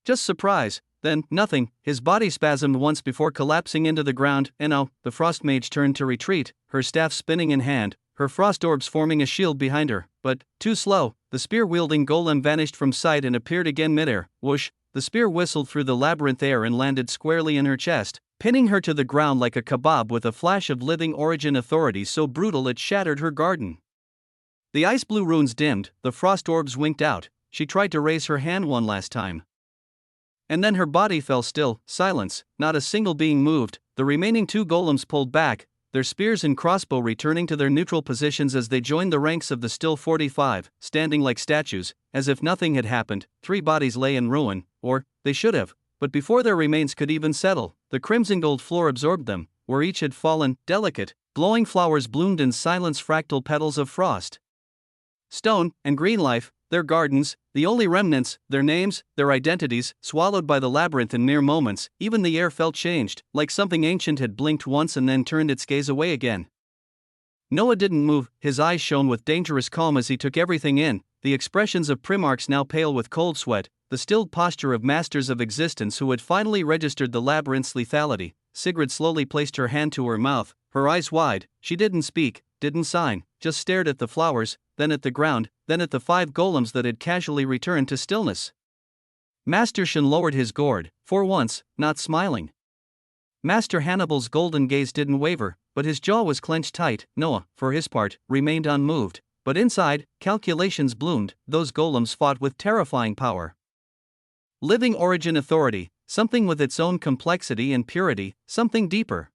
Just surprise, then nothing. His body spasmed once before collapsing into the ground. The frost mage turned to retreat, her staff spinning in hand, her frost orbs forming a shield behind her. But, too slow, the spear-wielding golem vanished from sight and appeared again midair. Whoosh, the spear whistled through the labyrinth air and landed squarely in her chest, pinning her to the ground like a kebab with a flash of living origin authority so brutal it shattered her garden. The ice blue runes dimmed, the frost orbs winked out. She tried to raise her hand one last time. And then her body fell still, silence, not a single being moved. The remaining 2 golems pulled back, their spears and crossbow returning to their neutral positions as they joined the ranks of the still 45, standing like statues, as if nothing had happened. 3 bodies lay in ruin, or, they should have, but before their remains could even settle, the crimson gold floor absorbed them, where each had fallen. Delicate, glowing flowers bloomed in silence, fractal petals of frost, stone, and green life. their gardens, the only remnants, their names, their identities, swallowed by the labyrinth in mere moments. Even the air felt changed, like something ancient had blinked once and then turned its gaze away again. Noah didn't move, his eyes shone with dangerous calm as he took everything in, the expressions of primarchs now pale with cold sweat, the stilled posture of masters of existence who had finally registered the labyrinth's lethality. Sigrid slowly placed her hand to her mouth, her eyes wide. She didn't speak, didn't sign, just stared at the flowers, then at the ground, then at the 5 golems that had casually returned to stillness. Master Shen lowered his gourd, for once, not smiling. Master Hannibal's golden gaze didn't waver, but his jaw was clenched tight. Noah, for his part, remained unmoved, but inside, calculations bloomed. Those golems fought with terrifying power. Living origin authority, something with its own complexity and purity, something deeper.